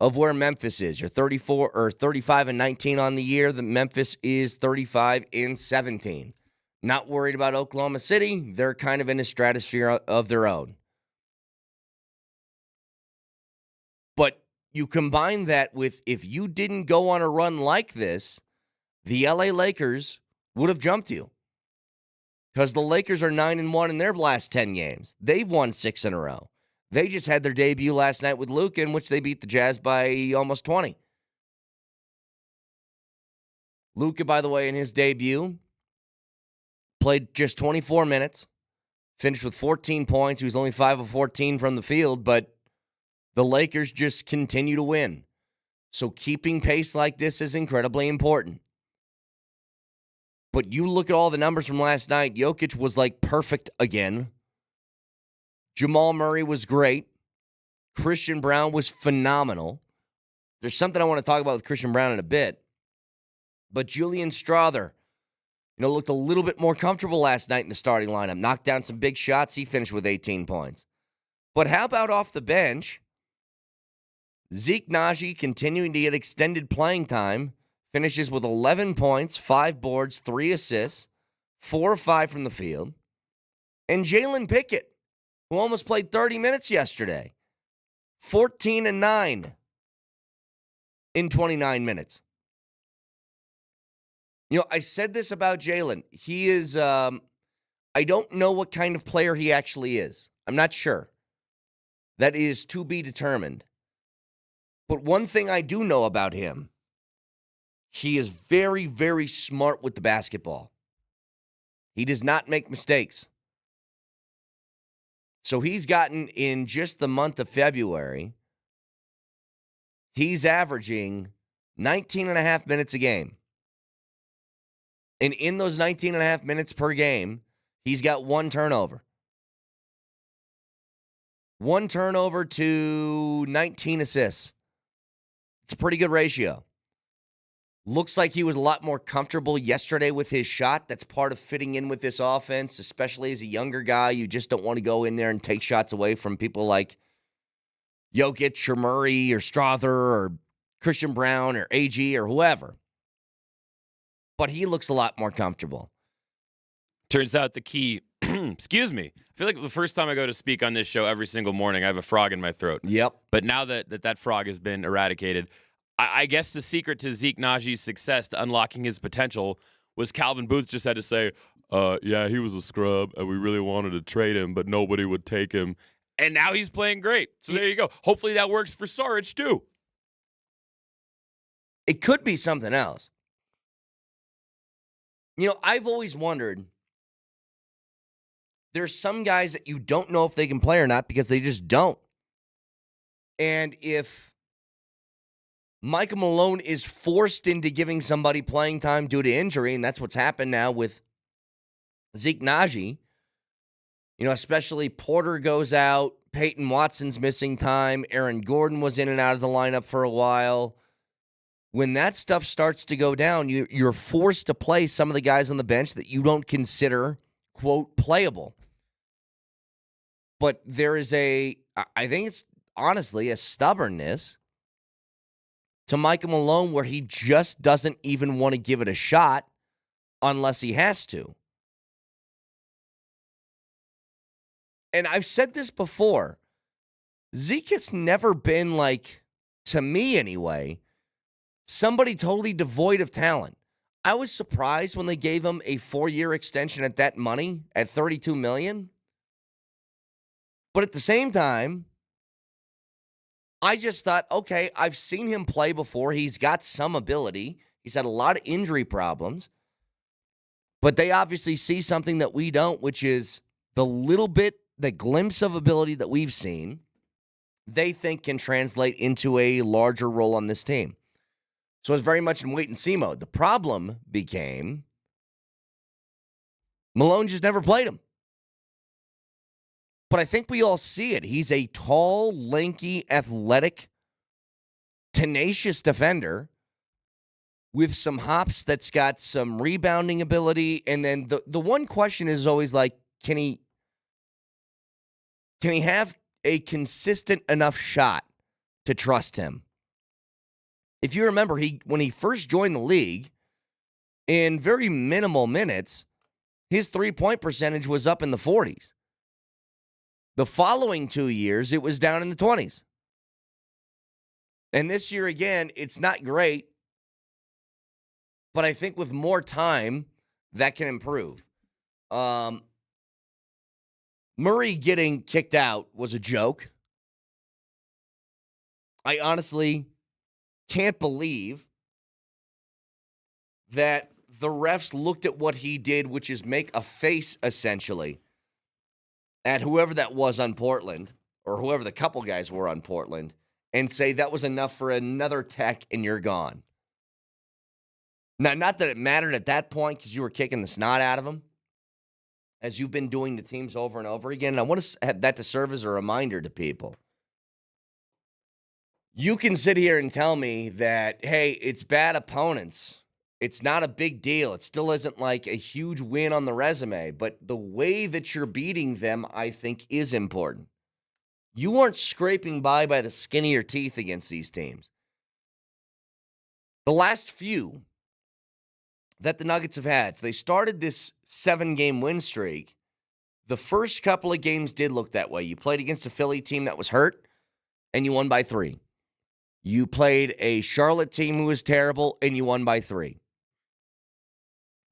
of where Memphis is. You're 34 or 35-19 on the year. The Memphis is 35-17. Not worried about Oklahoma City. They're kind of in a stratosphere of their own. But you combine that with, if you didn't go on a run like this, the LA Lakers would have jumped you. Because the Lakers are 9-1 in their last 10 games. They've won 6 in a row. They just had their debut last night with Luka, in which they beat the Jazz by almost 20. Luka, by the way, in his debut, played just 24 minutes, finished with 14 points. He was only 5 of 14 from the field, but the Lakers just continue to win. So keeping pace like this is incredibly important. But you look at all the numbers from last night, Jokic was like perfect again. Jamal Murray was great. Christian Brown was phenomenal. There's something I want to talk about with Christian Brown in a bit. But Julian Strawther, looked a little bit more comfortable last night in the starting lineup. Knocked down some big shots. He finished with 18 points. But how about off the bench? Zeke Naji continuing to get extended playing time. Finishes with 11 points, 5 boards, 3 assists, 4 of 5 from the field. And Jalen Pickett, who almost played 30 minutes yesterday, 14-9 in 29 minutes. I said this about Jalen. He is, I don't know what kind of player he actually is. I'm not sure. That is to be determined. But one thing I do know about him, he is very, very smart with the basketball. He does not make mistakes. So he's gotten, in just the month of February, he's averaging 19 and a half minutes a game. And in those 19 and a half minutes per game, he's got 1 turnover. 1 turnover to 19 assists. It's a pretty good ratio. Looks like he was a lot more comfortable yesterday with his shot. That's part of fitting in with this offense, especially as a younger guy. You just don't want to go in there and take shots away from people like Jokic or Murray or Strawther or Christian Brown or AG or whoever. But he looks a lot more comfortable. Turns out the key, excuse me, I feel like the first time I go to speak on this show every single morning, I have a frog in my throat. Yep. But now that frog has been eradicated, I guess the secret to Zeke Naji's success, to unlocking his potential, was Calvin Booth just had to say, yeah, he was a scrub, and we really wanted to trade him, but nobody would take him. And now he's playing great. So there you go. Hopefully that works for Saric, too. It could be something else. I've always wondered, there's some guys that you don't know if they can play or not because they just don't. And if Michael Malone is forced into giving somebody playing time due to injury, and that's what's happened now with Zeke Naji, especially Porter goes out, Peyton Watson's missing time, Aaron Gordon was in and out of the lineup for a while. When that stuff starts to go down, you're forced to play some of the guys on the bench that you don't consider, quote, playable. But there is I think it's honestly a stubbornness to Michael Malone where he just doesn't even want to give it a shot unless he has to. And I've said this before. Zeke has never been to me anyway, somebody totally devoid of talent. I was surprised when they gave him a 4-year extension at that money, at $32 million. But at the same time, I just thought, okay, I've seen him play before. He's got some ability. He's had a lot of injury problems. But they obviously see something that we don't, which is the glimpse of ability that we've seen, they think can translate into a larger role on this team. So it's very much in wait-and-see mode. The problem became Malone just never played him. But I think we all see it. He's a tall, lanky, athletic, tenacious defender with some hops that's got some rebounding ability. And then the one question is always can he have a consistent enough shot to trust him? If you remember, when he first joined the league, in very minimal minutes, his three-point percentage was up in the 40s. The following 2 years, it was down in the 20s. And this year, again, it's not great, but I think with more time, that can improve. Murray getting kicked out was a joke. I honestly can't believe that the refs looked at what he did, which is make a face, essentially, at whoever that was on Portland, or whoever the couple guys were on Portland, and say that was enough for another tech and you're gone. Now, not that it mattered at that point because you were kicking the snot out of them, as you've been doing to teams over and over again. And I want that to serve as a reminder to people. You can sit here and tell me that, hey, it's bad opponents. It's not a big deal. It still isn't like a huge win on the resume. But the way that you're beating them, I think, is important. You aren't scraping by the skin of your teeth against these teams. The last few that the Nuggets have had, so they started this 7-game win streak. The first couple of games did look that way. You played against a Philly team that was hurt, and you won by 3. You played a Charlotte team who was terrible, and you won by 3.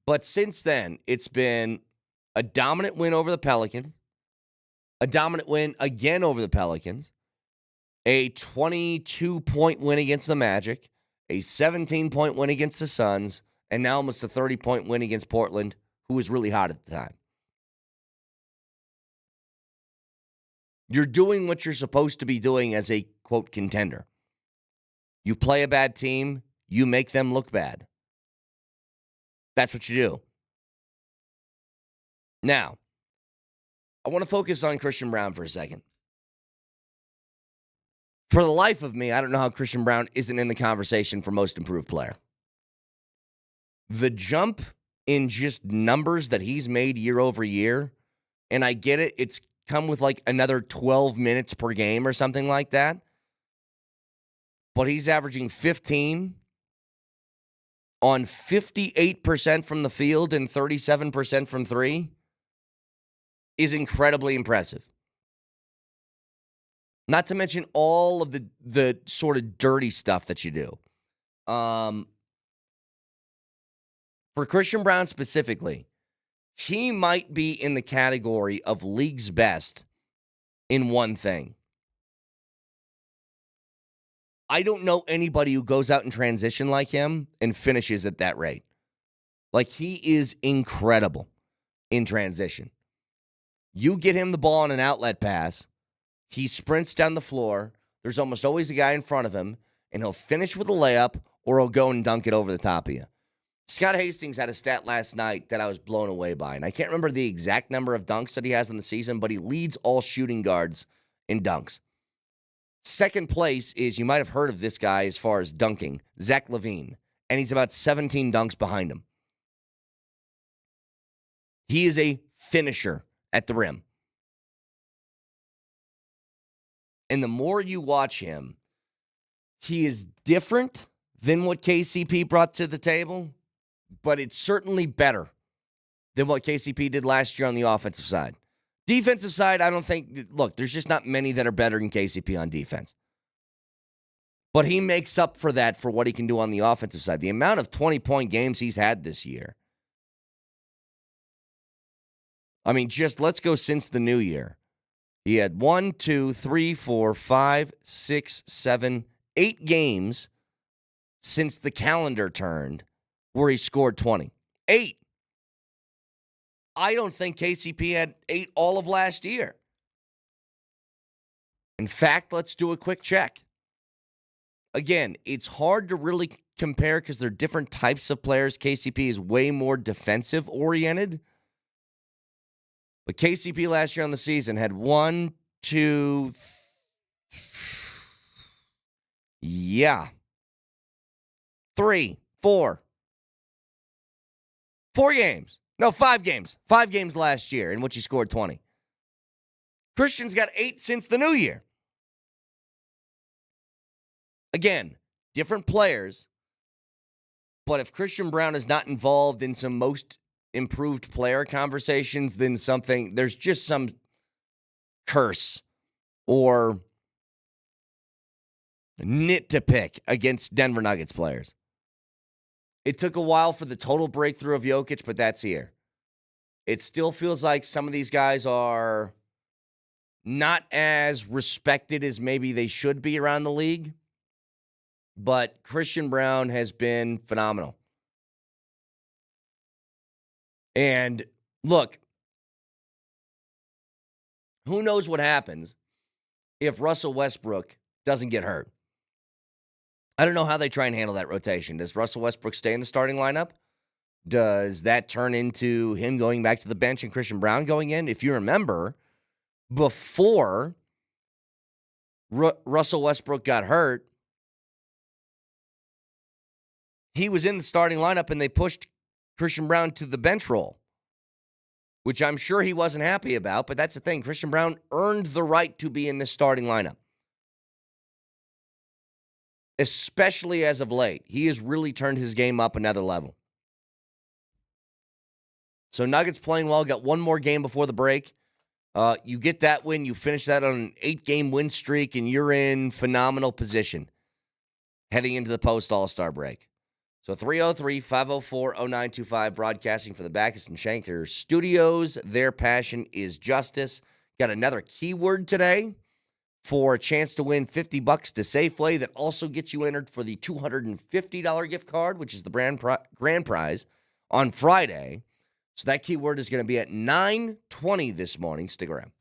But since then, it's been a dominant win over the Pelicans, a dominant win again over the Pelicans, a 22-point win against the Magic, a 17-point win against the Suns, and now almost a 30-point win against Portland, who was really hot at the time. You're doing what you're supposed to be doing as a, quote, contender. You play a bad team, you make them look bad. That's what you do. Now, I want to focus on Christian Braun for a second. For the life of me, I don't know how Christian Braun isn't in the conversation for most improved player. The jump in just numbers that he's made year over year, and I get it, it's come with like another 12 minutes per game or something like that. But he's averaging 15 on 58% from the field and 37% from 3 is incredibly impressive. Not to mention all of the sort of dirty stuff that you do. For Christian Braun specifically, he might be in the category of league's best in one thing. I don't know anybody who goes out in transition like him and finishes at that rate. Like, he is incredible in transition. You get him the ball on an outlet pass, he sprints down the floor, there's almost always a guy in front of him, and he'll finish with a layup or he'll go and dunk it over the top of you. Scott Hastings had a stat last night that I was blown away by, and I can't remember the exact number of dunks that he has in the season, but he leads all shooting guards in dunks. Second place is, you might have heard of this guy as far as dunking, Zach LaVine, and he's about 17 dunks behind him. He is a finisher at the rim. And the more you watch him, he is different than what KCP brought to the table, but it's certainly better than what KCP did last year on the offensive side. Defensive side, I don't think, look, there's just not many that are better than KCP on defense. But he makes up for that for what he can do on the offensive side. The amount of 20-point games he's had this year. I mean, just let's go since the new year. He had 1, 2, 3, 4, 5, 6, 7, 8 games since the calendar turned where he scored 20. 8. I don't think KCP had 8 all of last year. In fact, let's do a quick check. Again, it's hard to really compare because they're different types of players. KCP is way more defensive-oriented. But KCP last year on the season had 1, 2, 3, 4. 4 games. No, 5 games. 5 games last year in which he scored 20. Christian's got 8 since the new year. Again, different players, but if Christian Brown is not involved in some most improved player conversations, then there's just some curse or nit to pick against Denver Nuggets players. It took a while for the total breakthrough of Jokic, but that's here. It still feels like some of these guys are not as respected as maybe they should be around the league, but Christian Brown has been phenomenal. And look, who knows what happens if Russell Westbrook doesn't get hurt? I don't know how they try and handle that rotation. Does Russell Westbrook stay in the starting lineup? Does that turn into him going back to the bench and Christian Brown going in? If you remember, before Russell Westbrook got hurt, he was in the starting lineup and they pushed Christian Brown to the bench role, which I'm sure he wasn't happy about, but that's the thing. Christian Brown earned the right to be in the starting lineup, especially as of late. He has really turned his game up another level. So Nuggets playing well, got one more game before the break. You get that win, you finish that on an 8-game win streak, and you're in phenomenal position heading into the post-All-Star break. So 303-504-0925, broadcasting from the Backus and Schenker Studios. Their passion is justice. Got another keyword today for a chance to win $50 to Safeway that also gets you entered for the $250 gift card, which is the grand prize on Friday. So that keyword is going to be at 9:20 this morning. Stick around.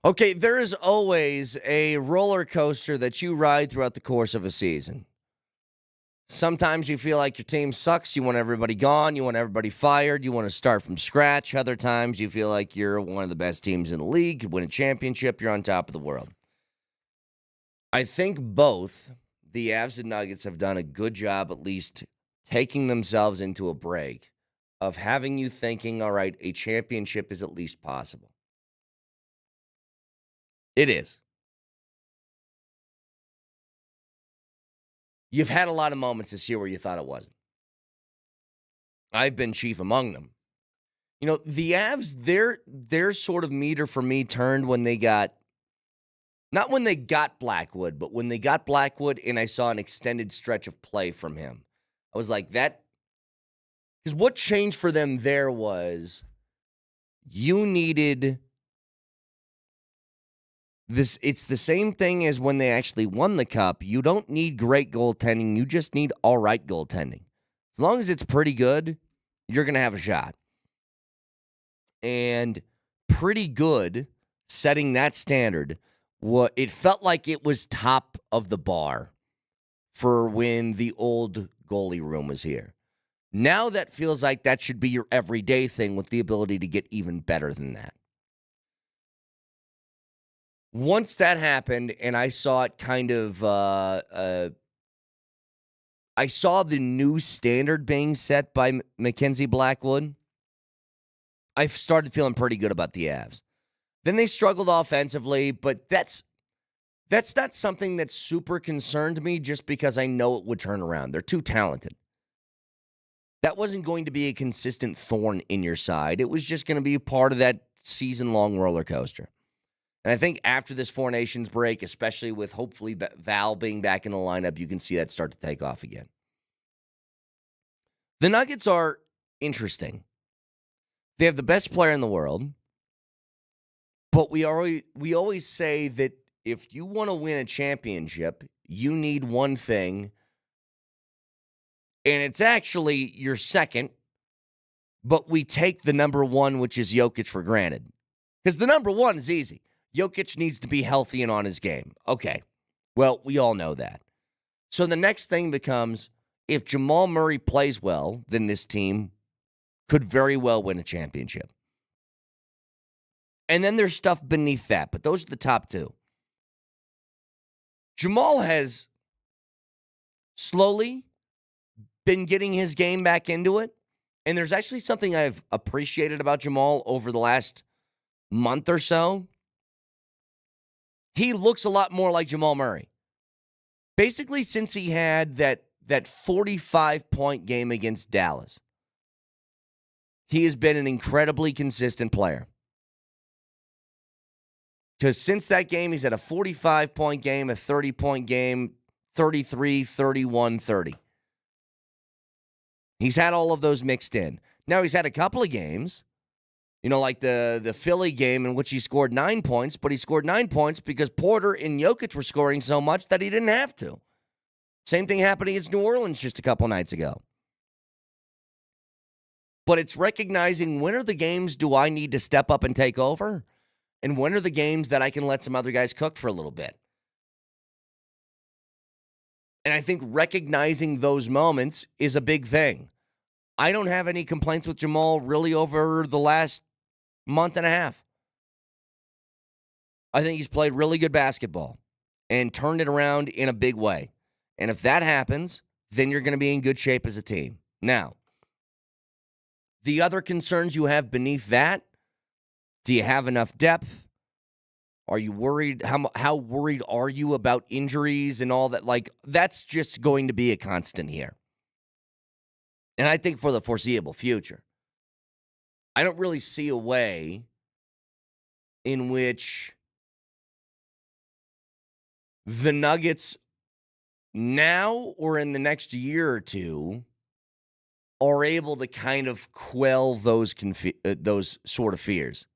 Okay, there is always a roller coaster that you ride throughout the course of a season. Sometimes you feel like your team sucks. You want everybody gone. You want everybody fired. You want to start from scratch. Other times you feel like you're one of the best teams in the league. You win a championship. You're on top of the world. I think both the Avs and Nuggets have done a good job at least taking themselves into a break of having you thinking, all right, a championship is at least possible. It is. You've had a lot of moments this year where you thought it wasn't. I've been chief among them. You know, the Avs, their sort of meter for me turned when they got, not when they got Blackwood, but when they got Blackwood and I saw an extended stretch of play from him. I was like, that, because what changed for them there was you needed this. It's the same thing as when they actually won the cup. You don't need great goaltending. You just need all right goaltending. As long as it's pretty good, you're going to have a shot. And pretty good setting that standard. It felt like it was top of the bar for when the old goalie room was here. Now that feels like that should be your everyday thing with the ability to get even better than that. Once that happened and I saw it kind of, I saw the new standard being set by Mackenzie Blackwood, I started feeling pretty good about the Avs. Then they struggled offensively, but that's not something that super concerned me just because I know it would turn around. They're too talented. That wasn't going to be a consistent thorn in your side. It was just going to be part of that season-long roller coaster. And I think after this Four Nations break, especially with hopefully Val being back in the lineup, you can see that start to take off again. The Nuggets are interesting. They have the best player in the world, but we always say that if you want to win a championship, you need one thing, and it's actually your second, but we take the number one, which is Jokic, for granted. Because the number one is easy. Jokic needs to be healthy and on his game. Okay, well, we all know that. So the next thing becomes, if Jamal Murray plays well, then this team could very well win a championship. And then there's stuff beneath that, but those are the top two. Jamal has slowly been getting his game back into it. And there's actually something I've appreciated about Jamal over the last month or so. He looks a lot more like Jamal Murray. Basically, since he had that 45-point game against Dallas, he has been an incredibly consistent player. Because since that game, he's had a 45-point game, a 30-point game, 33, 31, 30. He's had all of those mixed in. Now, he's had a couple of games, like the Philly game in which he scored 9 points, but he scored 9 points because Porter and Jokic were scoring so much that he didn't have to. Same thing happened against New Orleans just a couple nights ago. But it's recognizing when are the games do I need to step up and take over, and when are the games that I can let some other guys cook for a little bit. And I think recognizing those moments is a big thing. I don't have any complaints with Jamal really over the last month and a half. I think he's played really good basketball and turned it around in a big way. And if that happens, then you're going to be in good shape as a team. Now, the other concerns you have beneath that, do you have enough depth? Are you worried? How worried are you about injuries and all that? That's just going to be a constant here. And I think for the foreseeable future, I don't really see a way in which the Nuggets now or in the next year or two are able to kind of quell those sort of fears.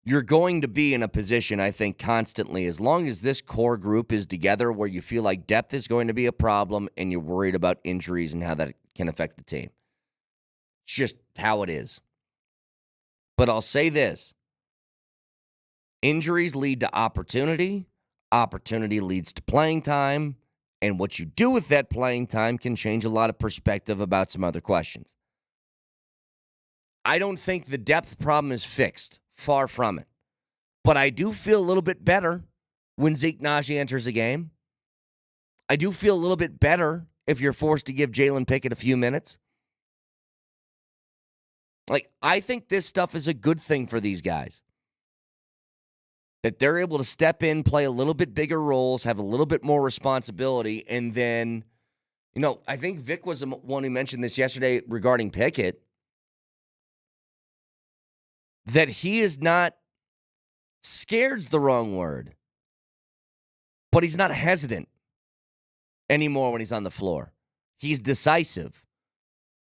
You're going to be in a position, I think, constantly, as long as this core group is together, where you feel like depth is going to be a problem and you're worried about injuries and how that can affect the team. It's just how it is. But I'll say this. Injuries lead to opportunity. Opportunity leads to playing time. And what you do with that playing time can change a lot of perspective about some other questions. I don't think the depth problem is fixed. Far from it. But I do feel a little bit better when Zeke Nnaji enters a game. I do feel a little bit better if you're forced to give Jalen Pickett a few minutes. I think this stuff is a good thing for these guys. That they're able to step in, play a little bit bigger roles, have a little bit more responsibility, and then, I think Vic was the one who mentioned this yesterday regarding Pickett, that he is not, scared's the wrong word, but he's not hesitant anymore when he's on the floor. He's decisive.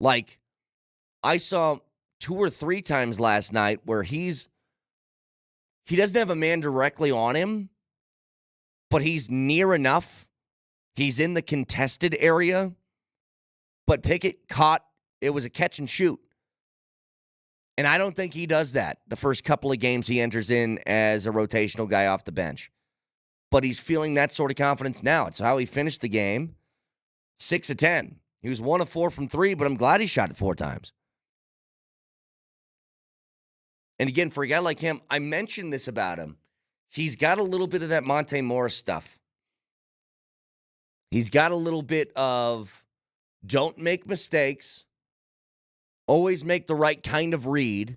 I saw 2 or 3 times last night where he doesn't have a man directly on him, but he's near enough. He's in the contested area, but Pickett it was a catch and shoot. And I don't think he does that the first couple of games he enters in as a rotational guy off the bench. But he's feeling that sort of confidence now. It's how he finished the game, 6 of 10. He was 1 of 4 from 3, but I'm glad he shot it 4 times. And again, for a guy like him, I mentioned this about him. He's got a little bit of that Monte Morris stuff. He's got a little bit of don't make mistakes, always make the right kind of read.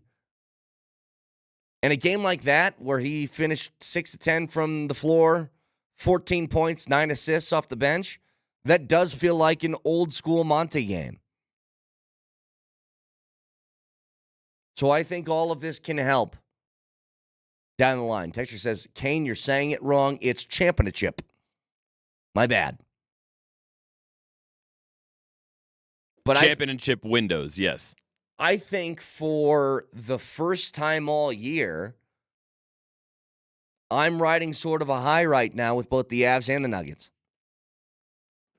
And a game like that, where he finished 6 of 10 from the floor, 14 points, 9 assists off the bench, that does feel like an old school Monte game. So I think all of this can help down the line. Texter says, Kane, you're saying it wrong. It's championship. My bad. But championship windows, yes. I think for the first time all year, I'm riding sort of a high right now with both the Avs and the Nuggets.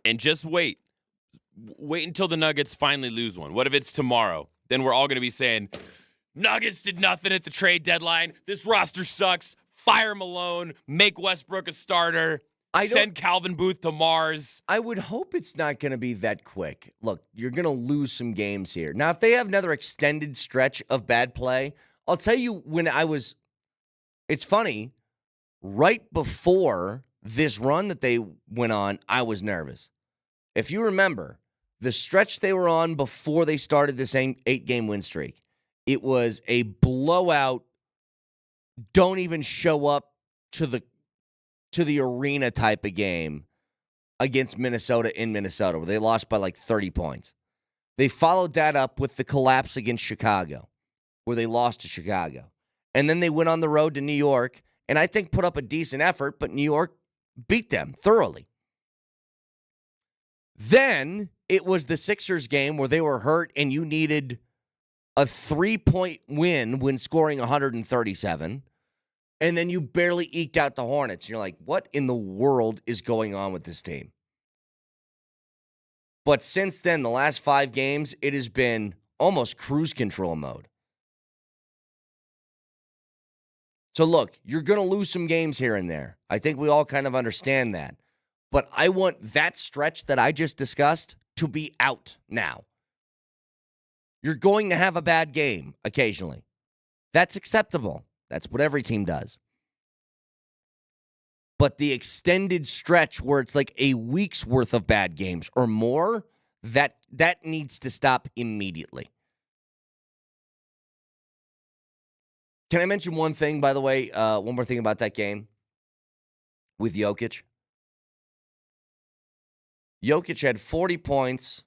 And just wait. Wait until the Nuggets finally lose one. What if it's tomorrow? Then we're all going to be saying, Nuggets did nothing at the trade deadline. This roster sucks. Fire Malone. Make Westbrook a starter. Send Calvin Booth to Mars. I would hope it's not going to be that quick. Look, you're going to lose some games here. Now, if they have another extended stretch of bad play, I'll tell you it's funny, right before this run that they went on, I was nervous. If you remember, the stretch they were on before they started this 8-game win streak, it was a blowout, don't even show up to the arena type of game against Minnesota in Minnesota, where they lost by like 30 points. They followed that up with the collapse against Chicago, where they lost to Chicago. And then they went on the road to New York, and I think put up a decent effort, but New York beat them thoroughly. Then it was the Sixers game where they were hurt, and you needed a 3-point win when scoring 137. And then you barely eked out the Hornets. You're like, what in the world is going on with this team? But since then, the last 5 games, it has been almost cruise control mode. So look, you're going to lose some games here and there. I think we all kind of understand that. But I want that stretch that I just discussed to be out now. You're going to have a bad game occasionally. That's acceptable. That's what every team does. But the extended stretch where it's like a week's worth of bad games or more, that needs to stop immediately. Can I mention one thing, by the way? One more thing about that game with Jokic. Jokic had 40 points,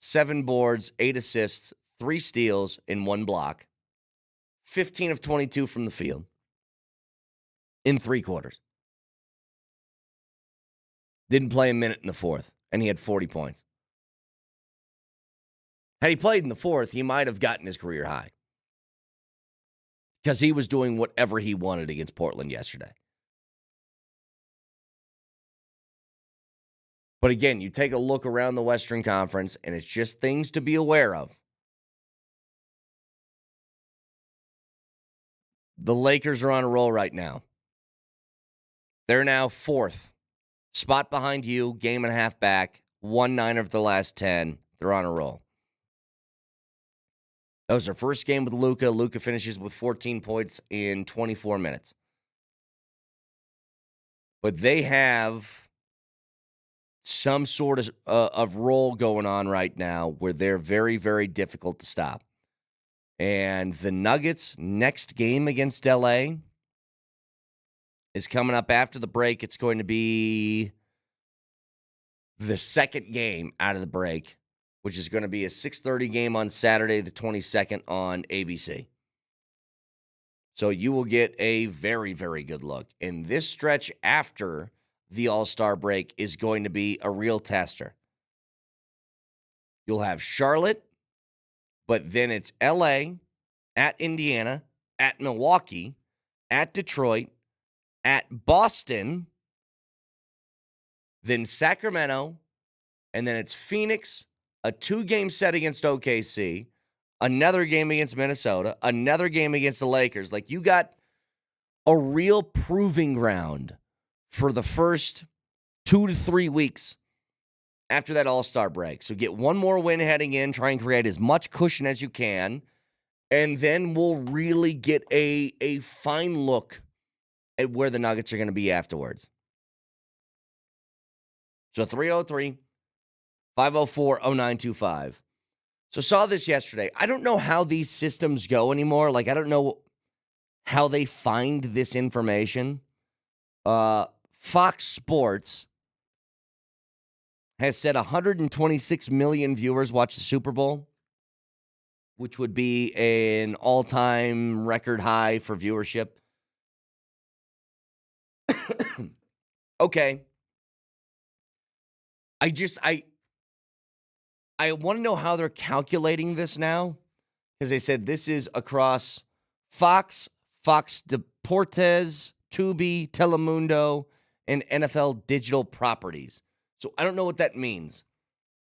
7 boards, 8 assists, 3 steals, and 1 block. 15 of 22 from the field in 3 quarters. Didn't play a minute in the fourth, and he had 40 points. Had he played in the fourth, he might have gotten his career high. Because he was doing whatever he wanted against Portland yesterday. But again, you take a look around the Western Conference, and it's just things to be aware of. The Lakers are on a roll right now. They're now 4th. Spot behind you, game and a half back, 1-9 of the last 10. They're on a roll. That was their first game with Luka. Luka finishes with 14 points in 24 minutes. But they have some sort of role going on right now where they're very, very difficult to stop. And the Nuggets' next game against LA is coming up after the break. It's going to be the second game out of the break, which is going to be a 6:30 game on Saturday, the 22nd on ABC. So you will get a very, very good look. And this stretch after the All-Star break is going to be a real tester. You'll have Charlotte, but then it's LA, at Indiana, at Milwaukee, at Detroit, at Boston, then Sacramento, and then it's Phoenix, a 2-game set against OKC, another game against Minnesota, another game against the Lakers. Like, you got a real proving ground for the first 2 to 3 weeks after that All-Star break. So get one more win heading in, try and create as much cushion as you can, and then we'll really get a fine look at where the Nuggets are going to be afterwards. So 303-504-0925. So saw this yesterday. I don't know how these systems go anymore. Like, I don't know how they find this information. Fox Sports has said 126 million viewers watch the Super Bowl, which would be an all-time record high for viewership. Okay. I want to know how they're calculating this now, because they said this is across Fox, Fox Deportes, Tubi, Telemundo, and NFL digital properties. So I don't know what that means.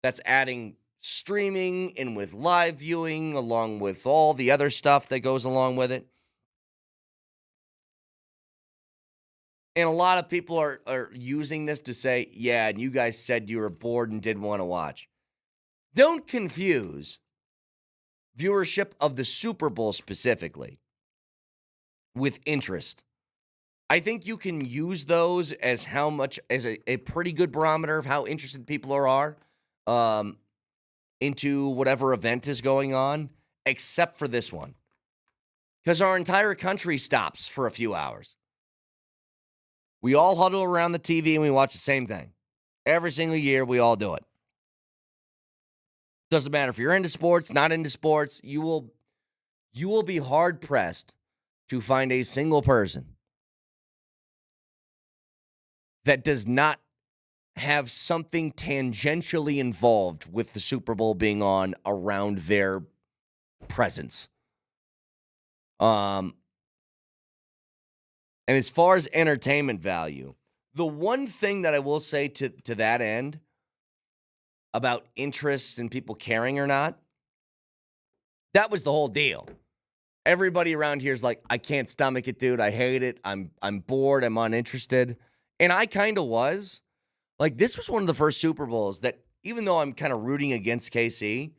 That's adding streaming and with live viewing along with all the other stuff that goes along with it. And a lot of people are using this to say, yeah, and you guys said you were bored and didn't want to watch. Don't confuse viewership of the Super Bowl specifically with interest. I think you can use those as a pretty good barometer of how interested people are into whatever event is going on, except for this one. Because our entire country stops for a few hours. We all huddle around the TV and we watch the same thing. Every single year, we all do it. Doesn't matter if you're into sports, not into sports, you will be hard-pressed to find a single person that does not have something tangentially involved with the Super Bowl being on around their presence. And as far as entertainment value, the one thing that I will say to that end about interest and people caring or not, that was the whole deal. Everybody around here is like, I can't stomach it, dude. I hate it. I'm bored. I'm uninterested. And I kind of was. Like, this was one of the first Super Bowls that, even though I'm kind of rooting against KC,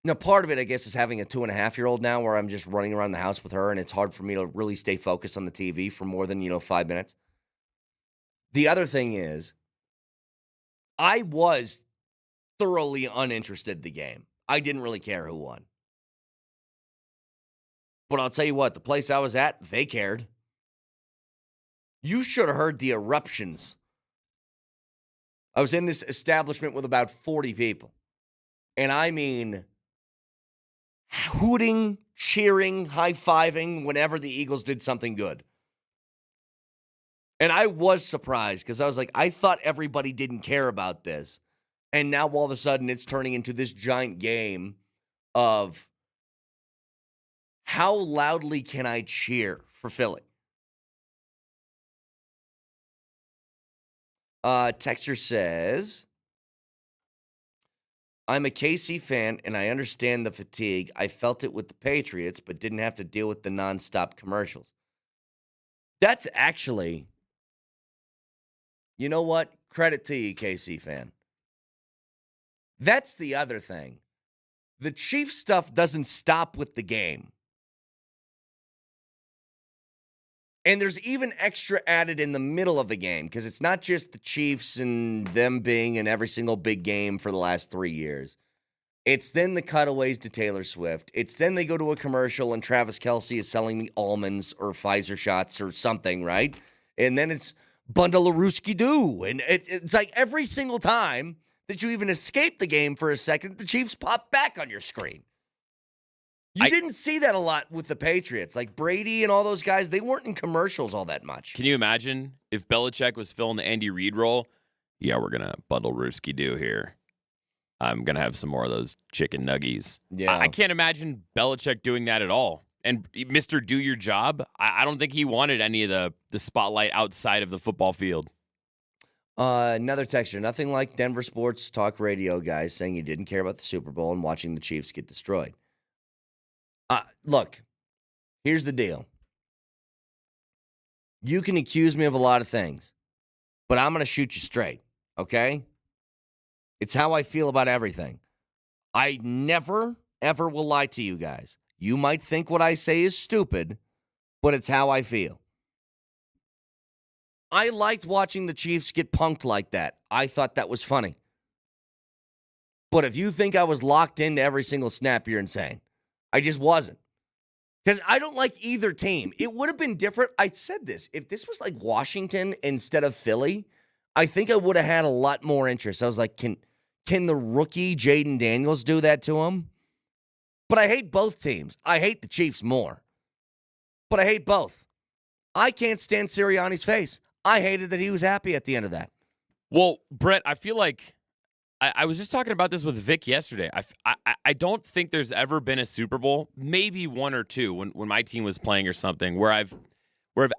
now, part of it, I guess, is having a 2.5-year-old now where I'm just running around the house with her, and it's hard for me to really stay focused on the TV for more than, 5 minutes. The other thing is, I was thoroughly uninterested in the game. I didn't really care who won. But I'll tell you what, the place I was at, they cared. You should have heard the eruptions. I was in this establishment with about 40 people. And I mean, hooting, cheering, high-fiving whenever the Eagles did something good. And I was surprised because I was like, I thought everybody didn't care about this. And now all of a sudden it's turning into this giant game of how loudly can I cheer for Philly? Texture says, I'm a KC fan, and I understand the fatigue. I felt it with the Patriots, but didn't have to deal with the nonstop commercials. That's actually, you know what? Credit to you, KC fan. That's the other thing. The Chiefs stuff doesn't stop with the game. And there's even extra added in the middle of the game because it's not just the Chiefs and them being in every single big game for the last 3 years. It's then the cutaways to Taylor Swift. It's then they go to a commercial and Travis Kelce is selling me almonds or Pfizer shots or something, right? And then it's bundle of Rooski Doo. And it's like every single time that you even escape the game for a second, the Chiefs pop back on your screen. You didn't see that a lot with the Patriots. Like Brady and all those guys, they weren't in commercials all that much. Can you imagine if Belichick was filling the Andy Reid role? Yeah, we're going to bundle Rooski Doo here. I'm going to have some more of those chicken nuggies. Yeah. I can't imagine Belichick doing that at all. And Mr. Do Your Job, I don't think he wanted any of the spotlight outside of the football field. Another texter, nothing like Denver sports talk radio guys saying you didn't care about the Super Bowl and watching the Chiefs get destroyed. Look, here's the deal. You can accuse me of a lot of things, but I'm going to shoot you straight, okay? It's how I feel about everything. I never, ever will lie to you guys. You might think what I say is stupid, but it's how I feel. I liked watching the Chiefs get punked like that. I thought that was funny. But if you think I was locked into every single snap, you're insane. I just wasn't. Because I don't like either team. It would have been different. I said this. If this was like Washington instead of Philly, I think I would have had a lot more interest. I was like, can the rookie Jaden Daniels do that to him? But I hate both teams. I hate the Chiefs more. But I hate both. I can't stand Sirianni's face. I hated that he was happy at the end of that. Well, Brett, I feel like I was just talking about this with Vic yesterday. I don't think there's ever been a Super Bowl, maybe one or two, when my team was playing or something, where I've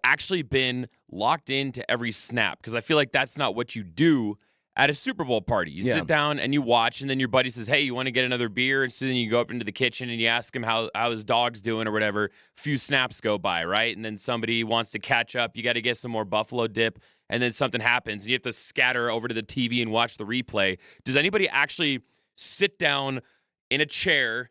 actually been locked into every snap, because I feel like that's not what you do at a Super Bowl party. You sit down and you watch, and then your buddy says, hey, you want to get another beer? And so then you go up into the kitchen and you ask him how his dog's doing or whatever. A few snaps go by, right? And then somebody wants to catch up. You got to get some more buffalo dip. And then something happens, and you have to scatter over to the TV and watch the replay. Does anybody actually sit down in a chair,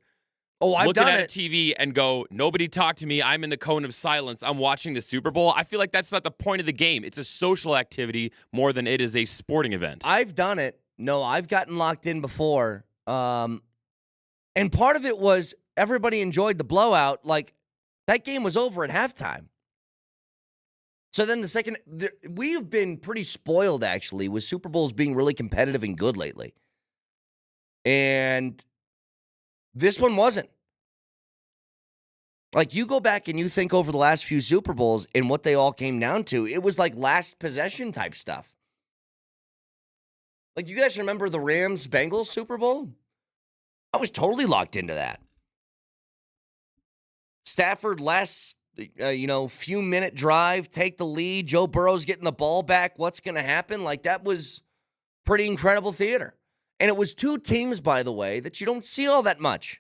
looking at a TV, and go, nobody talk to me, I'm in the cone of silence, I'm watching the Super Bowl? I feel like that's not the point of the game. It's a social activity more than it is a sporting event. I've done it. No, I've gotten locked in before. And part of it was everybody enjoyed the blowout. Like, that game was over at halftime. So then we've been pretty spoiled, actually, with Super Bowls being really competitive and good lately. And this one wasn't. Like, you go back and you think over the last few Super Bowls and what they all came down to, it was like last possession type stuff. Like, you guys remember the Rams-Bengals Super Bowl? I was totally locked into that. Stafford last few-minute drive, take the lead. Joe Burrow's getting the ball back. What's going to happen? Like, that was pretty incredible theater. And it was two teams, by the way, that you don't see all that much.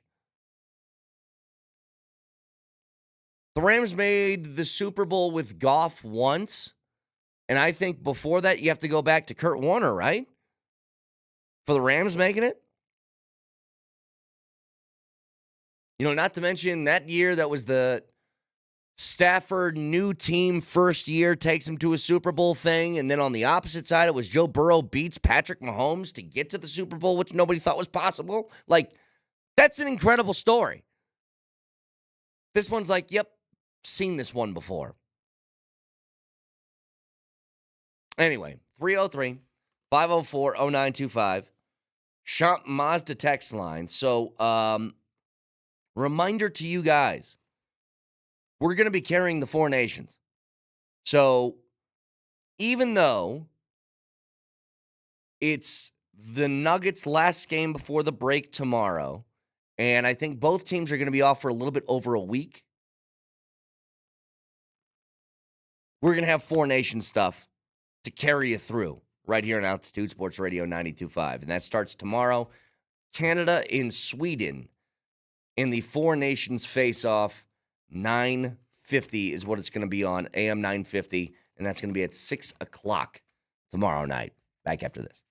The Rams made the Super Bowl with Goff once. And I think before that, you have to go back to Kurt Warner, right? For the Rams making it. You know, not to mention that year, that was the Stafford new team first year takes him to a Super Bowl thing. And then on the opposite side, it was Joe Burrow beats Patrick Mahomes to get to the Super Bowl, which nobody thought was possible. Like, that's an incredible story. This one's like, yep, seen this one before. Anyway, 303-504-0925. Champ Mazda text line. So, reminder to you guys. We're going to be carrying the Four Nations. So, even though it's the Nuggets' last game before the break tomorrow, and I think both teams are going to be off for a little bit over a week, we're going to have Four Nations stuff to carry you through right here on Altitude Sports Radio 92.5. And that starts tomorrow. Canada in Sweden in the Four Nations face-off. 9:50 is what it's going to be on, AM 9:50, and that's going to be at 6 o'clock tomorrow night. Back after this.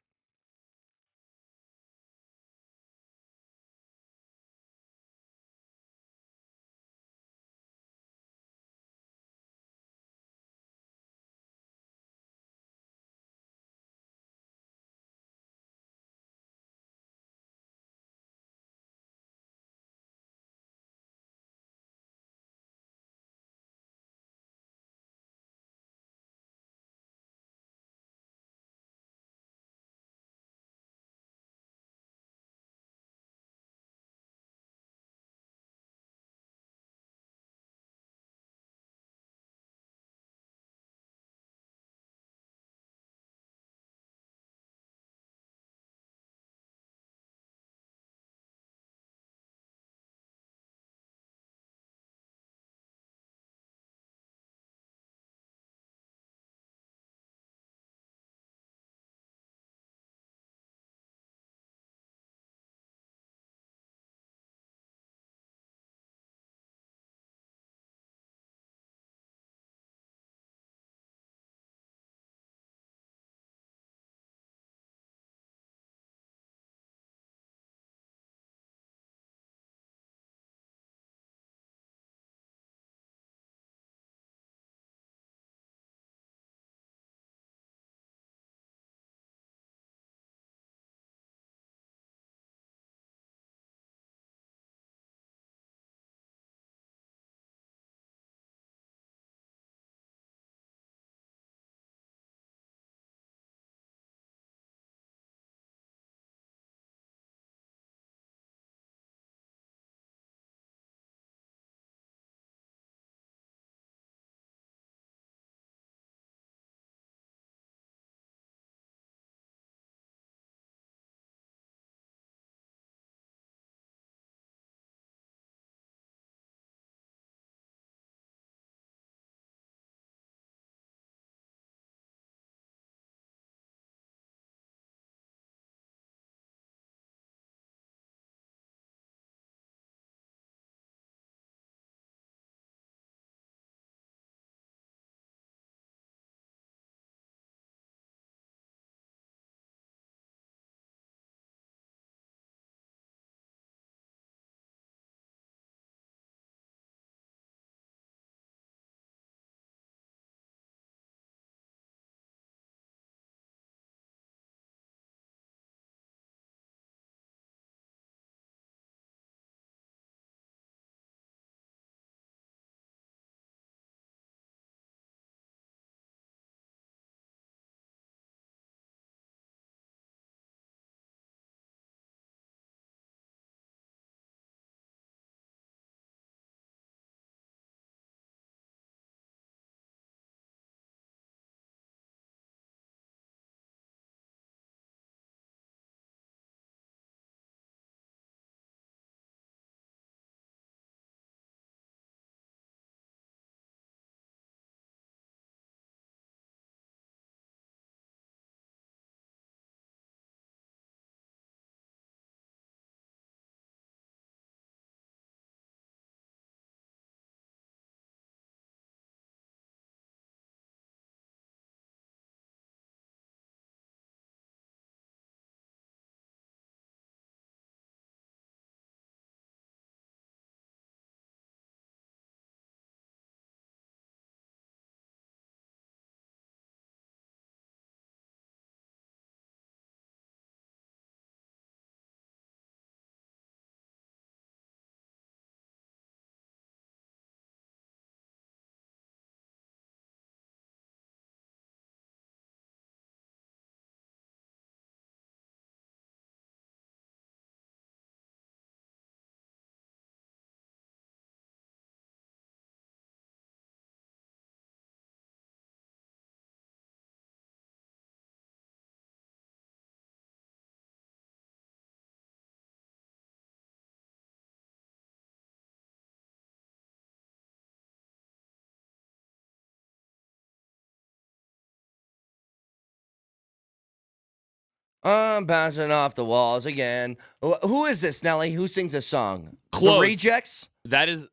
I'm bouncing off the walls again. Who is this, Nelly? Who sings this song? Close. The Rejects? That is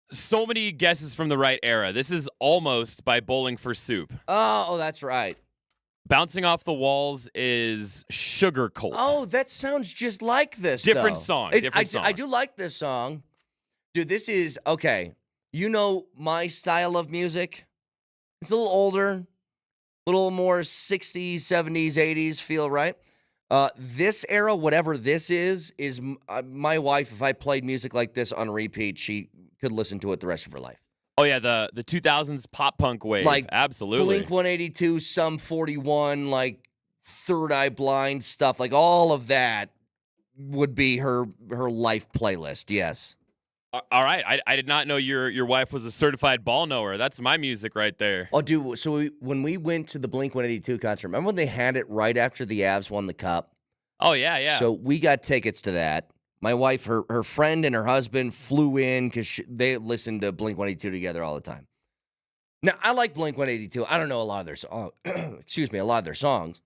so many guesses from the right era. This is Almost by Bowling for Soup. Oh, that's right. Bouncing Off the Walls is Sugar Cult. Oh, that sounds just like this. Different though. song. I do like this song. Dude, this is, okay. You know my style of music? It's a little older, a little more 60s, 70s, 80s feel, right? This era, whatever this is my wife, if I played music like this on repeat, she could listen to it the rest of her life. Oh, yeah, the 2000s pop punk wave. Like, absolutely. Blink 182, Sum 41, like Third Eye Blind stuff, like all of that would be her life playlist, yes. All right. I did not know your wife was a certified ball knower. That's my music right there. Oh, dude, so when we went to the Blink 182 concert, remember when they had it right after the Avs won the Cup? Oh, yeah. So we got tickets to that. My wife, her friend and her husband flew in because they listened to Blink 182 together all the time. Now, I like Blink 182. I don't know a lot of their songs. A lot of their songs.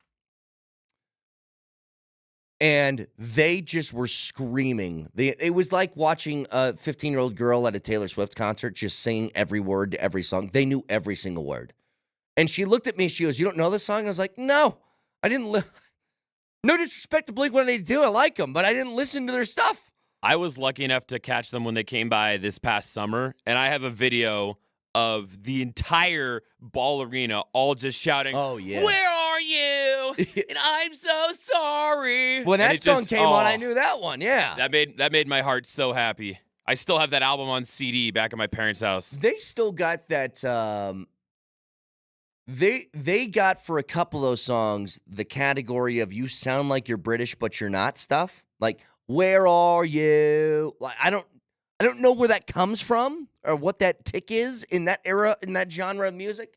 And they just were screaming. It was like watching a 15-year-old girl at a Taylor Swift concert just singing every word to every song. They knew every single word. And she looked at me. She goes, "You don't know this song?" I was like, "No, I didn't." No disrespect to Blink 182. I like them, but I didn't listen to their stuff. I was lucky enough to catch them when they came by this past summer, and I have a video of the entire Ball Arena all just shouting, "Oh, yeah. Where are you? And I'm so sorry." When that song came on, I knew that one, yeah. That made my heart so happy. I still have that album on CD back at my parents' house. They still got that, They got for a couple of those songs the category of you sound like you're British but you're not stuff. Like, where are you? Like, I don't know where that comes from or what that tick is in that era, in that genre of music.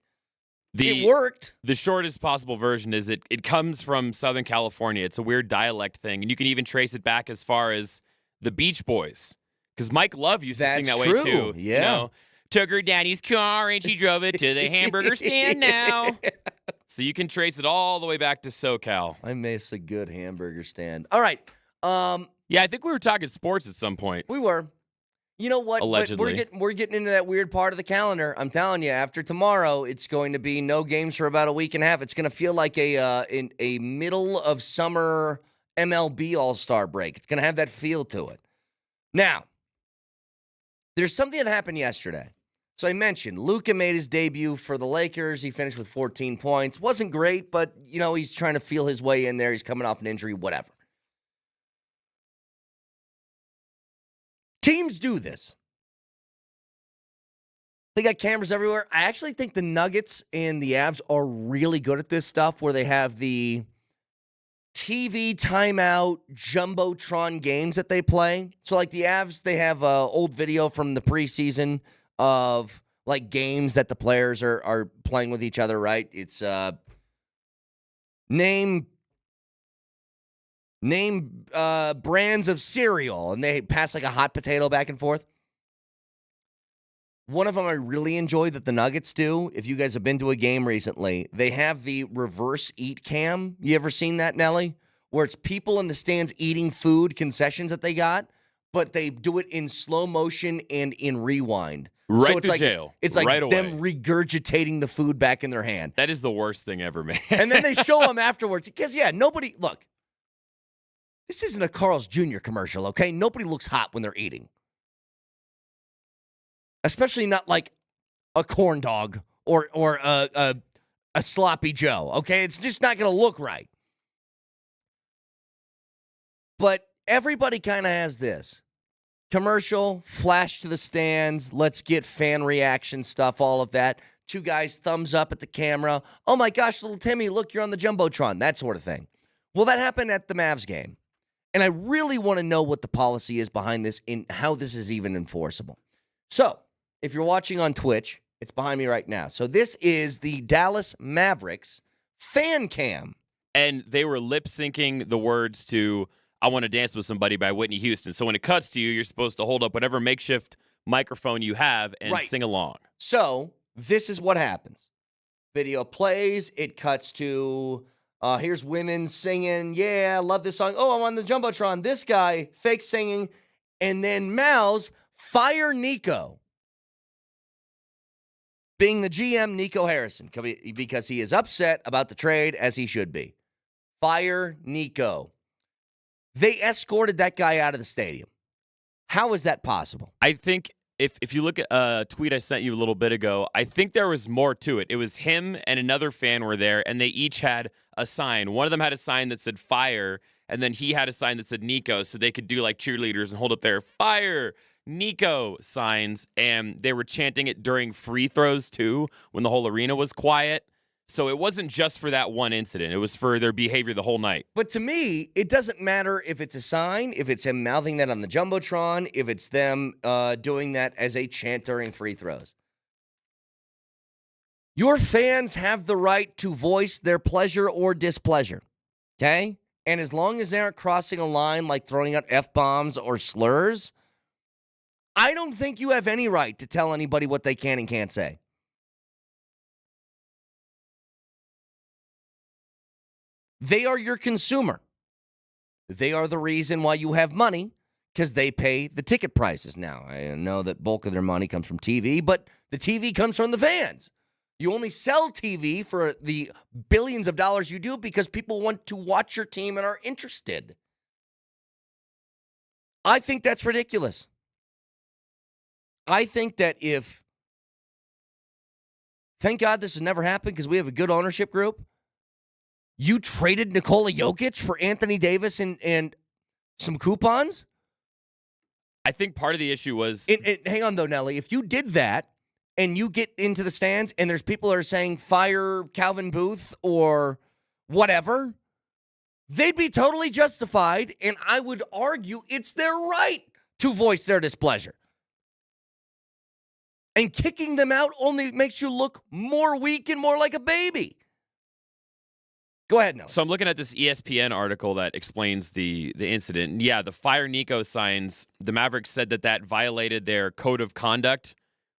It worked. The shortest possible version is it comes from Southern California. It's a weird dialect thing, and you can even trace it back as far as the Beach Boys. Because Mike Love used to sing that way too. Yeah. You know? Took her daddy's car and she drove it to the hamburger stand now. So you can trace it all the way back to SoCal. I miss a good hamburger stand. All right. Yeah, I think we were talking sports at some point. We were. You know what? Allegedly. We're getting into that weird part of the calendar. I'm telling you, after tomorrow, it's going to be no games for about a week and a half. It's going to feel like a middle of summer MLB All-Star break. It's going to have that feel to it. Now, there's something that happened yesterday. So I mentioned Luka made his debut for the Lakers. He finished with 14 points. Wasn't great, but, you know, he's trying to feel his way in there. He's coming off an injury, whatever. Teams do this. They got cameras everywhere. I actually think the Nuggets and the Avs are really good at this stuff where they have the TV timeout Jumbotron games that they play. So like the Avs, they have old video from the preseason of like games that the players are playing with each other, right? It's name brands of cereal, and they pass like a hot potato back and forth. One of them I really enjoy that the Nuggets do, if you guys have been to a game recently, they have the reverse eat cam. You ever seen that, Nelly? Where it's people in the stands eating food, concessions that they got, but they do it in slow motion and in rewind. Right so to jail. It's like right them away. regurgitating the food back in their hand. That is the worst thing ever, man. And then they show them afterwards. Because, yeah, nobody, look, this isn't a Carl's Jr. commercial, okay? Nobody looks hot when they're eating. Especially not like a corn dog or a sloppy Joe, okay? It's just not going to look right. But everybody kind of has this. Commercial, flash to the stands, let's get fan reaction stuff, all of that. Two guys, thumbs up at the camera. Oh my gosh, little Timmy, look, you're on the Jumbotron, that sort of thing. Well, that happened at the Mavs game. And I really want to know what the policy is behind this and how this is even enforceable. So, if you're watching on Twitch, it's behind me right now. So this is the Dallas Mavericks fan cam. And they were lip syncing the words to I Want to Dance with Somebody by Whitney Houston. So when it cuts to you, you're supposed to hold up whatever makeshift microphone you have and sing along. So this is what happens. Video plays. It cuts to Here's women singing, yeah, I love this song. Oh, I'm on the Jumbotron. This guy, fake singing. And then Mal's fire Nico. Being the GM, Nico Harrison, because he is upset about the trade, as he should be. Fire Nico. They escorted that guy out of the stadium. How is that possible? I think if you look at a tweet I sent you a little bit ago, I think there was more to it. It was him and another fan were there, and they each had a sign. One of them had a sign that said fire, and then he had a sign that said Nico, so they could do like cheerleaders and hold up their fire Nico signs, and they were chanting it during free throws too, when the whole arena was quiet. So it wasn't just for that one incident. It was for their behavior the whole night. But to me, it doesn't matter if it's a sign, if it's him mouthing that on the Jumbotron, if it's them doing that as a chant during free throws. Your fans have the right to voice their pleasure or displeasure, okay? And as long as they aren't crossing a line like throwing out F-bombs or slurs, I don't think you have any right to tell anybody what they can and can't say. They are your consumer. They are the reason why you have money, because they pay the ticket prices. Now, I know that bulk of their money comes from TV, but the TV comes from the fans. You only sell TV for the billions of dollars you do because people want to watch your team and are interested. I think that's ridiculous. I think that thank God this has never happened because we have a good ownership group. You traded Nikola Jokic for Anthony Davis and some coupons? I think part of the issue was... hang on, though, Nelly. If you did that and you get into the stands and there's people that are saying fire Calvin Booth or whatever, they'd be totally justified, and I would argue it's their right to voice their displeasure. And kicking them out only makes you look more weak and more like a baby. Go ahead, Nelly. So I'm looking at this ESPN article that explains the incident. And yeah, the Fire Nico signs, the Mavericks said that violated their code of conduct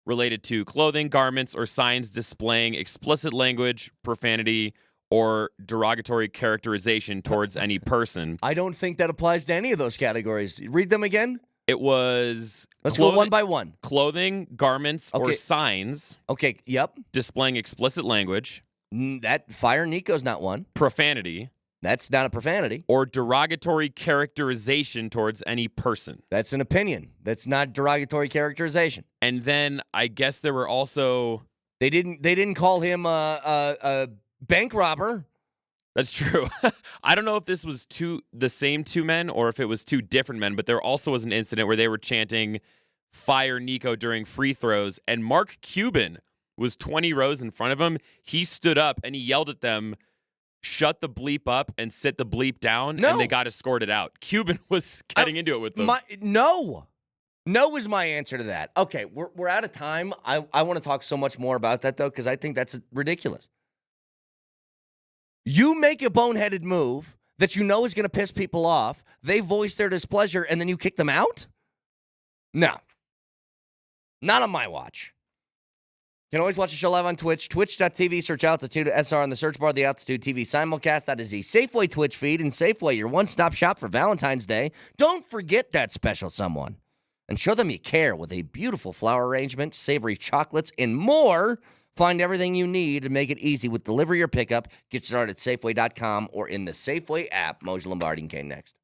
related to clothing, garments, or signs displaying explicit language, profanity, or derogatory characterization towards any person. I don't think that applies to any of those categories. Read them again. It was... Let's go one by one. Clothing, garments, or signs. Okay, yep. Displaying explicit language. That Fire Nico's not one. Profanity. That's not a profanity. Or derogatory characterization towards any person. That's an opinion. That's not derogatory characterization. And then I guess there were also... They didn't call him a bank robber. That's true. I don't know if this was the same two men or if it was two different men, but there also was an incident where they were chanting Fire Nico during free throws, and Mark Cuban was 20 rows in front of him. He stood up and he yelled at them, shut the bleep up and sit the bleep down, and they got escorted out. Cuban was getting into it with them. No is my answer to that. Okay, we're out of time. I want to talk so much more about that, though, because I think that's ridiculous. You make a boneheaded move that you know is going to piss people off, they voice their displeasure, and then you kick them out? No. Not on my watch. You can always watch the show live on Twitch, twitch.tv, search Altitude SR on the search bar, the Altitude TV simulcast. That is the Safeway Twitch feed, and Safeway, your one-stop shop for Valentine's Day. Don't forget that special someone, and show them you care with a beautiful flower arrangement, savory chocolates, and more. Find everything you need to make it easy with delivery or pickup. Get started at Safeway.com or in the Safeway app. Moser, Lombardi, and Kane next.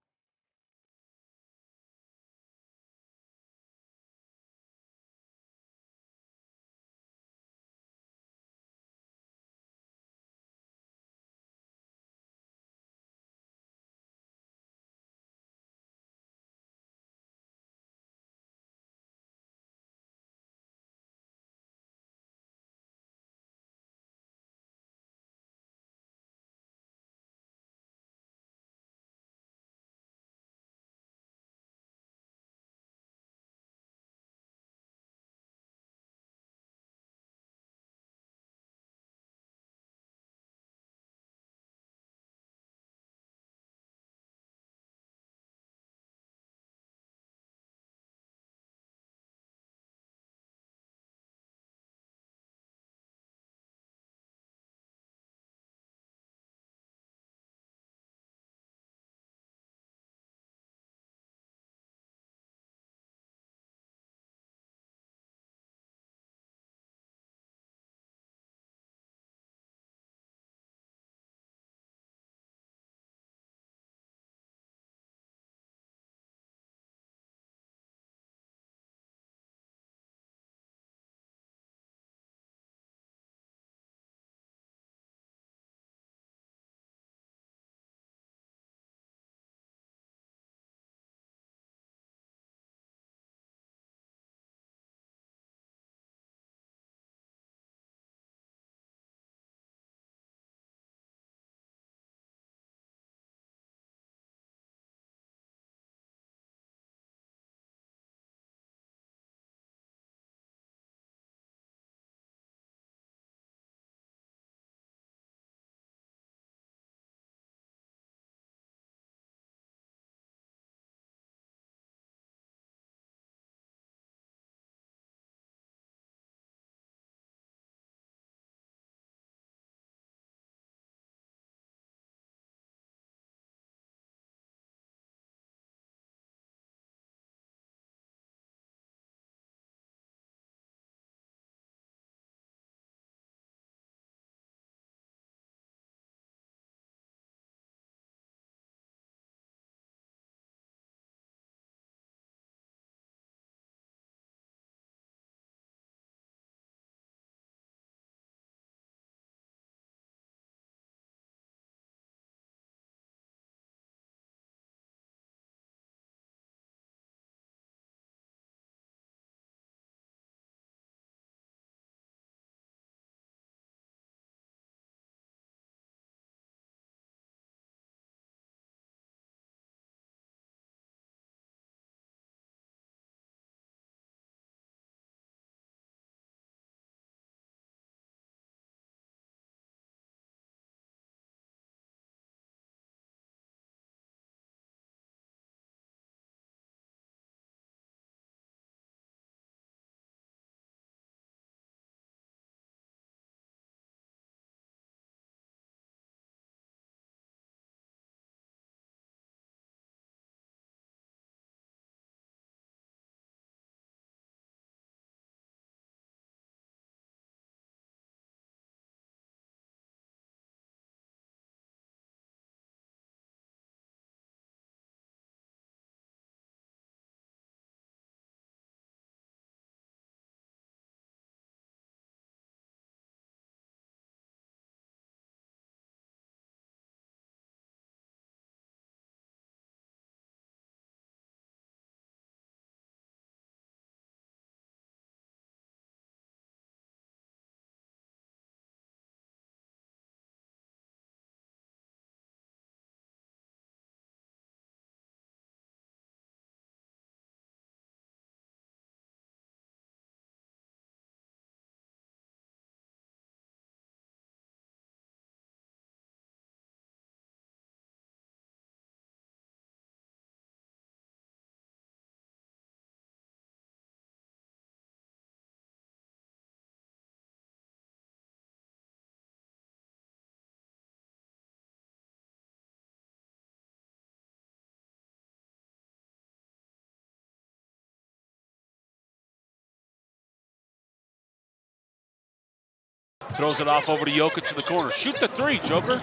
Throws it off over to Jokic in the corner. Shoot the three, Joker.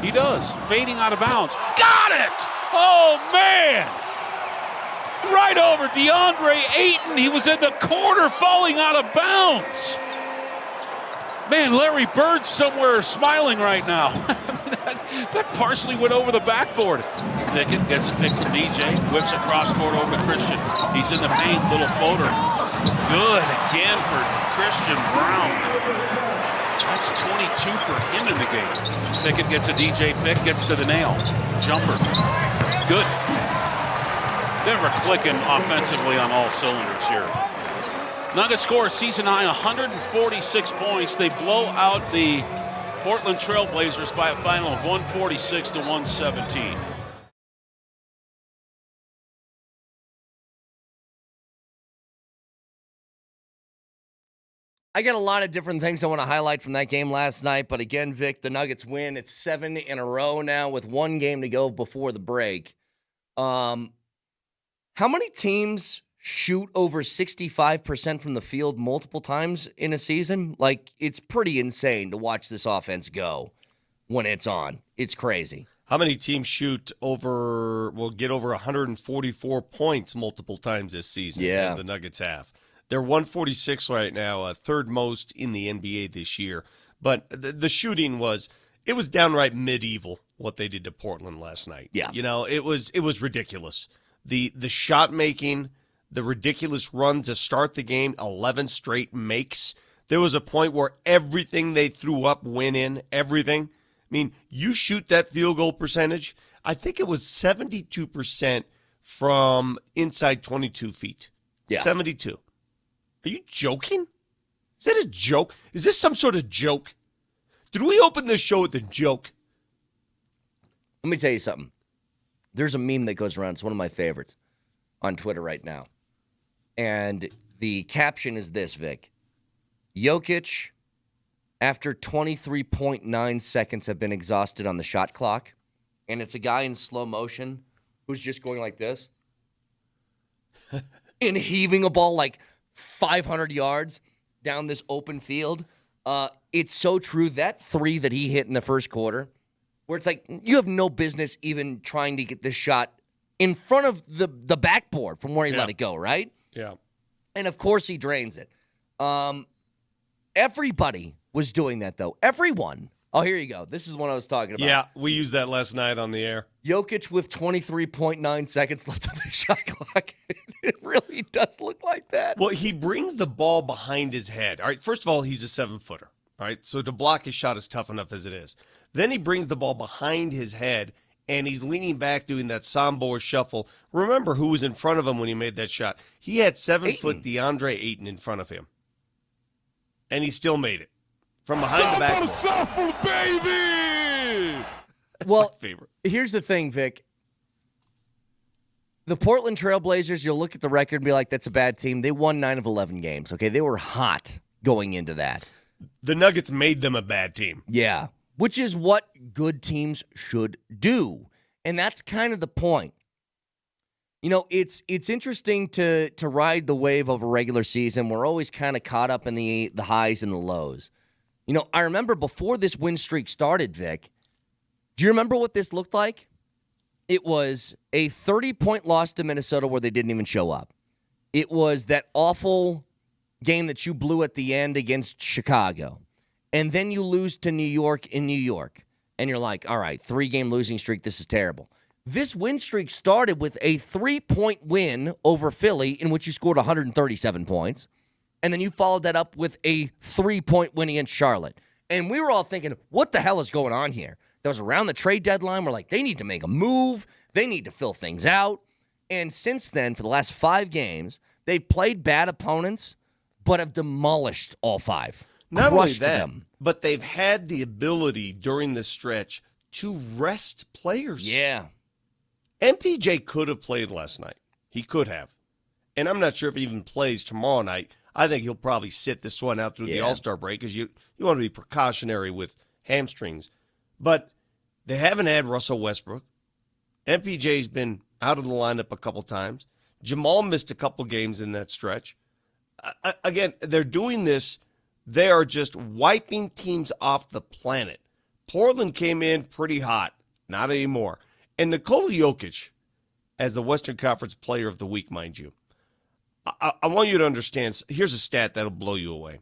He does. Fading out of bounds. Got it! Oh, man! Right over DeAndre Ayton. He was in the corner falling out of bounds. Man, Larry Bird's somewhere smiling right now. that partially went over the backboard. Pickett gets a pick from DJ. Whips it cross-court over to Christian. He's in the paint. Little floater. Good again for Christian Brown. That's 22 for him in the game. Pickett gets a DJ pick. Gets to the nail. Jumper. Good. Denver clicking offensively on all cylinders here. Nuggets score a season-high 146 points. They blow out the Portland Trail Blazers by a final of 146 to 117. I got a lot of different things I want to highlight from that game last night, but again, Vic, the Nuggets win. It's 7 in a row now with one game to go before the break. How many teams shoot over 65% from the field multiple times in a season? Like, it's pretty insane to watch this offense go when it's on. It's crazy. How many teams get over 144 points multiple times this season as the Nuggets have? They're 146 right now, third most in the NBA this year. But the shooting was downright medieval what they did to Portland last night. Yeah. You know, it was ridiculous. The shot making, the ridiculous run to start the game, 11 straight makes. There was a point where everything they threw up went in, everything. I mean, you shoot that field goal percentage, I think it was 72% from inside 22 feet. Yeah. 72. Are you joking? Is that a joke? Is this some sort of joke? Did we open this show with a joke? Let me tell you something. There's a meme that goes around. It's one of my favorites on Twitter right now. And the caption is this, Vic. Jokic, after 23.9 seconds, have been exhausted on the shot clock. And it's a guy in slow motion who's just going like this and heaving a ball like 500 yards down this open field. It's so true. That three that he hit in the first quarter, where it's like you have no business even trying to get this shot in front of the backboard from where he let it go, right? Yeah. And, of course, he drains it. Everybody was doing that, though. Everyone. Oh, here you go. This is what I was talking about. Yeah, we used that last night on the air. Jokic with 23.9 seconds left on the shot clock. It really does look like that. Well, he brings the ball behind his head. All right, first of all, he's a 7-footer. All right, so to block his shot is tough enough as it is. Then he brings the ball behind his head, and he's leaning back doing that Sombor shuffle. Remember who was in front of him when he made that shot. He had 7-foot DeAndre Ayton in front of him, and he still made it from behind the back. Shuffle, baby! That's well, my favorite. Here's the thing, Vic. The Portland Trail Blazers, you'll look at the record and be like, that's a bad team. They won 9 of 11 games, okay? They were hot going into that. The Nuggets made them a bad team. Yeah, which is what good teams should do. And that's kind of the point. You know, it's interesting to ride the wave of a regular season. We're always kind of caught up in the highs and the lows. You know, I remember before this win streak started, Vic, do you remember what this looked like? It was a 30-point loss to Minnesota where they didn't even show up. It was that awful game that you blew at the end against Chicago. And then you lose to New York in New York. And you're like, all right, 3-game losing streak, this is terrible. This win streak started with a 3-point win over Philly in which you scored 137 points. And then you followed that up with a 3-point win against Charlotte. And we were all thinking, what the hell is going on here? That was around the trade deadline. We're like, they need to make a move. They need to fill things out. And since then, for the last 5 games, they've played bad opponents, but have demolished all 5. Not only Crushed that, them. but they've had the ability during the stretch to rest players. Yeah. MPJ could have played last night. He could have. And I'm not sure if he even plays tomorrow night. I think he'll probably sit this one out through the All-Star break because you want to be precautionary with hamstrings. But they haven't had Russell Westbrook. MPJ's been out of the lineup a couple times. Jamal missed a couple games in that stretch. Again, they're doing this They are just wiping teams off the planet. Portland came in pretty hot. Not anymore. And Nikola Jokic, as the Western Conference Player of the Week, mind you, I want you to understand. Here's a stat that'll blow you away.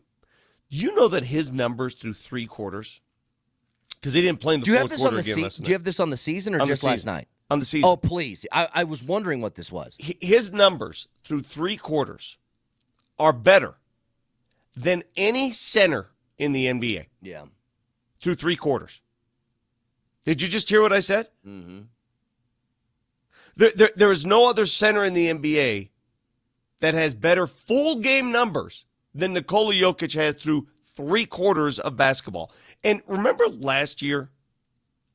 You know that his numbers through 3 quarters, because he didn't play in the fourth quarter again last night. Do you have this on the season or just last night? On the season. Oh, please. I was wondering what this was. His numbers through 3 quarters are better than any center in the NBA. Yeah. Through 3 quarters. Did you just hear what I said? Mm-hmm. There is no other center in the NBA that has better full game numbers than Nikola Jokic has through 3 quarters of basketball. And remember last year,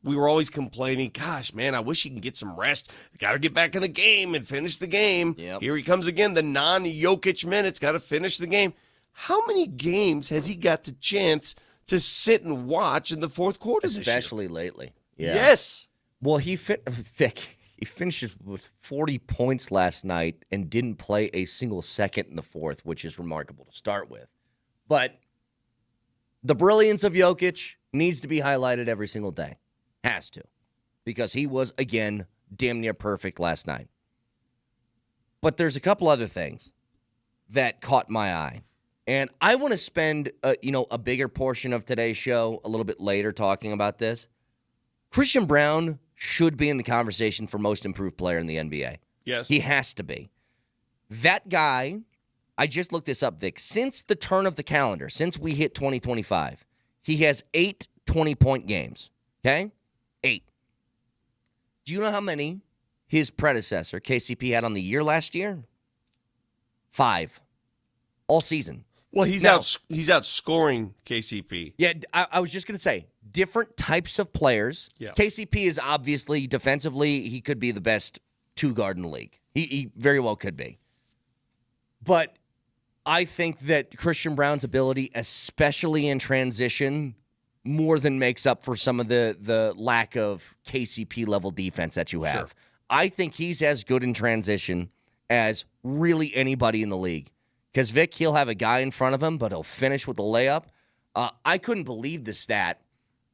we were always complaining, gosh, man, I wish he can get some rest. Got to get back in the game and finish the game. Yep. Here he comes again, the non-Jokic minutes, got to finish the game. How many games has he got the chance to sit and watch in the fourth quarter this year? Especially lately. Yeah. Yes. Well, Vic, he finishes with 40 points last night and didn't play a single second in the fourth, which is remarkable to start with. But the brilliance of Jokic needs to be highlighted every single day. Has to. Because he was, again, damn near perfect last night. But there's a couple other things that caught my eye. And I want to spend, a bigger portion of today's show a little bit later talking about this. Christian Braun should be in the conversation for most improved player in the NBA. Yes. He has to be. That guy, I just looked this up, Vic. Since the turn of the calendar, since we hit 2025, he has 8 20-point games. Okay? 8. Do you know how many his predecessor, KCP, had on the year last year? 5. All season. Well, he's outscoring KCP. Yeah, I was just going to say, different types of players. Yeah. KCP is obviously, defensively, he could be the best 2-guard in the league. He very well could be. But I think that Christian Braun's ability, especially in transition, more than makes up for some of the lack of KCP-level defense that you have. Sure. I think he's as good in transition as really anybody in the league. Because Vic, he'll have a guy in front of him, but he'll finish with a layup. I couldn't believe the stat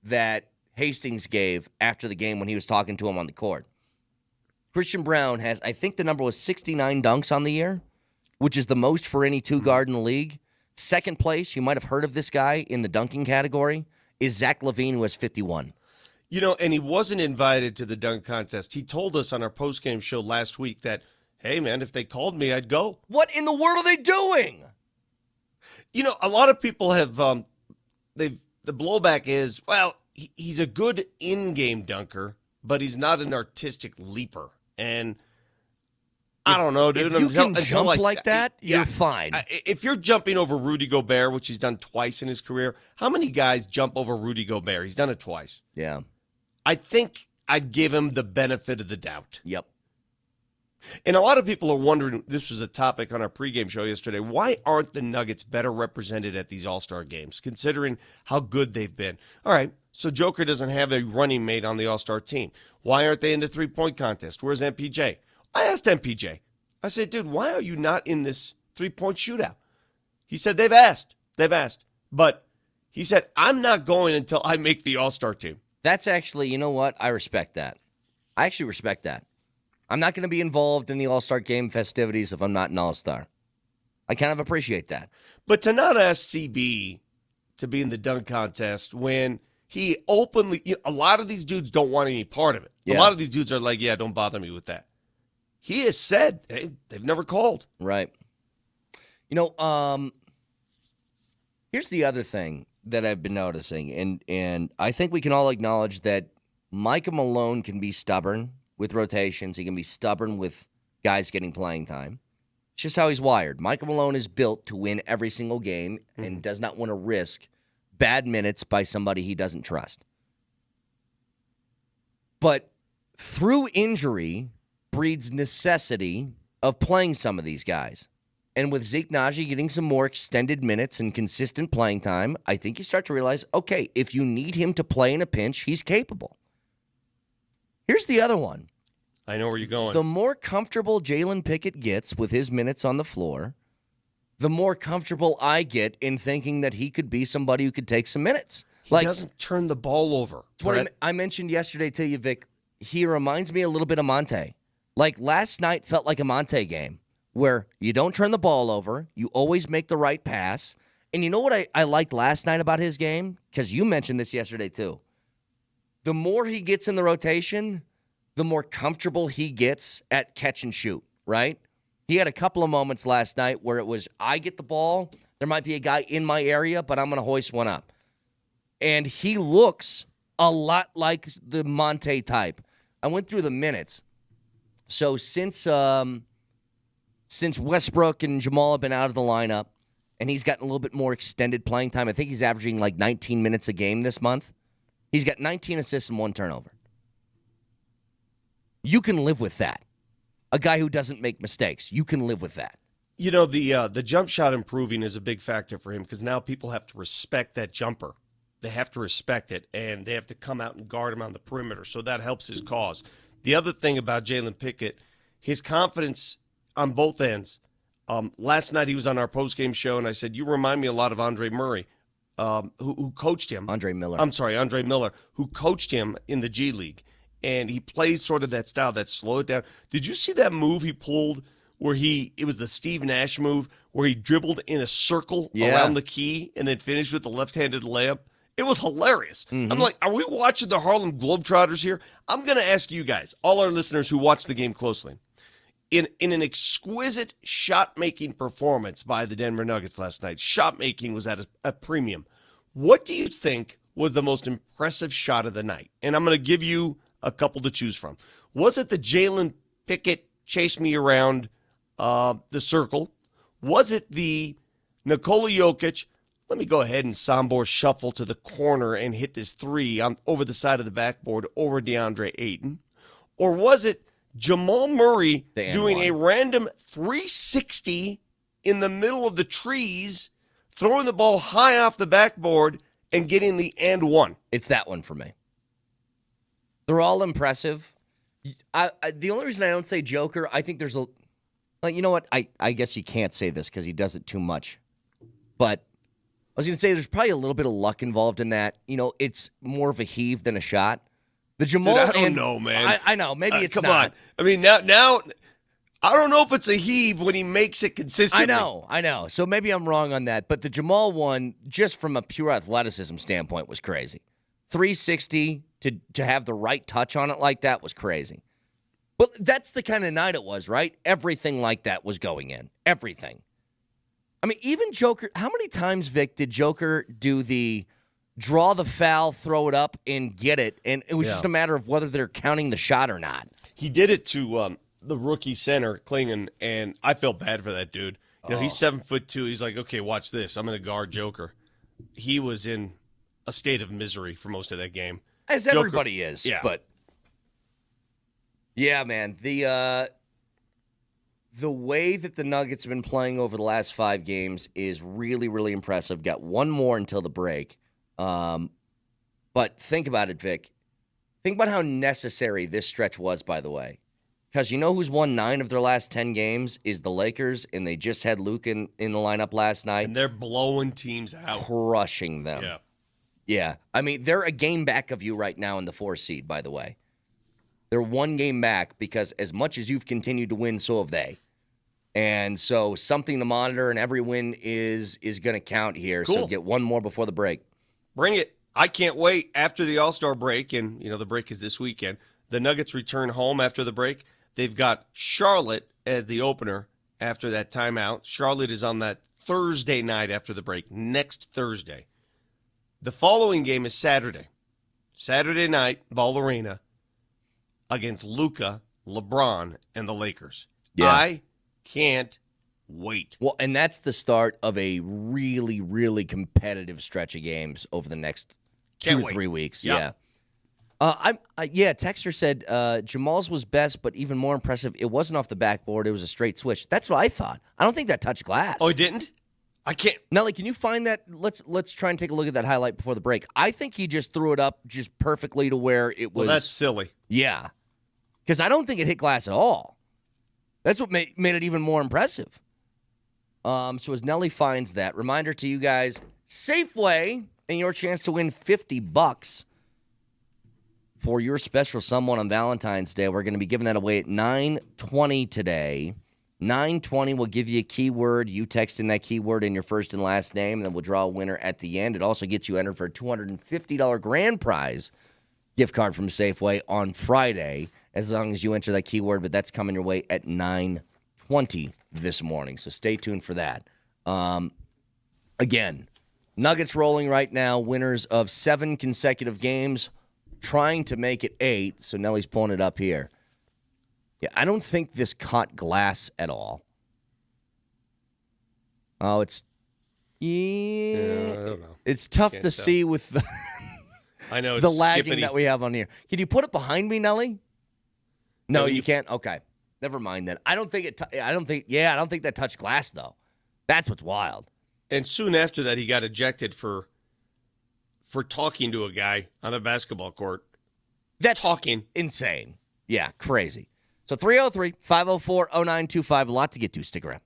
that Hastings gave after the game when he was talking to him on the court. Christian Braun has, I think the number was 69 dunks on the year, which is the most for any 2-guard in the league. Second place, you might have heard of this guy in the dunking category, is Zach LaVine, who has 51. And he wasn't invited to the dunk contest. He told us on our postgame show last week that, hey, man, if they called me, I'd go. What in the world are they doing? A lot of people have, the blowback is, well, he's a good in-game dunker, but he's not an artistic leaper. And I don't know, dude. If you can jump like that, you're fine. If you're jumping over Rudy Gobert, which he's done twice in his career, how many guys jump over Rudy Gobert? He's done it twice. Yeah. I think I'd give him the benefit of the doubt. Yep. And a lot of people are wondering, this was a topic on our pregame show yesterday, why aren't the Nuggets better represented at these All-Star games, considering how good they've been? All right, so Joker doesn't have a running mate on the All-Star team. Why aren't they in the three-point contest? Where's MPJ? I asked MPJ. I said, dude, why are you not in this three-point shootout? He said, they've asked. But he said, I'm not going until I make the All-Star team. That's actually, you know what? I respect that. I actually respect that. I'm not going to be involved in the All-Star game festivities if I'm not an All-Star. I kind of appreciate that. But to not ask CB to be in the dunk contest when he openly, a lot of these dudes don't want any part of it. Yeah. A lot of these dudes are like, yeah, don't bother me with that. He has said, hey, they've never called. Right. Here's the other thing that I've been noticing, and I think we can all acknowledge that Micah Malone can be stubborn with rotations. He can be stubborn with guys getting playing time. It's just how he's wired. Micah Malone is built to win every single game and does not want to risk bad minutes by somebody he doesn't trust. But through injury breeds necessity of playing some of these guys. And with Zeke Naji getting some more extended minutes and consistent playing time, I think you start to realize, okay, if you need him to play in a pinch, he's capable. Here's the other one. I know where you're going. The more comfortable Jalen Pickett gets with his minutes on the floor, the more comfortable I get in thinking that he could be somebody who could take some minutes. He doesn't turn the ball over. It's what I mentioned yesterday to you, Vic. He reminds me a little bit of Monte. Like last night felt like a Monte game where you don't turn the ball over, you always make the right pass. And you know what I liked last night about his game? Because you mentioned this yesterday too. The more he gets in the rotation, the more comfortable he gets at catch and shoot, right? He had a couple of moments last night where it was, I get the ball, there might be a guy in my area, but I'm going to hoist one up. And he looks a lot like the Monte type. I went through the minutes. So since Westbrook and Jamal have been out of the lineup, and he's gotten a little bit more extended playing time, I think he's averaging like 19 minutes a game this month. He's got 19 assists and 1 turnover. You can live with that. A guy who doesn't make mistakes, you can live with that. You know, the jump shot improving is a big factor for him because now people have to respect that jumper. They have to respect it, and they have to come out and guard him on the perimeter, so that helps his cause. The other thing about Jalen Pickett, his confidence on both ends. Last night he was on our postgame show, and I said, you remind me a lot of Andre Murray, who coached him. Andre Miller, who coached him in the G League. And he plays sort of that style, that slow it down. Did you see that move he pulled where it was the Steve Nash move, where he dribbled in a circle around the key and then finished with the left-handed layup? It was hilarious. Mm-hmm. I'm like, are we watching the Harlem Globetrotters here? I'm going to ask you guys, all our listeners who watch the game closely, in an exquisite shot-making performance by the Denver Nuggets last night, shot-making was at a premium. What do you think was the most impressive shot of the night? And I'm going to give you a couple to choose from. Was it the Jalen Pickett chase me around the circle? Was it the Nikola Jokic, let me go ahead and Sombor shuffle to the corner and hit this three over the side of the backboard over DeAndre Ayton? Or was it Jamal Murray doing a random 360 in the middle of the trees, throwing the ball high off the backboard and getting the and one? It's that one for me. They're all impressive. The only reason I don't say Joker, I think there's you know what? I guess you can't say this because he does it too much. But I was going to say there's probably a little bit of luck involved in that. You know, it's more of a heave than a shot. The Jamal, dude, I don't know, man. I know. Maybe it's come not. On. I mean, now I don't know if it's a heave when he makes it consistently. I know. So maybe I'm wrong on that. But the Jamal one, just from a pure athleticism standpoint, was crazy. 360 to have the right touch on it like that was crazy. But that's the kind of night it was, right? Everything like that was going in. Everything. I mean, even Joker, how many times, Vic, did Joker do the draw the foul, throw it up, and get it? And it was just a matter of whether they're counting the shot or not. He did it to the rookie center, Klingon, and I felt bad for that dude. You know, he's 7'2". He's like, okay, watch this. I'm going to guard Joker. He was in a state of misery for most of that game. As Joker, everybody is. Yeah. But, yeah, man, the way that the Nuggets have been playing over the last 5 games is really, really impressive. Got one more until the break. But think about it, Vic. Think about how necessary this stretch was, by the way. Because you know who's won 9 of their last 10 games is the Lakers, and they just had Luke in the lineup last night. And they're blowing teams out. Crushing them. Yeah. Yeah. I mean, they're a game back of you right now in the 4 seed, by the way. They're 1 game back because as much as you've continued to win, so have they. And so something to monitor, and every win is going to count here. Cool. So get one more before the break. Bring it. I can't wait after the All-Star break, and, you know, the break is this weekend. The Nuggets return home after the break. They've got Charlotte as the opener after that timeout. Charlotte is on that Thursday night after the break, next Thursday. The following game is Saturday. Saturday night, Ball Arena, against Luka, LeBron, and the Lakers. Yeah. I can't wait. Well, and that's the start of a really, really competitive stretch of games over the next 2 or 3 weeks. Yep. Yeah. Texter said Jamal's was best, but even more impressive, it wasn't off the backboard. It was a straight switch. That's what I thought. I don't think that touched glass. Oh, it didn't? I can't. Nelly, can you find that? Let's try and take a look at that highlight before the break. I think he just threw it up just perfectly to where it was. Well, that's silly. Yeah. Because I don't think it hit glass at all. That's what made it even more impressive. So as Nelly finds that, reminder to you guys, Safeway and your chance to win $50 for your special someone on Valentine's Day. We're going to be giving that away at 9:20 today. 9:20 will give you a keyword. You text in that keyword in your first and last name, and then we'll draw a winner at the end. It also gets you entered for a $250 grand prize gift card from Safeway on Friday, as long as you enter that keyword, but that's coming your way at 9:20 this morning, so stay tuned for that. Again, Nuggets rolling right now, winners of 7 consecutive games, trying to make it 8, so Nelly's pulling it up here. Yeah, I don't think this caught glass at all. Oh, it's... Yeah, I don't know. It's tough Can't to tell. see with the, I know it's the lagging skippity. that we have on here. Can you put it behind me, Nelly? No, No, you you- can't. Okay, never mind then. I don't think that touched glass though. That's what's wild. And soon after that, he got ejected for talking to a guy on a basketball court. That's Talking. insane. Yeah, crazy. So 303-504-0925. A lot to get to. Stick around.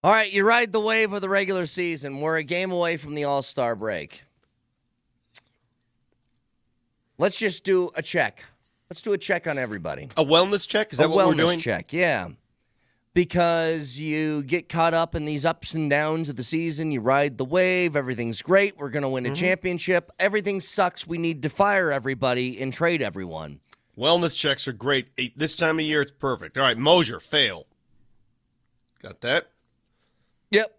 All right, you ride the wave of the regular season. We're a game away from the All-Star break. Let's just do a check. Let's do a check on everybody. A wellness check? Is that what we're doing? A wellness check, yeah. Because you get caught up in these ups and downs of the season. You ride the wave. Everything's great. We're going to win a championship. Everything sucks. We need to fire everybody and trade everyone. Wellness checks are great. This time of year, it's perfect. All right, Moser, fail. Got that? Yep.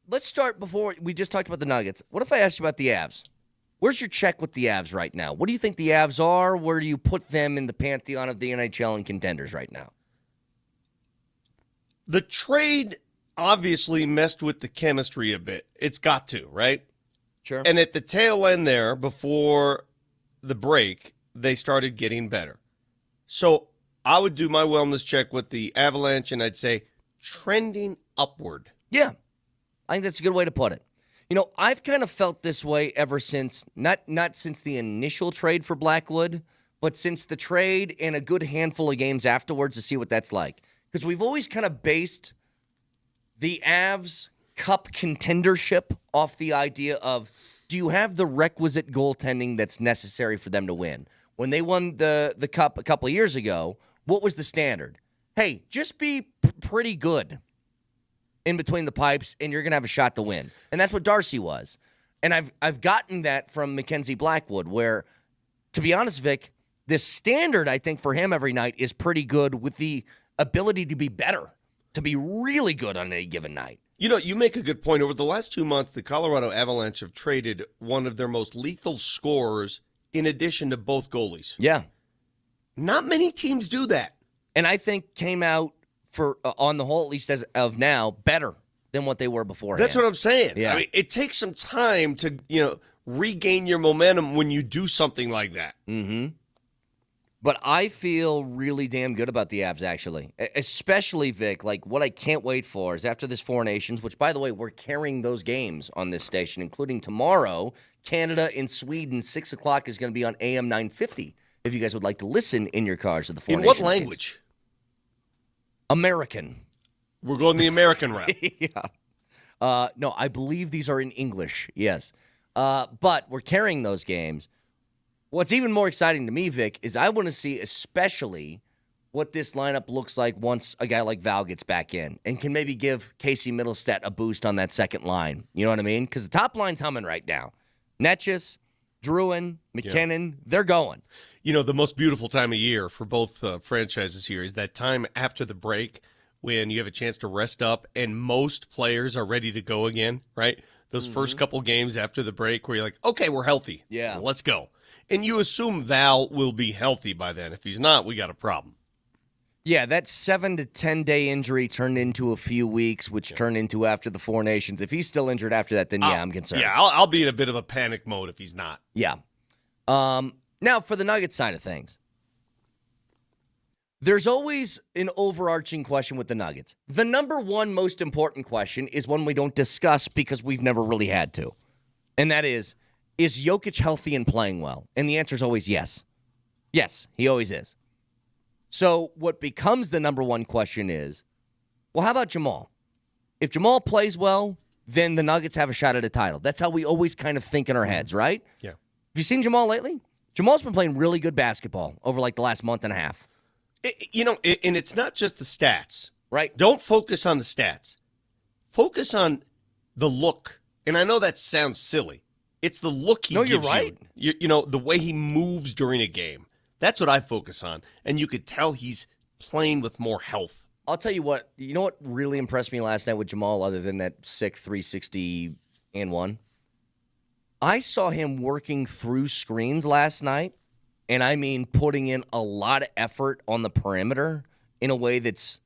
Let's start before we just talked about the Nuggets. What if I asked you about the Avs? Where's your check with the Avs right now? What do you think the Avs are? Where do you put them in the pantheon of the NHL and contenders right now? The trade obviously messed with the chemistry a bit. It's got to, right? Sure. And at the tail end there, before the break, they started getting better. So I would do my wellness check with the Avalanche, and I'd say trending upward. Yeah. I think that's a good way to put it. You know, I've kind of felt this way ever since, not since the initial trade for Blackwood, but since the trade and a good handful of games afterwards to see what that's like. Because we've always kind of based the Avs Cup contendership off the idea of, do you have the requisite goaltending that's necessary for them to win? When they won the Cup a couple of years ago, what was the standard? Hey, just be pretty good in between the pipes, and you're going to have a shot to win. And that's what Darcy was. And I've gotten that from Mackenzie Blackwood, where, to be honest, Vic, the standard, I think, for him every night is pretty good with the ability to be better, to be really good on any given night. You know, you make a good point. Over the last 2 months, the Colorado Avalanche have traded one of their most lethal scorers in addition to both goalies. Yeah. Not many teams do that. And I think came out for on the whole, at least as of now, better than what they were beforehand. That's what I'm saying. Yeah. I mean, it takes some time to, regain your momentum when you do something like that. Mm-hmm. But I feel really damn good about the Avs, actually. Especially, Vic, like what I can't wait for is after this Four Nations, which, by the way, we're carrying those games on this station, including tomorrow, Canada and Sweden, 6 o'clock is going to be on AM 950, if you guys would like to listen in your cars to the Four Nations. In what language? Games. American. We're going the American route. Yeah. No, I believe these are in English, yes. But we're carrying those games. What's even more exciting to me, Vic, is I want to see especially what this lineup looks like once a guy like Val gets back in and can maybe give Casey Middlestat a boost on that second line. You know what I mean? Because the top line's humming right now. Netchus, Druin, McKinnon, they're going. You know, the most beautiful time of year for both franchises here is that time after the break when you have a chance to rest up and most players are ready to go again, right? Those first couple games after the break where you're like, okay, we're healthy. Yeah. Let's go. And you assume Val will be healthy by then. If he's not, we got a problem. Yeah, that 7 to 10 day injury turned into a few weeks, which turned into after the Four Nations. If he's still injured after that, then I'm concerned. Yeah, I'll be in a bit of a panic mode if he's not. Yeah. Now, for the Nuggets side of things, there's always an overarching question with the Nuggets. The number one most important question is one we don't discuss because we've never really had to. And that is Jokic healthy and playing well? And the answer is always yes. Yes, he always is. So what becomes the number one question is, well, how about Jamal? If Jamal plays well, then the Nuggets have a shot at a title. That's how we always kind of think in our heads, right? Yeah. Have you seen Jamal lately? Jamal's been playing really good basketball over like the last month and a half. And it's not just the stats. Right. Don't focus on the stats. Focus on the look. And I know that sounds silly. It's the look he gives you. No, you're right. You know, the way he moves during a game. That's what I focus on. And you could tell he's playing with more health. I'll tell you what. You know what really impressed me last night with Jamal, other than that sick 360 and 1? I saw him working through screens last night, and I mean putting in a lot of effort on the perimeter in a way that's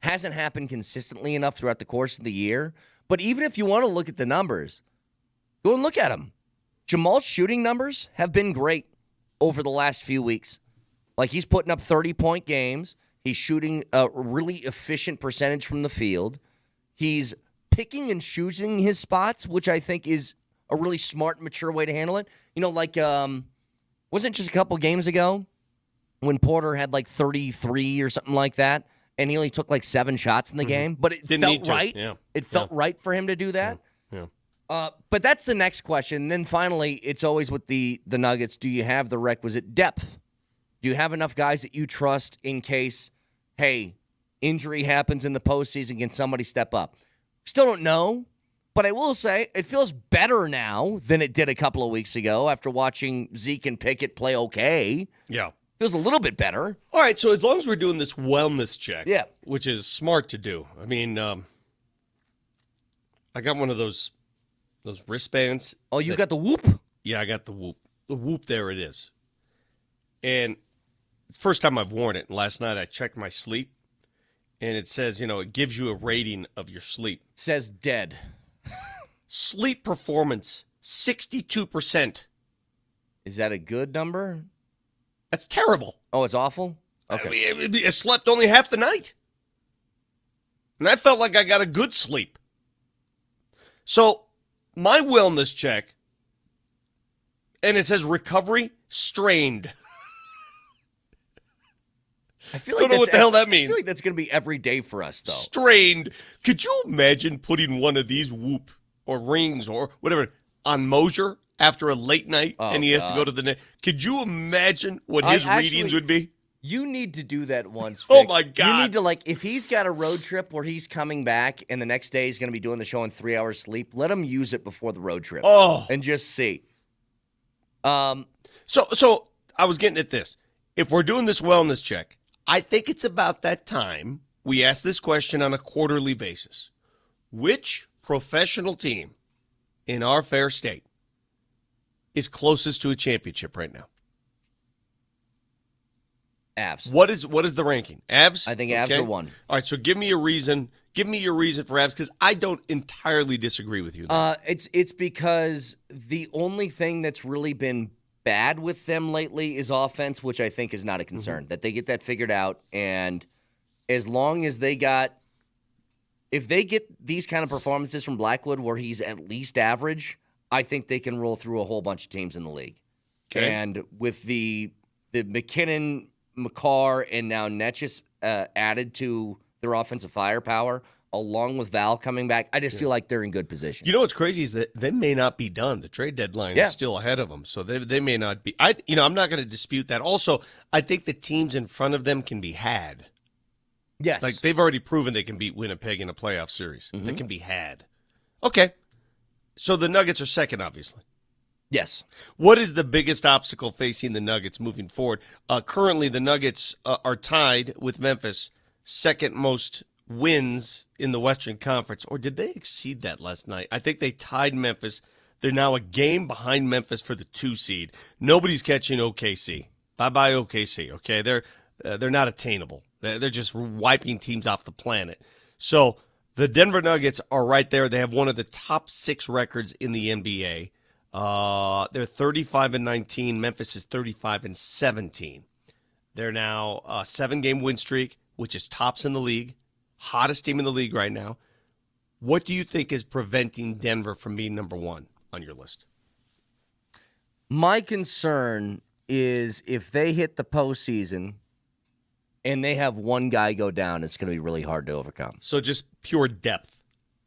hasn't happened consistently enough throughout the course of the year. But even if you want to look at the numbers, go and look at them. Jamal's shooting numbers have been great over the last few weeks. Like, he's putting up 30-point games. He's shooting a really efficient percentage from the field. He's picking and choosing his spots, which I think is a really smart, mature way to handle it. You know, like, wasn't it just a couple games ago when Porter had like 33 or something like that, and he only took like 7 shots in the game, but it Didn't felt need to. right. Yeah. It felt right for him to do that. Yeah. But that's the next question. And then finally, it's always with the Nuggets. Do you have the requisite depth? Do you have enough guys that you trust in case, hey, injury happens in the postseason? Can somebody step up? Still don't know, but I will say it feels better now than it did a couple of weeks ago after watching Zeke and Pickett play okay. Yeah. Feels a little bit better. All right, so as long as we're doing this wellness check, Yeah. which is smart to do. I mean, I got one of those wristbands. Oh, you got the Whoop? Yeah, I got the Whoop. The Whoop, there it is. And first time I've worn it. Last night I checked my sleep, and it says, it gives you a rating of your sleep. It says dead. Sleep performance, 62%. Is that a good number? That's terrible. Oh, it's awful? Okay. I mean, I slept only half the night. And I felt like I got a good sleep. So, my wellness check, and it says recovery strained. I feel Don't know what the hell that means. I feel like that's going to be every day for us, though. Strained. Could you imagine putting one of these Whoop or rings or whatever on Moser after a late night and he has to go to the net? Could you imagine what his readings would be? You need to do that once, Oh, Vic. my God. You need to, if he's got a road trip where he's coming back and the next day he's going to be doing the show in 3 hours sleep, let him use it before the road trip. Oh. And just see. So I was getting at this. If we're doing this wellness check, I think it's about that time we ask this question on a quarterly basis. Which professional team in our fair state is closest to a championship right now? Avs. What is the ranking? Avs? I think Avs are 1. All right, so give me a reason. Give me your reason for Avs, because I don't entirely disagree with you there. It's because the only thing that's really been bad with them lately is offense, which I think is not a concern. That they get that figured out, and as long as if they get these kind of performances from Blackwood where he's at least average, I think they can roll through a whole bunch of teams in the league. Okay. And with the McKinnon, McCarr, and now Netchus added to their offensive firepower, along with Val coming back, I just feel like they're in good position. You know what's crazy is that they may not be done. The trade deadline is still ahead of them, so they may not be. I'm not going to dispute that. Also, I think the teams in front of them can be had. Yes. Like, they've already proven they can beat Winnipeg in a playoff series. They can be had. Okay. So the Nuggets are second, obviously. Yes. What is the biggest obstacle facing the Nuggets moving forward? Currently, the Nuggets are tied with Memphis, second most wins in the Western Conference. Or did they exceed that last night? I think they tied Memphis. They're now a game behind Memphis for the 2 seed. Nobody's catching OKC. Bye-bye OKC, okay? They're not attainable. They're just wiping teams off the planet. So the Denver Nuggets are right there. They have one of the top 6 records in the NBA. They're 35-19. Memphis is 35-17. They're now a 7-game win streak, which is tops in the league, hottest team in the league right now. What do you think is preventing Denver from being number 1 on your list? My concern is if they hit the postseason and they have one guy go down, it's going to be really hard to overcome. So just pure depth.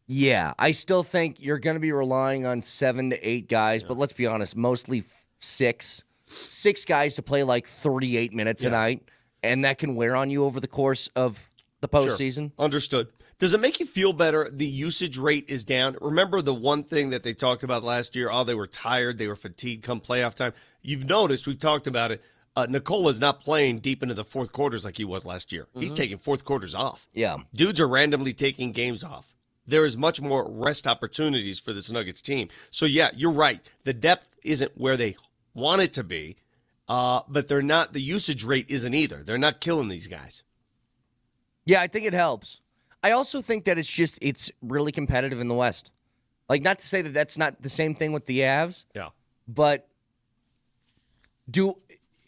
Yeah, I still think you're going to be relying on 7 to 8 guys, but let's be honest, mostly 6. 6 guys to play like 38 minutes a night, and that can wear on you over the course of the postseason. Sure. Understood. Does it make you feel better? The usage rate is down. Remember the one thing that they talked about last year? Oh, they were tired. They were fatigued come playoff time. You've noticed, we've talked about it, Nikola's not playing deep into the fourth quarters like he was last year. He's taking fourth quarters off. Yeah. Dudes are randomly taking games off. There is much more rest opportunities for this Nuggets team. So, yeah, you're right. The depth isn't where they want it to be, but they're not. The usage rate isn't either. They're not killing these guys. Yeah, I think it helps. I also think that it's really competitive in the West. Like, not to say that that's not the same thing with the Avs. Yeah. But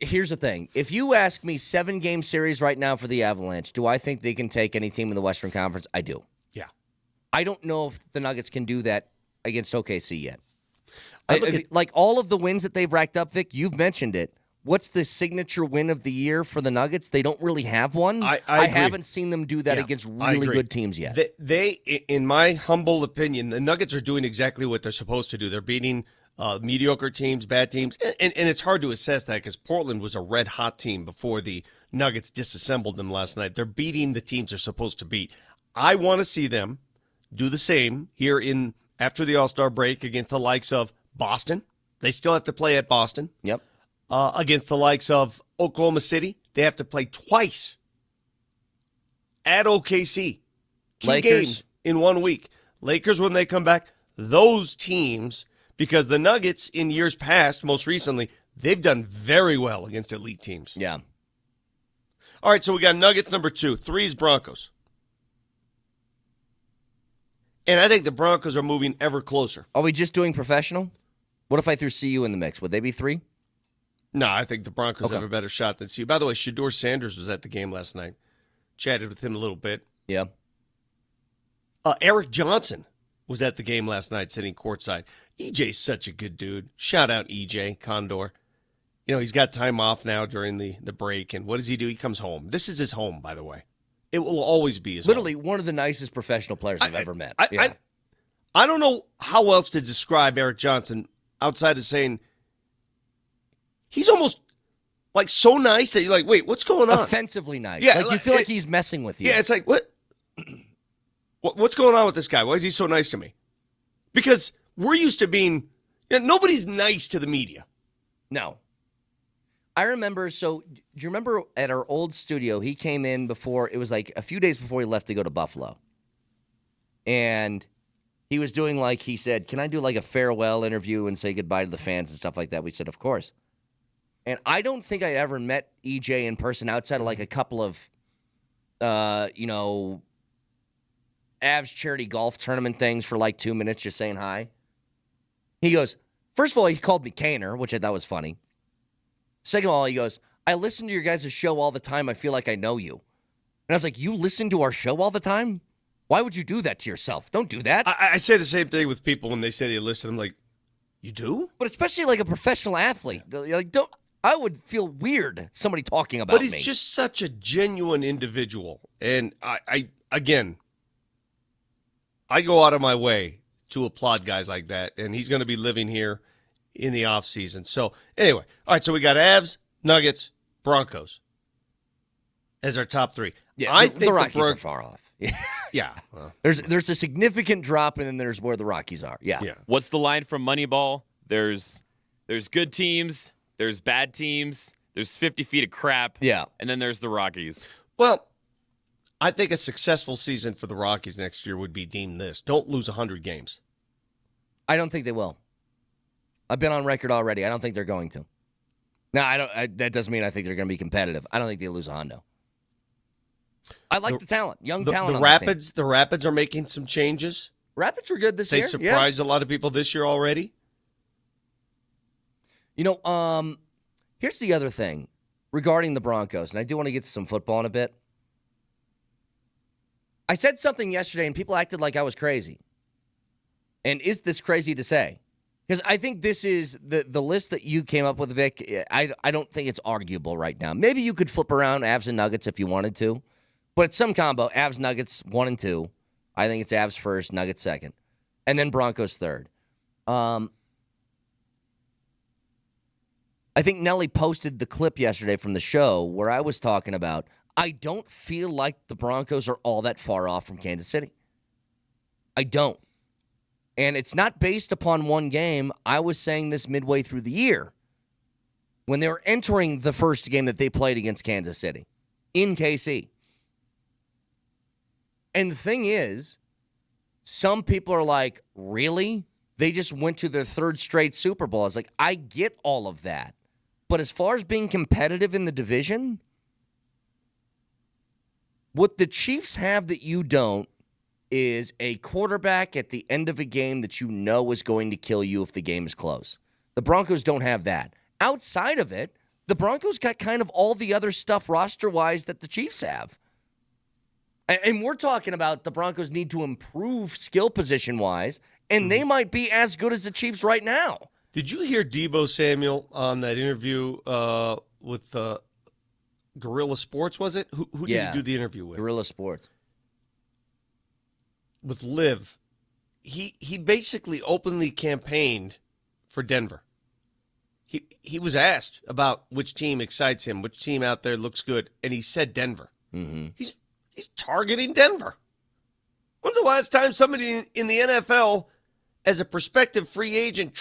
here's the thing. If you ask me 7-game series right now for the Avalanche, do I think they can take any team in the Western Conference? I do. Yeah. I don't know if the Nuggets can do that against OKC yet. I look at like all of the wins that they've racked up, Vic, you've mentioned it, what's the signature win of the year for the Nuggets? They don't really have one. I I agree. haven't seen them do that against really good teams yet. They, in my humble opinion, the Nuggets are doing exactly what they're supposed to do. They're beating mediocre teams, bad teams, and it's hard to assess that because Portland was a red-hot team before the Nuggets disassembled them last night. They're beating the teams they're supposed to beat. I want to see them do the same here after the All-Star break against the likes of Boston. They still have to play at Boston. Yep. Against the likes of Oklahoma City, they have to play twice at OKC. 2 Lakers. games in 1 week. Lakers, when they come back, those teams, because the Nuggets in years past, most recently, they've done very well against elite teams. Yeah. All right, so we got Nuggets number 2. 3 is Broncos. And I think the Broncos are moving ever closer. Are we just doing professional? What if I threw CU in the mix? Would they be 3? No, I think the Broncos have a better shot than CU. By the way, Shedeur Sanders was at the game last night. Chatted with him a little bit. Yeah. Eric Johnson was at the game last night sitting courtside. EJ's such a good dude. Shout out EJ Condor. You know, he's got time off now during the break. And what does he do? He comes home. This is his home, by the way. It will always be his Literally home. one of the nicest professional players I've ever met. I don't know how else to describe Eric Johnson outside of saying he's almost like so nice that you're like, wait, what's going on? Offensively nice. Yeah, like you feel like he's messing with you. Yeah, it's like, what's going on with this guy? Why is he so nice to me? Because we're used to being, nobody's nice to the media. No. I remember, do you remember at our old studio, he came in before, it was like a few days before he left to go to Buffalo. And he was doing he said, can I do a farewell interview and say goodbye to the fans and stuff like that? We said, of course. And I don't think I ever met EJ in person outside of a couple of, Avs charity golf tournament things for 2 minutes just saying hi. He goes, first of all, he called me Kaner, which I thought was funny. Second of all, he goes, I listen to your guys' show all the time. I feel like I know you. And I was like, you listen to our show all the time? Why would you do that to yourself? Don't do that. I say the same thing with people when they say they listen. I'm like, you do? But especially a professional athlete. I would feel weird somebody talking about me. But he's just such a genuine individual. And I go out of my way to applaud guys like that. And he's going to be living here in the offseason. So, anyway. All right, so we got Avs, Nuggets, Broncos as our top 3. Yeah, I think the Rockies are far off. Yeah. Well, there's a significant drop, and then there's where the Rockies are. Yeah. What's the line from Moneyball? There's good teams, there's bad teams, there's 50 feet of crap, Yeah. and then there's the Rockies. well, I think a successful season for the Rockies next year would be deemed this. Don't lose 100 games. I don't think they will. I've been on record already. I don't think they're going to. Now, that doesn't mean I think they're going to be competitive. I don't think they lose a hundo. I like the talent, young talent. The on that team. The Rapids are making some changes. Rapids were good this They year. surprised a lot of people this year already. Here's the other thing regarding the Broncos, and I do want to get to some football in a bit. I said something yesterday, and people acted like I was crazy. And is this crazy to say? Because I think this is the list that you came up with, Vic. I don't think it's arguable right now. Maybe you could flip around Avs and Nuggets if you wanted to. But it's some combo. Avs, Nuggets, 1 and 2. I think it's Avs first, Nuggets second. And then Broncos third. I think Nelly posted the clip yesterday from the show where I was talking about, I don't feel like the Broncos are all that far off from Kansas City. I don't. And it's not based upon one game. I was saying this midway through the year when they were entering the first game that they played against Kansas City in KC. And the thing is, some people are like, really? They just went to their 3rd straight Super Bowl. I was like, I get all of that. But as far as being competitive in the division, what the Chiefs have that you don't is a quarterback at the end of a game that you know is going to kill you if the game is close. The Broncos don't have that. Outside of it, the Broncos got kind of all the other stuff roster-wise that the Chiefs have. And we're talking about the Broncos need to improve skill position-wise, and they might be as good as the Chiefs right now. Did you hear Debo Samuel on that interview with Guerrilla Sports, was it? Who did he do the interview with? Guerrilla Sports. With Liv. He basically openly campaigned for Denver. He was asked about which team excites him, which team out there looks good, and he said Denver. Mm-hmm. He's targeting Denver. When's the last time somebody in the NFL, as a prospective free agent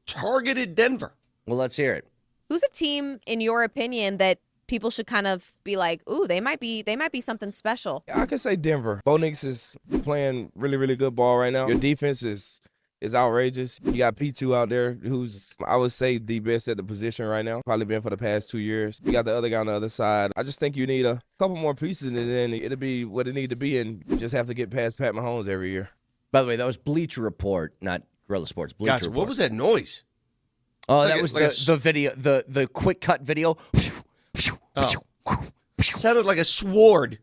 targeted Denver? Well, let's hear it. Who's a team, in your opinion, that people should kind of be like, ooh, they might be something special? I can say Denver. Bo Nix is playing really, really good ball right now. Your defense is outrageous. You got P2 out there who's, I would say, the best at the position right now. Probably been for the past 2 years. You got the other guy on the other side. I just think you need a couple more pieces, and then it'll be what it need to be, and you just have to get past Pat Mahomes every year. By the way, that was Bleacher Report, not Guerrilla Sports. Bleacher Gotcha. Report. What was that noise? Oh, that was the video, the quick cut video. Sounded like a sword.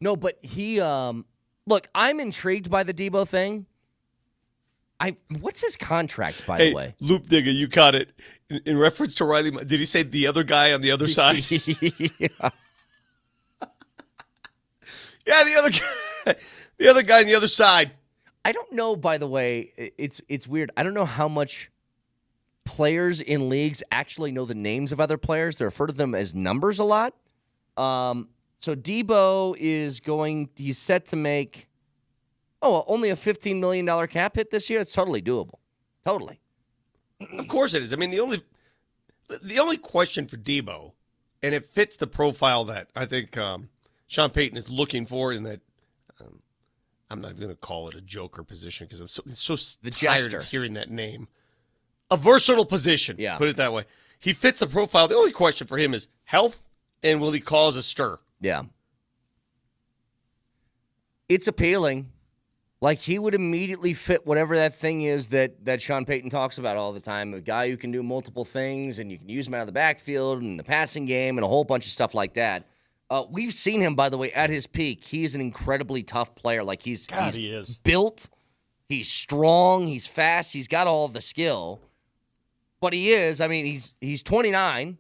No, but he look, I'm intrigued by the Debo thing. What's his contract, by the way? Loop Digger, you caught it. In reference to Riley, did he say the other guy on the other side? Yeah. Yeah, the other guy on the other side. I don't know, by the way, it's weird. I don't know how much players in leagues actually know the names of other players. They refer to them as numbers a lot. So Debo he's set to make only a $15 million cap hit this year. It's totally doable. Totally. Of course it is. I mean, the only question for Debo, and it fits the profile that I think Sean Payton is looking for in that I'm not even going to call it a joker position because I'm so tired of hearing that name. A versatile position, put it that way. He fits the profile. The only question for him is health, and will he cause a stir? Yeah. It's appealing. Like, he would immediately fit whatever that thing is that Sean Payton talks about all the time. A guy who can do multiple things, and you can use him out of the backfield and the passing game and a whole bunch of stuff like that. We've seen him, by the way, at his peak. He's an incredibly tough player. Like, he is built. He's strong. He's fast. He's got all the skill. But he's 29.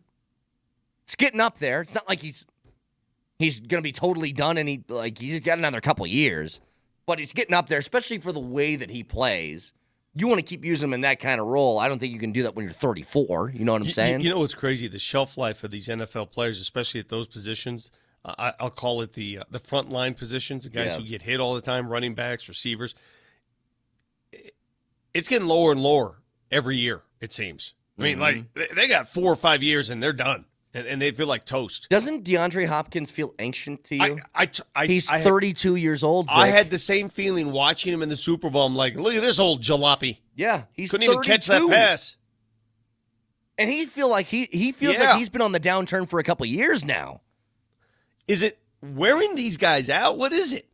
It's getting up there. It's not like he's going to be totally done, and he's got another couple years. But he's getting up there, especially for the way that he plays. You want to keep using him in that kind of role. I don't think you can do that when you're 34. You know what I'm saying? You know what's crazy? The shelf life of these NFL players, especially at those positions, I'll call it the front line positions, the guys who get hit all the time, running backs, receivers. It's getting lower and lower every year, it seems. I mean, they got 4 or 5 years and they're done. And they feel like toast. Doesn't DeAndre Hopkins feel ancient to you? He's 32 years old, Vic. I had the same feeling watching him in the Super Bowl. I'm like, look at this old jalopy. Yeah, he's couldn't 32. even catch that pass. And he feels like he's been on the downturn for a couple years now. Is it wearing these guys out? What is it?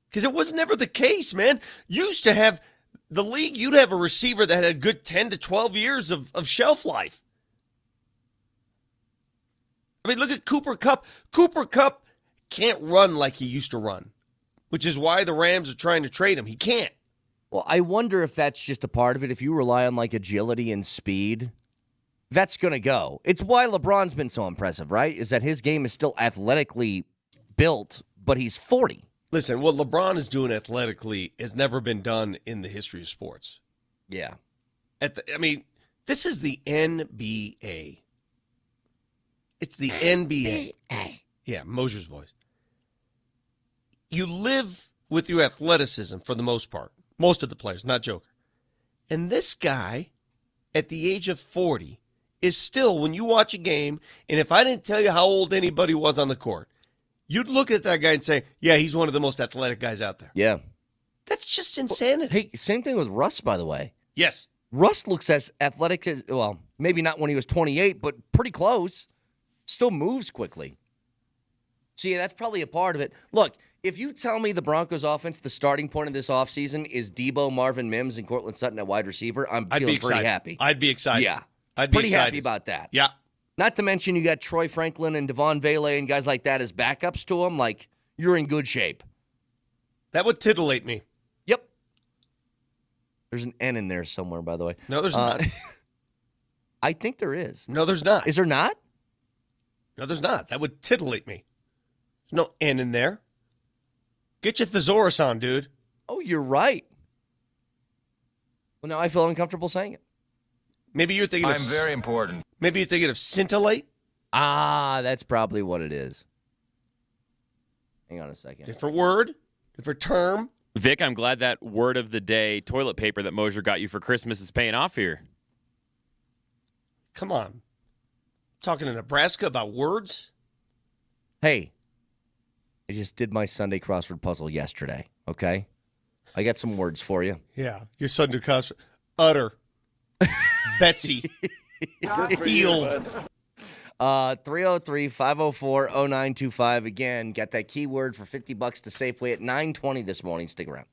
Because it was never the case, man. Used to have the league, you'd have a receiver that had a good 10 to 12 years of shelf life. I mean, look at Cooper Kupp. Cooper Kupp can't run like he used to run, which is why the Rams are trying to trade him. He can't. Well, I wonder if that's just a part of it. If you rely on, like, agility and speed, that's going to go. It's why LeBron's been so impressive, right? Is that his game is still athletically built, but he's 40. Listen, what LeBron is doing athletically has never been done in the history of sports. Yeah. This is the NBA. It's the NBA. Yeah, Moser's voice. You live with your athleticism for the most part. Most of the players, not Joker. And this guy, at the age of 40, is still, when you watch a game, and if I didn't tell you how old anybody was on the court, you'd look at that guy and say, yeah, he's one of the most athletic guys out there. Yeah. That's just insanity. Hey, same thing with Russ, by the way. Yes. Russ looks as athletic as, well, maybe not when he was 28, but pretty close. Still moves quickly. So, yeah, that's probably a part of it. Look, if you tell me the Broncos offense, the starting point of this offseason is Debo, Marvin Mims, and Cortland Sutton at wide receiver, I'm feeling pretty happy. I'd be excited. Yeah. I'd be pretty excited. happy about that. Yeah. Not to mention you got Troy Franklin and Devon Vele and guys like that as backups to him. Like, you're in good shape. That would titillate me. Yep. There's an N in there somewhere, by the way. No, there's not. I think there is. No, there's not. Is there not? No, there's not. That would titillate me. There's no N in there. Get your thesaurus on, dude. Oh, you're right. Well, now I feel uncomfortable saying it. Maybe you're thinking I'm very important. Maybe you're thinking of scintillate. Ah, that's probably what it is. Hang on a second. Different word, different term. Vic, I'm glad that word of the day, toilet paper that Moser got you for Christmas is paying off here. Come on. Talking to Nebraska about words? Hey, I just did my Sunday crossword puzzle yesterday, okay? I got some words for you. Yeah. Your Sunday crossword. Utter. Betsy. Field. 303-504-0925. Again, got that keyword for $50 to Safeway at 9:20 this morning. Stick around.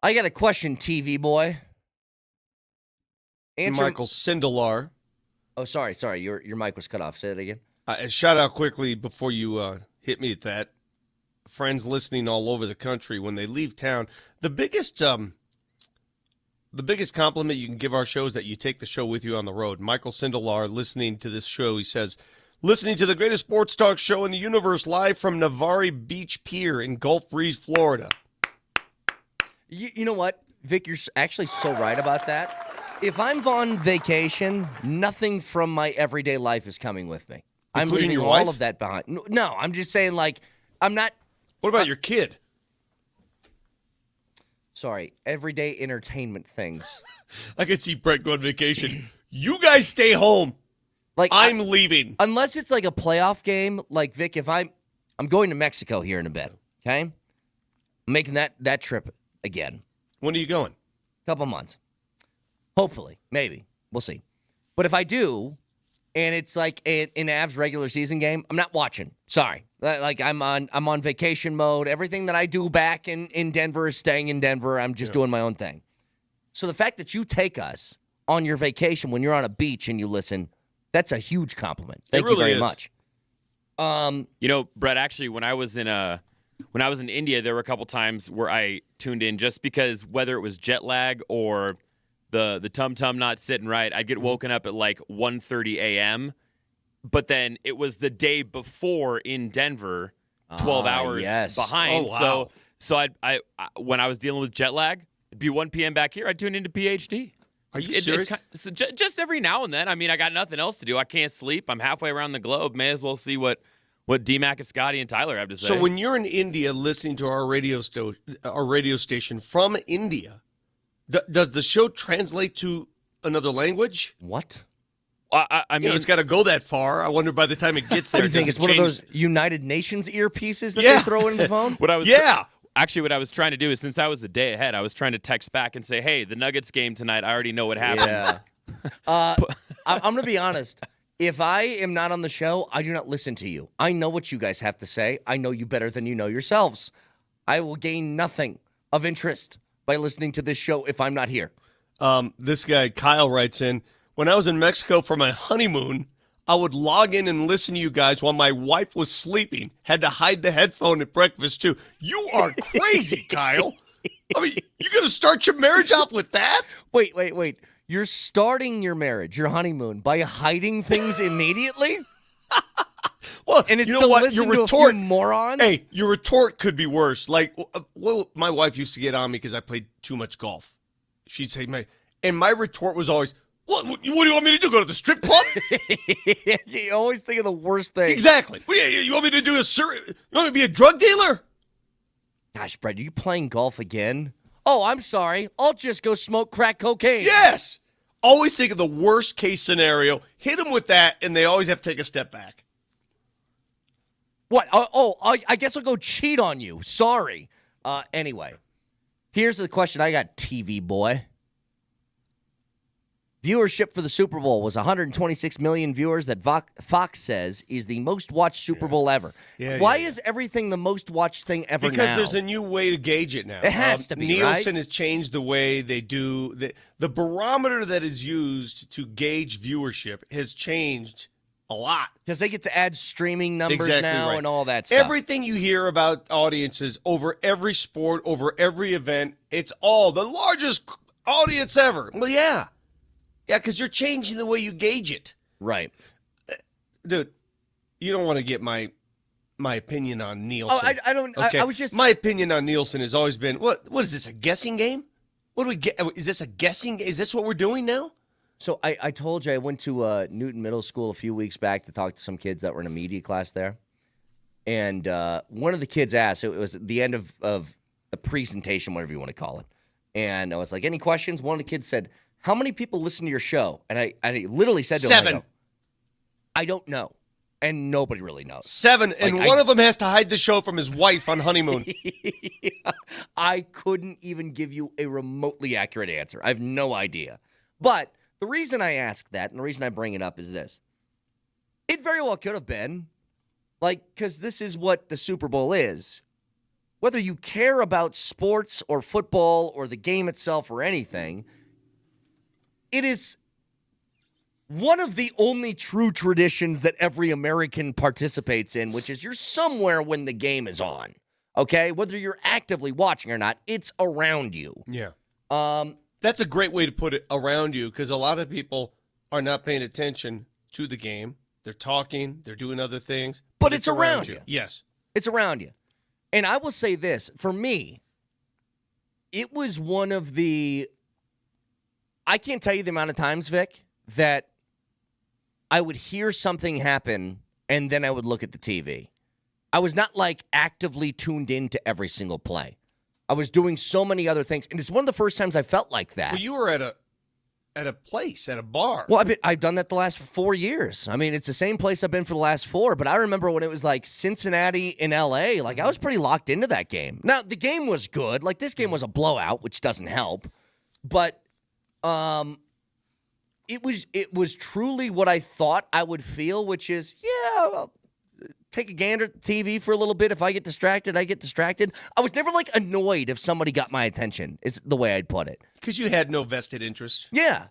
I got a question, TV boy. Answer. Michael Sindelar. Oh, sorry. Your mic was cut off. Say that again. Shout out quickly before you hit me at that. Friends listening all over the country, when they leave town, the biggest compliment you can give our show is that you take the show with you on the road. Michael Sindelar, listening to this show, he says, listening to the greatest sports talk show in the universe live from Navarre Beach Pier in Gulf Breeze, Florida. You know what, Vic, you're actually so right about that. If I'm on vacation, nothing from my everyday life is coming with me. I'm Including leaving your all wife? of that behind. No, I'm just saying, like, I'm not. What about your kid? Sorry, everyday entertainment things. I could see Brett go on vacation. You guys stay home. Like I'm leaving. Unless it's like a playoff game, like Vic, if I'm going to Mexico here in a bit, okay? I'm making that trip again. When are you going? Couple months. Hopefully, maybe. We'll see. But if I do, and it's like an Avs regular season game, I'm not watching. Sorry. Like I'm on vacation mode. Everything that I do back in Denver is staying in Denver. I'm just doing my own thing. So the fact that you take us on your vacation when you're on a beach and you listen, that's a huge compliment. Thank you very much. You know, Brett, actually, when I was in India, there were a couple times where I tuned in just because whether it was jet lag or the tum-tum not sitting right, I'd get woken up at like 1:30 a.m., but then it was the day before in Denver, 12 hours behind. Oh, wow. So I when I was dealing with jet lag, it'd be 1 p.m. back here, I'd tune into PhD. Are you serious? So just every now and then. I mean, I got nothing else to do. I can't sleep. I'm halfway around the globe. May as well see what DMac and Scotty and Tyler have to say. So when you're in India listening to our radio station from India, does the show translate to another language? What? I mean, It's got to go that far. I wonder by the time it gets there. What do you think? It's one of those United Nations earpieces that Yeah. they throw in the phone? what I was trying to do is, since I was a day ahead, I was trying to text back and say, hey, the Nuggets game tonight, I already know what happens. Yeah. I'm going to be honest. If I am not on the show, I do not listen to you. I know what you guys have to say. I know you better than you know yourselves. I will gain nothing of interest by listening to this show if I'm not here. This guy, Kyle, writes in, when I was in Mexico for my honeymoon, I would log in and listen to you guys while my wife was sleeping. Had to hide the headphone at breakfast, too. You are crazy, Kyle. I mean, you going to start your marriage off with that? Wait. You're starting your marriage, your honeymoon, by hiding things immediately? Well, And it's you know to what? listen Your to retort, a few morons? Hey, your retort could be worse. Like, my wife used to get on me because I played too much golf. She'd say, my retort was always, what do you want me to do? Go to the strip club? You always think of the worst thing. Exactly. You want me to do you want me to be a drug dealer? Gosh, Brett, are you playing golf again? Oh, I'm sorry. I'll just go smoke crack cocaine. Yes. Always think of the worst case scenario. Hit them with that, and they always have to take a step back. What? I guess I'll go cheat on you. Sorry. Anyway, here's the question I got, TV boy. Viewership for the Super Bowl was 126 million viewers that Fox says is the most watched Super Bowl ever. Why is everything the most watched thing ever because now? there's a new way to gauge it now. It has to be, Nielsen right? has changed the way they do. The barometer that is used to gauge viewership has changed a lot. Because they get to add streaming numbers Exactly now right. and all that stuff. Everything you hear about audiences over every sport, over every event, it's all the largest audience ever. Well, yeah. Yeah, because you're changing the way you gauge it. Right. Dude, you don't want to get my opinion on Nielsen. Oh, I don't. Okay? I was just. My opinion on Nielsen has always been, what is this, a guessing game? What do we get? Is this a guessing? Is this what we're doing now? So I told you I went to Newton Middle School a few weeks back to talk to some kids that were in a media class there. And one of the kids asked, it was at the end of a presentation, whatever you want to call it. And I was like, any questions? One of the kids said, how many people listen to your show? And I literally said to him, 7. I don't know. And nobody really knows. 7, and Like, one of them has to hide the show from his wife on honeymoon. I couldn't even give you a remotely accurate answer. I have no idea. But the reason I ask that and the reason I bring it up is this. It very well could have been, like, because this is what the Super Bowl is. whether you care about sports or football or the game itself or anything, it is one of the only true traditions that every American participates in, which is you're somewhere when the game is on, okay? Whether you're actively watching or not, it's around you. Yeah. That's a great way to put it, around you, because a lot of people are not paying attention to the game. They're talking, they're doing other things. But it's around you. Yes. It's around you. And I will say this, for me, it was one of the, I can't tell you the amount of times, Vic, that I would hear something happen and then I would look at the TV. I was not like actively tuned into every single play. I was doing so many other things. And it's one of the first times I felt like that. Well, you were at a place, at a bar. Well, I've done that the last 4 years. I mean, it's the same place I've been for the last 4, but I remember when it was like Cincinnati in LA, like I was pretty locked into that game. Now, the game was good. Like this game was a blowout, which doesn't help. But it was truly what I thought I would feel, which is, yeah, I'll take a gander at the TV for a little bit. If I get distracted, I get distracted. I was never like annoyed if somebody got my attention, is the way I'd put it. Because you had no vested interest. Yeah.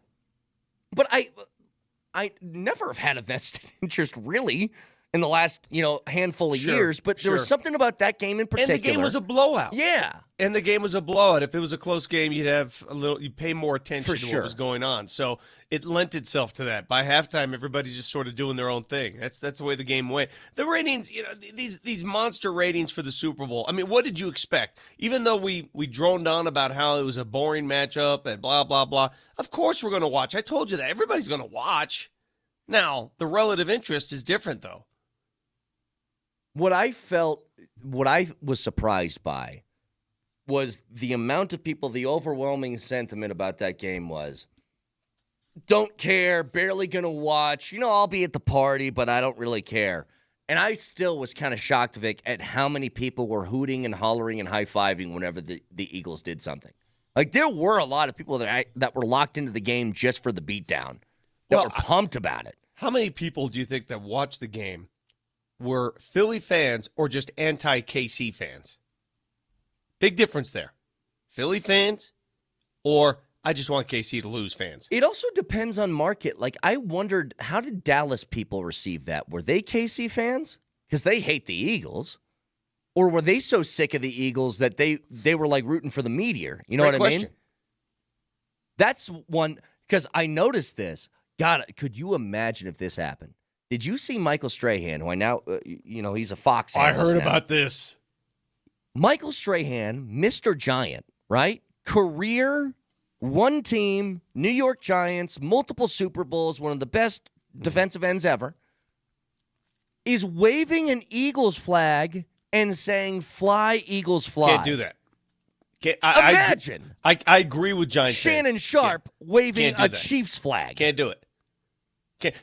But I never have had a vested interest really in the last, handful of years, but there was something about that game in particular. And the game was a blowout. Yeah. And the game was a blowout. If it was a close game, you'd pay more attention to what was going on. So it lent itself to that. By halftime, everybody's just sort of doing their own thing. That's the way the game went. The ratings, these monster ratings for the Super Bowl. I mean, what did you expect? Even though we droned on about how it was a boring matchup and blah, blah, blah, of course we're going to watch. I told you that. Everybody's going to watch. Now, the relative interest is different, though. What I was surprised by was the amount of people, the overwhelming sentiment about that game was, don't care, barely going to watch. I'll be at the party, but I don't really care. And I still was kind of shocked, Vic, at how many people were hooting and hollering and high-fiving whenever the Eagles did something. Like, there were a lot of people that were locked into the game just for the beatdown, that were pumped about it. How many people do you think that watched the game were Philly fans or just anti-KC fans? Big difference there. Philly fans or I just want KC to lose fans. It also depends on market. Like, I wondered, how did Dallas people receive that? Were they KC fans? Because they hate the Eagles. Or were they so sick of the Eagles that they were like rooting for the meteor? You know what I mean? That's one, because I noticed this. God, could you imagine if this happened? Did you see Michael Strahan, who I now, he's a Fox analyst now. About this. Michael Strahan, Mr. Giant, right? Career, one team, New York Giants, multiple Super Bowls, one of the best defensive ends ever, is waving an Eagles flag and saying, "Fly, Eagles, fly." Can't do that. Imagine. I agree with Giants. Shannon Sharp waving a Chiefs flag. Can't do it.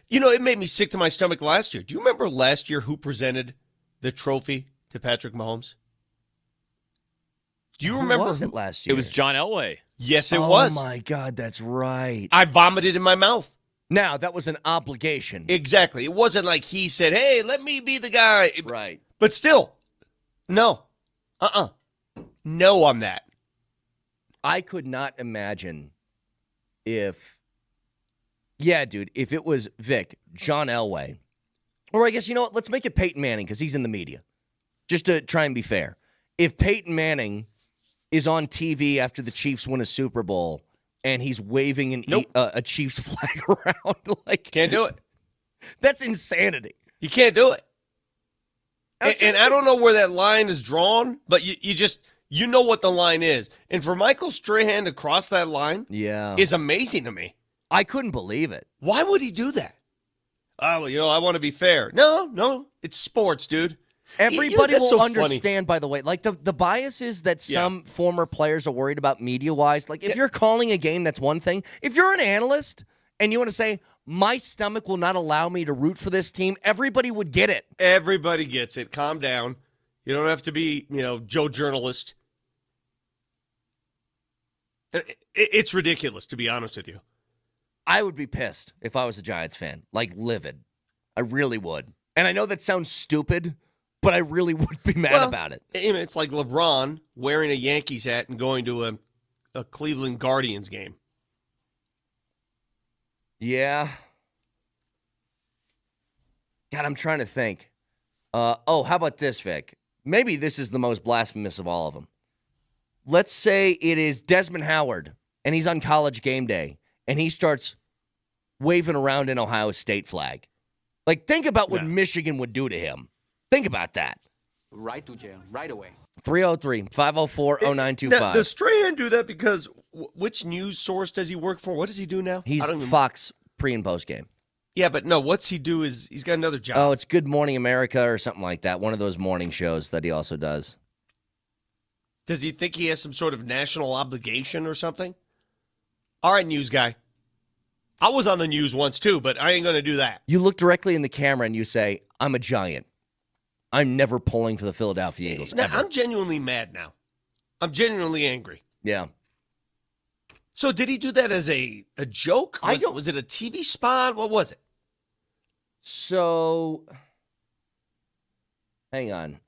It made me sick to my stomach last year. Do you remember last year who presented the trophy to Patrick Mahomes? Do you remember? Who was it last year? It was John Elway. Yes, it was. Oh, my God, that's right. I vomited in my mouth. Now, that was an obligation. Exactly. It wasn't like he said, hey, let me be the guy. Right. But still, no. No on that. I could not imagine if it was Vic, John Elway, or I guess, you know what, let's make it Peyton Manning because he's in the media, just to try and be fair. If Peyton Manning is on TV after the Chiefs win a Super Bowl and he's waving a Chiefs flag around, like, can't do it. That's insanity. You can't do it. And I don't know where that line is drawn, but you know what the line is. And for Michael Strahan to cross that line is amazing to me. I couldn't believe it. Why would he do that? Oh, I want to be fair. No, it's sports, dude. Everybody will understand, by the way, like the biases that some former players are worried about media-wise. Like, if you're calling a game, that's one thing. If you're an analyst and you want to say, my stomach will not allow me to root for this team, everybody would get it. Everybody gets it. Calm down. You don't have to be, Joe Journalist. It's ridiculous, to be honest with you. I would be pissed if I was a Giants fan, like livid. I really would. And I know that sounds stupid, but I really would be mad about it. I mean, it's like LeBron wearing a Yankees hat and going to a Cleveland Guardians game. Yeah. God, I'm trying to think. How about this, Vic? Maybe this is the most blasphemous of all of them. Let's say it is Desmond Howard, and he's on College game day, and he starts waving around an Ohio State flag. Like, think about what Michigan would do to him. Think about that. Right to jail, right away. 303-504-0925. Now, does Strahan do that because which news source does he work for? What does he do now? He's Fox pre- and post-game. Yeah, but no, what's he do is he's got another job. Oh, it's Good Morning America or something like that. One of those morning shows that he also does. Does he think he has some sort of national obligation or something? All right, news guy. I was on the news once too, but I ain't going to do that. You look directly in the camera and you say, I'm a Giant. I'm never pulling for the Philadelphia Eagles, Now, ever. I'm genuinely mad now. I'm genuinely angry. Yeah. So did he do that as a joke? Was it a TV spot? What was it? So, hang on.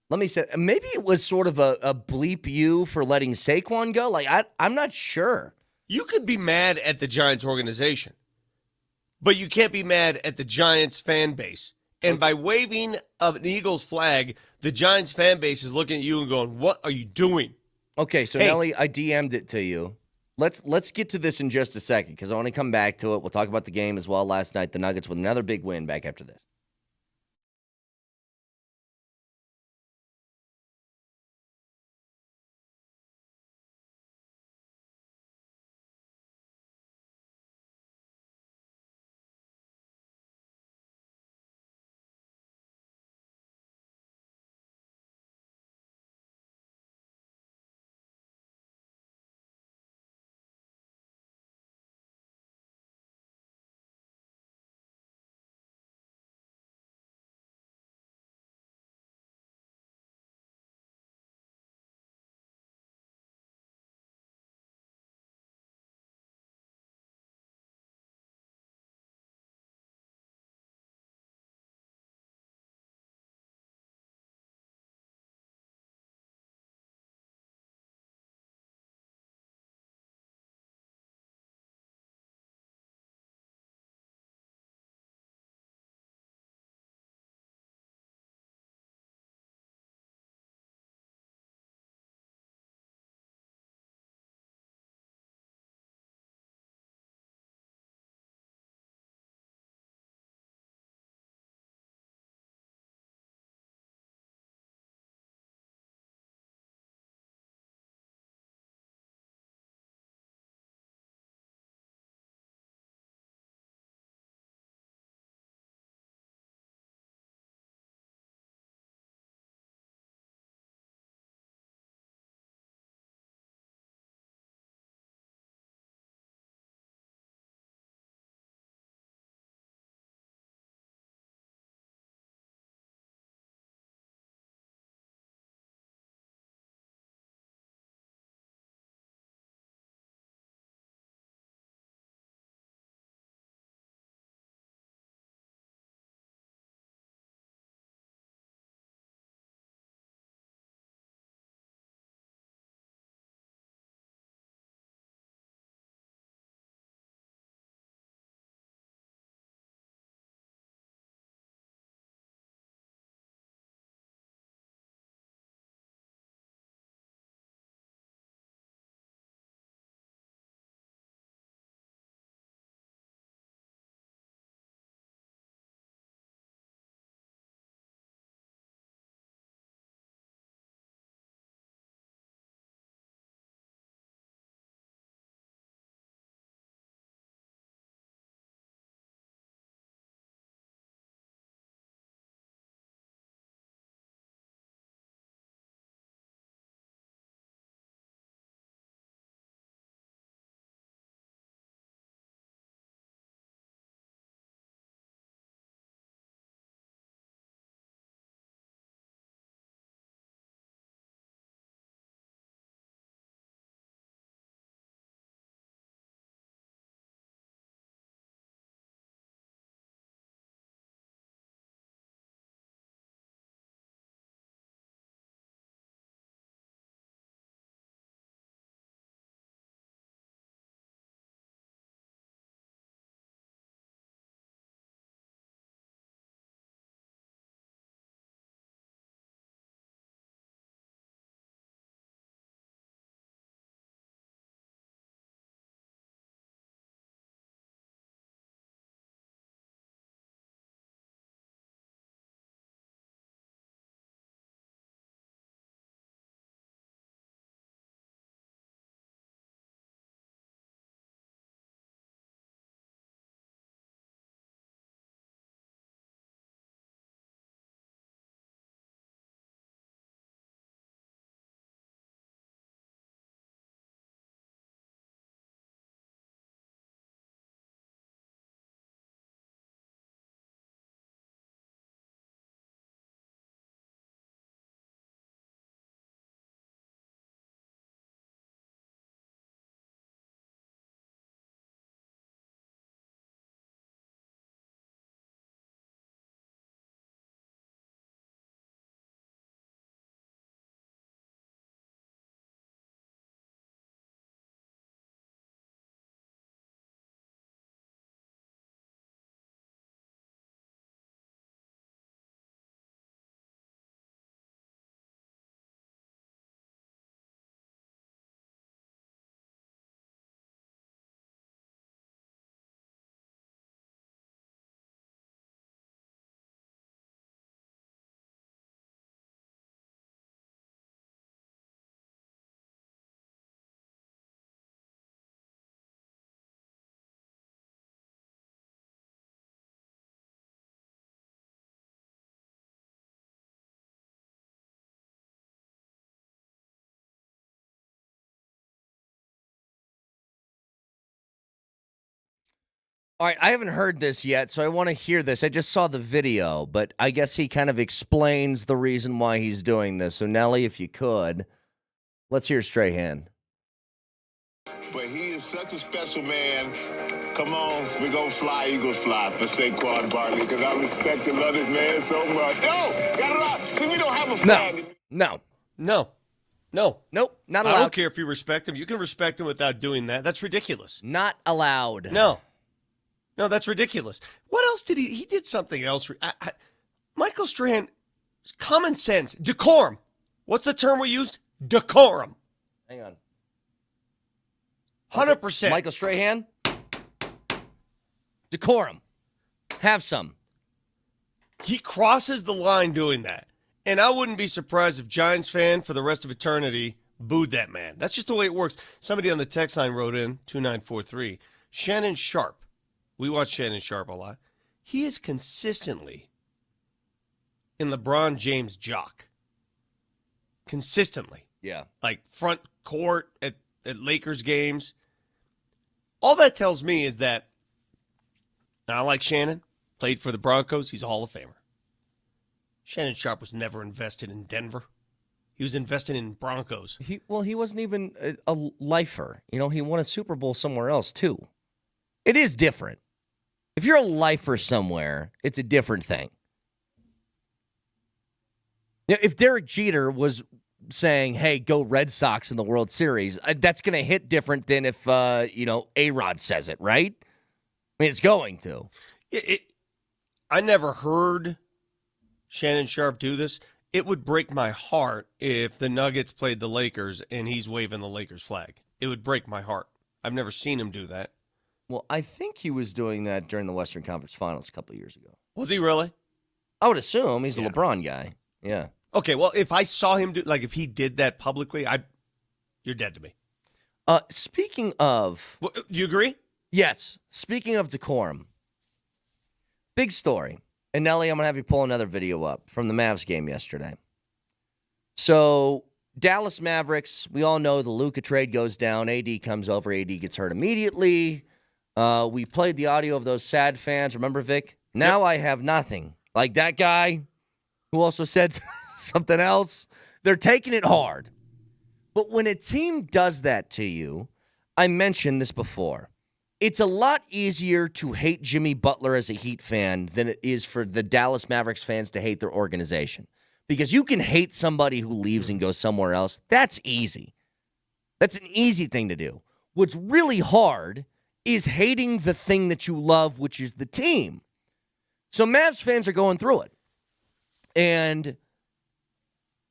Let me say, maybe it was sort of a bleep you for letting Saquon go. Like, I'm not sure. You could be mad at the Giants organization, but you can't be mad at the Giants fan base. And by waving an Eagles flag, the Giants fan base is looking at you and going, what are you doing? Okay, so Hey. Nelly, I DM'd it to you. Let's get to this in just a second because I want to come back to it. We'll talk about the game as well last night. The Nuggets with another big win back after this. All right, I haven't heard this yet, so I want to hear this. I just saw the video, but I guess he kind of explains the reason why he's doing this. So, Nelly, if you could, let's hear Strahan. But he is such a special man. Come on, we're going to fly, Eagles fly for Saquon Barkley, because I respect and love this man so much. No, got it off. See, we don't have a flag. No. No. Nope, not I allowed. don't care if you respect him. You can respect him without doing that. That's ridiculous. Not allowed. No, that's ridiculous. What else did he did something else. Michael Strahan, common sense, decorum. What's the term we used? Decorum. Hang on. 100%. Michael Strahan. Decorum. Have some. He crosses the line doing that. And I wouldn't be surprised if Giants fan for the rest of eternity booed that man. That's just the way it works. Somebody on the text line wrote in, 2943, Shannon Sharp. We watch Shannon Sharp a lot. He is consistently in LeBron James' jock. Consistently. Yeah. Like front court at Lakers games. All that tells me is that I like Shannon. Played for the Broncos. He's a Hall of Famer. Shannon Sharp was never invested in Denver. He was invested in Broncos. He wasn't even a lifer. You know, he won a Super Bowl somewhere else, too. It is different. If you're a lifer somewhere, it's a different thing. Now, if Derek Jeter was saying, hey, go Red Sox in the World Series, that's going to hit different than if, A-Rod says it, right? I mean, it's going to. I never heard Shannon Sharp do this. It would break my heart if the Nuggets played the Lakers and he's waving the Lakers flag. It would break my heart. I've never seen him do that. Well, I think he was doing that during the Western Conference Finals a couple of years ago. Was he really? I would assume he's a LeBron guy. Yeah. Okay, well, if I saw him do, like if he did that publicly, you're dead to me. Speaking of... Well, do you agree? Yes. Speaking of decorum, big story. And Nelly, I'm going to have you pull another video up from the Mavs game yesterday. So, Dallas Mavericks, we all know the Luka trade goes down. AD comes over. AD gets hurt immediately. We played the audio of those sad fans. Remember, Vic? Now I have nothing. Like that guy who also said something else. They're taking it hard. But when a team does that to you, I mentioned this before. It's a lot easier to hate Jimmy Butler as a Heat fan than it is for the Dallas Mavericks fans to hate their organization. Because you can hate somebody who leaves and goes somewhere else. That's easy. That's an easy thing to do. What's really hard is hating the thing that you love, which is the team. So Mavs fans are going through it. And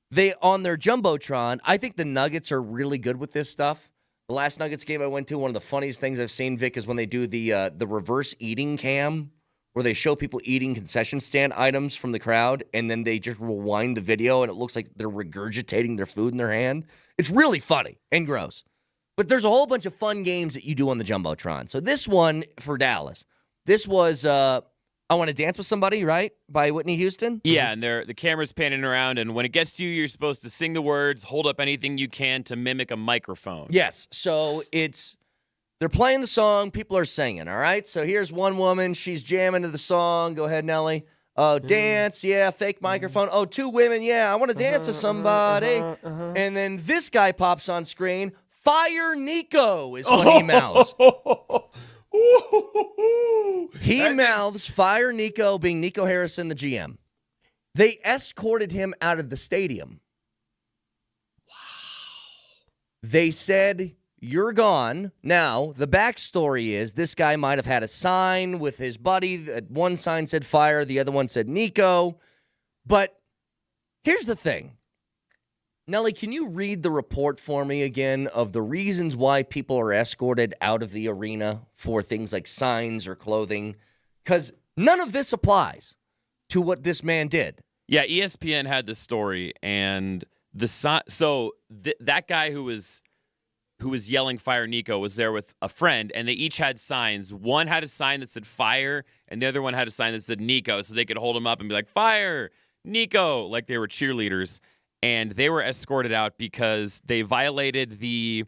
they, on their Jumbotron, I think the Nuggets are really good with this stuff. The last Nuggets game I went to, one of the funniest things I've seen, Vic, is when they do the reverse eating cam, where they show people eating concession stand items from the crowd, and then they just rewind the video, and it looks like they're regurgitating their food in their hand. It's really funny and gross. But there's a whole bunch of fun games that you do on the Jumbotron. So this one for Dallas, this was I Want to Dance with Somebody, right, by Whitney Houston? Yeah, and the camera's panning around, and when it gets to you, you're supposed to sing the words, hold up anything you can to mimic a microphone. Yes, so they're playing the song, people are singing, all right? So here's one woman, she's jamming to the song. Go ahead, Nelly. Oh, dance, yeah, fake microphone. Oh, two women, yeah, I want to dance with somebody. And then this guy pops on screen. Fire Nico is what he mouths. He mouths Fire Nico, being Nico Harrison, the GM. They escorted him out of the stadium. Wow. They said, you're gone. Now, the backstory is this guy might have had a sign with his buddy. One sign said Fire, the other one said Nico. But here's the thing. Nelly, can you read the report for me again of the reasons why people are escorted out of the arena for things like signs or clothing? Because none of this applies to what this man did. Yeah, ESPN had this story, and that guy who was yelling Fire Nico was there with a friend, and they each had signs. One had a sign that said Fire, and the other one had a sign that said Nico, so they could hold him up and be like, Fire, Nico, like they were cheerleaders. And they were escorted out because they violated the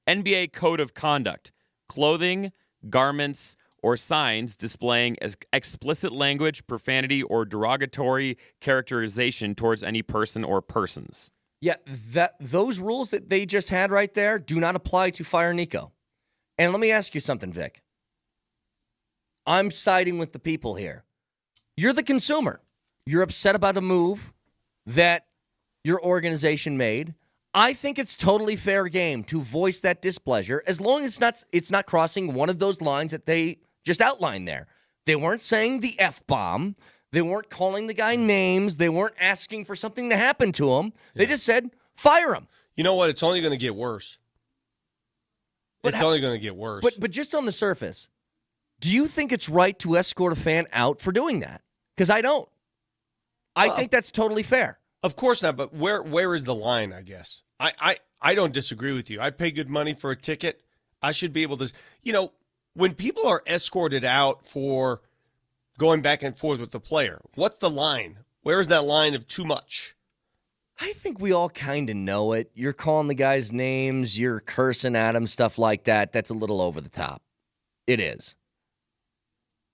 NBA Code of Conduct. Clothing, garments, or signs displaying explicit language, profanity, or derogatory characterization towards any person or persons. Yeah, those rules that they just had right there do not apply to Fire Nico. And let me ask you something, Vic. I'm siding with the people here. You're the consumer. You're upset about a move that your organization made. I think it's totally fair game to voice that displeasure as long as it's not crossing one of those lines that they just outlined there. They weren't saying the F-bomb. They weren't calling the guy names. They weren't asking for something to happen to him. They just said, fire him. You know what? It's only going to get worse. It's only going to get worse. But just on the surface, do you think it's right to escort a fan out for doing that? Because I don't. I think that's totally fair. Of course not, but where is the line, I guess? I don't disagree with you. I pay good money for a ticket. I should be able to, when people are escorted out for going back and forth with the player, what's the line? Where is that line of too much? I think we all kind of know it. You're calling the guys names, you're cursing at them, stuff like that. That's a little over the top. It is.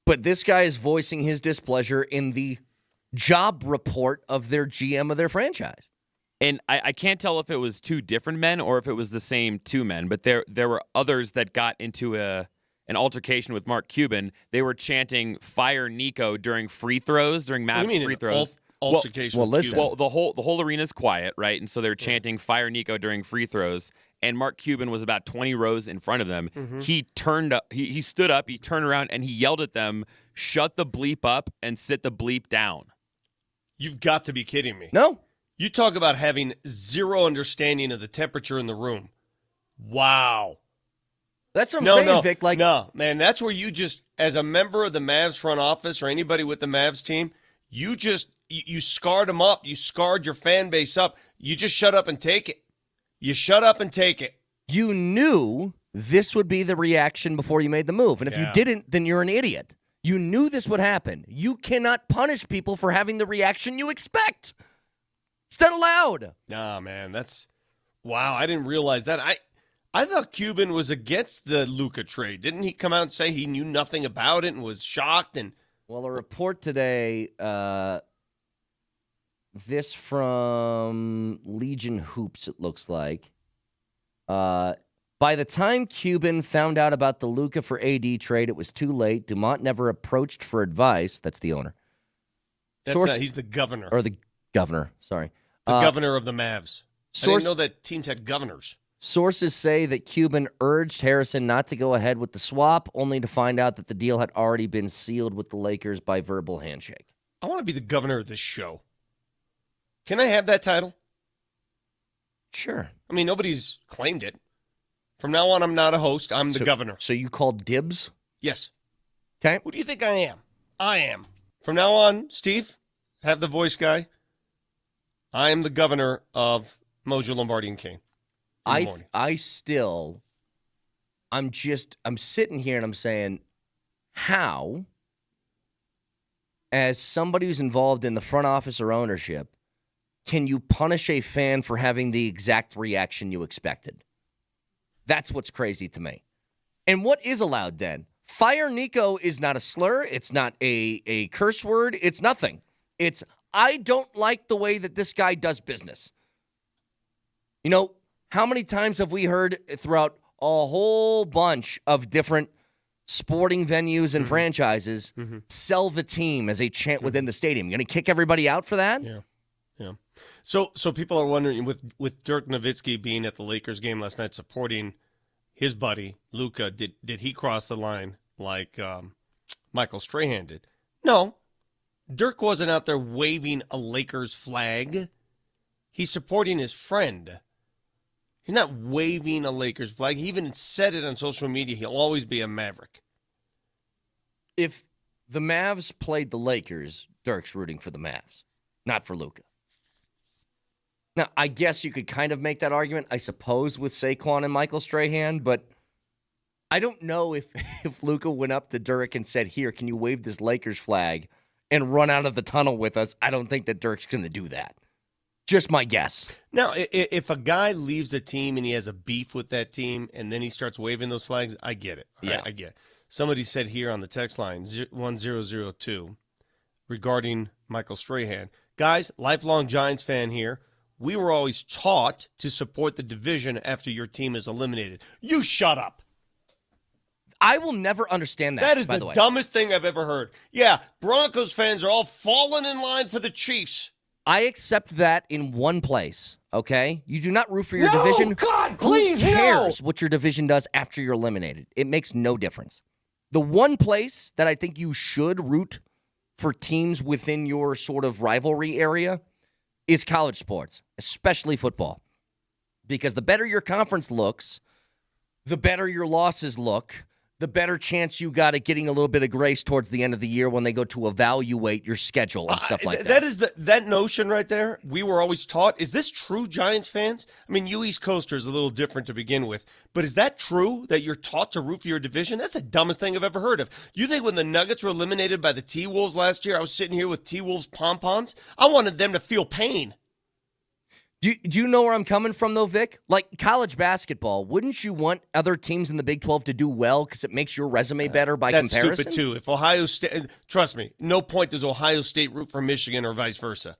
But this guy is voicing his displeasure in the job report of their GM of their franchise. And I can't tell if it was two different men or if it was the same two men, but there were others that got into an altercation with Mark Cuban. They were chanting "Fire Nico" during free throws, during Mavs free throws. Altercation. Well, listen. Well, the whole arena's quiet, right? And so they're chanting "Fire Nico" during free throws. And Mark Cuban was about 20 rows in front of them. Mm-hmm. He turned up. He stood up. He turned around and he yelled at them, "Shut the bleep up and sit the bleep down." You've got to be kidding me. No. You talk about having zero understanding of the temperature in the room. Wow. That's what I'm saying, Vic. No, man, that's where you just, as a member of the Mavs front office or anybody with the Mavs team, you scarred them up. You scarred your fan base up. You just shut up and take it. You shut up and take it. You knew this would be the reaction before you made the move. And if you didn't, then you're an idiot. You knew this would happen. You cannot punish people for having the reaction you expect. It's not allowed. Nah, man, wow. I didn't realize that. I thought Cuban was against the Luka trade. Didn't he come out and say he knew nothing about it and was shocked? Well, a report today, this from Legion Hoops, it looks like. By the time Cuban found out about the Luka for AD trade, it was too late. Dumont never approached for advice. That's the owner. He's the governor. Or the governor, sorry. The governor of the Mavs. I didn't know that teams had governors. Sources say that Cuban urged Harrison not to go ahead with the swap, only to find out that the deal had already been sealed with the Lakers by verbal handshake. I want to be the governor of this show. Can I have that title? Sure. I mean, nobody's claimed it. From now on, I'm not a host. I'm the governor. So you called dibs? Yes. Okay. Who do you think I am? I am. From now on, Steve, have the voice guy. I am the governor of Moser, Lombardi, and Kane. I'm sitting here and I'm saying, how, as somebody who's involved in the front office or ownership, can you punish a fan for having the exact reaction you expected? That's what's crazy to me. And what is allowed then? Fire Nico is not a slur. It's not a curse word. It's nothing. It's, I don't like the way that this guy does business. You know, how many times have we heard throughout a whole bunch of different sporting venues and franchises sell the team as a chant within the stadium? You're going to kick everybody out for that? Yeah. So people are wondering, with Dirk Nowitzki being at the Lakers game last night supporting his buddy Luka, did he cross the line like Michael Strahan did? No. Dirk wasn't out there waving a Lakers flag. He's supporting his friend. He's not waving a Lakers flag. He even said it on social media. He'll always be a Maverick. If the Mavs played the Lakers, Dirk's rooting for the Mavs, not for Luka. Now, I guess you could kind of make that argument, I suppose, with Saquon and Michael Strahan, but I don't know if Luka went up to Dirk and said, here, can you wave this Lakers flag and run out of the tunnel with us? I don't think that Dirk's going to do that. Just my guess. Now, if a guy leaves a team and he has a beef with that team and then he starts waving those flags, I get it. Yeah. I get it. Somebody said here on the text line, 1002, regarding Michael Strahan, guys, lifelong Giants fan here. We were always taught to support the division after your team is eliminated. You shut up. I will never understand that. That is by the way. dumbest thing I've ever heard. Yeah, Broncos fans are all falling in line for the Chiefs. I accept that in one place, okay? You do not root for your division. God, please, Who cares what your division does after you're eliminated? It makes no difference. The one place that I think you should root for teams within your sort of rivalry area is college sports, especially football. Because the better your conference looks, the better your losses look, the better chance you got at getting a little bit of grace towards the end of the year when they go to evaluate your schedule and stuff like that. That is that notion right there. We were always taught. Is this true, Giants fans? I mean, you East Coasters are a little different to begin with, but is that true that you're taught to root for your division? That's the dumbest thing I've ever heard of. You think when the Nuggets were eliminated by the T-Wolves last year, I was sitting here with T-Wolves pom-poms? I wanted them to feel pain. Do you know where I'm coming from, though, Vic? Like college basketball, wouldn't you want other teams in the Big 12 to do well because it makes your resume better by comparison? That's stupid, too. If Ohio State, trust me, no point does Ohio State root for Michigan or vice versa.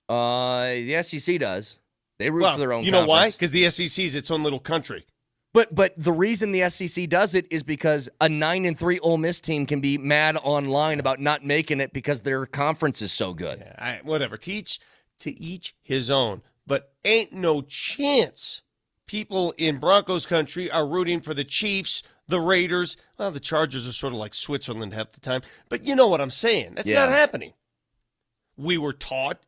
The SEC does. They root for their own You know why? conference. Because the SEC is its own little country. But the reason the SEC does it is because a 9-3 Ole Miss team can be mad online about not making it because their conference is so good. Yeah, whatever. To each his own. But ain't no chance people in Broncos country are rooting for the Chiefs, the Raiders. Well, the Chargers are sort of like Switzerland half the time. But you know what I'm saying. That's not happening. We were taught.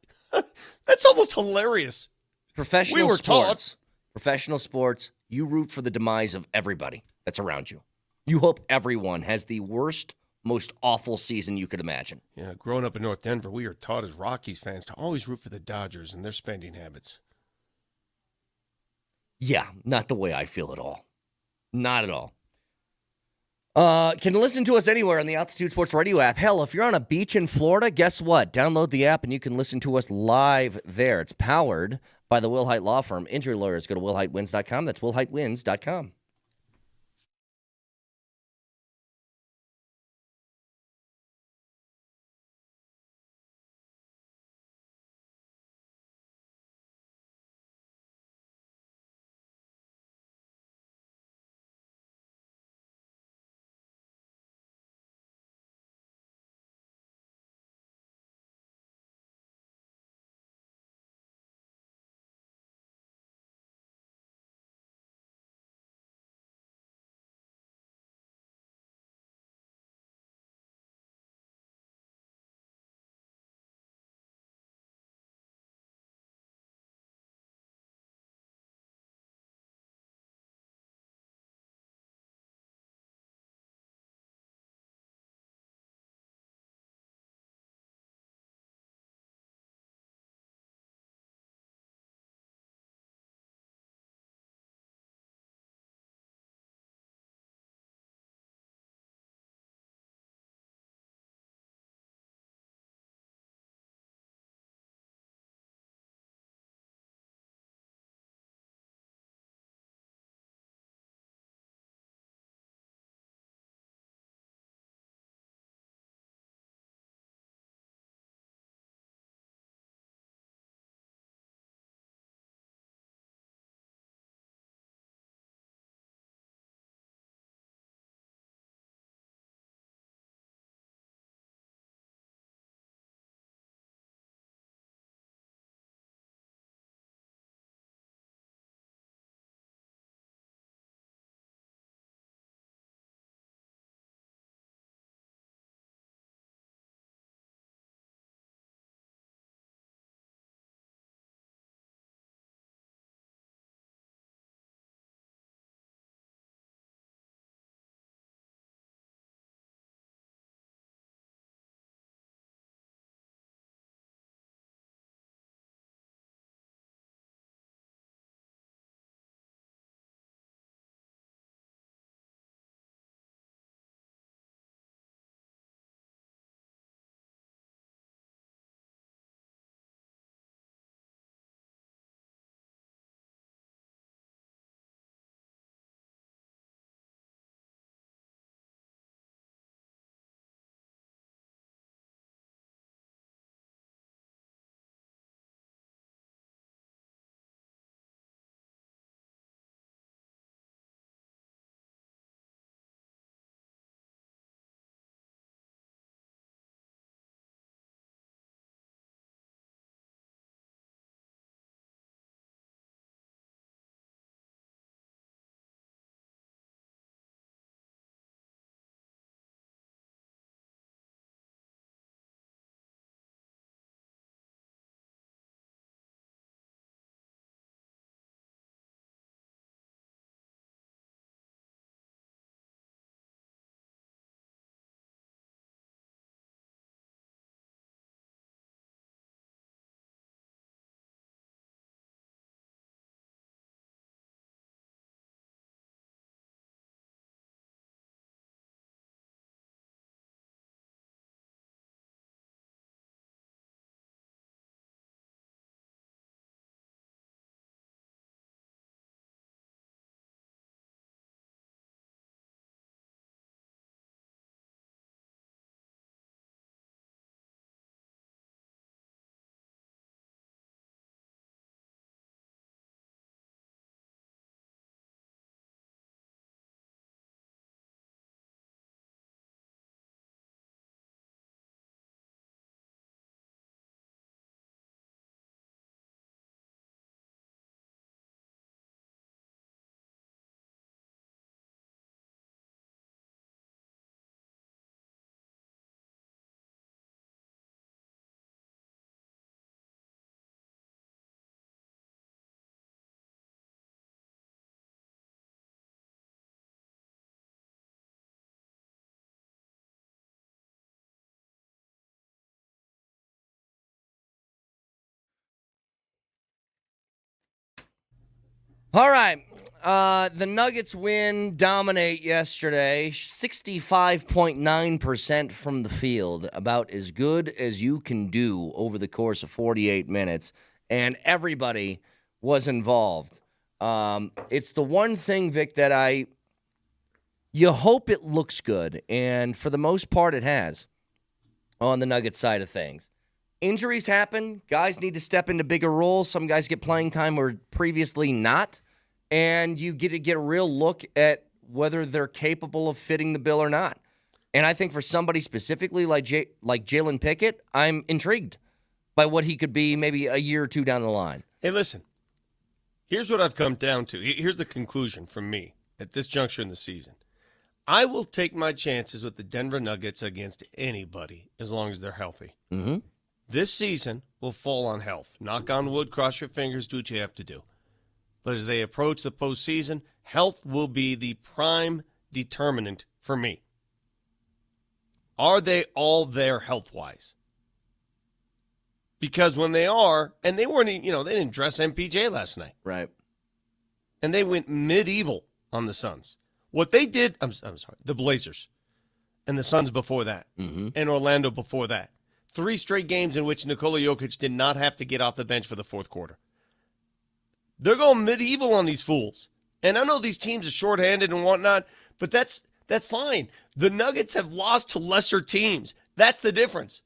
That's almost hilarious. Professional sports, you root for the demise of everybody that's around you. You hope everyone has the worst, most awful season you could imagine. Yeah, growing up in North Denver, we are taught as Rockies fans to always root for the Dodgers and their spending habits. Yeah, not the way I feel at all. Not at all. Can listen to us anywhere on the Altitude Sports Radio app. Hell, if you're on a beach in Florida, guess what? Download the app and you can listen to us live there. It's powered by the Will Hite Law Firm. Injury lawyers, go to willheitewins.com. That's willheitewins.com. All right. The Nuggets dominate yesterday. 65.9% from the field. About as good as you can do over the course of 48 minutes. And everybody was involved. It's the one thing, Vic, that you hope it looks good. And for the most part, it has on the Nuggets side of things. Injuries happen. Guys need to step into bigger roles. Some guys get playing time where previously not. And you get to get a real look at whether they're capable of fitting the bill or not. And I think for somebody specifically like Jalen Pickett, I'm intrigued by what he could be maybe a year or two down the line. Hey, listen. Here's what I've come down to. Here's the conclusion from me at this juncture in the season. I will take my chances with the Denver Nuggets against anybody as long as they're healthy. Mm-hmm. This season will fall on health. Knock on wood, cross your fingers, do what you have to do. But as they approach the postseason, health will be the prime determinant for me. Are they all there health-wise? Because when they are, and they weren't, they didn't dress MPJ last night. Right. And they went medieval on the Suns. What they did, I'm sorry, the Blazers and the Suns before that, and Orlando before that. 3 straight games in which Nikola Jokic did not have to get off the bench for the fourth quarter. They're going medieval on these fools. And I know these teams are shorthanded and whatnot, but that's fine. The Nuggets have lost to lesser teams. That's the difference.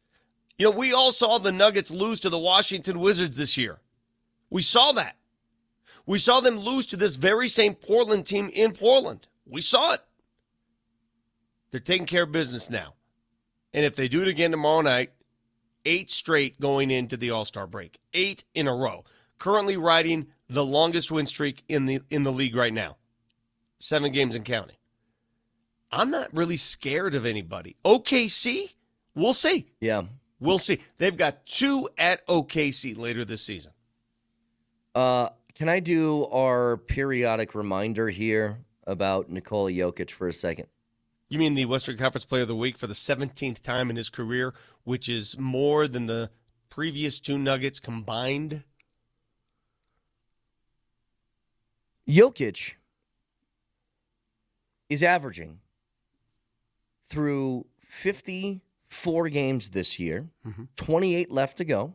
We all saw the Nuggets lose to the Washington Wizards this year. We saw that. We saw them lose to this very same Portland team in Portland. We saw it. They're taking care of business now. And if they do it again tomorrow night, 8 straight going into the All-Star break. 8 in a row. Currently riding the longest win streak in the league right now. 7 games and counting. I'm not really scared of anybody. OKC, we'll see. Yeah. We'll see. They've got 2 at OKC later this season. Can I do our periodic reminder here about Nikola Jokic for a second? You mean the Western Conference Player of the Week for the 17th time in his career, which is more than the previous 2 Nuggets combined? Jokic is averaging through 54 games this year, 28 left to go,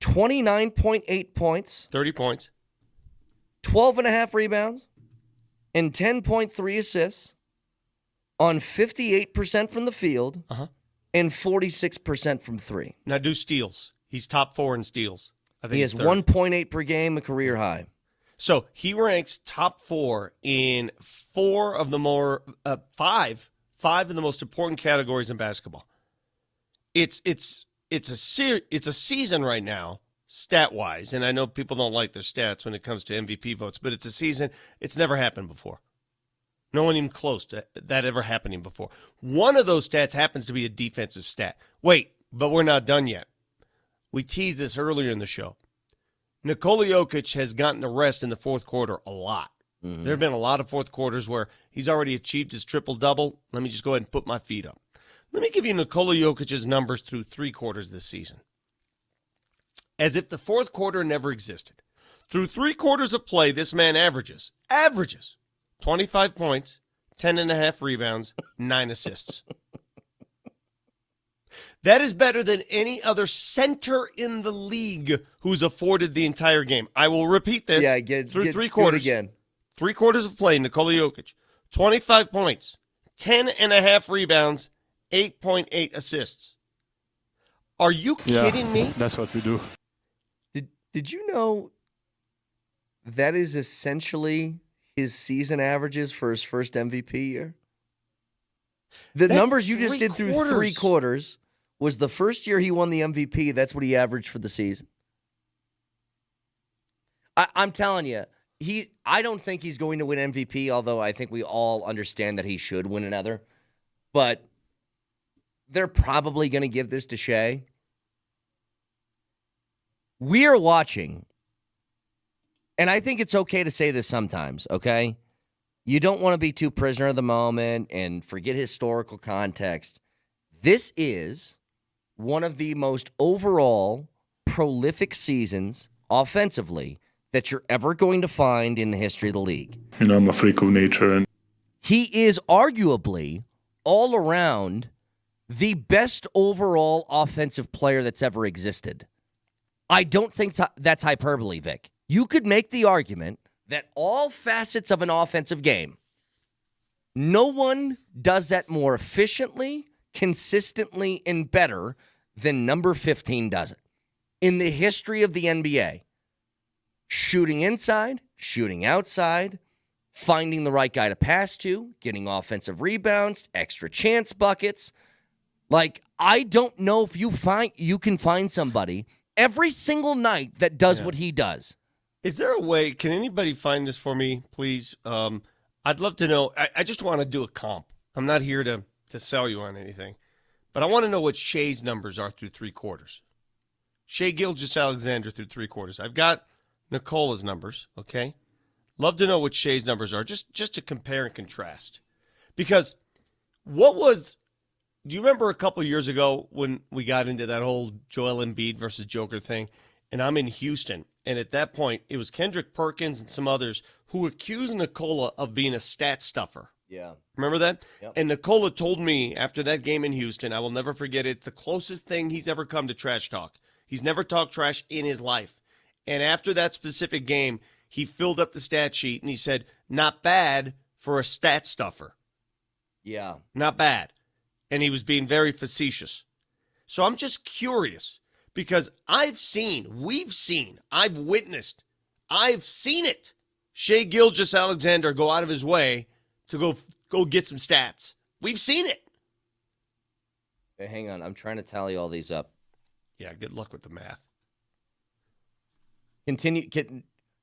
29.8 points, 30 points, 12.5 rebounds, and 10.3 assists on 58% from the field and 46% from 3. Now do steals. He's top 4 in steals. I think He has he's third. 1.8 per game, a career high. So he ranks top 4 in 4 of the more 5 of the most important categories in basketball. It's a season right now, stat wise, and I know people don't like their stats when it comes to MVP votes, but it's a season. It's never happened before. No one even close to that ever happening before. One of those stats happens to be a defensive stat. Wait, but we're not done yet. We teased this earlier in the show. Nikola Jokic has gotten a rest in the fourth quarter a lot. There have been a lot of fourth quarters where he's already achieved his triple-double. Let me just go ahead and put my feet up. Let me give you Nikola Jokic's numbers through 3 quarters this season. As if the fourth quarter never existed. Through 3 quarters of play, this man averages 25 points, 10.5 rebounds, 9 assists. That is better than any other center in the league who's afforded the entire game. I will repeat this. Through 3 quarters. Do it again. 3 quarters of play, Nikola Jokic. 25 points, 10.5 rebounds, 8.8 assists. Are you kidding me? That's what we do. Did you know that is essentially his season averages for his first MVP year? The That's numbers you just 3 did through quarters. 3 quarters was the first year he won the MVP. That's what he averaged for the season. I'm telling you, I don't think he's going to win MVP, although I think we all understand that he should win another. But they're probably going to give this to Shea. We are watching, and I think it's okay to say this sometimes, okay? You don't want to be too prisoner of the moment and forget historical context. This is one of the most overall prolific seasons offensively that you're ever going to find in the history of the league. I'm a freak of nature. And He is arguably, all around, the best overall offensive player that's ever existed. I don't think that's hyperbole, Vic. You could make the argument that all facets of an offensive game, no one does that more efficiently, consistently, and better than number 15 does it. In the history of the NBA, shooting inside, shooting outside, finding the right guy to pass to, getting offensive rebounds, extra chance buckets. Like, I don't know if you can find somebody every single night that does what he does. Is there a way, can anybody find this for me, please? I'd love to know. I just want to do a comp. I'm not here to sell you on anything. But I want to know what Shea's numbers are through three quarters. Shai Gilgeous-Alexander through three quarters. I've got Nikola's numbers, okay? Love to know what Shea's numbers are, just to compare and contrast. Because do you remember a couple years ago when we got into that whole Joel Embiid versus Joker thing? And I'm in Houston. And at that point, it was Kendrick Perkins and some others who accused Nikola of being a stat stuffer. Yeah. Remember that? Yep. And Nikola told me after that game in Houston, I will never forget it, the closest thing he's ever come to trash talk. He's never talked trash in his life. And after that specific game, he filled up the stat sheet and he said, not bad for a stat stuffer. Yeah. Not bad. And he was being very facetious. So I'm just curious because I've seen it. Shai Gilgeous-Alexander go out of his way to go get some stats. We've seen it. Hey, hang on. I'm trying to tally all these up. Yeah, good luck with the math. Continue.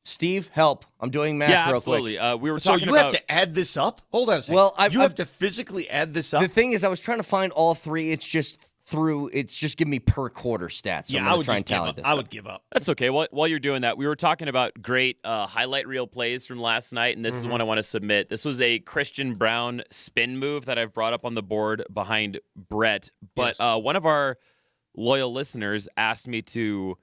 Steve, help. I'm doing math real absolutely. quick. We were So talking you about have to add this up? Hold on a second. Well, you have to physically add this up? The thing is, I was trying to find all three. It's just giving me per quarter stats. So yeah, I'm I gonna would try just and tally give up. this. I would give up. That's okay. While you're doing that, we were talking about great highlight reel plays from last night, and this is one I want to submit. This was a Christian Brown spin move that I've brought up on the board behind Brett. But one of our loyal listeners asked me to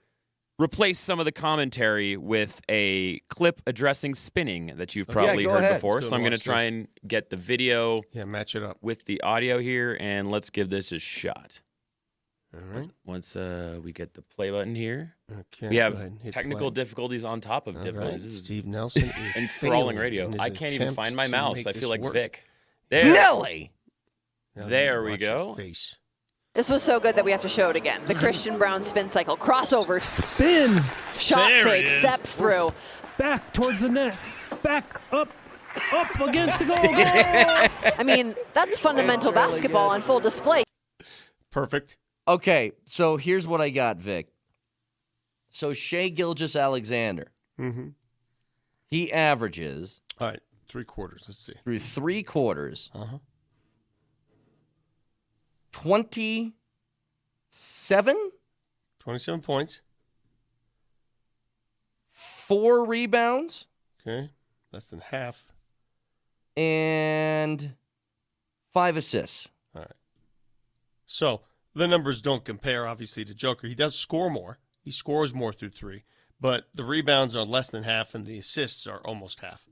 replace some of the commentary with a clip addressing spinning that you've probably heard before. So I'm going to try and get the video match it up with the audio here, and let's give this a shot. All right. Once we get the play button here. Okay. We have technical difficulties on top of difficulties. Right. This is Steve Nelson is enthralling radio. I can't even find my mouse. I feel like Vic. There. Nelly! There we go. Face. This was so good that we have to show it again. The Christian Brown spin cycle. Crossover. Spins. Shot fake. Step through. Back towards the net. Back up against the goal. I mean, that's fundamental basketball on full display. Perfect. Okay, so here's what I got, Vic. So Shai Gilgeous-Alexander, he averages. All right, three quarters. Let's see. Through three quarters. 27 points. 4 rebounds. Okay, less than half. And 5 assists. All right. So the numbers don't compare, obviously, to Joker. He does score more. He scores more through three. But the rebounds are less than half, and the assists are almost half.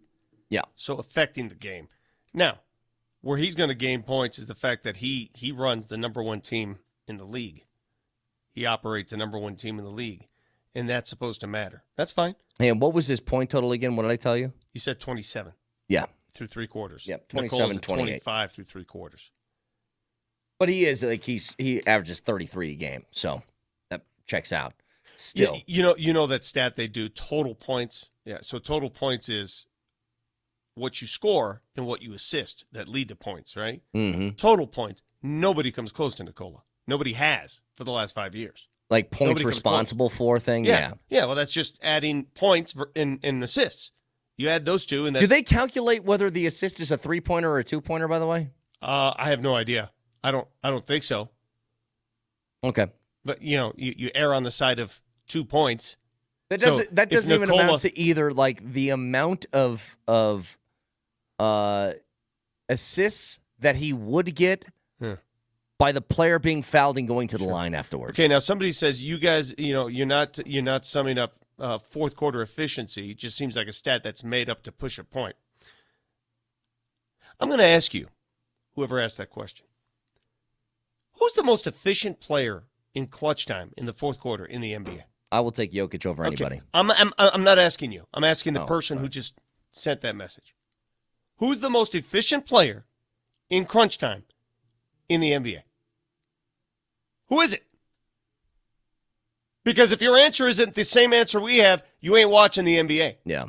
Yeah. So affecting the game. Now, where he's going to gain points is the fact that he runs the number one team in the league. He operates the number one team in the league, and that's supposed to matter. That's fine. And what was his point total again? What did I tell you? You said 27. Yeah. Through three quarters. Yep, 27, 28. 25 through three quarters. But he is like he averages 33 a game, so that checks out. Still, you know that stat they do, total points. Yeah, so total points is what you score and what you assist that lead to points, right? Mm-hmm. Total points. Nobody comes close to Nikola. Nobody has for the last 5 years. Like points responsible for thing. Yeah. Well, that's just adding points in assists. You add those two, and that's, do they calculate whether the assist is a 3-pointer or a 2-pointer? By the way, I have no idea. I don't think so. Okay, but you err on the side of 2 points. That doesn't even amount to either like the amount of assists that he would get by the player being fouled and going to the line afterwards. Okay, now somebody says you guys, you're not summing up fourth quarter efficiency. It just seems like a stat that's made up to push a point. I'm going to ask you, whoever asked that question, who's the most efficient player in clutch time in the fourth quarter in the NBA? I will take Jokic over anybody. I'm not asking you. I'm asking the person who just sent that message. Who's the most efficient player in crunch time in the NBA? Who is it? Because if your answer isn't the same answer we have, you ain't watching the NBA. Yeah.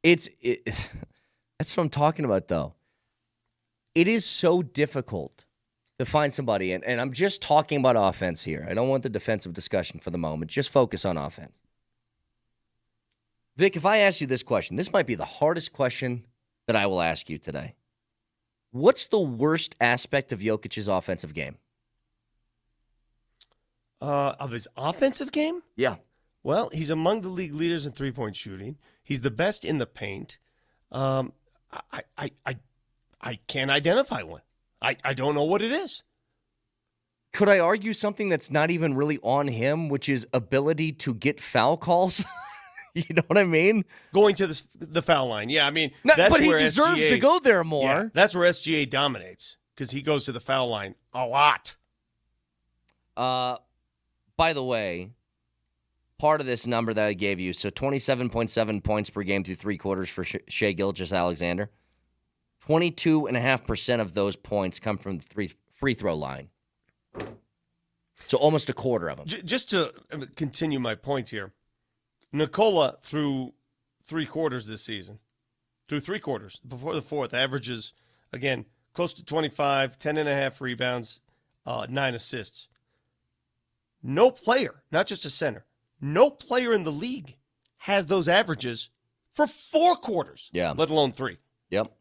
That's what I'm talking about, though. It is so difficult to find somebody, and I'm just talking about offense here. I don't want the defensive discussion for the moment. Just focus on offense. Vic, if I ask you this question, this might be the hardest question that I will ask you today. What's the worst aspect of Jokic's offensive game? Of his offensive game? Yeah. Well, he's among the league leaders in three-point shooting. He's the best in the paint. I can't identify one. I don't know what it is. Could I argue something that's not even really on him, which is ability to get foul calls? You know what I mean? Going to the foul line. Yeah, I mean, but he deserves to go there more. Yeah, that's where SGA dominates because he goes to the foul line a lot. By the way, part of this number that I gave you, so 27.7 points per game through three quarters for Shai Gilgeous-Alexander. 22.5% of those points come from the free throw line. So almost a quarter of them. Just to continue my point here, Nikola through three quarters this season, through three quarters, before the fourth, averages, again, close to 25, 10.5 rebounds, 9 assists. No player, not just a center, no player in the league has those averages for four quarters, let alone three. Yep.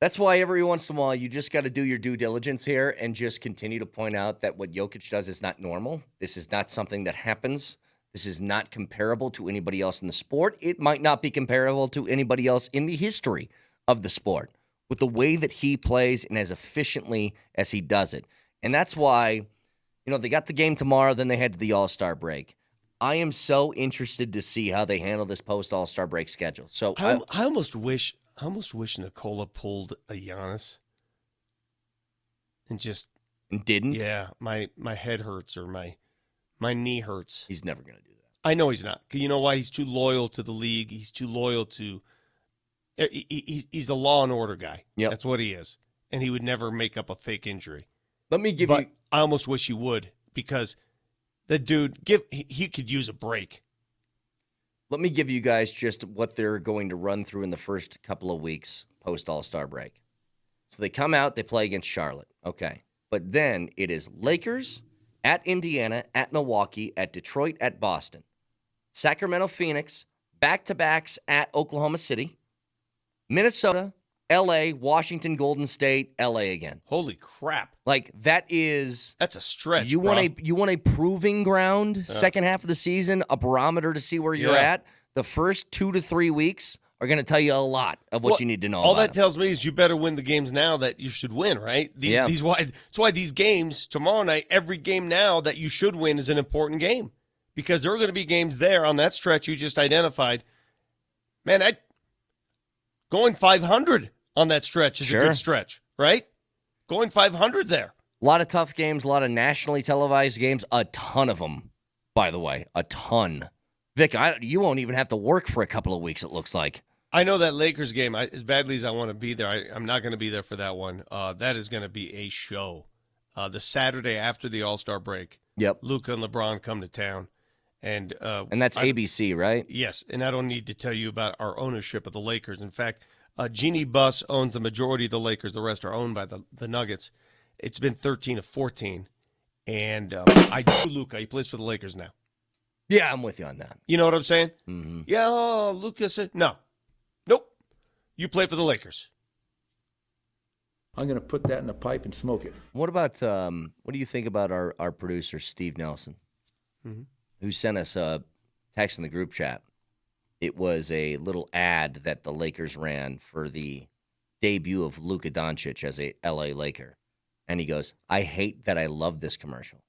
That's why every once in a while you just got to do your due diligence here and just continue to point out that what Jokic does is not normal. This is not something that happens. This is not comparable to anybody else in the sport. It might not be comparable to anybody else in the history of the sport with the way that he plays and as efficiently as he does it. And that's why, they got the game tomorrow, then they head to the All-Star break. I am so interested to see how they handle this post-All-Star break schedule. So I almost wish Nikola pulled a Giannis and didn't. Yeah, my head hurts or my knee hurts. He's never going to do that. I know he's not. You know why? He's too loyal to the league. He's too loyal to. He's a law and order guy. Yep. That's what he is, and he would never make up a fake injury. Let me give you. I almost wish he would because the dude he could use a break. Let me give you guys just what they're going to run through in the first couple of weeks post All-Star break. So they come out, they play against Charlotte. Okay. But then it is Lakers at Indiana, at Milwaukee, at Detroit, at Boston. Sacramento, Phoenix, back-to-backs at Oklahoma City. Minnesota, L.A., Washington, Golden State, L.A. again. Holy crap. That's a stretch, you want a proving ground second half of the season, a barometer to see where you're at. The first 2 to 3 weeks are going to tell you a lot of what you need to know all about that tells me is you better win the games now that you should win, right? That's why these games tomorrow night, every game now that you should win is an important game because there are going to be games there on that stretch you just identified. Man, going 500 on that stretch is a good stretch, right? Going 500 there. A lot of tough games, a lot of nationally televised games, a ton of them, by the way, a ton. Vic, you won't even have to work for a couple of weeks, it looks like. I know that Lakers game, as badly as I want to be there, I'm not going to be there for that one. That is going to be a show. The Saturday after the All-Star break, yep. Luka and LeBron come to town. And that's ABC, right? Yes, and I don't need to tell you about our ownership of the Lakers. In fact, Jeannie Buss owns the majority of the Lakers. The rest are owned by the Nuggets. It's been 13-14, and I do Luka. He plays for the Lakers now. Yeah, I'm with you on that. You know what I'm saying? Mm-hmm. Yeah, Luka said, no. Nope. You play for the Lakers. I'm going to put that in a pipe and smoke it. What about, what do you think about our producer, Steve Nelson, who sent us a text in the group chat? It was a little ad that the Lakers ran for the debut of Luka Doncic as a L.A. Laker. And he goes, I hate that I love this commercial,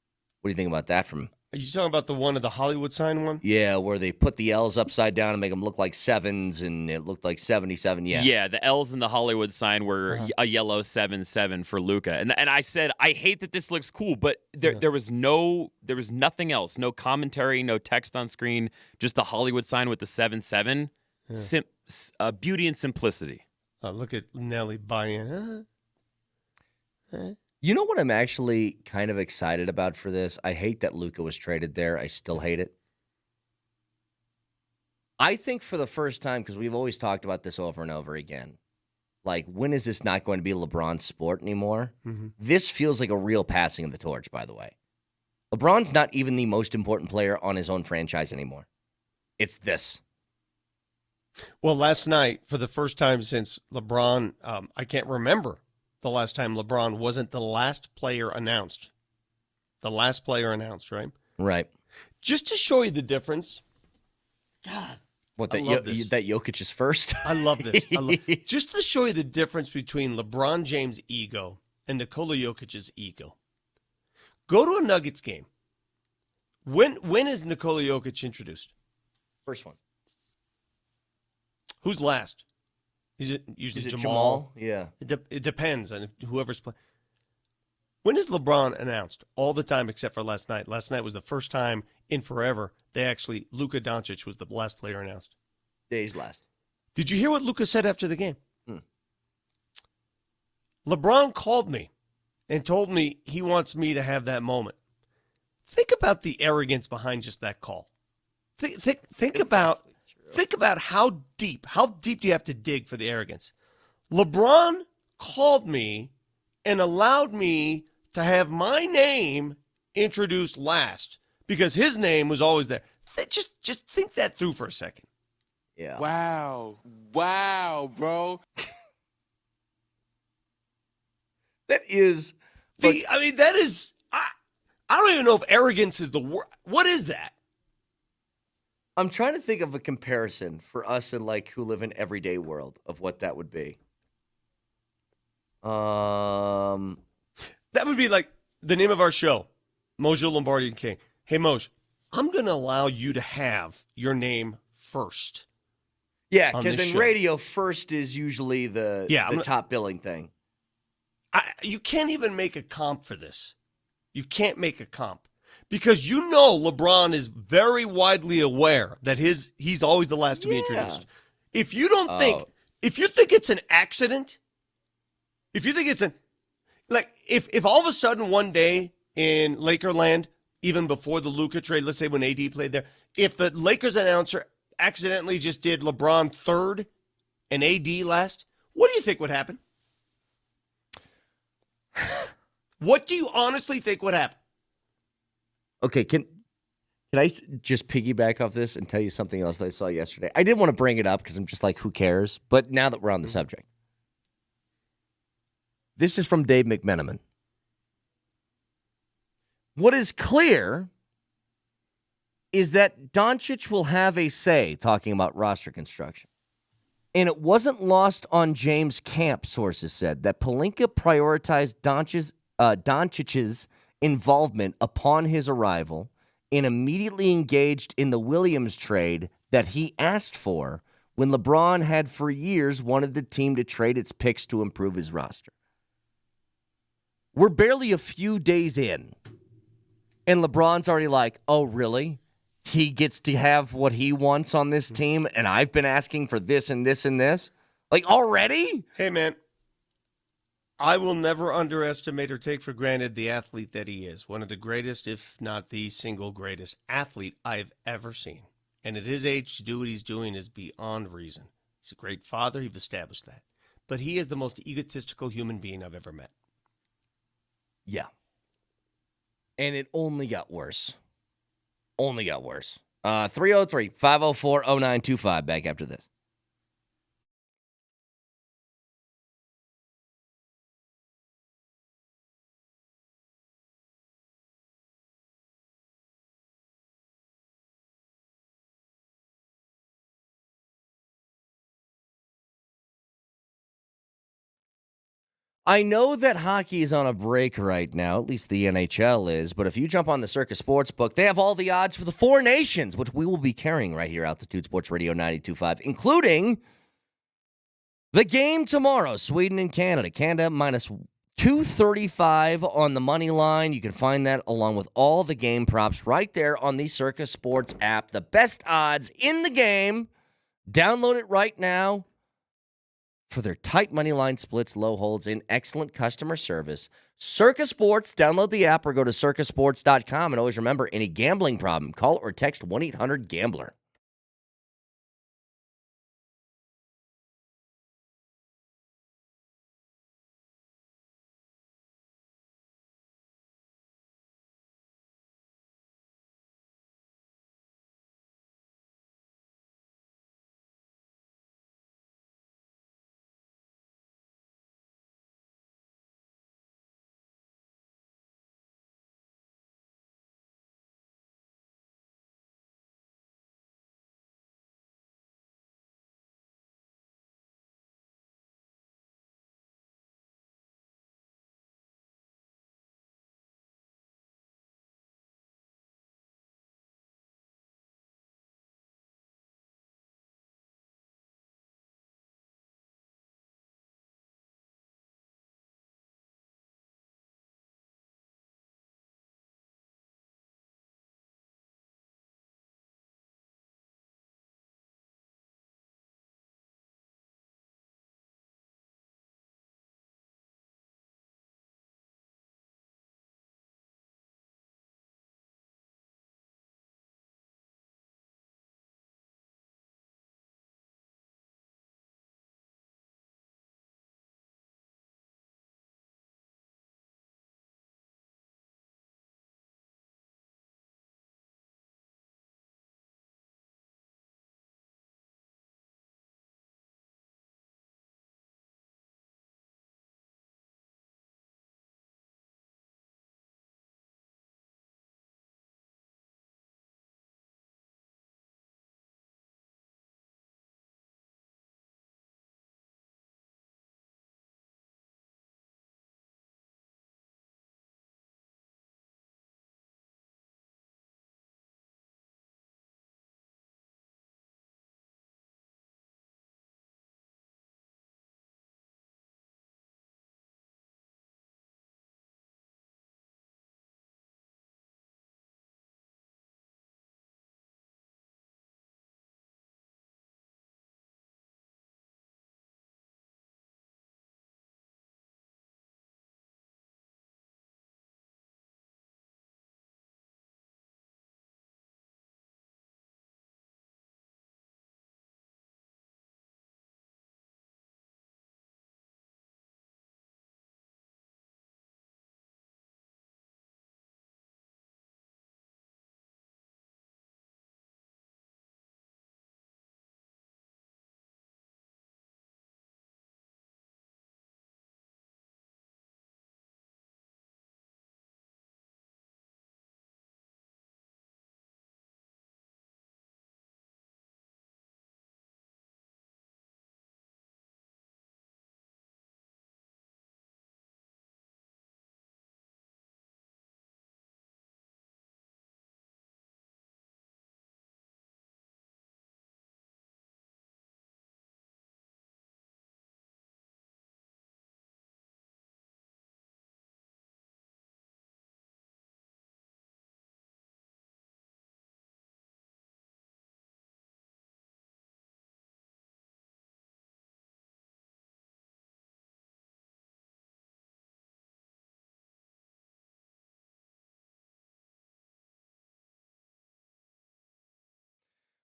What do you think about that from? Are you talking about the one of the Hollywood sign one? Yeah, where they put the L's upside down and make them look like sevens, and it looked like 77. Yeah. Yeah, the L's in the Hollywood sign were a yellow 7-7 for Luka. And I said, I hate that this looks cool, but there was nothing else. No commentary, no text on screen, just the Hollywood sign with the 7-7. Beauty and simplicity. Look at Nelly buying. You know what I'm actually kind of excited about for this? I hate that Luka was traded there. I still hate it. I think for the first time, because we've always talked about this over and over again, like, when is this not going to be LeBron's sport anymore? Mm-hmm. This feels like a real passing of the torch, by the way. LeBron's not even the most important player on his own franchise anymore. It's this. Well, last night, for the first time since LeBron, I can't remember the last time LeBron wasn't the last player announced. The last player announced, right? Right. Just to show you the difference. God. What, that Jokic is first? I love this. Just to show you the difference between LeBron James' ego and Nikola Jokic's ego. Go to a Nuggets game. When is Nikola Jokic introduced? First one. Who's last? Is it usually Jamal? Yeah. It depends on whoever's playing. When is LeBron announced? All the time except for last night. Last night was the first time in forever Luka Doncic was the last player announced. Days last. Did you hear what Luka said after the game? LeBron called me and told me he wants me to have that moment. Think about the arrogance behind just that call. Think about how deep do you have to dig for the arrogance? LeBron called me and allowed me to have my name introduced last because his name was always there. Just think that through for a second. Yeah. Wow, bro. That is. That is. I don't even know if arrogance is the word. What is that? I'm trying to think of a comparison for us and like who live in everyday world of what that would be. That would be like the name of our show, Moser, Lombardi, and Kane. Hey, Moj, I'm going to allow you to have your name first. Yeah, because in radio, first is usually the top billing thing. You can't even make a comp for this. You can't make a comp. Because you know LeBron is very widely aware that he's always the last to be introduced. If you don't think, if you think it's an accident, if you think it's if all of a sudden one day in Lakerland, even before the Luka trade, let's say when AD played there, if the Lakers announcer accidentally just did LeBron third and AD last, what do you think would happen? What do you honestly think would happen? Okay, can I just piggyback off this and tell you something else that I saw yesterday? I didn't want to bring it up because I'm just like, who cares? But now that we're on the subject. This is from Dave McMenamin. What is clear is that Doncic will have a say talking about roster construction. And it wasn't lost on James Camp, sources said, that Pelinka prioritized Doncic's involvement upon his arrival and immediately engaged in the Williams trade that he asked for when LeBron had for years wanted the team to trade its picks to improve his roster. We're barely a few days in, and LeBron's already like, oh, really? He gets to have what he wants on this team, and I've been asking for this and this and this? Like, already? Hey, man. I will never underestimate or take for granted the athlete that he is. One of the greatest, if not the single greatest athlete I've ever seen. And at his age, to do what he's doing is beyond reason. He's a great father. He's established that. But he is the most egotistical human being I've ever met. Yeah. And it only got worse. Only got worse. 303-504-0925. Back after this. I know that hockey is on a break right now, at least the NHL is, but if you jump on the Circus Sportsbook, they have all the odds for the Four Nations, which we will be carrying right here, Altitude Sports Radio 92.5, including the game tomorrow, Sweden and Canada. Canada minus 235 on the money line. You can find that along with all the game props right there on the Circus Sports app. The best odds in the game. Download it right now. For their tight money line splits, low holds, and excellent customer service. Circus Sports, download the app or go to circusports.com. And always remember, any gambling problem, call or text 1-800-GAMBLER.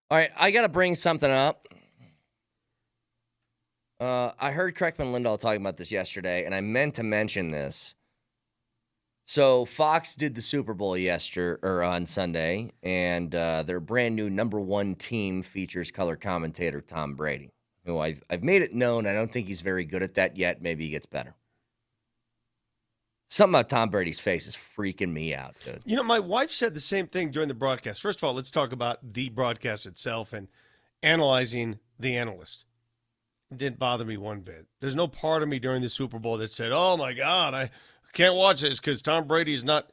All right, I got to bring something up. I heard Kreckman and Lindahl talking about this yesterday, and I meant to mention this. So Fox did the Super Bowl on Sunday, and their brand new #1 team features color commentator Tom Brady, who I've made it known I don't think he's very good at that yet. Maybe he gets better. Something about Tom Brady's face is freaking me out, dude. You know, my wife said the same thing during the broadcast. First of all, let's talk about the broadcast itself and analyzing the analyst. didn't bother me one bit. There's no part of me during the Super Bowl that said, "Oh my God, I can't watch this because Tom Brady's not."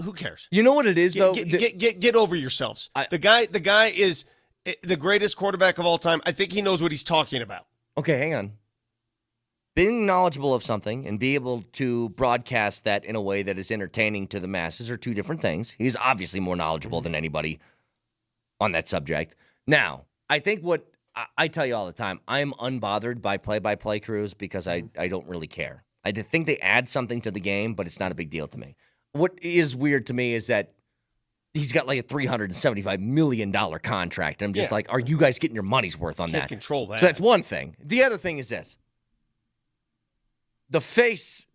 Who cares? You know what it is, though? Get over yourselves. The guy is the greatest quarterback of all time. I think he knows what he's talking about. Okay, hang on. Being knowledgeable of something and be able to broadcast that in a way that is entertaining to the masses are two different things. He's obviously more knowledgeable than anybody on that subject. Now, I think what I tell you all the time, I'm unbothered by play-by-play crews because I don't really care. I think they add something to the game, but it's not a big deal to me. What is weird to me is that he's got like a $375 million contract. I'm just like, are you guys getting your money's worth on that? Can't control that. So that's one thing. The other thing is this. The face,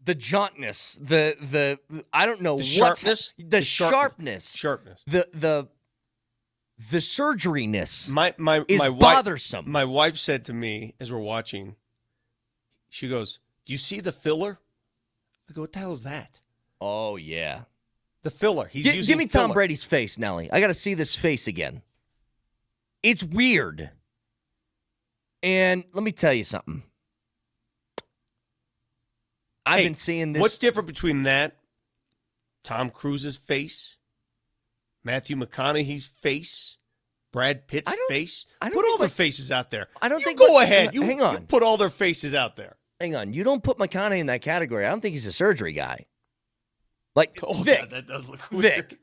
the jauntness, the I don't know, the sharpness, the sharpness, the surgeryness is bothersome. My wife said to me as we're watching, she goes, "Do you see the filler?" I go, "What the hell is that?" Oh yeah, the filler. He's using give me filler. Tom Brady's face, Nelly. I got to see this face again. It's weird, and let me tell you something. I've been seeing this. What's different between that, Tom Cruise's face, Matthew McConaughey's face, Brad Pitt's face? Put all their faces out there. I don't think. Go ahead. Hang on. You put all their faces out there. Hang on. You don't put McConaughey in that category. I don't think he's a surgery guy. Like, Vic. God, that does look weird. Vic,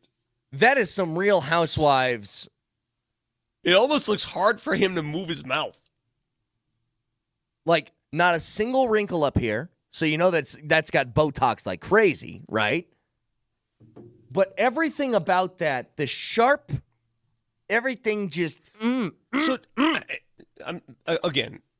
that is some Real Housewives. It almost looks hard for him to move his mouth. Like, not a single wrinkle up here. So you know that's got Botox like crazy, right? But everything about that, the sharp, everything just. Again,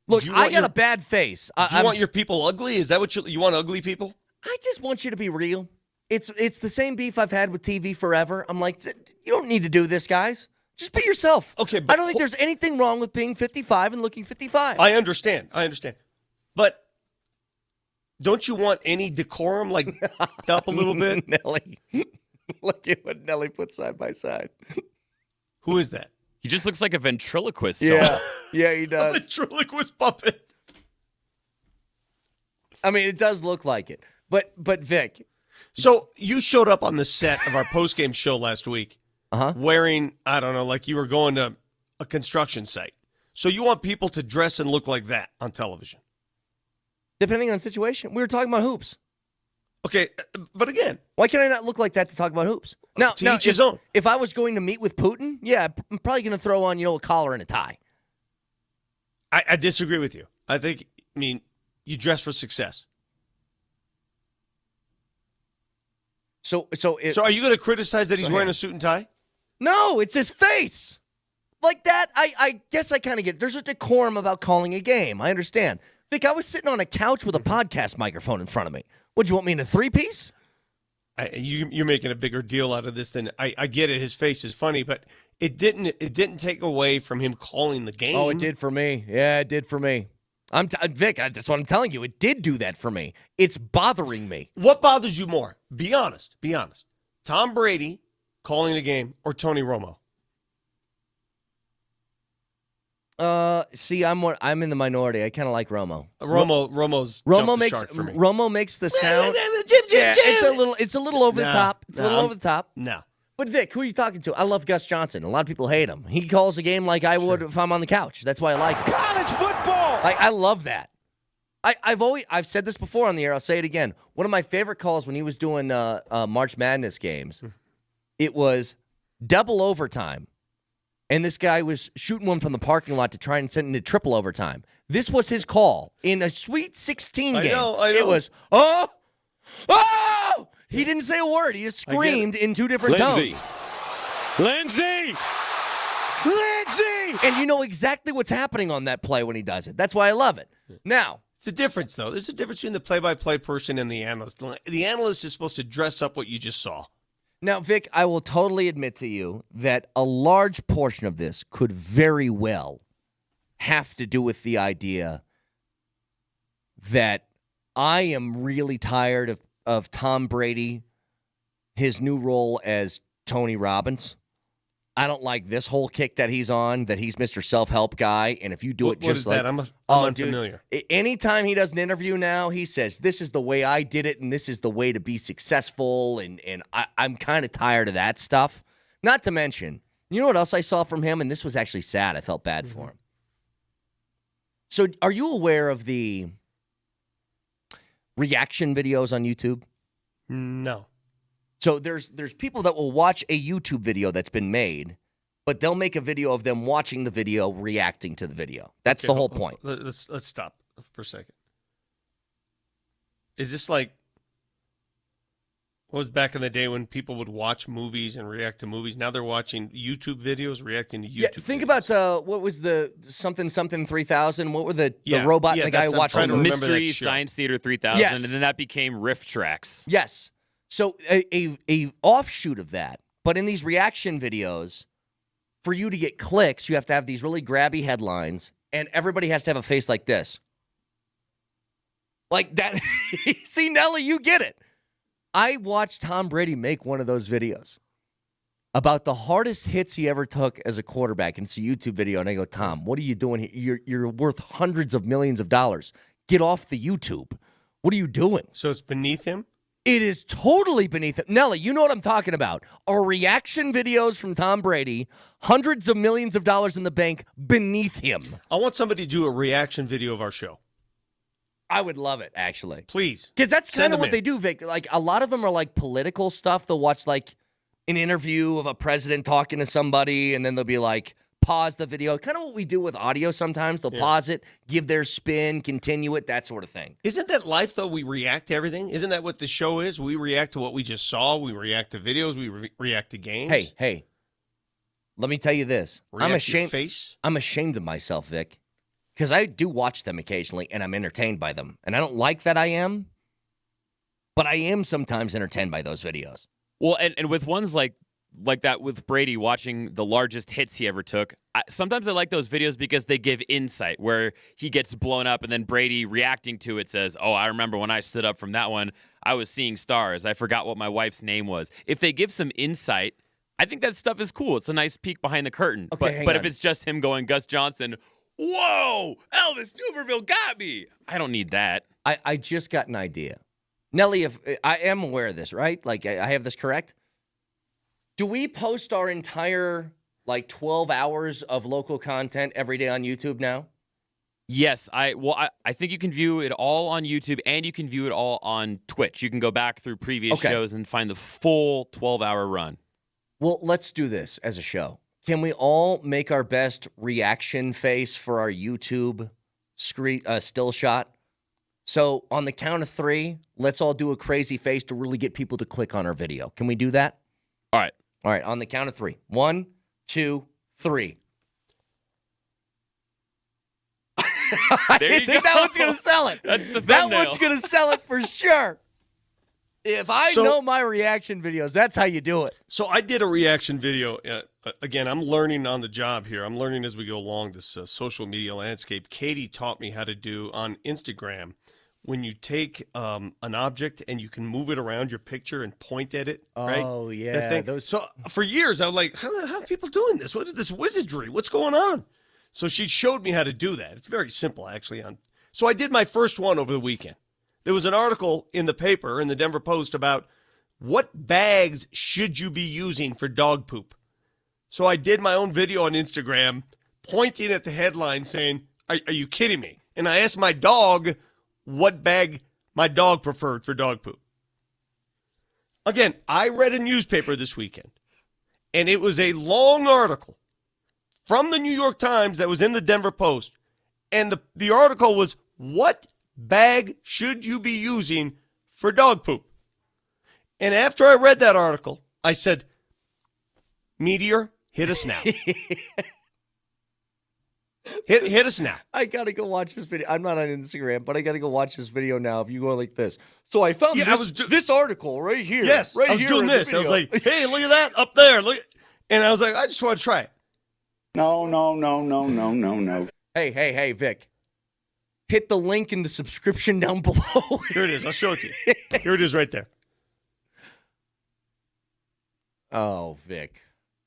look, I got a bad face. Do you want your people ugly? Is that what you want? Ugly people? I just want you to be real. It's the same beef I've had with TV forever. I'm like, you don't need to do this, guys. Just be yourself. Okay, I don't think there's anything wrong with being 55 and looking 55. I understand. But don't you want any decorum, like up a little bit? Nelly. Look at what Nelly put side by side. Who is that? He just looks like a ventriloquist. Yeah, he does. A ventriloquist puppet. I mean, it does look like it. But Vic. So you showed up on the set of our postgame show last week wearing, I don't know, like you were going to a construction site. So you want people to dress and look like that on television? Depending on the situation. We were talking about hoops. Okay, but again. Why can I not look like that to talk about hoops? Now, each his own. If I was going to meet with Putin, yeah, I'm probably going to throw on, a collar and a tie. I disagree with you. I mean, you dress for success. So are you going to criticize that he's wearing a suit and tie? No, it's his face. Like that, I guess I kind of get it. There's a decorum about calling a game. I understand. Vic, I was sitting on a couch with a podcast microphone in front of me. Would you want me in a three-piece? You're making a bigger deal out of this than I get it. His face is funny, but it didn't take away from him calling the game. Oh, it did for me. Yeah, it did for me. Vic, that's what I'm telling you. It did do that for me. It's bothering me. What bothers you more? Be honest. Be honest. Tom Brady calling the game or Tony Romo? See, I'm in the minority. I kind of like Romo. Romo makes the sound. It's a little over the top. It's a little over the top. No. But Vic, who are you talking to? I love Gus Johnson. A lot of people hate him. He calls a game like I would if I'm on the couch. That's why I like it. College football. I love that. I've said this before on the air. I'll say it again. One of my favorite calls when he was doing March Madness games, it was double overtime. And this guy was shooting one from the parking lot to try and send it into triple overtime. This was his call in a Sweet 16 game. I know. It was, oh! He didn't say a word. He just screamed in two different tones. Lindsay! Lindsay! And you know exactly what's happening on that play when he does it. That's why I love it. Now, it's a difference, though. There's a difference between the play-by-play person and the analyst. The analyst is supposed to dress up what you just saw. Now, Vic, I will totally admit to you that a large portion of this could very well have to do with the idea that I am really tired of Tom Brady, his new role as Tony Robbins. I don't like this whole kick that he's on, that he's Mr. Self-Help guy, and if you do it What is like... that? I'm unfamiliar. Dude, anytime he does an interview now, he says, this is the way I did it, and this is the way to be successful, and I'm kind of tired of that stuff. Not to mention, you know what else I saw from him? And this was actually sad. I felt bad for him. So are you aware of the reaction videos on YouTube? No. So there's people that will watch a YouTube video that's been made, but they'll make a video of them watching the video, reacting to the video. That's the whole point. Let's stop for a second. Is this like what was back in the day when people would watch movies and react to movies? Now they're watching YouTube videos, reacting to YouTube. Yeah, think videos. about what was the something 3000? What were the robot and the guy who watched the Mystery Science Theater 3000, yes. and then that became Riff Tracks. Yes. So a offshoot of that, but in these reaction videos, for you to get clicks, you have to have these really grabby headlines, and everybody has to have a face like this. Like that. See, Nelly, you get it. I watched Tom Brady make one of those videos about the hardest hits he ever took as a quarterback, and it's a YouTube video, and I go, Tom, what are you doing here? You're worth hundreds of millions of dollars. Get off the YouTube. What are you doing? So it's beneath him? It is totally beneath it. Nelly, you know what I'm talking about. Our reaction videos from Tom Brady, hundreds of millions of dollars in the bank beneath him. I want somebody to do a reaction video of our show. I would love it, actually. Please. Because that's kind of what they do, Vic. Like, a lot of them are like political stuff. They'll watch like an interview of a president talking to somebody, and then they'll be like, pause the video. Kind of what we do with audio sometimes. They'll pause it, give their spin, continue it, that sort of thing. Isn't that life, though? We react to everything? Isn't that what the show is? We react to what we just saw. We react to videos. We react to games. Hey. Let me tell you this. I'm ashamed of myself, Vic, because I do watch them occasionally, and I'm entertained by them. And I don't like that I am, but I am sometimes entertained by those videos. Well, and with ones like that with Brady watching the largest hits he ever took, sometimes I like those videos because they give insight where he gets blown up and then Brady reacting to it says, oh, I remember when I stood up from that one, I was seeing stars. I forgot what my wife's name was. If they give some insight, I think that stuff is cool. It's a nice peek behind the curtain. Okay, but if it's just him going, Gus Johnson, whoa, Elvis Duberville got me. I don't need that. I just got an idea. Nelly, if I am aware of this, right? Like, I have this correct? Do we post our entire, 12 hours of local content every day on YouTube now? Yes. I think you can view it all on YouTube, and you can view it all on Twitch. You can go back through previous shows and find the full 12-hour run. Well, let's do this as a show. Can we all make our best reaction face for our YouTube still shot? So on the count of 3, let's all do a crazy face to really get people to click on our video. Can we do that? All right. All right, on the count of 3. 1, 2, 3. I think that one's going to sell it. That's the That thumbnail. one's going to sell it for sure. If I know my reaction videos, that's how you do it. So I did a reaction video. Again, I'm learning on the job here. I'm learning as we go along this social media landscape. Katie taught me how to do on Instagram when you take an object and you can move it around your picture and point at it, right? Oh, yeah. So for years, I was like, how are people doing this? What is this wizardry? What's going on? So she showed me how to do that. It's very simple, actually. So I did my first one over the weekend. There was an article in the paper, in the Denver Post, about what bags should you be using for dog poop. So I did my own video on Instagram pointing at the headline saying, are you kidding me? And I asked my dog what bag my dog preferred for dog poop. Again, I read a newspaper this weekend, and it was a long article from the New York Times that was in the Denver Post. And the article was, what bag should you be using for dog poop? And after I read that article, I said, Meteor, hit us now. Hit us now. I got to go watch this video. I'm not on Instagram, but I got to go watch this video now if you go like this. So I found this article right here. Yes, right I was here doing this. I was like, hey, look at that up there. Look. And I was like, I just want to try it. No. Hey, Vic. Hit the link in the subscription down below. Here it is. I'll show it to you. Here it is right there. Oh, Vic.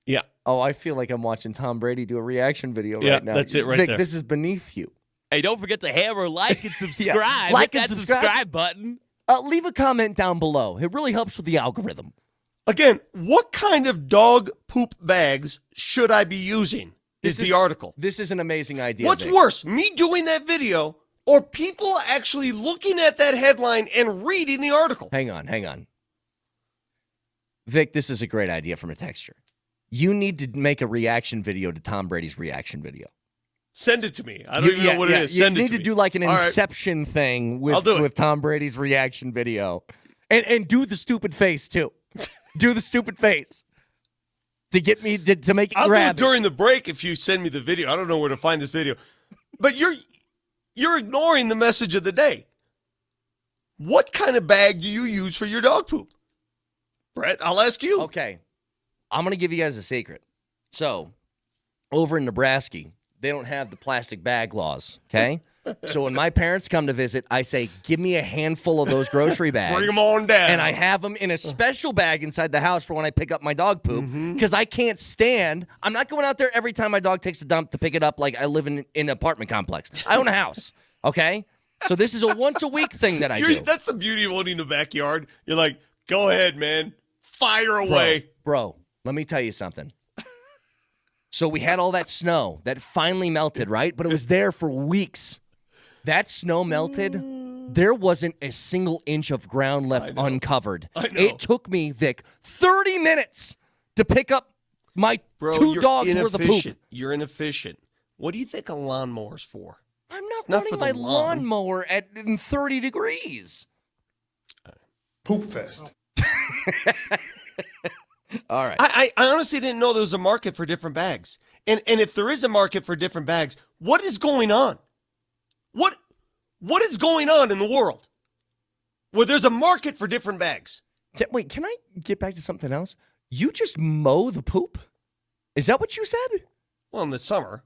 Yeah. Oh, I feel like I'm watching Tom Brady do a reaction video Yeah, right now. that's it right Vic, there. this is beneath you. Hey, don't forget to hammer like and subscribe. Like Hit and that subscribe. button. Leave a comment down below. It really helps with the algorithm. Again, what kind of dog poop bags should I be using? Is the article. This is an amazing idea. What's Vic. worse, me doing that video or people actually looking at that headline and reading the article? Hang on. Vic, this is a great idea from a texture. You need to make a reaction video to Tom Brady's reaction video. Send it to me. I don't even know what it is. Send it You to need me. to do like an All right. Inception thing I'll do it. with Tom Brady's reaction video. And do the stupid face, too. Do the stupid face. To get me to make it I'll grab do it during the break if you send me the video. I don't know where to find this video. But you're ignoring the message of the day. What kind of bag do you use for your dog poop? Brett, I'll ask you. Okay. I'm going to give you guys a secret. So, over in Nebraska, they don't have the plastic bag laws, okay? So when my parents come to visit, I say, give me a handful of those grocery bags. Bring them on down. And I have them in a special bag inside the house for when I pick up my dog poop because I can't stand. I'm not going out there every time my dog takes a dump to pick it up like I live in an apartment complex. I own a house, okay? So this is a once-a-week thing that I do. That's the beauty of owning a backyard. You're like, go ahead, man. Fire away. Bro, let me tell you something. So we had all that snow that finally melted, right? But it was there for weeks. That snow melted. There wasn't a single inch of ground left uncovered. I know. It took me, Vic, 30 minutes to pick up my two dogs worth of poop. You're inefficient. What do you think a lawnmower's for? I'm not not running for my the lawn. lawnmower in 30 degrees. Poop fest. All right. I honestly didn't know there was a market for different bags. And if there is a market for different bags, what is going on? What is going on in the world where there's a market for different bags? Wait, can I get back to something else? You just mow the poop? Is that what you said? Well, in the summer.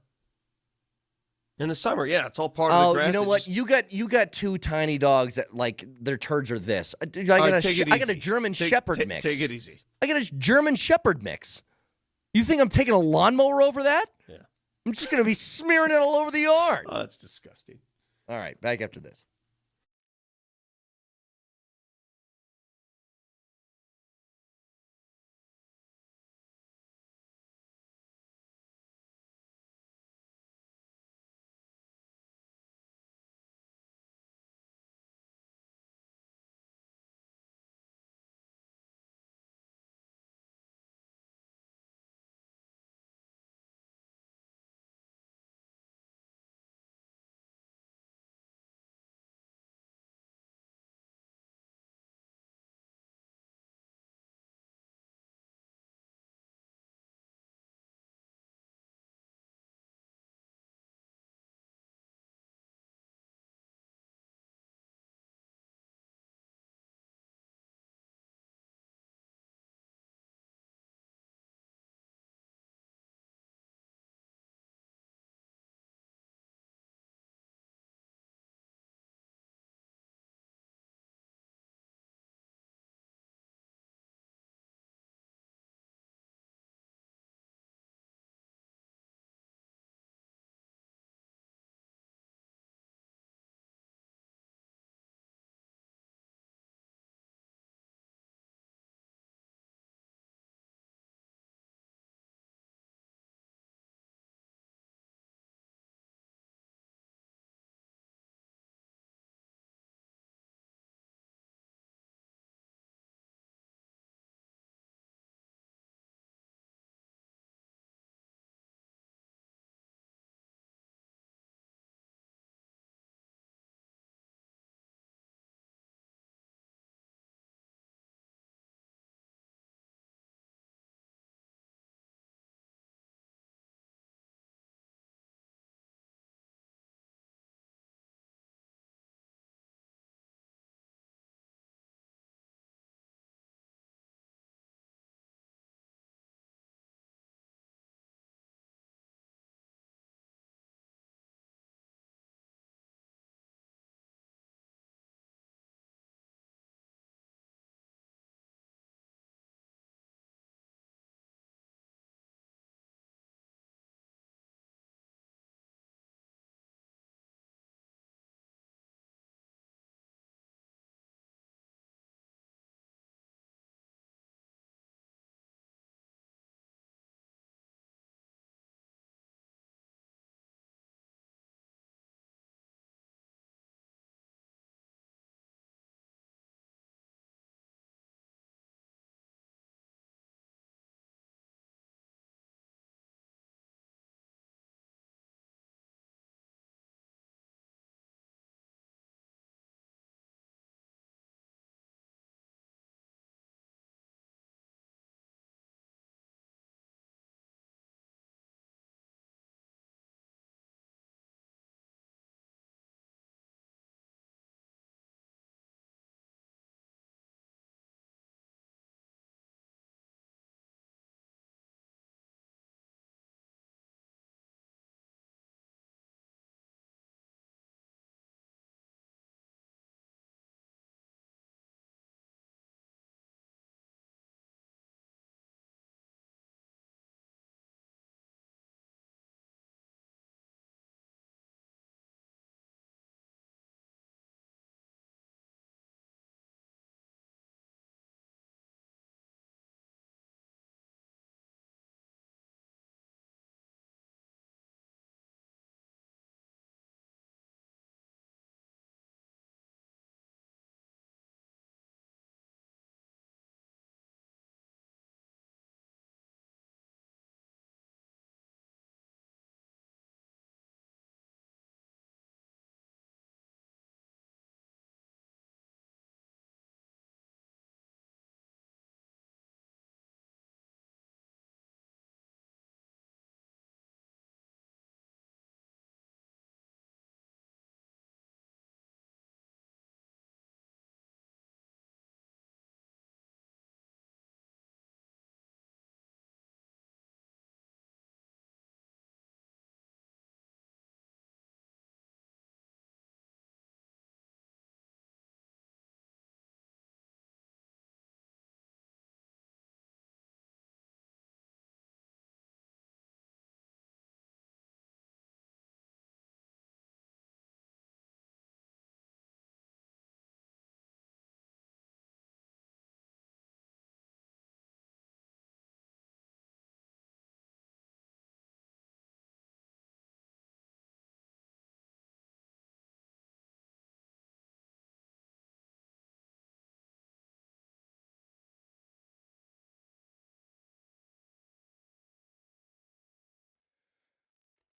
In the summer, yeah, it's all part of the grass. You know It what? just- You got two tiny dogs that like their turds are this. I All right, take it got a easy. German Shepherd mix. Take it easy. I got a German Shepherd mix. You think I'm taking a lawnmower over that? Yeah. I'm just going to be smearing it all over the yard. Oh, that's disgusting. All right, back up to this.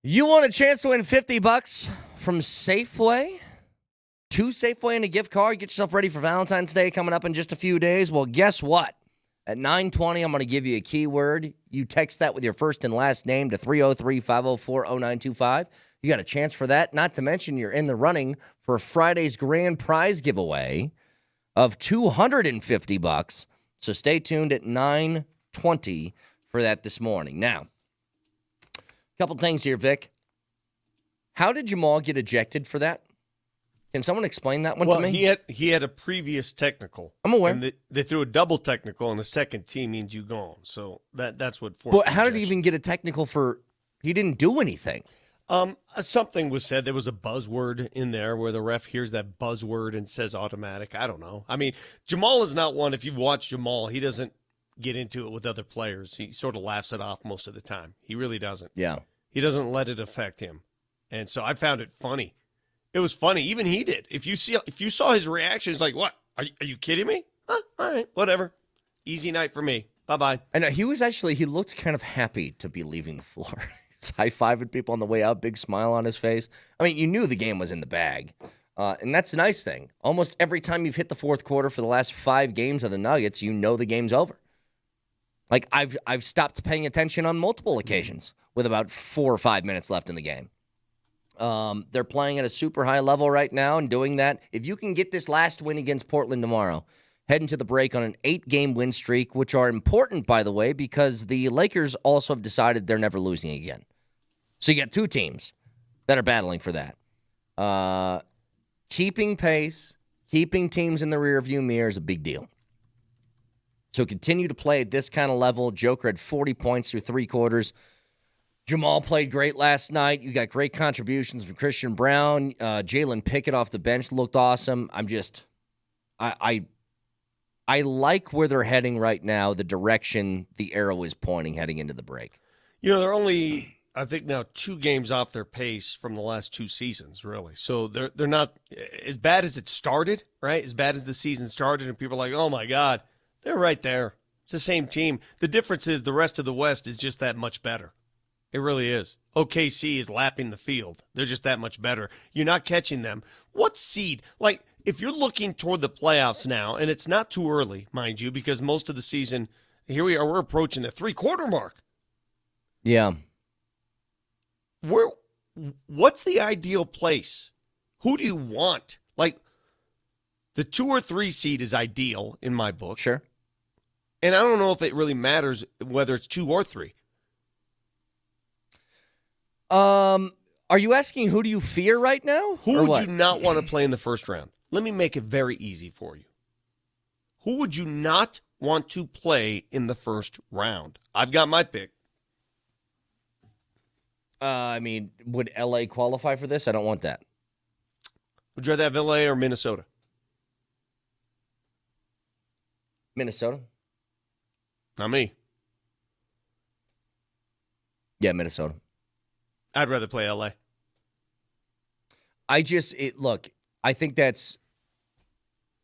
You want a chance to win $50 from Safeway? 2 Safeway and a gift card. Get yourself ready for Valentine's Day coming up in just a few days. Well, guess what? At 9:20, I'm going to give you a keyword. You text that with your first and last name to 303-504-0925. You got a chance for that. Not to mention you're in the running for Friday's grand prize giveaway of $250. So stay tuned at 9:20 for that this morning. Now, a couple things here, Vic. How did Jamal get ejected for that? Can someone explain that one to me? He had a previous technical. I'm aware. And they threw a double technical, and the second team means you gone. So that's what forced. But how did he even get a technical for? He didn't do anything. Something was said. There was a buzzword in there where the ref hears that buzzword and says automatic. I don't know. I mean, Jamal is not one. If you've watched Jamal, he doesn't get into it with other players. He sort of laughs it off most of the time. He really doesn't. Yeah. He doesn't let it affect him. And so I found it funny. It was funny. Even he did. If you saw his reaction, it's like, what? Are you kidding me? Huh? All right, whatever. Easy night for me. Bye-bye. And he looked kind of happy to be leaving the floor. He's high-fiving people on the way out, big smile on his face. I mean, you knew the game was in the bag. And that's a nice thing. Almost every time you've hit the fourth quarter for the last 5 games of the Nuggets, you know the game's over. Like, I've stopped paying attention on multiple occasions with about 4 or 5 minutes left in the game. They're playing at a super high level right now and doing that. If you can get this last win against Portland tomorrow, head into the break on an 8-game win streak, which are important, by the way, because the Lakers also have decided they're never losing again. So you got 2 teams that are battling for that. Keeping pace, keeping teams in the rearview mirror is a big deal. So continue to play at this kind of level. Joker had 40 points through 3 quarters. Jamal played great last night. You got great contributions from Christian Brown. Jalen Pickett off the bench looked awesome. I like where they're heading right now, the direction the arrow is pointing heading into the break. You know, they're only, I think now 2 games off their pace from the last 2 seasons, really. So they're not as bad as it started, right? As bad as the season started, and people are like, oh my God, they're right there. It's the same team. The difference is the rest of the West is just that much better. It really is. OKC is lapping the field. They're just that much better. You're not catching them. What seed? Like, if you're looking toward the playoffs now, and it's not too early, mind you, because most of the season, here we are, we're approaching the 3-quarter mark. Yeah. What's the ideal place? Who do you want? Like, the 2 or 3 seed is ideal in my book. Sure. And I don't know if it really matters whether it's 2 or 3. Are you asking who do you fear right now? Who would you not want to play in the first round? Let me make it very easy for you. Who would you not want to play in the first round? I've got my pick. I mean, would LA qualify for this? I don't want that. Would you rather have LA or Minnesota? Minnesota. Not me. Yeah, Minnesota. I'd rather play LA. Look, I think that's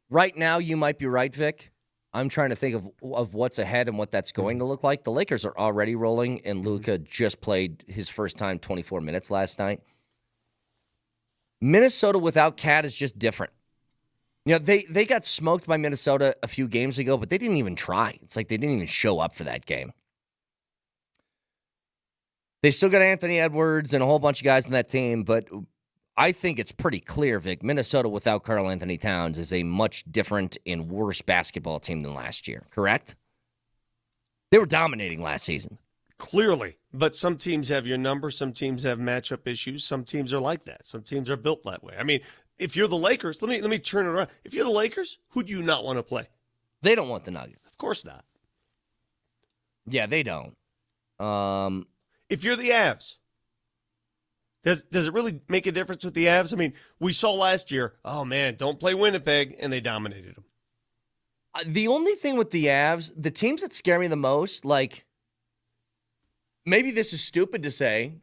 right now. You might be right, Vic. I'm trying to think of what's ahead and what that's going to look like. The Lakers are already rolling, and Luka just played his first time 24 minutes last night. Minnesota without Cat is just different. You know, they got smoked by Minnesota a few games ago, but they didn't even try. It's like they didn't even show up for that game. They still got Anthony Edwards and a whole bunch of guys on that team, but I think it's pretty clear, Vic, Minnesota without Karl Anthony Towns is a much different and worse basketball team than last year, correct? They were dominating last season. Clearly, but some teams have your number, some teams have matchup issues, some teams are like that. Some teams are built that way. I mean, if you're the Lakers, let me turn it around. If you're the Lakers, who do you not want to play? They don't want the Nuggets. Of course not. Yeah, they don't. If you're the Avs, does it really make a difference with the Avs? I mean, we saw last year, oh, man, don't play Winnipeg, and they dominated them. The only thing with the Avs, the teams that scare me the most, like, maybe this is stupid to say,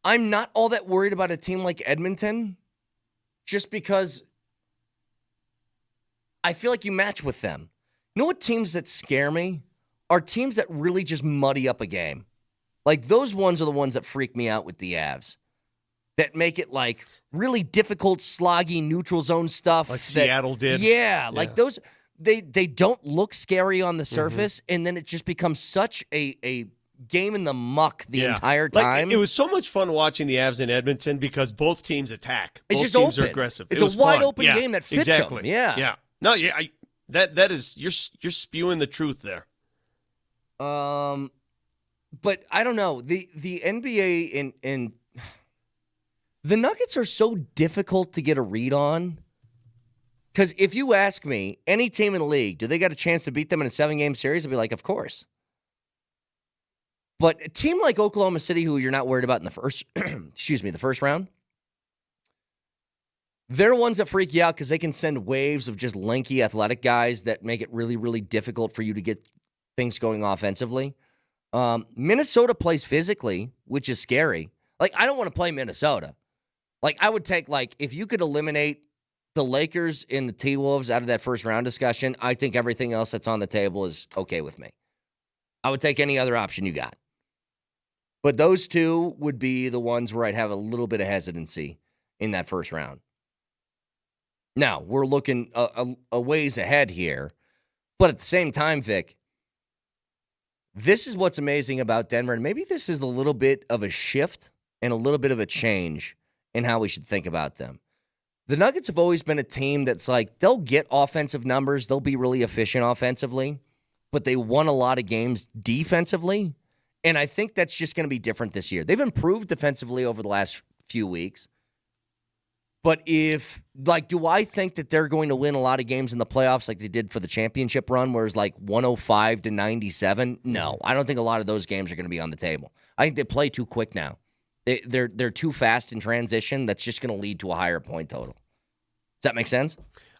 I'm not all that worried about a team like Edmonton just because I feel like you match with them. You know what teams that scare me are teams that really just muddy up a game. Like, those ones are the ones that freak me out with the Avs. That make it, like, really difficult, sloggy, neutral zone stuff. Like Seattle did. Yeah, like those, they don't look scary on the surface, and then it just becomes such a game in the muck the entire time. Like, it was so much fun watching the Avs in Edmonton because both teams attack. It's both just teams open. are aggressive. It's a wide open game that fits exactly. them. Yeah. Yeah. No, yeah. That is you're spewing the truth there. But I don't know. The NBA and the Nuggets are so difficult to get a read on. Because if you ask me, any team in the league, do they got a chance to beat them in a 7-game series? I'd be like, of course. But a team like Oklahoma City, who you're not worried about in the first, the first round, they're ones that freak you out because they can send waves of just lanky, athletic guys that make it really, really difficult for you to get things going offensively. Minnesota plays physically, which is scary. Like, I don't want to play Minnesota. Like, I would take, like, if you could eliminate the Lakers and the T-Wolves out of that first round discussion, I think everything else that's on the table is okay with me. I would take any other option you got. But those two would be the ones where I'd have a little bit of hesitancy in that first round. Now, we're looking a ways ahead here. But at the same time, Vic, this is what's amazing about Denver. And maybe this is a little bit of a shift and a little bit of a change in how we should think about them. The Nuggets have always been a team that's like, they'll get offensive numbers. They'll be really efficient offensively. But they won a lot of games defensively. And I think that's just going to be different this year. They've improved defensively over the last few weeks. But do I think that they're going to win a lot of games in the playoffs like they did for the championship run, where it's like 105-97? No, I don't think a lot of those games are going to be on the table. I think they play too quick now. They're too fast in transition. That's just going to lead to a higher point total. Does that make sense?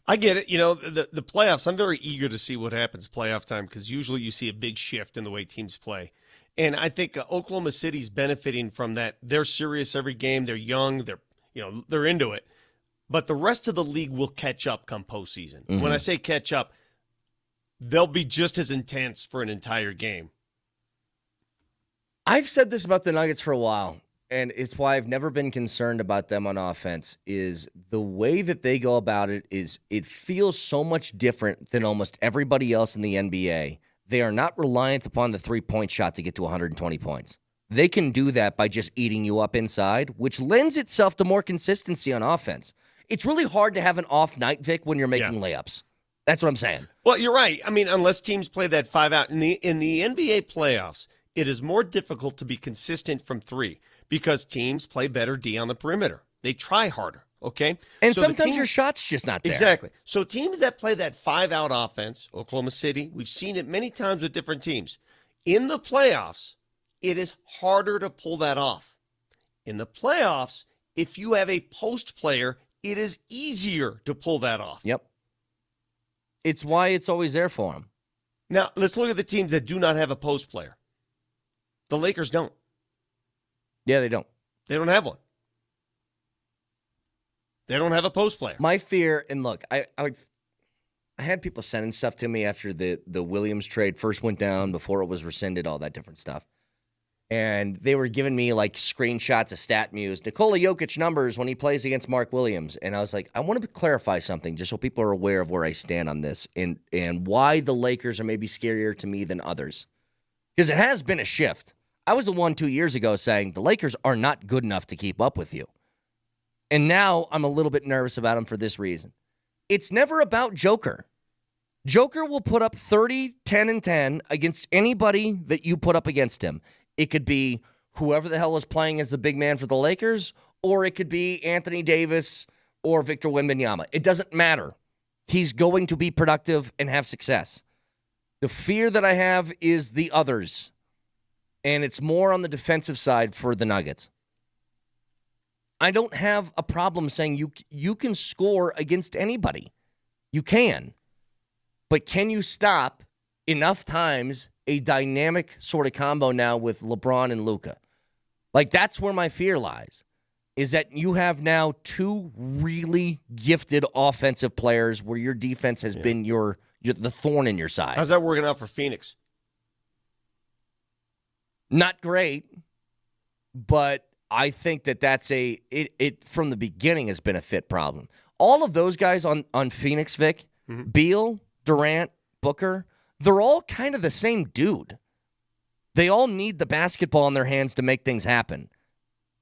I get it. You know, the playoffs, I'm very eager to see what happens playoff time because usually you see a big shift in the way teams play. And I think Oklahoma City's benefiting from that. They're serious every game. They're young. They're into it. But the rest of the league will catch up come postseason. Mm-hmm. When I say catch up, they'll be just as intense for an entire game. I've said this about the Nuggets for a while, and it's why I've never been concerned about them on offense, is the way that they go about it is it feels so much different than almost everybody else in the NBA. They are not reliant upon the three-point shot to get to 120 points. They can do that by just eating you up inside, which lends itself to more consistency on offense. It's really hard to have an off night, Vic, when you're making layups. That's what I'm saying. Well, you're right. I mean, unless teams play that 5-out. In the NBA playoffs, it is more difficult to be consistent from three because teams play better D on the perimeter. They try harder, okay? And so sometimes your shot's just not there. Exactly. So teams that play that 5-out offense, Oklahoma City, we've seen it many times with different teams. In the playoffs, it is harder to pull that off. In the playoffs, if you have a post player, it is easier to pull that off. Yep. It's why it's always there for them. Now, let's look at the teams that do not have a post player. The Lakers don't. Yeah, they don't. They don't have one. They don't have a post player. My fear, and look, I had people sending stuff to me after the Williams trade first went down, before it was rescinded, all that different stuff. And they were giving me like screenshots of StatMuse, Nikola Jokic numbers when he plays against Mark Williams. And I was like, I want to clarify something just so people are aware of where I stand on this and why the Lakers are maybe scarier to me than others. Because it has been a shift. I was the one 2 years ago saying the Lakers are not good enough to keep up with you. And now I'm a little bit nervous about them for this reason. It's never about Joker. Joker will put up 30, 10, and 10 against anybody that you put up against him. It could be whoever the hell is playing as the big man for the Lakers, or it could be Anthony Davis or Victor Wembanyama. It doesn't matter. He's going to be productive and have success. The fear that I have is the others, and it's more on the defensive side for the Nuggets. I don't have a problem saying you can score against anybody. You can. But can you stop enough times a dynamic sort of combo now with LeBron and Luka? Like, that's where my fear lies, is that you have now two really gifted offensive players where your defense has been the thorn in your side. How's that working out for Phoenix? Not great, but I think that's it from the beginning has been a fit problem. All of those guys on Phoenix, Vic, Beal, Durant, Booker, they're all kind of the same dude. They all need the basketball in their hands to make things happen.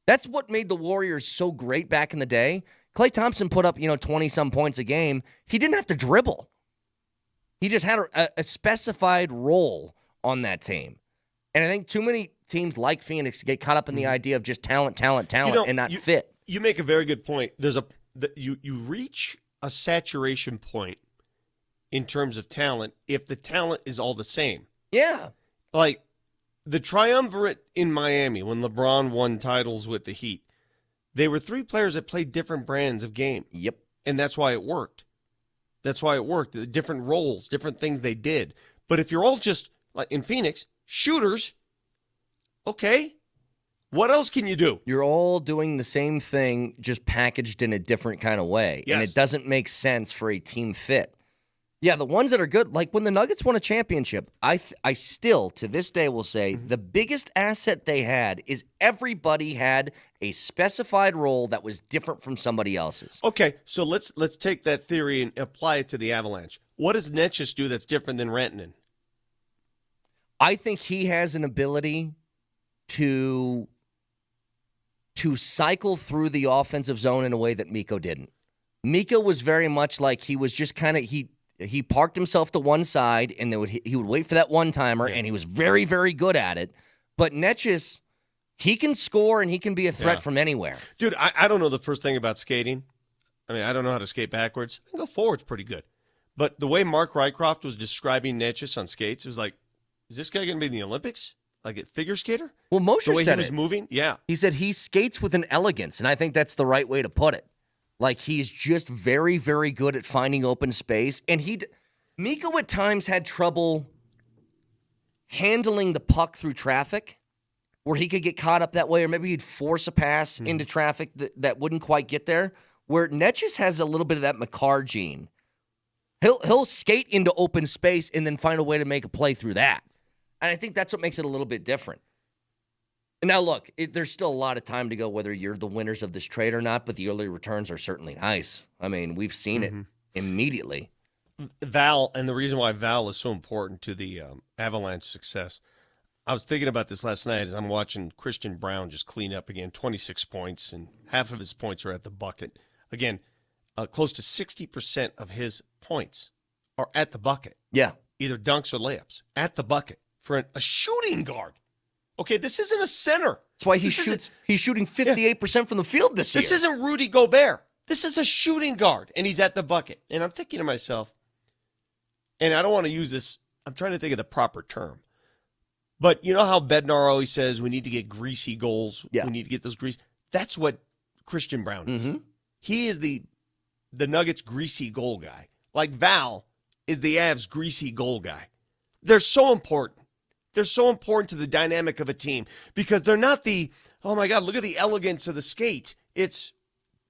That's what made the Warriors so great back in the day. Klay Thompson put up, 20-some points a game. He didn't have to dribble. He just had a specified role on that team. And I think too many teams like Phoenix get caught up in the idea of just talent, and not fit. You make a very good point. You reach a saturation point in terms of talent if the talent is all the same. Yeah. Like the triumvirate in Miami when LeBron won titles with the Heat, they were three players that played different brands of game. Yep. And that's why it worked. The different roles, different things they did. But if you're all just, like in Phoenix, shooters, okay, what else can you do? You're all doing the same thing, just packaged in a different kind of way. Yes. And it doesn't make sense for a team fit. Yeah, the ones that are good, like when the Nuggets won a championship, I still, to this day, will say the biggest asset they had is everybody had a specified role that was different from somebody else's. Okay, so let's take that theory and apply it to the Avalanche. What does Netchus do that's different than Rantanen? I think he has an ability to cycle through the offensive zone in a way that Mikko didn't. Mikko was very much like he was just kind of he parked himself to one side and he would wait for that one-timer, and he was very, very good at it. But Netchus, he can score and he can be a threat from anywhere. Dude, I don't know the first thing about skating. I mean, I don't know how to skate backwards. I can go forwards pretty good. But the way Mark Rycroft was describing Netchus on skates, it was like, is this guy going to be in the Olympics? Like a figure skater? Well, Moser the way said he was moving? Yeah. He said he skates with an elegance, and I think that's the right way to put it. Like, he's just very, very good at finding open space. And Mikko at times had trouble handling the puck through traffic, where he could get caught up that way, or maybe he'd force a pass into traffic that wouldn't quite get there, where Netchus has a little bit of that Makar gene. He'll skate into open space and then find a way to make a play through that. And I think that's what makes it a little bit different. And now, look, there's still a lot of time to go whether you're the winners of this trade or not, but the early returns are certainly nice. I mean, we've seen it immediately. Val, and the reason why Val is so important to the Avalanche success, I was thinking about this last night as I'm watching Christian Brown just clean up again, 26 points, and half of his points are at the bucket. Again, close to 60% of his points are at the bucket. Yeah. Either dunks or layups. At the bucket for a shooting guard. Okay, this isn't a center. That's why he's shooting 58% from the field this year. This isn't Rudy Gobert. This is a shooting guard, and he's at the bucket. And I'm thinking to myself, and I don't want to use this, I'm trying to think of the proper term. But you know how Bednar always says we need to get greasy goals? Yeah. We need to get those greasy. That's what Christian Brown is. He is the Nuggets' greasy goal guy. Like Val is the Avs' greasy goal guy. They're so important. They're so important to the dynamic of a team because they're not the, oh my God, look at the elegance of the skate. It's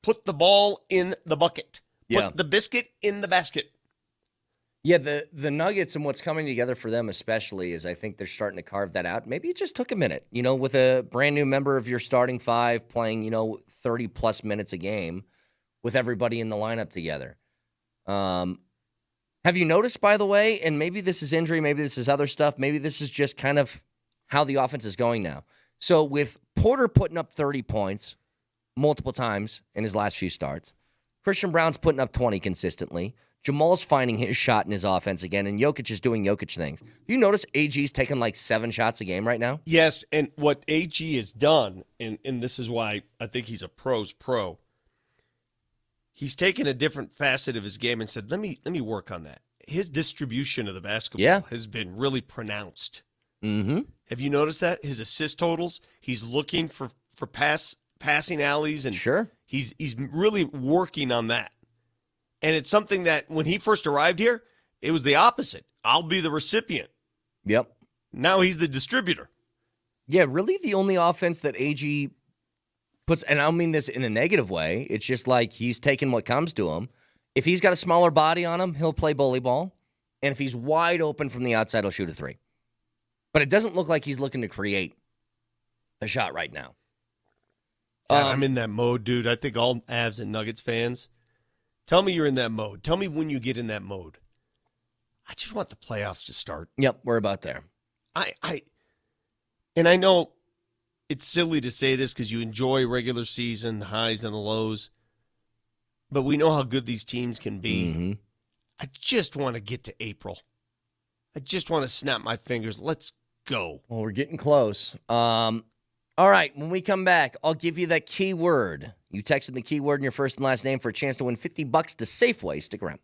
put the ball in the bucket. Put the biscuit in the basket. Yeah, the Nuggets and what's coming together for them especially is I think they're starting to carve that out. Maybe it just took a minute, with a brand new member of your starting five playing, 30-plus minutes a game with everybody in the lineup together. Have you noticed, by the way, and maybe this is injury, maybe this is other stuff, maybe this is just kind of how the offense is going now. So with Porter putting up 30 points multiple times in his last few starts, Christian Brown's putting up 20 consistently, Jamal's finding his shot in his offense again, and Jokic is doing Jokic things. You notice AG's taking like 7 shots a game right now? Yes, and what AG has done, and this is why I think he's a pro's pro, he's taken a different facet of his game and said, let me work on that. His distribution of the basketball has been really pronounced. Have you noticed that? His assist totals, he's looking for passing alleys, and he's really working on that. And it's something that when he first arrived here, it was the opposite. I'll be the recipient. Yep. Now he's the distributor. Yeah, really the only offense that AG puts, and I don't mean this in a negative way, it's just like he's taking what comes to him. If he's got a smaller body on him, he'll play bully ball. And if he's wide open from the outside, he'll shoot a 3. But it doesn't look like he's looking to create a shot right now. God, I'm in that mode, dude. I think all Avs and Nuggets fans, tell me you're in that mode. Tell me when you get in that mode. I just want the playoffs to start. Yep, we're about there. And I know it's silly to say this because you enjoy regular season, the highs and the lows, but we know how good these teams can be. Mm-hmm. I just want to get to April. I just want to snap my fingers. Let's go. Well, we're getting close. All right, when we come back, I'll give you that keyword. You texted the keyword and your first and last name for a chance to win $50 to Safeway. Stick around.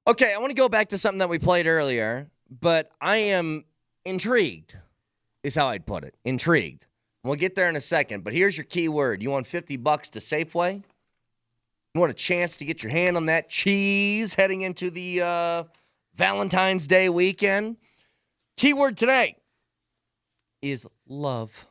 Okay, I want to go back to something that we played earlier, but I am intrigued, is how I'd put it. Intrigued. We'll get there in a second, but here's your key word. You want $50 to Safeway? You want a chance to get your hand on that cheese heading into the Valentine's Day weekend? Keyword today is love.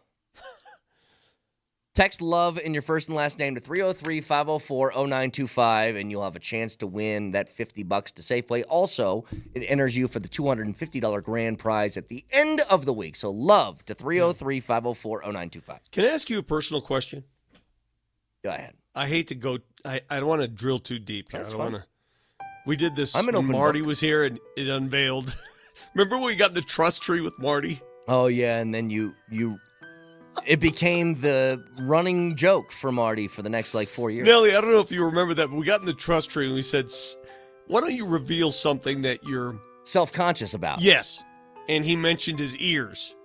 Text love in your first and last name to 303-504-0925, and you'll have a chance to win that $50 to Safeway. Also, it enters you for the $250 grand prize at the end of the week. So love to 303-504-0925. Can I ask you a personal question? Go ahead. I hate to go. I don't want to drill too deep here. That's I don't fine. want to. We did this. I'm an open Marty book. was here and it unveiled. Remember when we got in the trust tree with Marty? Oh, yeah, and then you it became the running joke for Marty for the next, 4 years. Nelly, I don't know if you remember that, but we got in the trust tree and we said, why don't you reveal something that you're self-conscious about? Yes. And he mentioned his ears.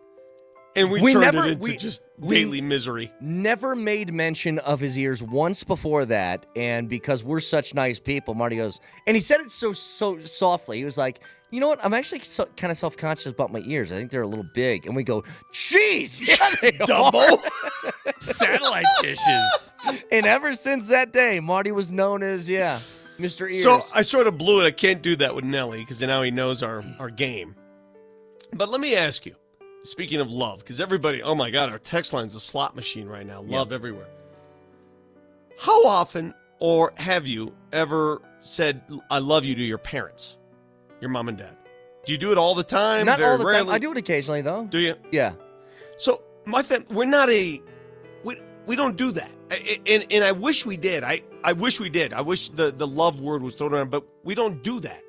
And we turned it into just daily misery. Never made mention of his ears once before that, and because we're such nice people, Marty goes, and he said it so softly. He was like, you know what? I'm actually kind of self-conscious about my ears. I think they're a little big. And we go, jeez, yeah, they double are. Satellite dishes. And ever since that day, Marty was known as, Mr. Ears. So I sort of blew it. I can't do that with Nelly because now he knows our game. But let me ask you, speaking of love, because everybody, oh my God, our text line's a slot machine right now. Love everywhere. How often or have you ever said, I love you to your parents, your mom and dad? Do you do it all the time? Not Very all the time. rarely? I do it occasionally, though. Do you? Yeah. So my family, we're not we don't do that. And I wish we did. I wish we did. I wish the love word was thrown around, but we don't do that.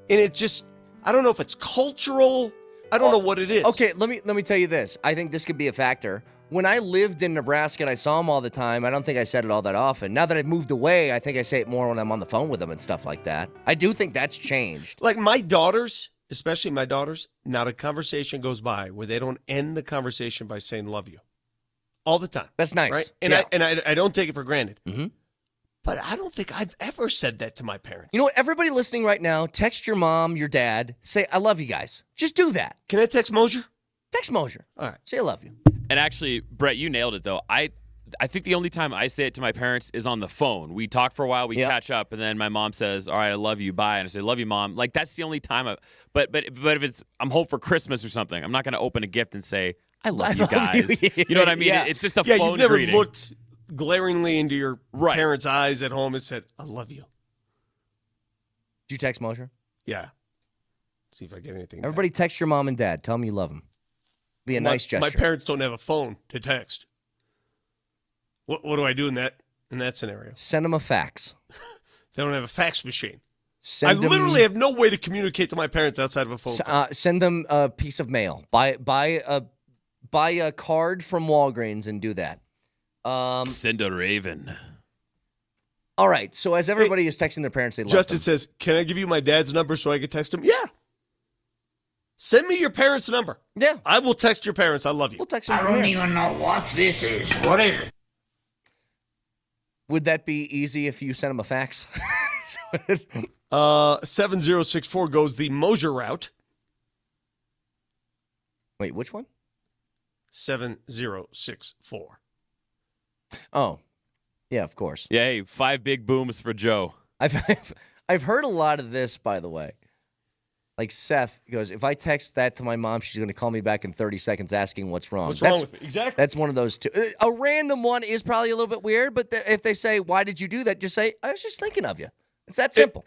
And it just, I don't know if it's cultural. I don't know what it is. Okay, let me tell you this. I think this could be a factor. When I lived in Nebraska and I saw them all the time, I don't think I said it all that often. Now that I've moved away, I think I say it more when I'm on the phone with them and stuff like that. I do think that's changed. Like my daughters, especially my daughters, not a conversation goes by where they don't end the conversation by saying love you. All the time. That's nice. Right? And Yeah. I don't take it for granted. Mm-hmm. But I don't think I've ever said that to my parents. You know what? Everybody listening right now, text your mom, your dad, say, I love you guys. Just do that. Can I text Moser? Text Moser. All right. Say I love you. And actually, Brett, you nailed it, though. I think the only time I say it to my parents is on the phone. We talk for a while, we catch up, and then my mom says, all right, I love you, bye. And I say, love you, Mom. Like, that's the only time. But if it's, I'm home for Christmas or something, I'm not going to open a gift and say, I love you guys. You know what I mean? Yeah. It's just a Yeah, phone you've never greeting. looked glaringly into your parents' eyes at home and said, I love you. Did you text Moser? Yeah. See if I get anything. Everybody text your mom and dad. Tell them you love them. Be a nice gesture. My parents don't have a phone to text. What do I do in that scenario? Send them a fax. They don't have a fax machine. Send them, literally have no way to communicate to my parents outside of a phone. Send them a piece of mail. Buy a card from Walgreens and do that. Send a raven. All right. So as everybody is texting their parents, they love Justin them. says, can I give you my dad's number so I can text him? Yeah. Send me your parents' number. Yeah. I will text your parents. I love you. We'll text them. I don't even know what this is. What is it? Would that be easy if you sent them a fax? 7064 goes the Moser route. Wait, which one? 7064. Oh, yeah, of course. Yeah, hey, 5 big booms for Joe. I've heard a lot of this, by the way. Like Seth goes, if I text that to my mom, she's going to call me back in 30 seconds asking what's wrong. What's wrong with me? Exactly. That's one of those two. A random one is probably a little bit weird, but if they say, why did you do that? Just say, I was just thinking of you. It's that simple.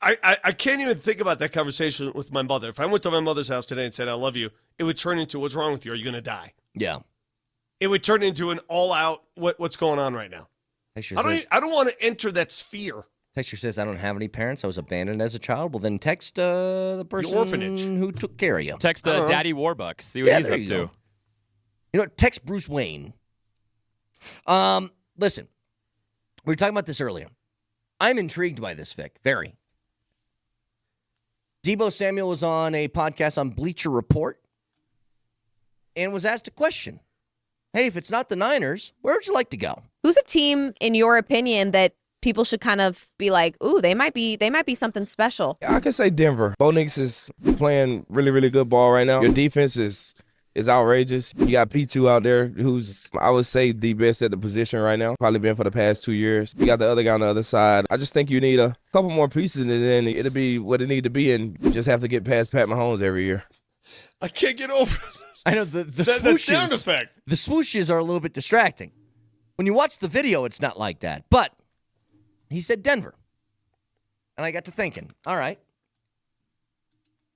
I can't even think about that conversation with my mother. If I went to my mother's house today and said, I love you, it would turn into, what's wrong with you? Are you going to die? Yeah. It would turn into an all-out, what's going on right now? I don't want to enter that sphere. Texture says, I don't have any parents. I was abandoned as a child. Well, then text the person orphanage who took care of you. Text Daddy Warbucks. See what he's up to. You know, text Bruce Wayne. Listen, we were talking about this earlier. I'm intrigued by this, Vic. Very. Deebo Samuel was on a podcast on Bleacher Report and was asked a question. Hey, if it's not the Niners, where would you like to go? Who's a team, in your opinion, that people should kind of be like, ooh, they might be something special. Yeah, I could say Denver. Bo Nix is playing really, really good ball right now. Your defense is outrageous. You got P2 out there who's, I would say, the best at the position right now. Probably been for the past 2 years. You got the other guy on the other side. I just think you need a couple more pieces, and then it'll be what it need to be, and you just have to get past Pat Mahomes every year. I can't get over I know the swooshes. the sound effect. The swooshes are a little bit distracting. When you watch the video, it's not like that. But he said Denver. And I got to thinking, all right.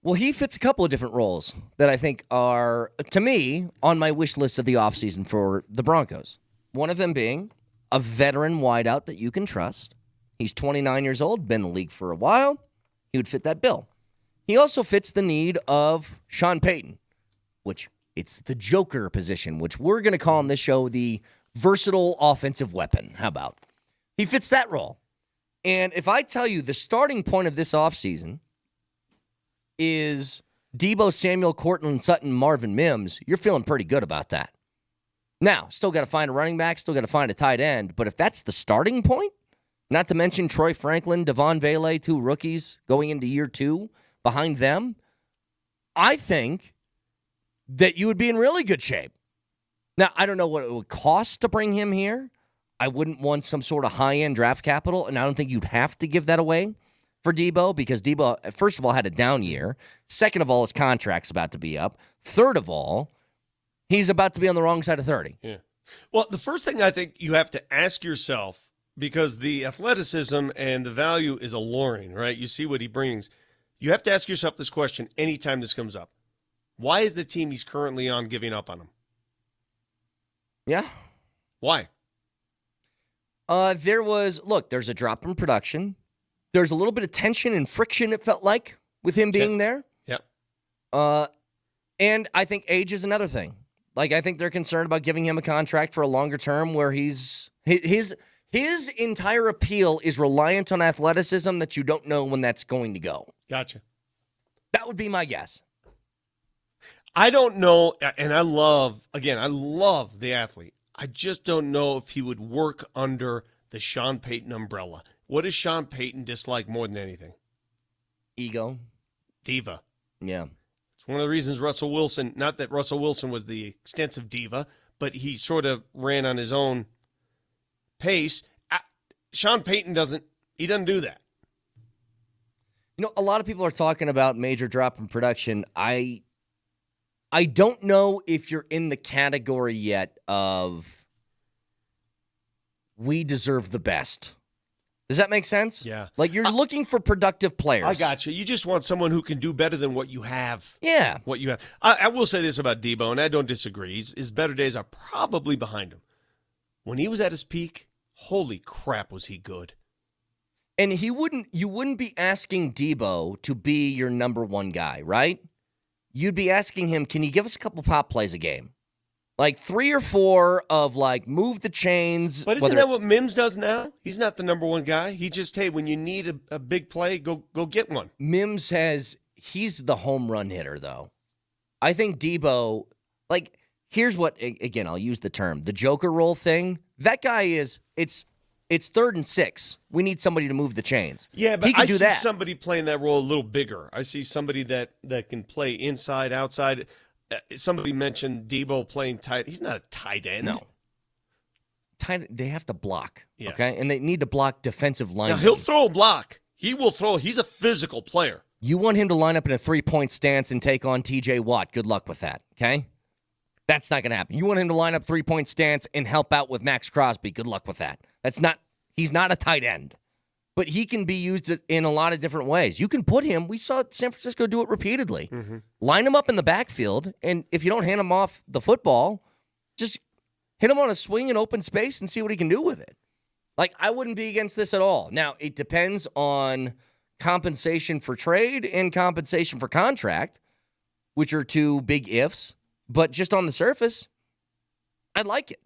Well, he fits a couple of different roles that I think are, to me, on my wish list of the offseason for the Broncos. One of them being a veteran wideout that you can trust. He's 29 years old, been in the league for a while. He would fit that bill. He also fits the need of Sean Payton, which it's the Joker position, which we're going to call on this show the versatile offensive weapon. How about? He fits that role. And if I tell you the starting point of this offseason is Debo Samuel, Cortland Sutton, Marvin Mims, you're feeling pretty good about that. Now, still got to find a running back, still got to find a tight end, but if that's the starting point, not to mention Troy Franklin, Devon Vele, 2 rookies going into year 2 behind them, I think that you would be in really good shape. Now, I don't know what it would cost to bring him here. I wouldn't want some sort of high-end draft capital, and I don't think you'd have to give that away for Debo because Debo, first of all, had a down year. Second of all, his contract's about to be up. Third of all, he's about to be on the wrong side of 30. Yeah. Well, the first thing I think you have to ask yourself, because the athleticism and the value is alluring, right? You see what he brings. You have to ask yourself this question anytime this comes up. Why is the team he's currently on giving up on him? Yeah. Why? There's a drop in production. There's a little bit of tension and friction, it felt like, with him being there. Yep. And I think age is another thing. Like, I think they're concerned about giving him a contract for a longer term where his entire appeal is reliant on athleticism that you don't know when that's going to go. Gotcha. That would be my guess. I don't know, and I love the athlete. I just don't know if he would work under the Sean Payton umbrella. What does Sean Payton dislike more than anything? Ego. Diva. Yeah. It's one of the reasons Russell Wilson, not that Russell Wilson was the extensive diva, but he sort of ran on his own pace. Sean Payton doesn't do that. You know, a lot of people are talking about major drop in production. I don't know if you're in the category yet of we deserve the best. Does that make sense? Yeah. Like you're looking for productive players. I got you. You just want someone who can do better than what you have. Yeah. What you have. I will say this about Debo, and I don't disagree. His better days are probably behind him. When he was at his peak, holy crap, was he good. And you wouldn't be asking Debo to be your number one guy, right? You'd be asking him, can you give us a couple pop plays a game? Like 3 or 4 of like move the chains. But isn't that what Mims does now? He's not the number one guy. He just, hey, when you need a big play, go get one. Mims he's the home run hitter though. I think Debo, like, here's what, again, I'll use the term, the Joker role thing. That guy it's 3rd and 6. We need somebody to move the chains. Yeah, but I see somebody playing that role a little bigger. I see somebody that can play inside, outside. Somebody mentioned Debo playing tight. He's not a tight end. No. They have to block, yeah. Okay? And they need to block defensive linemen. Now, he'll throw a block. He will throw. He's a physical player. You want him to line up in a 3-point stance and take on T.J. Watt. Good luck with that, okay? That's not going to happen. You want him to line up 3-point stance and help out with Max Crosby. Good luck with that. He's not a tight end. But he can be used in a lot of different ways. You can put him, we saw San Francisco do it repeatedly. Mm-hmm. Line him up in the backfield, and if you don't hand him off the football, just hit him on a swing in open space and see what he can do with it. Like, I wouldn't be against this at all. Now, it depends on compensation for trade and compensation for contract, which are 2 big ifs. But just on the surface, I like it.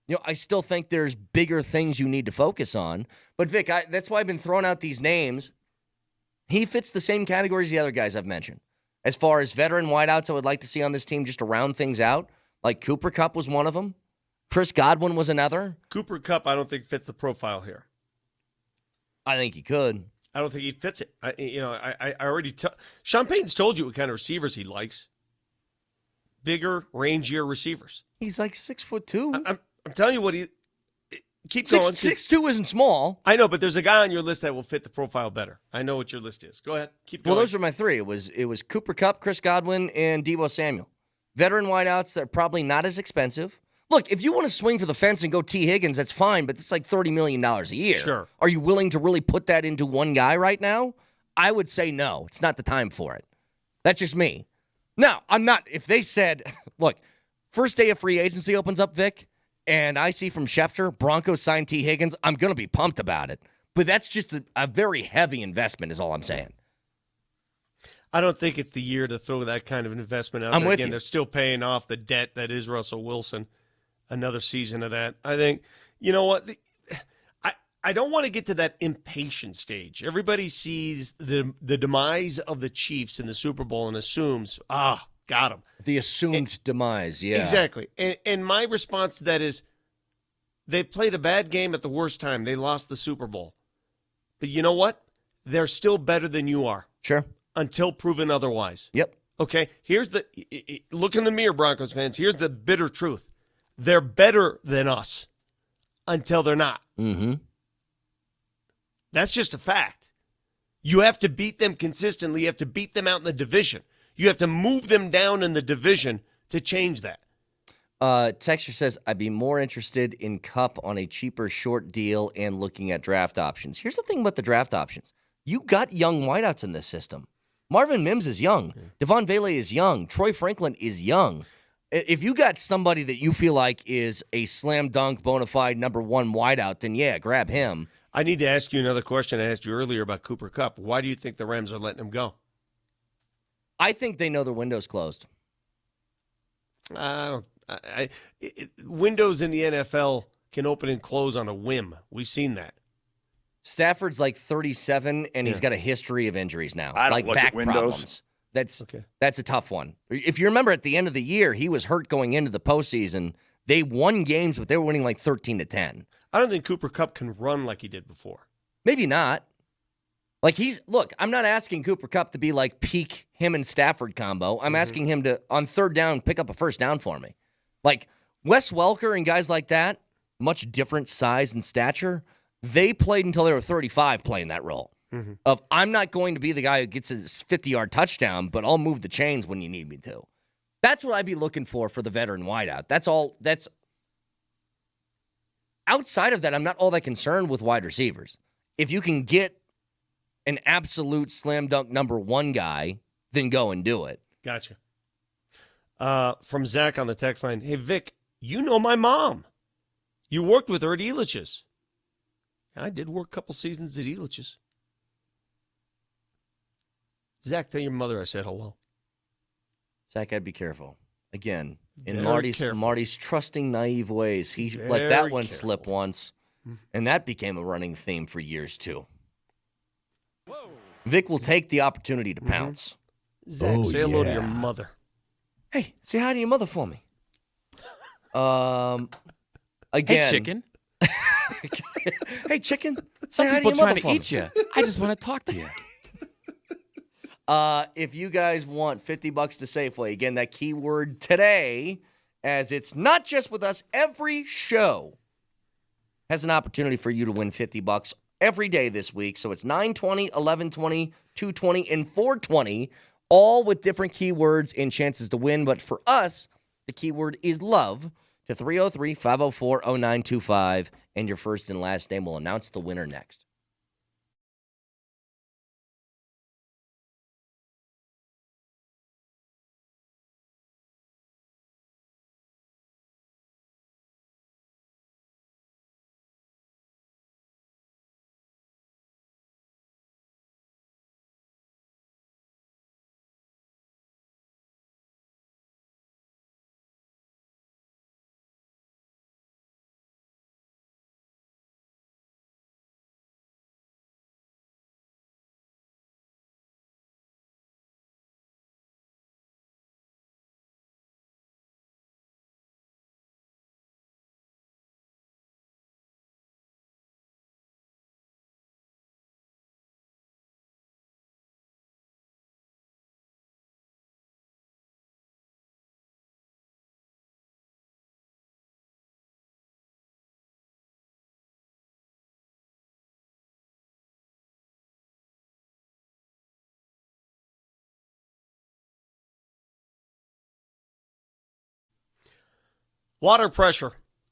You know, I still think there's bigger things you need to focus on. But, Vic, that's why I've been throwing out these names. He fits the same categories as the other guys I've mentioned. As far as veteran wideouts I would like to see on this team just to round things out, like Cooper Kupp was one of them. Chris Godwin was another. Cooper Kupp I don't think fits the profile here. I think he could. I don't think he fits it. I already Sean Payton's told you what kind of receivers he likes. Bigger, rangier receivers. He's like 6'2". I'm telling you what he. Keep going. 6'2" isn't small. I know, but there's a guy on your list that will fit the profile better. I know what your list is. Go ahead. Keep going. Well, those are my three. It was Cooper Kupp, Chris Godwin, and Deebo Samuel. Veteran wideouts that are probably not as expensive. Look, if you want to swing for the fence and go T. Higgins, that's fine, but it's like $30 million a year. Sure. Are you willing to really put that into one guy right now? I would say no. It's not the time for it. That's just me. Now, I'm not. If they said, look, first day of free agency opens up, Vic, and I see from Schefter, Broncos signed T. Higgins, I'm going to be pumped about it. But that's just a very heavy investment is all I'm saying. I don't think it's the year to throw that kind of an investment out I'm there. with Again, you. they're still paying off the debt that is Russell Wilson. Another season of that. I think, you know what? I don't want to get to that impatient stage. Everybody sees the demise of the Chiefs in the Super Bowl and assumes, got him. The assumed demise, yeah. Exactly. And my response to that is they played a bad game at the worst time. They lost the Super Bowl. But you know what? They're still better than you are. Sure. Until proven otherwise. Yep. Okay, here's the look in the mirror, Broncos fans. Here's the bitter truth. They're better than us until they're not. Mm-hmm. That's just a fact. You have to beat them consistently. You have to beat them out in the division. You have to move them down in the division to change that. Texture says, I'd be more interested in Kupp on a cheaper short deal and looking at draft options. Here's the thing about the draft options. You got young wideouts in this system. Marvin Mims is young. Devon Vele is young. Troy Franklin is young. If you got somebody that you feel like is a slam dunk, bona fide number one wideout, then yeah, grab him. I need to ask you another question I asked you earlier about Cooper Kupp. Why do you think the Rams are letting him go? I think they know their window's closed. Windows in the NFL can open and close on a whim. We've seen that. Stafford's like 37, and he's got a history of injuries now, I don't like look back at windows. problems. That's a tough one. If you remember at the end of the year, he was hurt going into the postseason. They won games, but they were winning like 13-10. I don't think Cooper Kupp can run like he did before. Maybe not. Like look, I'm not asking Cooper Kupp to be like peak him and Stafford combo. I'm asking him to, on third down, pick up a first down for me. Like Wes Welker and guys like that, much different size and stature, they played until they were 35 playing that role. Of I'm not going to be the guy who gets a 50-yard touchdown, but I'll move the chains when you need me to. That's what I'd be looking for the veteran wideout. That's all. That's outside of that, I'm not all that concerned with wide receivers. If you can get an absolute slam dunk number one guy, then go and do it. Gotcha. From Zach on the text line, hey, Vic, you know my mom. You worked with her at Elitch's. I did work a couple seasons at Elitch's. Zach, tell your mother I said hello. Zach, I'd be careful. Again, in Very careful. Marty's trusting, naive ways, he let that one careful. slip once, and that became a running theme for years, too. Vic will take the opportunity to pounce. Zach, say hello to your mother. Hey, say hi to your mother for me. Again. Hey, chicken. Hey, chicken. Say Some hi to people your mother trying to for eat me. you. I just want to talk to you. If you guys want $50 to Safeway, again, that keyword today, as it's not just with us, every show has an opportunity for you to win $50 every day this week. So it's 920, 1120, 220, and 420, all with different keywords and chances to win. But for us, the keyword is love to 303-504-0925, and your first and last name will announce the winner next. Water pressure.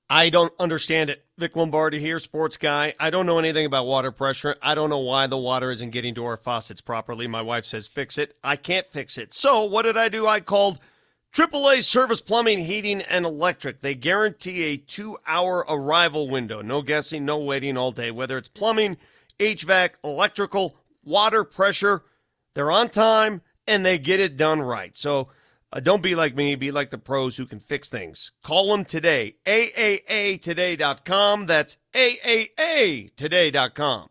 I don't understand it. Vic Lombardi here, sports guy. I don't know anything about water pressure. I don't know why the water isn't getting to our faucets properly. My wife says fix it. I can't fix it. So what did I do? I called AAA Service Plumbing, Heating, and Electric. They guarantee a 2-hour arrival window. No guessing, no waiting all day. Whether it's plumbing, HVAC, electrical, water pressure, they're on time and they get it done right. So don't be like me. Be like the pros who can fix things. Call them today. AAAtoday.com. That's AAAtoday.com.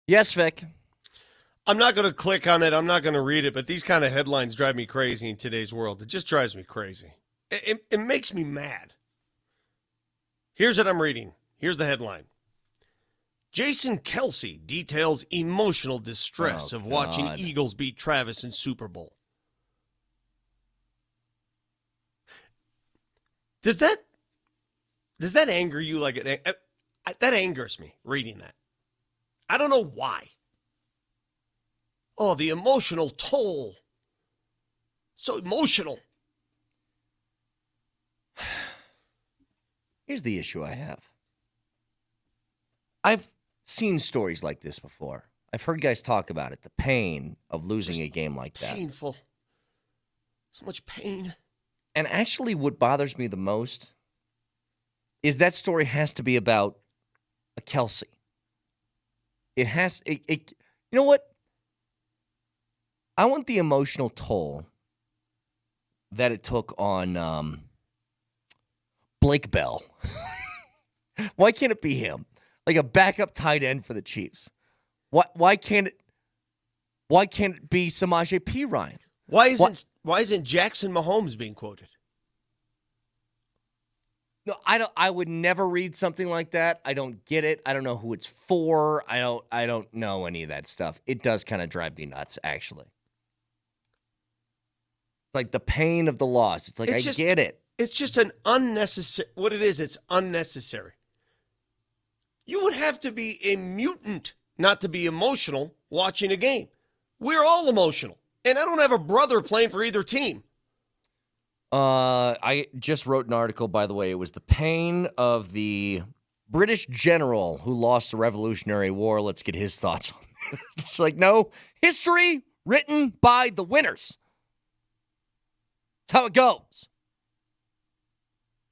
Yes, Vic. I'm not going to click on it. I'm not going to read it, but these kind of headlines drive me crazy in today's world. It just drives me crazy. It makes me mad. Here's what I'm reading. Here's the headline. Jason Kelce details emotional distress of watching Eagles beat Travis in Super Bowl. Does that anger you like it? That angers me, reading that. I don't know why. Oh, the emotional toll. So emotional. Here's the issue I have. I've seen stories like this before. I've heard guys talk about it, the pain of losing a game like that. Painful. So much pain. And actually what bothers me the most is that story has to be about a Kelce. It has, you know what? I want the emotional toll that it took on Blake Bell. Why can't it be him? Like a backup tight end for the Chiefs. Why can't it be Samaje Perine? Why isn't Jackson Mahomes being quoted? No, I would never read something like that. I don't get it. I don't know who it's for. I don't know any of that stuff. It does kind of drive me nuts, actually. Like the pain of the loss. It's like, I get it. It's just an unnecessary. What it is, it's unnecessary. You would have to be a mutant not to be emotional watching a game. We're all emotional. And I don't have a brother playing for either team. I just wrote an article, by the way. It was the pain of the British general who lost the Revolutionary War. Let's get his thoughts on this. It's like, no, history written by the winners. That's how it goes.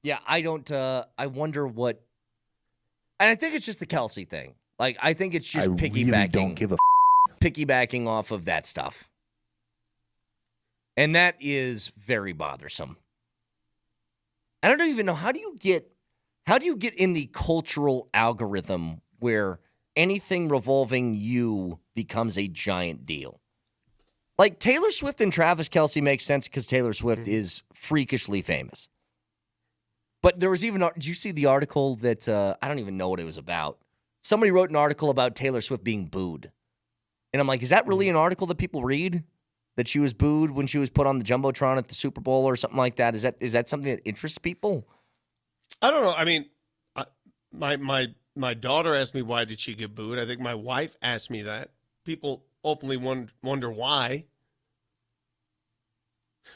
Yeah, I wonder what, and I think it's just the Kelsey thing. Like, I think it's just piggybacking. Really don't give a piggybacking off of that stuff. And that is very bothersome. I don't even know, how do you get in the cultural algorithm where anything revolving you becomes a giant deal? Like Taylor Swift and Travis Kelce makes sense because Taylor Swift is freakishly famous. But there was even, did you see the article that, I don't even know what it was about. Somebody wrote an article about Taylor Swift being booed. And I'm like, is that really an article that people read? That she was booed when she was put on the Jumbotron at the Super Bowl or something like that? Is that something that interests people? I don't know. I mean, my daughter asked me why did she get booed. I think my wife asked me that. People openly wonder why.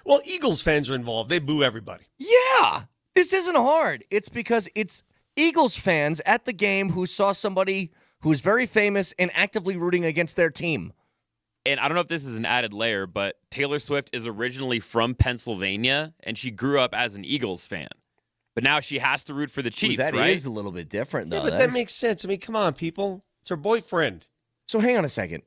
Well, Eagles fans are involved. They boo everybody. Yeah. This isn't hard. It's because it's Eagles fans at the game who saw somebody who's very famous and actively rooting against their team. And I don't know if this is an added layer, but Taylor Swift is originally from Pennsylvania, and she grew up as an Eagles fan. But now she has to root for the Chiefs, That right? is a little bit different, though. Yeah, but that makes sense. I mean, come on, people. It's her boyfriend. So hang on a second.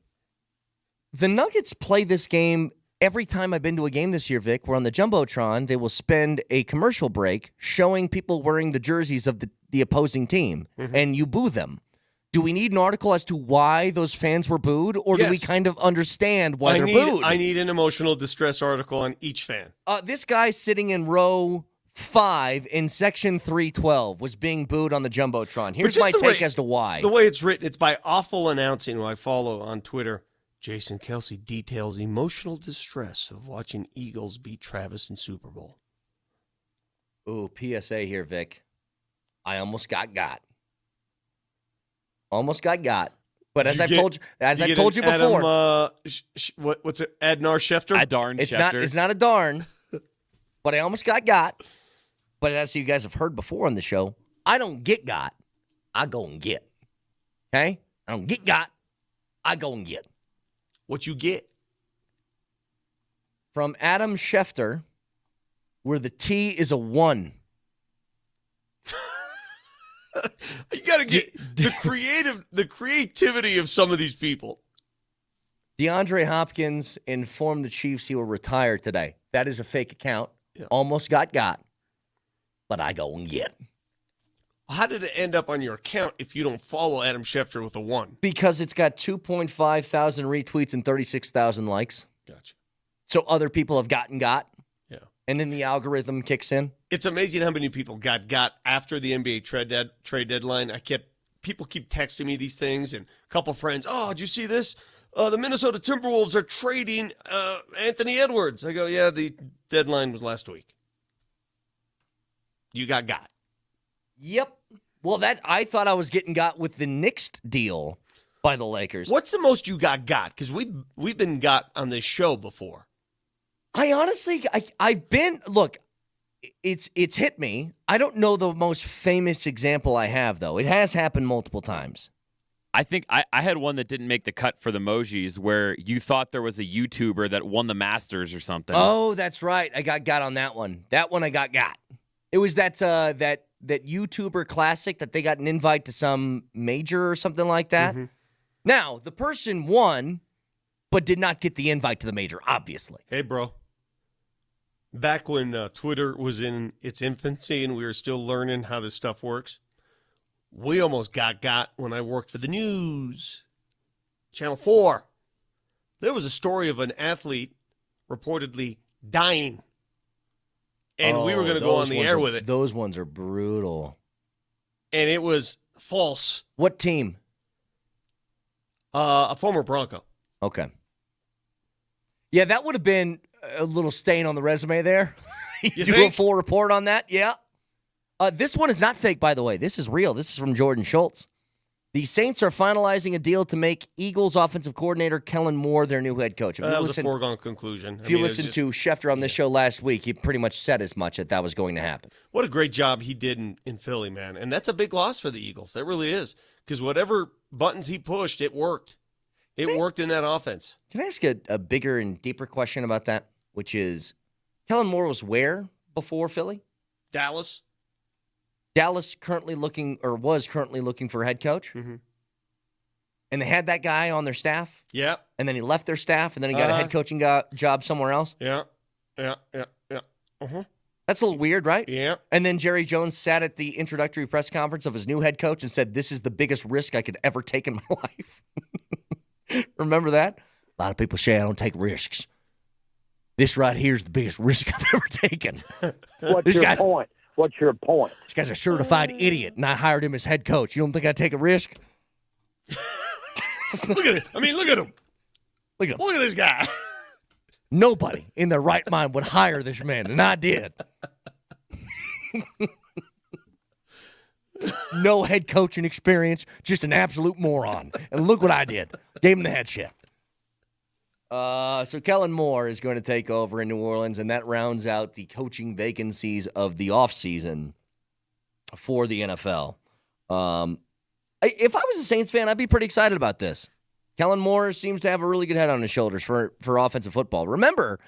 The Nuggets play this game every time I've been to a game this year, Vic. We're on the Jumbotron. They will spend a commercial break showing people wearing the jerseys of the opposing team, and you boo them. Do we need an article as to why those fans were booed, or do we kind of understand why they're booed? I need an emotional distress article on each fan. This guy sitting in row 5 in section 312 was being booed on the Jumbotron. Here's my take as to why. The way it's written, it's by Awful Announcing, who I follow on Twitter. Jason Kelsey details emotional distress of watching Eagles beat Travis in Super Bowl. Ooh, PSA here, Vic. I almost got. Almost got. But as I've told you before, what's it? Adnar Schefter? It's not a darn. But I almost got. But as you guys have heard before on the show, I don't get got. I go and get. Okay? I don't get got. I go and get. What you get? From Adam Schefter, where the T is a 1. You got to get the creativity of some of these people. DeAndre Hopkins informed the Chiefs he will retire today. That is a fake account. Yeah. Almost got. But I go and get. How did it end up on your account if you don't follow Adam Schefter with a 1? Because it's got 2.5 thousand retweets and 36,000 likes. Gotcha. So other people have got. Yeah. And then the algorithm kicks in. It's amazing how many people got after the NBA trade deadline. People keep texting me these things, and a couple friends, oh, did you see this? The Minnesota Timberwolves are trading Anthony Edwards. I go, yeah, the deadline was last week. You got. Yep. Well, I thought I was getting got with the Knicks deal by the Lakers. What's the most you got? Because we've been got on this show before. I honestly, I've been, look, it's hit me. I don't know the most famous example I have, though. It has happened multiple times. I think I had one that didn't make the cut for the Mojis where you thought there was a YouTuber that won the Masters or something. Oh, that's right. I got on that one. That one I got. It was that YouTuber classic that they got an invite to some major or something like that. Mm-hmm. Now, the person won, but did not get the invite to the major, obviously. Hey, bro. Back when Twitter was in its infancy and we were still learning how this stuff works, we almost got when I worked for the news. Channel 4. There was a story of an athlete reportedly dying. And we were going to go on the air with it. Those ones are brutal. And it was false. What team? A former Bronco. Okay. Yeah, that would have been a little stain on the resume there. You do think? a full report on that? Yeah. This one is not fake, by the way. This is real. This is from Jordan Schultz. The Saints are finalizing a deal to make Eagles offensive coordinator Kellen Moore their new head coach. That was a foregone conclusion. If you listened to Schefter on this show last week, he pretty much said as much that was going to happen. What a great job he did in Philly, man. And that's a big loss for the Eagles. That really is. Because whatever buttons he pushed, it worked. It worked in that offense. Can I ask a bigger and deeper question about that? Which is, Kellen Moore was where before Philly? Dallas. Dallas was currently looking for a head coach. Mm-hmm. And they had that guy on their staff. Yeah. And then he left their staff, and then he got a head coaching job somewhere else. Yeah. Uh-huh. That's a little weird, right? Yeah. And then Jerry Jones sat at the introductory press conference of his new head coach and said, "This is the biggest risk I could ever take in my life." Remember that? A lot of people say I don't take risks. This right here is the biggest risk I've ever taken. What's your point? What's your point? This guy's a certified idiot, and I hired him as head coach. You don't think I'd take a risk? Look at it. I mean, look at him. Look at him. Look at this guy. Nobody in their right mind would hire this man, and I did. No head coaching experience, just an absolute moron. And look what I did. Gave him the headshot. So Kellen Moore is going to take over in New Orleans, and that rounds out the coaching vacancies of the offseason for the NFL. If I was a Saints fan, I'd be pretty excited about this. Kellen Moore seems to have a really good head on his shoulders for offensive football. Remember,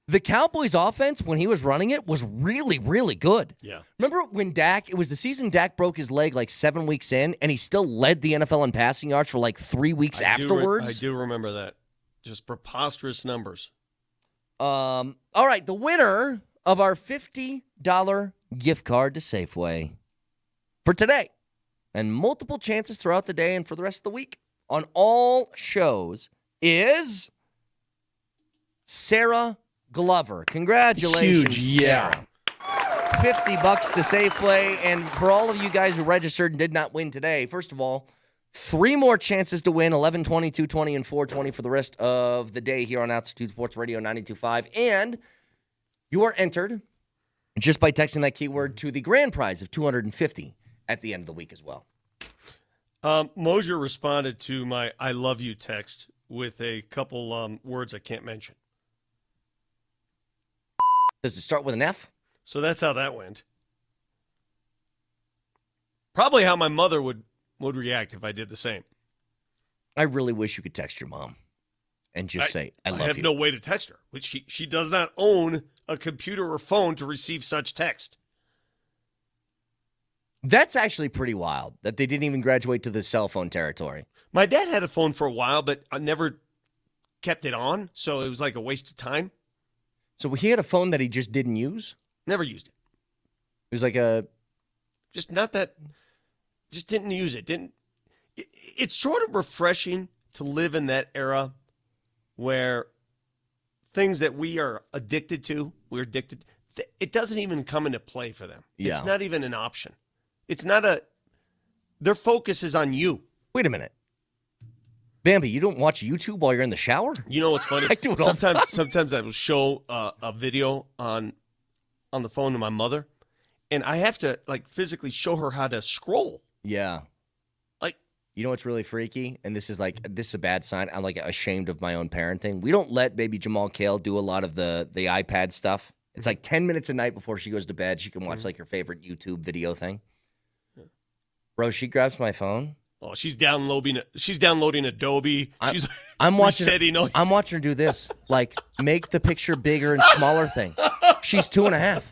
the Cowboys' offense, when he was running it, was really, really good. Yeah. Remember when it was the season Dak broke his leg like 7 weeks in, and he still led the NFL in passing yards for like 3 weeks afterwards? I do remember that. Just preposterous numbers. All right, the winner of our $50 gift card to Safeway for today, and multiple chances throughout the day and for the rest of the week on all shows, Sarah Glover. Congratulations, Huge, yeah. Sarah. $50 to Safeway, and for all of you guys who registered and did not win today, first of all, 3 more chances to win, 11, 20, 220, and 420 for the rest of the day here on Altitude Sports Radio 92.5. And you are entered just by texting that keyword to the grand prize of $250 at the end of the week as well. Moser responded to my I love you text with a couple words I can't mention. Does it start with an F? So that's how that went. Probably how my mother would react if I did the same. I really wish you could text your mom and just say, I love you. I have no way to text her. She does not own a computer or phone to receive such text. That's actually pretty wild that they didn't even graduate to the cell phone territory. My dad had a phone for a while, but I never kept it on, so it was like a waste of time. So he had a phone that he just didn't use? Never used it. It was like just didn't use it. It's sort of refreshing to live in that era where things that we are addicted to, it doesn't even come into play for them. Yeah. It's not even an option. It's not their focus is on you. Wait a minute. Bambi, you don't watch YouTube while you're in the shower? You know what's funny? I do it all the time. Sometimes I will show a video on the phone to my mother, and I have to physically show her how to scroll. Yeah. You know what's really freaky? And this is a bad sign. I'm ashamed of my own parenting. We don't let baby Jamal Kale do a lot of the iPad stuff. It's 10 minutes a night before she goes to bed. She can watch her favorite YouTube video thing. Bro, she grabs my phone. Oh, she's downloading Adobe. I'm watching her do this. Make the picture bigger and smaller thing. She's 2.5.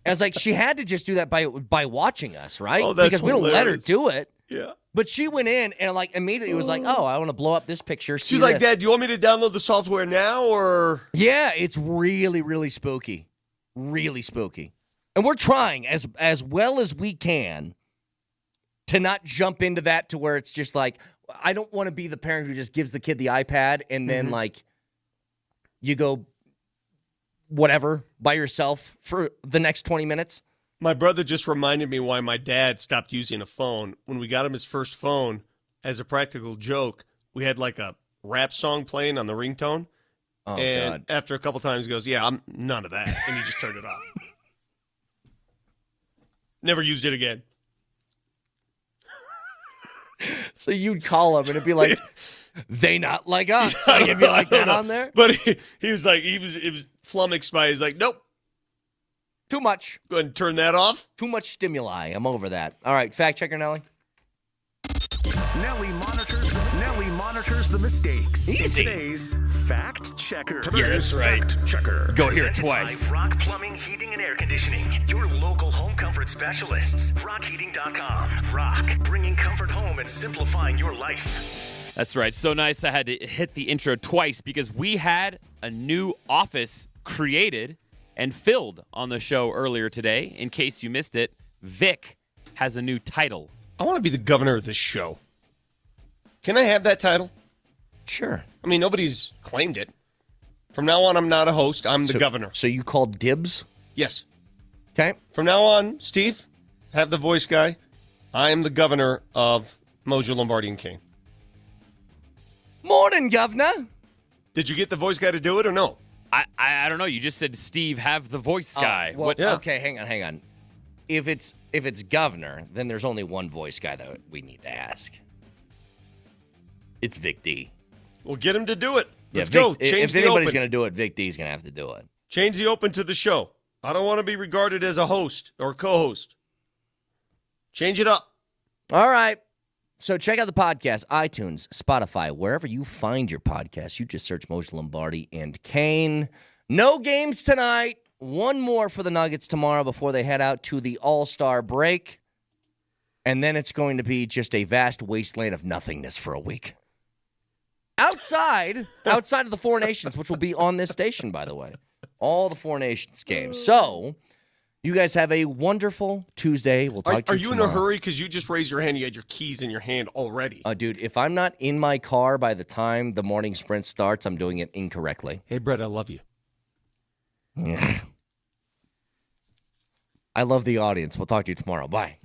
I was she had to just do that by watching us, right? Oh, that's because we don't let her do it. Yeah. But she went in and immediately was oh, I want to blow up this picture. She's like, Dad, do you want me to download the software now or? Yeah, it's really, really spooky. Really spooky. And we're trying as well as we can to not jump into that to where it's just I don't want to be the parent who just gives the kid the iPad and then you go whatever by yourself for the next 20 minutes? My brother just reminded me why my dad stopped using a phone. When we got him his first phone, as a practical joke, we had like a rap song playing on the ringtone. Oh, and God. after a couple times, he goes, yeah, I'm none of that. And he just turned it off. Never used it again. So you'd call him and it'd be like, they not like us. Like, it'd be like that on there? But he was like, it was flummoxed by, he's like, nope. Too much. Go ahead and turn that off. Too much stimuli. I'm over that. All right, fact checker Nelly. Nelly monitors the mistakes. Easy. Today's fact checker. Yeah, that's right. Fact checker. Go hear it Presented twice. by Rock Plumbing, Heating, and Air Conditioning. Your local home comfort specialists. RockHeating.com. Rock, bringing comfort home and simplifying your life. That's right. So nice I had to hit the intro twice because we had a new office created and filled on the show earlier today. In case you missed it, Vic has a new title. I want to be the governor of this show. Can I have that title? Sure. I mean, nobody's claimed it. From now on, I'm not a host. I'm the governor. So you called dibs? Yes. Okay. From now on, Steve, have the voice guy. I am the governor of Moser, Lombardi, and Kane. Morning, governor. Did you get the voice guy to do it or no? I don't know. You just said Steve have the voice guy. Well, What? Yeah. Okay, hang on. If it's governor, then there's only one voice guy that we need to ask. It's Vic D. Well, get him to do it. Let's Vic, go. Change if the anybody's open. going to do it, Vic D's going to have to do it. Change the open to the show. I don't want to be regarded as a host or co-host. Change it up. All right. So check out the podcast, iTunes, Spotify, wherever you find your podcast. You just search Moser, Lombardi, and Kane. No games tonight. One more for the Nuggets tomorrow before they head out to the All-Star break. And then it's going to be just a vast wasteland of nothingness for a week. Outside of the Four Nations, which will be on this station, by the way. All the Four Nations games. So you guys have a wonderful Tuesday. We'll talk to you tomorrow. In a hurry? Because you just raised your hand. You had your keys in your hand already. Dude, if I'm not in my car by the time the morning sprint starts, I'm doing it incorrectly. Hey, Brett, I love you. I love the audience. We'll talk to you tomorrow. Bye.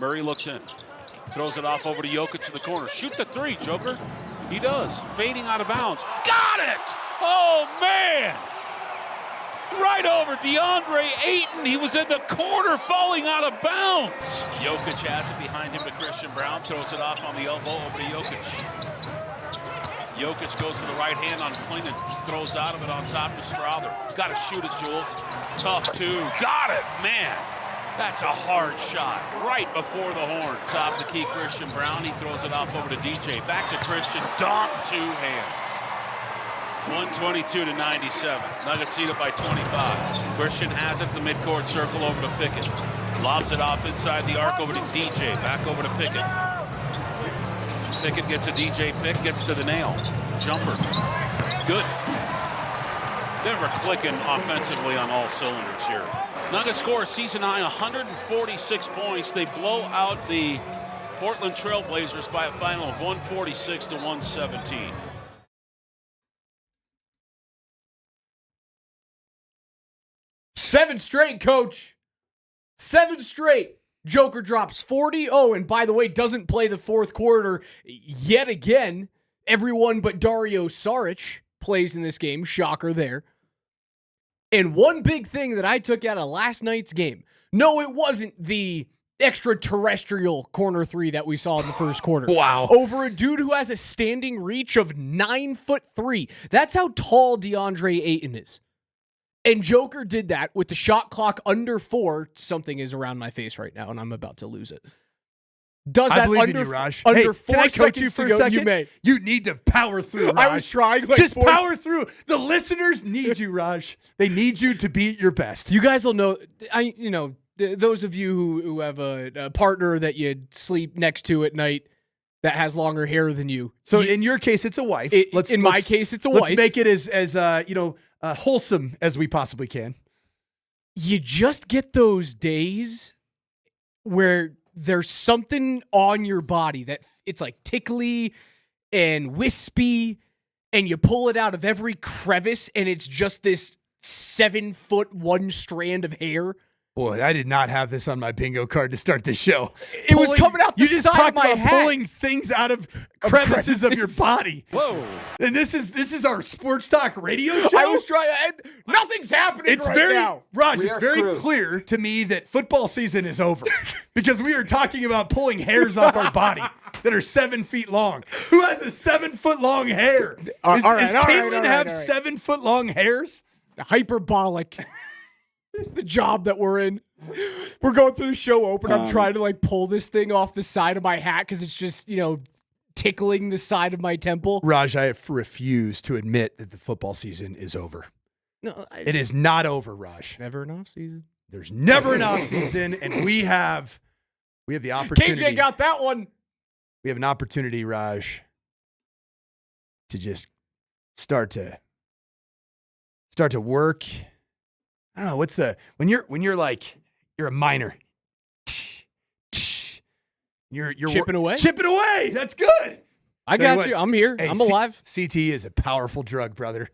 Murray looks in. Throws it off over to Jokic in the corner. Shoot the three, Joker. He does. Fading out of bounds. Got it! Oh, man! Right over DeAndre Ayton. He was in the corner, falling out of bounds. Jokic has it behind him to Christian Brown. Throws it off on the elbow over to Jokic. Jokic goes to the right hand on Klingon. Throws out of it on top to Strawther. Got to shoot it, Jules. Tough two. Got it, man. That's a hard shot. Right before the horn. Top the key, Christian Brown. He throws it off over to DJ. Back to Christian. Donk, two hands. 122 to 97. Nuggets lead it by 25. Christian has it, the midcourt circle over to Pickett. Lobs it off inside the arc over to DJ. Back over to Pickett. Pickett gets a DJ pick, gets to the nail. Jumper. Good. Never clicking offensively on all cylinders here. Nuggets score season high 146 points. They blow out the Portland Trail Blazers by a final of 146 to 117. Seven straight, coach. 7 straight. Joker drops 40. Oh, and by the way, doesn't play the fourth quarter yet again. Everyone but Dario Saric plays in this game. Shocker there. And one big thing that I took out of last night's game. No, it wasn't the extraterrestrial corner three that we saw in the first quarter. Wow. Over a dude who has a standing reach of 9'3". That's how tall DeAndre Ayton is. And Joker did that with the shot clock under 4. Something is around my face right now, and I'm about to lose it. Does that under 4 can I coach you seconds for to a go? second? You may. You need to power through, Raj. I was trying. Just power through. The listeners need you, Raj. They need you to be at your best. You guys will know. Those of you who have a partner that you sleep next to at night that has longer hair than you. So in your case, it's a wife. In my case, it's a wife. Let's make it as wholesome as we possibly can. You just get those days where there's something on your body that it's like tickly and wispy, and you pull it out of every crevice, and it's just this 7-foot one strand of hair. Boy, I did not have this on my bingo card to start this show. It was coming out the You just side talked of my about hat. pulling things out of crevices of your body. Whoa. And this is our sports talk radio show? I was trying. Nothing's happening now. Raj, We it's are very screwed. clear to me that football season is over because we are talking about pulling hairs off our body that are 7 feet long. Who has a 7-foot long hair? Does Caitlin have 7-foot long hairs? Hyperbolic. The job that we're in. We're going through the show open. I'm trying to pull this thing off the side of my hat because it's just, tickling the side of my temple. Raj, I refuse to admit that the football season is over. No, It is not over, Raj. Never an off season. There's never an off season, and we have the opportunity. KJ got that one. We have an opportunity, Raj, to just start to work. I don't know when you're a minor. You're Chipping away? Chipping away. That's good. I got you. I'm here. Hey, I'm alive. CT is a powerful drug, brother.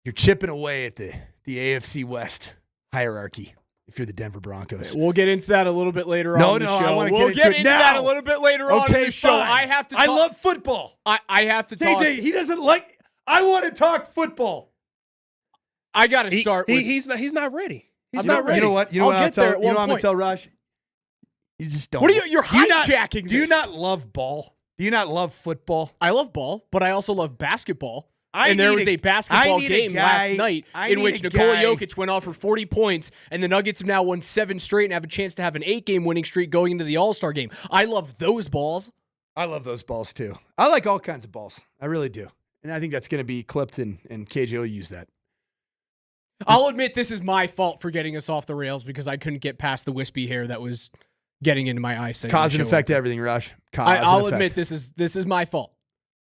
You're chipping away at the AFC West hierarchy if you're the Denver Broncos. We'll get into that a little bit later on in the show. I want to We'll get into it now. that a little bit later on in the show. Fine. I have to talk. I love football. I have to talk. KJ, he doesn't like. I want to talk football. I got to start with. He's not ready. He's I'm not ready. You know what? I'll get there at one I'm going point. to tell Raj? You just don't. What are you're hijacking Do you this. not love ball? Do you not love football? I love ball, but I also love basketball. I And there need was a- a basketball I need a game guy- last night I in need which a Nikola guy- Jokic went off for 40 points, and the Nuggets have now won 7 straight and have a chance to have an 8-game winning streak going into the All-Star game. I love those balls. I love those balls too. I like all kinds of balls. I really do. And I think that's going to be clipped, and KJ will use that. I'll admit this is my fault for getting us off the rails because I couldn't get past the wispy hair that was getting into my eyesight. Cause and effect to everything, Raj. I'll admit this is my fault.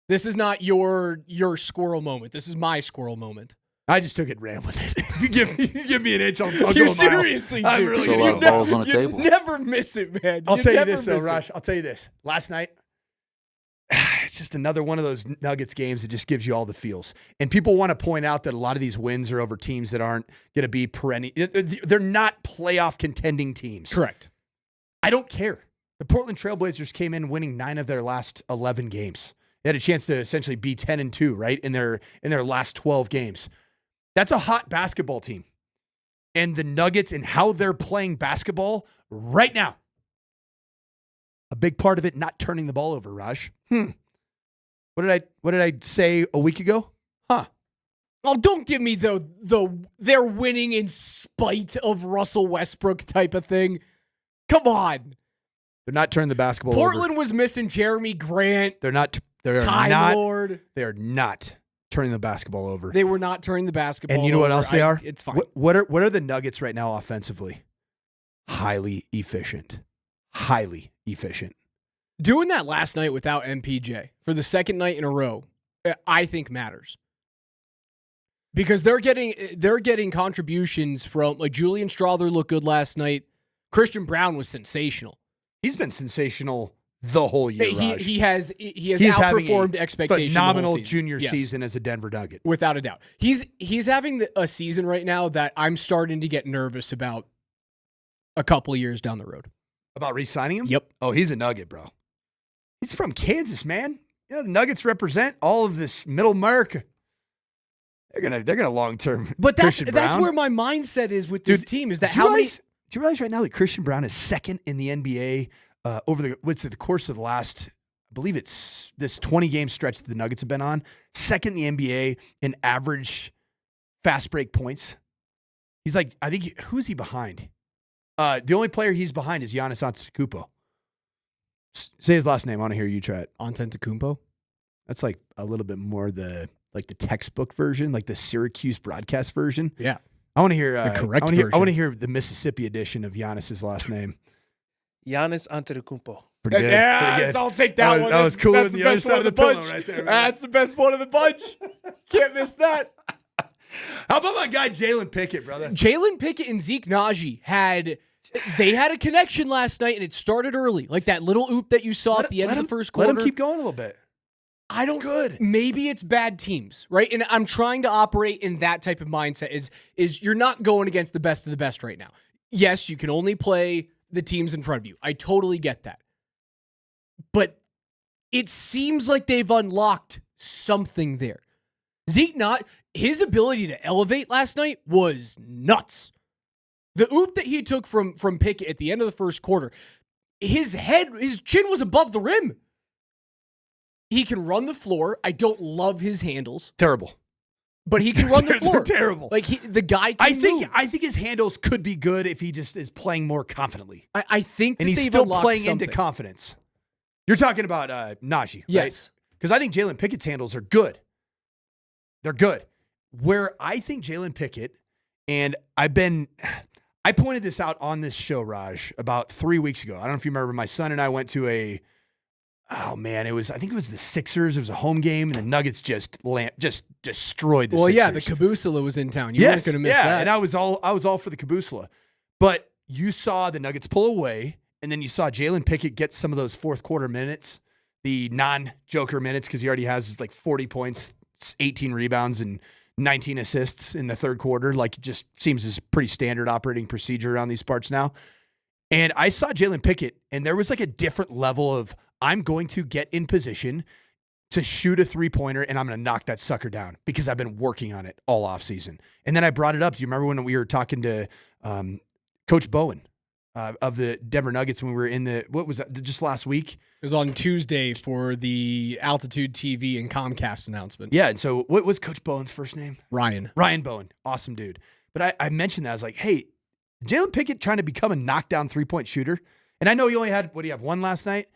This is not your squirrel moment. This is my squirrel moment. I just took it ran with it. If you give me an inch, I'll go a You mile. seriously do. I'm really You gonna go. never- balls on the you table. never miss it, man. I'll tell you never this, though, miss it. Raj. I'll tell you this. Last night, it's just another one of those Nuggets games that just gives you all the feels. And people want to point out that a lot of these wins are over teams that aren't going to be perennial. They're not playoff contending teams. Correct. I don't care. The Portland Trailblazers came in winning 9 of their last 11 games. They had a chance to essentially be 10-2, right, in their last 12 games. That's a hot basketball team. And the Nuggets and how they're playing basketball right now. A big part of it, not turning the ball over, Raj. What did I say a week ago? Oh, don't give me they're winning in spite of Russell Westbrook type of thing. Come on. They're not turning the basketball over. Portland was missing Jeremy Grant. They're not Lord. They are not turning the basketball over. They were not turning the basketball over. And you know what else they are? It's fine. What are the Nuggets right now offensively? Highly efficient. Highly efficient. Doing that last night without MPJ for the second night in a row, I think matters. Because they're getting contributions from, like, Julian Strawther looked good last night. Christian Brown was sensational. He's been sensational the whole year. He has outperformed expectations. Phenomenal junior season as a Denver Nugget, without a doubt. He's having a season right now that I'm starting to get nervous about. A couple of years down the road, about re-signing him. Yep. Oh, he's a Nugget, bro. He's from Kansas, man. You know, the Nuggets represent all of this Middle America. They're gonna long term. But that's Brown. where my mindset is with this team. Is that do you realize right now that Christian Brown is second in the NBA over the course of the last, I believe it's this 20-game stretch that the Nuggets have been on, second in the NBA in average fast break points. He's like, I think, who's he behind? The only player he's behind is Giannis Antetokounmpo. Say his last name. I want to hear you try it. Antetokounmpo? That's like a little bit more the textbook version, like the Syracuse broadcast version. Yeah. I want to hear the correct version. I want to hear the Mississippi edition of Giannis's last name. Giannis Antetokounmpo. Pretty good. Yeah, pretty good. I'll take that one. That was cooler than the other side of the pillow bunch. right there. Man. That's the best one of the bunch. Can't miss that. How about my guy Jalen Pickett, brother? Jalen Pickett and Zeke Naji had a connection last night, and it started early, like that little oop that you saw at the end of the first quarter. Let him keep going a little bit. Good. Maybe it's bad teams, right? And I'm trying to operate in that type of mindset. Is you're not going against the best of the best right now. Yes, you can only play the teams in front of you. I totally get that. But it seems like they've unlocked something there. Zeke, his ability to elevate last night was nuts. The oop that he took from Pickett at the end of the first quarter, his chin was above the rim. He can run the floor. I don't love his handles. Terrible. But he can run the floor. They're terrible. Like the guy can move. I think his handles could be good if he just is playing more confidently. I think and he's still playing into confidence. You're talking about Najee, yes. Right? Because I think Jalen Pickett's handles are good. They're good. Where I think Jalen Pickett, and I pointed this out on this show, Raj, about 3 weeks ago. I don't know if you remember, my son and I went to I think it was the Sixers. It was a home game, and the Nuggets just destroyed the Sixers. Well, yeah, the Kabusela was in town. You weren't going to miss that. And I was all for the Kabusela. But you saw the Nuggets pull away, and then you saw Jalen Pickett get some of those fourth quarter minutes, the non-Joker minutes, because he already has like 40 points, 18 rebounds, and 19 assists in the third quarter. Like, it just seems as pretty standard operating procedure around these parts now. And I saw Jalen Pickett, and there was like a different level of, I'm going to get in position to shoot a three-pointer, and I'm going to knock that sucker down because I've been working on it all offseason. And then I brought it up. Do you remember when we were talking to Coach Bowen of the Denver Nuggets when we were what was that, just last week? It was on Tuesday for the Altitude TV and Comcast announcement. Yeah, and so what was Coach Bowen's first name? Ryan Bowen. Awesome dude. But I mentioned that. I was like, hey, Jalen Pickett trying to become a knockdown three-point shooter. And I know you only had, one last night?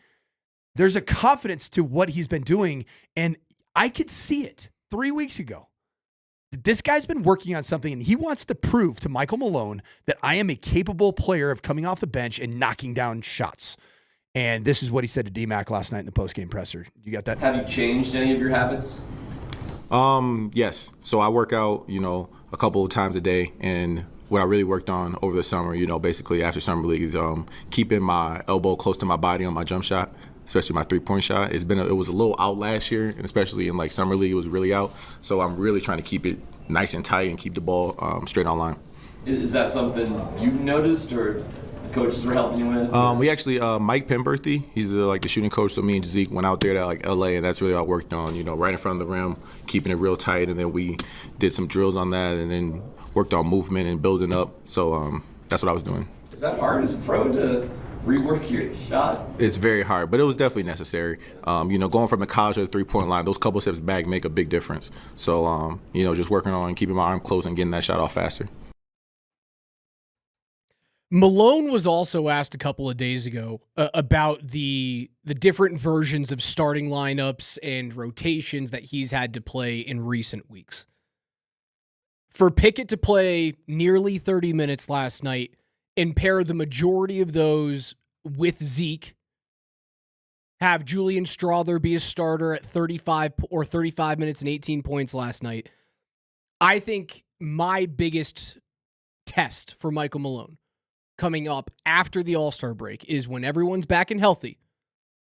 There's a confidence to what he's been doing, and I could see it 3 weeks ago. This guy's been working on something, and he wants to prove to Michael Malone that I am a capable player of coming off the bench and knocking down shots. And this is what he said to DMac last night in the postgame presser. You got that? Have you changed any of your habits? Yes. So I work out, a couple of times a day, and what I really worked on over the summer, basically after summer league is keeping my elbow close to my body on my jump shot, especially my three-point shot. It was a little out last year, and especially in like summer league, it was really out. So I'm really trying to keep it nice and tight and keep the ball straight on line. Is that something you've noticed, or coaches were helping you with? We actually, Mike Penberthy, he's the shooting coach, so me and Zeke went out there to LA, and that's really all I worked on, right in front of the rim, keeping it real tight, and then we did some drills on that, and then worked on movement and building up, so that's what I was doing. Is that hard as a pro to rework your shot? It's very hard, but it was definitely necessary. Going from the college to the three-point line, those couple steps back make a big difference. So, just working on keeping my arm close and getting that shot off faster. Malone was also asked a couple of days ago about the different versions of starting lineups and rotations that he's had to play in recent weeks. For Pickett to play nearly 30 minutes last night and pair the majority of those with Zeke, have Julian Strawther be a starter at 35 minutes and 18 points last night, I think my biggest test for Michael Malone coming up after the All-Star break is when everyone's back and healthy,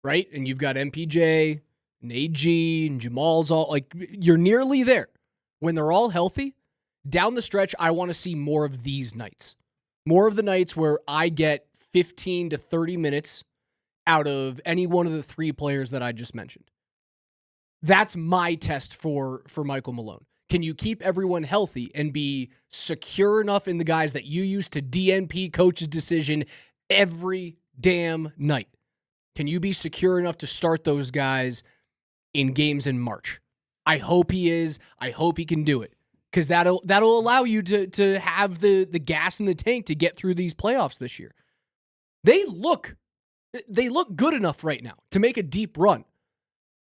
right? And you've got MPJ and AG and Jamal's all, you're nearly there. When they're all healthy, down the stretch, I want to see more of these nights. More of the nights where I get 15 to 30 minutes out of any one of the three players that I just mentioned. That's my test for Michael Malone. Can you keep everyone healthy and be secure enough in the guys that you use to DNP coach's decision every damn night? Can you be secure enough to start those guys in games in March? I hope he is. I hope he can do it, because that'll allow you to have the gas in the tank to get through these playoffs this year. They look good enough right now to make a deep run,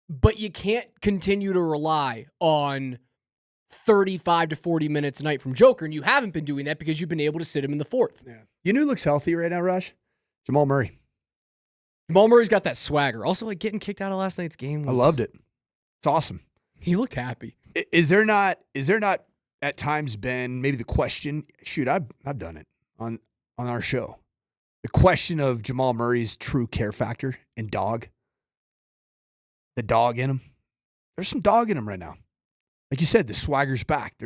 but you can't continue to rely on 35 to 40 minutes a night from Joker, and you haven't been doing that because you've been able to sit him in the fourth. Yeah. You know who looks healthy right now, Raj? Jamal Murray. Jamal Murray's got that swagger. Also, getting kicked out of last night's game I loved it. It's awesome. He looked happy. Is there not at times been maybe the question, shoot, I've done it on our show, the question of Jamal Murray's true care factor and dog, the dog in him? There's some dog in him right now. Like you said, the swagger's back.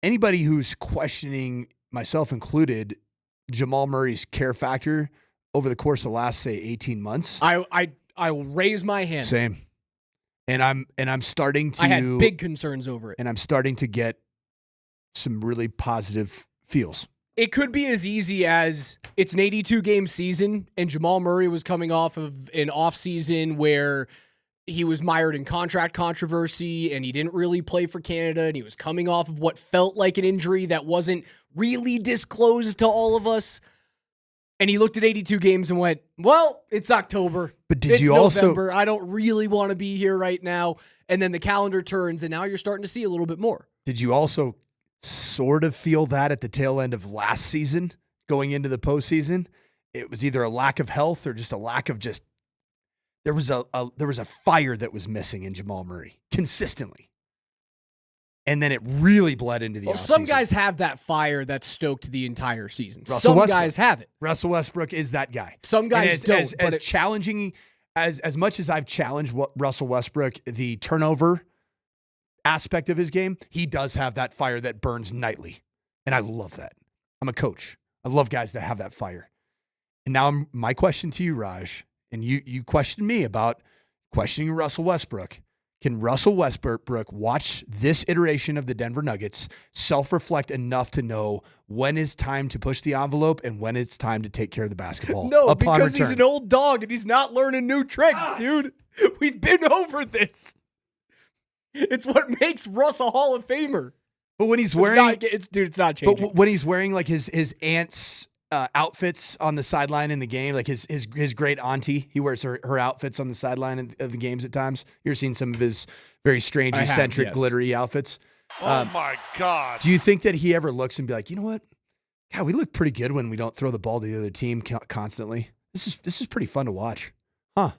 Anybody who's questioning, myself included, Jamal Murray's care factor over the course of the last, say, 18 months. I will raise my hand. Same. And I'm starting to. I had big concerns over it. And I'm starting to get some really positive feels. It could be as easy as it's an 82-game season, and Jamal Murray was coming off of an offseason where he was mired in contract controversy, and he didn't really play for Canada, and he was coming off of what felt like an injury that wasn't really disclosed to all of us. And he looked at 82 games and went, well, it's October. But it's November. I don't really want to be here right now. And then the calendar turns, and now you're starting to see a little bit more. Did you also sort of feel that at the tail end of last season, going into the postseason? It was either a lack of health or just a lack of there was a fire that was missing in Jamal Murray consistently. And then it really bled into the offseason. Some guys have that fire that's stoked the entire season. Russell Some Westbrook. Guys have it. Russell Westbrook is that guy. Some guys don't. As challenging, as much as I've challenged Russell Westbrook, the turnover aspect of his game, he does have that fire that burns nightly. And I love that. I'm a coach. I love guys that have that fire. And now my question to you, Raj, and you questioned me about questioning Russell Westbrook. Can Russell Westbrook watch this iteration of the Denver Nuggets, self-reflect enough to know when it's time to push the envelope and when it's time to take care of the basketball? No, because he's an old dog and he's not learning new tricks, dude. We've been over this. It's what makes Russ a Hall of Famer. But when he's wearing, it's not changing. But when he's wearing like his aunt's outfits on the sideline in the game, like his great auntie, he wears her outfits on the sideline of the games at times. You're seeing some of his very strange, eccentric, glittery outfits. Oh my God! Do you think that he ever looks and be like, you know what? God, we look pretty good when we don't throw the ball to the other team constantly. This is pretty fun to watch, huh?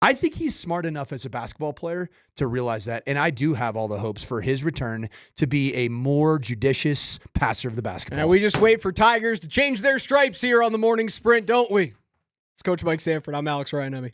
I think he's smart enough as a basketball player to realize that, and I do have all the hopes for his return to be a more judicious passer of the basketball. And we just wait for Tigers to change their stripes here on the morning sprint, don't we? It's Coach Mike Sanford. I'm Alex Ryan.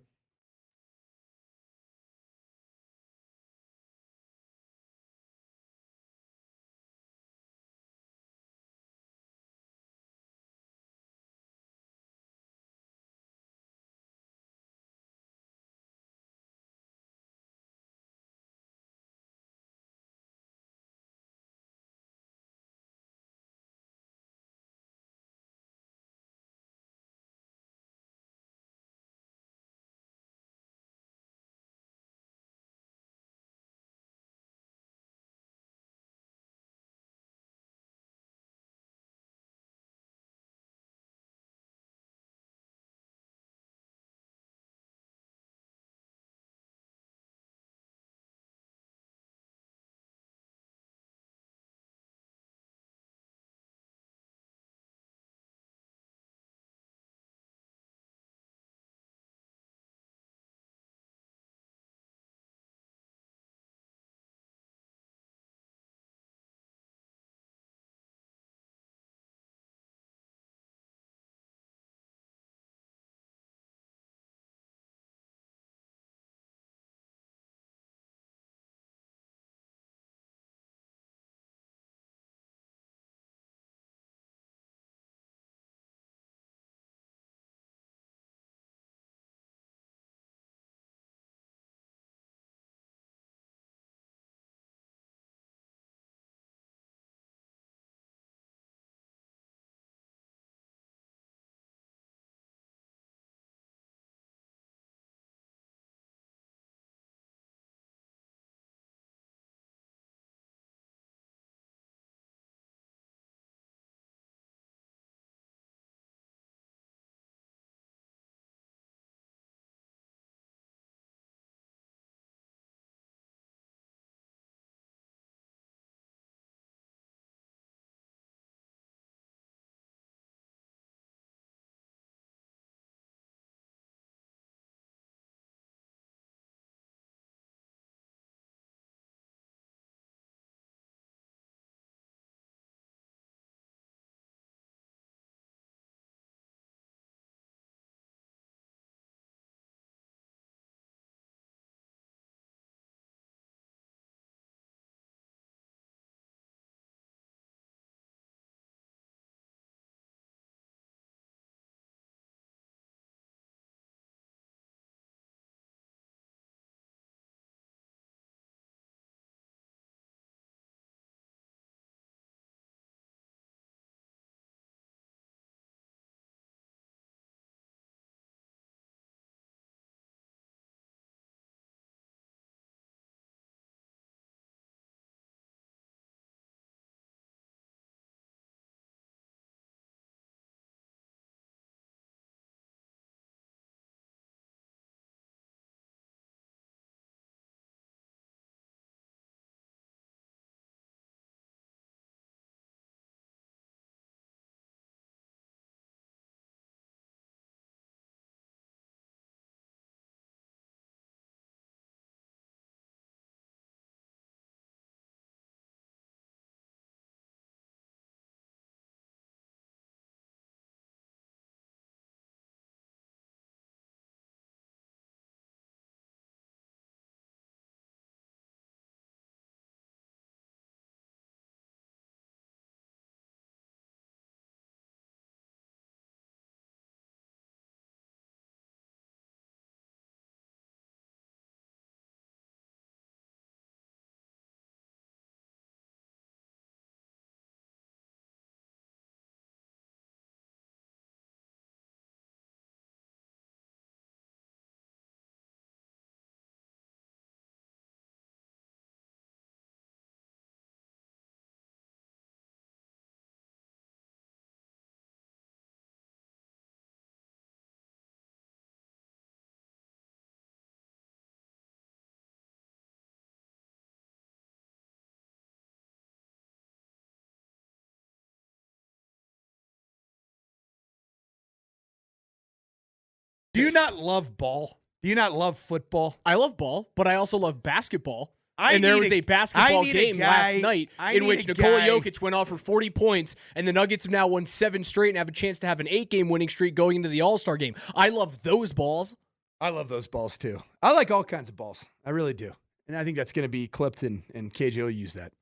Do you not love ball? Do you not love football? I love ball, but I also love basketball. I and there need was a- a basketball I need a game guy- last night I in need which a Nikola guy- Jokic went off for 40 points, and the Nuggets have now won 7 straight and have a chance to have an 8-game winning streak going into the All-Star game. I love those balls. I love those balls too. I like all kinds of balls. I really do. And I think that's going to be clipped and KJ will use that.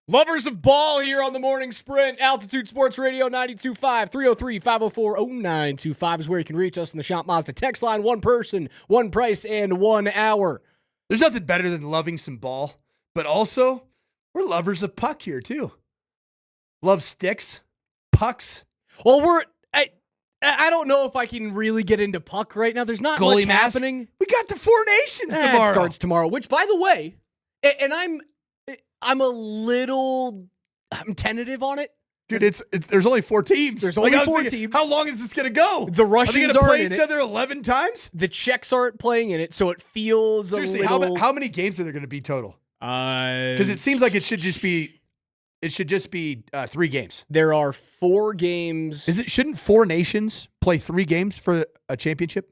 Lovers of ball here on the Morning Sprint. Altitude Sports Radio 92.5, 303-504-0925 is where you can reach us in the Shop Mazda text line. One person, one price, and 1 hour. There's nothing better than loving some ball, but also we're lovers of puck here too. Love sticks, pucks. Well, I don't know if I can really get into puck right now. There's not Goalie much mask. happening. We got the Four Nations tomorrow. It starts tomorrow, which, by the way, and I'm tentative on it. Dude, it's there's only 4 teams. There's only I was 4 thinking, teams. How long is this going to go? The Russians are they gonna play in each it. other 11 times? The Czechs aren't playing in it, so it feels Seriously, a little. how many games are there going to be total? Because it seems like it should just be 3 games. There are 4 games. Shouldn't 4 nations play 3 games for a championship?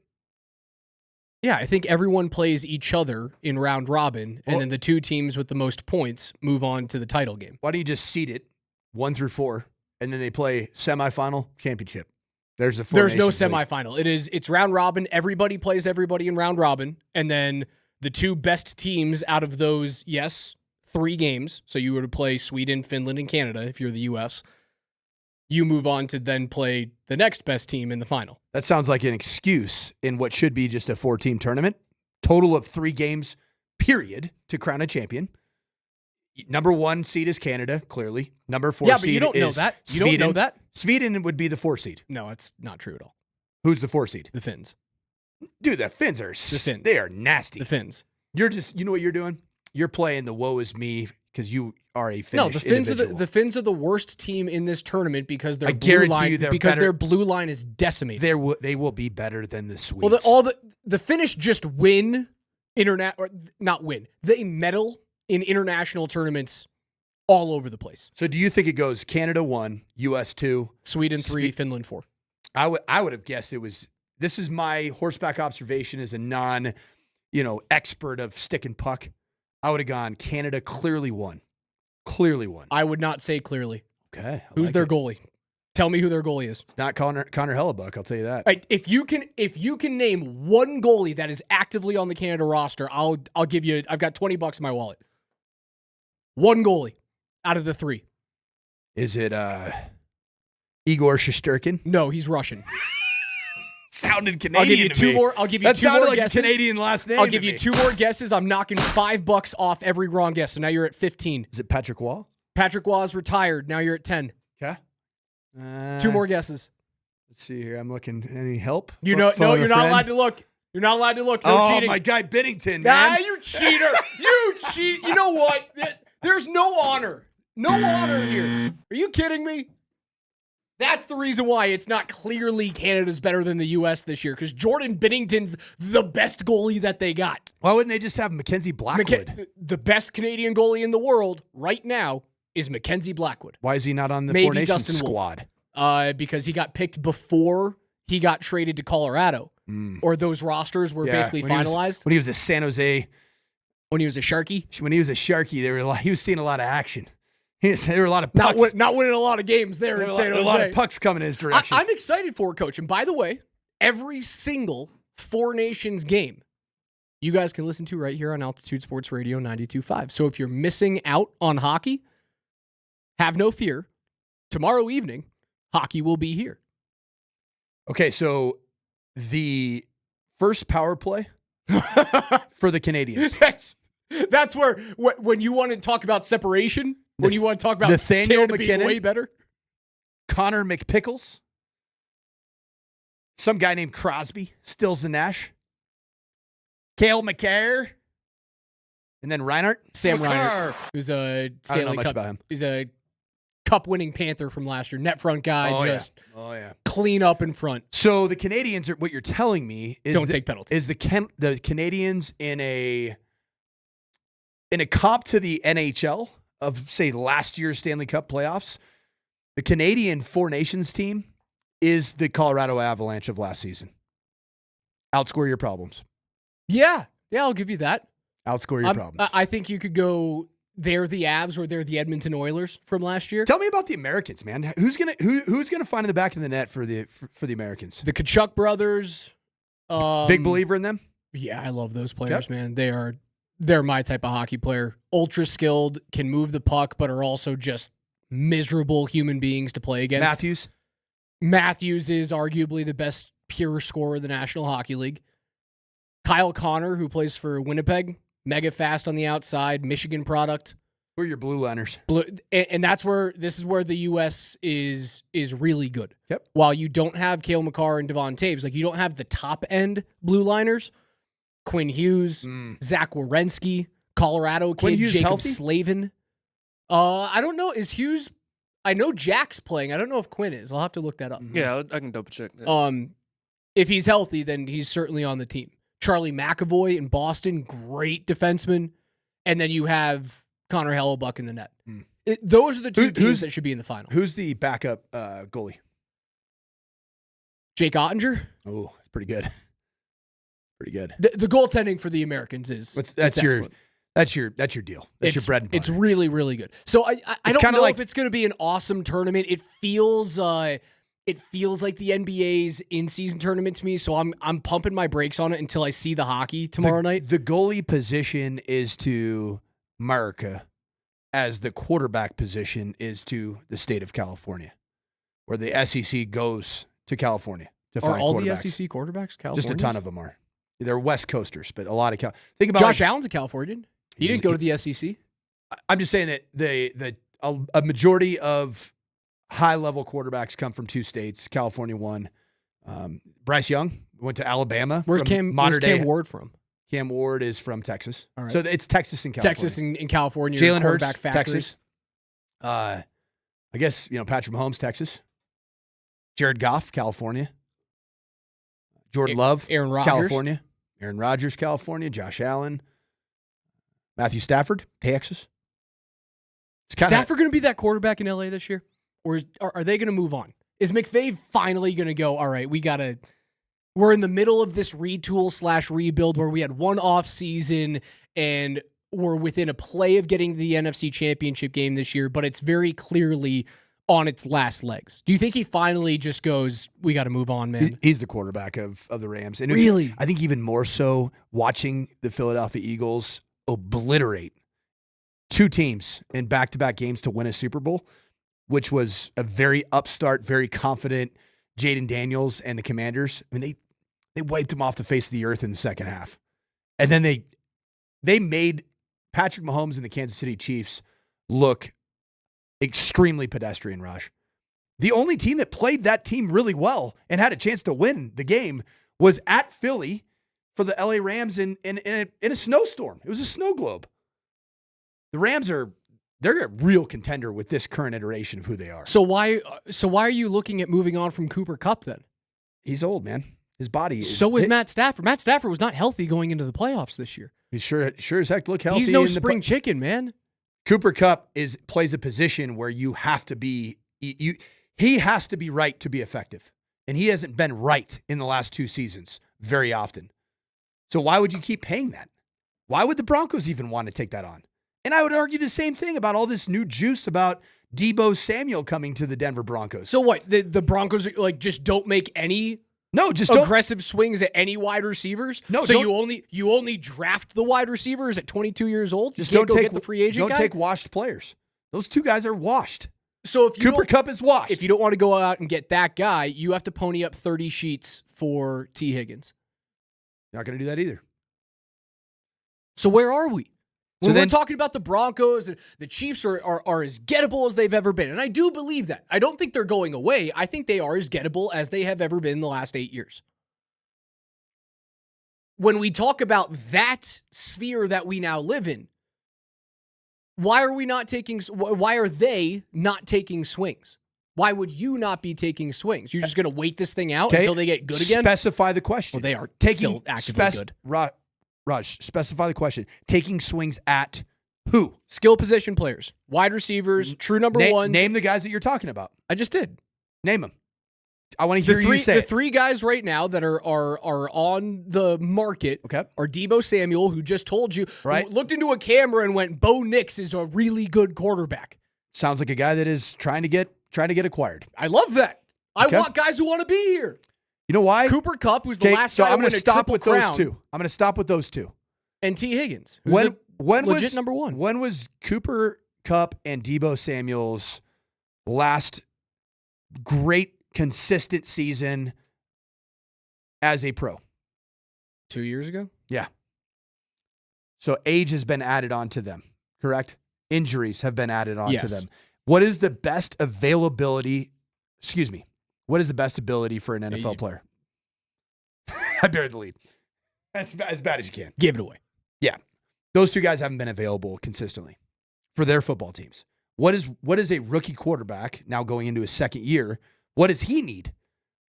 Yeah, I think everyone plays each other in round robin, and then the 2 teams with the most points move on to the title game. Why don't you just seed it 1 through 4, and then they play semifinal championship? There's no semifinal. It's round robin. Everybody plays everybody in round robin, and then the 2 best teams out of those, 3 games. So you were to play Sweden, Finland, and Canada if you're the U.S. You move on to then play the next best team in the final. That sounds like an excuse in what should be just a 4-team tournament. Total of 3 games, period, to crown a champion. Number 1 seed is Canada, clearly. Number 4 seed is you don't know that. You Sweden. don't know that? Sweden would be the 4 seed. No, it's not true at all. Who's the 4 seed? The Finns. Dude, the Finns are they are nasty. The Finns. You know what you're doing? You're playing the woe is me because you are a Finnish No, the Finns individual. the Finns are the worst team in this tournament because their I blue guarantee line you they're because better. their blue line is decimated. They will be better than the Swedes. Well, the Finnish just win They medal in international tournaments all over the place. So do you think it goes Canada 1, US 2, Sweden 3, Finland 4? I would have guessed it was. This is my horseback observation as a non, expert of stick and puck. I would have gone Canada clearly won. Clearly won. I would not say clearly. Okay. Who's their goalie? Tell me who their goalie is. It's not Connor Hellebuck, I'll tell you that. Right, if you can name one goalie that is actively on the Canada roster, I'll give you. I've got $20 in my wallet. One goalie out of the 3. Is it Igor Shesterkin? No, he's Russian. Sounded Canadian. I'll give you to two me. more. I'll give you that 2 sounded more like guesses. a Canadian last name. I'll give you 2 more guesses. I'm knocking $5 off every wrong guess. So now you're at 15. Is it Patrick Waugh? Patrick Waugh is retired. Now you're at 10. Okay. 2 more guesses. Let's see here. I'm looking. Any help? No, you're not allowed to look. You're not allowed to look. No cheating. My guy Binnington, man. Ah, you cheater. You cheat. You know what? There's no honor. No honor here. Are you kidding me? That's the reason why it's not clearly Canada's better than the U.S. this year, because Jordan Binnington's the best goalie that they got. Why wouldn't they just have Mackenzie Blackwood? The best Canadian goalie in the world right now is Mackenzie Blackwood. Why is he not on the Four Nations squad? Because he got picked before he got traded to Colorado, or those rosters were basically finalized. When he was a San Jose. When he was a Sharky? When he was a Sharky, he was seeing a lot of action. There were a lot of pucks. Not winning a lot of games there in San Jose. A lot of pucks coming in his direction. I'm excited for it, Coach. And by the way, every single Four Nations game, you guys can listen to right here on Altitude Sports Radio 92.5. So if you're missing out on hockey, have no fear. Tomorrow evening, hockey will be here. Okay, so the first power play for the Canadians. That's where when you want to talk about separation, when you want to talk about Nathaniel Canada McKinnon, being way better, Connor McPickles, some guy named Crosby, Stills the Nash, Cale McCarr, and then Reinhardt. Sam Reinhardt, who's a Stanley I don't know much Cup. about him. He's a Cup-winning Panther from last year, net front guy, clean up in front. So the Canadians are what you're telling me is don't take penalties. Is the Canadians in a comp to the NHL say, last year's Stanley Cup playoffs, the Canadian Four Nations team is the Colorado Avalanche of last season. Outscore your problems. Yeah, I'll give you that. Outscore your problems. I think you could go, they're the Avs or they're the Edmonton Oilers from last year. Tell me about the Americans, man. Who's gonna find in the back of the net for the Americans? The Tkachuk brothers. Big believer in them. Yeah, I love those players, man. They're my type of hockey player. Ultra skilled, can move the puck, but are also just miserable human beings to play against. Matthews is arguably the best pure scorer in the National Hockey League. Kyle Connor, who plays for Winnipeg, mega fast on the outside, Michigan product. Who are your blue liners? And this is where the U.S. is really good. Yep. While you don't have Cale Makar and Devon Taves, like you don't have the top end blue liners. Quinn Hughes, Zach Werenski, Colorado kid Jacob healthy? Slavin. I don't know. Is Hughes? I know Jack's playing. I don't know if Quinn is. I'll have to look that up. Yeah, I can double check that. If he's healthy, then he's certainly on the team. Charlie McAvoy in Boston, great defenseman. And then you have Connor Hellebuck in the net. Those are the two teams that should be in the final. Who's the backup goalie? Jake Ottinger? Oh, it's pretty good. Pretty good. The goaltending for the Americans is that's your deal. That's your bread and butter. It's really, really good. So I don't know if it's going to be an awesome tournament. It feels like the NBA's in-season tournament to me. So I'm pumping my brakes on it until I see the hockey tomorrow night. The goalie position is to America as the quarterback position is to the state of California, where the SEC goes to California to find quarterbacks. Are all the SEC quarterbacks Californians? Just a ton of them are. They're West Coasters, but a lot of think about Josh Allen's a Californian. He didn't go to the SEC. I'm just saying that a majority of high-level quarterbacks come from two states. California one. Bryce Young went to Alabama. Where's Cam Ward from? Cam Ward is from Texas. All right. So it's Texas and California. Texas and California. Jalen Hurts, Texas. I guess, Patrick Mahomes, Texas. Jared Goff, California. Jordan Love, Aaron Rodgers. California. Aaron Rodgers, California. Josh Allen. Matthew Stafford, Texas. Stafford going to be that quarterback in LA this year? Or are they going to move on? Is McVay finally going to go, all right, we're in the middle of this retool/rebuild where we had one off season and we're within a play of getting the NFC Championship game this year, but it's very clearly on its last legs. Do you think he finally just goes, we got to move on, man? He's the quarterback of the Rams. And really? I think even more so watching the Philadelphia Eagles obliterate two teams in back-to-back games to win a Super Bowl, which was a very upstart, very confident Jaden Daniels and the Commanders. I mean, they wiped him off the face of the earth in the second half. And then they made Patrick Mahomes and the Kansas City Chiefs look extremely pedestrian, Raj. The only team that played that team really well and had a chance to win the game was at Philly for the LA Rams in a snowstorm. It was a snow globe. The Rams they're a real contender with this current iteration of who they are. So why are you looking at moving on from Cooper Kupp then? He's old, man. His body is. So is Matt Stafford. Matt Stafford was not healthy going into the playoffs this year. He sure as heck look healthy. He's no spring chicken, man. Cooper Kupp plays a position where you have to be he has to be right to be effective. And he hasn't been right in the last two seasons very often. So why would you keep paying that? Why would the Broncos even want to take that on? And I would argue the same thing about all this new juice about Deebo Samuel coming to the Denver Broncos. So what? The Broncos just don't make any aggressive swings at any wide receivers? No. So you only draft the wide receivers at 22 years old? Just don't get the free agent guy? Don't take washed players. Those two guys are washed. So if Cooper Kupp is washed. If you don't want to go out and get that guy, you have to pony up 30 sheets for T. Higgins. Not going to do that either. So where are we? When we're talking about the Broncos, and the Chiefs are as gettable as they've ever been. And I do believe that. I don't think they're going away. I think they are as gettable as they have ever been in the last 8 years. When we talk about that sphere that we now live in, why are they not taking swings? Why would you not be taking swings? You're just going to wait this thing out until they get good again? Specify the question. Well, they are still actively good. Raj, specify the question. Taking swings at Who? Skill position players, wide receivers, true number ones. Name the guys that you're talking about. I just did. Name them. I want to hear you say the three guys right now that are on the market are Deebo Samuel, who just told you, who looked into a camera and went, Bo Nix is a really good quarterback. Sounds like a guy that is trying to get acquired. I love that. I want guys who want to be here. You know why? Cooper Kupp, who's the last so guy I'm going to stop with crown, those two. I'm going to stop with those two. And T. Higgins, who's legit was number one. When was Cooper Kupp and Deebo Samuel's last great consistent season as a pro? 2 years ago? Yeah. So age has been added on to them, correct? Injuries have been added on to them. What is the best availability? Excuse me. What is the best ability for an NFL player? I buried the lead. As bad as you can. Give it away. Yeah. Those two guys haven't been available consistently for their football teams. What is a rookie quarterback now going into his second year? What does he need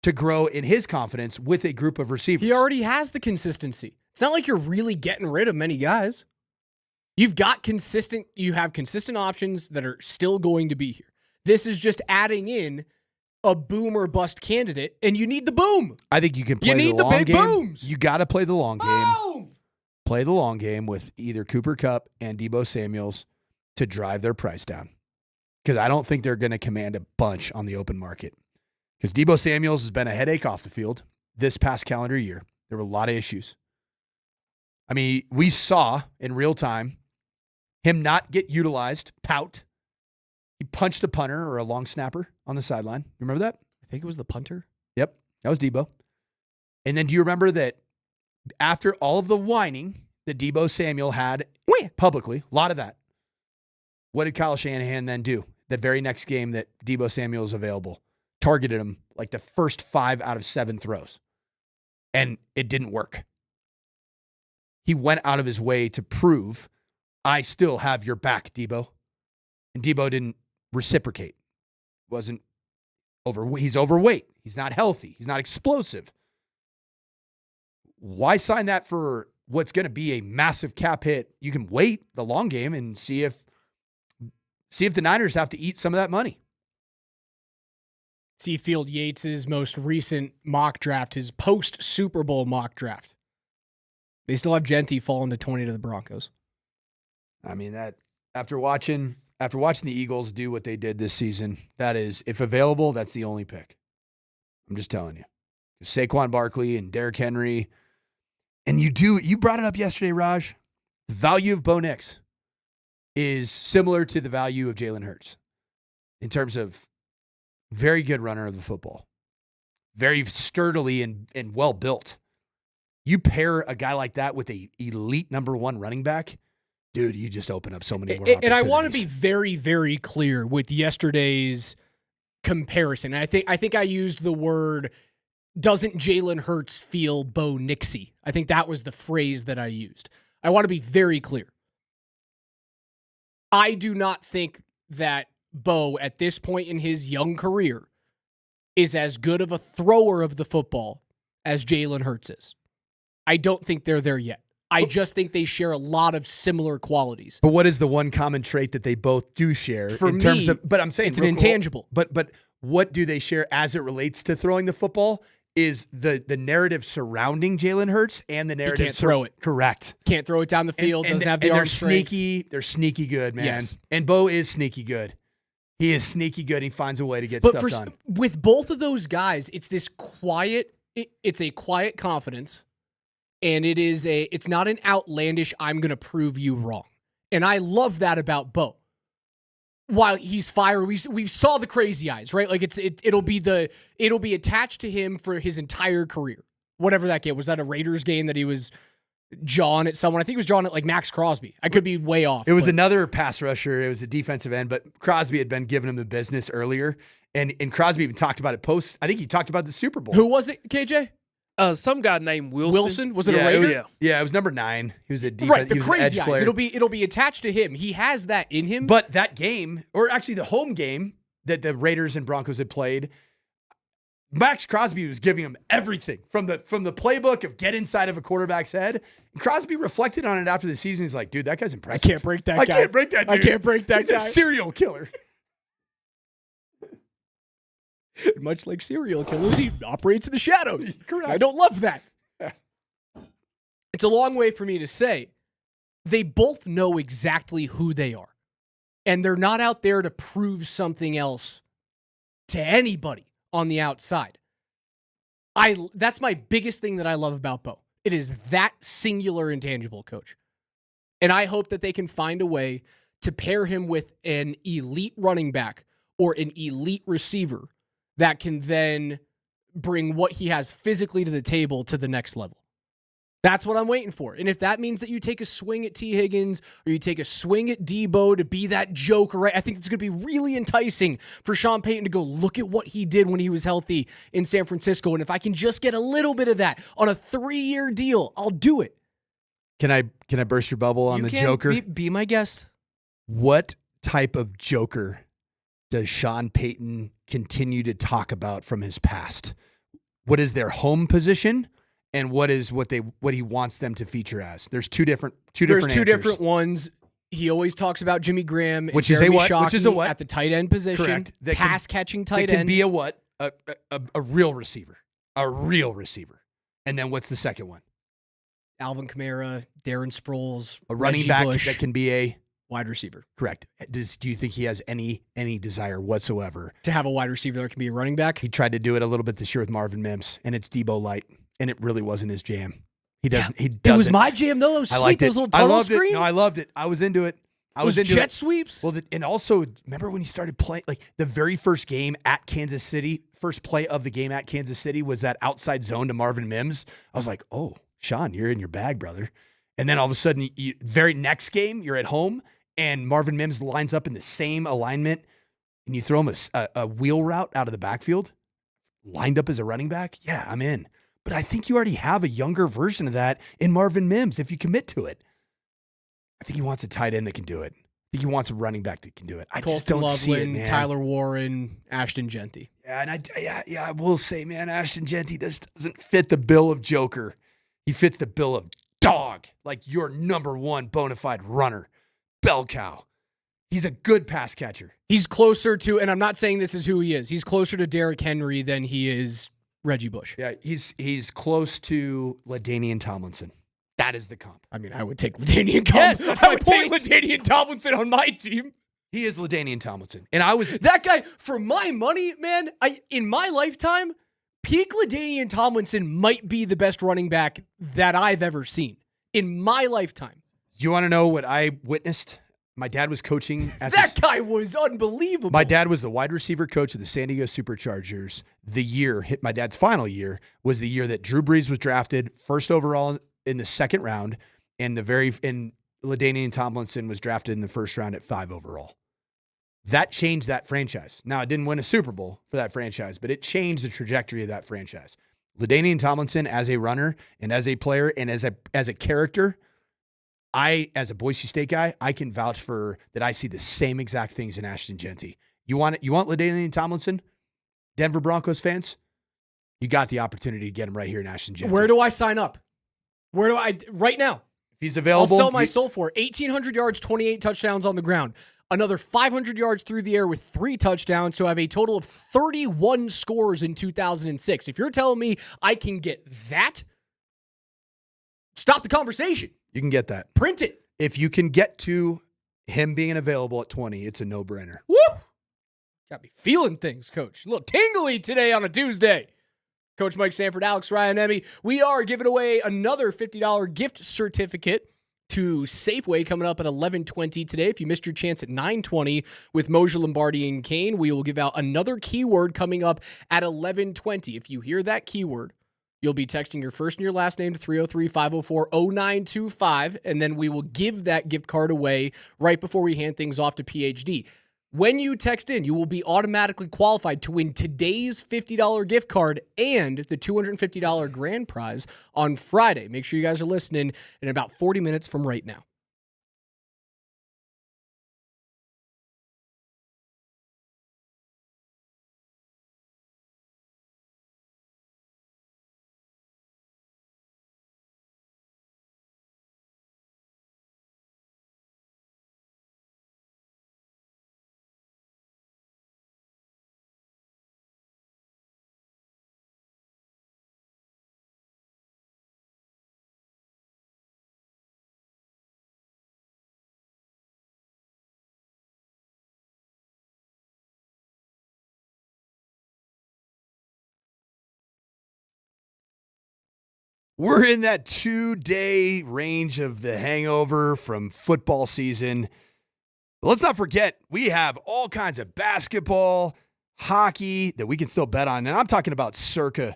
to grow in his confidence with a group of receivers? He already has the consistency. It's not like you're really getting rid of many guys. You have consistent options that are still going to be here. This is just adding in a boom or bust candidate, and you need the boom. I think you can play the long big game. booms. You got to play the long game. Boom! Play the long game with either Cooper Kupp and Deebo Samuels to drive their price down. Because I don't think they're going to command a bunch on the open market. Because Deebo Samuels has been a headache off the field this past calendar year. There were a lot of issues. I mean, we saw in real time him not get utilized, pout. He punched a punter or a long snapper on the sideline. You remember that? I think it was the punter. Yep, that was Deebo. And then do you remember that after all of the whining that Deebo Samuel had publicly, a lot of that, what did Kyle Shanahan then do? The very next game that Deebo Samuel was available, targeted him like the first 5 out of 7 throws. And it didn't work. He went out of his way to prove, I still have your back, Deebo. And Deebo didn't reciprocate. He's overweight. He's not healthy. He's not explosive. Why sign that for what's going to be a massive cap hit? You can wait the long game and see if the Niners have to eat some of that money. See Field Yates' most recent mock draft, his post-Super Bowl mock draft. They still have Genty falling to 20 to the Broncos. I mean, that after watching the Eagles do what they did this season, that is, if available, that's the only pick. I'm just telling you. Saquon Barkley and Derrick Henry. And you brought it up yesterday, Raj. The value of Bo Nix is similar to the value of Jalen Hurts in terms of very good runner of the football. Very sturdily and well built. You pair a guy like that with a elite number 1 running back, dude, you just open up so many more opportunities. And I want to be very, very clear with yesterday's comparison. I think I used the word, doesn't Jalen Hurts feel Bo Nixy? I think that was the phrase that I used. I want to be very clear. I do not think that Bo, at this point in his young career, is as good of a thrower of the football as Jalen Hurts is. I don't think they're there yet. I just think they share a lot of similar qualities. But what is the one common trait that they both do share terms of? But I'm saying it's an intangible. But what do they share as it relates to throwing the football? Is the narrative surrounding Jalen Hurts and the narrative. He can't throw it. Correct. Can't throw it down the field. Doesn't have the arm strength. They're sneaky good, man. Yes. And Bo is sneaky good. He is sneaky good. He finds a way to get stuff done. With both of those guys, it's this quiet. It's a quiet confidence, and it's not an outlandish, I'm going to prove you wrong. And I love that about Bo. While he's fire, we saw the crazy eyes, right? Like it'll be attached to him for his entire career. Whatever that game was, that a Raiders game that he was jawing at someone? I think he was jawing at like Max Crosby. I could be way off. It was another pass rusher. It was a defensive end, but Crosby had been giving him the business earlier, and Crosby even talked about it post. I think he talked about the Super Bowl. Who was it, KJ? Some guy named Wilson. Was it a Raider? It was number 9. He was a defense. Right, the he was crazy an edge eyes. player. It'll be attached to him. He has that in him. But that game, or actually the home game that the Raiders and Broncos had played, Max Crosby was giving him everything from the playbook of get inside of a quarterback's head. And Crosby reflected on it after the season. He's like, dude, that guy's impressive. I can't break that guy. I can't break that dude. I can't break that He's guy. a serial killer. Much like serial killers, he operates in the shadows. Correct. I don't love that. It's a long way for me to say they both know exactly who they are. And they're not out there to prove something else to anybody on the outside. That's my biggest thing that I love about Bo. It is that singular intangible, coach. And I hope that they can find a way to pair him with an elite running back or an elite receiver that can then bring what he has physically to the table to the next level. That's what I'm waiting for. And if that means that you take a swing at T. Higgins or you take a swing at Debo to be that joker, right? I think it's going to be really enticing for Sean Payton to go look at what he did when he was healthy in San Francisco. And if I can just get a little bit of that on a 3-year deal, I'll do it. Can I burst your bubble on the Joker? Be my guest. What type of Joker does Sean Payton continue to talk about from his past? What is their home position? And what he wants them to feature as? There's two different answers. Ones. He always talks about Jimmy Graham, and which is Jeremy a what? Shockey Which is a what? at the tight end position. Correct. Pass catching tight that end. Can be a what? A real receiver. A real receiver. And then what's the second one? Alvin Kamara, Darren Sproles, a running Reggie back Bush, that can be a wide receiver. Correct. Do you think he has any desire whatsoever to have a wide receiver that can be a running back? He tried to do it a little bit this year with Marvin Mims, and it's Debo light. And it really wasn't his jam. He doesn't. It was my jam though. It was sweet. Those little tunnel screens. No, I loved it. I was into it. Jet sweeps. Well, and also remember when he started playing, like the very first game at Kansas City, first play of the game at Kansas City was that outside zone to Marvin Mims. I was like, oh, Sean, you're in your bag, brother. And then all of a sudden, very next game, you're at home, and Marvin Mims lines up in the same alignment, and you throw him a wheel route out of the backfield, lined up as a running back. Yeah, I'm in. But I think you already have a younger version of that in Marvin Mims if you commit to it. I think he wants a tight end that can do it. I think he wants a running back that can do it. I Colton just don't see it, Loveland, man. Tyler Warren, Ashton Genty. Yeah, and I will say, man, Ashton Genty just doesn't fit the bill of Joker. He fits the bill of dog, like your number one bona fide runner, bell cow. He's a good pass catcher. He's closer to, and I'm not saying this is who he is, he's closer to Derrick Henry than he is Reggie Bush. Yeah, he's close to LaDainian Tomlinson. That is the comp. I mean, I would take LaDainian Tomlinson. Yes, that's I my would take point. LaDainian Tomlinson on my team. He is LaDainian Tomlinson. And I was that guy, for my money, man, in my lifetime, peak LaDainian Tomlinson might be the best running back that I've ever seen in my lifetime. Do you want to know what I witnessed? My dad was coaching at that guy was unbelievable. My dad was the wide receiver coach of the San Diego Superchargers. My dad's final year was the year that Drew Brees was drafted first overall in the second round, and LaDainian Tomlinson was drafted in the first round at 5 overall. That changed that franchise. Now, it didn't win a Super Bowl for that franchise, but it changed the trajectory of that franchise. LaDainian Tomlinson, as a runner and as a player and as a character, as a Boise State guy, I can vouch for that. I see the same exact things in Ashton Genty. You want LaDainian Tomlinson? Denver Broncos fans, you got the opportunity to get him right here in Ashton Genty. Where do I sign up? Right now? If he's available. I'll sell my soul for 1,800 yards, 28 touchdowns on the ground. Another 500 yards through the air with 3 touchdowns, so I have a total of 31 scores in 2006. If you're telling me I can get that, stop the conversation. You can get that. Print it. If you can get to him being available at 20, it's a no-brainer. Woo! Got me feeling things, Coach. A little tingly today on a Tuesday. Coach Mike Sanford, Alex Ryan-Emmy. We are giving away another $50 gift certificate to Safeway coming up at 11:20 today. If you missed your chance at 9:20 with Moser, Lombardi, and Kane, we will give out another keyword coming up at 11:20. If you hear that keyword, you'll be texting your first and your last name to 303-504-0925, and then we will give that gift card away right before we hand things off to PhD. When you text in, you will be automatically qualified to win today's $50 gift card and the $250 grand prize on Friday. Make sure you guys are listening in about 40 minutes from right now. We're in that 2-day range of the hangover from football season. But let's not forget, we have all kinds of basketball, hockey that we can still bet on. And I'm talking about Circa.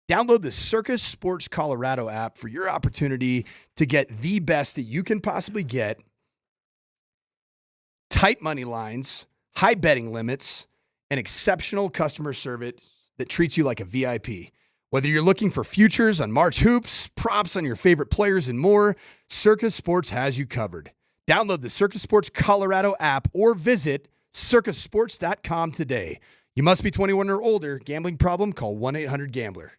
Download the Circa Sports Colorado app for your opportunity to get the best that you can possibly get. Tight money lines, high betting limits, and exceptional customer service that treats you like a VIP. Whether you're looking for futures on March hoops, props on your favorite players, and more, Circa Sports has you covered. Download the Circa Sports Colorado app or visit circasports.com today. You must be 21 or older. Gambling problem? Call 1-800-GAMBLER.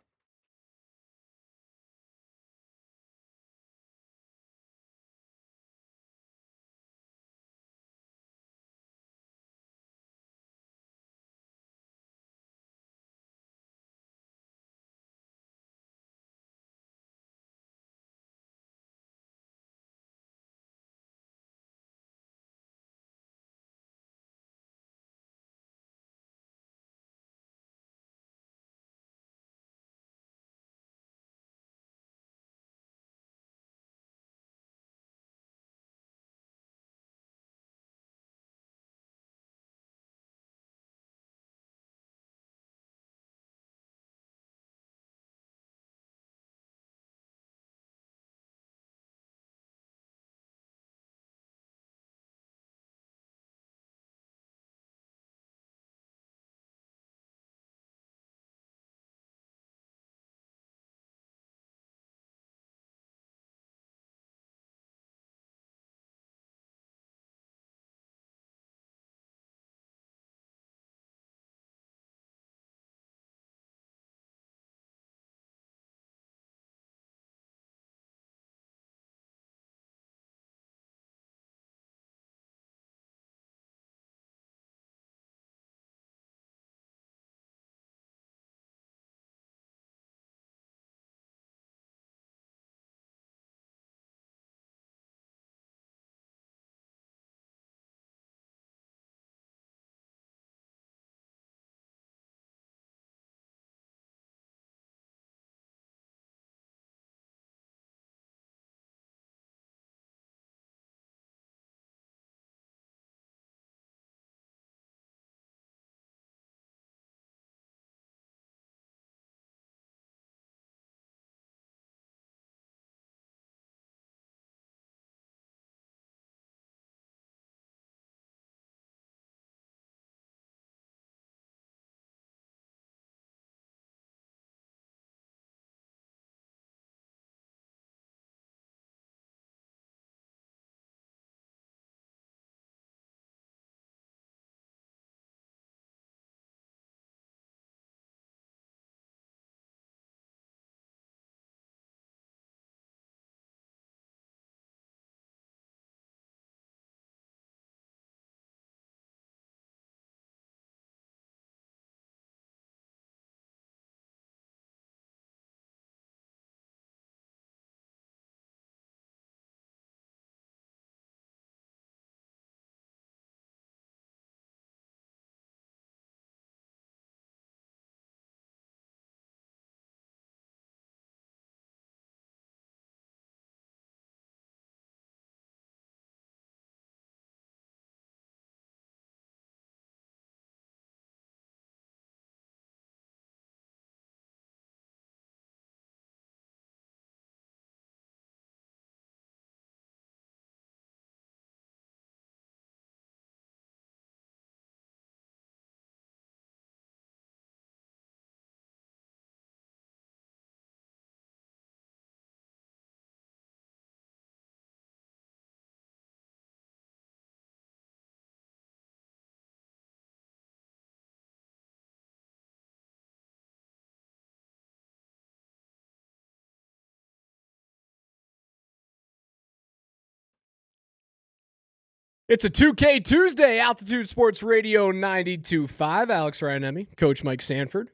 It's a 2K Tuesday, Altitude Sports Radio 92.5. Alex Ryanemi, Coach Mike Sanford.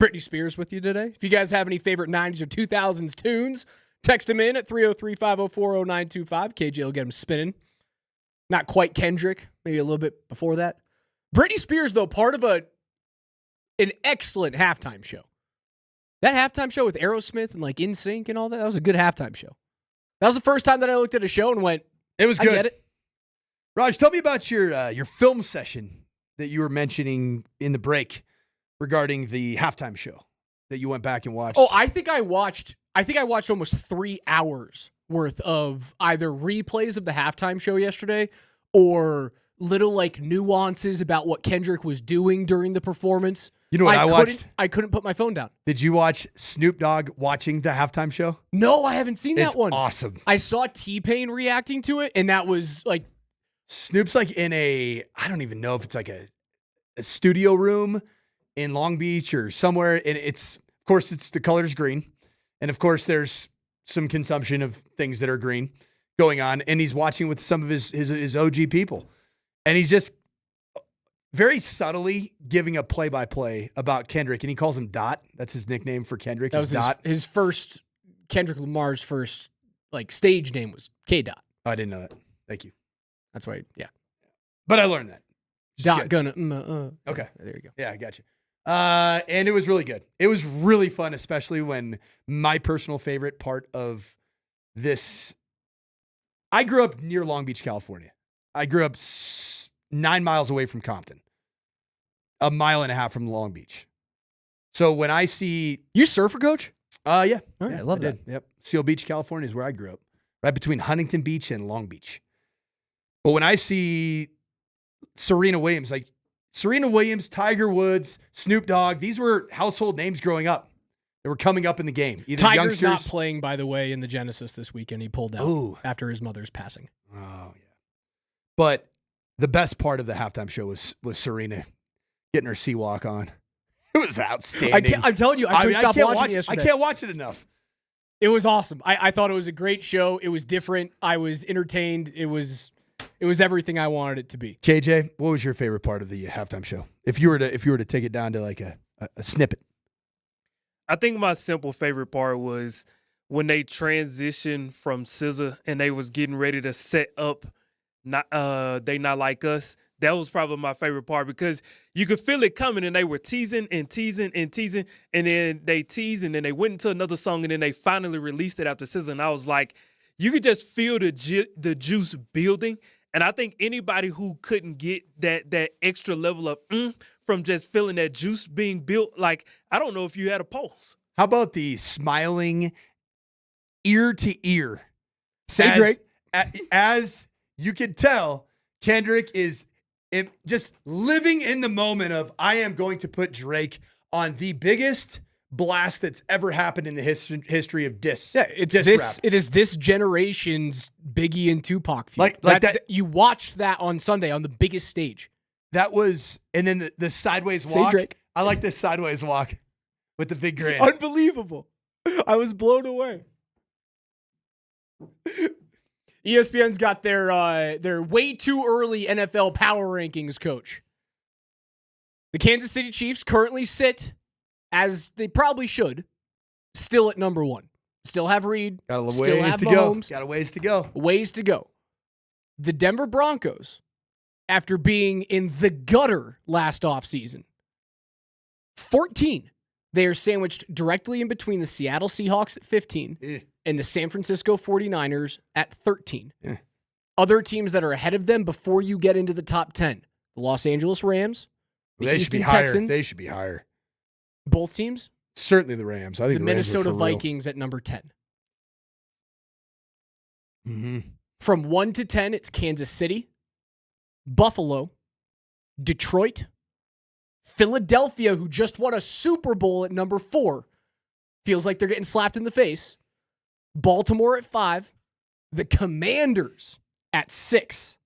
Britney Spears with you today. If you guys have any favorite 90s or 2000s tunes, text them in at 303-504-0925. KJ will get them spinning. Not quite Kendrick, maybe a little bit before that. Britney Spears, though, part of an excellent halftime show That halftime show with Aerosmith and like NSYNC and all that was a good halftime show. That was the first time that I looked at a show and went, it was good. I get it. Raj, tell me about your film session that you were mentioning in the break regarding the halftime show that you went back and watched. Oh, I think I watched almost 3 hours worth of either replays of the halftime show yesterday or little like nuances about what Kendrick was doing during the performance. You know what I watched? I couldn't put my phone down. Did you watch Snoop Dogg watching the halftime show? No, I haven't seen that one. Awesome. I saw T-Pain reacting to it, and that was like... Snoop's like in I don't even know if it's like a studio room in Long Beach or somewhere. And of course, the color's green. And of course, there's some consumption of things that are green going on. And he's watching with some of his OG people. And he's just very subtly giving a play-by-play about Kendrick. And he calls him Dot. That's his nickname for Kendrick. That was Dot. His first, Kendrick Lamar's first like stage name was K-Dot. Oh, I didn't know that. Thank you. That's why, yeah. But I learned that. Dot gonna. Okay. There you go. Yeah, I got you. And it was really good. It was really fun, especially when my personal favorite part of this. I grew up near Long Beach, California. I grew up 9 miles away from Compton, 1.5 miles from Long Beach. So when I see you surfer coach, yeah, all right, yeah, I love that. Yep, Seal Beach, California is where I grew up, right between Huntington Beach and Long Beach. But when I see Serena Williams, Tiger Woods, Snoop Dogg, these were household names growing up. They were coming up in the game. Either Tiger's youngsters, not playing, by the way, in the Genesis this weekend. He pulled out after his mother's passing. Oh, yeah. But the best part of the halftime show was Serena getting her sea walk on. It was outstanding. I'm telling you, I couldn't stop watching it yesterday. I can't watch it enough. It was awesome. I thought it was a great show. It was different. I was entertained. It was everything I wanted it to be. KJ, what was your favorite part of the halftime show? If you were to take it down to like a snippet. I think my simple favorite part was when they transitioned from SZA and they was getting ready to set up They Not Like Us. That was probably my favorite part because you could feel it coming and they were teasing and teasing and teasing and then they teased and then they went into another song and then they finally released it after SZA and I was like, you could just feel the juice building. And I think anybody who couldn't get that extra level of from just feeling that juice being built, like, I don't know if you had a pulse. How about the smiling ear to ear? Drake. As you could tell, Kendrick is just living in the moment of, I am going to put Drake on the biggest blast that's ever happened in the history of diss. Yeah, rap. It is this generation's Biggie and Tupac feud. Like that. You watched that on Sunday on the biggest stage. That was, and then the sideways walk. Drake. I like this sideways walk with the big grin. It's unbelievable. I was blown away. ESPN's got their way too early NFL power rankings, coach. The Kansas City Chiefs currently sit, as they probably should, still at number 1. Still have Reed. Got a still ways have to Mahomes. go. Got a ways to go. Ways to go. The Denver Broncos, after being in the gutter last offseason, 14. They are sandwiched directly in between the Seattle Seahawks at 15 and the San Francisco 49ers at 13. Other teams that are ahead of them before you get into the top 10. The Los Angeles Rams, the Houston Texans. They should be higher. Both teams? Certainly the Rams. I think the the Rams Minnesota are for real. Vikings at number 10. Mm-hmm. From 1 to 10, it's Kansas City, Buffalo, Detroit, Philadelphia, who just won a Super Bowl at number 4. Feels like they're getting slapped in the face. Baltimore at 5. The Commanders at 6.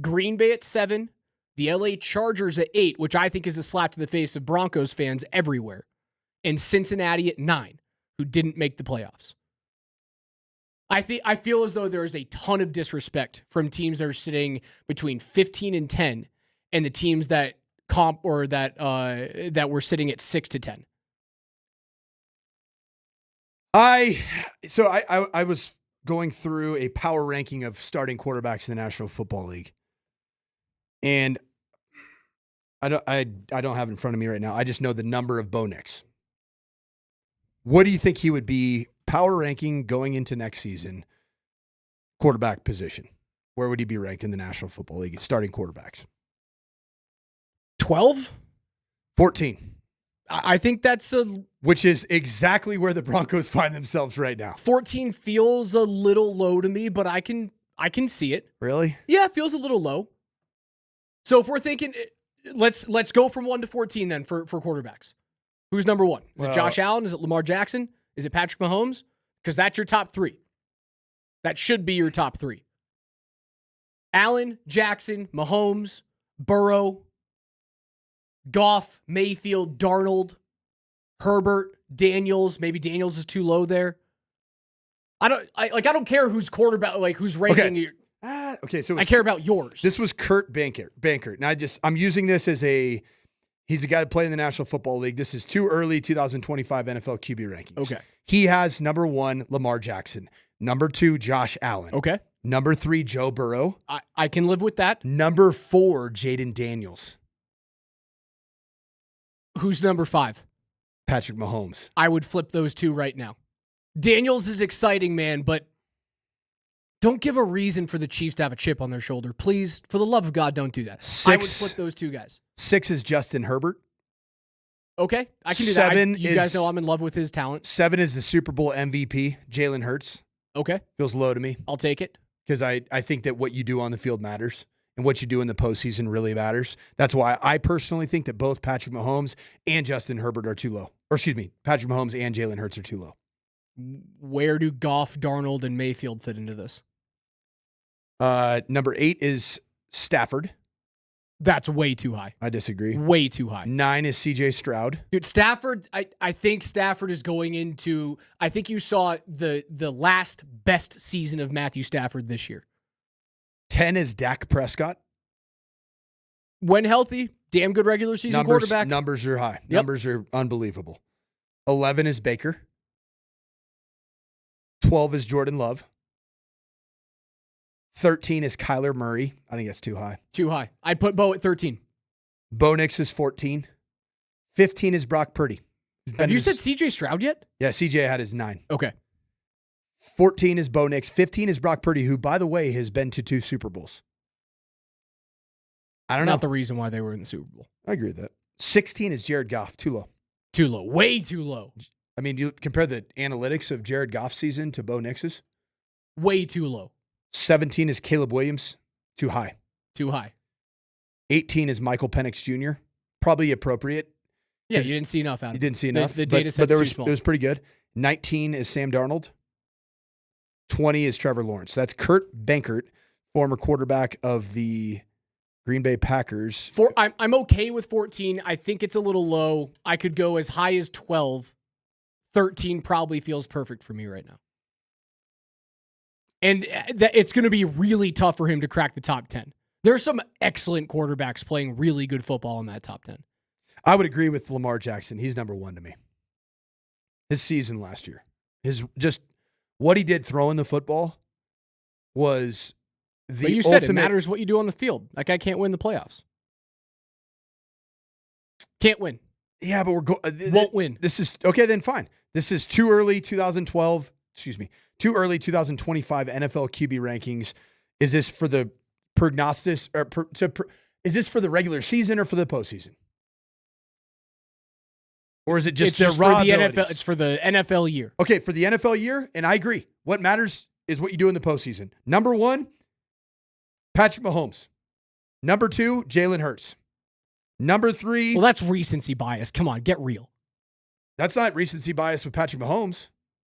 Green Bay at 7. The LA Chargers at 8, which I think is a slap to the face of Broncos fans everywhere. And Cincinnati at 9, who didn't make the playoffs. I feel as though there is a ton of disrespect from teams that are sitting between 15 and 10 and the teams that that were sitting at 6 to 10. I was going through a power ranking of starting quarterbacks in the National Football League. And I don't have it in front of me right now. I just know the number of Bo Nix. What do you think he would be power ranking going into next season? Quarterback position. Where would he be ranked in the National Football League? Starting quarterbacks. 12? 14. I think that's which is exactly where the Broncos find themselves right now. 14 feels a little low to me, but I can see it. Really? Yeah, it feels a little low. So if we're thinking, let's go from 1 to 14 then for quarterbacks. Who's number 1? Is it Josh Allen? Is it Lamar Jackson? Is it Patrick Mahomes? Because that's your top 3. That should be your top 3. Allen, Jackson, Mahomes, Burrow, Goff, Mayfield, Darnold, Herbert, Daniels. Maybe Daniels is too low there. I don't care who's quarterback, like who's ranking you. Okay, so I care about yours. This was Kurt Banker. And I'm using this as he's a guy that played in the National Football League. This is too early 2025 NFL QB rankings. Okay. He has number 1, Lamar Jackson. Number 2, Josh Allen. Okay. Number 3, Joe Burrow. I can live with that. Number 4, Jaden Daniels. Who's number 5? Patrick Mahomes. I would flip those two right now. Daniels is exciting, man, but don't give a reason for the Chiefs to have a chip on their shoulder. Please, for the love of God, don't do that. 6, I would flip those two guys. 6 is Justin Herbert. Okay, I can do 7 that. You guys know I'm in love with his talent. 7 is the Super Bowl MVP, Jalen Hurts. Okay. Feels low to me. I'll take it. Because I think that what you do on the field matters. And what you do in the postseason really matters. That's why I personally think that both Patrick Mahomes and Justin Herbert are too low. Or excuse me, Patrick Mahomes and Jalen Hurts are too low. Where do Goff, Darnold, and Mayfield fit into this? Number 8 is Stafford. That's way too high. I disagree. Way too high. 9 is CJ Stroud. Dude, Stafford, I think Stafford is going into, I think you saw the last best season of Matthew Stafford this year. 10 is Dak Prescott. When healthy, damn good regular season quarterback. Numbers are high. Yep. Numbers are unbelievable. 11 is Baker. 12 is Jordan Love. 13 is Kyler Murray. I think that's too high. Too high. I'd put Bo at 13. Bo Nix is 14. 15 is Brock Purdy. Have you said CJ Stroud yet? Yeah, CJ had his 9. Okay. 14 is Bo Nix. 15 is Brock Purdy, who, by the way, has been to 2 Super Bowls. I don't know. Not the reason why they were in the Super Bowl. I agree with that. 16 is Jared Goff. Too low. Too low. Way too low. I mean, you compare the analytics of Jared Goff's season to Bo Nix's. Way too low. 17 is Caleb Williams. Too high. Too high. 18 is Michael Penix Jr. Probably appropriate. Yeah, you didn't see enough out of it. You didn't see enough. The data set's too small. It was pretty good. 19 is Sam Darnold. 20 is Trevor Lawrence. That's Kurt Bankert, former quarterback of the Green Bay Packers. I'm okay with 14. I think it's a little low. I could go as high as 12. 13 probably feels perfect for me right now. And it's going to be really tough for him to crack the top 10. There's some excellent quarterbacks playing really good football in that top 10. I would agree with Lamar Jackson. He's number 1 to me. His season last year. What he did throwing the football was the but you said it matters what you do on the field. That guy can't win the playoffs. Can't win. Yeah, but won't win. This is okay. Then fine. This is too early. 2012. Excuse me. Too early. 2025 NFL QB rankings. Is this for the prognosis? Is this for the regular season or for the postseason? Or is it just their raw abilities? NFL? It's for the NFL year. Okay, for the NFL year, and I agree. What matters is what you do in the postseason. Number 1, Patrick Mahomes. Number 2, Jalen Hurts. Number 3. Well, that's recency bias. Come on, get real. That's not recency bias with Patrick Mahomes.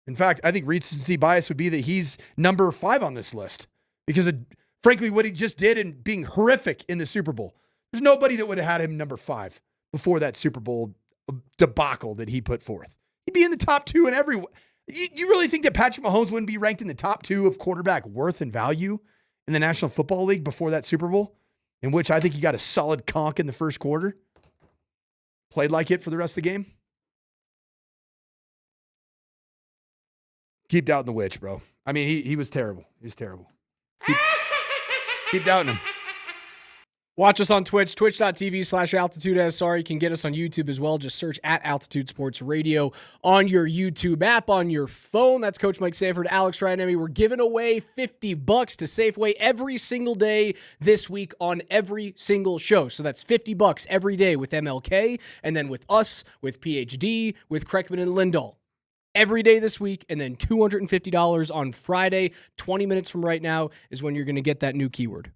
In fact, I think recency bias would be that he's number 5 on this list because of, frankly, what he just did and being horrific in the Super Bowl. There's nobody that would have had him number 5 before that Super Bowl debacle that he put forth. He'd be in the top 2 in every. You really think that Patrick Mahomes wouldn't be ranked in the top 2 of quarterback worth and value in the National Football League before that Super Bowl, in which I think he got a solid conk in the first quarter, played like it for the rest of the game? Keep doubting the witch, bro. I mean, he was terrible. He was terrible. Keep doubting him. Watch us on Twitch, twitch.tv/AltitudeSR. You can get us on YouTube as well. Just search at Altitude Sports Radio on your YouTube app, on your phone. That's Coach Mike Sanford, Alex Ryanemi. We're giving away $50 to Safeway every single day this week on every single show. So that's $50 every day with MLK, and then with us, with PhD, with Kreckman and Lindahl. Every day this week, and then $250 on Friday. 20 minutes from right now is when you're going to get that new keyword.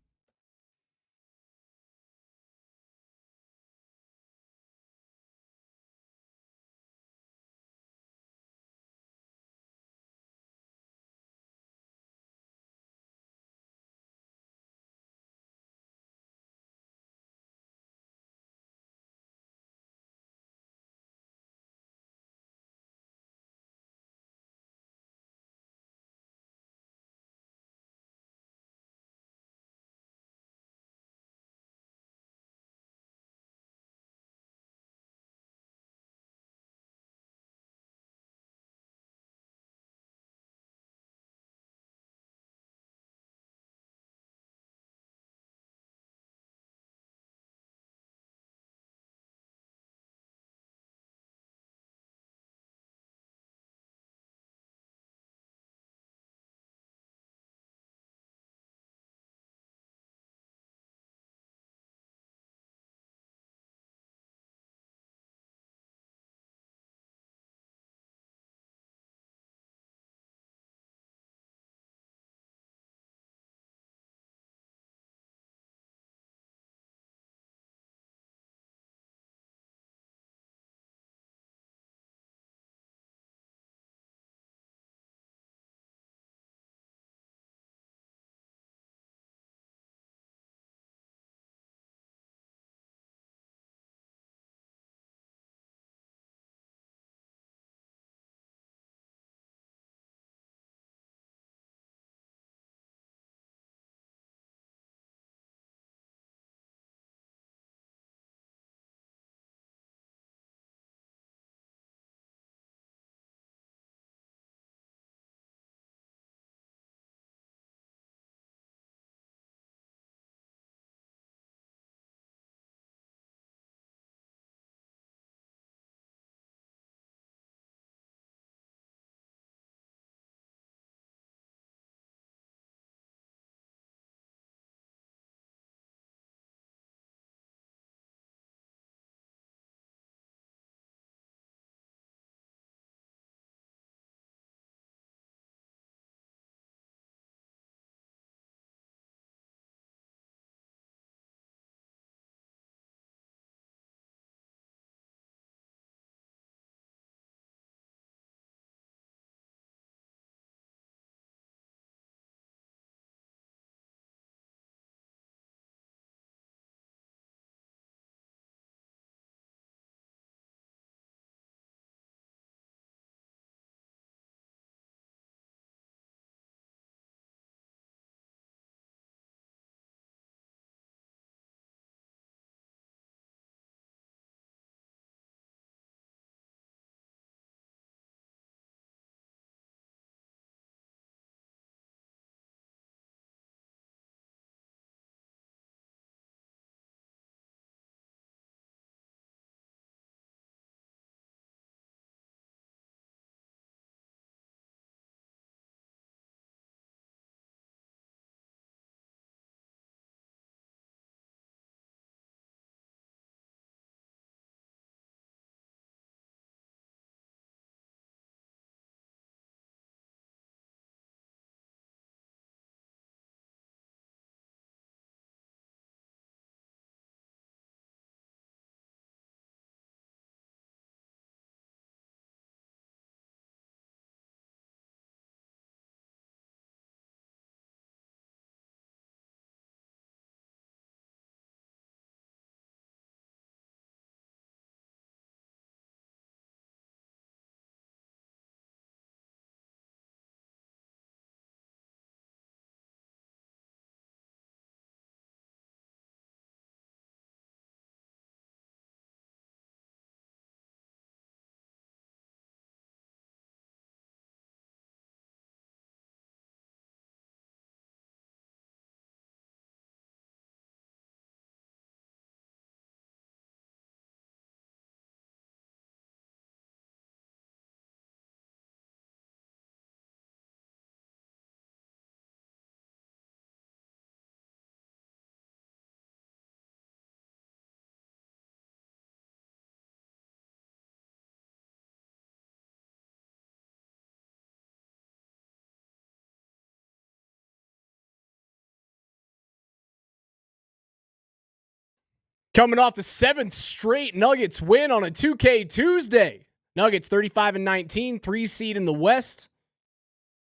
Coming off the 7th straight Nuggets win on a 2K Tuesday. Nuggets 35-19, 3 seed in the West.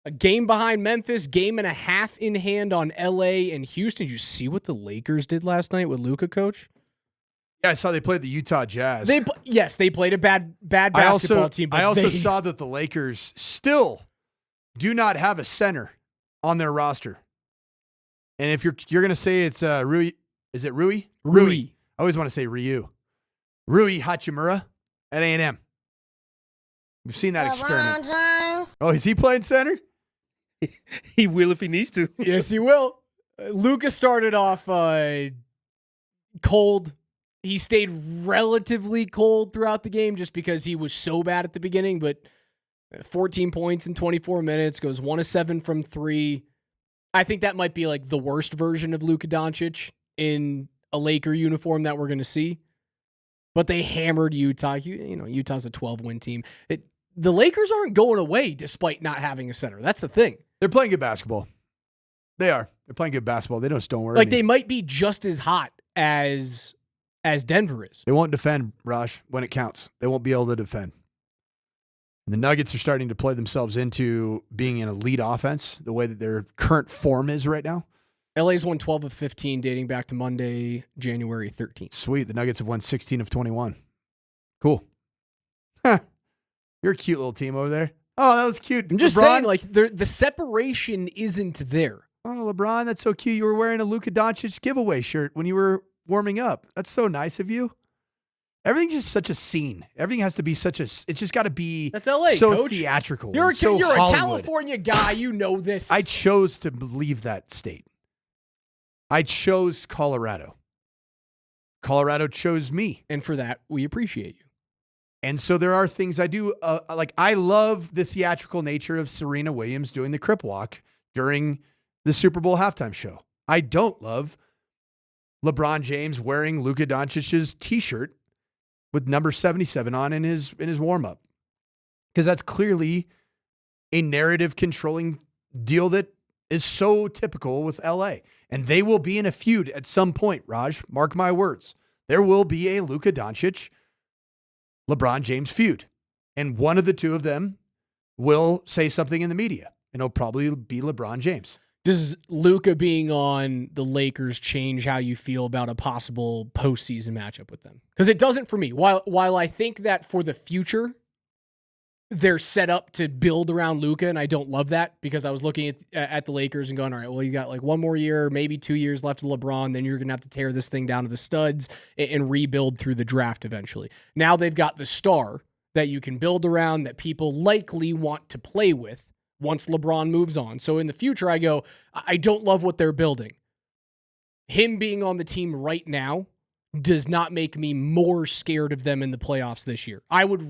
A game behind Memphis, game and a half in hand on LA and Houston. Did you see what the Lakers did last night with Luka, coach? Yeah, I saw they played the Utah Jazz. Yes, they played a bad basketball team. But I also saw that the Lakers still do not have a center on their roster. And if you're going to say it's Rui, is it Rui? Rui. I always want to say Ryu. Rui Hachimura at A&M. We've seen that experiment. Oh, is he playing center? He will if he needs to. Yes, he will. Luka started off cold. He stayed relatively cold throughout the game just because he was so bad at the beginning, but 14 points in 24 minutes, goes 1 of 7 from 3. I think that might be like the worst version of Luka Doncic in a Laker uniform that we're going to see. But they hammered Utah. You know, Utah's a 12-win team. The Lakers aren't going away despite not having a center. That's the thing. They're playing good basketball. They are. They're playing good basketball. They don't worry. Like, they might be just as hot as Denver is. They won't defend, Raj, when it counts. They won't be able to defend. The Nuggets are starting to play themselves into being an elite offense, the way that their current form is right now. LA's won 12 of 15 dating back to Monday, January 13th. Sweet. The Nuggets have won 16 of 21. Cool. Huh. You're a cute little team over there. Oh, that was cute. I'm just LeBron? saying, like, the separation isn't there. Oh, LeBron, that's so cute. You were wearing a Luka Doncic giveaway shirt when you were warming up. That's so nice of you. Everything's just such a scene. Everything has to be such a. It's just got to be. That's LA, so coach. Theatrical. You're a Hollywood. California guy. You know this. I chose to leave that state. I chose Colorado. Colorado chose me, and for that we appreciate you. And so there are things I do. Like, I love the theatrical nature of Serena Williams doing the Crip Walk during the Super Bowl halftime show. I don't love LeBron James wearing Luka Doncic's T-shirt with number 77 on in his warm-up, because that's clearly a narrative controlling deal that is so typical with LA. And they will be in a feud at some point, Raj. Mark my words. There will be a Luka Doncic LeBron James feud. And one of the two of them will say something in the media, and it'll probably be LeBron James. Does Luka being on the Lakers change how you feel about a possible postseason matchup with them? Because it doesn't for me. While I think that for the future, they're set up to build around Luka, and I don't love that, because I was looking at the Lakers and going, all right, well, you got like 1 more year, maybe 2 years left of LeBron, then you're going to have to tear this thing down to the studs and rebuild through the draft eventually. Now they've got the star that you can build around, that people likely want to play with once LeBron moves on. So in the future, I go, I don't love what they're building. Him being on the team right now does not make me more scared of them in the playoffs this year. I would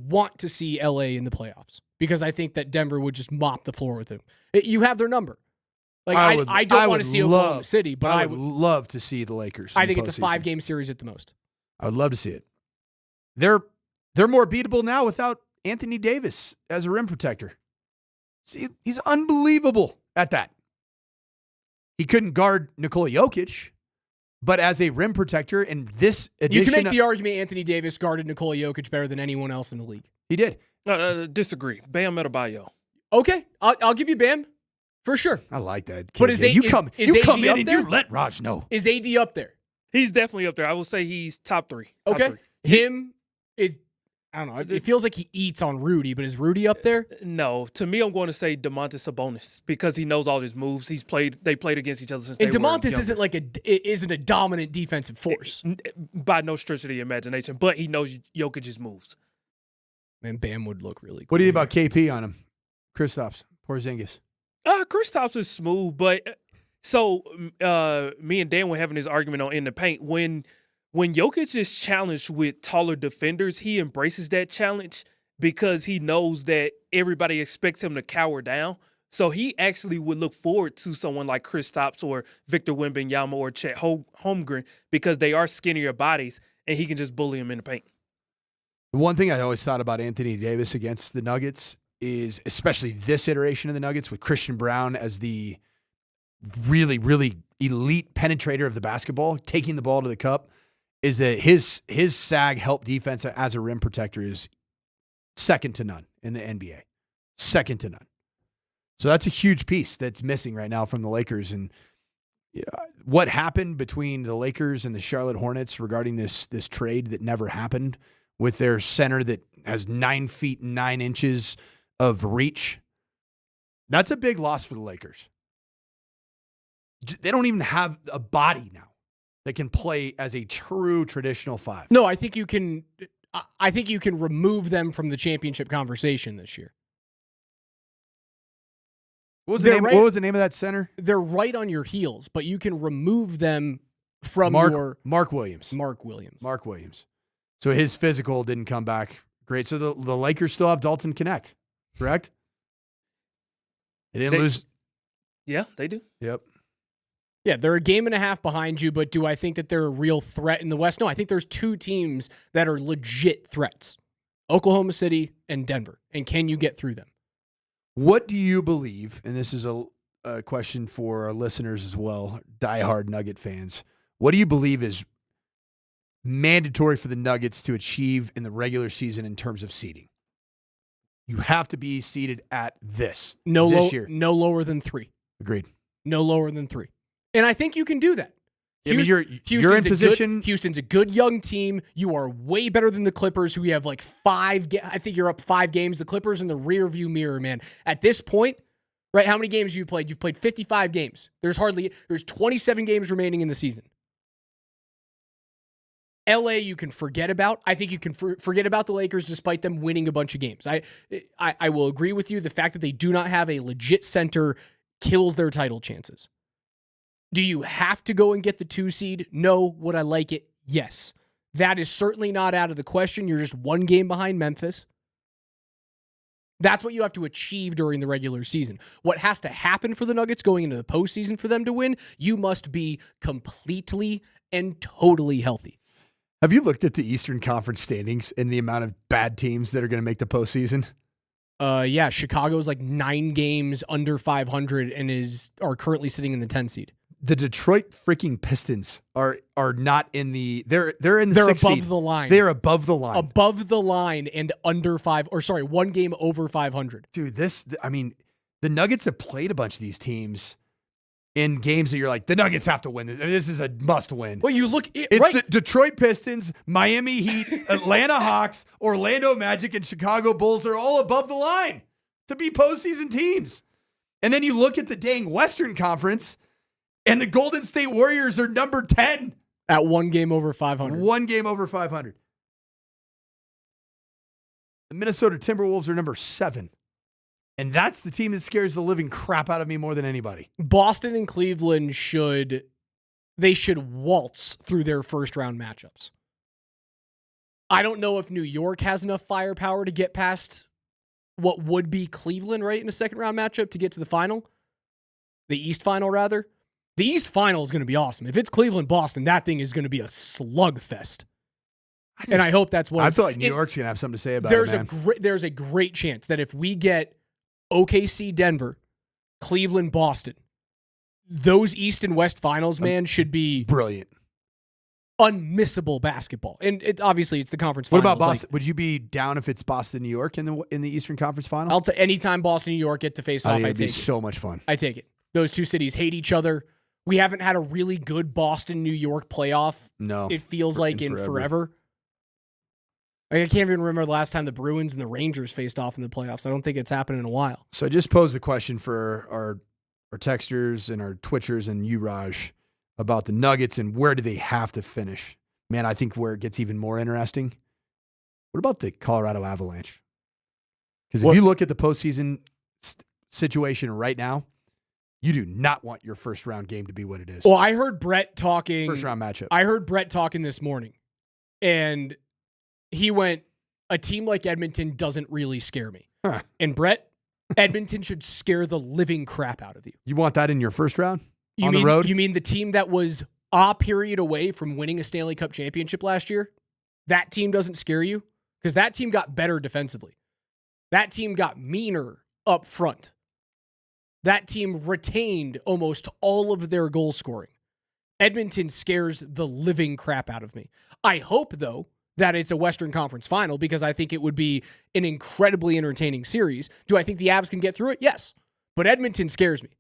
want to see LA in the playoffs, because I think that Denver would just mop the floor with him. You have their number. Like, I don't want to see Oklahoma City, but I would love to see the Lakers. I think it's a 5-game series at the most. I would love to see it. They're more beatable now without Anthony Davis as a rim protector. See, he's unbelievable at that. He couldn't guard Nikola Jokic, but as a rim protector in this edition... You can make the argument Anthony Davis guarded Nikola Jokic better than anyone else in the league. He did. Disagree. Bam Adebayo. Okay, I'll give you Bam for sure. I like that. But is you come in and there? you let Raj know. Is AD up there? He's definitely up there. I will say he's top 3. Okay. Him is... I don't know. It feels like he eats on Rudy, but is Rudy up there? No. To me, I'm going to say Domantas Sabonis, because he knows all his moves. They played against each other since they were younger. And Domantas isn't a dominant defensive force. By no stretch of the imagination, but he knows Jokic's moves. Man, Bam would look really cool. What do you think about KP on him? Kristaps Porzingis. Kristaps is smooth, but so me and Dan were having this argument on In the Paint. When Jokic is challenged with taller defenders, he embraces that challenge because he knows that everybody expects him to cower down. So he actually would look forward to someone like Kristaps or Victor Wembanyama or Chet Holmgren, because they are skinnier bodies and he can just bully them in the paint. The one thing I always thought about Anthony Davis against the Nuggets is, especially this iteration of the Nuggets with Christian Brown as the really, really elite penetrator of the basketball, taking the ball to the cup. is that his sag help defense as a rim protector is second to none in the NBA. Second to none. So that's a huge piece that's missing right now from the Lakers. And what happened between the Lakers and the Charlotte Hornets regarding this trade that never happened with their center that has 9 feet 9 inches of reach, that's a big loss for the Lakers. They don't even have a body now that can play as a true traditional 5. No, I think you can remove them from the championship conversation this year. What was the name of that center? They're right on your heels, but you can remove them from Mark Williams. Mark Williams. So his physical didn't come back great. So the Lakers still have Dalton Connect, correct? They didn't lose. Yeah, they do. Yep. Yeah, they're a game and a half behind you, but do I think that they're a real threat in the West? No, I think there's 2 teams that are legit threats. Oklahoma City and Denver. And can you get through them? What do you believe, and this is a question for our listeners as well, diehard Nugget fans, what do you believe is mandatory for the Nuggets to achieve in the regular season in terms of seeding? You have to be seeded at this year. No lower than 3. Agreed. No lower than 3. And I think you can do that. Yeah, you're in position. Houston's a good young team. You are way better than the Clippers, who have like 5. I think you're up 5 games. The Clippers in the rearview mirror, man. At this point, right? How many games have you played? You've played 55 games. There's 27 games remaining in the season. LA, you can forget about. I think you can forget about the Lakers, despite them winning a bunch of games. I will agree with you. The fact that they do not have a legit center kills their title chances. Do you have to go and get the 2 seed? No. Would I like it? Yes. That is certainly not out of the question. You're just 1 game behind Memphis. That's what you have to achieve during the regular season. What has to happen for the Nuggets going into the postseason for them to win? You must be completely and totally healthy. Have you looked at the Eastern Conference standings and the amount of bad teams that are going to make the postseason? Yeah, Chicago's like 9 games under 500 and are currently sitting in the 10 seed. The Detroit freaking Pistons are not in the they're in the 6th above seed. the line. They're above the line. Above the line and under 1 game over 500. Dude, the Nuggets have played a bunch of these teams in games that you're like, the Nuggets have to win. This is a must win. Well, you look it's right. The Detroit Pistons, Miami Heat, Atlanta Hawks, Orlando Magic, and Chicago Bulls are all above the line to be postseason teams. And then you look at the dang Western Conference, and the Golden State Warriors are number 10. At 1 game over 500. 1 game over 500. The Minnesota Timberwolves are number 7. And that's the team that scares the living crap out of me more than anybody. Boston and Cleveland should waltz through their first round matchups. I don't know if New York has enough firepower to get past what would be Cleveland, right, in a second round matchup to get to the final. The East final, rather. The East final is going to be awesome. If it's Cleveland-Boston, that thing is going to be a slugfest. And I hope that's what... I feel like New York's going to have something to say about it, man. There's a great chance that if we get OKC-Denver, Cleveland-Boston, those East and West finals, man, should be... Brilliant. Unmissable basketball. And obviously, it's the conference finals. finals. What about Boston? Would you be down if it's Boston-New York in the Eastern Conference final? I'll take anytime Boston-New York get to face off, I take it. It'd be so much fun. I take it. Those 2 cities hate each other. We haven't had a really good Boston-New York playoff. No. It feels like in forever. I can't even remember the last time the Bruins and the Rangers faced off in the playoffs. I don't think it's happened in a while. So I just posed the question for our texters and our Twitchers and you, Raj, about the Nuggets and where do they have to finish? Man, I think where it gets even more interesting. What about the Colorado Avalanche? Because if you look at the postseason situation right now, you do not want your first round game to be what it is. Well, I heard Brett talking. First round matchup. I heard Brett talking this morning, and he went, a team like Edmonton doesn't really scare me. Huh. And Brett, Edmonton should scare the living crap out of you. You want that in your first round? The road? You mean the team that was a period away from winning a Stanley Cup championship last year? That team doesn't scare you? Because that team got better defensively. That team got meaner up front. That team retained almost all of their goal scoring. Edmonton scares the living crap out of me. I hope, though, that it's a Western Conference final because I think it would be an incredibly entertaining series. Do I think the Avs can get through it? Yes. But Edmonton scares me.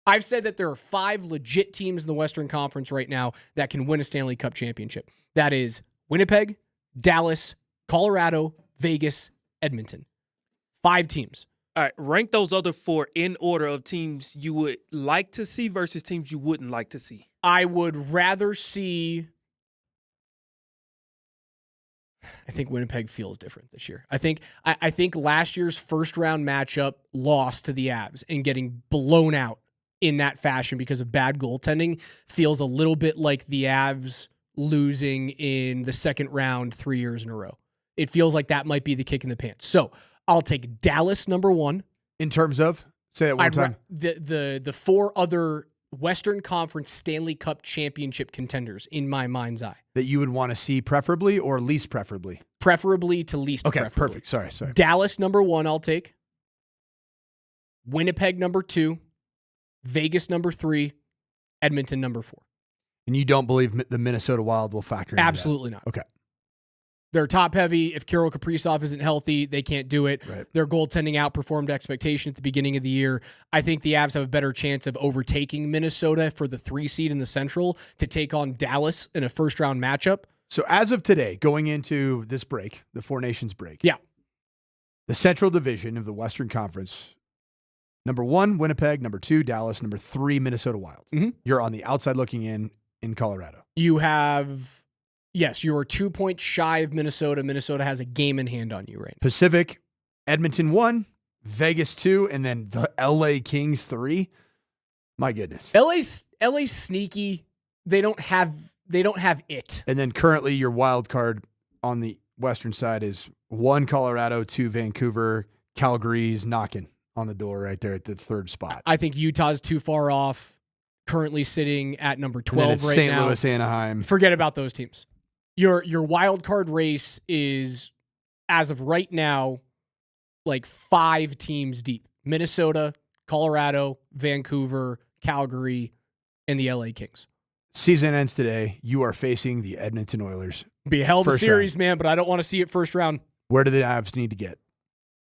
I've said that there are 5 legit teams in the Western Conference right now that can win a Stanley Cup championship. That is Winnipeg, Dallas, Colorado, Vegas, Edmonton. 5 teams. All right, rank those other 4 in order of teams you would like to see versus teams you wouldn't like to see. I would rather see... I think Winnipeg feels different this year. I think last year's first-round matchup loss to the Avs and getting blown out in that fashion because of bad goaltending feels a little bit like the Avs losing in the second round 3 years in a row. It feels like that might be the kick in the pants. So I'll take Dallas number 1. In terms of? Say that one time. The 4 other Western Conference Stanley Cup championship contenders in my mind's eye. That you would want to see preferably or least preferably? Preferably to least preferably. Perfect. Sorry. Dallas number 1, I'll take. Winnipeg number 2. Vegas number 3. Edmonton number 4. And you don't believe the Minnesota Wild will factor in? Absolutely not. Okay. They're top heavy. If Kirill Kaprizov isn't healthy, they can't do it. Right. Their goaltending outperformed expectation at the beginning of the year. I think the Avs have a better chance of overtaking Minnesota for the 3 seed in the Central to take on Dallas in a first-round matchup. So as of today, going into this break, the Four Nations break, yeah, the Central Division of the Western Conference, number 1, Winnipeg, number 2, Dallas, number 3, Minnesota Wild. Mm-hmm. You're on the outside looking in Colorado. You have... Yes, you are 2 points shy of Minnesota. Minnesota has a game in hand on you right now. Pacific, Edmonton 1, Vegas 2, and then the LA Kings 3. My goodness. LA's sneaky. They don't have it. And then currently your wild card on the western side is 1 Colorado, 2 Vancouver, Calgary's knocking on the door right there at the 3rd spot. I think Utah's too far off. Currently sitting at number 12 right now. St. Louis, Anaheim. Forget about those teams. Your wild card race is, as of right now, like 5 teams deep. Minnesota, Colorado, Vancouver, Calgary, and the LA Kings. Season ends today. You are facing the Edmonton Oilers. Be a hell of a series, man, but I don't want to see it first round. Where do the Avs need to get?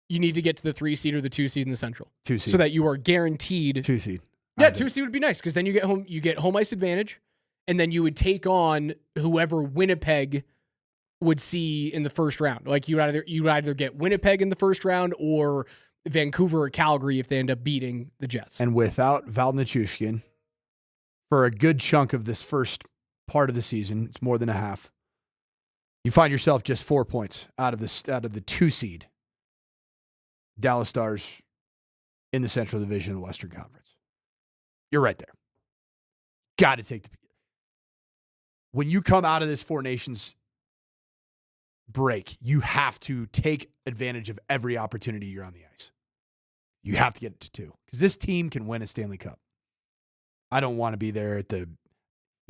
You need to get to the 3 seed or the 2 seed in the Central. 2 seed. So that you are guaranteed 2 seed. Yeah, 2 seed would be nice because then you get home ice advantage. And then you would take on whoever Winnipeg would see in the first round. Like you'd either get Winnipeg in the first round or Vancouver or Calgary if they end up beating the Jets. And without Val Nichushkin, for a good chunk of this first part of the season, it's more than a half, you find yourself just 4 points out of the 2 seed Dallas Stars in the Central Division of the Western Conference. You're right there. Got to take the... When you come out of this Four Nations break, you have to take advantage of every opportunity you're on the ice. You have to get it to 2 because this team can win a Stanley Cup. I don't want to be there you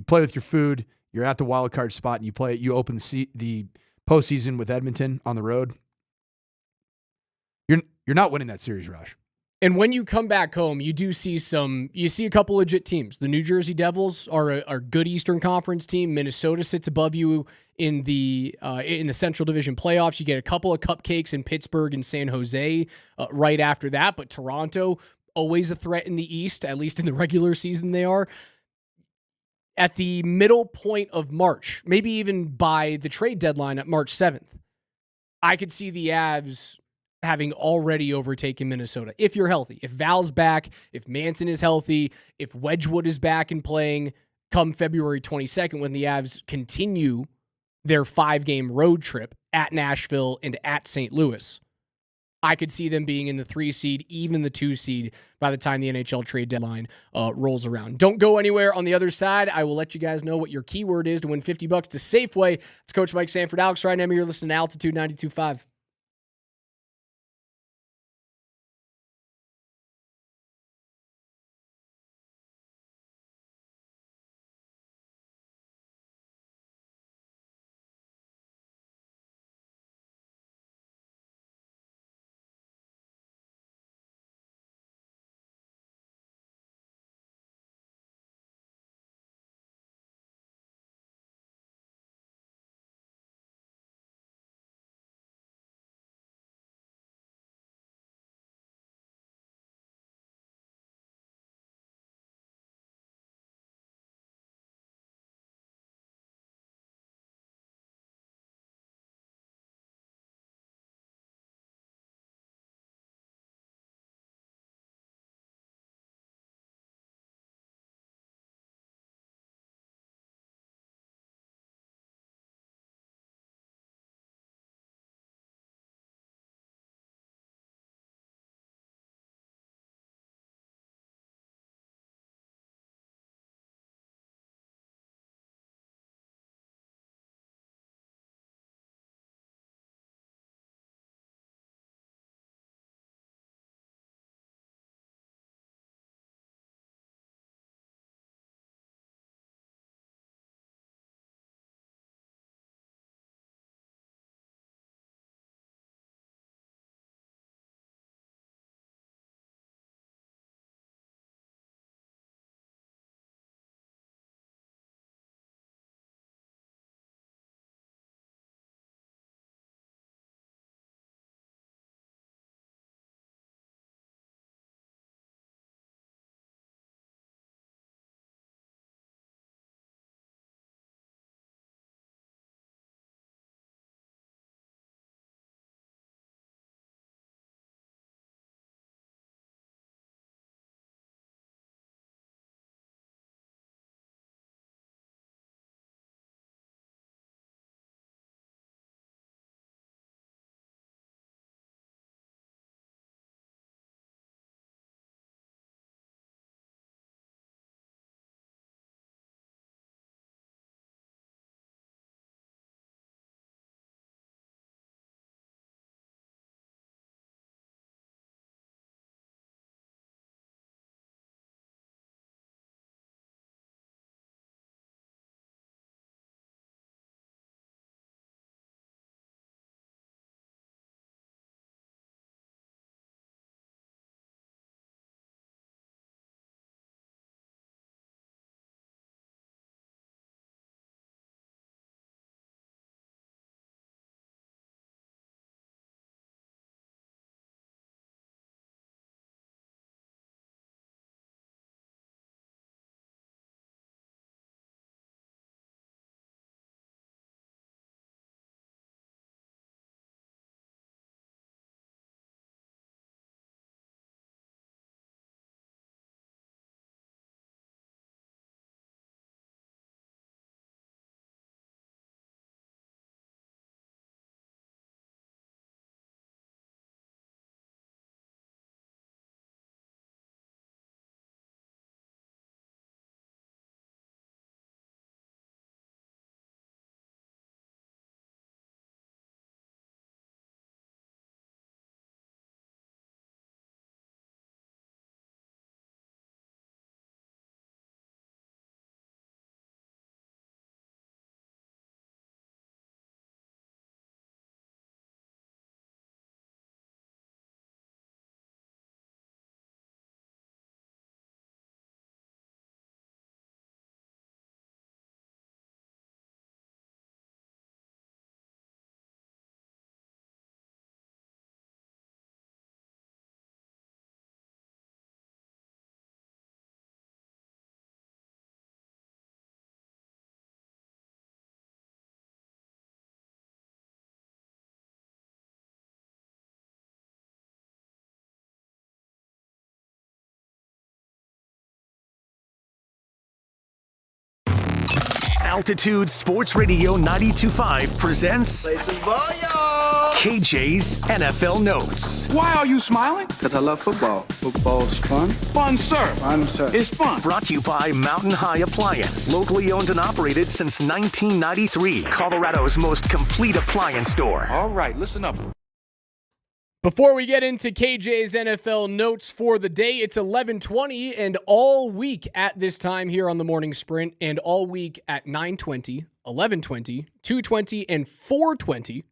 play with your food, you're at the wild card spot, and you open the postseason with Edmonton on the road. You're not winning that series, Raj. And when you come back home, you see a couple legit teams. The New Jersey Devils are a good Eastern Conference team. Minnesota sits above you in the Central Division playoffs. You get a couple of cupcakes in Pittsburgh and San Jose right after that. But Toronto, always a threat in the East, at least in the regular season they are. At the middle point of March, maybe even by the trade deadline at March 7th, I could see the Avs having already overtaken Minnesota. If you're healthy, if Val's back, if Manson is healthy, if Wedgwood is back and playing come February 22nd when the Avs continue their 5-game road trip at Nashville and at St. Louis, I could see them being in the 3 seed, even the 2 seed by the time the NHL trade deadline rolls around. Don't go anywhere. On the other side, I will let you guys know what your keyword is to win $50 to Safeway. It's Coach Mike Sanford, Alex Ryan. You're listening to Altitude 92.5. Altitude Sports Radio 92.5 presents KJ's NFL Notes. Why are you smiling? Because I love football. Football's fun. Fun, sir. Fun, sir. It's fun. Brought to you by Mountain High Appliance. Locally owned and operated since 1993. Colorado's most complete appliance store. All right, listen up. Before we get into KJ's NFL notes for the day, it's 11:20, and all week at this time here on the Morning Sprint, and all week at 9:20, 11:20, 2:20, and 4:20,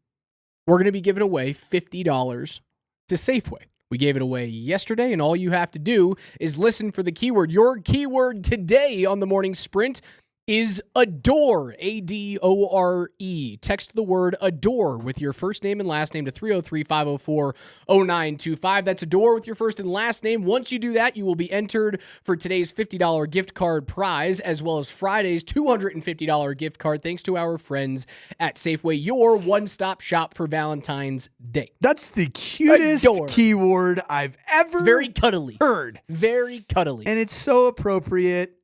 we're going to be giving away $50 to Safeway. We gave it away yesterday, and all you have to do is listen for the keyword. Your keyword today on the Morning Sprint is adore, A-D-O-R-E. Text the word adore with your first name and last name to 303-504-0925. That's adore with your first and last name. Once you do that, you will be entered for today's $50 gift card prize, as well as Friday's $250 gift card, thanks to our friends at Safeway, your one-stop shop for Valentine's Day. That's the cutest keyword I've ever It's very cuddly. heard. Very cuddly. And it's so appropriate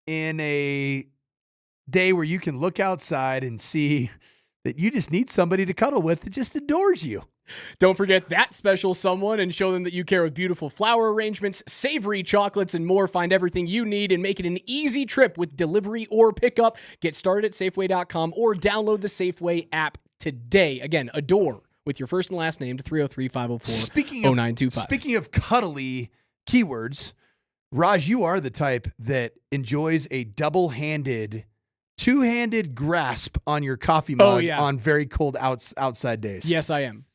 in a day where you can look outside and see that you just need somebody to cuddle with that just adores you. Don't forget that special someone and show them that you care with beautiful flower arrangements, savory chocolates, and more. Find everything you need and make it an easy trip with delivery or pickup. Get started at Safeway.com or download the Safeway app today. Again, adore with your first and last name to 303-504-0925. Speaking of cuddly keywords, Raj, you are the type that enjoys a double-handed, two-handed grasp on your coffee mug on very cold outside days. Yes, I am.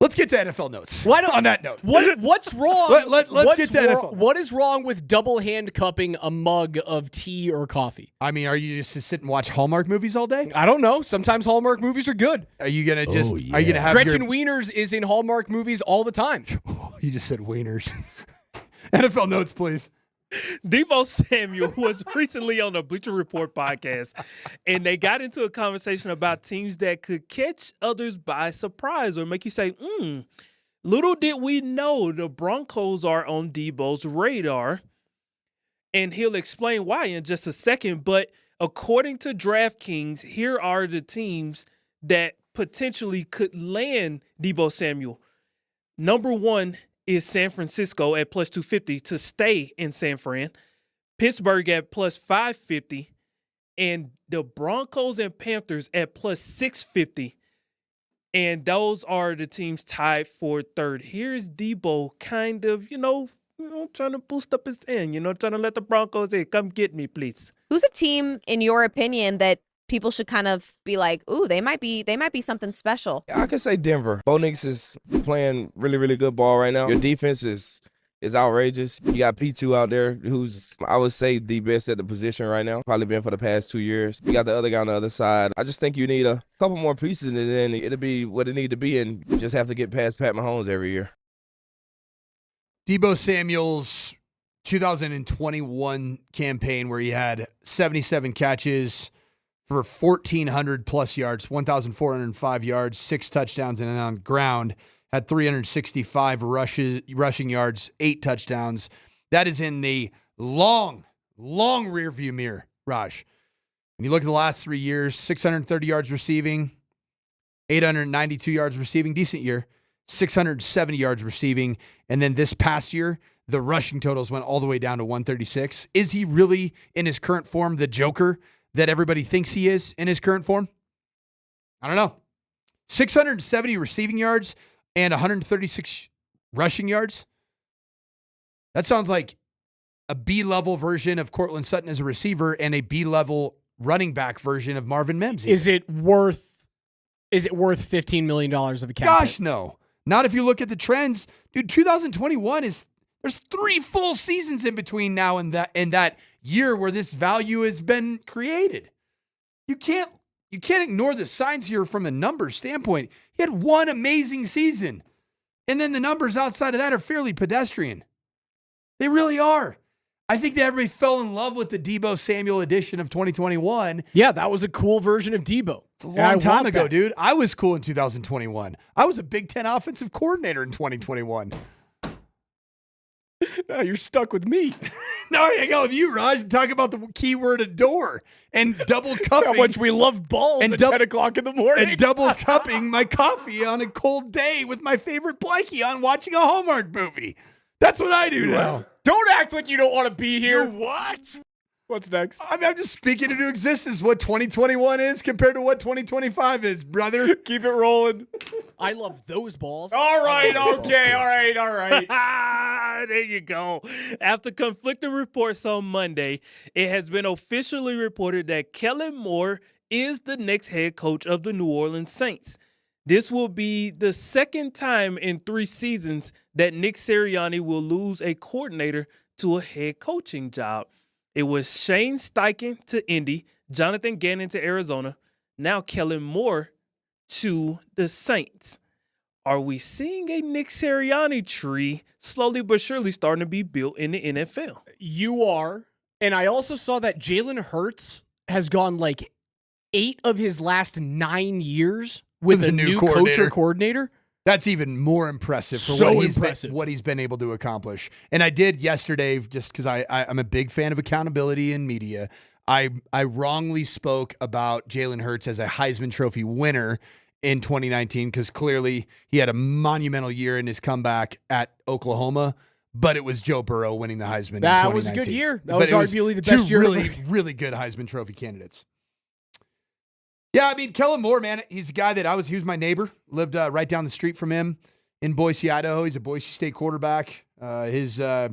Let's get to NFL notes. Why don't, on that note. What's wrong? Let's get to NFL. What is wrong with double hand cupping a mug of tea or coffee? I mean, are you just to sit and watch Hallmark movies all day? I don't know. Sometimes Hallmark movies are good. Are you gonna just? Are you gonna have Gretchen Wieners is in Hallmark movies all the time. You just said wieners. NFL notes, please. Deebo Samuel was recently on the Bleacher Report podcast, and they got into a conversation about teams that could catch others by surprise or make you say, little did we know the Broncos are on Deebo's radar. And he'll explain why in just a second. But according to DraftKings, here are the teams that potentially could land Deebo Samuel. Number one is San Francisco at plus 250 to stay in San Fran. Pittsburgh at plus 550. And the Broncos and Panthers at plus 650. And those are the teams tied for third. Here's Deebo kind of, trying to boost up his end, trying to let the Broncos in. Come get me, please. Who's a team, in your opinion, that people should kind of be like, ooh, they might be something special? I could say Denver. Bo Nix is playing really, really good ball right now. Your defense is outrageous. You got P2 out there who's, I would say, the best at the position right now. Probably been for the past 2 years. You got the other guy on the other side. I just think you need a couple more pieces, and then it'll be what it need to be, and you just have to get past Pat Mahomes every year. Deebo Samuel's 2021 campaign where he had 77 catches for 1,400 plus yards, 1,405 yards, 6 touchdowns, and then on ground had 365 rushing yards, 8 touchdowns. That is in the long rearview mirror, Raj. When you look at the last 3 years, 630 yards receiving, 892 yards receiving, decent year, 670 yards receiving, and then this past year, the rushing totals went all the way down to 136. Is he really, in his current form, the Joker that everybody thinks he is in his current form? I don't know. 670 receiving yards and 136 rushing yards. That sounds like a B-level version of Cortland Sutton as a receiver and a B-level running back version of Marvin Mims. Is it worth $15 million of a cap? Gosh, no. Not if you look at the trends. Dude, 2021 there's 3 full seasons in between now and that year where this value has been created. You can't ignore the signs here from a numbers standpoint. He had one amazing season, and then the numbers outside of that are fairly pedestrian. They really are. I think that everybody fell in love with the Deebo Samuel edition of 2021. Yeah, that was a cool version of Deebo. It's a long time ago, dude. I was cool in 2021. I was a Big Ten offensive coordinator in 2021. You're stuck with me. Now I hang out with you, Raj, and talk about the keyword adore and double cupping. How much we love balls and at 10 o'clock in the morning. And double cupping my coffee on a cold day with my favorite blankie on watching a Hallmark movie. That's what I do now. Don't act like you don't want to be here. What? What's next? I'm just speaking into existence what 2021 is compared to what 2025 is, brother. Keep it rolling. I love those balls. All right, okay, all right. There you go. After conflicting reports on Monday, it has been officially reported that Kellen Moore is the next head coach of the New Orleans Saints. This will be the second time in 3 seasons that Nick Sirianni will lose a coordinator to a head coaching job. It was Shane Steichen to Indy, Jonathan Gannon to Arizona, now Kellen Moore to the Saints. Are we seeing a Nick Sirianni tree slowly but surely starting to be built in the NFL? You are. And I also saw that Jalen Hurts has gone like 8 of his last 9 years with a new coach or coordinator. That's even more impressive for what he's been able to accomplish. And I did yesterday, just because I'm a big fan of accountability in media, I wrongly spoke about Jalen Hurts as a Heisman Trophy winner in 2019 because clearly he had a monumental year in his comeback at Oklahoma, but it was Joe Burrow winning the Heisman in 2019. That was a good year. That was arguably the best year. Really, really good Heisman Trophy candidates. Yeah, I mean, Kellen Moore, man, he's a guy that he was my neighbor, lived right down the street from him in Boise, Idaho. He's a Boise State quarterback. His tax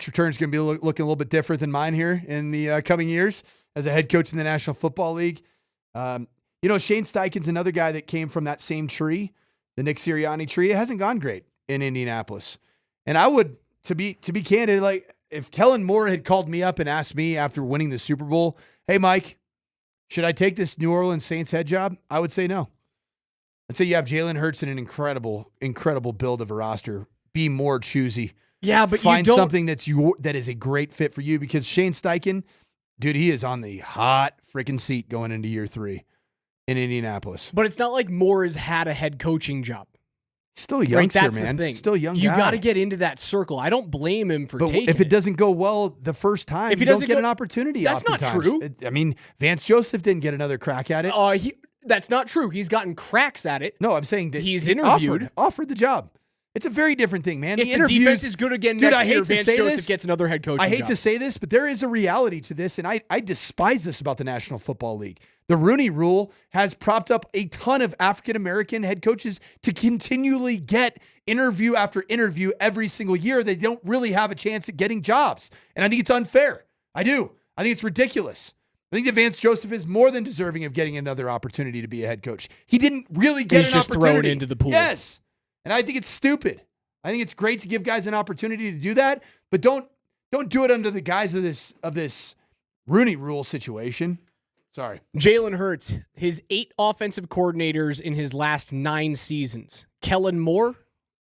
return is going to be looking a little bit different than mine here in the coming years as a head coach in the National Football League. Shane Steichen's another guy that came from that same tree, the Nick Sirianni tree. It hasn't gone great in Indianapolis. And I would, to be candid, like if Kellen Moore had called me up and asked me after winning the Super Bowl, hey, Mike, should I take this New Orleans Saints head job? I would say no. I'd say you have Jalen Hurts in an incredible build of a roster. Be more choosy. Yeah, but find something that is a great fit for you because Shane Steichen, dude, he is on the hot freaking seat going into year 3 in Indianapolis. But it's not like Moore has had a head coaching job. Still a youngster, that's man. The thing. Still a young guy. You got to get into that circle. I don't blame him for taking it. If it doesn't go well the first time, you don't get an opportunity. That's not true. I mean, Vance Joseph didn't get another crack at it. That's not true. He's gotten cracks at it. No, I'm saying that he's interviewed. Offered the job. It's a very different thing, man. If the defense is good again next year, Vance Joseph gets another head coaching job. I hate to say this, but there is a reality to this, and I despise this about the National Football League. The Rooney Rule has propped up a ton of African-American head coaches to continually get interview after interview every single year. They don't really have a chance at getting jobs. And I think it's unfair. I do. I think it's ridiculous. I think that Vance Joseph is more than deserving of getting another opportunity to be a head coach. He didn't really get an opportunity. He's just thrown into the pool. Yes. And I think it's stupid. I think it's great to give guys an opportunity to do that, but don't do it under the guise of this Rooney Rule situation. Sorry. Jalen Hurts, his 8 offensive coordinators in his last 9 seasons. Kellen Moore,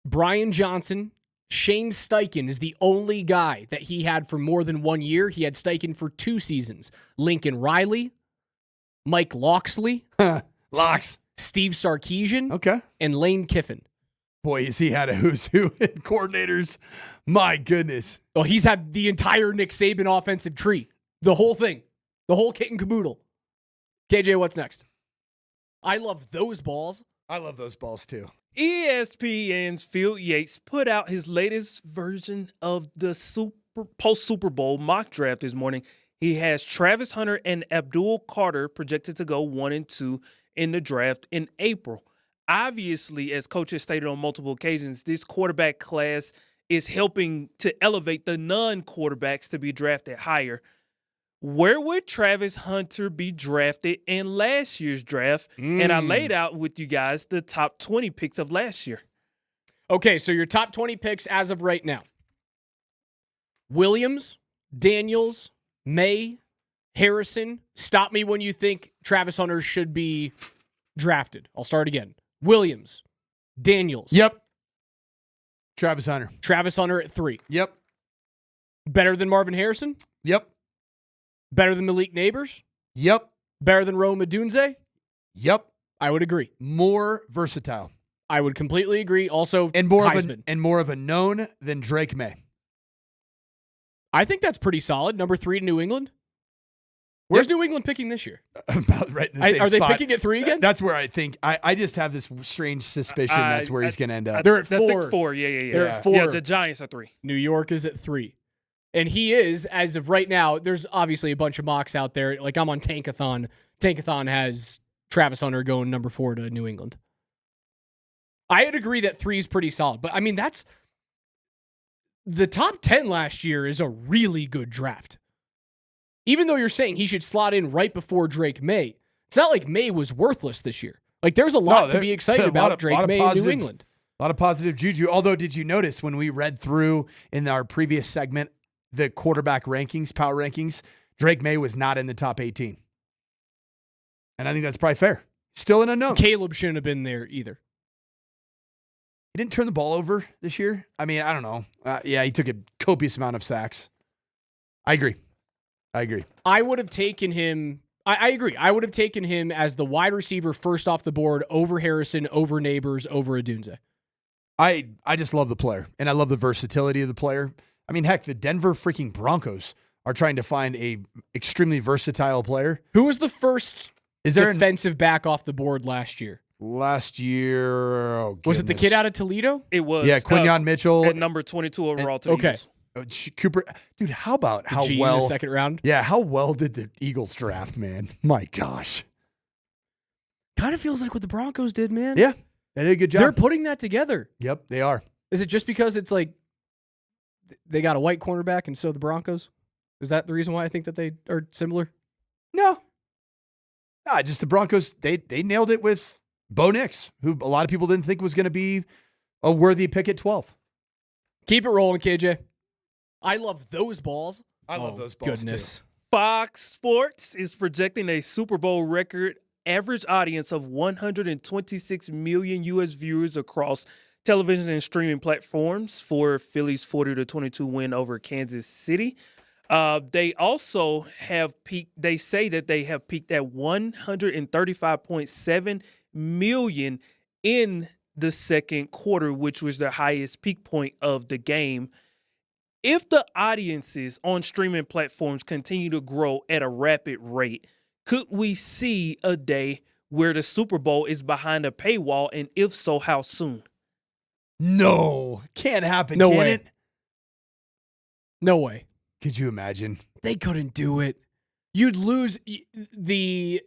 Brian Johnson, Shane Steichen is the only guy that he had for more than 1 year. He had Steichen for 2 seasons. Lincoln Riley, Mike Locksley, Steve Sarkisian, and Lane Kiffin. Boy, has he had a who's who in coordinators. My goodness. Oh, he's had the entire Nick Saban offensive tree. The whole thing. The whole kit and caboodle. KJ, what's next? I love those balls. I love those balls too. ESPN's Phil Yates put out his latest version of the post-Super Bowl mock draft this morning. He has Travis Hunter and Abdul Carter projected to go 1 and 2 in the draft in April. Obviously, as Coach has stated on multiple occasions, this quarterback class is helping to elevate the non-quarterbacks to be drafted higher. Where would Travis Hunter be drafted in last year's draft? And I laid out with you guys the top 20 picks of last year. Okay, so your top 20 picks as of right now. Williams, Daniels, May, Harrison. Stop me when you think Travis Hunter should be drafted. I'll start again. Williams, Daniels. Yep. Travis Hunter. Travis Hunter at 3. Yep. Better than Marvin Harrison? Yep. Better than Malik Neighbors? Yep. Better than Rome Odunze? Yep. I would agree. More versatile. I would completely agree. Also, and more Heisman. More of a known than Drake May. I think that's pretty solid. Number 3 to New England. Where's New England picking this year? About right in the same Are they spot. picking at 3 again? That's where I think. I just have this strange suspicion that's where he's going to end up. They're at 4. I think 4. Yeah. They're at 4. Yeah, the Giants are 3. New York is at 3. And he is, as of right now, there's obviously a bunch of mocks out there. Like, I'm on Tankathon. Tankathon has Travis Hunter going number 4 to New England. I'd agree that 3 is pretty solid. But, I mean, that's... The top 10 last year is a really good draft. Even though you're saying he should slot in right before Drake May, it's not like May was worthless this year. Like, there's a lot to be excited about Drake May in New England. A lot of positive juju. Although, did you notice when we read through in our previous segment the quarterback rankings, power rankings, Drake May was not in the top 18. And I think that's probably fair. Still an unknown. Caleb shouldn't have been there either. He didn't turn the ball over this year. I mean, I don't know. Yeah, he took a copious amount of sacks. I agree. I would have taken him. I agree. I would have taken him as the wide receiver first off the board over Harrison, over Neighbors, over Adunze. I just love the player, and I love the versatility of the player. I mean, heck, the Denver freaking Broncos are trying to find a extremely versatile player. Who was the first defensive back off the board last year? Last year, was it the kid out of Toledo? It was. Yeah, Quinyon Mitchell. At number 22 overall to Okay. Cooper, dude, how about how G well in the second round? Yeah, how well did the Eagles draft, man? My gosh. Kind of feels like what the Broncos did, man. Yeah, they did a good job. They're putting that together. Yep, they are. Is it just because it's like they got a white cornerback and so the Broncos? Is that the reason why I think that they are similar? No. Nah, just the Broncos, they nailed it with Bo Nix, who a lot of people didn't think was going to be a worthy pick at 12. Keep it rolling, KJ. I love those balls. I love those balls, goodness. too. Fox Sports is projecting a Super Bowl record average audience of 126 million U.S. viewers across television and streaming platforms for Philly's 40-22 win over Kansas City. They also have peaked. They say that they have peaked at 135.7 million in the second quarter, which was the highest peak point of the game. If the audiences on streaming platforms continue to grow at a rapid rate, could we see a day where the Super Bowl is behind a paywall? And if so, how soon? No, can't happen. No can way. It? No way. Could you imagine? They couldn't do it. You'd lose the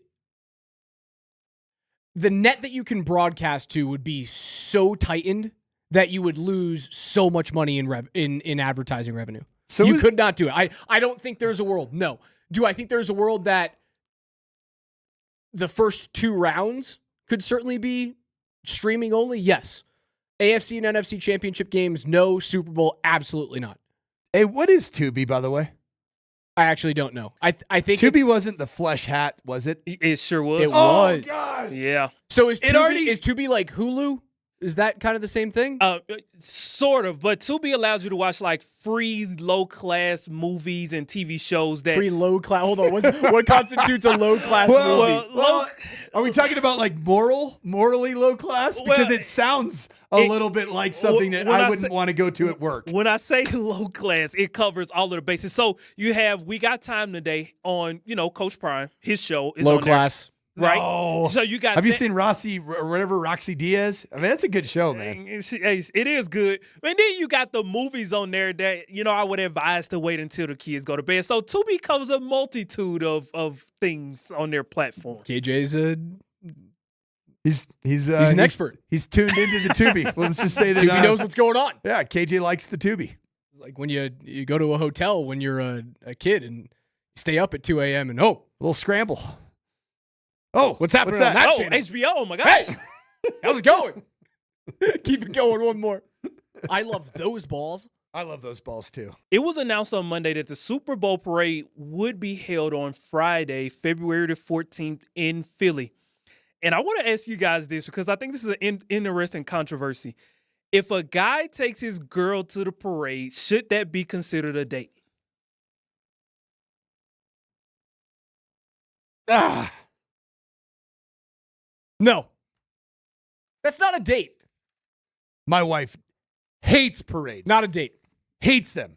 net that you can broadcast to would be so tightened that you would lose so much money in advertising revenue. So you could not do it. I don't think there's a world. No. Do I think there's a world that the first 2 rounds could certainly be streaming only? Yes. AFC and NFC championship games, no. Super Bowl, absolutely not. Hey, what is Tubi, by the way? I actually don't know. I think Tubi wasn't the flesh hat, was it? It sure was. It was. God. Yeah. So is Tubi like Hulu? Is that kind of the same thing? Sort of, but Tubi allows you to watch like free low-class movies and TV shows that... Free low-class... Hold on, what constitutes a low-class movie? Are we talking about like morally low-class? Because it sounds a little bit like something that I wouldn't want to go to at work. When I say low-class, it covers all of the bases. So you have We Got Time Today on, Coach Prime. His show is low-class. Right? No. So you got. Have you seen Roxy Diaz? I mean, that's a good show, man. It is good. And then you got the movies on there that, I would advise to wait until the kids go to bed. So Tubi covers a multitude of things on their platform. KJ's He's an expert. He's tuned into the Tubi. Well, let's just say that Tubi knows what's going on. Yeah, KJ likes the Tubi. It's like when you go to a hotel when you're a kid and stay up at 2 a.m. and a little scramble. Oh, what's happening on that channel? HBO, oh my gosh. Hey, how's it going? Keep it going one more. I love those balls. I love those balls too. It was announced on Monday that the Super Bowl parade would be held on Friday, February the 14th in Philly. And I want to ask you guys this because I think this is an interesting controversy. If a guy takes his girl to the parade, should that be considered a date? No. That's not a date. My wife hates parades. Not a date. Hates them.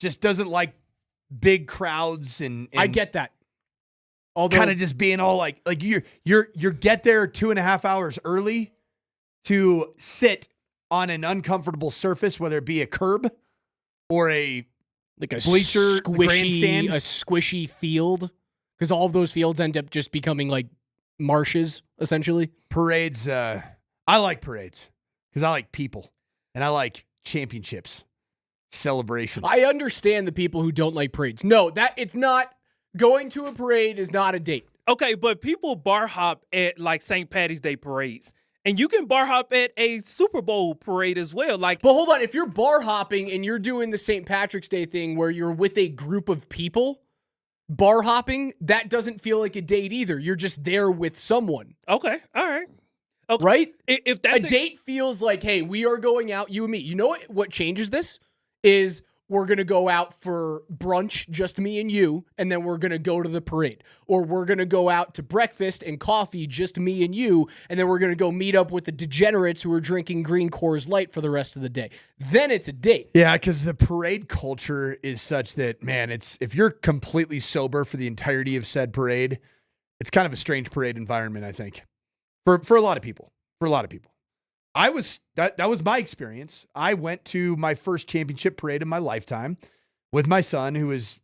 just doesn't like big crowds and I get that. Although kind of just being all like you get there 2.5 hours early to sit on an uncomfortable surface, whether it be a curb or a bleacher, grandstand, a squishy field, because all of those fields end up just becoming like marshes essentially. Parades. I like parades because I like people and I like championships, celebrations. I understand the people who don't like parades. No, that it's not. Going to a parade is not a date. Okay, but people bar hop at like St. Patty's Day parades. And you can bar hop at a Super Bowl parade as well. But hold on, if you're bar hopping and you're doing the St. Patrick's Day thing where you're with a group of people, bar hopping, that doesn't feel like a date either. You're just there with someone. Okay, all right. Okay. Right? If that's a date feels like, hey, we are going out, you and me. You know what changes this is we're going to go out for brunch, just me and you, and then we're going to go to the parade. Or we're going to go out to breakfast and coffee, just me and you, and then we're going to go meet up with the degenerates who are drinking green Coors Light for the rest of the day. Then it's a date. Yeah, because the parade culture is such that, man, it's if you're completely sober for the entirety of said parade, it's kind of a strange parade environment, I think, for a lot of people. That was my experience. I went to my first championship parade in my lifetime with my son, who is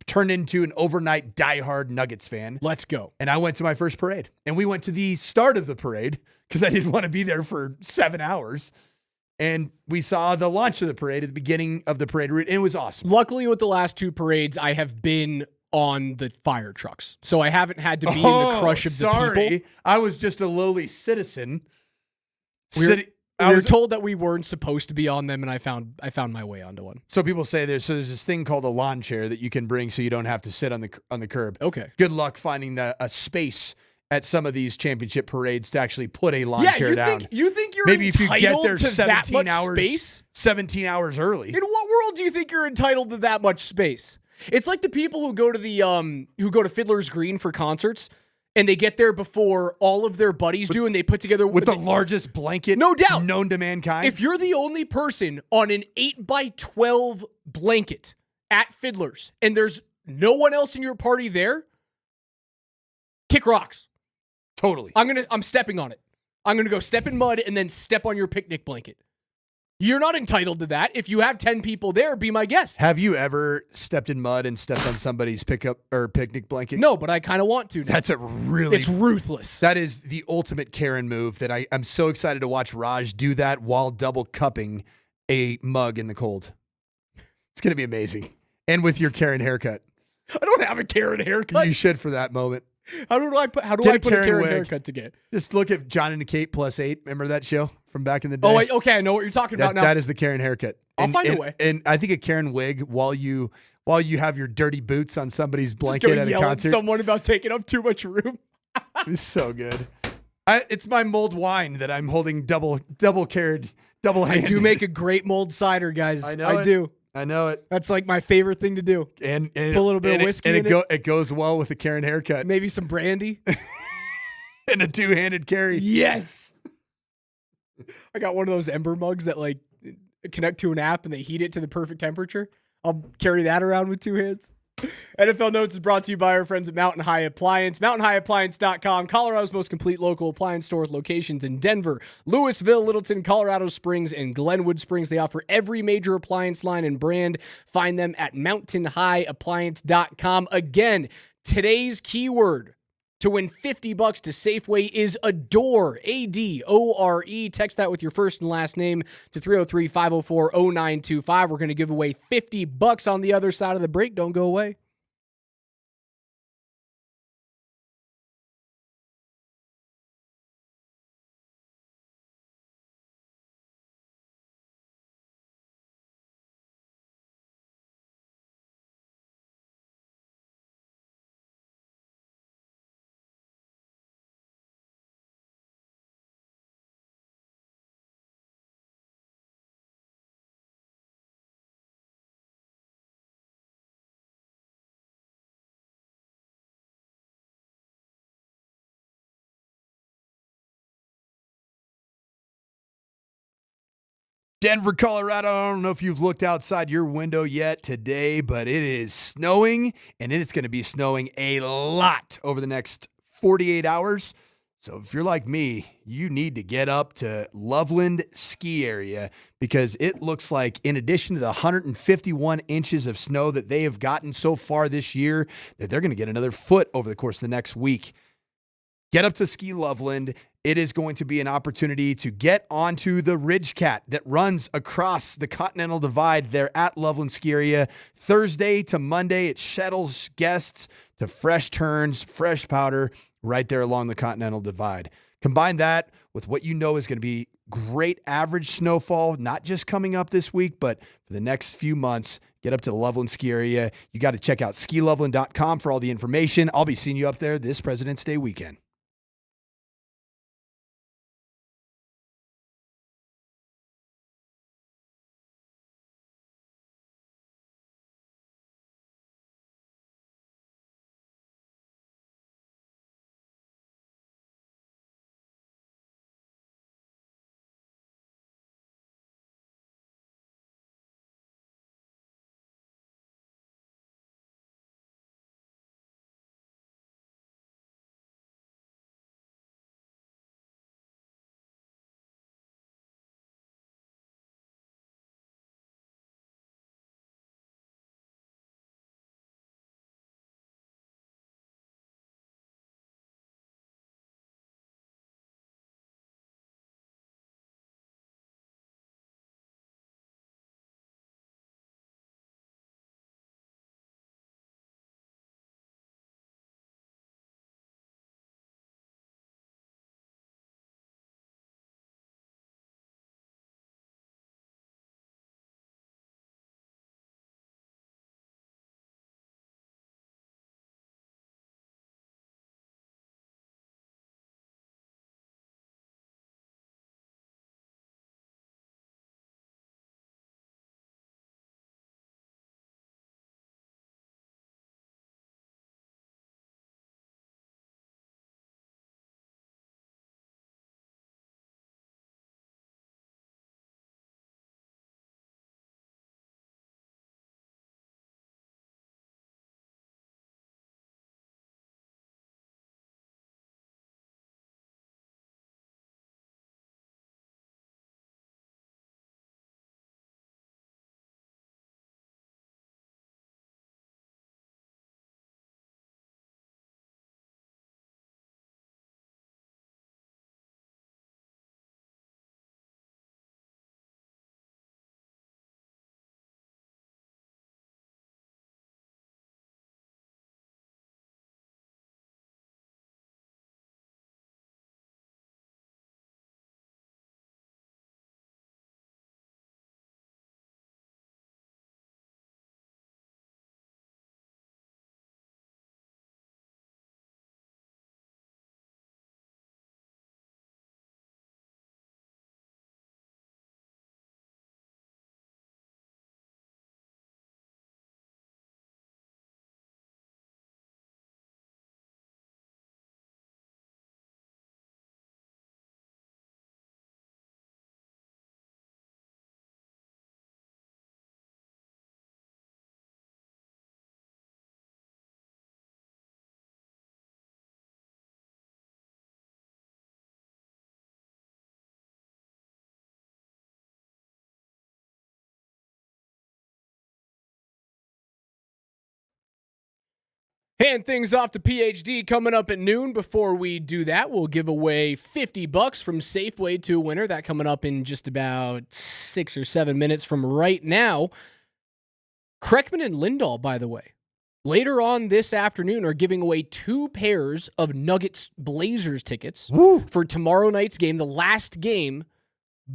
turned into an overnight diehard Nuggets fan. Let's go. And I went to my first parade. And we went to the start of the parade because I didn't want to be there for 7 hours. And we saw the launch of the parade at the beginning of the parade route. And it was awesome. Luckily, with the last two parades, I have been on the fire trucks. So I haven't had to be in the crush of the people. I was just a lowly citizen. We were told that we weren't supposed to be on them, and I found my way onto one. So people say there's this thing called a lawn chair that you can bring so you don't have to sit on the curb. Okay. Good luck finding a space at some of these championship parades to actually put a lawn chair down. You think you're maybe if you get there to 17 that much hours, space? 17 hours early. In what world do you think you're entitled to that much space? It's like the people who go to Fiddler's Green for concerts. And they get there before all of their buddies do, and they put together with the largest blanket, no doubt, known to mankind. If you're the only person on an 8x12 blanket at Fiddler's, and there's no one else in your party there, kick rocks. Totally. I'm stepping on it. I'm gonna go step in mud and then step on your picnic blanket. You're not entitled to that. If you have 10 people there, be my guest. Have you ever stepped in mud and stepped on somebody's pickup or picnic blanket? No, but I kind of want to now. It's ruthless. That is the ultimate Karen move that I'm so excited to watch Raj do that while double cupping a mug in the cold. It's going to be amazing. And with your Karen haircut. I don't have a Karen haircut. You should for that moment. How do I put a Karen haircut together? Just look at John and Kate +8. Remember that show from back in the day? Oh, okay. I know what you're talking about now. That is the Karen haircut. I'll find a way. And I think a Karen wig while you have your dirty boots on somebody's blanket at a concert. At someone about taking up too much room. It's so good. It's my mulled wine that I'm holding double carried, double handed. I do make a great mulled cider, guys. I know I do. I know it. That's like my favorite thing to do. And put a little bit of whiskey in it. It goes well with the Karen haircut. Maybe some brandy. And a two-handed carry. Yes. I got one of those Ember mugs that like connect to an app and they heat it to the perfect temperature. I'll carry that around with two hands. NFL Notes is brought to you by our friends at Mountain High Appliance. MountainHighAppliance.com, Colorado's most complete local appliance store with locations in Denver, Louisville, Littleton, Colorado Springs, and Glenwood Springs. They offer every major appliance line and brand. Find them at MountainHighAppliance.com. Again, today's keyword to win $50 to Safeway is ADORE, A-D-O-R-E. Text that with your first and last name to 303-504-0925. We're going to give away $50 on the other side of the break. Don't go away. Denver, Colorado. I don't know if you've looked outside your window yet today, but it is snowing, and it's going to be snowing a lot over the next 48 hours. So if you're like me, you need to get up to Loveland Ski Area because it looks like in addition to the 151 inches of snow that they have gotten so far this year, that they're going to get another foot over the course of the next week. Get up to Ski Loveland. It is going to be an opportunity to get onto the Ridge Cat that runs across the Continental Divide there at Loveland Ski Area. Thursday to Monday, it shuttles guests to fresh turns, fresh powder right there along the Continental Divide. Combine that with what you know is going to be great average snowfall, not just coming up this week, but for the next few months. Get up to the Loveland Ski Area. You got to check out skiloveland.com for all the information. I'll be seeing you up there this President's Day weekend. Hand things off to PhD coming up at noon. Before we do that, we'll give away $50 from Safeway to a winner. That coming up in just about 6 or 7 minutes from right now. Kreckman and Lindahl, by the way, later on this afternoon are giving away 2 pairs of Nuggets Blazers tickets for tomorrow night's game, the last game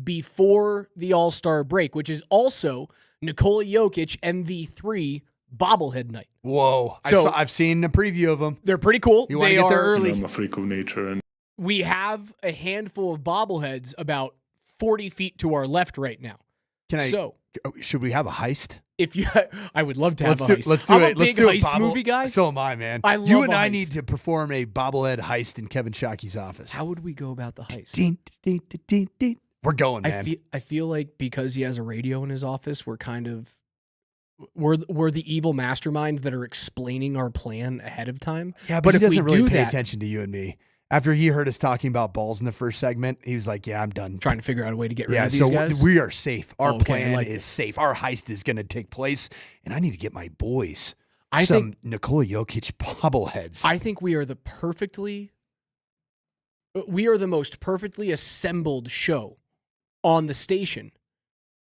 before the All-Star break, which is also Nikola Jokic MV3 bobblehead night. Whoa. So, I've seen a preview of them. They're pretty cool. You want to get there early? I'm a freak of nature. And we have a handful of bobbleheads about 40 feet to our left right now. Should we have a heist? I would love to have a heist. Let's do I'm it. a big heist movie guy. So am I, man. I love you and a I heist. need to perform a bobblehead heist in Kevin Shockey's office. How would we go about the heist? We're going, man. I feel like because he has a radio in his office, we're the evil masterminds that are explaining our plan ahead of time. Yeah, but he if we doesn't really do pay that, attention to you and me. After he heard us talking about balls in the first segment, he was like, yeah, I'm done. Trying to figure out a way to get rid of these guys? We are safe. Our Okay, plan is safe. Our heist is going to take place, and I need to get my boys some Nikola Jokic bobbleheads. I think we are the most perfectly assembled show on the station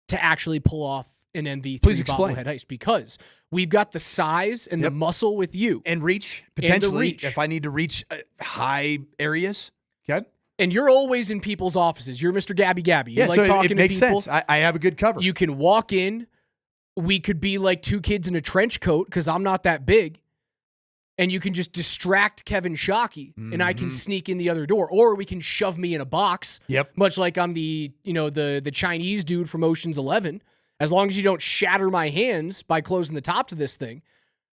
to actually pull off an MV3 bobblehead heist because we've got the size and the muscle with you. And reach, potentially, if I need to reach high areas. Okay. And you're always in people's offices. You're Mr. Gabby. You like talking to people. It makes sense. I have a good cover. You can walk in. We could be like two kids in a trench coat because I'm not that big. And you can just distract Kevin Shockey, and I can sneak in the other door. Or we can shove me in a box, much like I'm the Chinese dude from Ocean's 11. As long as you don't shatter my hands by closing the top to this thing,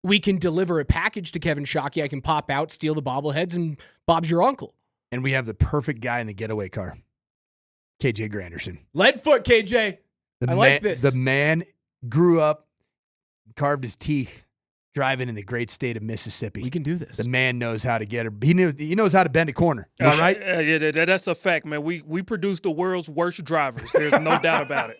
we can deliver a package to Kevin Shockey. I can pop out, steal the bobbleheads, and Bob's your uncle. And we have the perfect guy in the getaway car, KJ Granderson. Leadfoot KJ. Like this. The man grew up, carved his teeth, driving in the great state of Mississippi. We can do this. The man knows how to get her. He knows how to bend a corner. All right? Yeah, that's a fact, man. We produce the world's worst drivers. There's no doubt about it.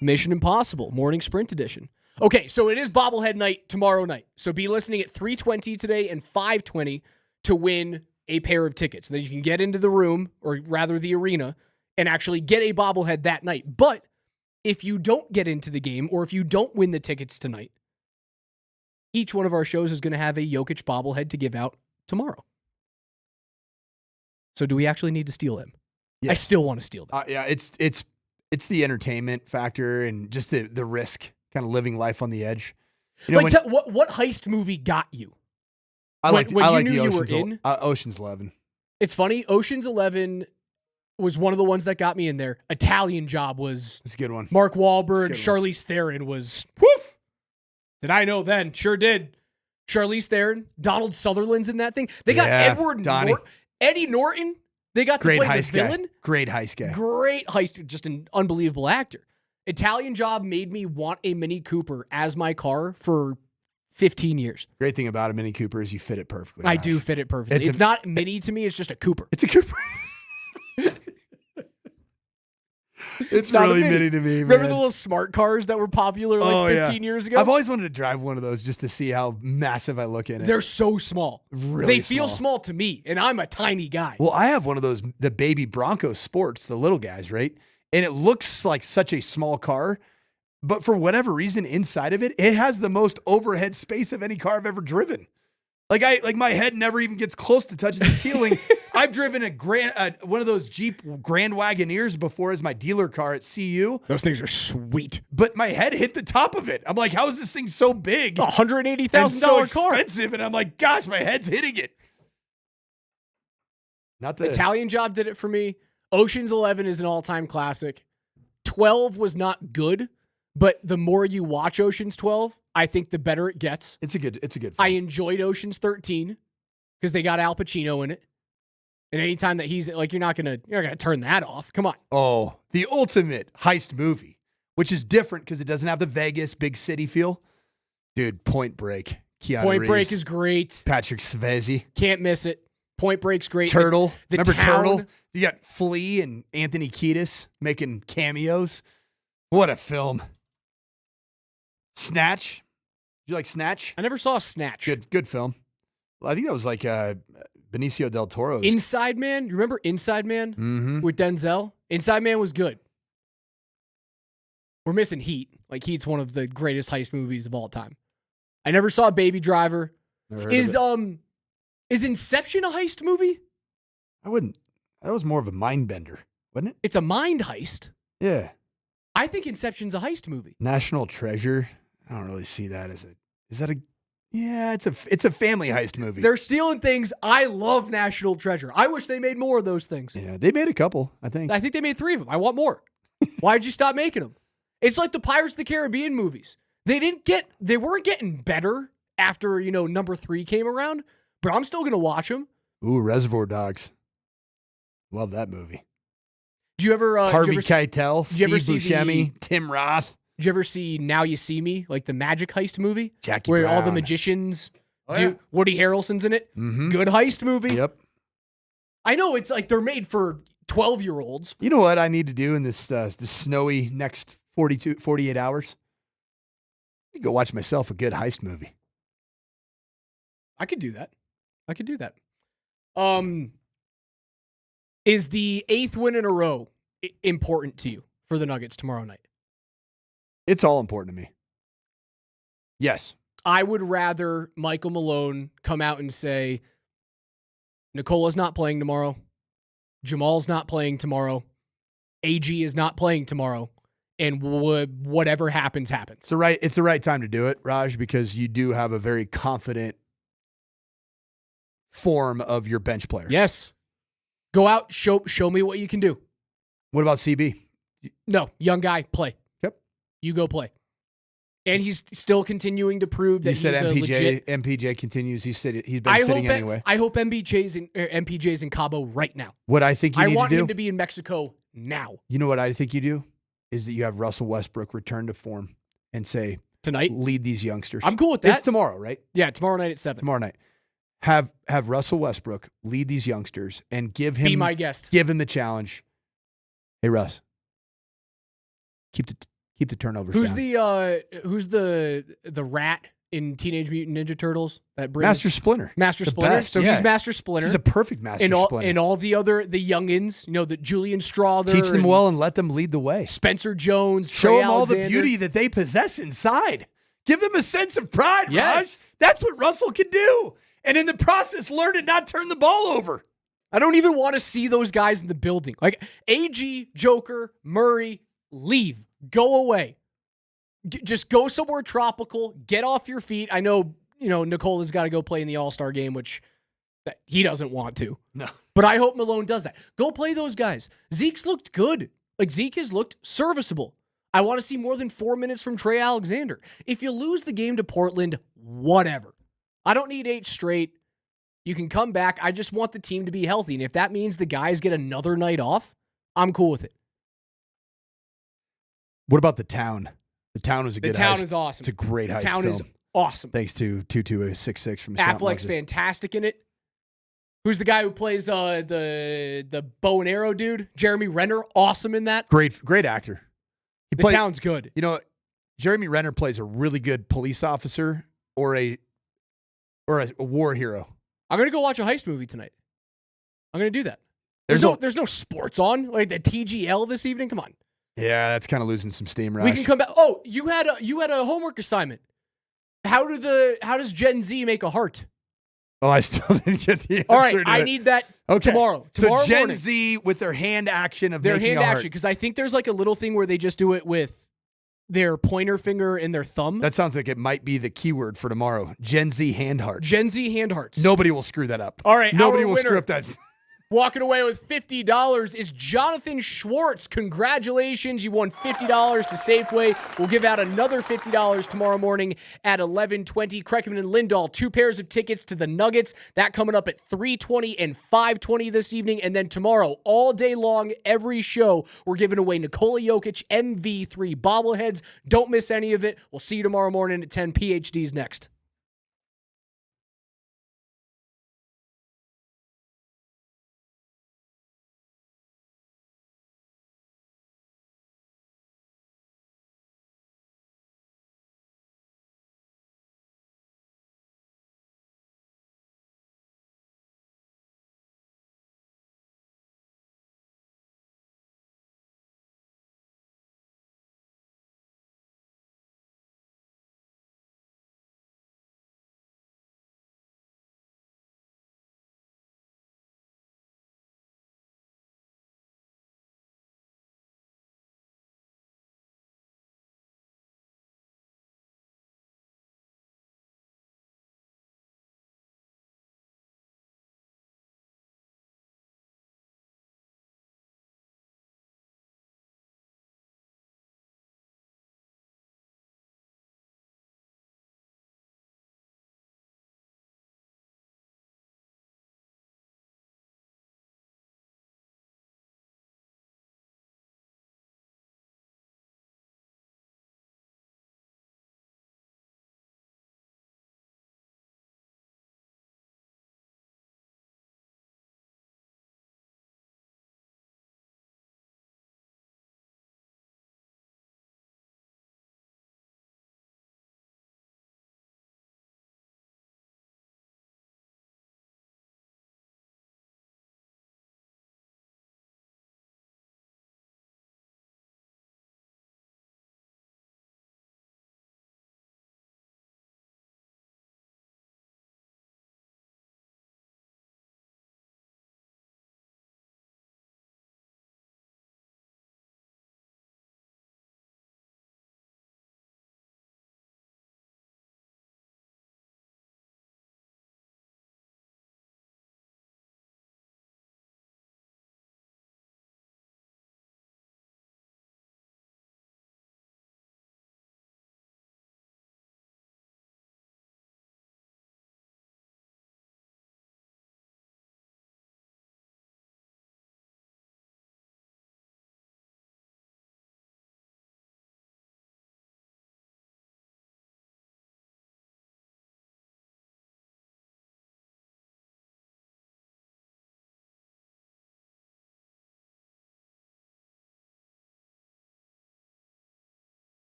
Mission Impossible, Morning Sprint Edition. Okay, so it is bobblehead night tomorrow night. So be listening at 3:20 today and 5:20 to win a pair of tickets. And then you can get into the room, or rather the arena, and actually get a bobblehead that night. But if you don't get into the game, or if you don't win the tickets tonight, each one of our shows is going to have a Jokic bobblehead to give out tomorrow. So do we actually need to steal them? Yes. I still want to steal them. Yeah, it's the entertainment factor and just the risk, kind of living life on the edge. What heist movie got you? I like the Ocean's 11. It's funny. Ocean's 11 was one of the ones that got me in there. Italian Job was a good one. Mark Wahlberg, Charlize Theron was woof. Did I know then? Sure did. Charlize Theron, Donald Sutherland's in that thing. They got Eddie Norton. They got to play the villain. Great heist guy. Great heist. Just an unbelievable actor. Italian Job made me want a Mini Cooper as my car for 15 years. Great thing about a Mini Cooper is you fit it perfectly. I do fit it perfectly. It's not mini to me. It's just a Cooper. It's a Cooper. It's really mini to me, man. Remember the little smart cars that were popular 15 years ago? I've always wanted to drive one of those just to see how massive I look in it. They're so small. Really They feel small to me, and I'm a tiny guy. Well, I have one of those, the baby Broncos Sports, the little guys, right? And it looks like such a small car, but for whatever reason, inside of it, it has the most overhead space of any car I've ever driven. Like my head never even gets close to touching the ceiling. I've driven one of those Jeep Grand Wagoneers before as my dealer car at CU. Those things are sweet. But my head hit the top of it. I'm like, how is this thing so big? $180,000 so car. expensive. And I'm like, gosh, my head's hitting it. Not the Italian Job did it for me. Ocean's 11 is an all-time classic. 12 was not good, but the more you watch Ocean's 12, I think the better it gets. It's a good film. I enjoyed Ocean's 13 because they got Al Pacino in it. And anytime that he's like, you're not gonna turn that off. Come on. Oh, the ultimate heist movie, which is different because it doesn't have the Vegas big city feel. Dude, Point Break. Keanu Point Reeves, Break is great. Patrick Swayze. Can't miss it. Point Break's great. Turtle. Remember town. Turtle? You got Flea and Anthony Kiedis making cameos. What a film. Snatch. Did you like Snatch? I never saw Snatch. Good film. Well, I think that was like Benicio del Toro's. Inside Man. You remember Inside Man with Denzel? Inside Man was good. We're missing Heat. Like Heat's one of the greatest heist movies of all time. I never saw Baby Driver. Is Inception a heist movie? I wouldn't. That was more of a mind bender, wasn't it? It's a mind heist. Yeah. I think Inception's a heist movie. National Treasure. I don't really see that as it's a family heist movie. They're stealing things. I love National Treasure. I wish they made more of those things. Yeah, they made a couple, I think. I think they made 3 of them. I want more. Why'd you stop making them? It's like the Pirates of the Caribbean movies. They weren't getting better after, number 3 came around, but I'm still going to watch them. Ooh, Reservoir Dogs. Love that movie. Did you ever Harvey Keitel, did you ever Steve see Buscemi, Tim Roth. Did you ever see Now You See Me, like the magic heist movie? Jackie where all the Brown. magicians Oh, do. yeah. Woody Harrelson's in it. Mhm. Good heist movie. Yep. I know it's like they're made for 12-year-olds. You know what I need to do in this snowy next 48 hours? I go watch myself a good heist movie. I could do that. Is the 8th win in a row important to you for the Nuggets tomorrow night? It's all important to me. Yes. I would rather Michael Malone come out and say, Nicola's not playing tomorrow. Jamal's not playing tomorrow. AG is not playing tomorrow. And whatever happens. It's the right time to do it, Raj, because you do have a very confident form of your bench players. Yes. Go out, show me what you can do. What about CB? No, young guy, play. Yep. You go play. And he's still continuing to prove that You said he's a legit. MPJ continues. He's been sitting anyway. I hope MPJ's in Cabo right now. What I think you need to do. I want him to be in Mexico now. You know what I think you do? Is that you have Russell Westbrook return to form and say, tonight, lead these youngsters. I'm cool with that. It's tomorrow, right? Yeah, tomorrow night at 7. Tomorrow night. Have Russell Westbrook lead these youngsters and give him be my guest. Give him the challenge. Hey Russ, keep the turnovers. Who's down. the rat in Teenage Mutant Ninja Turtles that brings Master Splinter? Master The Splinter. best, So yeah. he's Master Splinter. He's a perfect Master Splinter. And all the youngins, the Julian Strother. Teach them well and let them lead the way. Spencer Jones. Show Trey them all the Alexander. beauty that they possess inside. Give them a sense of pride, Yes. Raj. That's what Russell can do. And in the process, learn to not turn the ball over. I don't even want to see those guys in the building. Like AG, Joker, Murray, leave. Go away. Just go somewhere tropical. Get off your feet. I know, Nicola's got to go play in the All-Star game, which he doesn't want to. No. But I hope Malone does that. Go play those guys. Zeke's looked good. Like Zeke has looked serviceable. I want to see more than 4 minutes from Trey Alexander. If you lose the game to Portland, whatever. I don't need 8 straight. You can come back. I just want the team to be healthy. And if that means the guys get another night off, I'm cool with it. What about The Town? The Town was a good The Town heist. is awesome. It's a great heist The Town film. is awesome. Thanks to 2266 from Affleck's fantastic in it. Who's the guy who plays the bow and arrow dude? Jeremy Renner, awesome in that. Great actor. The Town's good. Jeremy Renner plays a really good police officer or a war hero. I'm gonna go watch a heist movie tonight. I'm gonna do that. There's no sports on like the TGL this evening. Come on. Yeah, that's kind of losing some steam, Raj. We can come back. Oh, you had a homework assignment. How does Gen Z make a heart? Oh, I still didn't get the answer. All right, to I it. need that Okay. tomorrow. So Gen morning. Z with their hand action of Their making hand a heart. action, because I think there's like a little thing where they just do it with their pointer finger and their thumb. That sounds like it might be the keyword for tomorrow. Gen Z hand heart. Gen Z hand hearts. Nobody will screw that up. All right, Nobody our will winner. screw up that. Walking away with $50 is Jonathan Schwartz. Congratulations. You won $50 to Safeway. We'll give out another $50 tomorrow morning at 11:20. Kreckman and Lindahl, 2 pairs of tickets to the Nuggets. That coming up at 3:20 and 5:20 this evening. And then tomorrow, all day long, every show, we're giving away Nikola Jokic MV3 bobbleheads. Don't miss any of it. We'll see you tomorrow morning at 10. PhDs next.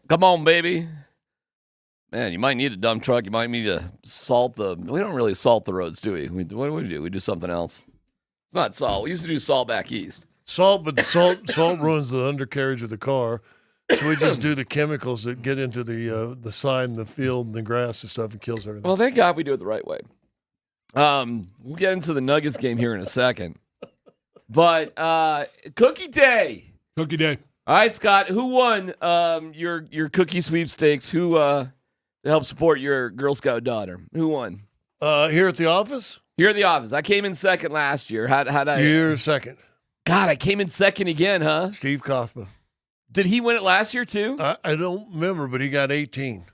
Come on, baby. Man, you might need a dump truck. You might need to salt the. We don't really salt the roads, do we? What do we do? We do something else. It's not salt. We used to do salt back east. Salt, but salt ruins the undercarriage of the car. So we just do the chemicals that get into the side and the field and the grass and stuff and kills everything. Well, thank God we do it the right way. We'll get into the Nuggets game here in a second. But Cookie Day. Cookie Day. All right, Scott, who won your cookie sweepstakes? Who helped support your Girl Scout daughter? Who won? Here at the office? Here at the office. I came in second last year. How'd I? You're second. God, I came in second again, huh? Steve Kaufman. Did he win it last year, too? I don't remember, but he got 18.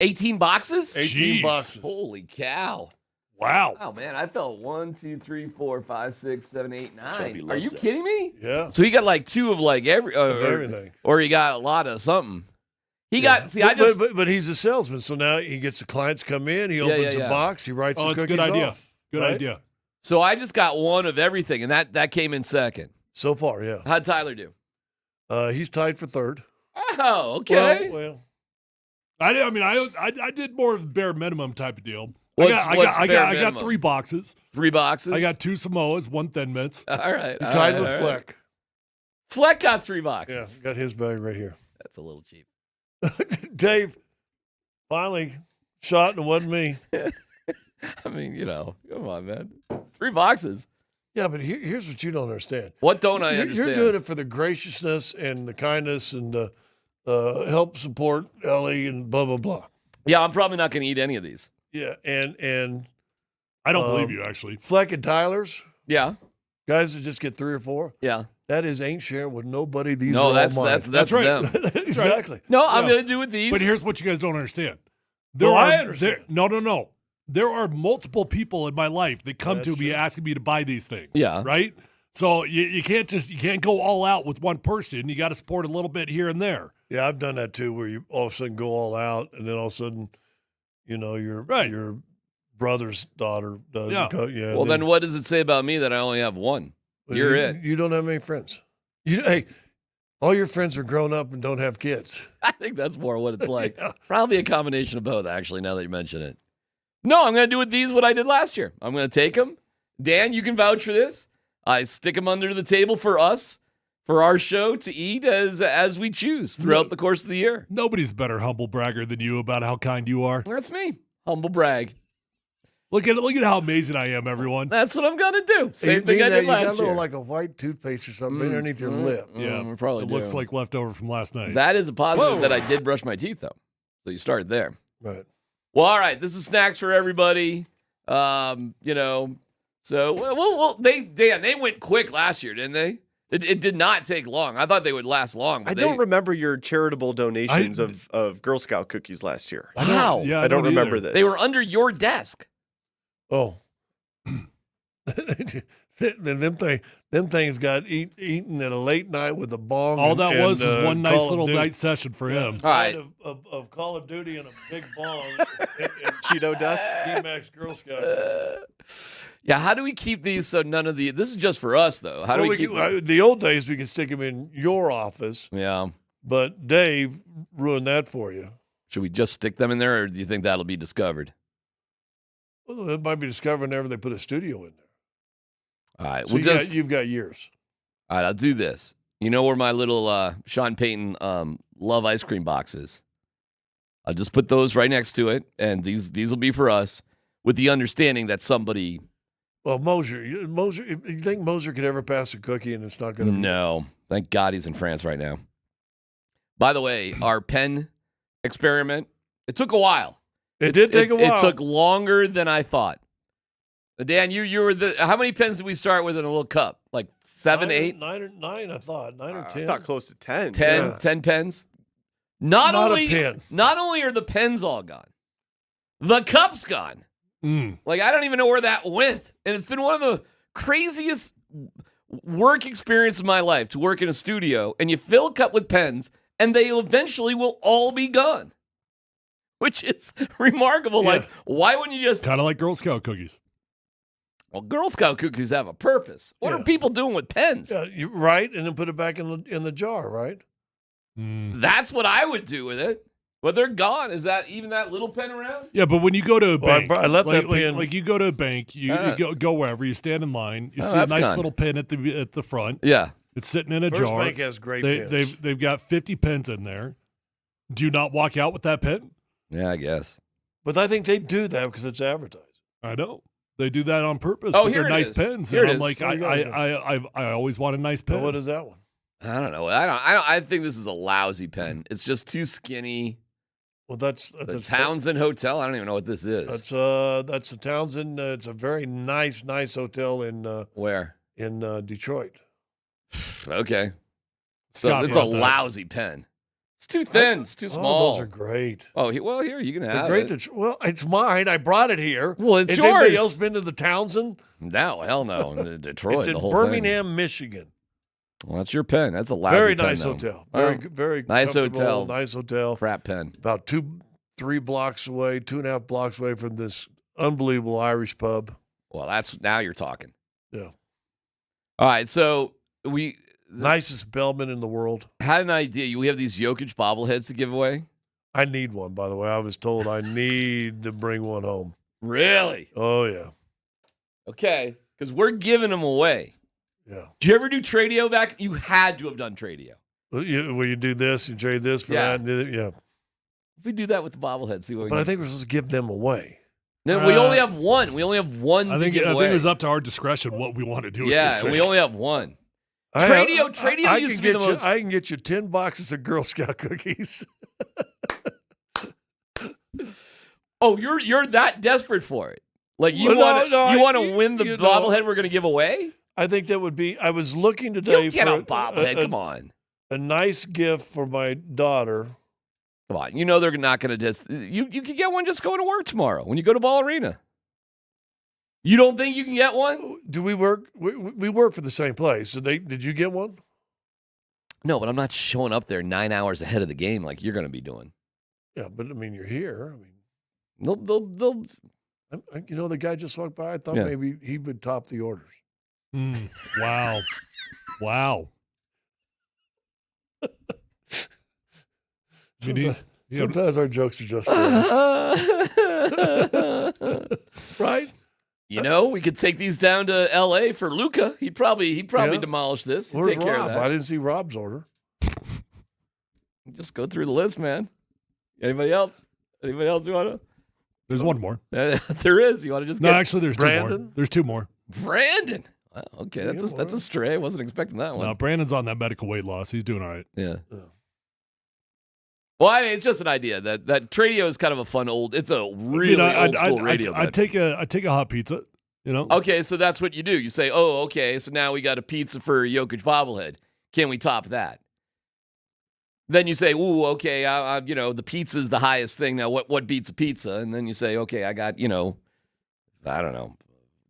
18 boxes? 18 boxes. Holy cow. Wow. Oh, man, I felt 1, 2, 3, 4, 5, 6, 7, 8, 9. Are you kidding me? Yeah. So he got like 2 of like everything. Or he got a lot of something. He got, see, But he's a salesman, so now he gets the clients come in, he opens a box, he writes the cookies good idea. off. Good idea. So I just got 1 of everything, and that came in second. So far, yeah. How'd Tyler do? He's tied for third. Oh, okay. Well. I did more of the bare minimum type of deal. I got 3 boxes. 3 boxes? I got 2 Samoas, 1 Thin Mints. All right. He tied with Fleck. Fleck got 3 boxes. Yeah, got his bag right here. That's a little cheap. Dave finally shot and it wasn't me. I mean, come on, man. 3 boxes. Yeah, but here's what you don't understand. What don't I understand? You're doing it for the graciousness and the kindness and help support Ellie and blah, blah, blah. Yeah, I'm probably not going to eat any of these. Yeah, and I don't believe you, actually. Fleck and Tyler's. Yeah. Guys that just get 3 or 4. Yeah. That ain't sharing with nobody. These no, are that's all mine. That's right. them. Exactly. No, I'm going to do with these. But here's what you guys don't understand. I understand. No. There are multiple people in my life that come to me asking me to buy these things. Yeah. Right? So you can't go all out with one person. You got to support a little bit here and there. Yeah, I've done that too, where you all of a sudden go all out, and then all of a sudden, your brother's daughter does. Yeah. Well, then what does it say about me that I only have 1? You're it. You don't have many friends. Hey, all your friends are grown up and don't have kids. I think that's more what it's like. Yeah. Probably a combination of both, actually, now that you mention it. No, I'm going to do with these what I did last year. I'm going to take them. Dan, you can vouch for this. I stick them under the table for us, for our show to eat as we choose throughout the course of the year. Nobody's a better humble bragger than you about how kind you are. That's me. Humble brag. Look at how amazing I am, everyone. That's what I'm going to do. Same thing I did last year. You got a little like a white toothpaste or something underneath your lip. Yeah, probably it looks like leftover from last night. That is a positive that I did brush my teeth, though. So you started there. Right. Well, all right. This is snacks for everybody. So they went quick last year, didn't they? It did not take long. I thought they would last long. But I don't remember your charitable donations of Girl Scout cookies last year. How? Yeah, I don't remember this. They were under your desk. Oh. Them things got eaten at a late night with a bong. All that was one nice little night session for him. All right. Of Call of Duty and a big bong and Cheeto dust. DMac Girl Scout. Yeah, how do we keep these so none of the... This is just for us, though. How do we keep... The old days, we could stick them in your office. Yeah. But Dave ruined that for you. Should we just stick them in there, or do you think that'll be discovered? Well, it might be discovered whenever they put a studio in there. All right. So you've got years. All right, I'll do this. You know where my little Sean Payton Love ice cream box is? I'll just put those right next to it, and these will be for us, with the understanding that somebody... Well, Moser, you think Moser could ever pass a cookie and it's not going to be? No. Thank God he's in France right now. By the way, our pen experiment, it took a while. It did take a while. It took longer than I thought. Dan, you were how many pens did we start with in a little cup? Like 7, 8? 9, I thought. 9 or 10. I thought close to 10. 10 pens? Not only are the pens all gone, the cup's gone. Like, I don't even know where that went. And it's been one of the craziest work experiences of my life to work in a studio, and you fill a cup with pens, and they eventually will all be gone, which is remarkable. Yeah. Like, why wouldn't you just... Kind of like Girl Scout cookies. Well, Girl Scout cookies have a purpose. What are people doing with pens? Yeah, right, and then put it back in the jar, right? That's what I would do with it. But they're gone. Is that even that little pen around? Yeah, but when you go to a bank, I left that like, pen. like you go to a bank, you go wherever, you stand in line, you see a that's nice gone. little pen at the front. Yeah. It's sitting in a First jar. Bank has great pens. They've got 50 pens in there. Do you not walk out with that pen? Yeah, I guess. But I think they do that because it's advertised. I know. They do that on purpose, Oh, but here they're it nice is. pens. Here And it I'm is. like, I always want a nice pen. Well, what is that one? I don't know. I think this is a lousy pen. It's just too skinny. Well, that's The Townsend Hotel. I don't even know what this is. That's the Townsend. It's a very nice hotel in Where? in Detroit. Okay. So Scott it's a brought that. lousy pen. It's too thin. It's too small. Those are great. Oh, well, here you can They're have great. it. Well, it's mine. I brought it here. Well, it's Has anybody yours. else been to the Townsend? No, hell no. In Detroit. It's in the whole Birmingham, Michigan. Thing. Well, that's your pen. That's a lousy Very pen, nice though. hotel. Well, Very nice comfortable, hotel. Nice hotel. Crap pen. About 2-3 blocks away, 2.5 blocks away from this unbelievable Irish pub. Well, that's now you're talking. Yeah. All right, so we Nicest bellman in the world. had an idea. We have these Jokic bobbleheads to give away. I need one, by the way. I was told I need to bring one home. Really? Oh, yeah. Okay, because we're giving them away. Yeah. Did you ever do Tradio back? You had to have done Tradio. Well, you do this, you trade this for Yeah. that. And yeah. If we do that with the bobblehead, see what we But can I think we're supposed to give them away. No, we only have one. We only have one I to think give it away. was up to our discretion what we want to do with Yeah, this and thing. we only have one. Tradio I used to be the most. I can get you 10 boxes of Girl Scout cookies. Oh, you're that desperate for it? Like you Well, want to win the bobblehead we're going to give away? I think that would be. I was looking today You get for a bobblehead. Come on. a nice gift for my daughter. Come on. You know they're not going to just. You can get one just going to work tomorrow when you go to Ball Arena. You don't think you can get one? Do we work? We work for the same place. So did you get one? No, but I'm not showing up there 9 hours ahead of the game like you're going to be doing. Yeah, but I mean, you're here. I mean, They'll you know, the guy just walked by. I thought Yeah. maybe he would top the orders. Wow. Wow. Sometimes our jokes are just for us. Right? You know, we could take these down to L.A. for Luca. He'd probably Yeah. demolish this. He'd Where's take care Rob? of that. I didn't see Rob's order. Just go through the list, man. Anybody else? Anybody else you want to? There's one more. There is. You want to just No, get actually, there's two more. Brandon? There's two more. Brandon? Wow, okay, See that's a stray. I wasn't expecting that one. No, Brandon's on that medical weight loss. He's doing all right. Yeah. Well, it's just an idea that Tradio is kind of a fun old. It's a really old school radio. I'd take a hot pizza. You know. Okay, so that's what you do. You say, "Oh, okay, so now we got a pizza for a Jokic bobblehead. Can we top that?" Then you say, "Ooh, okay, you know, the pizza's the highest thing. Now, what beats a pizza?" And then you say, "Okay, I got, you know, I don't know,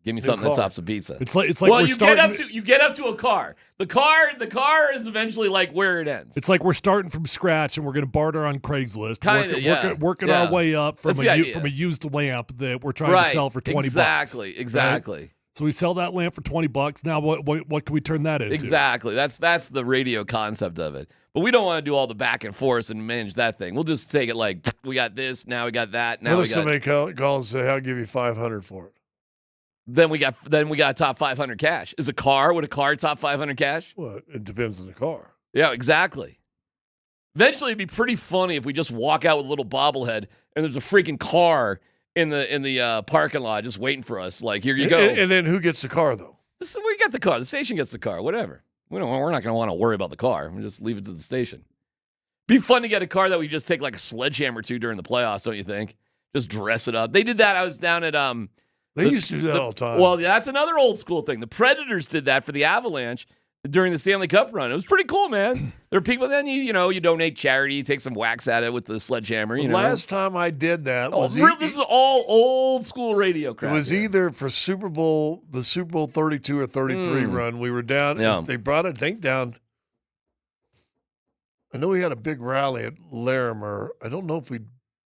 give me something that tops a pizza." It's like well, we're you get up to a car. The car is eventually like where it ends. It's like we're starting from scratch and we're going to barter on Craigslist. Kinda, working yeah. our way up from That's the idea. from a used lamp that we're trying to sell for $20. Exactly. Right? So we sell that lamp for $20. Now what can we turn that into? Exactly. That's the radio concept of it. But we don't want to do all the back and forth and manage that thing. We'll just take it like we got this, now we got that, now What we if got. somebody call and say, "I'll give you $500 for it"? Then we got top 500 cash. Would a car top 500 cash? Well, it depends on the car. Yeah, exactly. Eventually, it'd be pretty funny if we just walk out with a little bobblehead and there's a freaking car in the parking lot just waiting for us. Like, here you go. And then who gets the car though? We got the car. The station gets the car. Whatever. We're not going to want to worry about the car. We'll just leave it to the station. Be fun to get a car that we just take like a sledgehammer to during the playoffs, don't you think? Just dress it up. They did that. I was down at They used to do that all the time. Well, that's another old school thing. The Predators did that for the Avalanche during the Stanley Cup run. It was pretty cool, man. There are people. Then you donate charity, you take some wax at it with the sledgehammer. You know? Last time I did that was this is all old school radio crap. It was either for the Super Bowl 32 or 33 run. We were down. Yeah. They brought it, I think, down. I know we had a big rally at Larimer. I don't know if we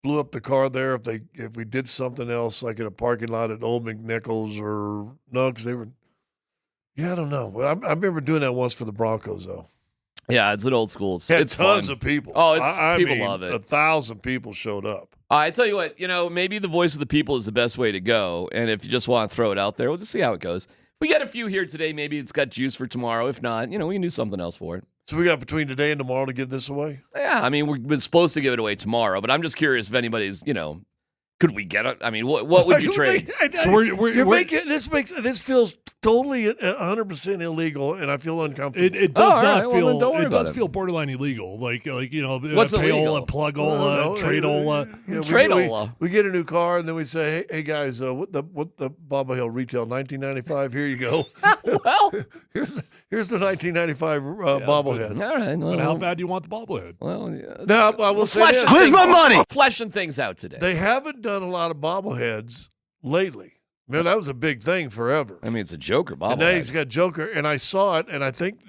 blew up the car there, if we did something else like in a parking lot at Old McNichols or no, because they were. Yeah, I don't know. But I remember doing that once for the Broncos though. Yeah, it's an old school. Had It's tons fun. of people. Oh, people mean, love it. 1,000 people showed up. I tell you what, maybe the voice of the people is the best way to go. And if you just want to throw it out there, we'll just see how it goes. We got a few here today. Maybe it's got juice for tomorrow. If not, we can do something else for it. So we got between today and tomorrow to give this away? Yeah, I mean, we're supposed to give it away tomorrow, but I'm just curious if anybody's, could we get it? I mean, what would you trade? So this feels totally 100% illegal, and I feel uncomfortable. It does all not right. Well, then feel. don't worry it does about it. feel borderline illegal. Like What's illegal? payola, plugola, tradeola. Tradeola. We get a new car, and then we say, "Hey guys, what the bobblehead retail? $19.95. Here you go. Well, here's the $19.95 bobblehead." All right. But how bad do you want the bobblehead? Well, yeah. Now I will say this. Where's my money? Fleshing things out today. They haven't done a lot of bobbleheads lately. Man, that was a big thing forever. I mean, it's a Joker bobblehead. And now he's got Joker, and I saw it, and I think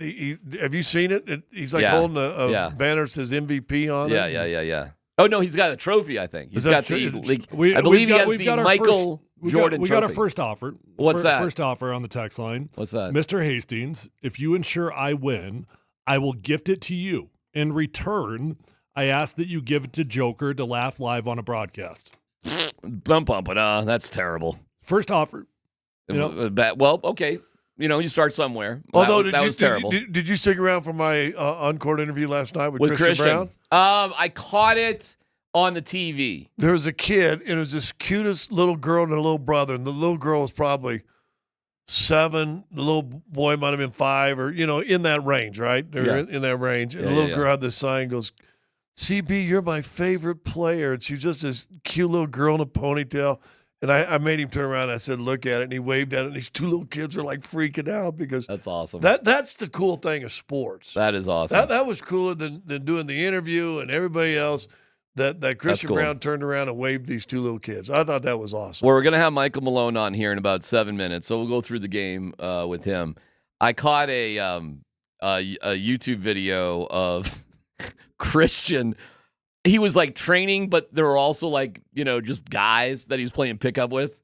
have you seen it? He's like holding a banner that says MVP on it. Yeah. Oh no, he's got a trophy. I think he's got the. I believe he has the Michael Jordan we trophy. got our first offer. What's that? First offer on the text line. What's that? Mr. Hastings, if you ensure I win, I will gift it to you. In return, I ask that you give it to Joker to laugh live on a broadcast. That's terrible. First offer. Well, okay. You start somewhere. Although, that was terrible. Did you stick around for my on-court interview last night with Christian Brown? I caught it on the TV. There was a kid, and it was this cutest little girl and a little brother, and the little girl was probably 7. The little boy might have been 5, or in that range, right? They're in that range. And the little girl had this sign, goes, "CB, you're my favorite player." And she's just this cute little girl in a ponytail. And I made him turn around and I said, "Look at it." And he waved at it. And these 2 little kids are like freaking out because that's awesome. That's the cool thing of sports. That is awesome. That was cooler than doing the interview and everybody else. That Christian Brown turned around and waved these 2 little kids. I thought that was awesome. Well, we're going to have Michael Malone on here in about 7 minutes, so we'll go through the game with him. I caught a YouTube video of Christian. He was like training, but there were also like, just guys that he's playing pickup with.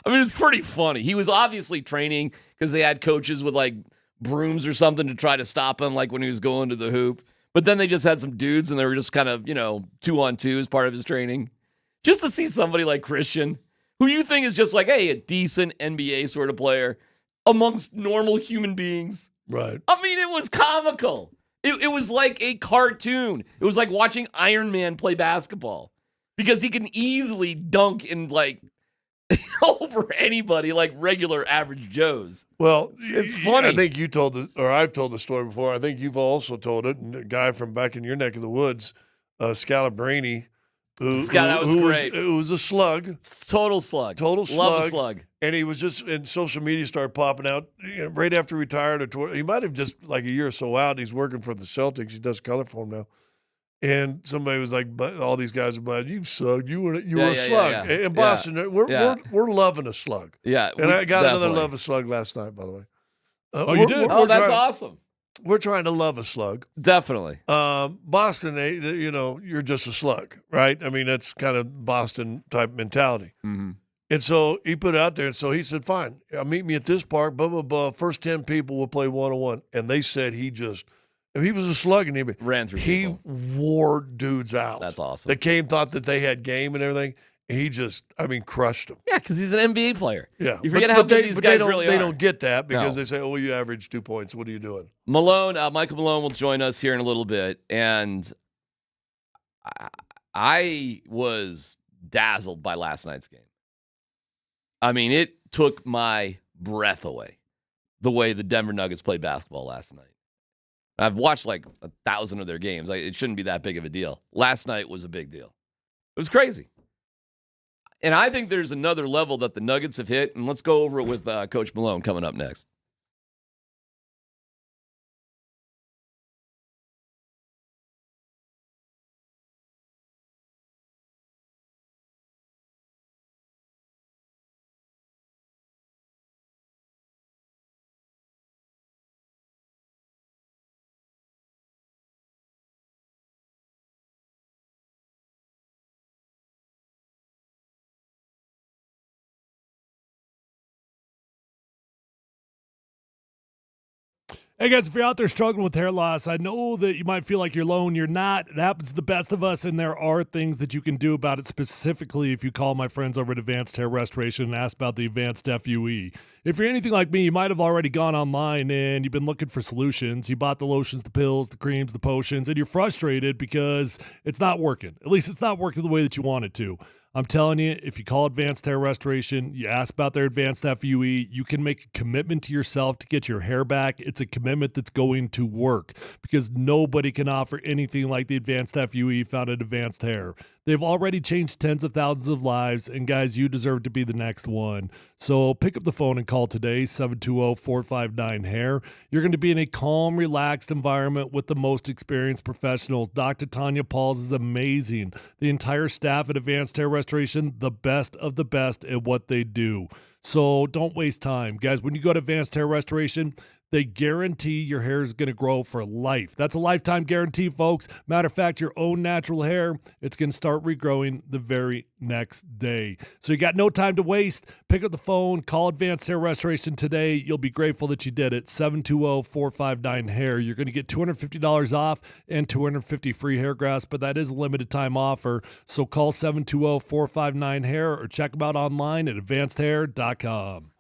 I mean, it's pretty funny. He was obviously training because they had coaches with like brooms or something to try to stop him, like when he was going to the hoop. But then they just had some dudes and they were just kind of, 2-on-2 as part of his training. Just to see somebody like Christian, who you think is just like, hey, a decent NBA sort of player amongst normal human beings. Right. I mean, it was comical. It was like a cartoon. It was like watching Iron Man play basketball because he can easily dunk in like over anybody like regular average Joes. Well, it's funny. I think you told I've told the story before. I think you've also told it. And a guy from back in your neck of the woods, Scalabrini, that was great. It was a slug. Total slug. Total slug. Love a slug. And he was just, and social media started popping out right after he retired. He might have just like a year or so out. He's working for the Celtics. He does color for them now. And somebody was like, "But all these guys are bad. You sucked. You were a slug." In Boston, we're loving a slug. Yeah. And I got another love a slug last night, by the way. You did? That's awesome. We're trying to love a slug. Definitely. Boston, you're just a slug, right? I mean, that's kind of Boston type mentality. Mm-hmm. And so he put it out there. And so he said, "Fine, meet me at this park, blah, blah, blah. First 10 people will play 1-on-1. And they said he was a slug and he ran through people. Wore dudes out. That's awesome. That thought that they had game and everything. He just, crushed them. Yeah, because he's an NBA player. Yeah. You forget how good these guys really are. They don't get that because they say, "Oh, you averaged 2 points. What are you doing?" Michael Malone will join us here in a little bit. And I was dazzled by last night's game. I mean, it took my breath away the way the Denver Nuggets played basketball last night. I've watched like 1,000 of their games. It shouldn't be that big of a deal. Last night was a big deal. It was crazy. And I think there's another level that the Nuggets have hit. And let's go over it with Coach Malone coming up next. Hey guys, if you're out there struggling with hair loss, I know that you might feel like you're alone. You're not. It happens to the best of us, and there are things that you can do about it, specifically if you call my friends over at Advanced Hair Restoration and ask about the Advanced FUE. If you're anything like me, you might have already gone online and you've been looking for solutions. You bought the lotions, the pills, the creams, the potions, and you're frustrated because it's not working. At least it's not working the way that you want it to. I'm telling you, if you call Advanced Hair Restoration, you ask about their Advanced FUE, you can make a commitment to yourself to get your hair back. It's a commitment that's going to work because nobody can offer anything like the Advanced FUE found at Advanced Hair. They've already changed tens of thousands of lives, and guys, you deserve to be the next one. So pick up the phone and call today, 720-459-HAIR. You're going to be in a calm, relaxed environment with the most experienced professionals. Dr. Tanya Pauls is amazing. The entire staff at Advanced Hair Restoration, the best of the best at what they do. So don't waste time. Guys, when you go to Advanced Hair Restoration, they guarantee your hair is going to grow for life. That's a lifetime guarantee, folks. Matter of fact, your own natural hair, it's going to start regrowing the very next day. So you got no time to waste. Pick up the phone, call Advanced Hair Restoration today. You'll be grateful that you did it. 720-459-HAIR. You're going to get $250 off and $250 free hair grafts, but that is a limited time offer. So call 720-459-HAIR or check them out online at advancedhair.com.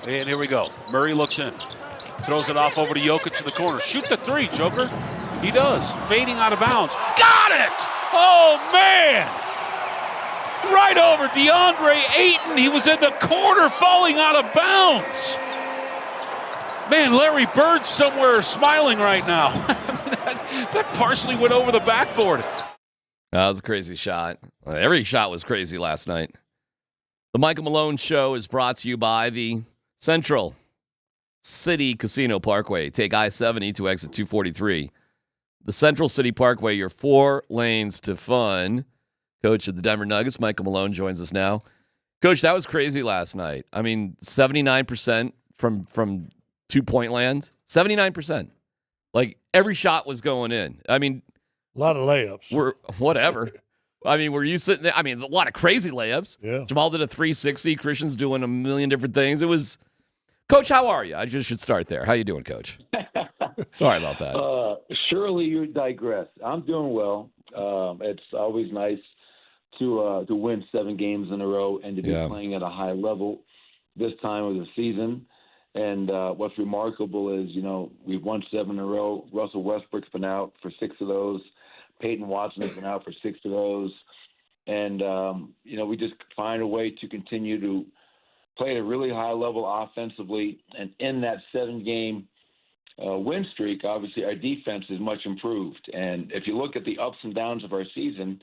And here we go. Murray looks in. Throws it off over to Jokic in the corner. Shoot the three, Joker. He does. Fading out of bounds. Got it! Oh, man! Right over DeAndre Ayton. He was in the corner falling out of bounds. Man, Larry Bird's somewhere smiling right now. that partially went over the backboard. That was a crazy shot. Every shot was crazy last night. The Michael Malone Show is brought to you by the Central City Casino Parkway. Take I-70 to exit 243. The Central City Parkway, your 4 lanes to fun. Coach of the Denver Nuggets, Michael Malone, joins us now. Coach, that was crazy last night. I mean, 79% from two-point land. 79%. Like, every shot was going in. I mean, a lot of layups. Whatever. I mean, were you sitting there? I mean, a lot of crazy layups. Yeah. Jamal did a 360. Christian's doing a million different things. It was, Coach, how are you? I just should start there. How you doing, Coach? Sorry about that. Surely you digress. I'm doing well. It's always nice to win 7 games in a row and to be playing at a high level this time of the season. And what's remarkable is, we've won 7 in a row. Russell Westbrook's been out for 6 of those. Peyton Watson has been out for 6 of those. And, we just find a way to continue to play at a really high level offensively. And in that 7-game win streak, obviously our defense is much improved. And if you look at the ups and downs of our season,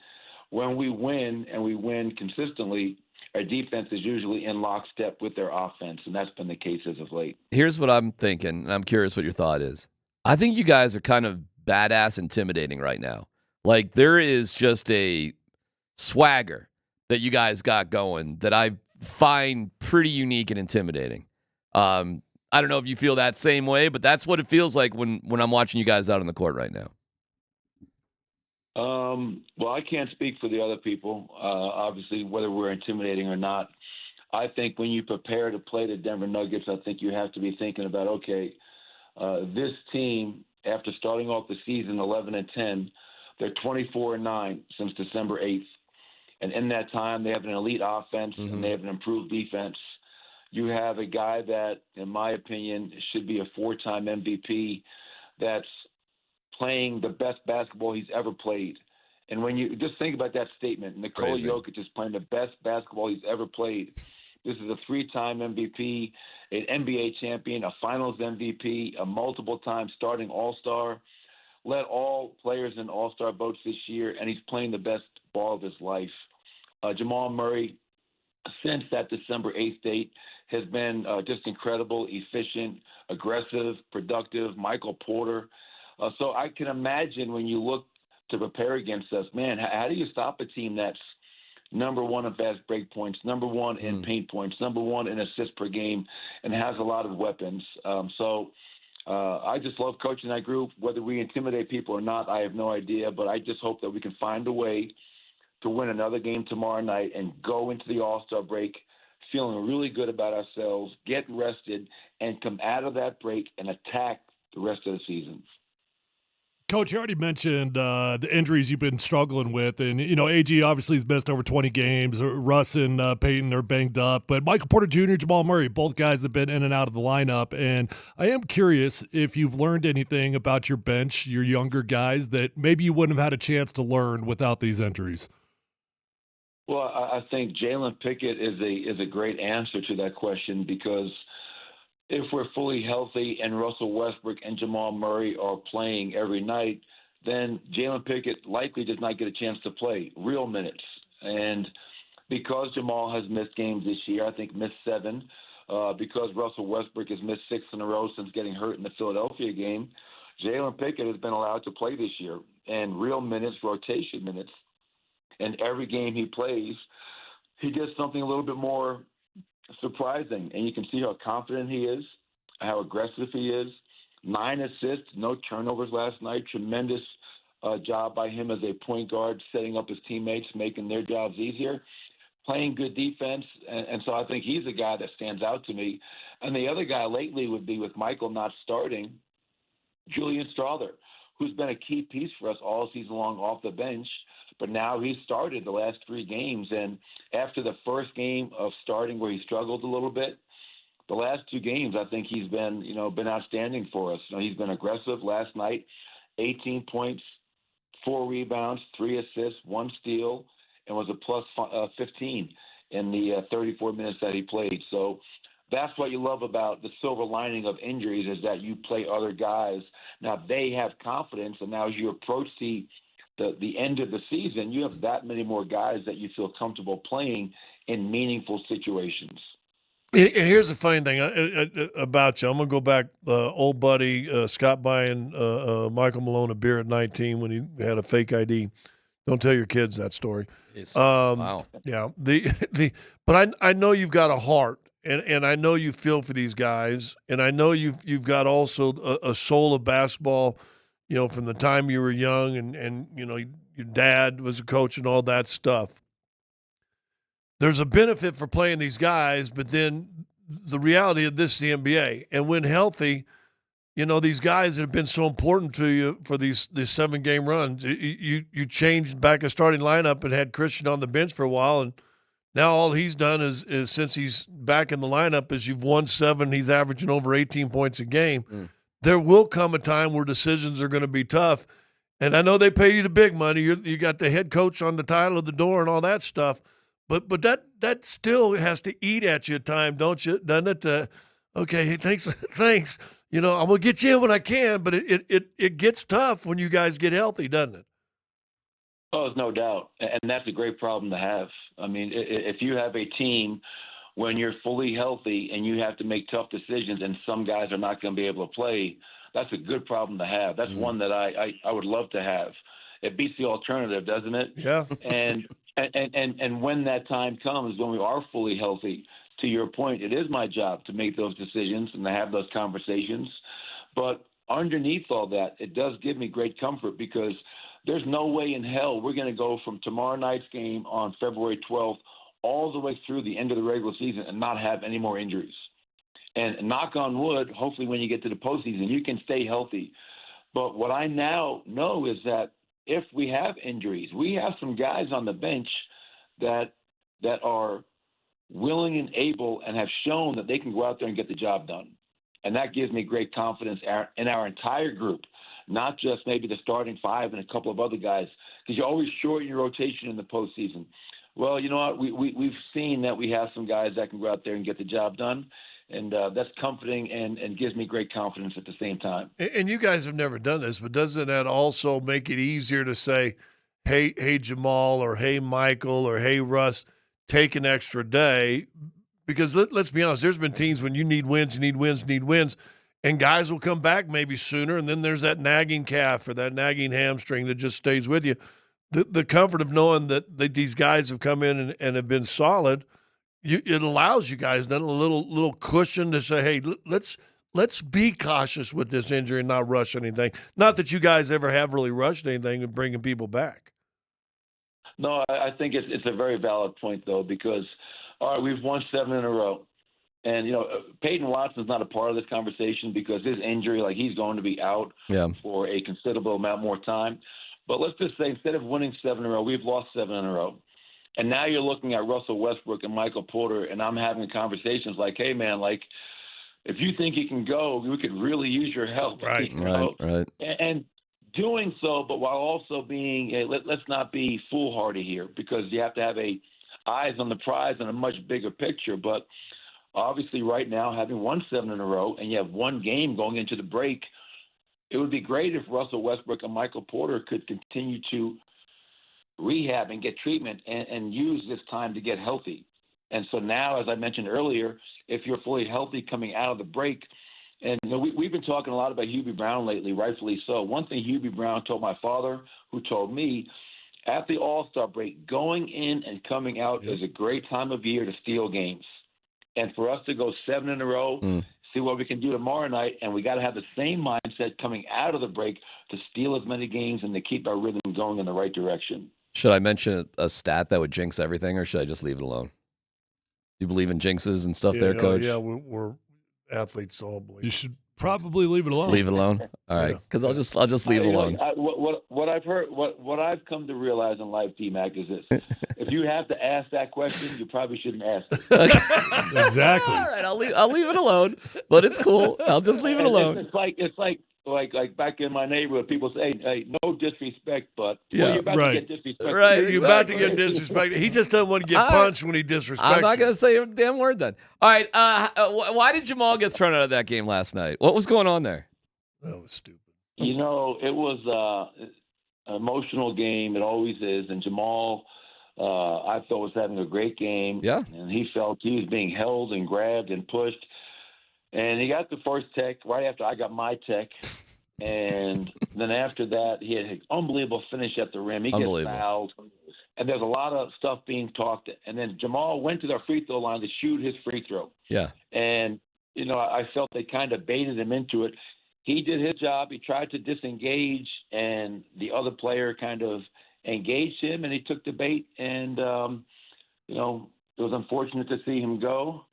when we win and we win consistently, our defense is usually in lockstep with their offense, and that's been the case as of late. Here's what I'm thinking, and I'm curious what your thought is. I think you guys are kind of badass intimidating right now. Like, there is just a swagger that you guys got going that I find pretty unique and intimidating. I don't know if you feel that same way, but that's what it feels like when I'm watching you guys out on the court right now. Well, I can't speak for the other people, obviously, whether we're intimidating or not. I think when you prepare to play the Denver Nuggets, I think you have to be thinking about, okay, this team, after starting off the season 11-10, they're 24-9 since December 8th. And in that time, they have an elite offense and they have an improved defense. You have a guy that, in my opinion, should be a 4-time MVP that's playing the best basketball he's ever played. And when you just think about that statement, Nikola Jokic is playing the best basketball he's ever played. This is a 3-time MVP, an NBA champion, a finals MVP, a multiple-time starting all-star, led all players in all-star votes this year, and he's playing the best ball of his life. Jamal Murray, since that December 8th date, has been just incredible, efficient, aggressive, productive. Michael Porter. So I can imagine when you look to prepare against us, man, how do you stop a team that's number 1 in fast break points, number 1 in paint points, number 1 in assists per game, and has a lot of weapons? I just love coaching that group. Whether we intimidate people or not, I have no idea, but I just hope that we can find a way to win another game tomorrow night and go into the All-Star break feeling really good about ourselves, get rested, and come out of that break and attack the rest of the season. Coach, you already mentioned the injuries you've been struggling with. And, AG obviously has missed over 20 games. Russ and Peyton are banged up. But Michael Porter Jr., Jamal Murray, both guys that have been in and out of the lineup. And I am curious if you've learned anything about your bench, your younger guys, that maybe you wouldn't have had a chance to learn without these injuries. Well, I think Jalen Pickett is a great answer to that question, because if we're fully healthy and Russell Westbrook and Jamal Murray are playing every night, then Jalen Pickett likely does not get a chance to play real minutes. And because Jamal has missed games this year, I think missed 7, because Russell Westbrook has missed 6 in a row since getting hurt in the Philadelphia game, Jalen Pickett has been allowed to play this year, and real minutes, rotation minutes. And every game he plays, he does something a little bit more surprising, and you can see how confident he is, how aggressive he is. 9 assists, no turnovers last night. Tremendous job by him as a point guard, setting up his teammates, making their jobs easier, playing good defense. And so I think he's a guy that stands out to me. And the other guy lately would be, with Michael not starting, Julian Strawther, who's been a key piece for us all season long off the bench. But now he's started the last 3 games. And after the first game of starting where he struggled a little bit, the last 2 games, I think he's been outstanding for us. He's been aggressive. Last night, 18 points, 4 rebounds, 3 assists, 1 steal, and was a plus 15 in the 34 minutes that he played. So that's what you love about the silver lining of injuries, is that you play other guys. Now they have confidence, and now as you approach the end of the season, you have that many more guys that you feel comfortable playing in meaningful situations. And here's the funny thing about you. I'm going to go back, old buddy Scott buying Michael Malone a beer at 19 when he had a fake ID. Don't tell your kids that story. Wow. Yeah. But I know you've got a heart, and I know you feel for these guys, and I know you've got also a soul of basketball, from the time you were young, and your dad was a coach and all that stuff. There's a benefit for playing these guys, but then the reality of this is the NBA. And when healthy, these guys that have been so important to you for these 7-game runs, you changed back a starting lineup and had Christian on the bench for a while, and now all he's done is since he's back in the lineup is you've won 7, he's averaging over 18 points a game. There will come a time where decisions are going to be tough, and I know they pay you the big money. You got the head coach on the title of the door and all that stuff. But that still has to eat at you at time, doesn't it? Okay, hey, thanks. I'm gonna get you in when I can, but it gets tough when you guys get healthy, doesn't it? Oh, there's no doubt, and that's a great problem to have. I mean, if you have a team when you're fully healthy and you have to make tough decisions, and some guys are not going to be able to play, that's a good problem to have. That's one that I would love to have. It beats the alternative, doesn't it? Yeah. And when that time comes, when we are fully healthy, to your point, it is my job to make those decisions and to have those conversations. But underneath all that, it does give me great comfort, because there's no way in hell we're going to go from tomorrow night's game on February 12th all the way through the end of the regular season and not have any more injuries. And knock on wood, hopefully when you get to the postseason, you can stay healthy. But what I now know is that if we have injuries, we have some guys on the bench that are willing and able and have shown that they can go out there and get the job done. And that gives me great confidence in our entire group, not just maybe the starting 5 and a couple of other guys, because you always shorten your rotation in the postseason. Well, you know what? We've seen that we have some guys that can go out there and get the job done. And that's comforting and gives me great confidence at the same time. And you guys have never done this, but doesn't that also make it easier to say, hey, Jamal, or hey, Michael, or hey, Russ, take an extra day? Because let's be honest, there's been teams when you need wins, and guys will come back maybe sooner, and then there's that nagging calf or that nagging hamstring that just stays with you. The comfort of knowing that these guys have come in and have been solid, it allows you guys then a little cushion to say, hey, let's be cautious with this injury and not rush anything. Not that you guys ever have really rushed anything and bringing people back. No, I think it's a very valid point, though, because all right, we've won 7 in a row. And, Peyton Watson's not a part of this conversation because his injury, he's going to be out for a considerable amount more time. But let's just say instead of winning 7 in a row, we've lost 7 in a row. And now you're looking at Russell Westbrook and Michael Porter, and I'm having conversations like, hey, man, if you think you can go, we could really use your help. Right. And doing so, but while also being, let's not be foolhardy here, because you have to have eyes on the prize and a much bigger picture. But obviously right now, having won 7 in a row and you have one game going into the break, it would be great if Russell Westbrook and Michael Porter could continue to rehab and get treatment and use this time to get healthy. And so now, as I mentioned earlier, if you're fully healthy coming out of the break, and we've been talking a lot about Hubie Brown lately, rightfully so. One thing Hubie Brown told my father, who told me, at the All-Star break, going in and coming out is a great time of year to steal games. And for us to go 7 in a row, see what we can do tomorrow night, and we got to have the same mindset coming out of the break to steal as many games and to keep our rhythm going in the right direction. Should I mention a stat that would jinx everything, or should I just leave it alone? Do you believe in jinxes and stuff there, Coach? Yeah, we're athletes, all believe. You should Probably leave it alone. Leave it alone. All right, because I'll just leave it alone. What I've heard, what I've come to realize in life, DMac, is this: if you have to ask that question, you probably shouldn't ask it. Exactly. All right, I'll leave it alone. But it's cool. I'll just leave it alone. It's like back in my neighborhood, people say, "Hey, no disrespect, but Yeah, you're about right. to get disrespected." Right. You're about to get disrespected. He just doesn't want to get punched when he disrespects I'm not you. going to say a damn word then. All right. Why did Jamal get thrown out of that game last night? What was going on there? That was stupid. You know, it was an emotional game. It always is. And Jamal, I thought, was having a great game. Yeah. And he felt he was being held and grabbed and pushed. And he got the first tech right after I got my tech. And then after that, he had an unbelievable finish at the rim. He gets fouled. And there's a lot of stuff being talked. And then Jamal went to the free throw line to shoot his free throw. Yeah. And, you know, I felt they kind of baited him into it. He did his job. He tried to disengage, and the other player kind of engaged him, and he took the bait. And, you know, it was unfortunate to see him go.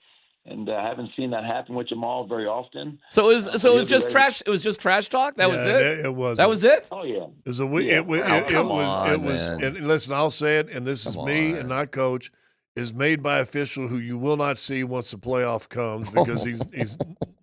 And I haven't seen that happen with Jamal very often. So it was just trash. It was just trash talk. That was it. It was. That was it. Oh yeah. It was. It was. Man. And listen, I'll say it, and this is me and not coach. Is made by official who you will not see once the playoff comes because he's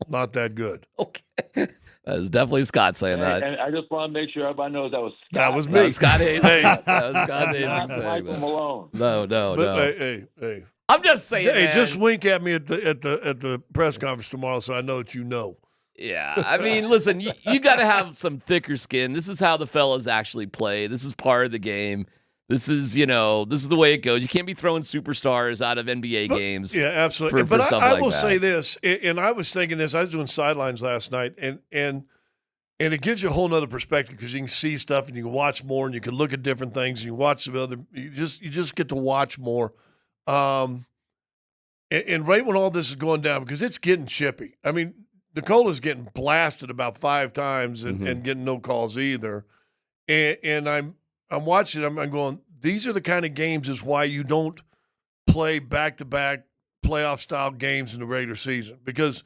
not that good. Okay. That is definitely Scott saying that. And I just want to make sure everybody knows that was Scott. That was me. Scott Hayes. Hey. That was Scott Hayes Not saying Michael that. Malone. No. But hey. I'm just saying. Hey, man. just wink at me at the press conference tomorrow, so I know that you know. Yeah, I mean, listen, you got to have some thicker skin. This is how the fellas actually play. This is part of the game. This is the way it goes. You can't be throwing superstars out of NBA games. Yeah, absolutely. For but stuff I like will that. say this, and I was thinking this. I was doing sidelines last night, and it gives you a whole nother perspective because you can see stuff and you can watch more and you can look at different things and you watch some other. You just get to watch more. And right when all this is going down, because it's getting chippy. I mean, Nicola's getting blasted about 5 times and getting no calls either. And I'm watching. I'm going. These are the kind of games is why you don't play back-to-back playoff-style games in the regular season because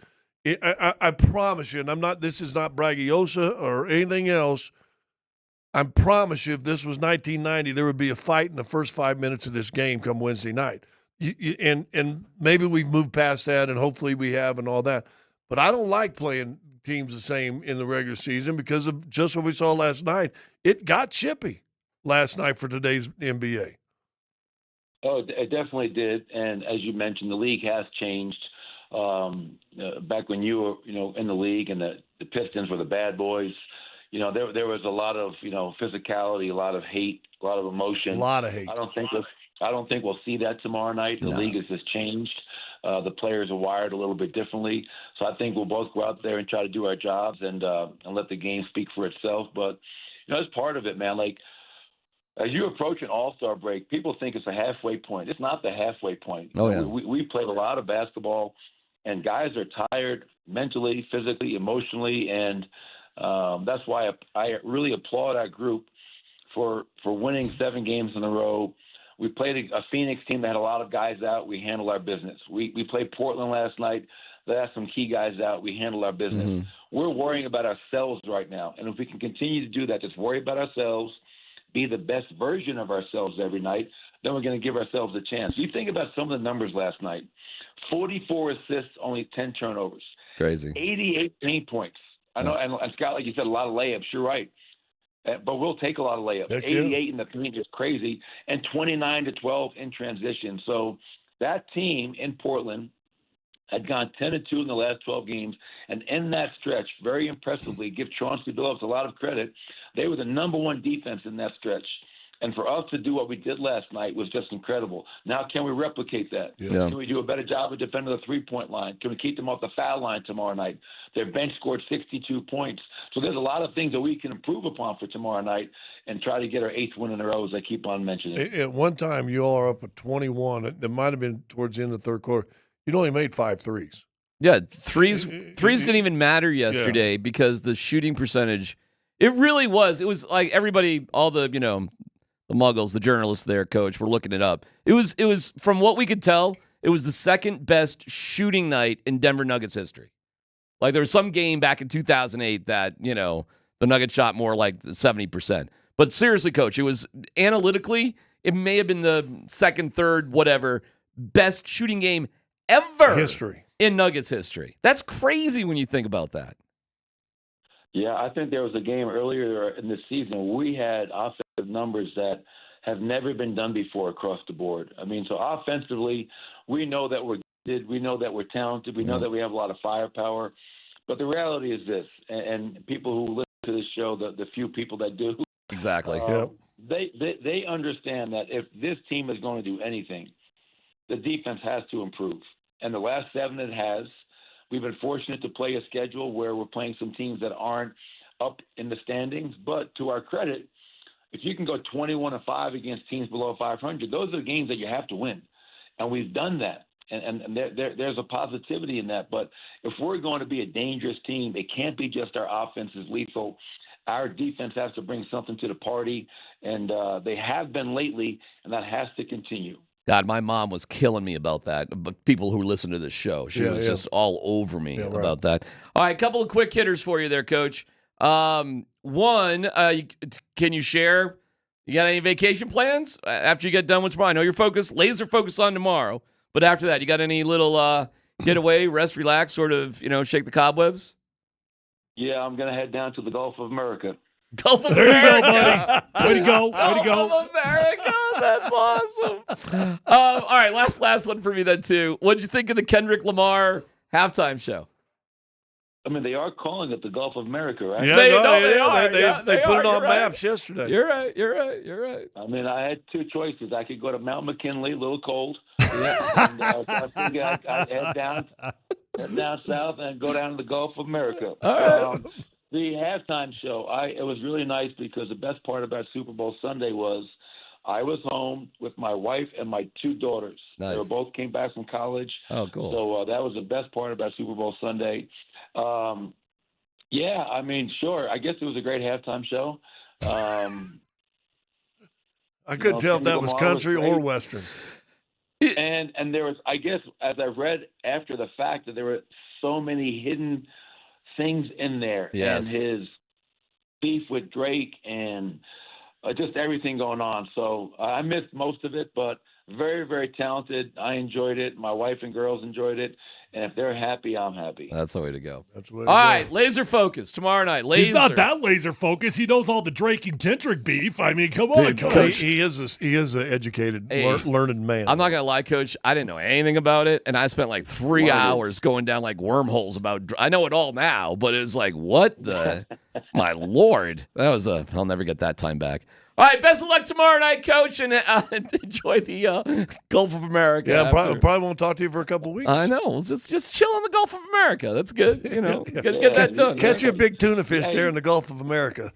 I promise you, and I'm not. This is not braggadocio or anything else. I promise you, if this was 1990, there would be a fight in the first 5 minutes of this game come Wednesday night. And maybe we've moved past that, and hopefully we have, and all that. But I don't like playing teams the same in the regular season because of just what we saw last night. It got chippy last night for today's NBA. Oh, it definitely did. And as you mentioned, the league has changed. Back when you were, in the league, and the Pistons were the bad boys. There was a lot of, physicality, a lot of hate, a lot of emotion. A lot of hate. I don't think we'll see that tomorrow night. The league has just changed. The players are wired a little bit differently. So I think we'll both go out there and try to do our jobs and let the game speak for itself. But, it's part of it, man. Like, as you approach an all-star break, people think it's a halfway point. It's not the halfway point. Oh, yeah. We played a lot of basketball, and guys are tired mentally, physically, emotionally, and that's why I really applaud our group for winning 7 games in a row. We played a Phoenix team that had a lot of guys out. We handled our business. We played Portland last night. They had some key guys out. We handled our business. Mm-hmm. We're worrying about ourselves right now. And if we can continue to do that, just worry about ourselves, be the best version of ourselves every night, then we're going to give ourselves a chance. You think about some of the numbers last night. 44 assists, only 10 turnovers. Crazy. 88 paint points. I know, and Scott, like you said, a lot of layups. You're right. But we'll take a lot of layups. Heck 88 in the paint is crazy, and 29-12 in transition. So that team in Portland had gone 10-2 in the last 12 games, and in that stretch, very impressively, give Chauncey Billups a lot of credit. They were the number 1 defense in that stretch. And for us to do what we did last night was just incredible. Now, can we replicate that? Yeah. Can we do a better job of defending the three-point line? Can we keep them off the foul line tomorrow night? Their bench scored 62 points. So there's a lot of things that we can improve upon for tomorrow night and try to get our 8th win in a row, as I keep on mentioning. At one time, you all are up at 21. It might have been towards the end of the third quarter. You'd only made 5 threes. Yeah, threes didn't even matter yesterday because the shooting percentage, it really was. It was like everybody, all the, the muggles, the journalists there, coach, were looking it up. It was from what we could tell, it was the second best shooting night in Denver Nuggets history. Like there was some game back in 2008 that, the Nuggets shot more like 70%. But seriously, Coach, it was analytically, it may have been the second, third, whatever, best shooting game ever in Nuggets history. That's crazy when you think about that. Yeah, I think there was a game earlier in the season where we had offensive numbers that have never been done before across the board. I mean, so offensively, we know that we're good, we know that we're talented, we know that we have a lot of firepower. But the reality is this, and people who listen to this show, the few people that do, exactly, they understand that if this team is going to do anything, the defense has to improve. And the last 7 it has. We've been fortunate to play a schedule where we're playing some teams that aren't up in the standings. But to our credit, if you can go 21-5 against teams below 500, those are the games that you have to win. And we've done that. And there's a positivity in that. But if we're going to be a dangerous team, it can't be just our offense is lethal. Our defense has to bring something to the party. And they have been lately, and that has to continue. God, my mom was killing me about that. But people who listen to this show, she was just all over me about that. All right, a couple of quick hitters for you there, Coach. One, can you share? You got any vacation plans after you get done with tomorrow? I know you're laser focused on tomorrow. But after that, you got any little getaway, rest, relax, sort of, shake the cobwebs? Yeah, I'm going to head down to the Gulf of America. Gulf of America. There you go, buddy. Way to go. Way to go. Gulf of America. That's awesome. All right, last one for me then, too. What did you think of the Kendrick Lamar halftime show? I mean, they are calling it the Gulf of America, right? Yeah, they are. They put it on right. maps yesterday. You're right. I mean, I had 2 choices. I could go to Mount McKinley, a little cold. And, so I figured I'd head down south and go down to the Gulf of America. All right. The halftime show, it was really nice because the best part about Super Bowl Sunday was I was home with my wife and my 2 daughters. Nice. They both came back from college. Oh, cool. So that was the best part about Super Bowl Sunday. Yeah, I mean, sure. I guess it was a great halftime show. I couldn't tell if that was country or Western. And there was, I guess, as I read after the fact, that there were so many hidden things in there. Yes. And his beef with Drake and just everything going on. So I missed most of it, but very, very talented. I enjoyed it. My wife and girls enjoyed it. And if they're happy, I'm happy. That's the way to go. That's the way all right, laser focus tomorrow night. Laser. He's not that laser focused. He knows all the Drake and Kendrick beef. I mean, come on, Coach. He is an educated, learned man. I'm not gonna lie, Coach. I didn't know anything about it, and I spent like 3 hours going down like wormholes about. I know it all now, but it was like, what the, my Lord, that was I'll never get that time back. All right, best of luck tomorrow night, Coach, and enjoy the Gulf of America. Yeah, probably won't talk to you for a couple of weeks. I know. We'll just chill in the Gulf of America. That's good. Get that done. Catch you a big tuna fish there in the Gulf of America.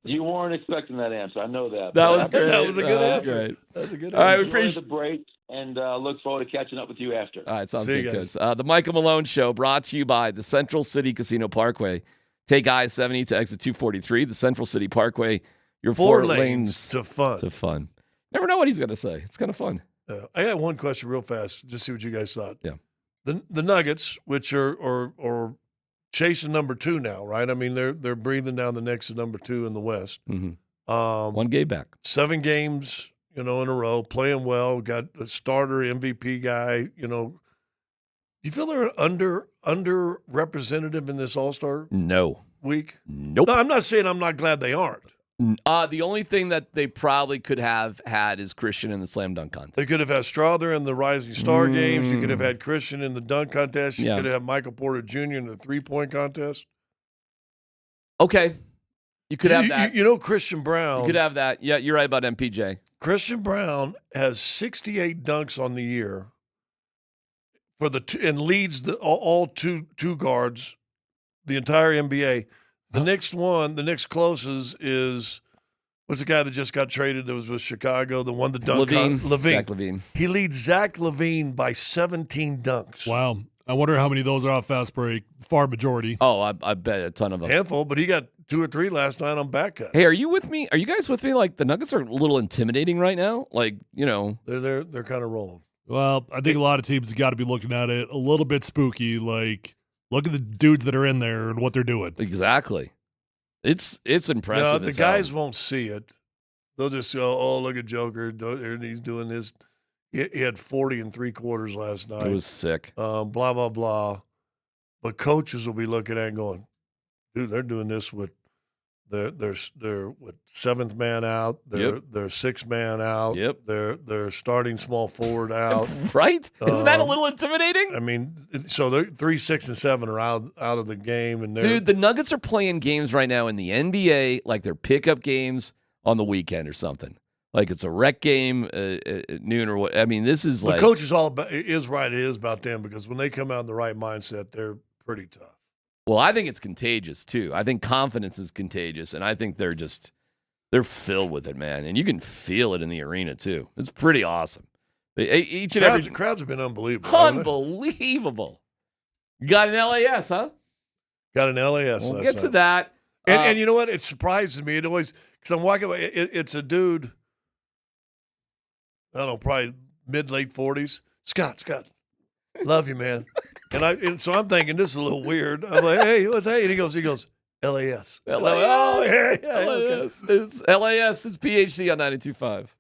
You weren't expecting that answer. I know that. That was great. That was a good answer. Great. That's a good All right, answer. we appreciate the break, and look forward to catching up with you after. All right, sounds See good, you guys. Coach. The Michael Malone Show brought to you by the Central City Casino Parkway. Take I-70 to exit 243, the Central City Parkway. Your 4 lanes to fun. Never know what he's going to say. It's kind of fun. I got one question real fast, just see what you guys thought. Yeah. The Nuggets, which are chasing number 2 now, right? I mean, they're breathing down the necks of number 2 in the West. Mm-hmm. 1 game back. 7 games, in a row, playing well. Got a starter MVP guy. Do you feel they're underrepresented in this All-Star week? Nope. No, I'm not saying I'm not glad they aren't. The only thing that they probably could have had is Christian in the slam dunk contest. They could have had Strother in the Rising Star games. You could have had Christian in the dunk contest. You could have had Michael Porter Jr. in the 3-point contest. Okay. You could have that. Christian Brown. You could have that. Yeah, you're right about MPJ. Christian Brown has 68 dunks on the year and leads all two guards, the entire NBA. The next closest is what's the guy that just got traded that was with Chicago, the one that dunked LaVine. Zach LaVine. He leads Zach LaVine by 17 dunks. Wow. I wonder how many of those are off fast break. Far majority. Oh, I bet a ton of them. Handful, but he got 2 or 3 last night on back cuts. Hey, are you with me? Are you guys with me? Like, the Nuggets are a little intimidating right now. Like, They're kind of rolling. Well, I think a lot of teams got to be looking at it a little bit spooky. Like, Look at the dudes that are in there and what they're doing. Exactly. It's impressive. No, the guys won't see it. They'll just go, "Oh, look at Joker. He's doing this." He had 40 and 3/4 last night. It was sick. Blah blah blah. But coaches will be looking at it and going, "Dude, they're doing this with their seventh man out. Their sixth man out. Yep. Their starting small forward out. Right? Isn't that a little intimidating? I mean, so they're 3, 6, and 7 are out of the game, and dude, the Nuggets are playing games right now in the NBA like they're pickup games on the weekend or something. Like it's a rec game at noon or what. I mean, this is like the coach is all about is right. It is about them because when they come out in the right mindset, they're pretty tough. Well, I think it's contagious too. I think confidence is contagious, and I think they're filled with it, man. And you can feel it in the arena too. It's pretty awesome. Crowds have been unbelievable. Unbelievable. Got an LAS, huh? Got an LAS. We'll get to that. And you know what? It surprises me. It always because I'm walking away. It's a dude. I don't know, probably mid-late 40s. Scott, love you, man. And so I'm thinking this is a little weird. I'm like, hey, what's hey? And he goes, LAS. LAS. Oh, yeah, LAS. Okay. It's LAS. It's PHC on 92.5.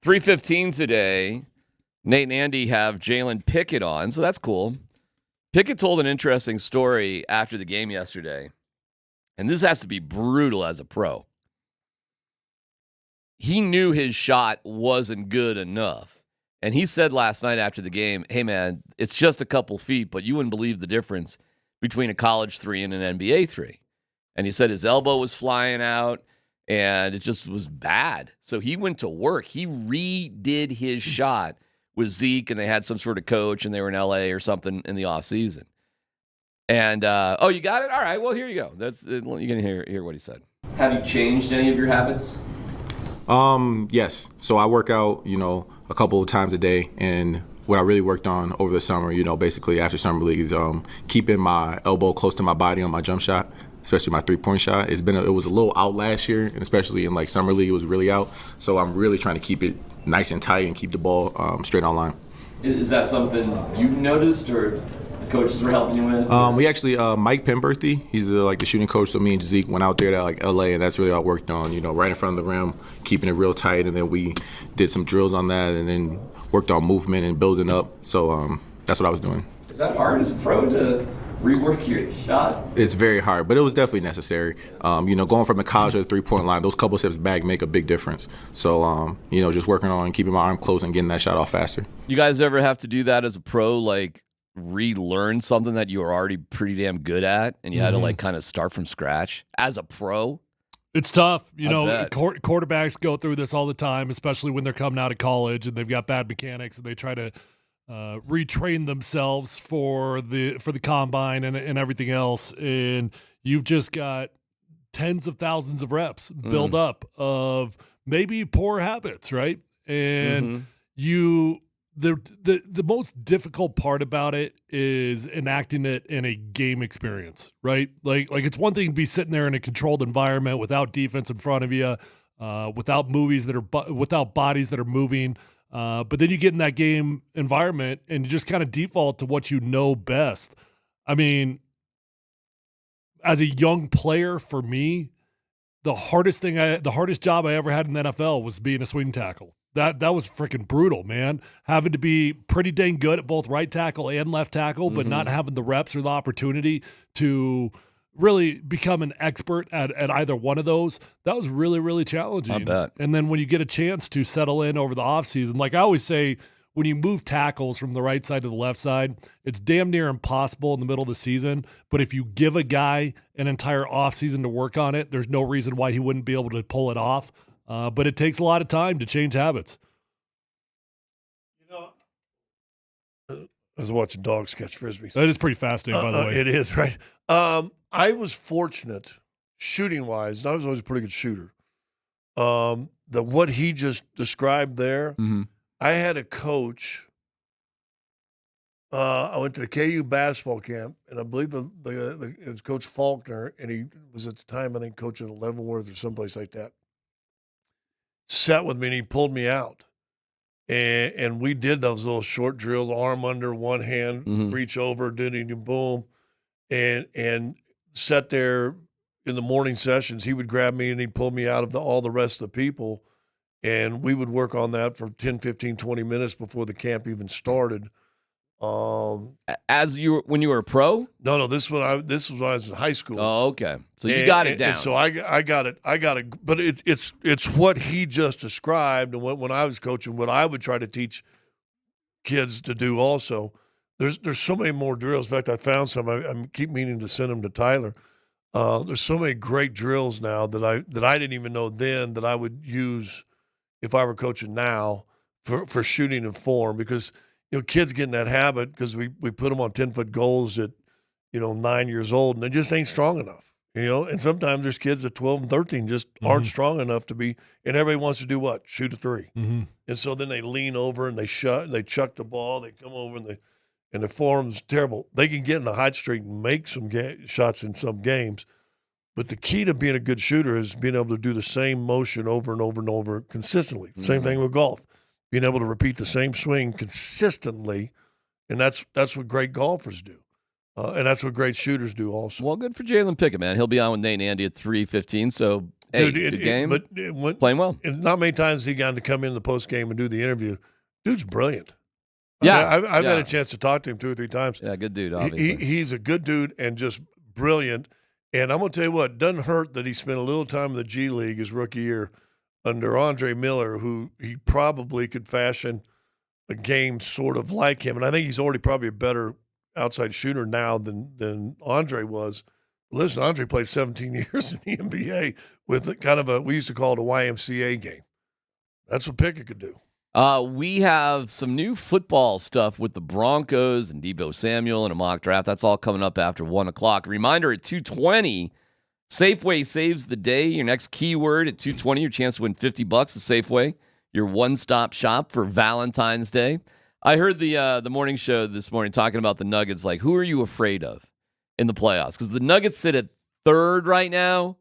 3:15 today, Nate and Andy have Jalen Pickett on, so that's cool. Pickett told an interesting story after the game yesterday, and this has to be brutal as a pro. He knew his shot wasn't good enough, and he said last night after the game, hey, man, it's just a couple feet, but you wouldn't believe the difference between a college three and an NBA three. And he said his elbow was flying out, and it just was bad. So he went to work. He redid his shot with Zeke, and they had some sort of coach, and they were in LA or something in the offseason. And, oh, you got it? All right, well, here you go. You're going to hear what he said. Have you changed any of your habits? Yes. So I work out, a couple of times a day, and what I really worked on over the summer, basically after summer league is keeping my elbow close to my body on my jump shot, especially my three-point shot. It was a little out last year, and especially in like summer league, it was really out. So I'm really trying to keep it nice and tight and keep the ball straight on line. Is that something you noticed, or the coaches were helping you with? We actually, Mike Pemberthy, he's the shooting coach. So me and Zeke went out there to LA, and that's really what I worked on. Right in front of the rim, keeping it real tight, and then we did some drills on that, and then worked on movement and building up. So that's what I was doing. Is that hard as a pro to rework your shot? It's very hard, but it was definitely necessary. Going from the college to the three-point line, those couple steps back make a big difference. So, just working on keeping my arm close and getting that shot off faster. You guys ever have to do that as a pro, relearn something that you were already pretty damn good at, and you had to kind of start from scratch as a pro? It's tough. Quarterbacks go through this all the time, especially when they're coming out of college and they've got bad mechanics and they try to retrain themselves for the combine and everything else. And you've just got tens of thousands of reps build up of maybe poor habits, right? And the most difficult part about it is enacting it in a game experience, right? Like it's one thing to be sitting there in a controlled environment without defense in front of you, without without bodies that are moving. But then you get in that game environment and you just kind of default to what you know best. I mean, as a young player, for me, the hardest job I ever had in the NFL was being a swing tackle. That was freaking brutal, man. Having to be pretty dang good at both right tackle and left tackle, but not having the reps or the opportunity to really become an expert at either one of those. That was really, really challenging. I bet. And then when you get a chance to settle in over the offseason, like I always say, when you move tackles from the right side to the left side, it's damn near impossible in the middle of the season. But if you give a guy an entire offseason to work on it, there's no reason why he wouldn't be able to pull it off. But it takes a lot of time to change habits. I was watching dogs catch frisbees. That is pretty fascinating, by the way. It is, right? I was fortunate, shooting-wise, and I was always a pretty good shooter, that what he just described there, I had a coach. I went to the KU basketball camp, and I believe it was Coach Faulkner, and he was at the time, I think, coaching Leavenworth or someplace like that. Sat with me, and he pulled me out. And we did those little short drills, arm under, one hand, reach over, boom, and sat there in the morning sessions. He would grab me, and he'd pull me out of all the rest of the people, and we would work on that for 10, 15, 20 minutes before the camp even started. When you were a pro? No, this was when I was in high school. Oh, okay. So you got it down. And so I got it. But it's what he just described, and when I was coaching, what I would try to teach kids to do also. There's so many more drills. In fact, I found some. I keep meaning to send them to Tyler. There's so many great drills now that I didn't even know then that I would use if I were coaching now for shooting and form, because kids get in that habit because we put them on 10-foot goals at 9 years old, and they just ain't strong enough. And sometimes there's kids at 12 and 13 just aren't strong enough to be, and everybody wants to do what? Shoot a three. And so then they lean over and they chuck the ball, they come over and the form's terrible. They can get in a hot streak and make some shots in some games, but the key to being a good shooter is being able to do the same motion over and over and over consistently. Same thing with golf. Being able to repeat the same swing consistently, and that's what great golfers do. And that's what great shooters do also. Well, good for Jalen Pickett, man. He'll be on with Nate and Andy at 3:15. So Hey, Dude, good game. But playing well. And not many times has he gotten to come in the post game and do the interview. Dude's brilliant. Yeah. I've had a chance to talk to him 2 or 3 times. Yeah, good dude, obviously. He's a good dude and just brilliant. And I'm going to tell you what, it doesn't hurt that he spent a little time in the G League his rookie year under Andre Miller, who he probably could fashion a game sort of like him. And I think he's already probably a better outside shooter now than Andre was. Listen, Andre played 17 years in the NBA with kind of we used to call it a YMCA game. That's what Pickett could do. We have some new football stuff with the Broncos and Deebo Samuel and a mock draft. That's all coming up after 1 o'clock. Reminder at 2:20, Safeway saves the day. Your next keyword at 2:20, your chance to win $50 at Safeway. Your one-stop shop for Valentine's Day. I heard the morning show this morning talking about the Nuggets. Like, who are you afraid of in the playoffs? Because the Nuggets sit at 3rd right now.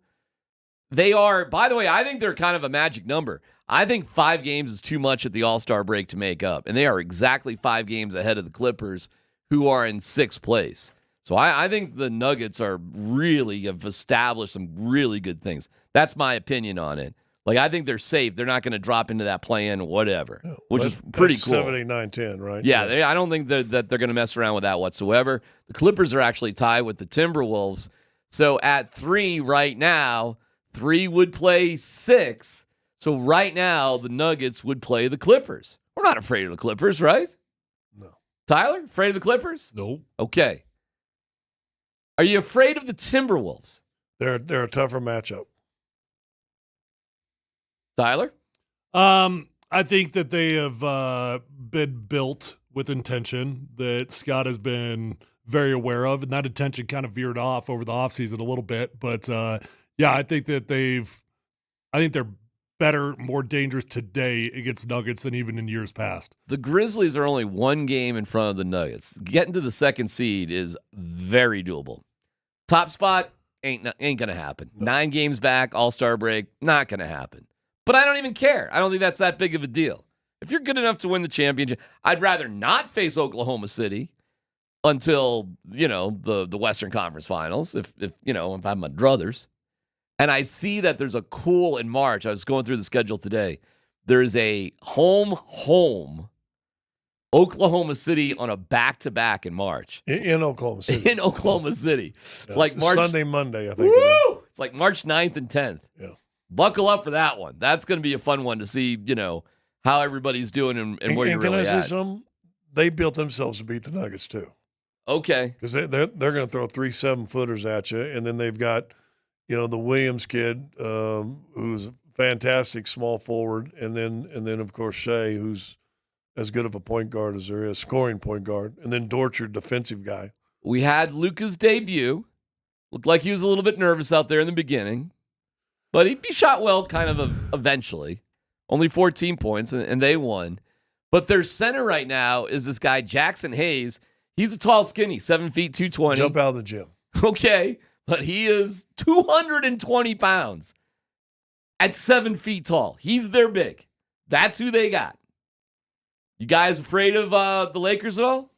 They are, by the way, I think they're kind of a magic number. I think 5 games is too much at the All-Star break to make up. And they are exactly 5 games ahead of the Clippers, who are in 6th place. So I think the Nuggets have established some really good things. That's my opinion on it. Like, I think they're safe. They're not going to drop into that play-in, whatever, which is pretty cool. 7, 8, 9, 10, right? Yeah, I don't think that they're going to mess around with that whatsoever. The Clippers are actually tied with the Timberwolves. So at 3 right now, 3 would play 6. So right now, the Nuggets would play the Clippers. We're not afraid of the Clippers, right? No. Tyler, afraid of the Clippers? No. Okay. Are you afraid of the Timberwolves? They're a tougher matchup. Tyler? I think that they have been built with intention that Scott has been very aware of, and that intention kind of veered off over the offseason a little bit. But, I think that they're better, more dangerous today against Nuggets than even in years past. The Grizzlies are only 1 game in front of the Nuggets. Getting to the 2nd seed is very doable. Top spot ain't going to happen. 9 games back, All-Star break, not going to happen. But I don't even care. I don't think that's that big of a deal. If you're good enough to win the championship, I'd rather not face Oklahoma City until, the Western Conference Finals, if I'm my druthers. And I see that there's a cool in March. I was going through the schedule today. There's a home Oklahoma City on a back-to-back in March. In Oklahoma City. In Oklahoma City. It's like March. Sunday, Monday, I think. Woo! It's like March 9th and 10th. Yeah. Buckle up for that one. That's going to be a fun one to see, how everybody's doing and where you're really at. Can I say something? They built themselves to beat the Nuggets, too. Okay. Because they're going to throw 3 7-footers at you, and then they've got – the Williams kid, who's a fantastic small forward, and then of course Shea, who's as good of a point guard as there is, scoring point guard, and then Dortcher, defensive guy. We had Luka's debut. Looked like he was a little bit nervous out there in the beginning, but he shot well kind of eventually. Only 14 points, and they won. But their center right now is this guy, Jackson Hayes. He's a tall, skinny, 7 feet, 220. Jump out of the gym. Okay. But he is 220 pounds at 7 feet tall. He's their big. That's who they got. You guys afraid of the Lakers at all?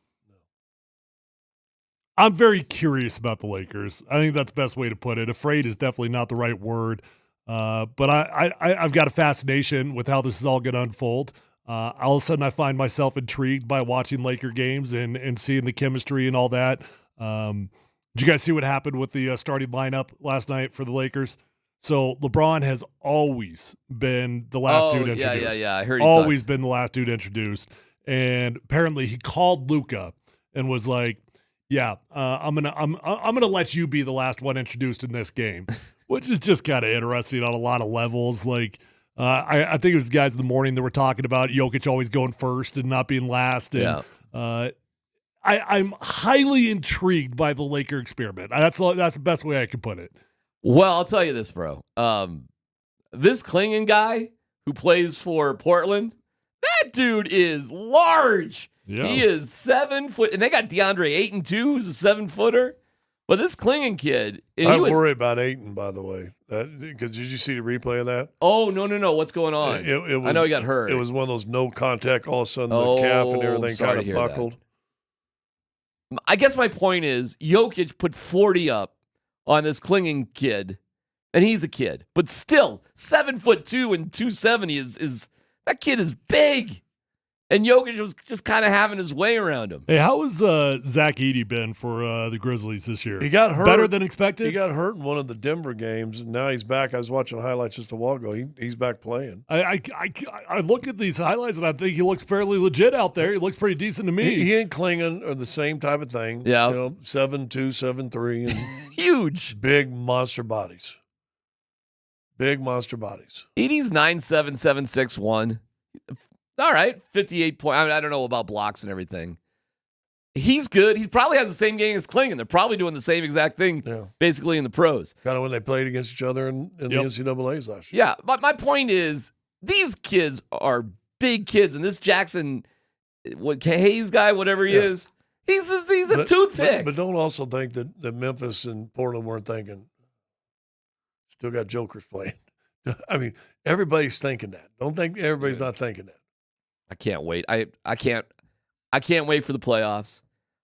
I'm very curious about the Lakers. I think that's the best way to put it. Afraid is definitely not the right word. But I've got a fascination with how this is all going to unfold. All of a sudden, I find myself intrigued by watching Laker games and seeing the chemistry and all that. Did you guys see what happened with the starting lineup last night for the Lakers? So LeBron has always been the last dude introduced. Yeah. I heard always been the last dude introduced. And apparently he called Luka and was like, I'm gonna let you be the last one introduced in this game, which is just kind of interesting on a lot of levels. Like I think it was the guys in the morning that were talking about Jokic always going first and not being last. And I'm highly intrigued by the Laker experiment. That's the best way I can put it. Well, I'll tell you this, bro. This Klingon guy who plays for Portland, that dude is large. Yeah. He is 7 foot, and they got DeAndre Ayton too, who's a 7-footer. But this Klingon kid, I worry about Ayton, by the way. Because did you see the replay of that? Oh no! What's going on? I know he got hurt. It was one of those no contact. All of a sudden, the calf and everything kind of buckled. That. I guess my point is Jokic put 40 up on this Klingon kid, and he's a kid. But still, 7'2" and 270 is that kid is big. And Jokic was just kind of having his way around him. Hey, how has Zach Edey been for the Grizzlies this year? He got hurt. Better than expected? He got hurt in one of the Denver games, and now he's back. I was watching highlights just a while ago. He's back playing. I look at these highlights, and I think he looks fairly legit out there. He looks pretty decent to me. He and Klingon are the same type of thing. Yeah. 7'2", 7'3", and huge. Big monster bodies. Big monster bodies. Edey's 9'7", 7'6", all right, 58 points. I mean, I don't know about blocks and everything. He's good. He probably has the same game as Klingon. They're probably doing the same exact thing, basically, in the pros. Kind of when they played against each other in the NCAAs last year. Yeah, but my point is, these kids are big kids, and this Jackson, Hayes guy, whatever he is, he's a toothpick. But don't also think that Memphis and Portland weren't thinking, still got jokers playing. I mean, everybody's thinking that. Don't think everybody's not thinking that. I can't wait. I can't wait for the playoffs.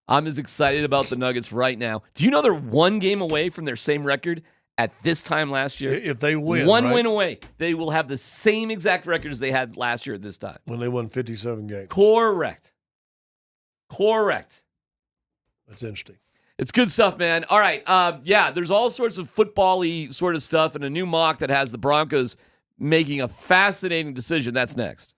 I'm as excited about the Nuggets right now. Do you know they're one game away from their same record at this time last year? If they win, one win away, they will have the same exact record as they had last year at this time. When they won 57 games. Correct. That's interesting. It's good stuff, man. All right. There's all sorts of football-y sort of stuff and a new mock that has the Broncos making a fascinating decision. That's next.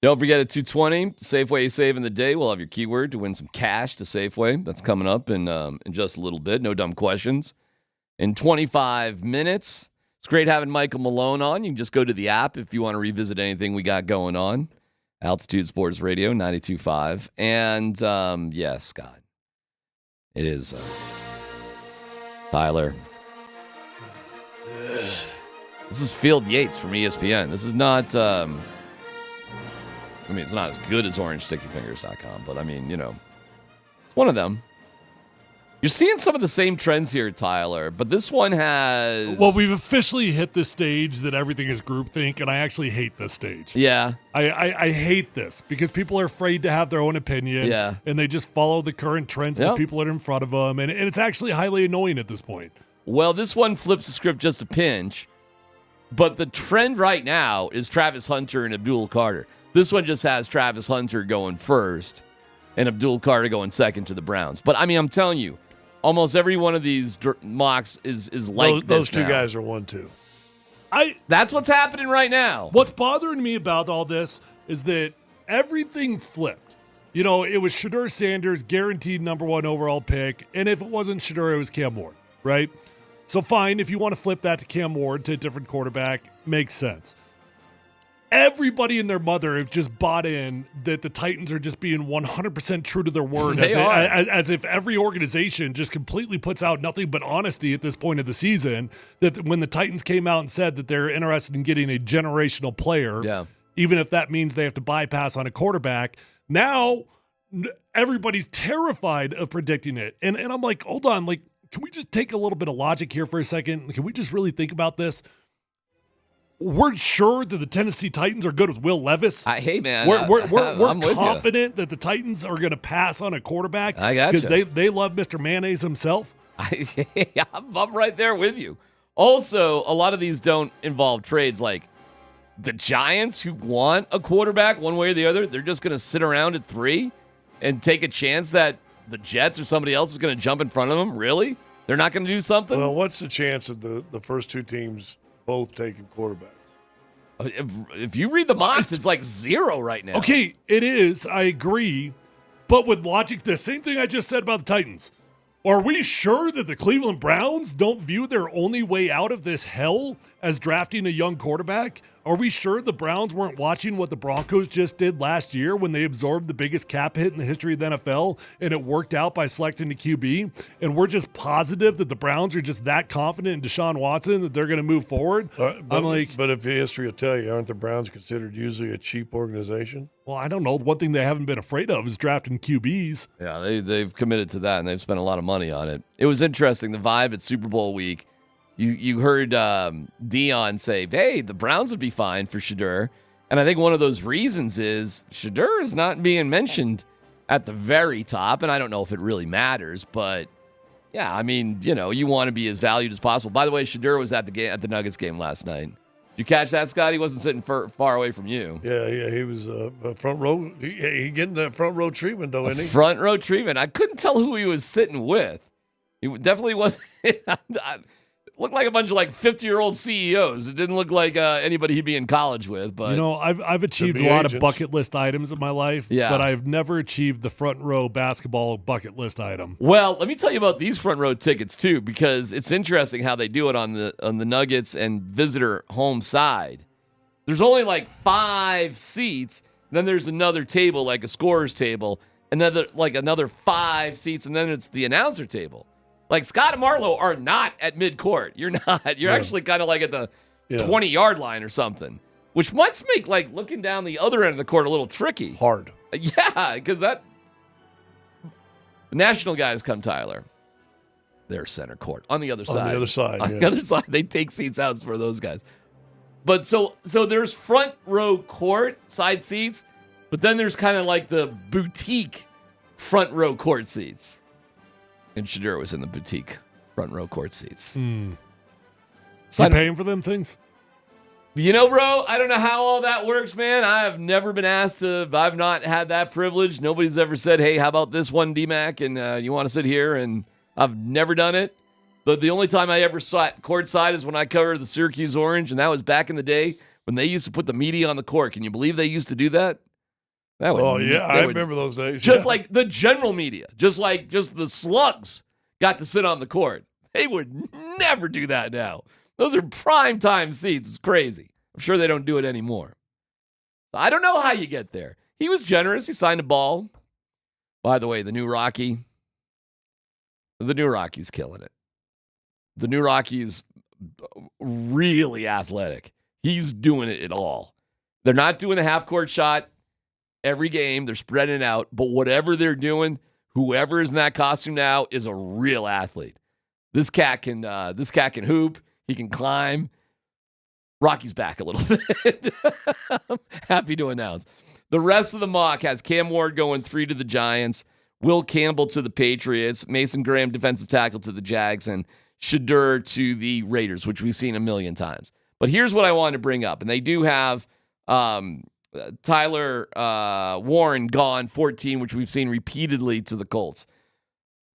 Don't forget at 2:20, Safeway saving the day. We'll have your keyword to win some cash to Safeway. That's coming up in just a little bit. No dumb questions. In 25 minutes, it's great having Michael Malone on. You can just go to the app if you want to revisit anything we got going on. Altitude Sports Radio, 92.5. And, yes, Scott, it is Tyler. This is Field Yates from ESPN. This is not... it's not as good as OrangeStickyFingers.com, but it's one of them. You're seeing some of the same trends here, Tyler, but this one has... Well, we've officially hit the stage that everything is groupthink, and I actually hate this stage. Yeah. I hate this because people are afraid to have their own opinion, yeah, and they just follow the current trends that people that are in front of them, and it's actually highly annoying at this point. Well, this one flips the script just a pinch, but the trend right now is Travis Hunter and Abdul Carter. This one just has Travis Hunter going first and Abdul Carter going second to the Browns. But, I'm telling you, almost every one of these mocks is like those two now. guys are 1-2. That's what's happening right now. What's bothering me about all this is that everything flipped. It was Shedeur Sanders, guaranteed number 1 overall pick, and if it wasn't Shedeur, it was Cam Ward, right? So fine, if you want to flip that to Cam Ward, to a different quarterback, makes sense. Everybody and their mother have just bought in that the Titans are just being 100% true to their word. As if every organization just completely puts out nothing but honesty at this point of the season. That when the Titans came out and said that they're interested in getting a generational player, even if that means they have to bypass on a quarterback, now everybody's terrified of predicting it. And I'm like, hold on, can we just take a little bit of logic here for a second? Can we just really think about this? We're sure that the Tennessee Titans are good with Will Levis. Hey, man. We're I'm confident that the Titans are going to pass on a quarterback. I got you. Because they love Mr. Mayonnaise himself. I'm right there with you. Also, a lot of these don't involve trades. Like the Giants, who want a quarterback one way or the other, they're just going to sit around at 3 and take a chance that the Jets or somebody else is going to jump in front of them. Really? They're not going to do something? Well, what's the chance of the first two teams both taking quarterbacks? If you read the mocks, it's like 0 right now. Okay, it is. I agree. But with logic, the same thing I just said about the Titans. Are we sure that the Cleveland Browns don't view their only way out of this hell as drafting a young quarterback? Are we sure the Browns weren't watching what the Broncos just did last year when they absorbed the biggest cap hit in the history of the NFL and it worked out by selecting the QB? And we're just positive that the Browns are just that confident in Deshaun Watson that they're going to move forward? But if history will tell you, aren't the Browns considered usually a cheap organization? Well, I don't know. One thing they haven't been afraid of is drafting QBs. Yeah, they've committed to that, and they've spent a lot of money on it. It was interesting, the vibe at Super Bowl week. You heard Dion say, hey, the Browns would be fine for Shedeur. And I think one of those reasons is Shedeur is not being mentioned at the very top, and I don't know if it really matters, but yeah, I mean, you want to be as valued as possible. By the way, Shedeur was at the Nuggets game last night. Did you catch that, Scott? He wasn't sitting far away from you. Yeah, he was front row. He getting that front row treatment, though, isn't he? Front row treatment. I couldn't tell who he was sitting with. He definitely wasn't. Looked like a bunch of 50-year-old CEOs. It didn't look like anybody he'd be in college with. But I've achieved a lot of bucket list items in my life, but I've never achieved the front row basketball bucket list item. Well, let me tell you about these front row tickets too, because it's interesting how they do it on the Nuggets and visitor home side. There's only 5 seats. Then there's another table, like a scorer's table, another 5 seats, and then it's the announcer table. Scott and Marlowe are not at midcourt. You're not. You're actually kind of at the 20-yard line or something, which must make looking down the other end of the court a little tricky. Hard. Yeah, because the national guys come, Tyler. They're center court on the other side. On the other side. On the other side, they take seats out for those guys. But so there's front row court side seats, but then there's kind of the boutique front row court seats. And Shedeur was in the boutique front row court seats. You paying for them things? Bro, I don't know how all that works, man. I have never been asked to. I've not had that privilege. Nobody's ever said, hey, how about this one, DMac, and you want to sit here? And I've never done it. The only time I ever sat courtside is when I covered the Syracuse Orange, and that was back in the day when they used to put the media on the court. Can you believe they used to do that? That would, Oh, yeah. I remember those days. Just yeah. like the general media, just the slugs got to sit on the court. They would never do that now. Those are prime time seats. It's crazy. I'm sure they don't do it anymore. I don't know how you get there. He was generous. He signed a ball. By the way, the new Rocky's killing it. The new Rocky is really athletic. He's doing it all. They're not doing the half-court shot every game. They're spreading it out. But whatever they're doing, whoever is in that costume now is a real athlete. This cat can hoop. He can climb. Rocky's back a little bit. I'm happy to announce. The rest of the mock has Cam Ward going 3 to the Giants, Will Campbell to the Patriots, Mason Graham defensive tackle to the Jags, and Shadur to the Raiders, which we've seen a million times. But here's what I wanted to bring up. And they do have Tyler Warren gone 14, which we've seen repeatedly to the Colts.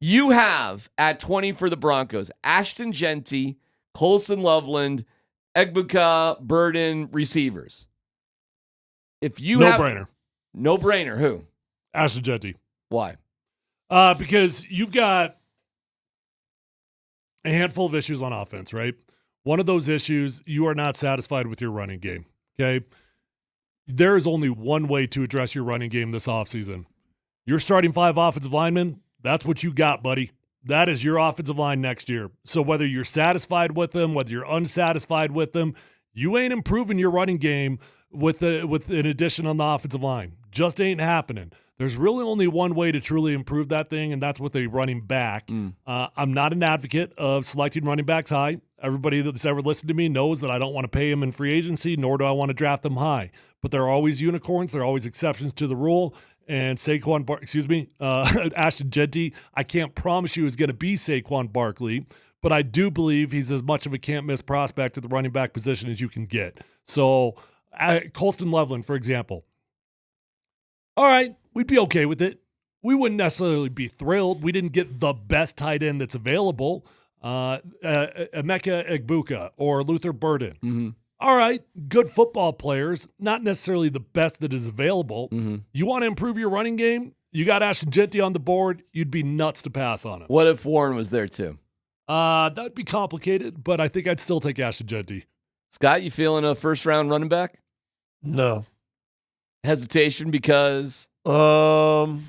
You have at 20 for the Broncos, Ashton Genty, Colson Loveland, Egbuka, Burden, receivers. If you no brainer, who? Ashton Genty. Why? Because you've got a handful of issues on offense, right? One of those issues, you are not satisfied with your running game, okay? There is only one way to address your running game this offseason. You're starting 5 offensive linemen. That's what you got, buddy. That is your offensive line next year. So whether you're satisfied with them, whether you're unsatisfied with them, you ain't improving your running game with an addition on the offensive line. Just ain't happening. There's really only one way to truly improve that thing, and that's with a running back. I'm not an advocate of selecting running backs high. Everybody that's ever listened to me knows that I don't want to pay them in free agency, nor do I want to draft them high. But there are always unicorns. There are always exceptions to the rule. And Ashton Genty, I can't promise you is going to be Saquon Barkley, but I do believe he's as much of a can't-miss prospect at the running back position as you can get. So Colston Loveland, for example. All right, we'd be okay with it. We wouldn't necessarily be thrilled. We didn't get the best tight end that's available, Emeka Egbuka or Luther Burden. Mm-hmm. All right, good football players, not necessarily the best that is available. Mm-hmm. You want to improve your running game? You got Ashton Genty on the board. You'd be nuts to pass on him. What if Warren was there too? That would be complicated, but I think I'd still take Ashton Genty. Scott, you feeling a first-round running back? No. Hesitation because? Well,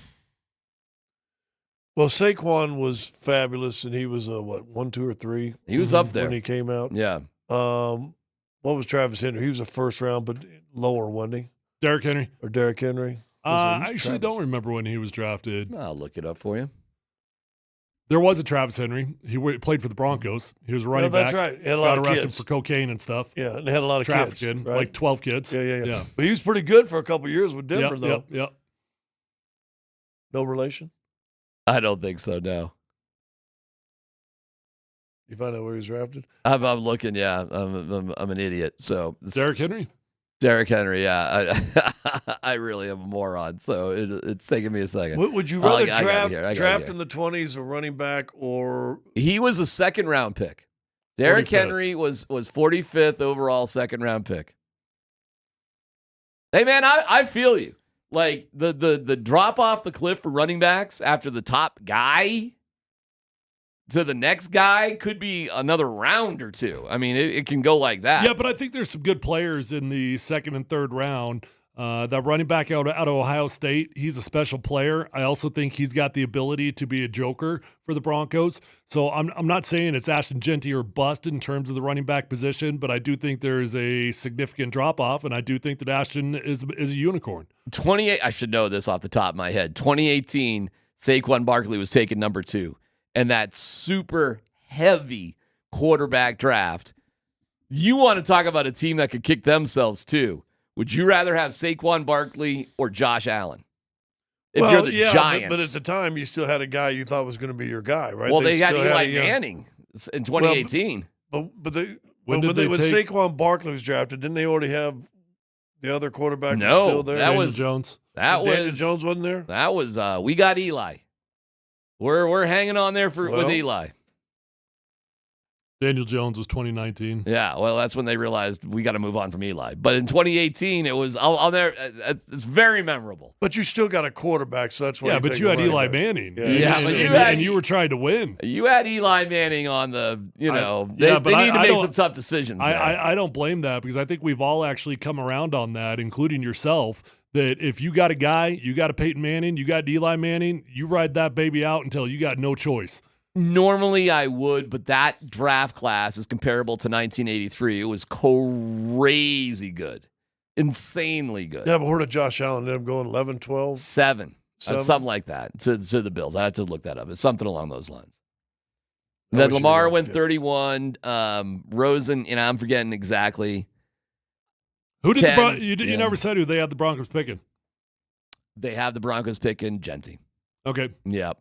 Saquon was fabulous, and he was 1, 2, or 3. He was up there when he came out. Yeah. What was Travis Henry? He was a first round, but lower, wasn't he? Derrick Henry. Or Derrick Henry? I actually don't remember when he was drafted. I'll look it up for you. There was a Travis Henry. He played for the Broncos. He was a running back. That's right. He had a lot got of arrested kids for cocaine and stuff. Yeah, and they had a lot of trafficking, kids. Right? Like 12 kids. Yeah. But he was pretty good for a couple of years with Denver, though. Yep. No relation? I don't think so, no. You find out where he was drafted? I'm looking, yeah. I'm an idiot. So Derrick Henry? Derrick Henry, yeah. I really am a moron, so it's taking me a second. Would you rather draft in the 20s a running back or? He was a second-round pick. Derrick Henry was 45th overall second-round pick. Hey, man, I feel you. Like, the drop off the cliff for running backs after the top guy to the next guy could be another round or two. I mean, it can go like that. Yeah, but I think there's some good players in the second and third round. That running back out of Ohio State, he's a special player. I also think he's got the ability to be a joker for the Broncos. So I'm not saying it's Ashton Genty or bust in terms of the running back position, but I do think there's a significant drop-off, and I do think that Ashton is a unicorn. 28. I should know this off the top of my head. 2018, Saquon Barkley was taken number 2. And that super heavy quarterback draft. You want to talk about a team that could kick themselves too. Would you rather have Saquon Barkley or Josh Allen? If you're the Giants. But at the time, you still had a guy you thought was going to be your guy, right? Well, they had Eli Manning in 2018. When Saquon Barkley was drafted, didn't they already have the other quarterback still there? Daniel Jones. Daniel Jones wasn't there? That was we got Eli. We're hanging on there with Eli. Daniel Jones was 2019. Yeah, well, that's when they realized we got to move on from Eli. But in 2018, it was I'll never. It's very memorable. But you still got a quarterback, so that's why. Yeah, but you had Eli Manning. Yeah, and you were trying to win. You had Eli Manning on the. They need to make some tough decisions. I don't blame that because I think we've all actually come around on that, including yourself. That if you got a guy, you got a Peyton Manning, you got Eli Manning, you ride that baby out until you got no choice. Normally I would, but that draft class is comparable to 1983. It was crazy good. Insanely good. Yeah, but where did Josh Allen end up going? 11, 12? 7. Something like that to the Bills. I have to look that up. It's something along those lines. Then Lamar went 31. Rosen, I'm forgetting exactly. Who did you never said who they had the Broncos picking? They have the Broncos picking Genty. Okay. Yep.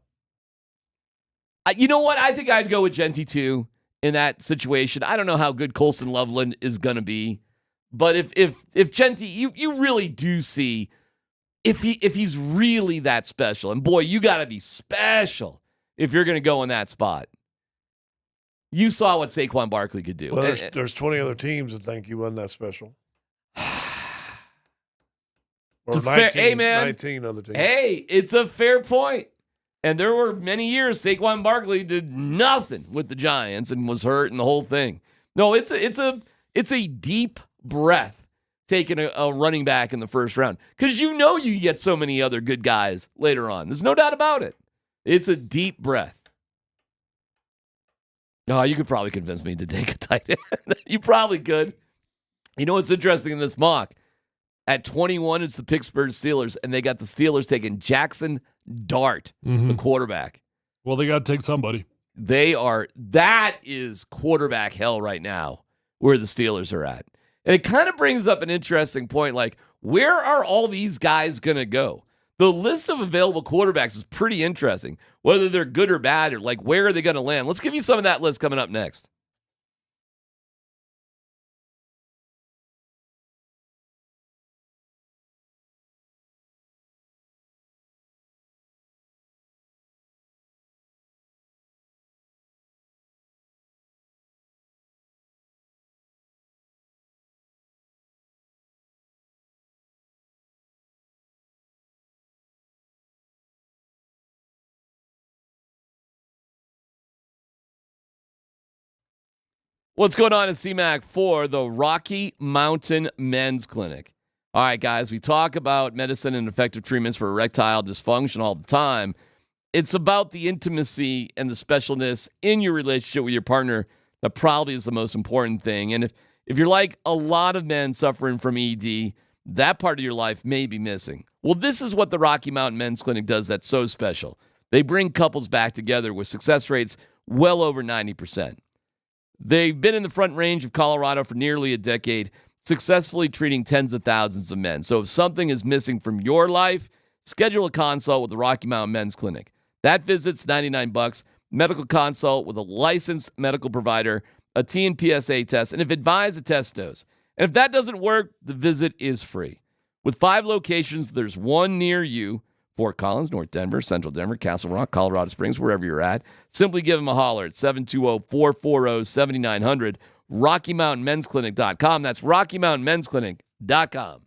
You know what? I think I'd go with Genty too in that situation. I don't know how good Colson Loveland is going to be, but if Genty, you really do see if he's really that special, and boy, you got to be special if you're going to go in that spot. You saw what Saquon Barkley could do. Well, there's 20 other teams that think you wasn't that special. Or 19 other teams. Hey, it's a fair point. And there were many years Saquon Barkley did nothing with the Giants and was hurt and the whole thing. No, it's a deep breath taking a running back in the first round because you get so many other good guys later on. There's no doubt about it. It's a deep breath. No, you could probably convince me to take a tight end. You probably could. You know what's interesting in this mock? At 21, it's the Pittsburgh Steelers, and they got the Steelers taking Jackson Dart, the quarterback. Well, they got to take somebody. That is quarterback hell right now, where the Steelers are at. And it kind of brings up an interesting point, like, where are all these guys going to go? The list of available quarterbacks is pretty interesting, whether they're good or bad, or like, where are they going to land? Let's give you some of that list coming up next. What's going on at CMAC for the Rocky Mountain Men's Clinic? All right, guys, we talk about medicine and effective treatments for erectile dysfunction all the time. It's about the intimacy and the specialness in your relationship with your partner that probably is the most important thing. And if you're like a lot of men suffering from ED, that part of your life may be missing. Well, this is what the Rocky Mountain Men's Clinic does that's so special. They bring couples back together with success rates well over 90%. They've been in the Front Range of Colorado for nearly a decade, successfully treating tens of thousands of men. So if something is missing from your life, schedule a consult with the Rocky Mountain Men's Clinic. That visit's $99, medical consult with a licensed medical provider, a TNPSA test, and if advised, a test dose. And if that doesn't work, the visit is free. With 5 locations, there's one near you. Fort Collins, North Denver, Central Denver, Castle Rock, Colorado Springs, wherever you're at. Simply give them a holler at 720-440-7900, RockyMountainMen'sClinic.com. That's RockyMountainMen'sClinic.com.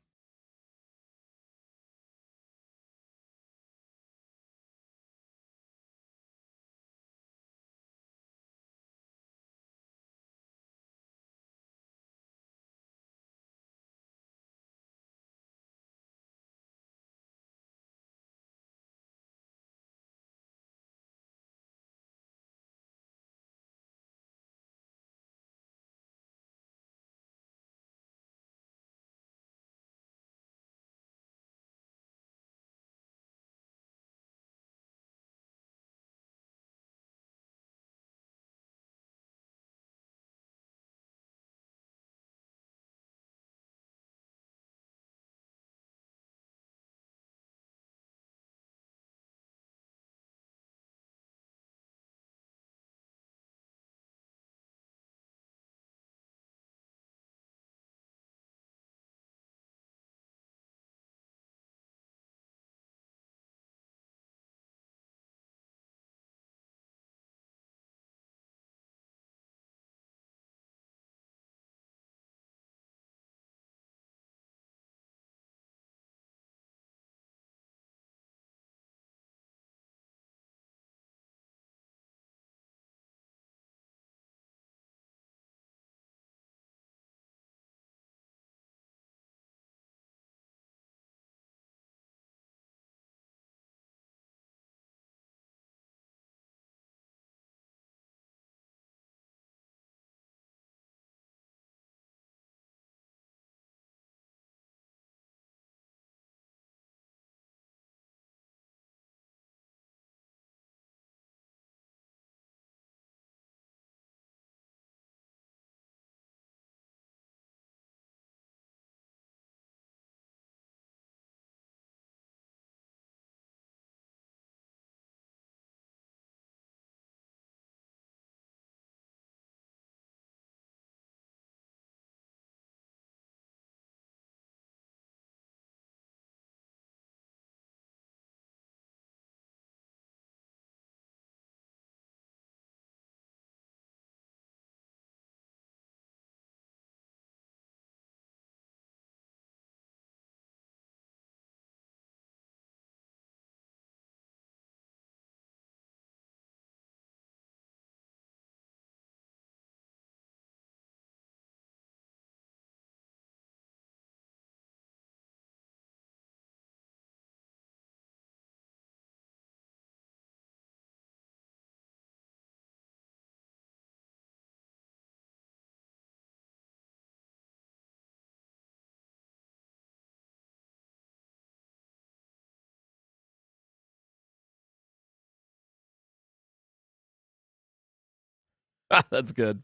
That's good.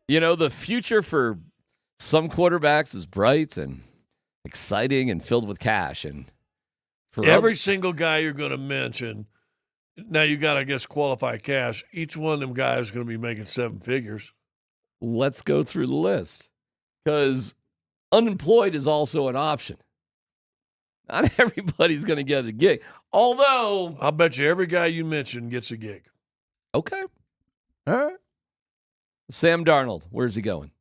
You know, the future for some quarterbacks is bright and exciting and filled with cash. And for every single guy you're going to mention, now you got to, I guess, qualify cash. Each one of them guys is going to be making 7 figures. Let's go through the list, because unemployed is also an option. Not everybody's going to get a gig. Although, I'll bet you every guy you mentioned gets a gig. Okay. All right. Sam Darnold, where's he going?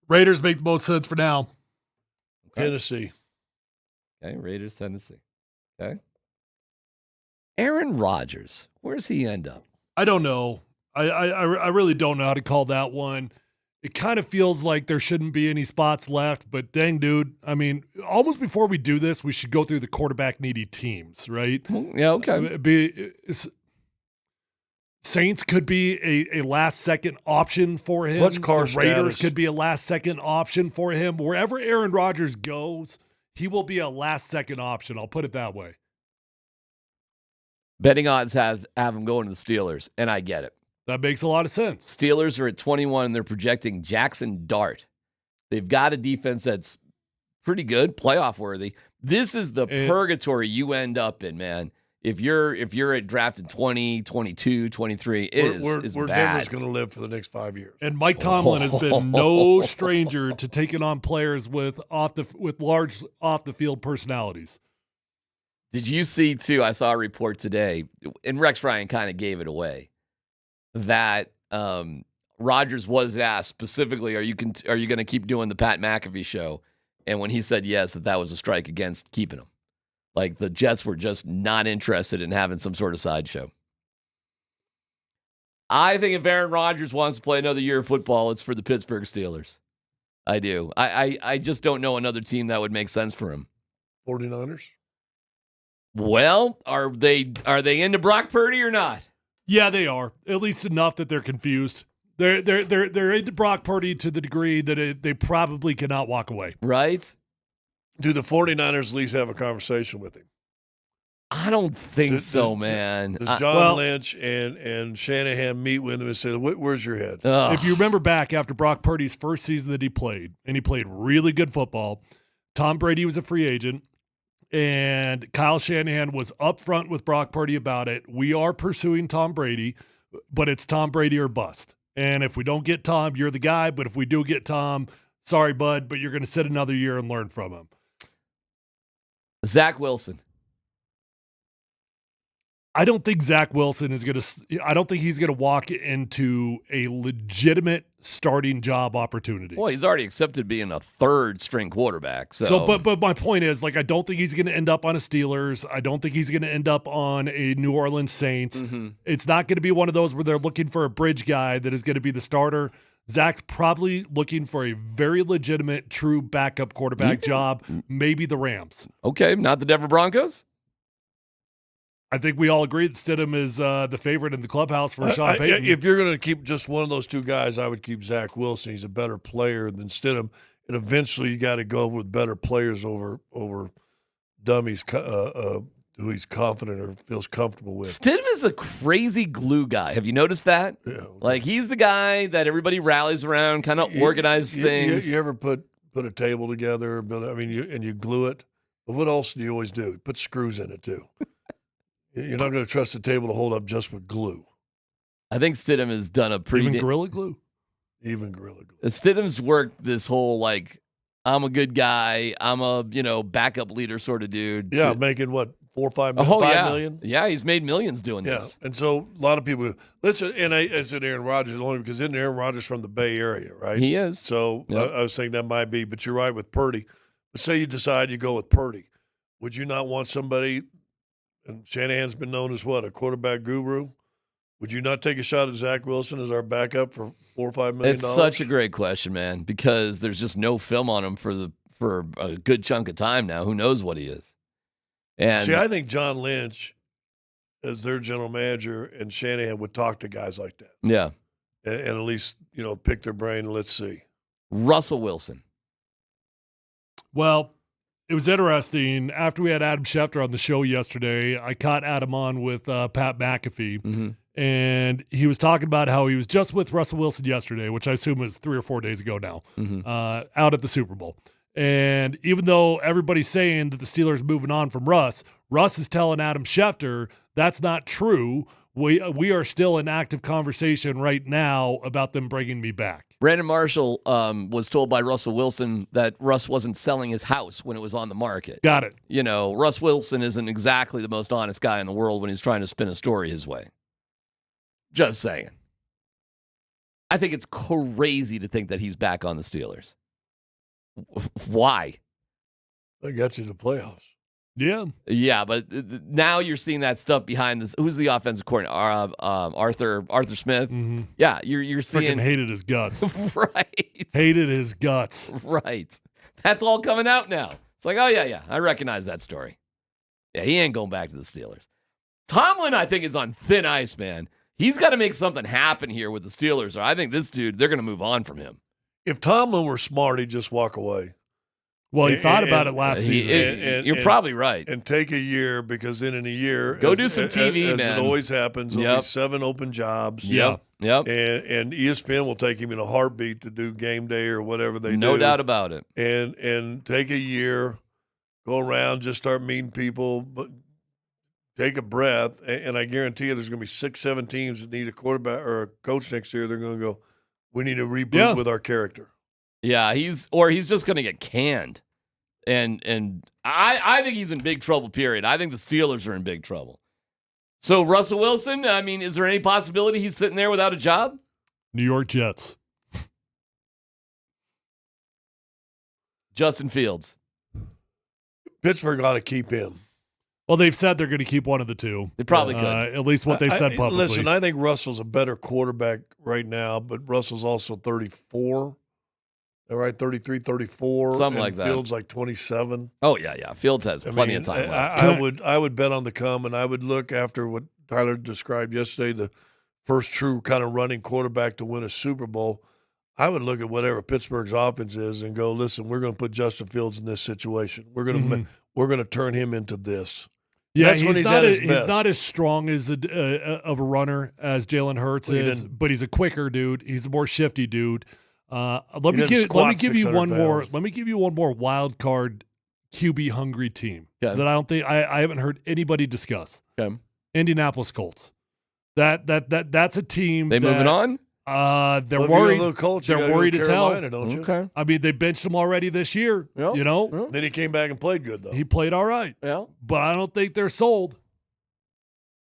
Raiders make the most sense for now. Okay. Tennessee. Okay, Raiders, Tennessee. Okay. Aaron Rodgers, where's he end up? I don't know. I really don't know how to call that one. It kind of feels like there shouldn't be any spots left, but dang, dude. I mean, almost before we do this, we should go through the quarterback needy teams, right? Yeah, okay. Saints could be a last-second option for him. What's Carr's The Raiders status? could be a last-second option for him. Wherever Aaron Rodgers goes, he will be a last-second option. I'll put it that way. Betting odds have him going to the Steelers, and I get it. That makes a lot of sense. Steelers are at 21, and they're projecting Jackson Dart. They've got a defense that's pretty good, playoff-worthy. This is the purgatory you end up in, man. If you're at drafted 20, 22, 23, it is where bad. Denver's going to live for the next 5 years. And Mike Tomlin has been no stranger to taking on players with large off-the-field personalities. Did you see, too, I saw a report today, and Rex Ryan kind of gave it away, that Rodgers was asked specifically, are you going to keep doing the Pat McAfee show? And when he said yes, that was a strike against keeping him. Like, the Jets were just not interested in having some sort of sideshow. I think if Aaron Rodgers wants to play another year of football, it's for the Pittsburgh Steelers. I do. I just don't know another team that would make sense for him. 49ers? Well, are they into Brock Purdy or not? Yeah, they are. At least enough that they're confused. They're into Brock Purdy to the degree that they probably cannot walk away. Right? Do the 49ers at least have a conversation with him? I don't think so, man. Does John Lynch and Shanahan meet with him and say, where's your head? If you remember back after Brock Purdy's first season that he played, and he played really good football, Tom Brady was a free agent, and Kyle Shanahan was upfront with Brock Purdy about it. We are pursuing Tom Brady, but it's Tom Brady or bust. And if we don't get Tom, you're the guy. But if we do get Tom, sorry, bud, but you're going to sit another year and learn from him. Zach Wilson. I don't think Zach Wilson is going to – I don't think he's going to walk into a legitimate starting job opportunity. Well, he's already accepted being a third-string quarterback. So, but my point is, like, I don't think he's going to end up on a Steelers. I don't think he's going to end up on a New Orleans Saints. Mm-hmm. It's not going to be one of those where they're looking for a bridge guy that is going to be the starter. Zach's probably looking for a very legitimate, true backup quarterback job, maybe the Rams. Okay, not the Denver Broncos? I think we all agree that Stidham is the favorite in the clubhouse for Sean Payton. If you're going to keep just one of those two guys, I would keep Zach Wilson. He's a better player than Stidham. And eventually you got to go with better players over dummies who he's confident or feels comfortable with. Stidham is a crazy glue guy. Have you noticed that? Yeah. Like, he's the guy that everybody rallies around, kind of organize things. You ever put a table together, and you glue it? But what else do you always do? Put screws in it, too. You're not going to trust the table to hold up just with glue. I think Stidham has done a pretty... Even Gorilla Glue? Even Gorilla Glue. Stidham's worked this whole, like, I'm a good guy, I'm a, backup leader sort of dude. Yeah, making what, $4 or $5 million? $5 million? Yeah, he's made millions doing this. And so a lot of people listen, and I said Aaron Rodgers only because isn't Aaron Rodgers from the Bay Area, right? He is. So Yep. I was saying that might be, but you're right with Purdy. But say you decide you go with Purdy, would you not want somebody? And Shanahan's been known as what, a quarterback guru? Would you not take a shot at Zach Wilson as our backup for $4 or $5 million? It's such a great question, man, because there's just no film on him for a good chunk of time now. Who knows what he is? And see, I think John Lynch, as their general manager, and Shanahan would talk to guys like that. Yeah. And at least, pick their brain and let's see. Russell Wilson. Well, It was interesting. After we had Adam Schefter on the show yesterday, I caught Adam on with Pat McAfee, and he was talking about how he was just with Russell Wilson yesterday, which I assume was 3 or 4 days ago now, out at the Super Bowl. And even though everybody's saying that the Steelers are moving on from Russ is telling Adam Schefter that's not true. We are still in active conversation right now about them bringing me back. Brandon Marshall was told by Russell Wilson that Russ wasn't selling his house when it was on the market. Got it. You know, Russ Wilson isn't exactly the most honest guy in the world when he's trying to spin a story his way. Just saying. I think it's crazy to think that he's back on the Steelers. Why? They got you to the playoffs. Yeah. Yeah, but now you're seeing that stuff behind this. Who's the offensive coordinator? Arthur Smith. Mm-hmm. Yeah, you're seeing. Freaking hated his guts. Right. Hated his guts. Right. That's all coming out now. It's like, oh, yeah, I recognize that story. Yeah, he ain't going back to the Steelers. Tomlin, I think, is on thin ice, man. He's got to make something happen here with the Steelers, or I think this dude, they're going to move on from him. If Tomlin were smart, he'd just walk away. Well, he thought about it last season. You're probably right. And take a year, because then in a year, go do some TV, as man. it always happens, there'll be 7 open jobs. Yep. And ESPN will take him in a heartbeat to do game day or whatever they do. No doubt about it. And take a year, go around, just start meeting people, but take a breath. And I guarantee you there's going to be 6, 7 teams that need a quarterback or a coach next year. They're going to go, we need to reboot with our character. Yeah, he's just going to get canned. And I think he's in big trouble, period. I think the Steelers are in big trouble. So Russell Wilson, I mean, is there any possibility he's sitting there without a job? New York Jets. Justin Fields. Pittsburgh ought to keep him. Well, they've said they're going to keep one of the two. They probably could. At least what they've said publicly. Listen, I think Russell's a better quarterback right now, but Russell's also 34. All right, 33, 34. Something like that. Fields like 27. Oh, yeah. Fields has plenty of time left. I would bet on the come, and I would look after what Tyler described yesterday, the first true kind of running quarterback to win a Super Bowl. I would look at whatever Pittsburgh's offense is and go, listen, we're going to put Justin Fields in this situation. We're going to turn him into this. Yeah, he's not as strong as of a runner as Jalen Hurts is, but he's a quicker dude. He's a more shifty dude. Let me give you one more wild card QB hungry team that I don't think I haven't heard anybody discuss. Okay. Indianapolis Colts. That's a team. They moving on? They're worried. They're worried as hell. Don't you? Okay. I mean, they benched him already this year. Yep. You know. Then he came back and played good though. He played all right. Yeah. But I don't think they're sold.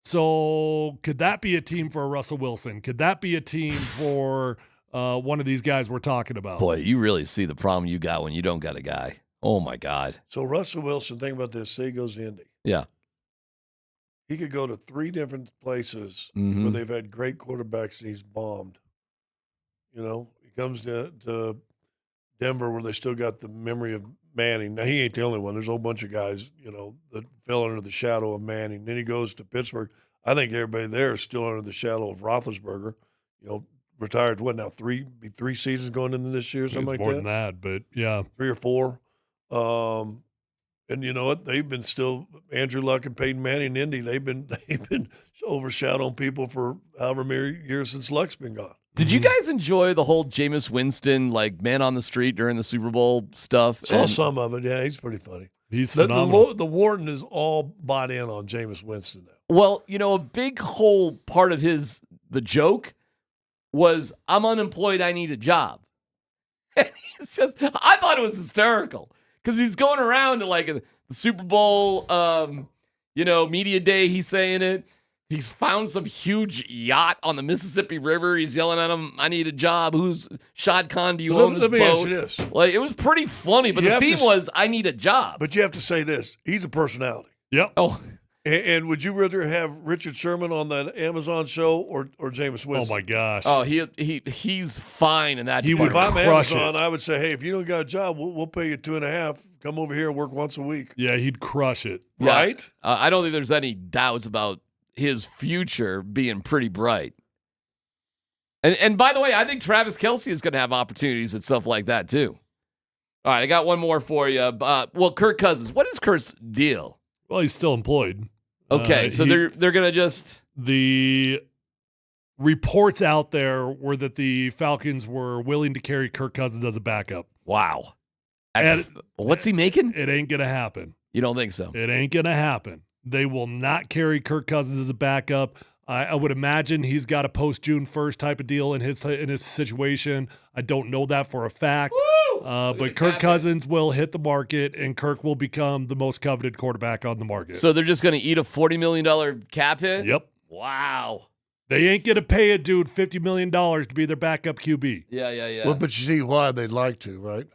So could that be a team for Russell Wilson? Could that be a team for one of these guys we're talking about? Boy, you really see the problem you got when you don't got a guy. Oh, my God. So Russell Wilson, think about this. Say he goes to Indy. Yeah. He could go to 3 different places where they've had great quarterbacks and he's bombed. You know, he comes to Denver where they still got the memory of Manning. Now, he ain't the only one. There's a whole bunch of guys, you know, that fell under the shadow of Manning. Then he goes to Pittsburgh. I think everybody there is still under the shadow of Roethlisberger. You know, retired, what now, 3 seasons going into this year, something like that? More than that, but yeah. 3 or 4. And you know what? They've been still Andrew Luck and Peyton Manning in Indy. They've been overshadowing people for however many years since Luck's been gone. Did you guys enjoy the whole Jameis Winston, like, man on the street during the Super Bowl stuff? Saw some of it. Yeah, he's pretty funny. He's phenomenal. The Warden is all bought in on Jameis Winston now. Well, you know, a big whole part of the joke was, I'm unemployed, I need a job. It's just, I thought it was hysterical. Because he's going around to, like, the Super Bowl, media day, he's saying it. He's found some huge yacht on the Mississippi River. He's yelling at him, I need a job. Who's Shad Khan, do you own this boat? Let me ask you this. Like, it was pretty funny, but the theme was, I need a job. But you have to say this. He's a personality. Yep. Oh, and would you rather have Richard Sherman on that Amazon show or Jameis Winston? Oh, my gosh. Oh, he's fine in that. If I'm Amazon, I would say, hey, if you don't got a job, we'll pay you $2.5. Come over here and work once a week. Yeah, he'd crush it. Right? Yeah. I don't think there's any doubts about his future being pretty bright. And by the way, I think Travis Kelce is going to have opportunities at stuff like that too. All right, I got one more for you. Well, Kirk Cousins, what is Kirk's deal? Well, he's still employed. Okay, so they're going to just... The reports out there were that the Falcons were willing to carry Kirk Cousins as a backup. Wow. What's he making? It ain't going to happen. You don't think so? It ain't going to happen. They will not carry Kirk Cousins as a backup. I would imagine he's got a post-June 1st type of deal in his situation. I don't know that for a fact. But Kirk Cousins will hit the market, and Kirk will become the most coveted quarterback on the market. So they're just going to eat a $40 million cap hit? Yep. Wow. They ain't going to pay a dude $50 million to be their backup QB. Yeah. Well, but you see why they'd like to, right?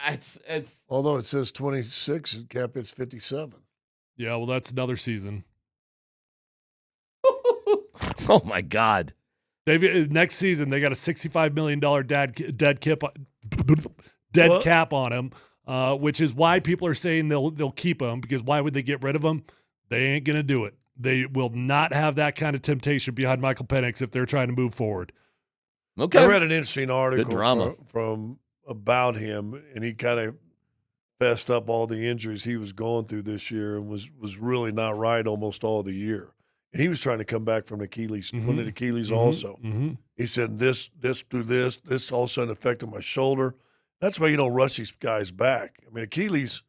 It's Although it says 26, and cap hit's 57. Yeah, well, that's another season. Oh, my God. Next season, they got a $65 million dead cap on him, which is why people are saying they'll keep him, because why would they get rid of him? They ain't going to do it. They will not have that kind of temptation behind Michael Penix if they're trying to move forward. Okay. I read an interesting article from about him, and he kind of fessed up all the injuries he was going through this year and was really not right almost all the year. And he was trying to come back from Achilles, from the Achilles also. Mm-hmm. He said, this all of a sudden affected my shoulder. That's why you don't rush these guys back. I mean, Achilles,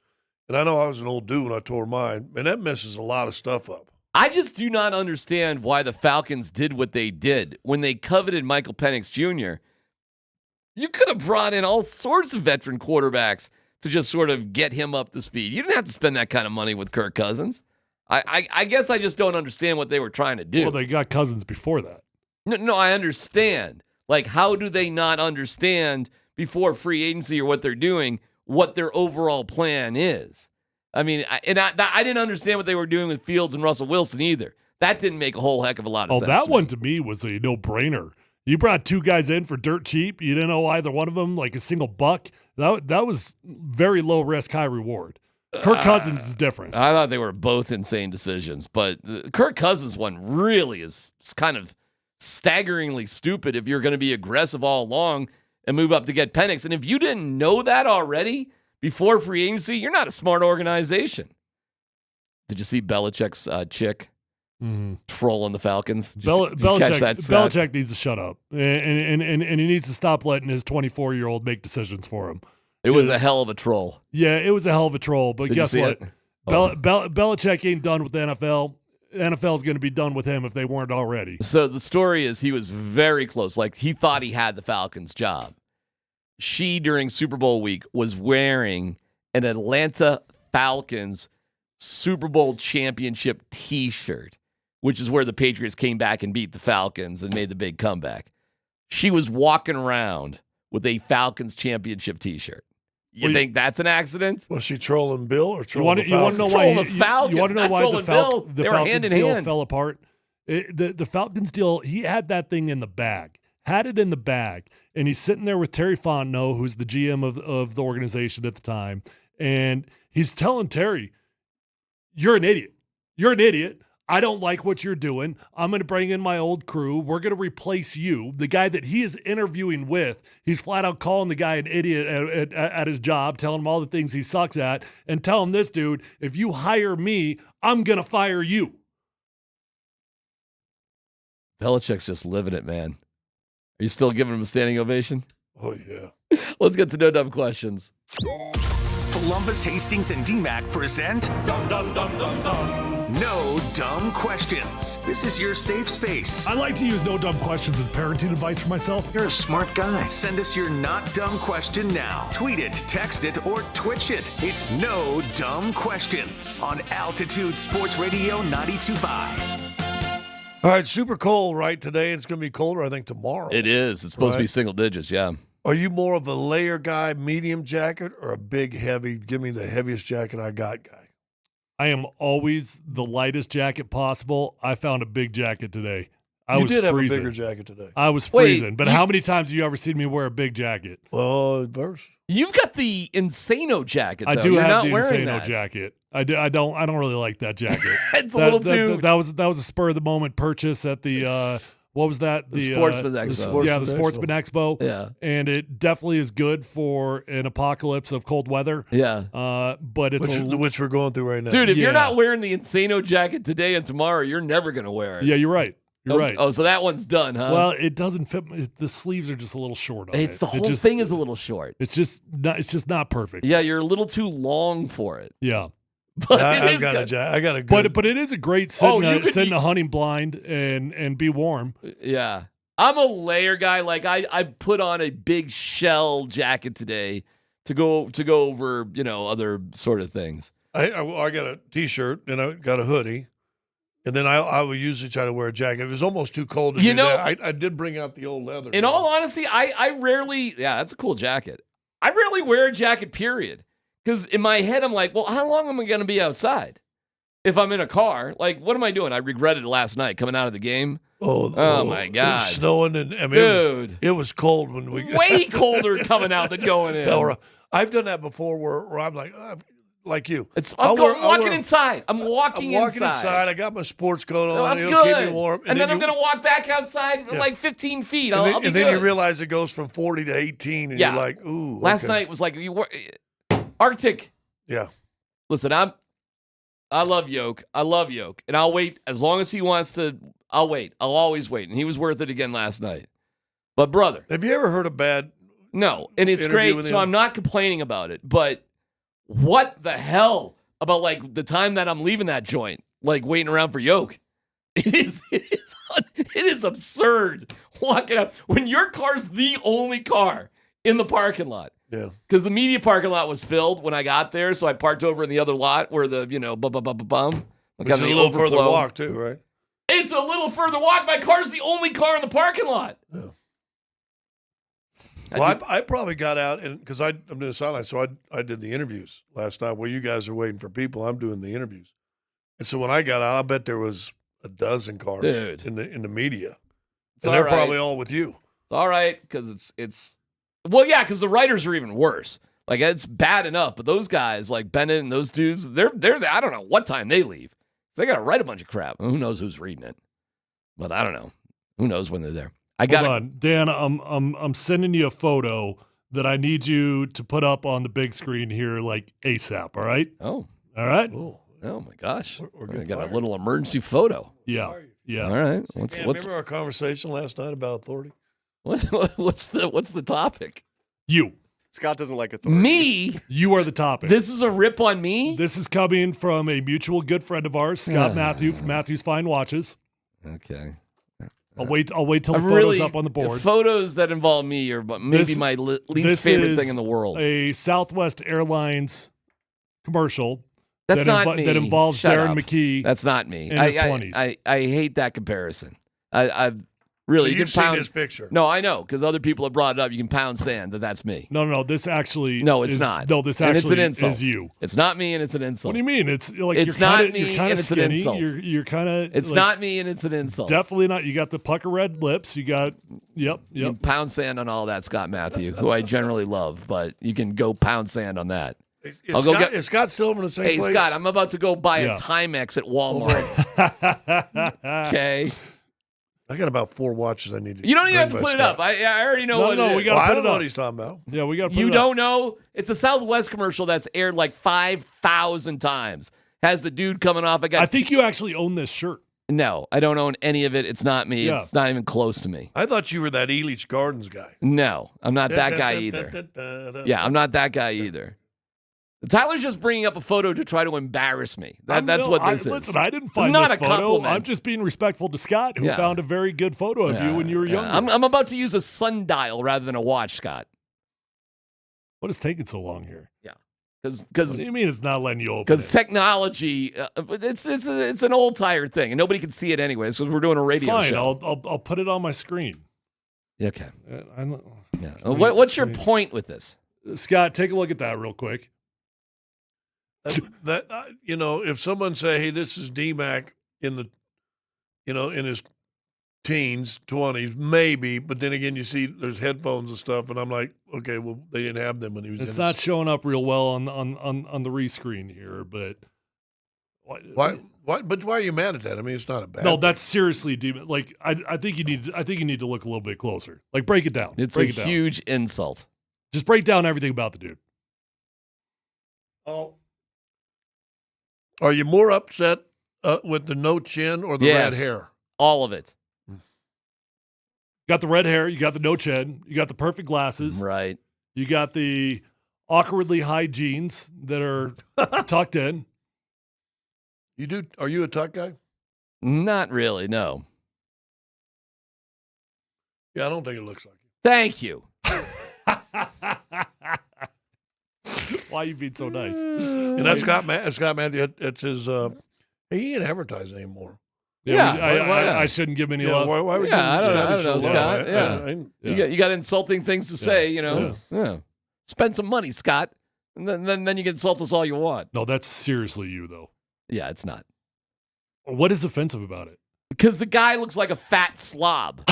and I know I was an old dude when I tore mine, and that messes a lot of stuff up. I just do not understand why the Falcons did what they did. When they coveted Michael Penix Jr., you could have brought in all sorts of veteran quarterbacks to just sort of get him up to speed. You didn't have to spend that kind of money with Kirk Cousins. I guess I just don't understand what they were trying to do. Well, they got Cousins before that. No, I understand. Like, how do they not understand before free agency or what they're doing, what their overall plan is? I mean, I didn't understand what they were doing with Fields and Russell Wilson either. That didn't make a whole heck of a lot of sense. That one to me was a no-brainer. You brought two guys in for dirt cheap. You didn't owe either one of them like a single buck. That was very low risk, high reward. Kirk Cousins is different. I thought they were both insane decisions, but the Kirk Cousins one really is kind of staggeringly stupid if you're going to be aggressive all along and move up to get Penix. And if you didn't know that already before free agency, you're not a smart organization. Did you see Belichick's chick trolling the Falcons? Did you catch that stat? Belichick needs to shut up, and he needs to stop letting his 24-year-old make decisions for him. It was a hell of a troll. Yeah, it was a hell of a troll. But Did guess you see what? it? Belichick ain't done with the NFL. NFL's going to be done with him if they weren't already. So the story is he was very close. Like, he thought he had the Falcons job. She, during Super Bowl week, was wearing an Atlanta Falcons Super Bowl championship T-shirt, which is where the Patriots came back and beat the Falcons and made the big comeback. She was walking around with a Falcons championship T-shirt. You think that's an accident? Was she trolling Bill or trolling the Falcons? You want to know why? The Falcons, you want to know why the Falcons hand in deal hand. fell apart? The Falcons deal. He had that thing in the bag. Had it in the bag, and he's sitting there with Terry Fontenot, who's the GM of the organization at the time, and he's telling Terry, "You're an idiot. You're an idiot. I don't like what you're doing. I'm going to bring in my old crew. We're going to replace you." The guy that he is interviewing with, he's flat out calling the guy an idiot at his job, telling him all the things he sucks at, and telling this dude, if you hire me, I'm going to fire you. Belichick's just living it, man. Are you still giving him a standing ovation? Oh, yeah. Let's get to No Dumb Questions. Polumbus, Hastings, and DMac present Dumb, dumb, dumb, dumb, dumb. No Dumb Questions. This is your safe space. I like to use No Dumb Questions as parenting advice for myself. You're a smart guy. Send us your not dumb question now. Tweet it, text it, or Twitch it. It's No Dumb Questions on Altitude Sports Radio 92.5. All right, super cold, right, today. It's going to be colder, I think, tomorrow. It is. It's supposed to be single digits, yeah. Are you more of a layer guy, medium jacket, or a big, heavy, give me the heaviest jacket I got guy? I am always the lightest jacket possible. I found a big jacket today. You did have a bigger jacket today. I was freezing. But how many times have you ever seen me wear a big jacket? Well, verse. You've got the Insano jacket, though. I do You're have not the wearing Insano that. jacket. I don't really like that jacket. It's a little too. That was a spur of the moment purchase at the What was that? The Sportsman Expo. The Sportsman Expo. Yeah. And it definitely is good for an apocalypse of cold weather. Yeah. But it's which we're going through right now. Dude, if you're not wearing the Insano jacket today and tomorrow, you're never going to wear it. Yeah, you're right. You're right. Oh, so that one's done, huh? Well, it doesn't fit. The sleeves are just a little short on the whole thing is a little short. It's just not perfect. Yeah, you're a little too long for it. Yeah. But I got a good. But it is a great sit in a hunting blind and be warm. Yeah. I'm a layer guy. Like I put on a big shell jacket today to go over, other sort of things. I got a T-shirt and I got a hoodie. And then I would usually try to wear a jacket. It was almost too cold to do that. I did bring out the old leather. In all honesty, I rarely, that's a cool jacket. I rarely wear a jacket, period. Because in my head, I'm like, well, how long am I going to be outside? If I'm in a car, like, what am I doing? I regretted last night coming out of the game. Oh my God. It was snowing. And dude. It was cold when we way colder coming out than going in. I've done that before where I'm like you. I'm walking inside. I'm walking inside. I got my sports coat on. I'm It'll good. keep me warm. And then I'm going to walk back outside for like 15 feet. I'll be and then good. you realize it goes from 40 to 18, and you're like, ooh. Last night was like Arctic. Yeah. Listen, I love Yoke. And I'll wait as long as he wants to. I'll wait. I'll always wait. And he was worth it again last night. But brother, have you ever heard a bad? No, and it's great. So I'm not complaining about it. But what the hell about like the time that I'm leaving that joint, like waiting around for Yoke? It is absurd walking up when your car's the only car in the parking lot. Yeah. Because the media parking lot was filled when I got there, so I parked over in the other lot where the, bum. It's a little further walk too, right? It's a little further walk. My car's the only car in the parking lot. Yeah. Well, I probably got out, and because I'm doing a sideline, so I did the interviews last night. While you guys are waiting for people, I'm doing the interviews. And so when I got out, I bet there was a dozen cars in the media. And they're probably all with you. It's all right, because it's well, yeah, because the writers are even worse. Like, it's bad enough, but those guys, like Bennett and those dudes, they're I don't know what time they leave. They got to write a bunch of crap. Who knows who's reading it? But I don't know. Who knows when they're there? Hold on, Dan. I'm sending you a photo that I need you to put up on the big screen here, like ASAP. All right? Oh, all right. Oh my gosh, I got a little emergency photo. Yeah. All right. Remember our conversation last night about authority? What's the topic? You. Scott doesn't like authority. Me? You are the topic. This is a rip on me? This is coming from a mutual good friend of ours, Scott Matthew from Matthew's Fine Watches. Okay. I'll wait till the photo's up on the board. Photos that involve me are maybe my least favorite thing in the world. A Southwest Airlines commercial. That's not me. That involves Shut Darren up. McKee. That's not me. In his 20s. I hate that comparison. I really. So you've seen his picture. No, I know, because other people have brought it up. You can pound sand that's me. No. This actually. No, it's not. No, this and actually it's an insult. is you. It's not me, and it's an insult. What do you mean? It's like it's you're not kinda, me, you're kind and of it's skinny. an insult. You're kind of. It's not me, and it's an insult. Definitely not. You got the pucker red lips. You got. Yep. You can pound sand on all that, Scott Matthew, who I generally love, but you can go pound sand on that. Is Scott still in the same place? Hey, Scott, I'm about to go buy a Timex at Walmart. Okay. I got about 4 watches I need to. You don't even have to put it up. I already know what it is. We got to put I it don't know up. what he's talking about. Yeah, we got to put it You up. don't know? It's a Southwest commercial that's aired like 5,000 times. Has the dude coming off. I think you actually own this shirt. No, I don't own any of it. It's not me. Yeah. It's not even close to me. I thought you were that Elitch Gardens guy. No, I'm not that guy either. Yeah, I'm not that guy either. Tyler's just bringing up a photo to try to embarrass me. That's what this is. Listen, I didn't find it's not this a photo. compliment. I'm just being respectful to Scott, who found a very good photo of you when you were younger. I'm about to use a sundial rather than a watch, Scott. What is taking so long here? Yeah. What do you mean it's not letting you open? Because technology, it's an old tired thing, and nobody can see it anyways. Because we're doing a radio show. I'll put it on my screen. Okay. What's your point with this, Scott? Take a look at that real quick. If someone say, "Hey, this is DMac in his teens, 20s, maybe," but then again, you see there's headphones and stuff, and I'm like, okay, well, they didn't have them when he was. It's not showing up real well on the rescreen here, but Why? But why are you mad at that? I mean, it's not a bad. No, that's seriously demon. Like I think you need to look a little bit closer. Like break it down. It's break a it down. huge insult. Just break down everything about the dude. Oh, are you more upset with the no chin or the red hair? All of it. Got the red hair. You got the no chin. You got the perfect glasses. Right. You got the awkwardly high jeans that are tucked in. You do? Are you a tuck guy? Not really. No. Yeah, I don't think it looks like it. Thank you. Why are you being so nice? And that's Scott Matthew. It's his. He ain't advertising anymore. Yeah, I shouldn't give him any love. Why would I don't know, so Scott. low? You got insulting things to say. You know. Yeah. Spend some money, Scott, and then you can insult us all you want. No, that's seriously you though. Yeah, it's not. What is offensive about it? Because the guy looks like a fat slob.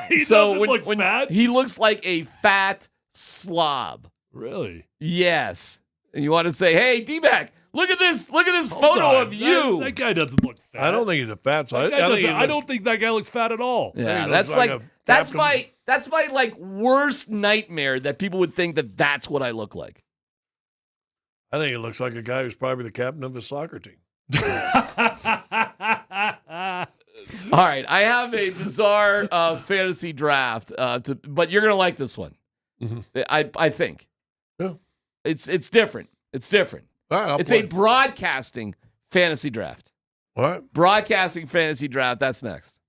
He doesn't look fat. He looks like a fat slob. Really? Yes. And you want to say, "Hey, DMac, look at this photo of you." That guy doesn't look fat. I don't think he's a fat. So I don't think that guy looks fat at all. Yeah, that's my like worst nightmare that people would think that that's what I look like. I think it looks like a guy who's probably the captain of his soccer team. All right, I have a bizarre fantasy draft, but you're gonna like this one. Mm-hmm. I think. Yeah. It's different. It's different. All right, it's a broadcasting fantasy draft. All right. Broadcasting fantasy draft. That's next.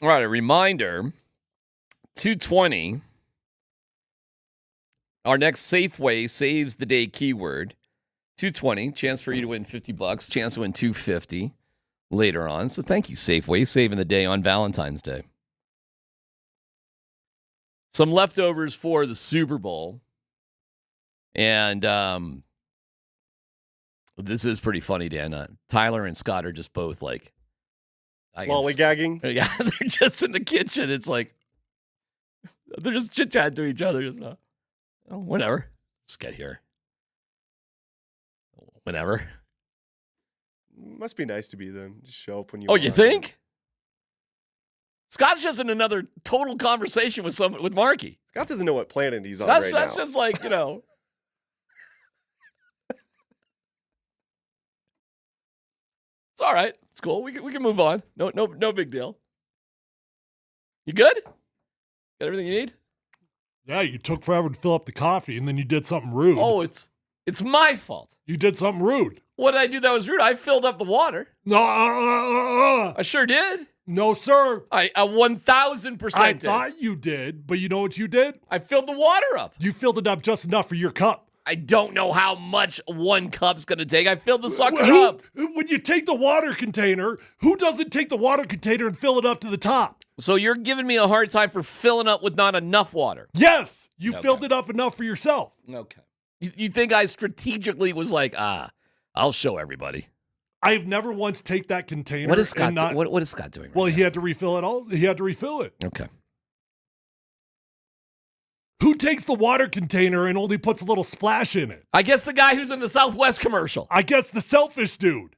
All right, a reminder, 220, our next Safeway saves the day keyword. 220, chance for you to win $50, chance to win $250 later on. So thank you, Safeway, saving the day on Valentine's Day. Some leftovers for the Super Bowl. And this is pretty funny, Dan. Tyler and Scott are just both like... lollygagging? Yeah, they're just in the kitchen. It's like... They're just chit-chatting to each other. Just, whatever. Just get here. Whatever. Must be nice to be them. Just show up when you Oh, want. you think? Scott's just in another total conversation with Marky. Scott doesn't know what planet he's on right now. That's just like, It's all right. It's cool. We can move on. No big deal. You good? Got everything you need? Yeah, you took forever to fill up the coffee, and then you did something rude. Oh, it's my fault. You did something rude. What did I do that was rude? I filled up the water. No, I sure did. No, sir. I 1,000% I did. thought you did, but you know what you did? I filled the water up. You filled it up just enough for your cup. I don't know how much one cup's going to take. I filled the sucker up. When you take the water container, who doesn't take the water container and fill it up to the top? So you're giving me a hard time for filling up with not enough water. Yes, you filled it up enough for yourself. Okay. You think I strategically was like, I'll show everybody. I've never once take that container. What is Scott? What is Scott doing? Well, he had to refill it all. He had to refill it. Okay. Who takes the water container and only puts a little splash in it? I guess the guy who's in the Southwest commercial. I guess the selfish dude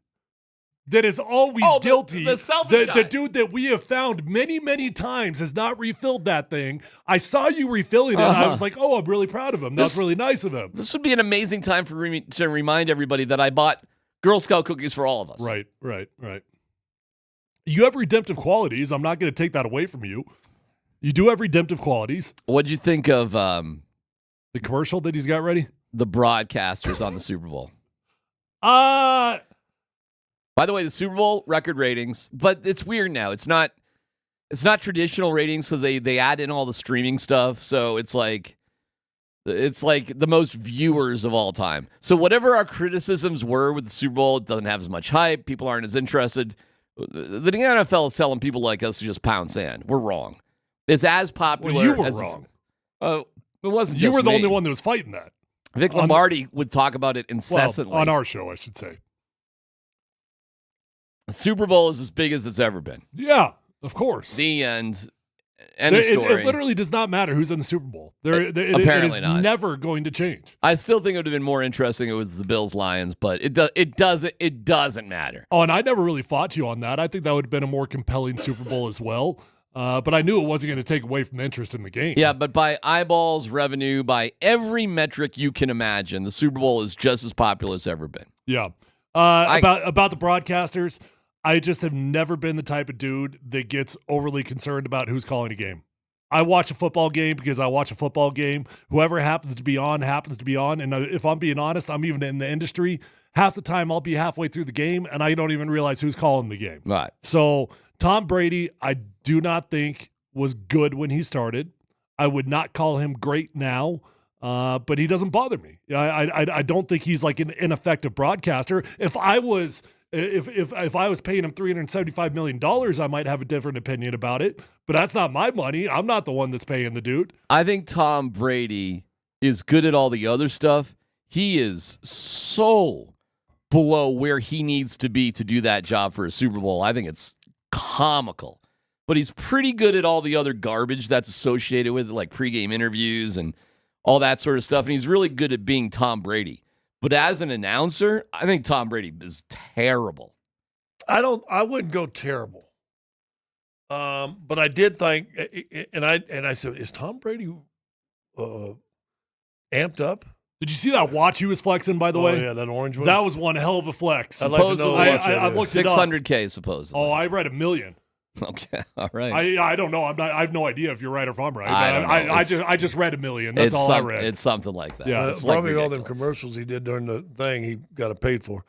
that is always guilty. The selfish guy. The dude that we have found many, many times has not refilled that thing. I saw you refilling it. And I was like, oh, I'm really proud of him. That's really nice of him. This would be an amazing time for me to remind everybody that I bought Girl Scout cookies for all of us. Right. You have redemptive qualities. I'm not going to take that away from you. You do have redemptive qualities. What'd you think of the commercial that he's got ready? The broadcasters on the Super Bowl. By the way, the Super Bowl record ratings, but it's weird now. It's not traditional ratings because they add in all the streaming stuff. So it's like the most viewers of all time. So whatever our criticisms were with the Super Bowl, it doesn't have as much hype. People aren't as interested. The NFL is telling people like us to just pound sand. We're wrong. It's as popular. Well, you were as wrong. It wasn't. You just were the me. only one that was fighting that. I think Lombardi would talk about it incessantly. Well, on our show, I should say. The Super Bowl is as big as it's ever been. Yeah, of course. The end. End of story. It literally does not matter who's in the Super Bowl. It is not. Never going to change. I still think it would have been more interesting if it was the Bills-Lions, but it doesn't matter. Oh, and I never really fought you on that. I think that would have been a more compelling Super Bowl as well. But I knew it wasn't going to take away from the interest in the game. Yeah, but by eyeballs, revenue, by every metric you can imagine, the Super Bowl is just as popular as it's ever been. Yeah. About the broadcasters, I just have never been the type of dude that gets overly concerned about who's calling a game. I watch a football game because I watch a football game. Whoever happens to be on. And if I'm being honest, I'm even in the industry. Half the time I'll be halfway through the game and I don't even realize who's calling the game. Right. So Tom Brady, I do not think was good when he started. I would not call him great now, but he doesn't bother me. I don't think he's like an ineffective broadcaster. If I was paying him $375 million, I might have a different opinion about it. But that's not my money. I'm not the one that's paying the dude. I think Tom Brady is good at all the other stuff. He is so below where he needs to be to do that job for a Super Bowl. I think it's comical. But he's pretty good at all the other garbage that's associated with it, like pregame interviews and all that sort of stuff. And he's really good at being Tom Brady. But as an announcer, I think Tom Brady is terrible. I wouldn't go terrible. But I did think, and I said, is Tom Brady amped up? Did you see that watch he was flexing, by the way? Oh, yeah, that orange one. That was one hell of a flex. I'd like to know I looked it up. 600K, supposedly. Oh, I read 1 million. Okay, all right. I don't know. I have no idea if you're right or if I'm right. I just read 1 million. That's all I read. It's something like that. Yeah, it's probably like all them commercials he did during the thing he got it paid for.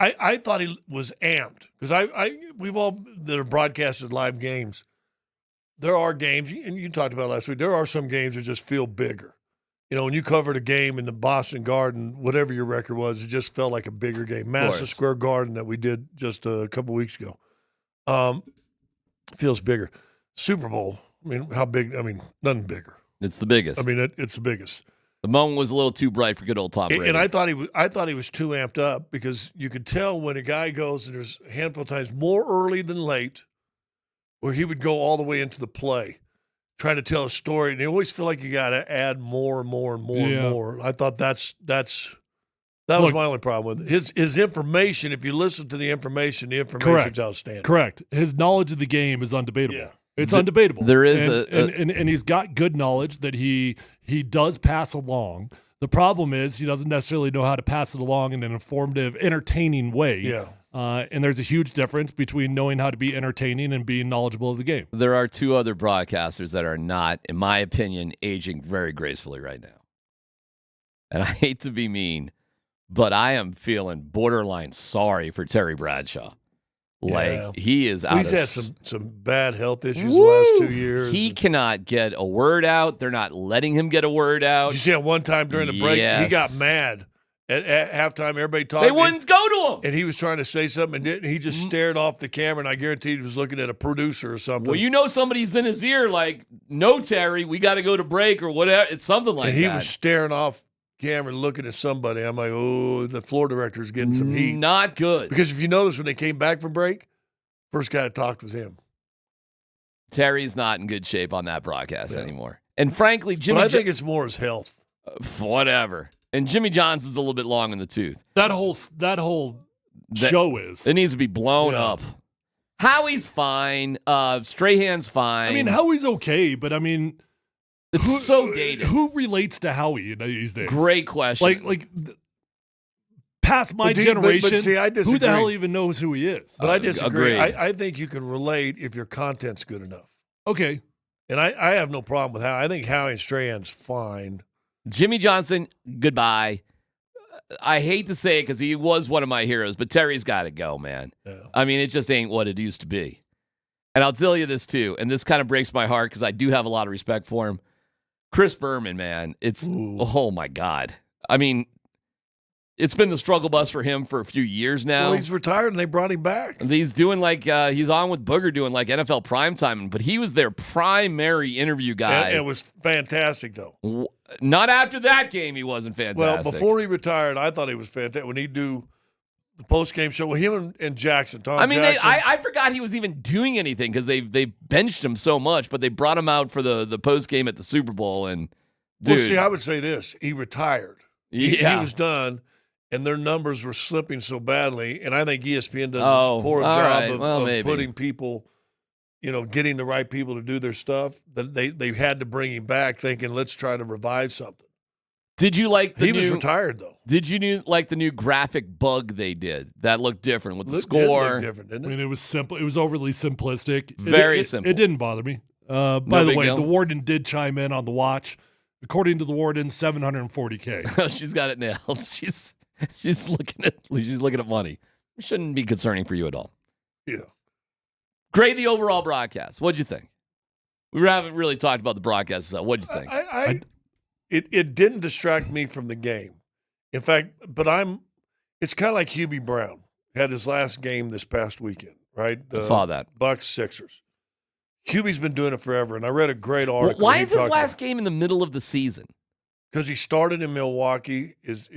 I thought he was amped because we've all that are broadcasted live games. There are games, and you talked about last week. There are some games that just feel bigger. When you covered a game in the Boston Garden, whatever your record was, it just felt like a bigger game. Madison Square Garden that we did just a couple weeks ago feels bigger. Super Bowl, how big? Nothing bigger. It's the biggest. It's the biggest. The moment was a little too bright for good old Tom Brady. And I thought he was too amped up because you could tell when a guy goes, and there's a handful of times more early than late, where he would go all the way into the play, trying to tell a story, and you always feel like you got to add more and more and more and more. I thought that was my only problem with it. His information. If you listen to the information is outstanding. Correct. His knowledge of the game is undebatable. Yeah. It's undebatable. There is and he's got good knowledge that he does pass along. The problem is he doesn't necessarily know how to pass it along in an informative, entertaining way. Yeah. And there's a huge difference between knowing how to be entertaining and being knowledgeable of the game. There are two other broadcasters that are not, in my opinion, aging very gracefully right now. And I hate to be mean, but I am feeling borderline sorry for Terry Bradshaw. He is out. He's had some bad health issues the last 2 years. He cannot get a word out. They're not letting him get a word out. Did you see at one time during the break, he got mad at halftime. Everybody talking. They wouldn't go to him. And he was trying to say something and didn't. He just stared off the camera, and I guarantee he was looking at a producer or something. Well, somebody's in his ear like, no, Terry, we got to go to break or whatever. It's something like that. And he was staring off camera looking at somebody. I'm like, oh, the floor director's getting some heat. Not good. Because if you notice when they came back from break, first guy that talked was him. Terry's not in good shape on that broadcast anymore. And frankly, Jimmy. But I think it's more his health. Whatever. And Jimmy Johnson's a little bit long in the tooth. That whole show is. It needs to be blown up. Howie's fine. Strahan's fine. Howie's okay, but it's so dated. Who relates to Howie these days? Great question. Like past my generation, but see, I disagree. Who the hell even knows who he is? But I disagree. I think you can relate if your content's good enough. Okay. And I have no problem with Howie. I think Howie and Strahan's fine. Jimmy Johnson, goodbye. I hate to say it because he was one of my heroes, but Terry's got to go, man. Yeah. It just ain't what it used to be. And I'll tell you this, too, and this kind of breaks my heart because I do have a lot of respect for him. Chris Berman, man, oh, my God. It's been the struggle bus for him for a few years now. Well, he's retired, and they brought him back. He's doing he's on with Booger doing NFL primetime, but he was their primary interview guy. It was fantastic, though. Not after that game, he wasn't fantastic. Well, before he retired, I thought he was fantastic. When he'd do the post-game show with him and Jackson, Jackson. I forgot he was even doing anything because they benched him so much, but they brought him out for the post-game at the Super Bowl. And dude, well, see, I would say this. He retired. He was done. And their numbers were slipping so badly, and I think ESPN does a poor job of putting people, getting the right people to do their stuff. That they had to bring him back, thinking let's try to revive something. Did you like He was retired though. Did you like the new graphic bug they did? That looked different with the score. Did look different, didn't it? It was simple. It was overly simplistic. Very simple. It didn't bother me. By the way, the warden did chime in on the watch. According to the warden, $740K. She's got it nailed. She's looking at money. It shouldn't be concerning for you at all. Yeah. Grade the overall broadcast. What'd you think? We haven't really talked about the broadcast. So what'd you think? It didn't distract me from the game. In fact, it's kind of like Hubie Brown had his last game this past weekend, right? I saw that. Bucks Sixers. Hubie's been doing it forever, and I read a great article. Why is his last game in the middle of the season? Because he started in Milwaukee. His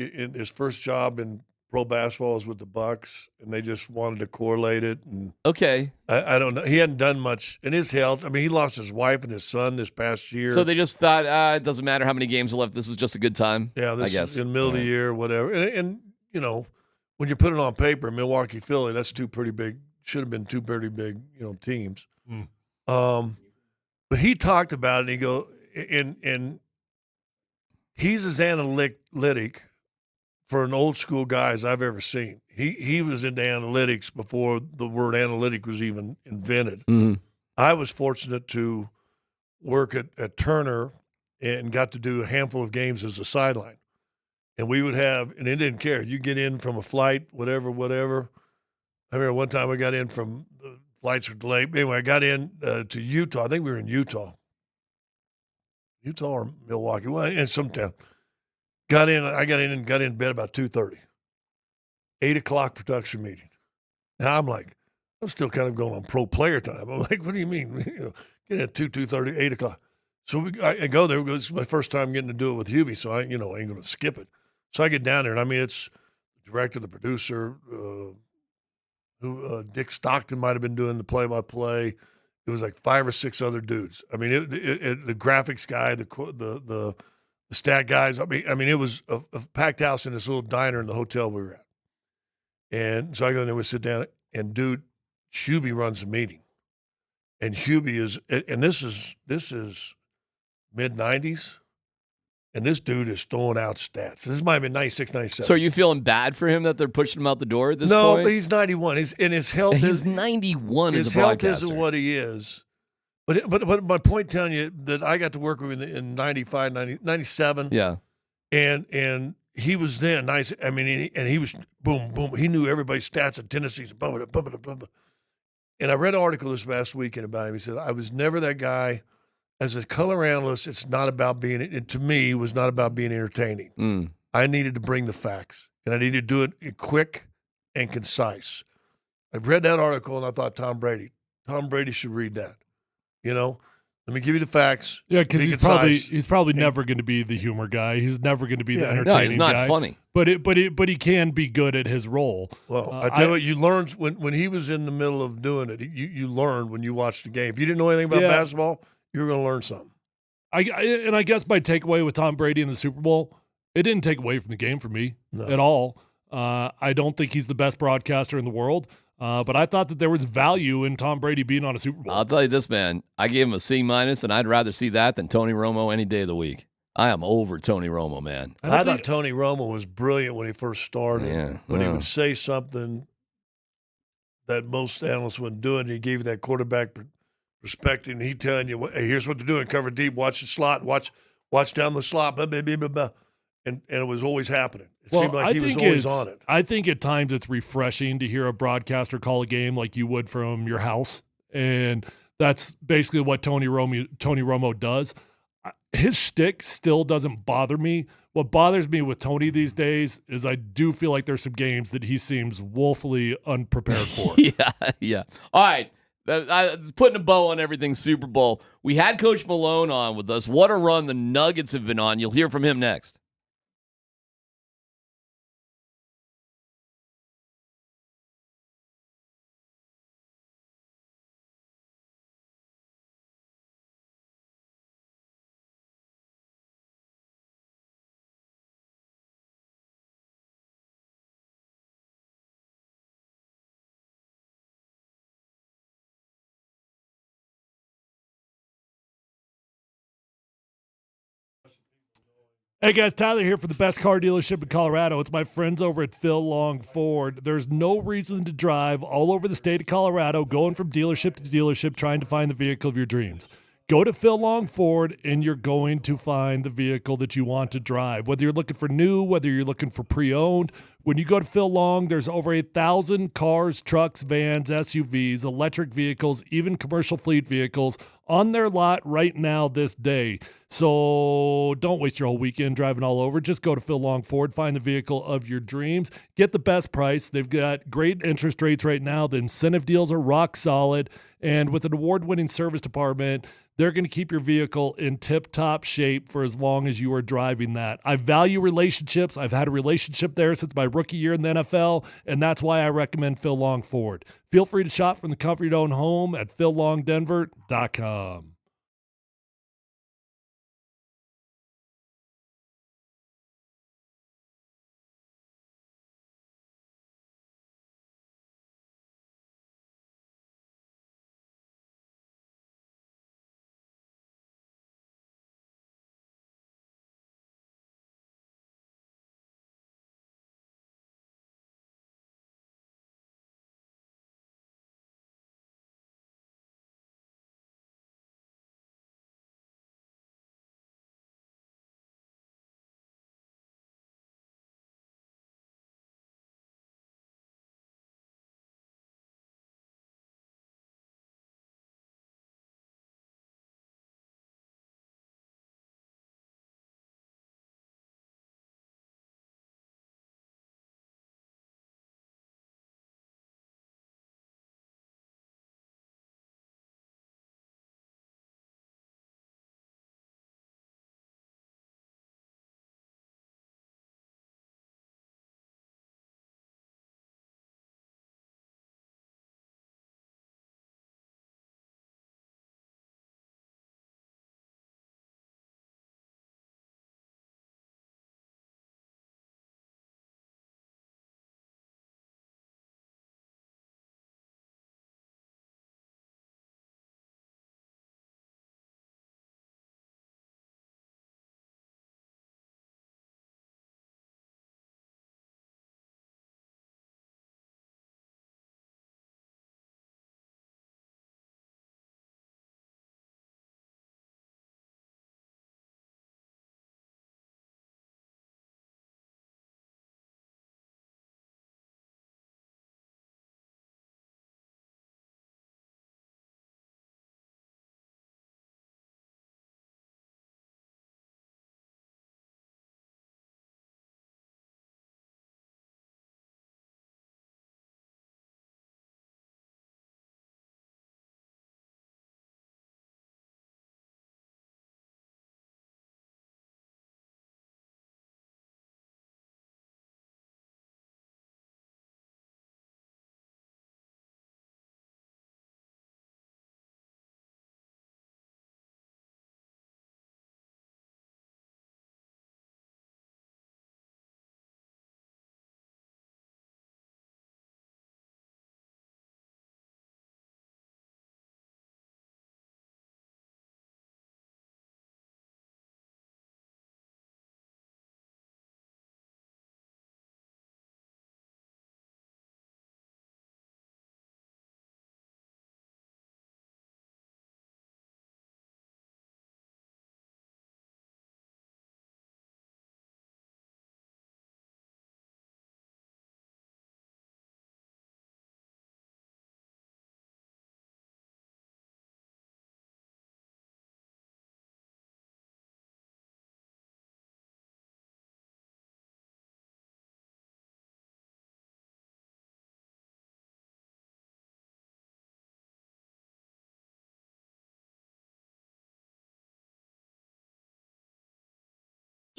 first job in pro basketball was with the Bucks, and they just wanted to correlate it. And okay, I don't know. He hadn't done much in his health. He lost his wife and his son this past year. So they just thought it doesn't matter how many games are left. This is just a good time. Yeah, I guess is in the middle of the year, whatever. And when you put it on paper, Milwaukee, Philly, that's two pretty big. Should have been two pretty big, teams. But he talked about it. And he and he's as analytic for an old school guy as I've ever seen. He was into analytics before the word analytic was even invented. Mm-hmm. I was fortunate to work at Turner and got to do a handful of games as a sideline. And we would have, and it didn't care. You get in from a flight, whatever. I remember one time I got in from the flights were delayed. Anyway, I got in to Utah. I think we were in Utah or Milwaukee, well, in some town. I got in bed about 2:30. 8 o'clock production meeting. Now I'm still kind of going on pro player time. I'm like, what do you mean? Get in at 2:30, 8 o'clock. So I go there. It's my first time getting to do it with Hubie, so I ain't going to skip it. So I get down there, and I mean, it's the director, the producer, Dick Stockton might have been doing the play-by-play. It was like 5 or 6 other dudes. I mean, the graphics guy, the stat guys. I mean, it was a packed house in this little diner in the hotel we were at. And so I go in there, we sit down, and dude, Hubie runs the meeting. And Hubie is, and this is mid-90s, and this dude is throwing out stats. This might have been 96, 97. So are you feeling bad for him that they're pushing him out the door at this point? No, but he's 91. His health he's 91 his as a health broadcaster. isn't what he is. But my point telling you that I got to work with him in 95, 97. Yeah. And he was then nice. I mean, and he was boom, boom. He knew everybody's stats and tendencies. And I read an article this past weekend about him. He said, I was never that guy. As a color analyst, it's not about being, it to me, was not about being entertaining. I needed to bring the facts, and I needed to do it quick and concise. I read that article, and I thought, Tom Brady should read that. Let me give you the facts. Yeah, because he's probably never going to be the humor guy. He's never going to be the entertaining guy. No, he's not funny. But he can be good at his role. Well, I tell you what, you learned when he was in the middle of doing it. You learned when you watched the game. If you didn't know anything about basketball, you were going to learn something. I guess my takeaway with Tom Brady in the Super Bowl, it didn't take away from the game for me at all. I don't think he's the best broadcaster in the world. But I thought that there was value in Tom Brady being on a Super Bowl. I'll tell you this, man. I gave him a C-, and I'd rather see that than Tony Romo any day of the week. I am over Tony Romo, man. I thought Tony Romo was brilliant when he first started. Yeah, when he would say something that most analysts wouldn't do, and he gave you that quarterback perspective, and he telling you, hey, here's what to do, and cover deep, watch the slot, watch down the slot, blah, blah, blah, blah, blah. And it was always happening. It seemed like he was always on it. I think at times it's refreshing to hear a broadcaster call a game like you would from your house. And that's basically what Tony Romo does. His shtick still doesn't bother me. What bothers me with Tony these days is I do feel like there's some games that he seems woefully unprepared for. Yeah. All right. Putting a bow on everything Super Bowl. We had Coach Malone on with us. What a run the Nuggets have been on. You'll hear from him next. Hey guys, Tyler here for the best car dealership in Colorado. It's my friends over at Phil Long Ford. There's no reason to drive all over the state of Colorado, going from dealership to dealership, trying to find the vehicle of your dreams. Go to Phil Long Ford, and you're going to find the vehicle that you want to drive. Whether you're looking for new, whether you're looking for pre-owned, when you go to Phil Long, there's over 1,000 cars, trucks, vans, SUVs, electric vehicles, even commercial fleet vehicles on their lot right now this day. So don't waste your whole weekend driving all over. Just go to Phil Long Ford, find the vehicle of your dreams, get the best price. They've got great interest rates right now. The incentive deals are rock solid. And with an award-winning service department, they're going to keep your vehicle in tip-top shape for as long as you are driving that. I value relationships. I've had a relationship there since my rookie year in the NFL, and that's why I recommend Phil Long Ford. Feel free to shop from the comfort of your own home at phillongdenver.com.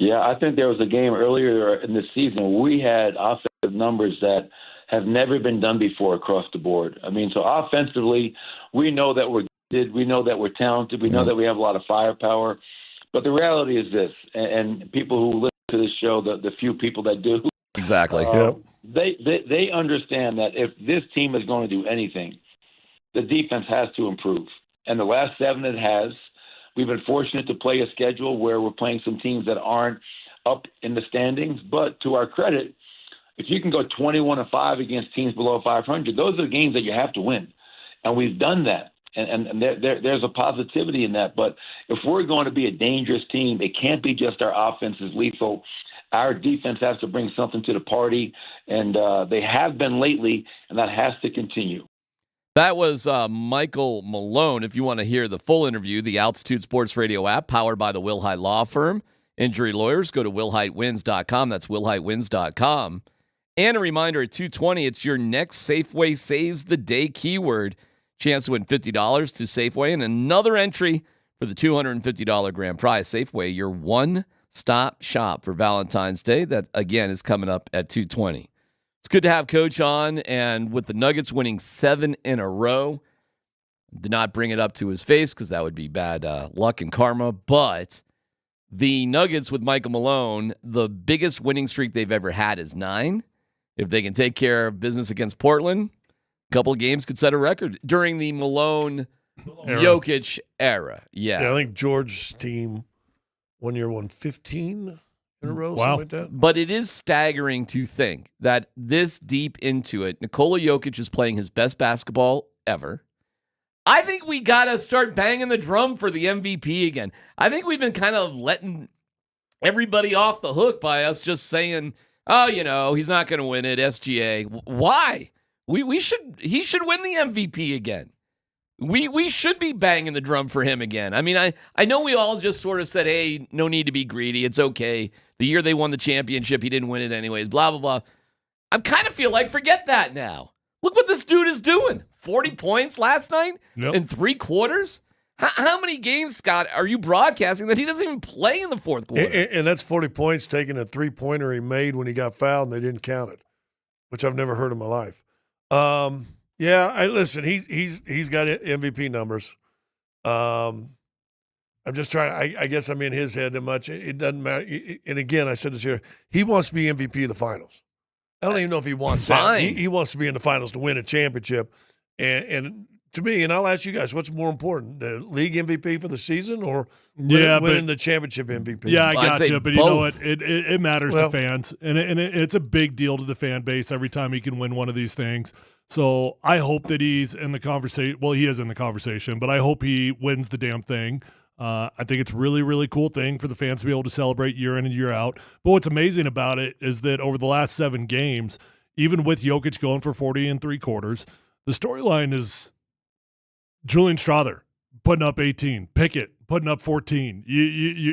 Yeah, I think there was a game earlier in the season where we had offensive numbers that have never been done before across the board. I mean, so offensively, we know that we're good, we know that we're talented, we know that we have a lot of firepower. But the reality is this, and people who listen to this show, the few people that do, exactly, they understand that if this team is going to do anything, the defense has to improve. And the last 7 it has. We've been fortunate to play a schedule where we're playing some teams that aren't up in the standings. But to our credit, if you can go 21-5 against teams below 500, those are the games that you have to win. And we've done that. And there's a positivity in that. But if we're going to be a dangerous team, it can't be just our offense is lethal. Our defense has to bring something to the party. And they have been lately, and that has to continue. That was Michael Malone. If you want to hear the full interview, the Altitude Sports Radio app, powered by the Wilhite Law Firm. Injury lawyers, go to wilhitewins.com. That's wilhitewins.com. And a reminder, at 2:20, it's your next Safeway Saves the Day keyword. Chance to win $50 to Safeway and another entry for the $250 grand prize. Safeway, your one-stop shop for Valentine's Day. That, again, is coming up at 2:20. It's good to have Coach on, and with the Nuggets winning 7 in a row, did not bring it up to his face because that would be bad luck and karma, but the Nuggets with Michael Malone, the biggest winning streak they've ever had is 9. If they can take care of business against Portland, a couple of games could set a record during the Malone-Jokic era. Yeah, I think George's team one year won 15 in a row, something like that. But it is staggering to think that this deep into it, Nikola Jokic is playing his best basketball ever. I think we got to start banging the drum for the MVP again. I think we've been kind of letting everybody off the hook by us just saying, oh, he's not going to win it, SGA. Why? He should win the MVP again. We should be banging the drum for him again. I mean, I know we all just sort of said, hey, no need to be greedy. It's okay. The year they won the championship, he didn't win it anyways, blah, blah, blah. I kind of feel like forget that now. Look what this dude is doing. 40 points last night in 3 quarters. How many games, Scott, are you broadcasting that he doesn't even play in the fourth quarter? And that's 40 points taking a 3-pointer he made when he got fouled and they didn't count it, which I've never heard in my life. Listen, he's got MVP numbers. I'm just trying. I guess I'm in his head that much. It doesn't matter. And again, I said this here. He wants to be MVP of the finals. I don't even know if he wants that. He wants to be in the finals to win a championship. And to me, and I'll ask you guys, what's more important, the league MVP for the season or winning the championship MVP? Yeah, I got you. But you know what? It matters to fans, and it's a big deal to the fan base every time he can win one of these things. So I hope that he's in the conversation. Well, he is in the conversation, but I hope he wins the damn thing. I think it's really, really cool thing for the fans to be able to celebrate year in and year out. But what's amazing about it is that over the last 7 games, even with Jokic going for 40 in 3 quarters, the storyline is Julian Strawther putting up 18, Pickett putting up 14,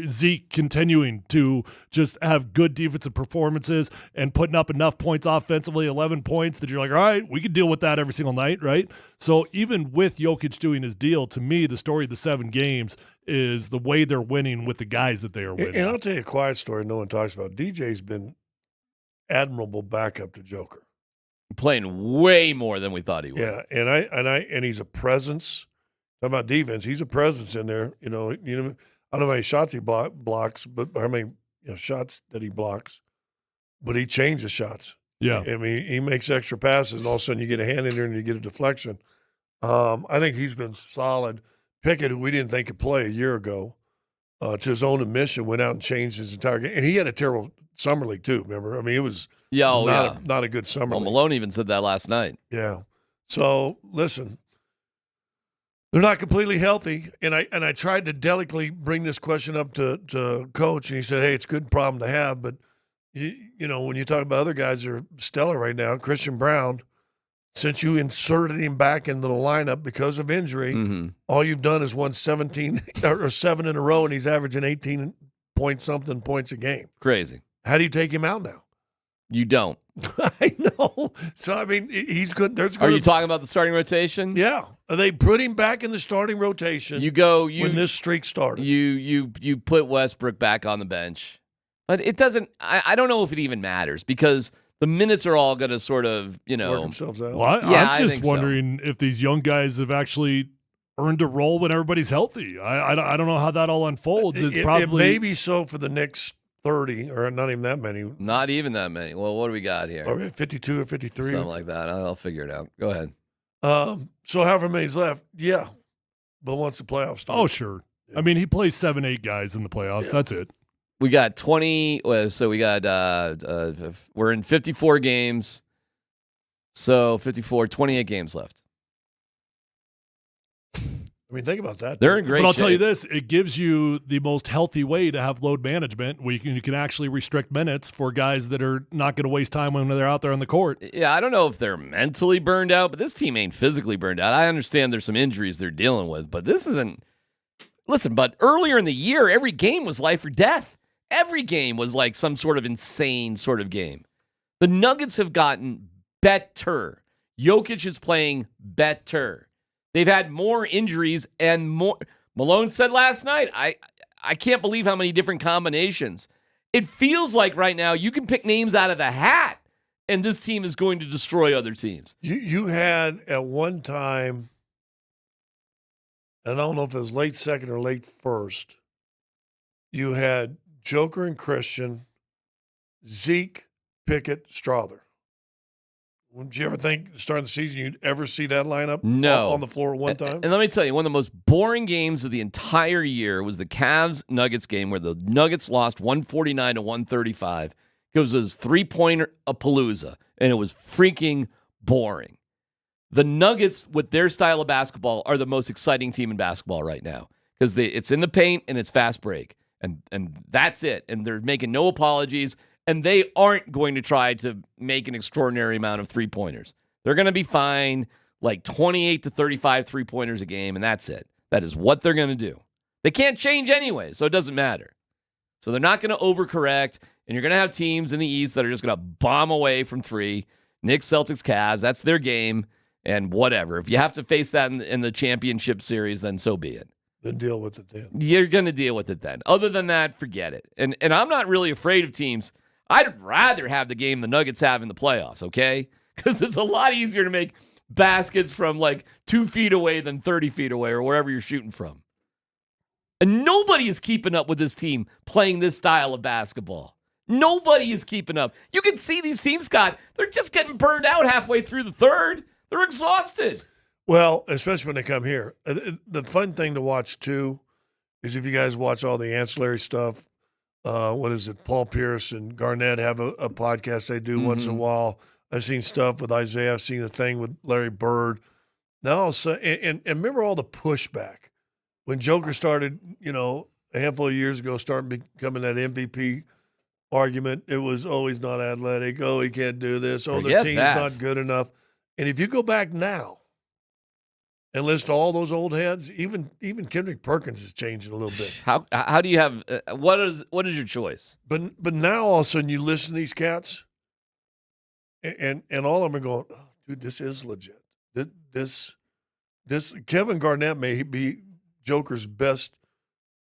Zeke continuing to just have good defensive performances and putting up enough points offensively, 11 points, that you're like, all right, we can deal with that every single night, right? So even with Jokic doing his deal, to me, the story of the 7 games is the way they're winning with the guys that they are winning. And I'll tell you a quiet story no one talks about. DJ's been admirable backup to Joker. Playing way more than we thought he would. Yeah, and he's a presence. Talking about defense, he's a presence in there. I don't know how many shots he blocks, but how many shots that he blocks. But he changes shots. Yeah, I mean, he makes extra passes, and all of a sudden you get a hand in there and you get a deflection. I think he's been solid. Pickett, who we didn't think could play a year ago, to his own admission, went out and changed his entire game. And he had a terrible summer league too. Remember? I mean, it was not a good summer league. Malone even said that last night. Yeah. So listen, they're not completely healthy, and I tried to delicately bring this question up to Coach, and he said, "Hey, it's a good problem to have, but when you talk about other guys that are stellar right now, Christian Brown, since you inserted him back into the lineup because of injury, all you've done is won 17 or 7 in a row, and he's averaging 18 point something points a game. Crazy. How do you take him out now? You don't. I know. So, I mean, he's good. Are you talking about the starting rotation? Yeah. They put him back in the starting rotation when this streak started. You put Westbrook back on the bench. But it doesn't. I don't know if it even matters because the minutes are all going to sort of, work themselves out. Well, I'm just wondering if these young guys have actually earned a role when everybody's healthy. I don't know how that all unfolds. It's probably it may be so for the next 30, or not even that many. Not even that many. Well, what do we got here? Or 52 or 53. Something like that. I'll figure it out. Go ahead. So however many's left, yeah. But once the playoffs start. Oh, sure. Yeah. I mean, he plays 7-8 guys in the playoffs. Yeah. That's it. We got 20. So we got, we're in 54 games. So 28 games left. I mean, think about that. They're in great shape. But I'll tell you this, it gives you the most healthy way to have load management where you can actually restrict minutes for guys that are not going to waste time when they're out there on the court. Yeah, I don't know if they're mentally burned out, but this team ain't physically burned out. I understand there's some injuries they're dealing with, but this isn't. Listen, but earlier in the year, every game was life or death. Every game was like some sort of insane sort of game. The Nuggets have gotten better. Jokic is playing better. They've had more injuries and more. Malone said last night, I can't believe how many different combinations. It feels like right now you can pick names out of the hat, and this team is going to destroy other teams. You had at one time, and I don't know if it was late second or late first, you had Joker and Christian, Zeke, Pickett, Strother. Would you ever think, starting the season, you'd ever see that lineup on the floor at one time? And let me tell you, one of the most boring games of the entire year was the Cavs-Nuggets game where the Nuggets lost 149-135. It was a 3-pointer a Palooza, and it was freaking boring. The Nuggets, with their style of basketball, are the most exciting team in basketball right now because it's in the paint and it's fast break, and that's it. And they're making no apologies. And they aren't going to try to make an extraordinary amount of three-pointers. They're going to be fine, like 28 to 35 three-pointers a game, and that's it. That is what they're going to do. They can't change anyway, so it doesn't matter. So they're not going to overcorrect, and you're going to have teams in the East that are just going to bomb away from three. Knicks, Celtics, Cavs, that's their game, and whatever. If you have to face that in the championship series, then so be it. Then deal with it then. You're going to deal with it then. Other than that, forget it. And I'm not really afraid of teams. I'd rather have the game the Nuggets have in the playoffs, okay? Because it's a lot easier to make baskets from like 2 feet away than 30 feet away or wherever you're shooting from. And nobody is keeping up with this team playing this style of basketball. Nobody is keeping up. You can see these teams, Scott, they're just getting burned out halfway through the third. They're exhausted. Well, especially when they come here. The fun thing to watch, too, is if you guys watch all the ancillary stuff, what is it? Paul Pierce and Garnett have a podcast they do once in a while. I've seen stuff with Isaiah. I've seen a thing with Larry Bird. Now, and remember all the pushback when Joker started, a handful of years ago, starting becoming that MVP argument. It was, he's not athletic. Oh, he can't do this. Oh, their team's not good enough. And if you go back now and list all those old heads, even Kendrick Perkins is changing a little bit. How do you have what is your choice? But now all of a sudden you listen to these cats, and all of them are going, oh, dude, this is legit. This Kevin Garnett may be Joker's best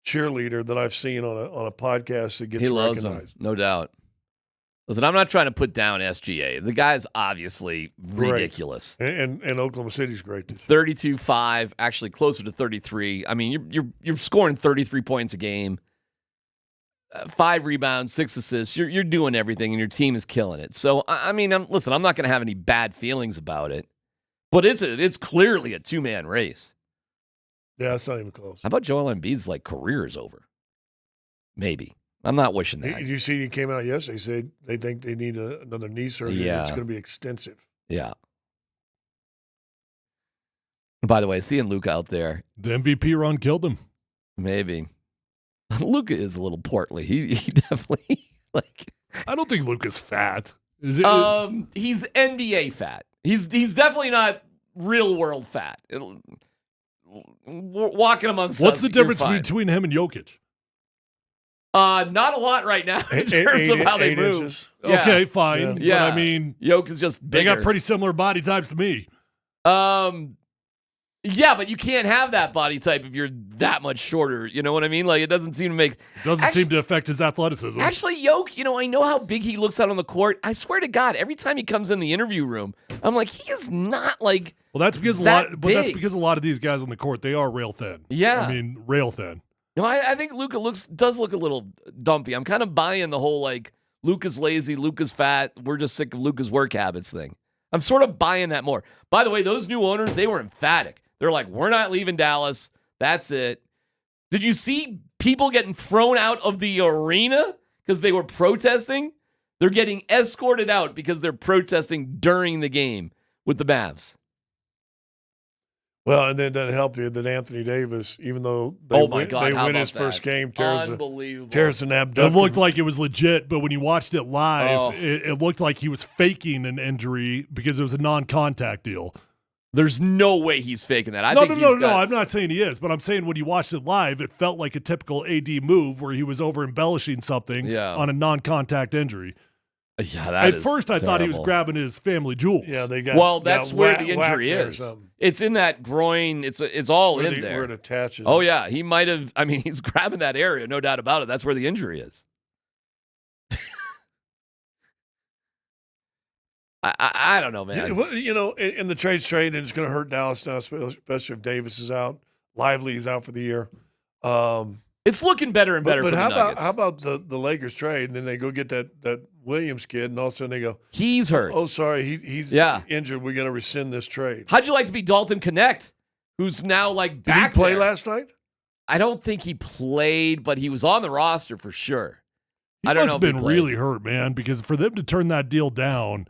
cheerleader that I've seen on a podcast that gets he loves recognized. Him, no doubt. Listen, I'm not trying to put down SGA. The guy's obviously ridiculous. And Oklahoma City's great. 32-5, actually closer to 33. I mean, you're scoring 33 points a game, 5 rebounds, 6 assists. You're doing everything, and your team is killing it. So, I mean, listen, I'm not going to have any bad feelings about it, but it's clearly a 2-man race. Yeah, it's not even close. How about Joel Embiid's career is over? Maybe. I'm not wishing that. Did you see he came out yesterday? He said they think they need another knee surgery. Yeah. It's going to be extensive. Yeah. By the way, seeing Luka out there. The MVP run killed him. Maybe. Luka is a little portly. He definitely I don't think Luka's fat. Is it? He's NBA fat. He's definitely not real world fat. Walking amongst What's us, the difference between him and Jokic? Not a lot right now in terms of how they move. Inches. Yeah. Okay, fine. Yeah. But I mean, Jokic is just bigger. They got pretty similar body types to me. Yeah, but you can't have that body type if you're that much shorter. You know what I mean? Like, it doesn't seem to make... Doesn't seem to affect his athleticism. Actually, Yoke, I know how big he looks out on the court. I swear to God, every time he comes in the interview room, I'm like, he is not like... Well, that's because that's because a lot of these guys on the court, they are rail thin. Yeah. I mean, rail thin. No, I think Luka does look a little dumpy. I'm kind of buying the whole, like, Luka's lazy, Luka's fat, we're just sick of Luka's work habits thing. I'm sort of buying that more. By the way, those new owners, they were emphatic. They're like, we're not leaving Dallas. That's it. Did you see people getting thrown out of the arena because they were protesting? They're getting escorted out because they're protesting during the game with the Mavs. Well, and then it doesn't help you that Anthony Davis, even though they win his first game, tears an abduction. It looked like it was legit, but when you watched it live, it looked like he was faking an injury because it was a non-contact deal. There's no way he's faking that. No. I'm not saying he is, but I'm saying when you watched it live, it felt like a typical AD move where he was over-embellishing something on a non-contact injury. Yeah, that At first, I thought he was grabbing his family jewels. Yeah, they got. Well, that's where the injury is. It's in that groin. It's all in there. Where it attaches. Oh yeah, he might have. I mean, he's grabbing that area, no doubt about it. That's where the injury is. I don't know, man. In the trade's trade, and it's going to hurt Dallas now, especially if Davis is out. Lively is out for the year. It's looking better and better for the Nuggets. How about the Lakers trade, and then they go get that Williams kid, and all of a sudden they go, he's hurt. Oh, sorry, he's injured. We're going to rescind this trade. How'd you like to be Dalton Connect, who's now like back Did he play there? last night? I don't think he played, but he was on the roster for sure. He must have been really hurt, man, because for them to turn that deal down,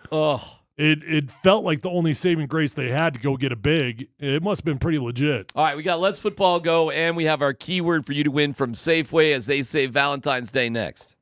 it felt like the only saving grace they had to go get a big. It must have been pretty legit. All right, we got Let's Football Go, and we have our keyword for you to win from Safeway as they say Valentine's Day next.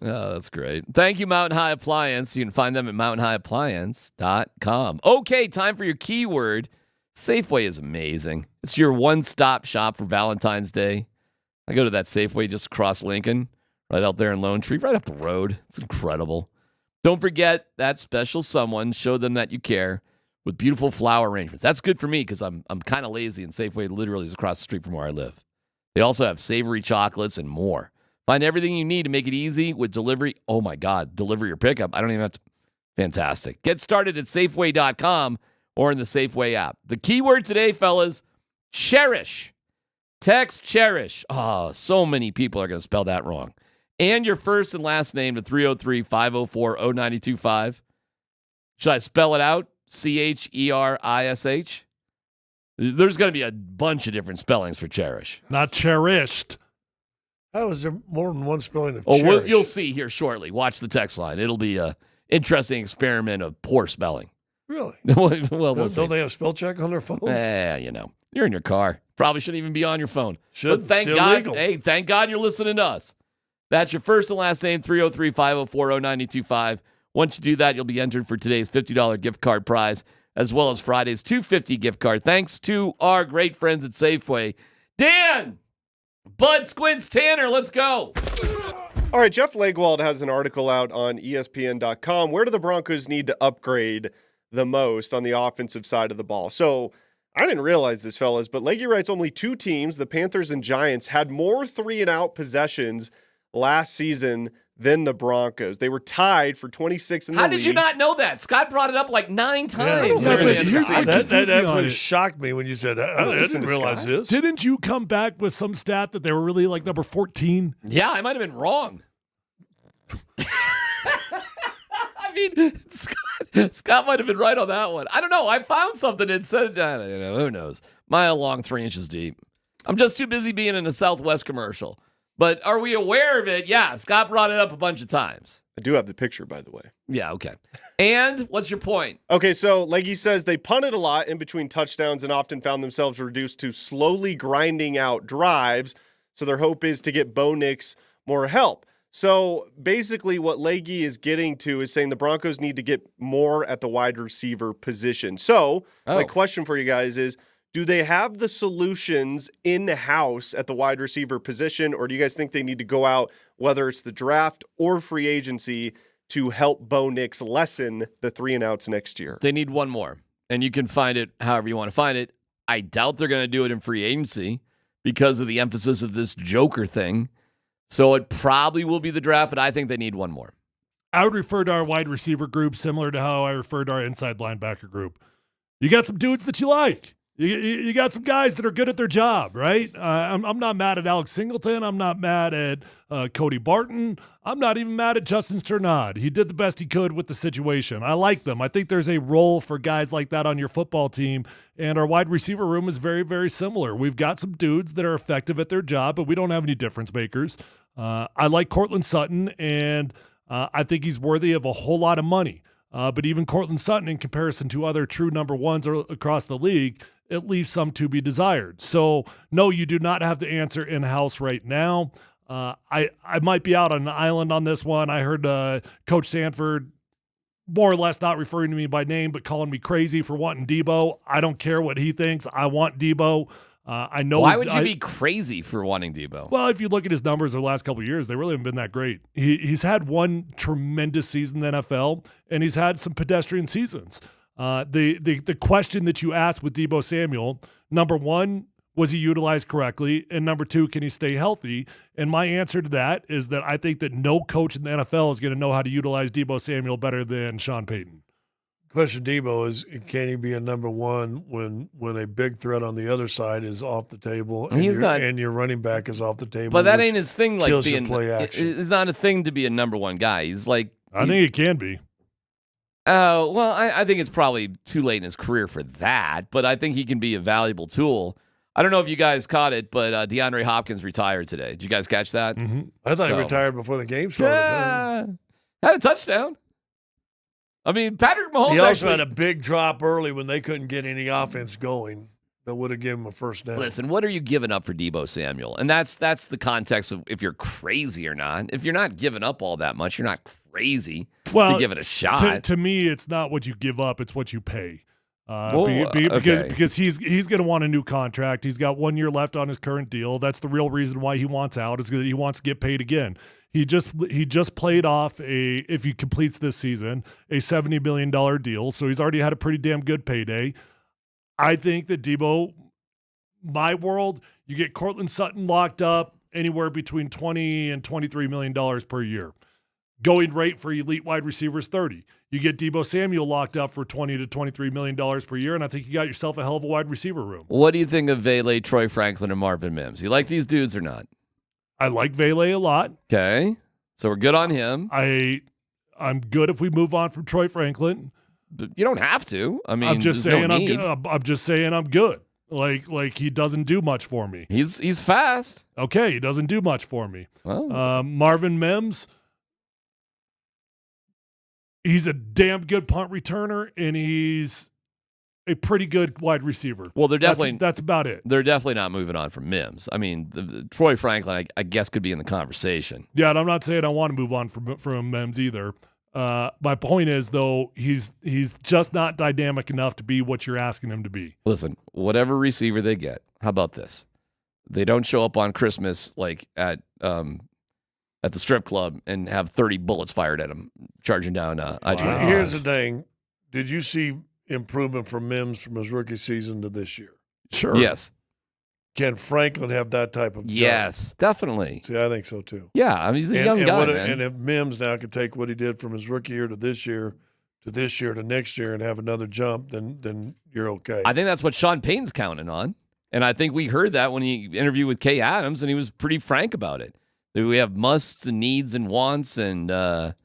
Oh, that's great. Thank you, Mountain High Appliance. You can find them at mountainhighappliance.com. Okay, time for your keyword. Safeway is amazing. It's your one-stop shop for Valentine's Day. I go to that Safeway just across Lincoln, right out there in Lone Tree, right up the road. It's incredible. Don't forget that special someone. Show them that you care with beautiful flower arrangements. That's good for me because I'm kind of lazy, and Safeway literally is across the street from where I live. They also have savory chocolates and more. Find everything you need to make it easy with delivery. Oh, my God. Delivery or pickup. I don't even have to. Fantastic. Get started at Safeway.com or in the Safeway app. The keyword today, fellas, cherish. Text cherish. Oh, so many people are going to spell that wrong. And your first and last name to 303-504-0925. Should I spell it out? CHERISH? There's going to be a bunch of different spellings for cherish. Not cherished. How is there more than one spelling of Oh, cherish? you'll see here shortly. Watch the text line. It'll be an interesting experiment of poor spelling. Really? Well, don't they have spell check on their phones? You're in your car. Probably shouldn't even be on your phone. Should. But thank It's God. illegal. Hey, thank God you're listening to us. That's your first and last name, 303-504-0925. Once you do that, you'll be entered for today's $50 gift card prize, as well as Friday's $250 gift card. Thanks to our great friends at Safeway. Dan! Bud Squints Tanner, let's go. All right, Jeff Legwald has an article out on ESPN.com. Where do the Broncos need to upgrade the most on the offensive side of the ball? So I didn't realize this, fellas, but Leggy writes only two teams, the Panthers and Giants, had more 3-and-out possessions last season than the Broncos. They were tied for 26 in the league. How did you not know that? Scott brought it up like 9 times. That shocked me when you said that. I didn't realize this. Didn't you come back with some stat that they were really like number 14? Yeah, I might have been wrong. I mean, Scott might have been right on that one. I don't know. I found something that said, who knows? Mile long, 3 inches deep. I'm just too busy being in a Southwest commercial. But are we aware of it? Yeah, Scott brought it up a bunch of times. I do have the picture, by the way. Yeah, okay. And what's your point? Okay, so Leggy says they punted a lot in between touchdowns and often found themselves reduced to slowly grinding out drives. So their hope is to get Bo Nix more help. So basically what Leggy is getting to is saying the Broncos need to get more at the wide receiver position. So my question for you guys is, do they have the solutions in-house at the wide receiver position, or do you guys think they need to go out, whether it's the draft or free agency, to help Bo Nix lessen the 3-and-outs next year? They need one more, and you can find it however you want to find it. I doubt they're going to do it in free agency because of the emphasis of this Joker thing. So it probably will be the draft, but I think they need one more. I would refer to our wide receiver group similar to how I refer to our inside linebacker group. You got some dudes that you like. You got some guys that are good at their job, right? I'm not mad at Alex Singleton. I'm not mad at Cody Barton. I'm not even mad at Justin Strnad. He did the best he could with the situation. I like them. I think there's a role for guys like that on your football team, and our wide receiver room is very, very similar. We've got some dudes that are effective at their job, but we don't have any difference makers. I like Cortland Sutton, and I think he's worthy of a whole lot of money. But even Cortland Sutton, in comparison to other true number ones across the league, it leaves some to be desired. So, no, you do not have the answer in-house right now. I might be out on an island on this one. I heard Coach Sanford more or less not referring to me by name, but calling me crazy for wanting Debo. I don't care what he thinks. I want Debo. I know. Why would you be crazy for wanting Debo? Well, if you look at his numbers over the last couple of years, they really haven't been that great. He's had one tremendous season in the NFL, and he's had some pedestrian seasons. The question that you asked with Debo Samuel, number one, was he utilized correctly? And number two, can he stay healthy? And my answer to that is that I think that no coach in the NFL is going to know how to utilize Debo Samuel better than Sean Payton. Question, Debo, is can he be a number one when a big threat on the other side is off the table and your running back is off the table? But that ain't his thing. Like being play action. It's not a thing to be a number one guy. He's like I think it can be. Oh, well, I think it's probably too late in his career for that, but I think he can be a valuable tool. I don't know if you guys caught it, but DeAndre Hopkins retired today. Did you guys catch that? Mm-hmm. I thought he retired before the game started. Had a touchdown. I mean, Patrick Mahomes. He also had a big drop early when they couldn't get any offense going. that would have given him a first down. Listen, what are you giving up for Deebo Samuel? And that's the context of if you're crazy or not. If you're not giving up all that much, you're not crazy to give it a shot. To me, it's not what you give up; it's what you pay. Okay. Because he's going to want a new contract. He's got 1 year left on his current deal. That's the real reason why he wants out, is that he wants to get paid again. He just played off if he completes this season, a $70 million deal. So he's already had a pretty damn good payday. I think that Deebo, my world, you get Cortland Sutton locked up anywhere between $20 and $23 million per year. Going rate for elite wide receivers, 30. You get Deebo Samuel locked up for $20 to $23 million per year, and I think you got yourself a hell of a wide receiver room. What do you think of Vele, Troy Franklin, and Marvin Mims? You like these dudes or not? I like Vele a lot. Okay. So we're good on him. I'm good if we move on from Troy Franklin. But you don't have to. I mean, I'm just saying no I'm just saying I'm good. Like he doesn't do much for me. He's fast. Okay, he doesn't do much for me. Oh. Marvin Mims, he's a damn good punt returner, and he's a pretty good wide receiver. Well, that's about it. They're definitely not moving on from Mims. I mean, the Troy Franklin, I guess, could be in the conversation. Yeah, and I'm not saying I want to move on from Mims either. My point is, though, he's just not dynamic enough to be what you're asking him to be. Listen, whatever receiver they get, how about this? They don't show up on Christmas like at the strip club and have 30 bullets fired at them charging down I-25. Here's the thing. Did you see improvement from Mims from his rookie season to this year? Sure. Yes. Can Franklin have that type of jump? Yes, definitely. See, I think so too. Yeah, I mean, he's a young guy, man. And if Mims now could take what he did from his rookie year to this year to next year and have another jump, then you're okay. I think that's what Sean Payton's counting on. And I think we heard that when he interviewed with Kay Adams, and he was pretty frank about it. We have musts and needs and wants, and, that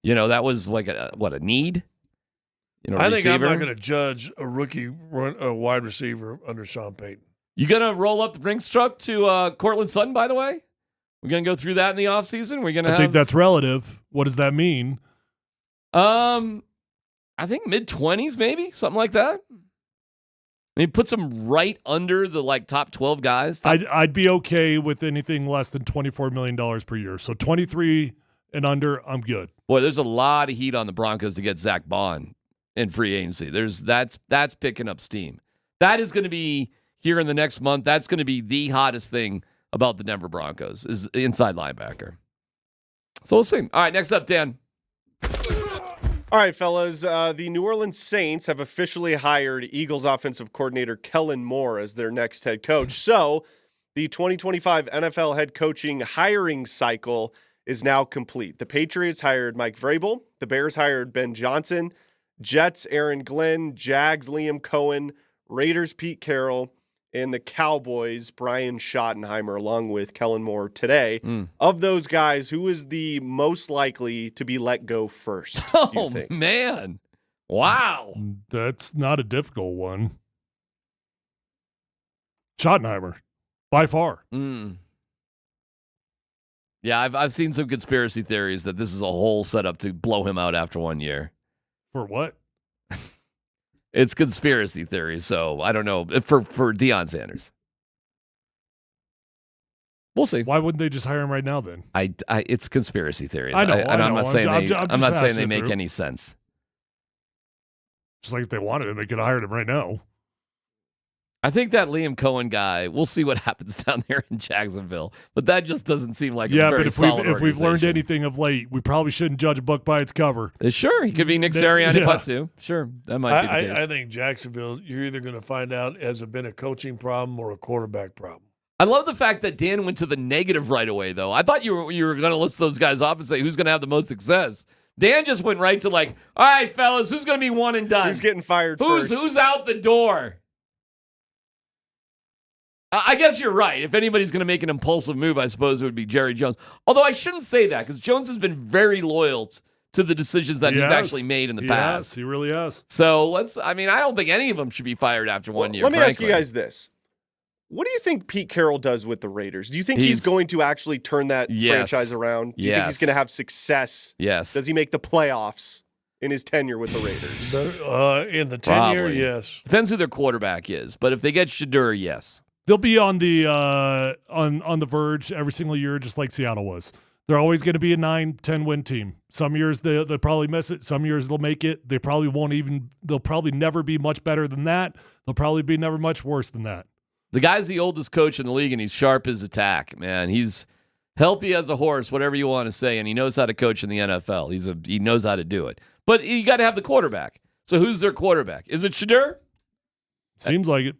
was like a need? I think I'm not going to judge a rookie wide receiver under Sean Payton. You going to roll up the Brinks truck to Cortland Sutton, by the way? We're going to go through that in the offseason? I think that's relative. What does that mean? I think mid-20s maybe, something like that. I mean, puts him right under the top 12 guys. I'd be okay with anything less than $24 million per year. So 23 and under, I'm good. Boy, there's a lot of heat on the Broncos to get Zach Bond in free agency. That's picking up steam. That is going to be here in the next month. That's going to be the hottest thing about the Denver Broncos is inside linebacker. So we'll see. All right, next up, Dan. All right, fellas. The New Orleans Saints have officially hired Eagles offensive coordinator Kellen Moore as their next head coach. So the 2025 NFL head coaching hiring cycle is now complete. The Patriots hired Mike Vrabel. The Bears hired Ben Johnson. Jets, Aaron Glenn. Jags, Liam Cohen. Raiders, Pete Carroll. And the Cowboys, Brian Schottenheimer, along with Kellen Moore today. Of those guys, who is the most likely to be let go first? Oh, man. Wow. That's not a difficult one. Schottenheimer, by far. Yeah, I've seen some conspiracy theories that this is a whole setup to blow him out after 1 year. For what? It's conspiracy theory, so I don't know. For Deion Sanders. We'll see. Why wouldn't they just hire him right now then? It's conspiracy theories. I know. I'm not saying I'm not saying they make any sense. Just like if they wanted him, they could have hired him right now. I think that Liam Cohen guy, we'll see what happens down there in Jacksonville. But that just doesn't seem like a very solid if we've learned anything of late, we probably shouldn't judge a book by its cover. Sure, he could be Nick Sirianni Putsu. Sure, that might be the case. I think Jacksonville, you're either going to find out has it been a coaching problem or a quarterback problem. I love the fact that Dan went to the negative right away, though. I thought you were going to list those guys off and say who's going to have the most success. Dan just went right to all right, fellas, who's going to be one and done? Who's getting fired first? Who's out the door? I guess you're right. If anybody's going to make an impulsive move, I suppose it would be Jerry Jones. Although I shouldn't say that because Jones has been very loyal to the decisions that he's actually made in the past. He really has. So I don't think any of them should be fired after 1 year. Let me ask you guys this. What do you think Pete Carroll does with the Raiders? Do you think he's going to actually turn that franchise around? Do you think he's going to have success? Yes. Does he make the playoffs? in his tenure with the Raiders. In the tenure, Probably. yes. Depends who their quarterback is, but if they get Shedeur, yes. They'll be on the on the verge every single year, just like Seattle was. They're always going to be a 9-10 win team. Some years they'll probably miss it. Some years they'll make it. They'll probably never be much better than that. They'll probably be never much worse than that. The guy's the oldest coach in the league, and he's sharp as a tack, man. He's healthy as a horse, whatever you want to say, and he knows how to coach in the NFL. He knows how to do it. But you got to have the quarterback. So who's their quarterback? Is it Shedeur? Seems like it.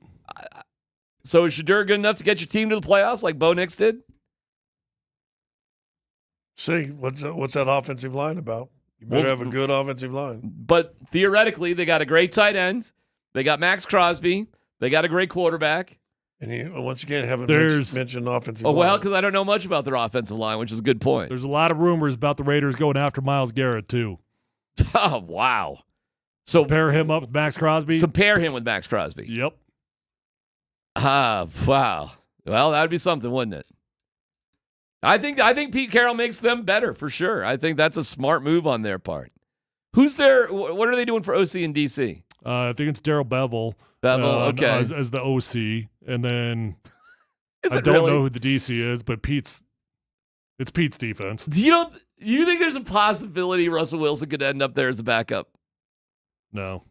So is Shedeur good enough to get your team to the playoffs like Bo Nix did? See, what's that offensive line about? You better have a good offensive line. But theoretically, they got a great tight end. They got Max Crosby. They got a great quarterback. And you, once again, haven't mentioned offensive line. line. Well, because I don't know much about their offensive line, which is a good point. There's a lot of rumors about the Raiders going after Myles Garrett, too. Oh, wow. So pair him up with Max Crosby? So pair him with Max Crosby. Yep. Wow. Well, that would be something, wouldn't it? I think Pete Carroll makes them better for sure. I think that's a smart move on their part. Who's there? What are they doing for OC in DC? I think it's Darrell Bevel. Okay. As the OC, and then I don't know who the DC is, but it's Pete's defense. Do you think there's a possibility Russell Wilson could end up there as a backup? No.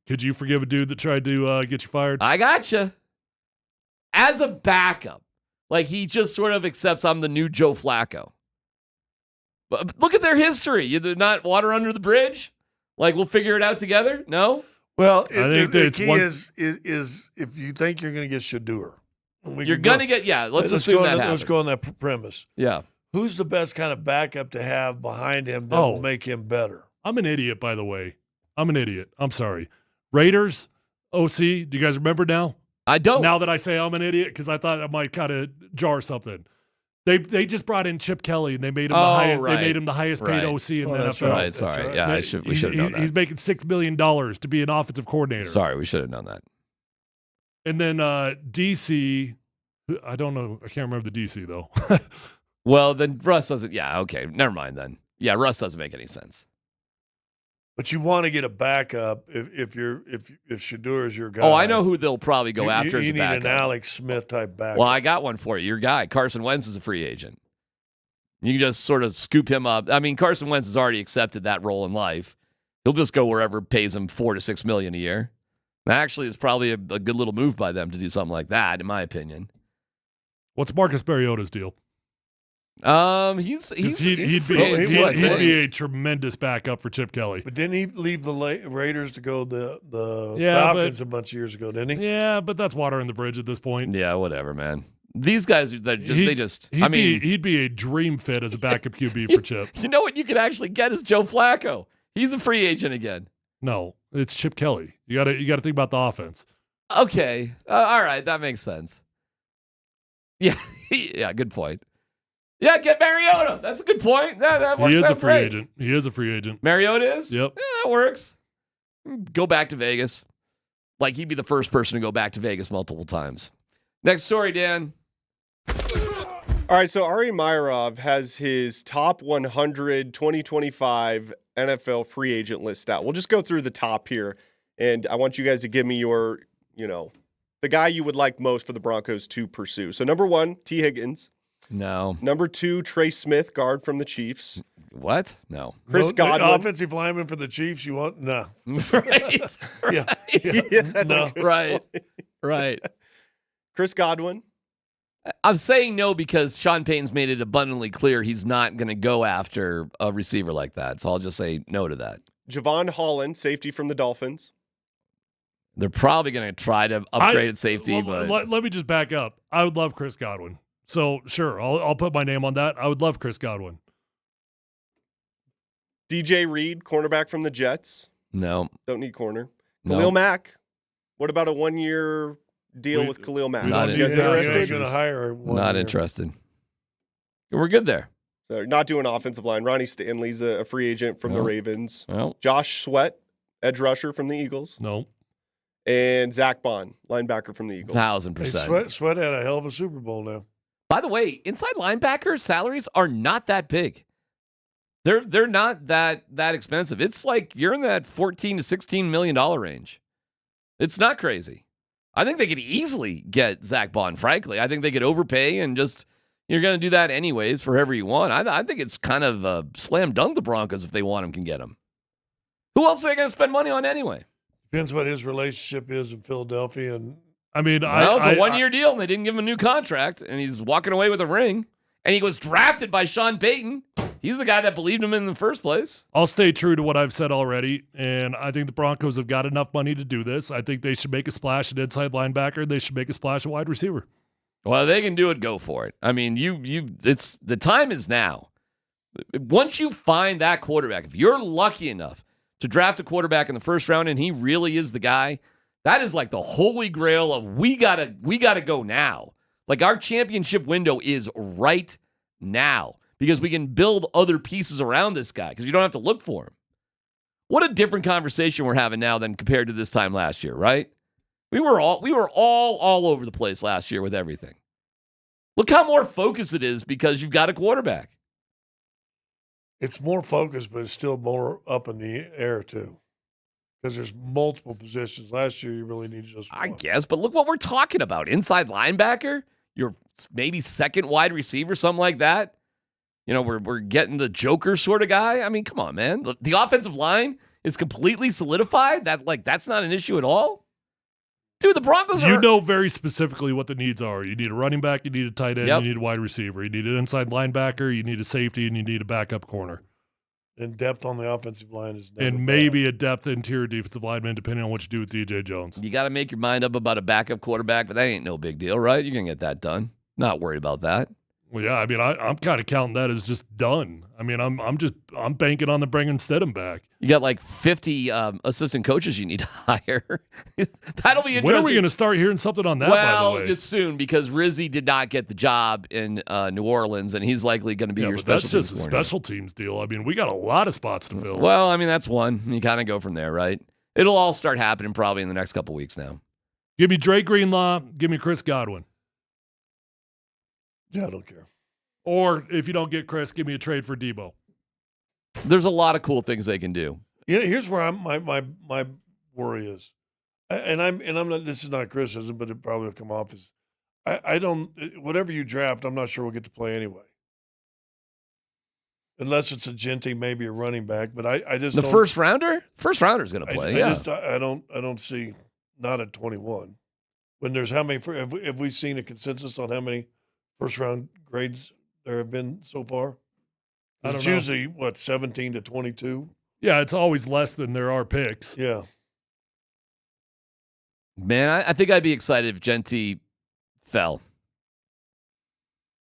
Could you forgive a dude that tried to get you fired? I gotcha. As a backup. Like, he just sort of accepts I'm the new Joe Flacco. But look at their history. They're not water under the bridge? Like, we'll figure it out together? No? Well, the key is if you think you're going to get Shedeur. You're going to get, let's assume that happens. Let's go on that premise. Yeah. Who's the best kind of backup to have behind him that will make him better? I'm an idiot, by the way. I'm an idiot. I'm sorry. Raiders, OC, do you guys remember now? I don't. Now that I say I'm an idiot, because I thought it might kind of jar something. They just brought in Chip Kelly and they made him the highest. Right. They made him the highest paid OC in the NFL. Right. Sorry. Right. Yeah, we should have known that. He's making $6 million to be an offensive coordinator. Sorry, we should have known that. And then DC, I don't know. I can't remember the DC though. Well, then Russ doesn't. Yeah. Okay. Never mind then. Yeah, Russ doesn't make any sense. But you want to get a backup if Shedeur is your guy. Oh, I know who they'll probably go after as a backup. You need an Alex Smith type backup. Well, I got one for you. Your guy, Carson Wentz, is a free agent. You can just sort of scoop him up. I mean, Carson Wentz has already accepted that role in life. He'll just go wherever pays him $4 to $6 million a year. That actually is probably a good little move by them to do something like that, in my opinion. What's Marcus Mariota's deal? He'd be a tremendous backup for Chip Kelly. But didn't he leave the Raiders to go the Falcons a bunch of years ago? Didn't he? Yeah, but that's water in the bridge at this point. Yeah, whatever, man. These guys, he'd be a dream fit as a backup QB for Chip. You know what you could actually get is Joe Flacco. He's a free agent again. No, it's Chip Kelly. You got to think about the offense. Okay, all right, that makes sense. Yeah, yeah, good point. Yeah, get Mariota. That's a good point. That works out great. He is a free agent. Mariota is? Yep. Yeah, that works. Go back to Vegas. Like, he'd be the first person to go back to Vegas multiple times. Next story, Dan. All right, so Ari Myrov has his top 100 2025 NFL free agent list out. We'll just go through the top here, and I want you guys to give me your, the guy you would like most for the Broncos to pursue. So number 1, T. Higgins. No. Number 2, Trey Smith, guard from the Chiefs. What? No. Chris Godwin. Offensive lineman for the Chiefs, you want? No. Right. Yeah, no. Right. Chris Godwin. I'm saying no because Sean Payton's made it abundantly clear he's not going to go after a receiver like that. So I'll just say no to that. Javon Holland, safety from the Dolphins. They're probably going to try to upgrade at safety. But let me just back up. I would love Chris Godwin. So, sure, I'll put my name on that. I would love Chris Godwin. DJ Reed, cornerback from the Jets. No. Don't need corner. No. Khalil Mack. What about a 1-year deal with Khalil Mack? Not you guys interested? Not interested. We're good there. So not doing offensive line. Ronnie Stanley's a free agent from the Ravens. No. Josh Sweat, edge rusher from the Eagles. No. And Zach Bond, linebacker from the Eagles. 1,000%. Sweat had a hell of a Super Bowl now. By the way, inside linebacker salaries are not that big. They're not that expensive. It's like you're in that $14 to $16 million range. It's not crazy. I think they could easily get Zach Bond, frankly. I think they could overpay and just, you're going to do that anyways for whoever you want. I think it's kind of a slam dunk the Broncos if they want him, can get him. Who else are they going to spend money on anyway? Depends what his relationship is in Philadelphia. And I mean, it's a one-year deal, and they didn't give him a new contract, and he's walking away with a ring. And he was drafted by Sean Payton. He's the guy that believed him in the first place. I'll stay true to what I've said already, and I think the Broncos have got enough money to do this. I think they should make a splash at inside linebacker. They should make a splash at wide receiver. Well, they can do it. Go for it. I mean, it's the time is now. Once you find that quarterback, if you're lucky enough to draft a quarterback in the first round and he really is the guy, that is like the holy grail of we gotta go now. Like our championship window is right now because we can build other pieces around this guy because you don't have to look for him. What a different conversation we're having now than compared to this time last year, right? We were all over the place last year with everything. Look how more focused it is because you've got a quarterback. it's more focused, but it's still more up in the air too. Because there's multiple positions. Last year, you really need just one. I guess, but look what we're talking about. Inside linebacker, your maybe second wide receiver, something like that. You know, we're getting the Joker sort of guy. I mean, come on, man. The offensive line is completely solidified. That's not an issue at all. Dude, the Broncos You know very specifically what the needs are. You need a running back, you need a tight end, Yep. you need a wide receiver, you need an inside linebacker, you need a safety, and you need a backup corner. And depth on the offensive line is never And maybe a depth interior defensive lineman, depending on what you do with DJ Jones. You got to make your mind up about a backup quarterback, but that ain't no big deal, right? You're going to get that done. Not worried about that. Well, yeah, I mean, I'm kind of counting that as just done. I mean, I'm banking on the bringing Stidham back. You got like 50 assistant coaches you need to hire. That'll be interesting. When are we going to start hearing something on that, by the way? Well, soon, because Rizzi did not get the job in New Orleans, and he's likely going to be your special teams that's just a coordinator. special teams deal. I mean, we got a lot of spots to fill. Well, I mean, that's one. You kind of go from there, right? It'll all start happening probably in the next couple weeks now. Give me Dre Greenlaw. Give me Chris Godwin. Yeah, I don't care. Or if you don't get Chris, give me a trade for Debo. There's a lot of cool things they can do. Yeah, here's where my worry is, and I'm not. This is not criticism, but it probably will come off as I don't. Whatever you draft, I'm not sure we'll get to play anyway, unless it's a Genti, maybe a running back. But I just don't, first rounder is going to play. I don't see not at 21 when there's how many. Have we seen a consensus on how many first round grades there have been so far? It's usually, 17 to 22? Yeah, it's always less than there are picks. Yeah. Man, I think I'd be excited if Genti fell.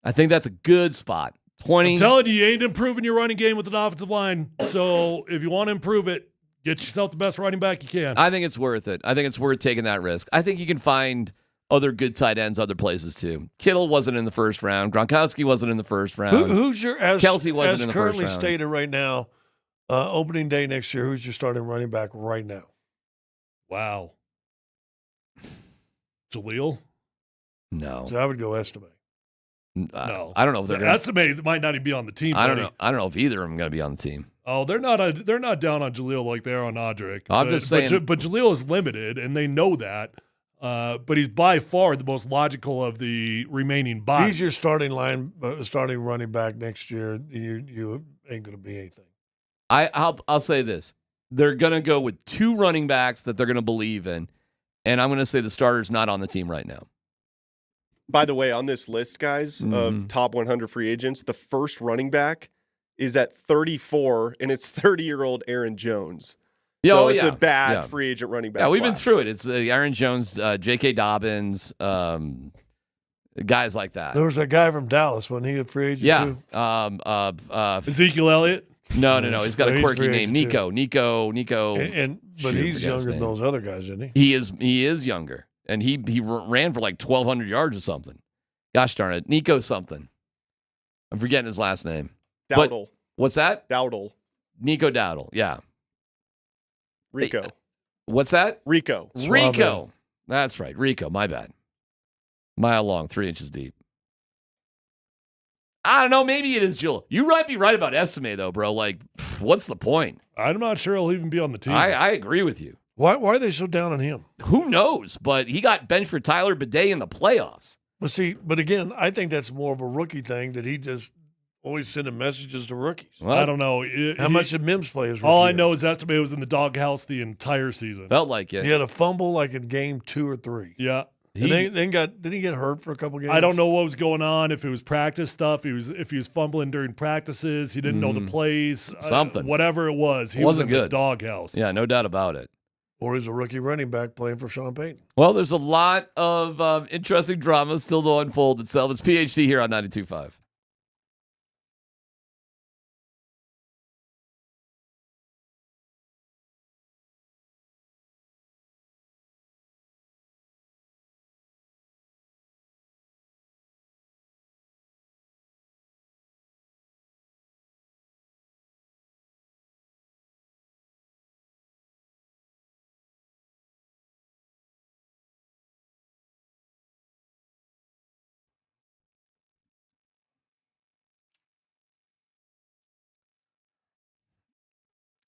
I think that's a good spot. 20. I'm telling you ain't improving your running game with an offensive line. So if you want to improve it, get yourself the best running back you can. I think it's worth it. I think it's worth taking that risk. I think you can find other good tight ends other places too. Kittle wasn't in the first round. Gronkowski wasn't in the first round. Who's your Kelsey wasn't as in the currently first round. stated right now? Opening day next year. Who's your starting running back right now? Wow. Jaleel? No. So I would go estimate. No. I don't know if they're going to estimate might not even be on the team. I don't know. I don't know if either of them are going to be on the team. Oh, they're not down on Jaleel like they are on Audric. I'm just saying. But Jaleel is limited, and they know that. But he's by far the most logical of the remaining bodies. He's your starting running back next year. You ain't going to be anything. I'll say this: they're going to go with two running backs that they're going to believe in, and I'm going to say the starter's not on the team right now. By the way, on this list, guys, of top 100 free agents, the first running back is at 34, and it's 30-year-old Aaron Jones. So it's a bad free agent running back. Yeah, we've been class. through it. It's Aaron Jones, J.K. Dobbins, guys like that. There was a guy from Dallas. Wasn't he a free agent too? Ezekiel Elliott? No. He's got a quirky name. Nico. But he's younger than those other guys, isn't he? He is younger. And he ran for like 1,200 yards or something. Gosh darn it. Nico something. I'm forgetting his last name. Dowdle. What's that? Dowdle. Nico Dowdle. Yeah. Rico. What's that? Rico. Rico. That's right. Rico. My bad. Mile long, 3 inches deep. I don't know. Maybe it is, Jewel. You might be right about Esime, though, bro. Like, what's the point? I'm not sure he'll even be on the team. I agree with you. Why are they so down on him? Who knows? But he got benched for Tyler Bidet in the playoffs. But again, I think that's more of a rookie thing that he just always sending messages to rookies. Well, I don't know. How much did Mims play as rookie? All I know is Estimate was in the doghouse the entire season. Felt like it. He had a fumble like in game 2 or 3. Yeah. Did he get hurt for a couple games? I don't know what was going on. If it was practice stuff, if he was fumbling during practices, he didn't know the plays. Something. Whatever it was, he wasn't was in good. the doghouse. Yeah, no doubt about it. Or he's a rookie running back playing for Sean Payton. Well, there's a lot of interesting drama still to unfold itself. It's PhD here on 92.5.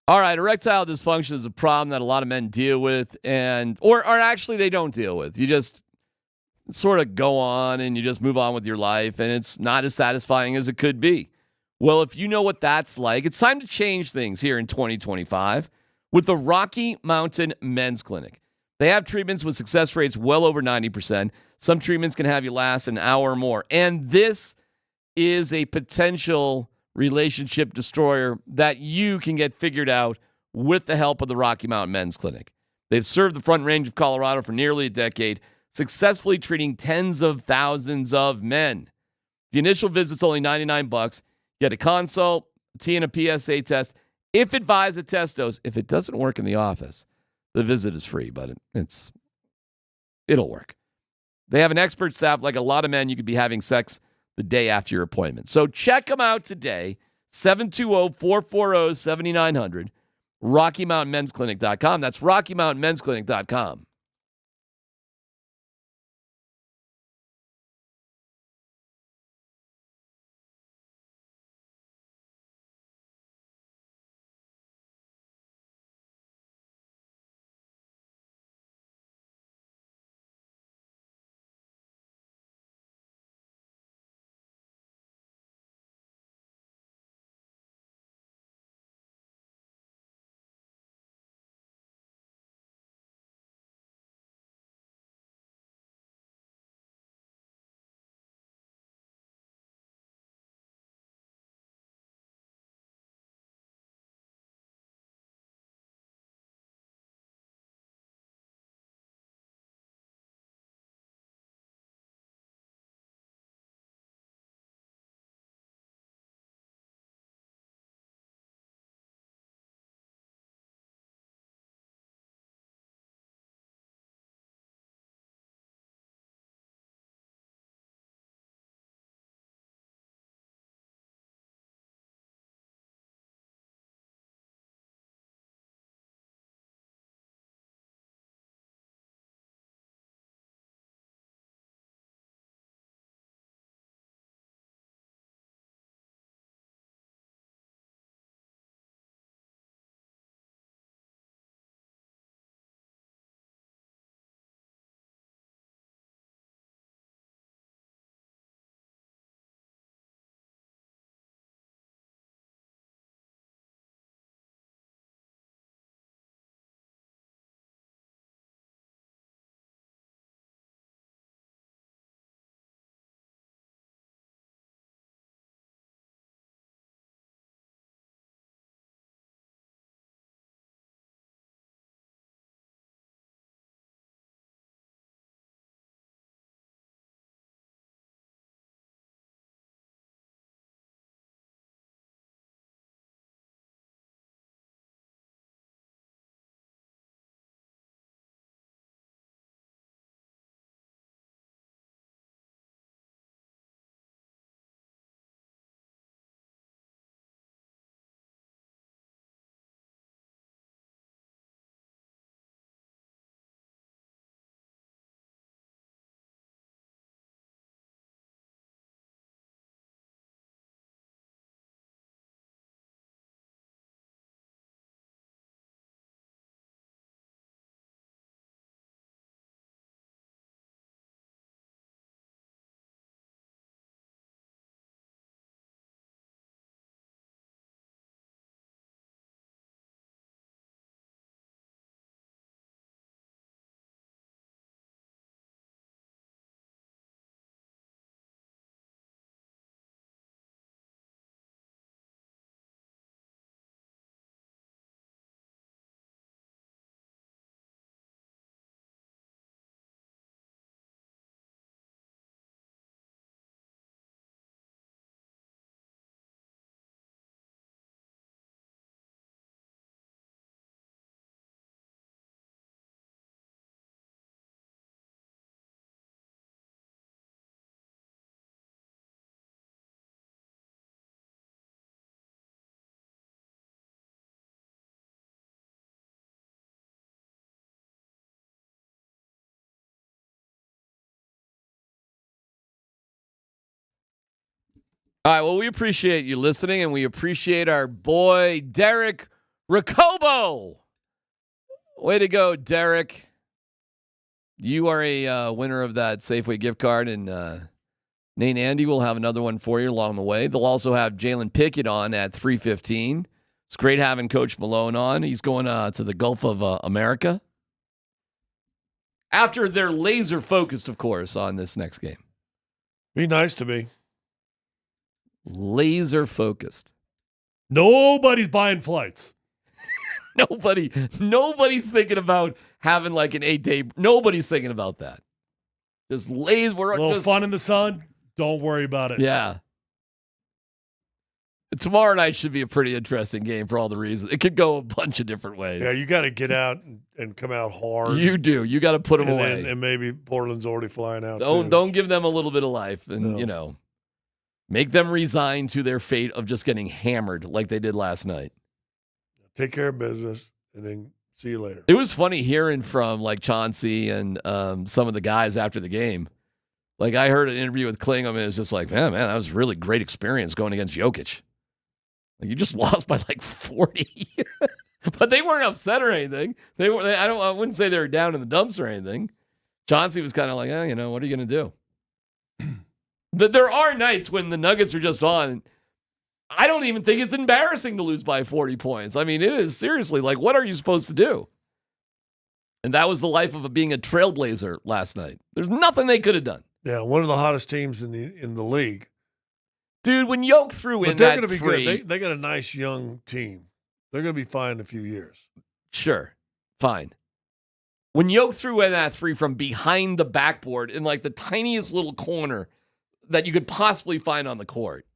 All right, erectile dysfunction is a problem that a lot of men deal with, or actually they don't deal with. You just sort of go on and you just move on with your life, and it's not as satisfying as it could be. Well, if you know what that's like, it's time to change things here in 2025 with the Rocky Mountain Men's Clinic. They have treatments with success rates well over 90%. Some treatments can have you last an hour or more, and this is a potential relationship destroyer that you can get figured out with the help of the Rocky Mountain Men's Clinic. They've served the Front Range of Colorado for nearly a decade, successfully treating tens of thousands of men. The initial visit's only $99. You get a consult, a T and a PSA test. If advised, a test dose. If it doesn't work in the office, the visit is free, but it'll work. They have an expert staff. Like a lot of men, you could be having sex the day after your appointment. So check them out today, 720-440-7900, RockyMountainMen'sClinic.com. That's RockyMountainMen'sClinic.com. All right, well, we appreciate you listening, and we appreciate our boy, Derek Racobo. Way to go, Derek. You are a winner of that Safeway gift card, and Nate and Andy will have another one for you along the way. They'll also have Jalen Pickett on at 3:15. It's great having Coach Malone on. He's going to the Gulf of America. After they're laser focused, of course, on this next game. Be nice to me. Laser focused. Nobody's buying flights. Nobody's thinking about having like an 8-day. Nobody's thinking about that. Just laser. A little fun in the sun. Don't worry about it. Yeah. Tomorrow night should be a pretty interesting game for all the reasons. It could go a bunch of different ways. Yeah, you got to get out and come out hard. You do. You got to put them away. And maybe Portland's already flying out. Don't give them a little bit of life, and make them resign to their fate of just getting hammered like they did last night. Take care of business, and then see you later. It was funny hearing from like Chauncey and some of the guys after the game. Like I heard an interview with Klingham, and it was just like, man, that was a really great experience going against Jokic. Like you just lost by like 40, but they weren't upset or anything. I wouldn't say they were down in the dumps or anything. Chauncey was kind of like, what are you going to do? But there are nights when the Nuggets are just on. I don't even think it's embarrassing to lose by 40 points. I mean, it is seriously like, what are you supposed to do? And that was the life of being a trailblazer last night. There's nothing they could have done. Yeah, one of the hottest teams in the league. Dude, when Yoke threw in they're that going to be three, good. They got a nice young team. They're going to be fine in a few years. Sure, fine. When Yoke threw in that three from behind the backboard in like the tiniest little corner that you could possibly find on the court,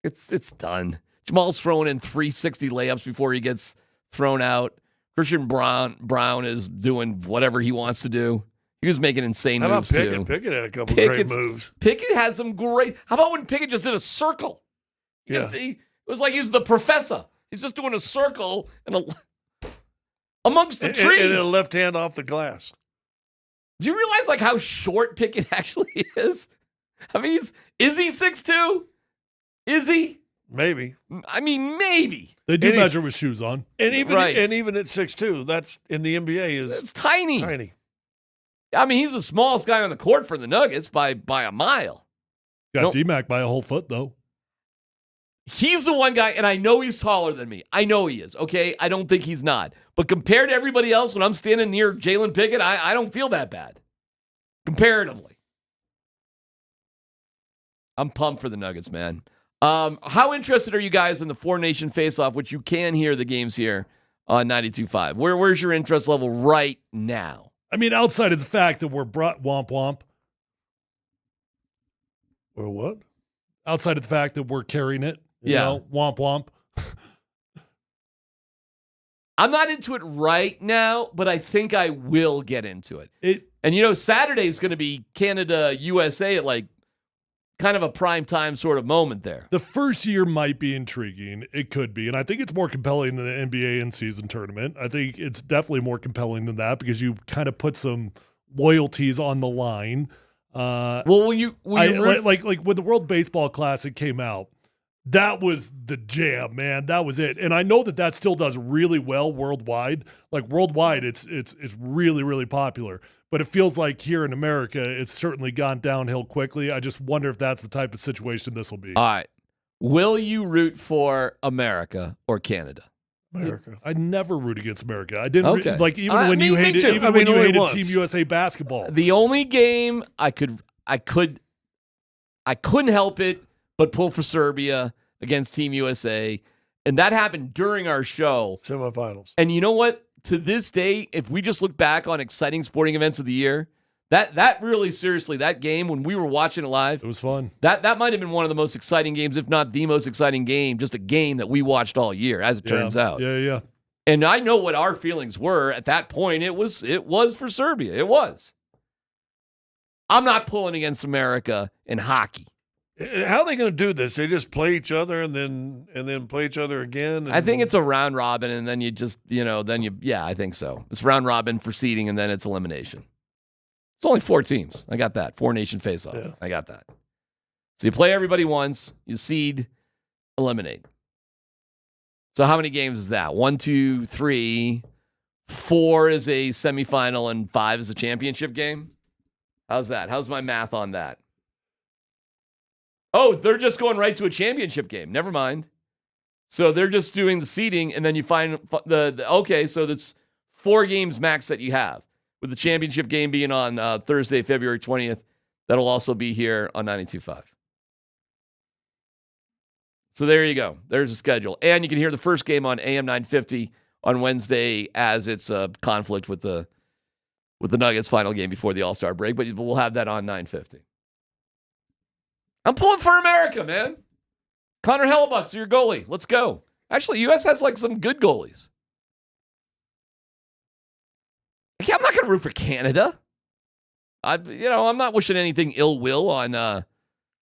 it's done. Jamal's throwing in 360 layups before he gets thrown out. Christian Brown is doing whatever he wants to do. He was making insane moves Pickett? too. Pickett had a couple great moves. Pickett had some great. How about when Pickett just did a circle? It was like he's the professor. He's just doing a circle amongst the trees. And a left hand off the glass. Do you realize like how short Pickett actually is? I mean, is he 6'2"? Is he? Maybe. I mean, maybe. They do measure with shoes on. And even at 6'2", that's in the NBA it's tiny. Tiny. I mean, he's the smallest guy on the court for the Nuggets by a mile. Got DMac by a whole foot, though. He's the one guy, and I know he's taller than me. I know he is, okay? I don't think he's not. But compared to everybody else, when I'm standing near Jalen Pickett, I don't feel that bad. Comparatively. I'm pumped for the Nuggets, man. How interested are you guys in the Four Nation Face-Off, which you can hear the games here on 92.5? Where's your interest level right now? I mean, outside of the fact that we're womp womp. Or what? Outside of the fact that we're carrying it. Yeah. Womp womp. I'm not into it right now, but I think I will get into it. And, Saturday is going to be Canada-USA at like kind of a prime time sort of moment there. The first year might be intriguing. It could be. And I think it's more compelling than the NBA in-season tournament. I think it's definitely more compelling than that because you kind of put some loyalties on the line. Like when the World Baseball Classic came out, that was the jam, man. That was it. And I know that still does really well worldwide. Like worldwide, it's really, really popular. But it feels like here in America, it's certainly gone downhill quickly. I just wonder if that's the type of situation this will be. All right. Will you root for America or Canada? America. I never root against America. I didn't Okay. when you hated Team USA basketball. The only game I couldn't help it but pull for Serbia against Team USA, and that happened during our show. Semifinals. And you know what? To this day, if we just look back on exciting sporting events of the year, that really seriously, that game when we were watching it live, it was fun. That might have been one of the most exciting games, if not the most exciting game, just a game that we watched all year, as it turns out. Yeah. And I know what our feelings were at that point. It was for Serbia. It was. I'm not pulling against America in hockey. How are they going to do this? They just play each other and then play each other again? I think it's a round robin, and then you just, I think so. It's round robin for seeding, and then it's elimination. It's only 4 teams. I got that. 4 Nation face-off. Yeah. I got that. So you play everybody once, you seed, eliminate. So how many games is that? 1, 2, 3, 4 is a semifinal, and 5 is a championship game? How's that? How's my math on that? Oh, they're just going right to a championship game. Never mind. So they're just doing the seeding, and then you find okay, so that's 4 games max that you have, with the championship game being on Thursday, February 20th. That'll also be here on 92.5. So there you go. There's the schedule. And you can hear the first game on AM 950 on Wednesday, as it's a conflict with the Nuggets final game before the All-Star break, but we'll have that on 950. I'm pulling for America, man. Connor Hellebuck's your goalie. Let's go. Actually, U.S. has like some good goalies. I'm not going to root for Canada. I'm not wishing anything ill will on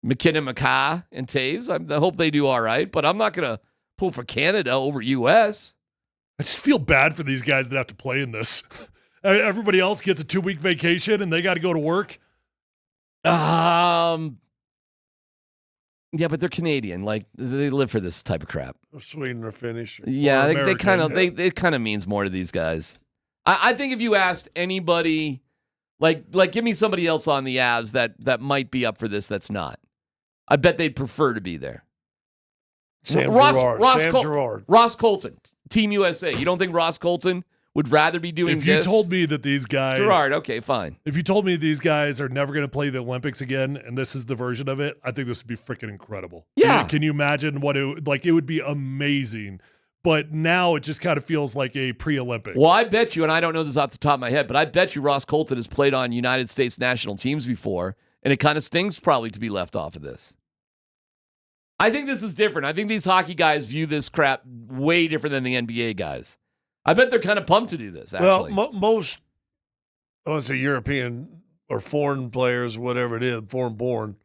McKinnon, McCaw, and Taves. I hope they do all right, but I'm not going to pull for Canada over U.S. I just feel bad for these guys that have to play in this. Everybody else gets a 2-week vacation and they got to go to work. Yeah, but they're Canadian. Like, they live for this type of crap. Sweden or Finnish. Yeah, they kind of it kind of means more to these guys. I think if you asked anybody, like give me somebody else on the Avs that might be up for this that's not. I bet they'd prefer to be there. Ross Colton, Team USA. You don't think Ross Colton would rather be doing this? If you told me that these guys... Gerard, okay, fine. If you told me these guys are never going to play the Olympics again, and this is the version of it, I think this would be freaking incredible. Yeah. Can you imagine what it would be amazing. But now it just kind of feels like a pre-Olympic. Well, I bet you, and I don't know this off the top of my head, but I bet you Ross Colton has played on United States national teams before, and it kind of stings probably to be left off of this. I think this is different. I think these hockey guys view this crap way different than the NBA guys. I bet they're kind of pumped to do this, actually. Well, most, I want to say European or foreign players, whatever it is, foreign-born,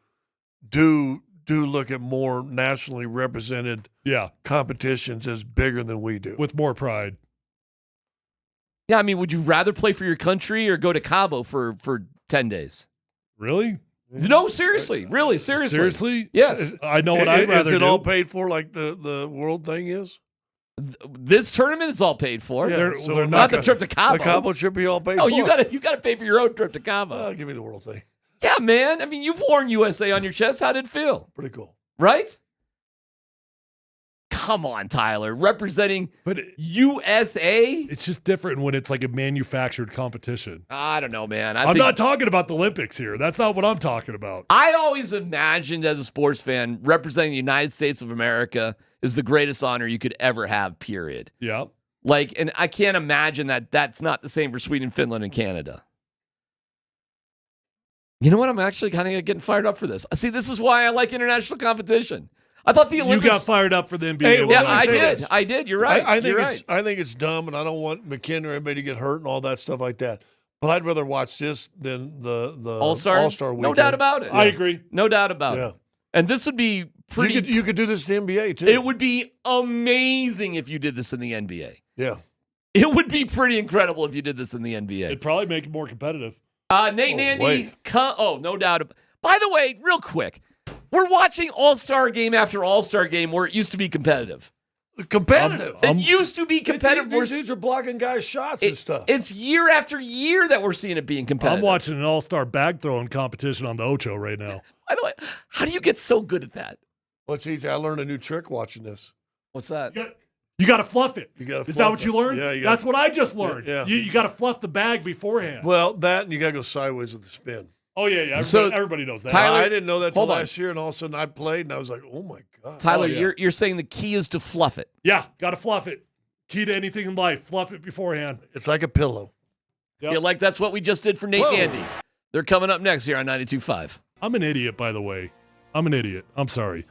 do look at more nationally represented competitions as bigger than we do. With more pride. Yeah, I mean, would you rather play for your country or go to Cabo for 10 days? Really? No, seriously. Really, seriously. Seriously? Yes. I know what I'd rather do. Is it all paid for like the world thing is? This tournament is all paid for. Yeah, they're not the trip to Cabo. The Cabo should be all paid for. Oh, you gotta pay for your own trip to Cabo. Give me the world thing. Yeah, man. I mean, you've worn USA on your chest. How did it feel? Pretty cool. Right? Come on, Tyler. Representing USA? It's just different when it's like a manufactured competition. I don't know, man. I'm not talking about the Olympics here. That's not what I'm talking about. I always imagined as a sports fan, representing the United States of America is the greatest honor you could ever have, period. Yeah. And I can't imagine that that's not the same for Sweden, Finland, and Canada. You know what? I'm actually kind of getting fired up for this. See, this is why I like international competition. I thought the Olympics... You got fired up for the NBA. Hey, well, I did. I did. You're right. I think it's dumb, and I don't want McKinnon or anybody to get hurt and all that stuff like that. But I'd rather watch this than the All-Star weekend. No doubt about it. I agree. No doubt about it. And this would be pretty... You could do this in the NBA, too. It would be amazing if you did this in the NBA. Yeah. It would be pretty incredible if you did this in the NBA. It'd probably make it more competitive. Nate and Andy, no doubt. By the way, real quick, we're watching All-Star game after All-Star game where it used to be competitive. Competitive. It used to be competitive. These dudes are blocking guys' shots and stuff. It's year after year that we're seeing it being competitive. I'm watching an All-Star bag throwing competition on the Ocho right now. By the way, how do you get so good at that? Well, it's easy. I learned a new trick watching this. What's that? You got to fluff it. Is that what you learned? Yeah. That's what I just learned. Yeah. You got to fluff the bag beforehand. Well, that and you got to go sideways with the spin. Oh, yeah. Everybody knows that. Tyler, I didn't know that till last year, and all of a sudden I played, and I was like, oh, my God. Tyler, you're saying the key is to fluff it. Yeah, got to fluff it. Key to anything in life, fluff it beforehand. It's like a pillow. Yep. Feel like that's what we just did for Nate and Andy. They're coming up next here on 92.5. I'm an idiot, by the way. I'm an idiot. I'm sorry.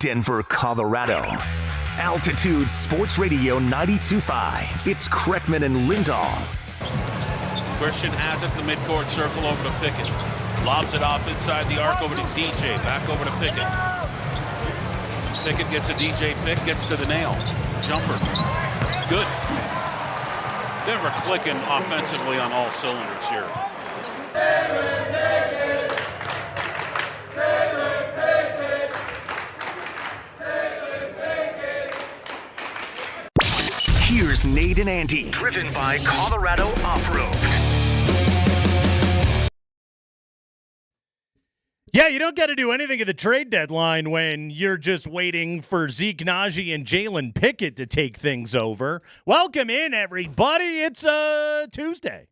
Denver, Colorado. Altitude Sports Radio 92.5. It's Kreckman and Lindahl. Christian has it, the midcourt circle over to Pickett. Lobs it off inside the arc over to DJ. Back over to Pickett. Pickett gets a DJ pick, gets to the nail. Jumper. Good. Denver clicking offensively on all cylinders here. Here's Nate and Andy, driven by Colorado Off-Road. Yeah, you don't got to do anything at the trade deadline when you're just waiting for Zeke Nnaji and Jalen Pickett to take things over. Welcome in, everybody. It's Tuesday.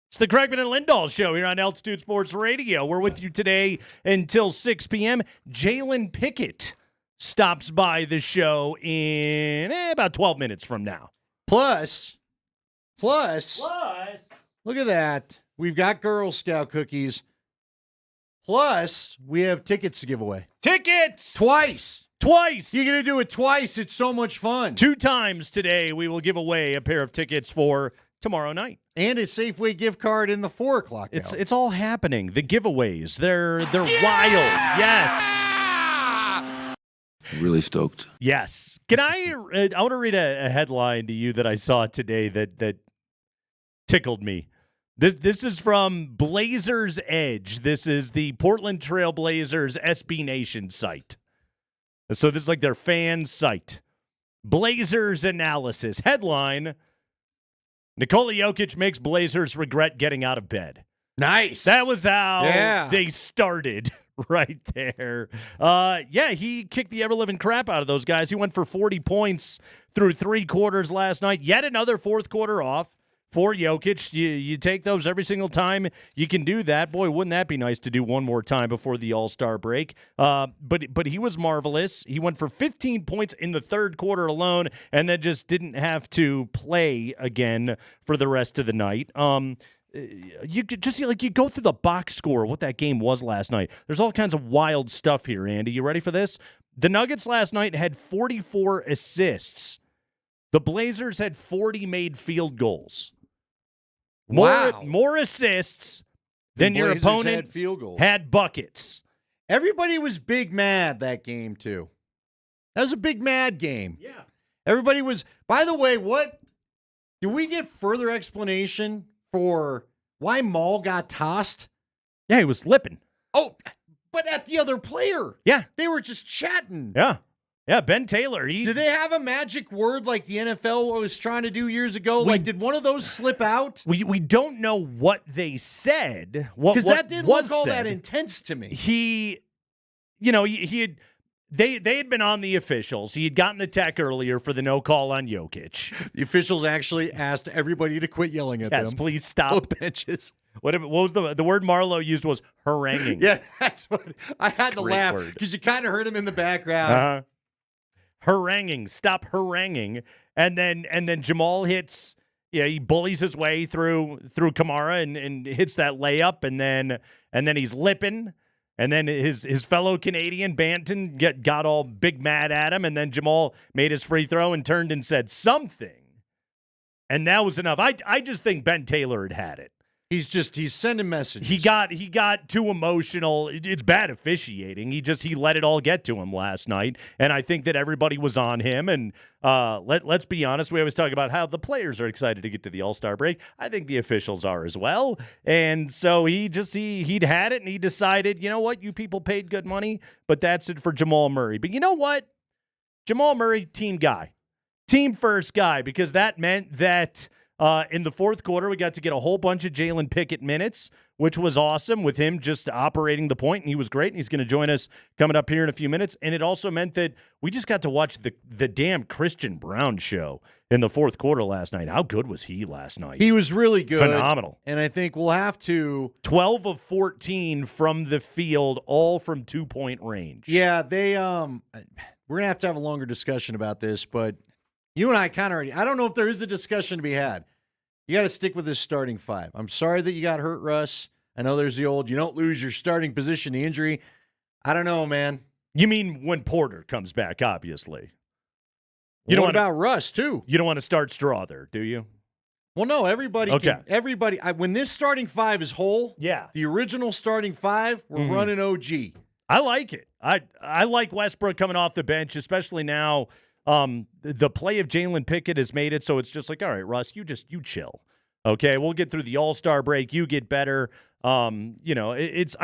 It's the Kreckman and Lindahl show here on Altitude Sports Radio. We're with you today until 6 p.m. Jalen Pickett stops by the show in about 12 minutes from now. Plus, look at that. We've got Girl Scout cookies. Plus, we have tickets to give away. Tickets! Twice. You're going to do it twice. It's so much fun. 2 times today, we will give away a pair of tickets for tomorrow night. And a Safeway gift card in the 4 o'clock hour. It's all happening. The giveaways, they're wild. Yes. Really stoked. Yes. Can I want to read a headline to you that I saw today that tickled me. This is from Blazers Edge. This is the Portland Trail Blazers SB Nation site. So this is like their fan site. Blazers analysis. Headline: Nikola Jokic makes Blazers regret getting out of bed. Nice. That was how they started right there. He kicked the ever-living crap out of those guys. He went for 40 points through 3 quarters last night. Yet another fourth quarter off for Jokic. You take those every single time you can do that. Boy, wouldn't that be nice to do one more time before the All-Star break. But he was marvelous. He went for 15 points in the third quarter alone and then just didn't have to play again for the rest of the night. You could just you go through the box score, what that game was last night. There's all kinds of wild stuff here, Andy. You ready for this? The Nuggets last night had 44 assists. The Blazers had 40 made field goals. More assists than your Blazers opponent had field goals. had buckets. Everybody was big mad that game, too. That was a big mad game. Yeah. Everybody was. By the way, did we get further explanation for why Maul got tossed? Yeah, he was lipping. Oh, but at the other player. Yeah. They were just chatting. Yeah. Yeah, Ben Taylor. Did they have a magic word like the NFL was trying to do years ago? Did one of those slip out? We don't know what they said. Because that didn't look all that intense to me. They had been on the officials. He had gotten the tech earlier for the no call on Jokic. The officials actually asked everybody to quit yelling at them. Yes, please stop. Both benches. What was the word Marlowe used was haranguing. Yeah, that's what I had to laugh because you kind of heard him in the background. Uh-huh. Haranguing, stop haranguing, and then Jamal hits. Yeah, he bullies his way through Kamara and hits that layup, and then he's lipping, and then his fellow Canadian Banton got all big mad at him, and then Jamal made his free throw and turned and said something, and that was enough. I just think Ben Taylor had it. He's sending messages. He got too emotional. It's bad officiating. He let it all get to him last night, and I think that everybody was on him. And let's be honest, we always talk about how the players are excited to get to the All-Star break. I think the officials are as well. And so he'd had it, and he decided, you know what, you people paid good money, but that's it for Jamal Murray. But you know what, Jamal Murray, team guy, team first guy, because that meant that. In the fourth quarter, we got to get a whole bunch of Jalen Pickett minutes, which was awesome with him just operating the point, and he was great, and he's going to join us coming up here in a few minutes. And it also meant that we just got to watch the damn Christian Brown show in the fourth quarter last night. How good was he last night? He was really good. Phenomenal. And I think we'll have to... 12 of 14 from the field, all from 2-point range. Yeah, they... we're going to have a longer discussion about this, but... You and I kind of already, I don't know if there is a discussion to be had. You got to stick with this starting 5. I'm sorry that you got hurt, Russ. I know there's the old, you don't lose your starting position to injury. I don't know, man. You mean when Porter comes back, obviously. What about Russ, too? You don't want to start Straw there, do you? Well, no, everybody. Okay. When this starting five is whole, the original starting five, we're running OG. I like it. I like Westbrook coming off the bench, especially now. The play of Jalen Pickett has made it so it's just like, all right, Russ, you chill. Okay, we'll get through the All-Star break. You get better. I'm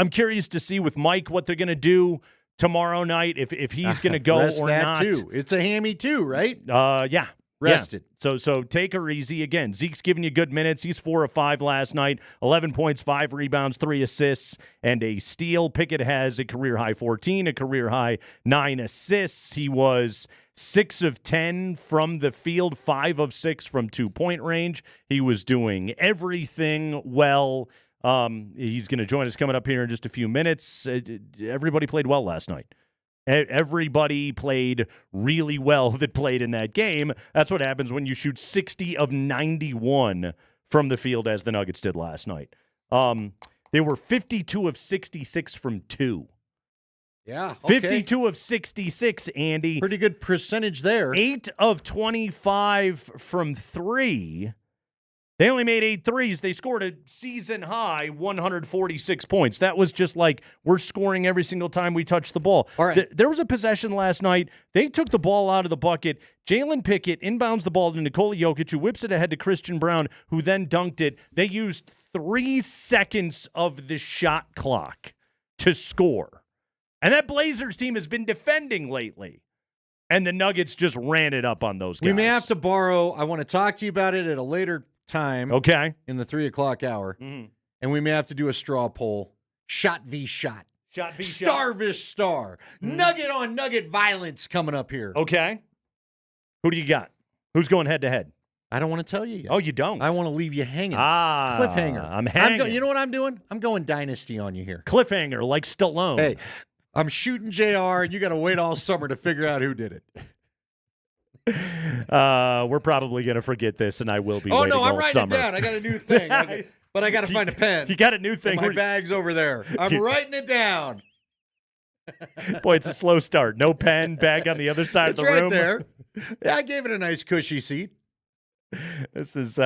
curious to see with Mike what they're going to do tomorrow night if he's going to go or not. Too. It's a hammy too, right? Yeah. Rested. Yeah. So take her easy. Again, Zeke's giving you good minutes. He's 4 of 5 last night, 11 points, 5 rebounds, 3 assists, and a steal. Pickett has a career-high 14, a career-high 9 assists. He was 6 of 10 from the field, 5 of 6 from 2-point range. He was doing everything well. He's going to join us coming up here in just a few minutes. Everybody played well last night. Everybody played really well that played in that game. That's what happens when you shoot 60 of 91 from the field, as the Nuggets did last night. They were 52 of 66 from 2. Yeah, okay. 52 of 66, Andy. Pretty good percentage there. 8 of 25 from 3. They only made 8 threes. They scored a season-high 146 points. That was just like we're scoring every single time we touch the ball. All right. There was a possession last night. They took the ball out of the bucket. Jalen Pickett inbounds the ball to Nikola Jokic, who whips it ahead to Christian Brown, who then dunked it. They used 3 seconds of the shot clock to score. And that Blazers team has been defending lately. And the Nuggets just ran it up on those guys. We may have to borrow. I want to talk to you about it at a later time. Okay. In the 3 o'clock hour. Mm-hmm. And we may have to do a straw poll. Shot v. shot. Shot v. Star v. star. Nugget on nugget violence coming up here. Okay. Who do you got? Who's going head-to-head? I don't want to tell you yet. Oh, you don't? I want to leave you hanging. Cliffhanger. I'm hanging. You know what I'm doing? I'm going dynasty on you here. Cliffhanger, like Stallone. Hey, I'm shooting JR, and you got to wait all summer to figure out who did it. We're probably going to forget this, and I will be waiting all I'm writing summer. it down. I got a new thing. But I got to find a pen. You got a new thing. My bag's over there. I'm writing it down. Boy, it's a slow start. No pen, bag on the other side of the room. It's right there. Yeah, I gave it a nice cushy seat. This is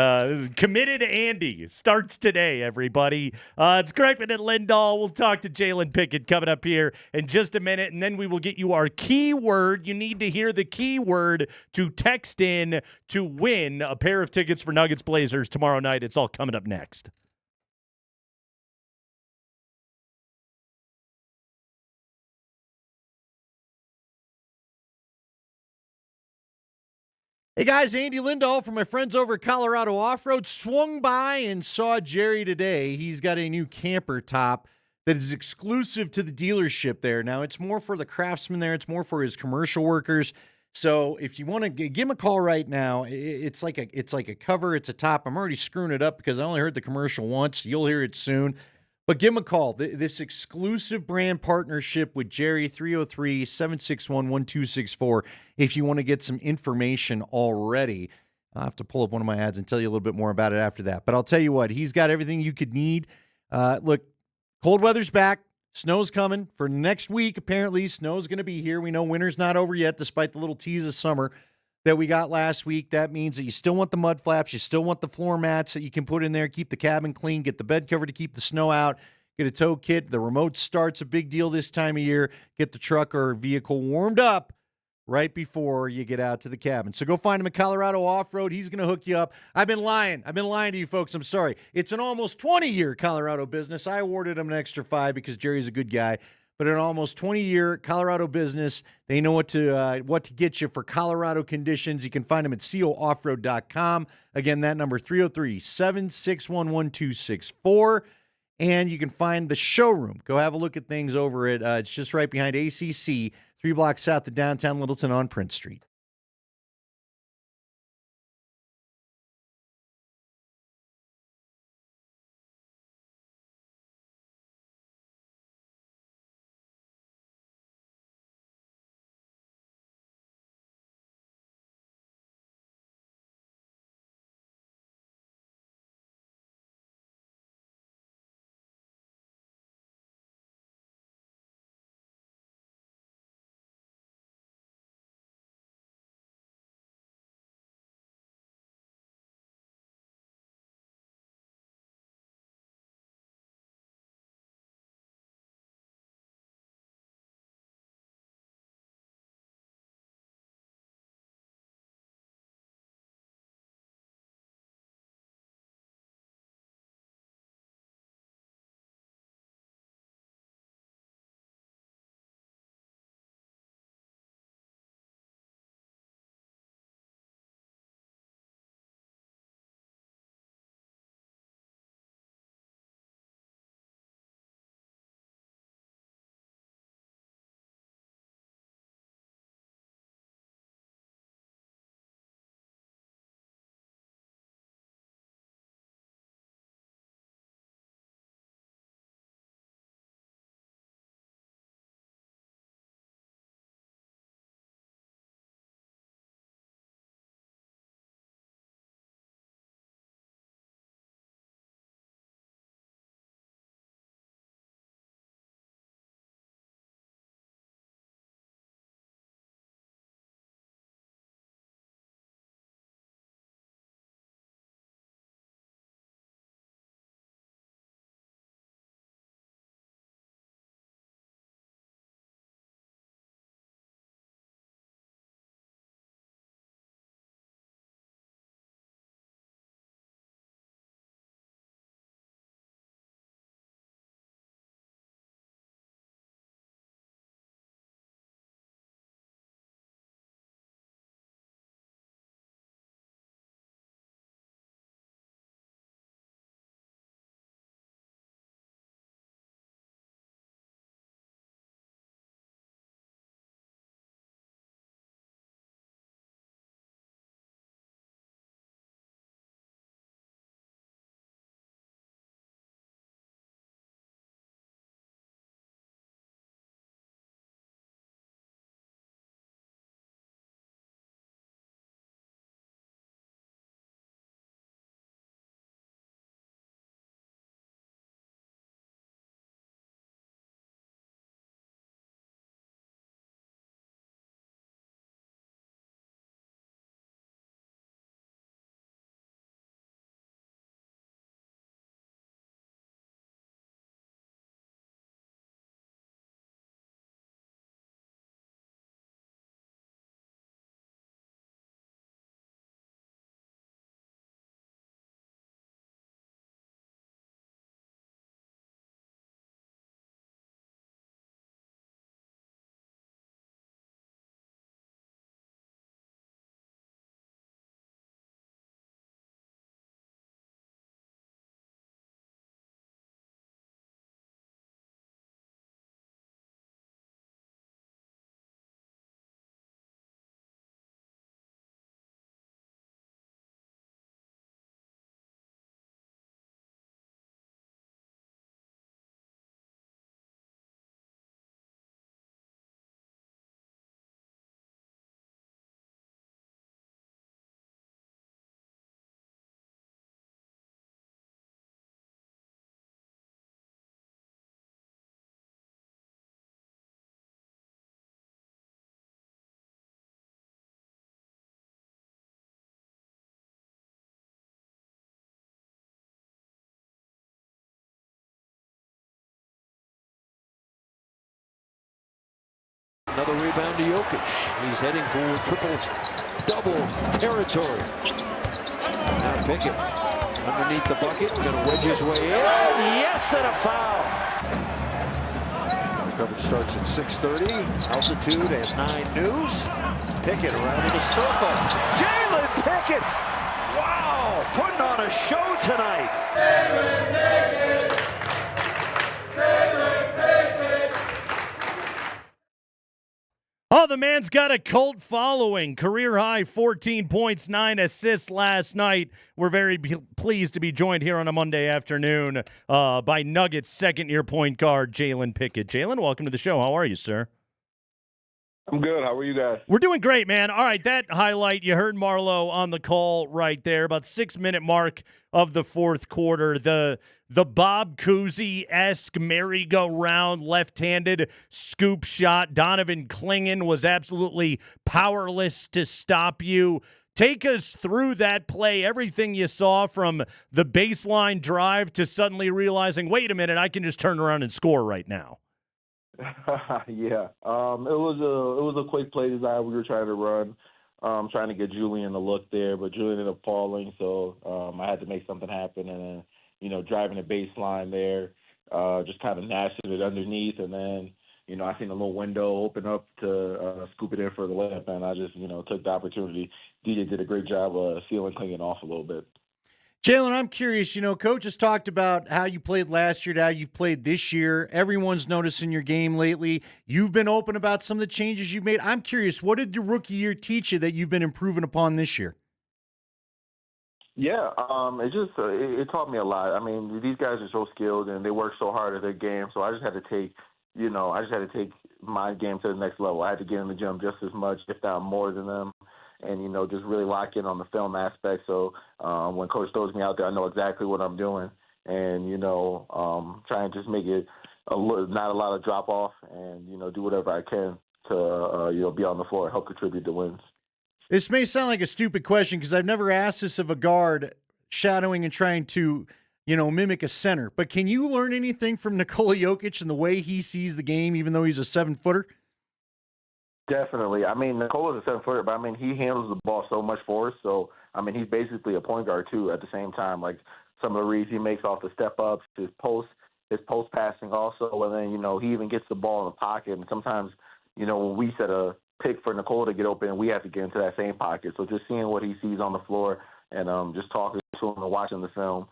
Committed Andy. Starts today, everybody. It's Kreckman and Lindahl. We'll talk to Jalen Pickett coming up here in just a minute, and then we will get you our keyword. You need to hear the keyword to text in to win a pair of tickets for Nuggets Blazers tomorrow night. It's all coming up next. Hey guys, Andy Lindahl from my friends over at Colorado Off-Road swung by and saw Jerry today. He's got a new camper top that is exclusive to the dealership there. Now, it's more for the craftsmen there. It's more for his commercial workers. So if you want to give him a call right now, it's like a cover. It's a top. I'm already screwing it up because I only heard the commercial once. You'll hear it soon. But give him a call. This exclusive brand partnership with Jerry, 303-761-1264. If you want to get some information already, I'll have to pull up one of my ads and tell you a little bit more about it after that. But I'll tell you what, he's got everything you could need. Look, cold weather's back. Snow's coming for next week. Apparently, snow's going to be here. We know winter's not over yet, despite the little tease of summer that we got last week. That means that you still want the mud flaps. You still want the floor mats that you can put in there, keep the cabin clean, get the bed cover to keep the snow out, get a tow kit. The remote start's a big deal this time of year. Get the truck or vehicle warmed up right before you get out to the cabin. So go find him at Colorado Off-Road. He's going to hook you up. I've been lying to you folks. I'm sorry. It's an almost 20-year Colorado business. I awarded him an extra 5 because Jerry's a good guy. But an almost 20-year Colorado business, they know what to get you for Colorado conditions. You can find them at cooffroad.com. Again, that number 303-761-1264. And you can find the showroom. Go have a look at things over at, it's just right behind ACC, 3 blocks south of downtown Littleton on Prince Street. Another rebound to Jokic. He's heading for triple-double territory. Now Pickett underneath the bucket, gonna wedge his way in. Yes, and a foul. Coverage starts at 6:30. Altitude at 9 News. Pickett around in the circle. Jalen Pickett! Wow! Putting on a show tonight. Jalen Pickett! Jalen Pickett! Oh, the man's got a cult following. Career high 14 points, 9 assists last night. We're very pleased to be joined here on a Monday afternoon by Nuggets second-year point guard Jalen Pickett. Jalen, welcome to the show. How are you, sir? I'm good. How are you guys? We're doing great, man. All right, that highlight, you heard Marlo on the call right there, about 6-minute mark of the fourth quarter. The Bob Cousy-esque merry-go-round left-handed scoop shot. Donovan Clingan was absolutely powerless to stop you. Take us through that play, everything you saw from the baseline drive to suddenly realizing, wait a minute, I can just turn around and score right now. Yeah, it was a quick play design we were trying to run, trying to get Julian to look there, but Julian ended up falling, so I had to make something happen, and then driving the baseline there, just kind of nashing it underneath, and then I seen a little window open up to scoop it in for the layup, and I just took the opportunity. DJ did a great job sealing Clingan off a little bit. Jalen, I'm curious, Coach has talked about how you played last year to how you've played this year. Everyone's noticing your game lately. You've been open about some of the changes you've made. I'm curious, what did the rookie year teach you that you've been improving upon this year? Yeah, it taught me a lot. I mean, these guys are so skilled and they work so hard at their game, so I just had to take my game to the next level. I had to get in the gym just as much, if not more than them. And, just really lock in on the film aspect. So when Coach throws me out there, I know exactly what I'm doing. And, try and just make it not a lot of drop-off and, do whatever I can to, be on the floor and help contribute to wins. This may sound like a stupid question because I've never asked this of a guard shadowing and trying to, mimic a center. But can you learn anything from Nikola Jokic and the way he sees the game, even though he's a 7-footer? Definitely. I mean, Nikola's a 7-footer, but, he handles the ball so much for us. So, he's basically a point guard, too, at the same time. Like, some of the reads he makes off the step-ups, his post passing also, and then, he even gets the ball in the pocket. And sometimes, when we set a pick for Nikola to get open, we have to get into that same pocket. So just seeing what he sees on the floor and just talking to him and watching the film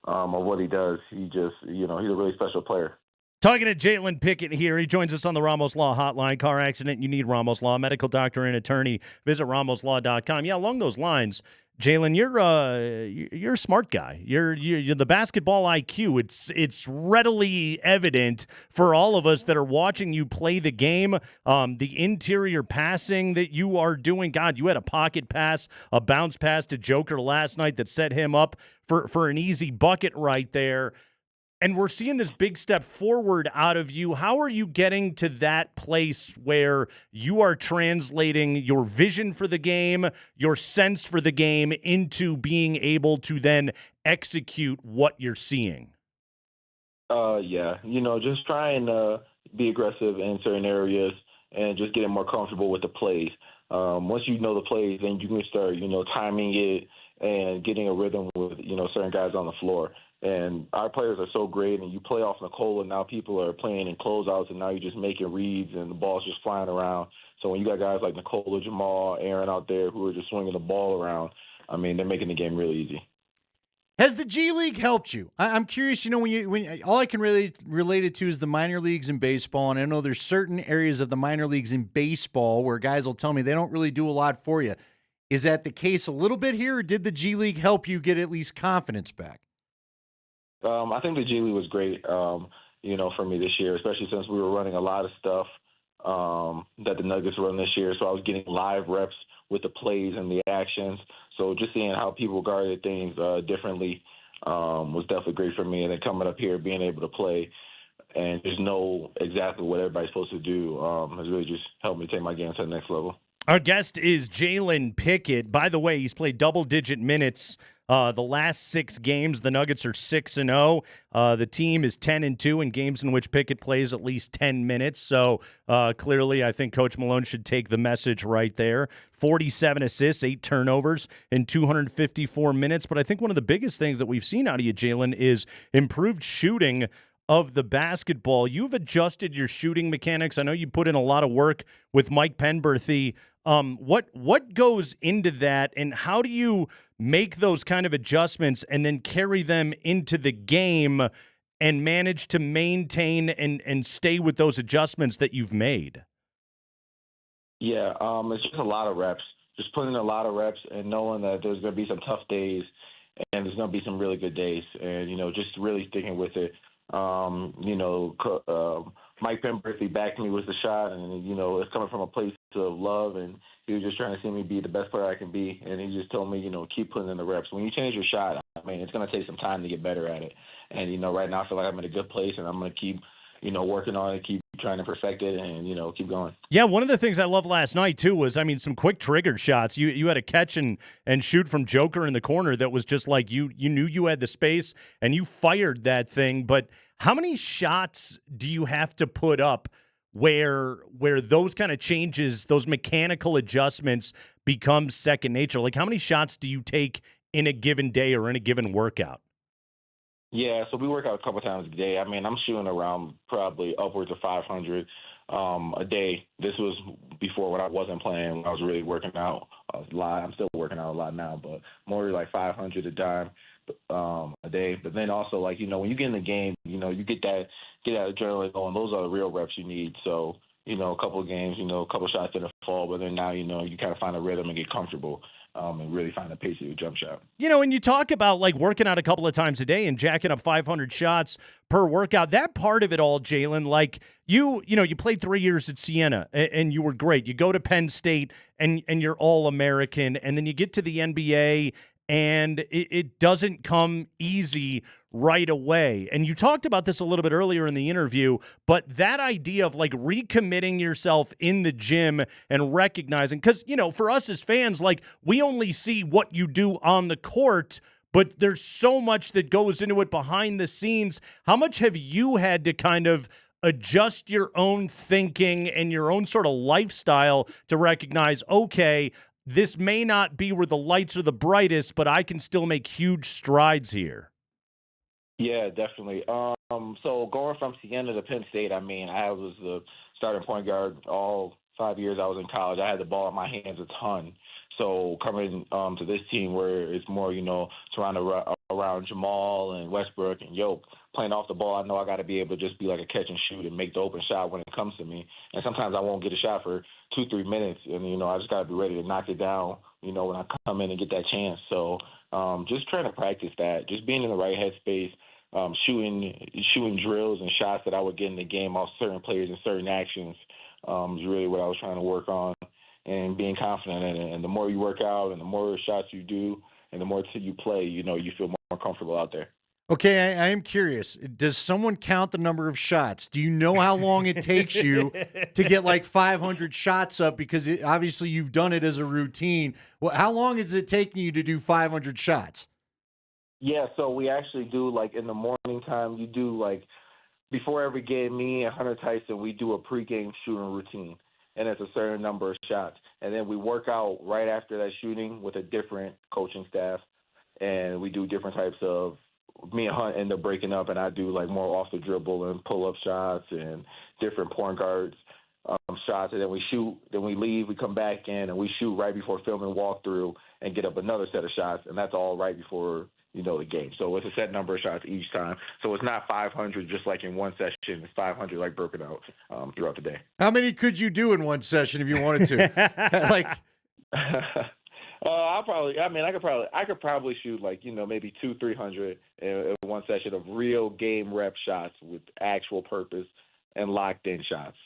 of what he does, he's a really special player. Talking to Jalen Pickett here. He joins us on the Ramos Law Hotline. Car accident, you need Ramos Law. Medical doctor and attorney. Visit ramoslaw.com. Yeah, along those lines, Jalen, you're a smart guy. You're the basketball IQ. It's readily evident for all of us that are watching you play the game. The interior passing that you are doing. God, you had a pocket pass, a bounce pass to Joker last night that set him up for an easy bucket right there. And we're seeing this big step forward out of you. How are you getting to that place where you are translating your vision for the game, your sense for the game, into being able to then execute what you're seeing? Yeah. Just trying to be aggressive in certain areas and just getting more comfortable with the plays. Once you know the plays, then you can start, timing it and getting a rhythm with, certain guys on the floor. And our players are so great, and you play off Nikola, and now people are playing in closeouts, and now you're just making reads, and the ball's just flying around. So when you got guys like Nikola, Jamal, Aaron out there who are just swinging the ball around, they're making the game really easy. Has the G League helped you? I'm curious, when all I can really relate it to is the minor leagues in baseball, and I know there's certain areas of the minor leagues in baseball where guys will tell me they don't really do a lot for you. Is that the case a little bit here, or did the G League help you get at least confidence back? I think the G League was great, for me this year, especially since we were running a lot of stuff that the Nuggets run this year. So I was getting live reps with the plays and the actions. So just seeing how people guarded things differently was definitely great for me. And then coming up here, being able to play and just know exactly what everybody's supposed to do has really just helped me take my game to the next level. Our guest is Jalen Pickett. By the way, he's played double-digit minutes The last 6 games, the Nuggets are 6-0. The team is 10-2 in games in which Pickett plays at least 10 minutes. So clearly, I think Coach Malone should take the message right there. 47 assists, 8 turnovers in 254 minutes. But I think one of the biggest things that we've seen out of you, Jalen, is improved shooting of the basketball. You've adjusted your shooting mechanics. I know you put in a lot of work with Mike Penberthy. What goes into that, and how do you make those kind of adjustments and then carry them into the game and manage to maintain and stay with those adjustments that you've made? Yeah, it's just a lot of reps. Just putting in a lot of reps and knowing that there's going to be some tough days and there's going to be some really good days, and just really sticking with it. Mike Penberthy backed me with the shot, and it's coming from a place of love, and he was just trying to see me be the best player I can be, and he just told me, keep putting in the reps. When you change your shot, it's going to take some time to get better at it, and right now I feel like I'm in a good place, and I'm going to keep working on it, keep trying to perfect it, and keep going. Yeah, one of the things I loved last night too was, some quick trigger shots. You had a catch and shoot from Joker in the corner that was just like you knew you had the space and you fired that thing. But how many shots do you have to put up where those kind of changes, those mechanical adjustments become second nature? Like, how many shots do you take in a given day or in a given workout? Yeah, so we work out a couple times a day. I'm shooting around probably upwards of 500 a day. This was before when I wasn't playing, when I was really working out a lot. I'm still working out a lot now, but more like 500 a day. But then also, when you get in the game, you get that adrenaline going. Those are the real reps you need. So, a couple of games, a couple shots didn't fall, but then now, you kind of find a rhythm and get comfortable. And really find the pace of your jump shot. And you talk about working out a couple of times a day and jacking up 500 shots per workout. That part of it all, Jalen, you played 3 years at Siena and you were great. You go to Penn State and you're All-American, and then you get to the NBA and it doesn't come easy right away. And you talked about this a little bit earlier in the interview, but that idea of recommitting yourself in the gym and recognizing, because, for us as fans, we only see what you do on the court, but there's so much that goes into it behind the scenes. How much have you had to kind of adjust your own thinking and your own sort of lifestyle to recognize, okay, this may not be where the lights are the brightest, but I can still make huge strides here? Yeah, definitely. So going from Siena to Penn State, I was the starting point guard all 5 years I was in college. I had the ball in my hands a ton. So coming to this team where it's more, surrounded around Jamal and Westbrook and Yoke, playing off the ball, I know I got to be able to just be like a catch and shoot and make the open shot when it comes to me. And sometimes I won't get a shot for 2-3 minutes, and, I just got to be ready to knock it down, when I come in and get that chance. So just trying to practice that, just being in the right headspace, shooting drills and shots that I would get in the game off certain players and certain actions is really what I was trying to work on, and being confident in it. And the more you work out and the more shots you do and the more you play, you feel more comfortable out there. Okay, I am curious. Does someone count the number of shots? Do you know how long it takes you to get 500 shots up? Because obviously you've done it as a routine. Well, how long is it taking you to do 500 shots? Yeah, so we actually do, in the morning time, you do, before every game, me and Hunter Tyson, we do a pregame shooting routine, and it's a certain number of shots. And then we work out right after that shooting with a different coaching staff, and we do different types of, me and Hunt end up breaking up, and I do, more off the dribble and pull-up shots and different point guards shots. And then we shoot, then we leave, we come back in, and we shoot right before film and walkthrough and get up another set of shots, and that's all right before the game. So it's a set number of shots each time. So it's not 500 just in one session. It's 500 broken out throughout the day. How many could you do in one session if you wanted to? I could probably shoot maybe 200-300 in one session of real game rep shots with actual purpose and locked in shots.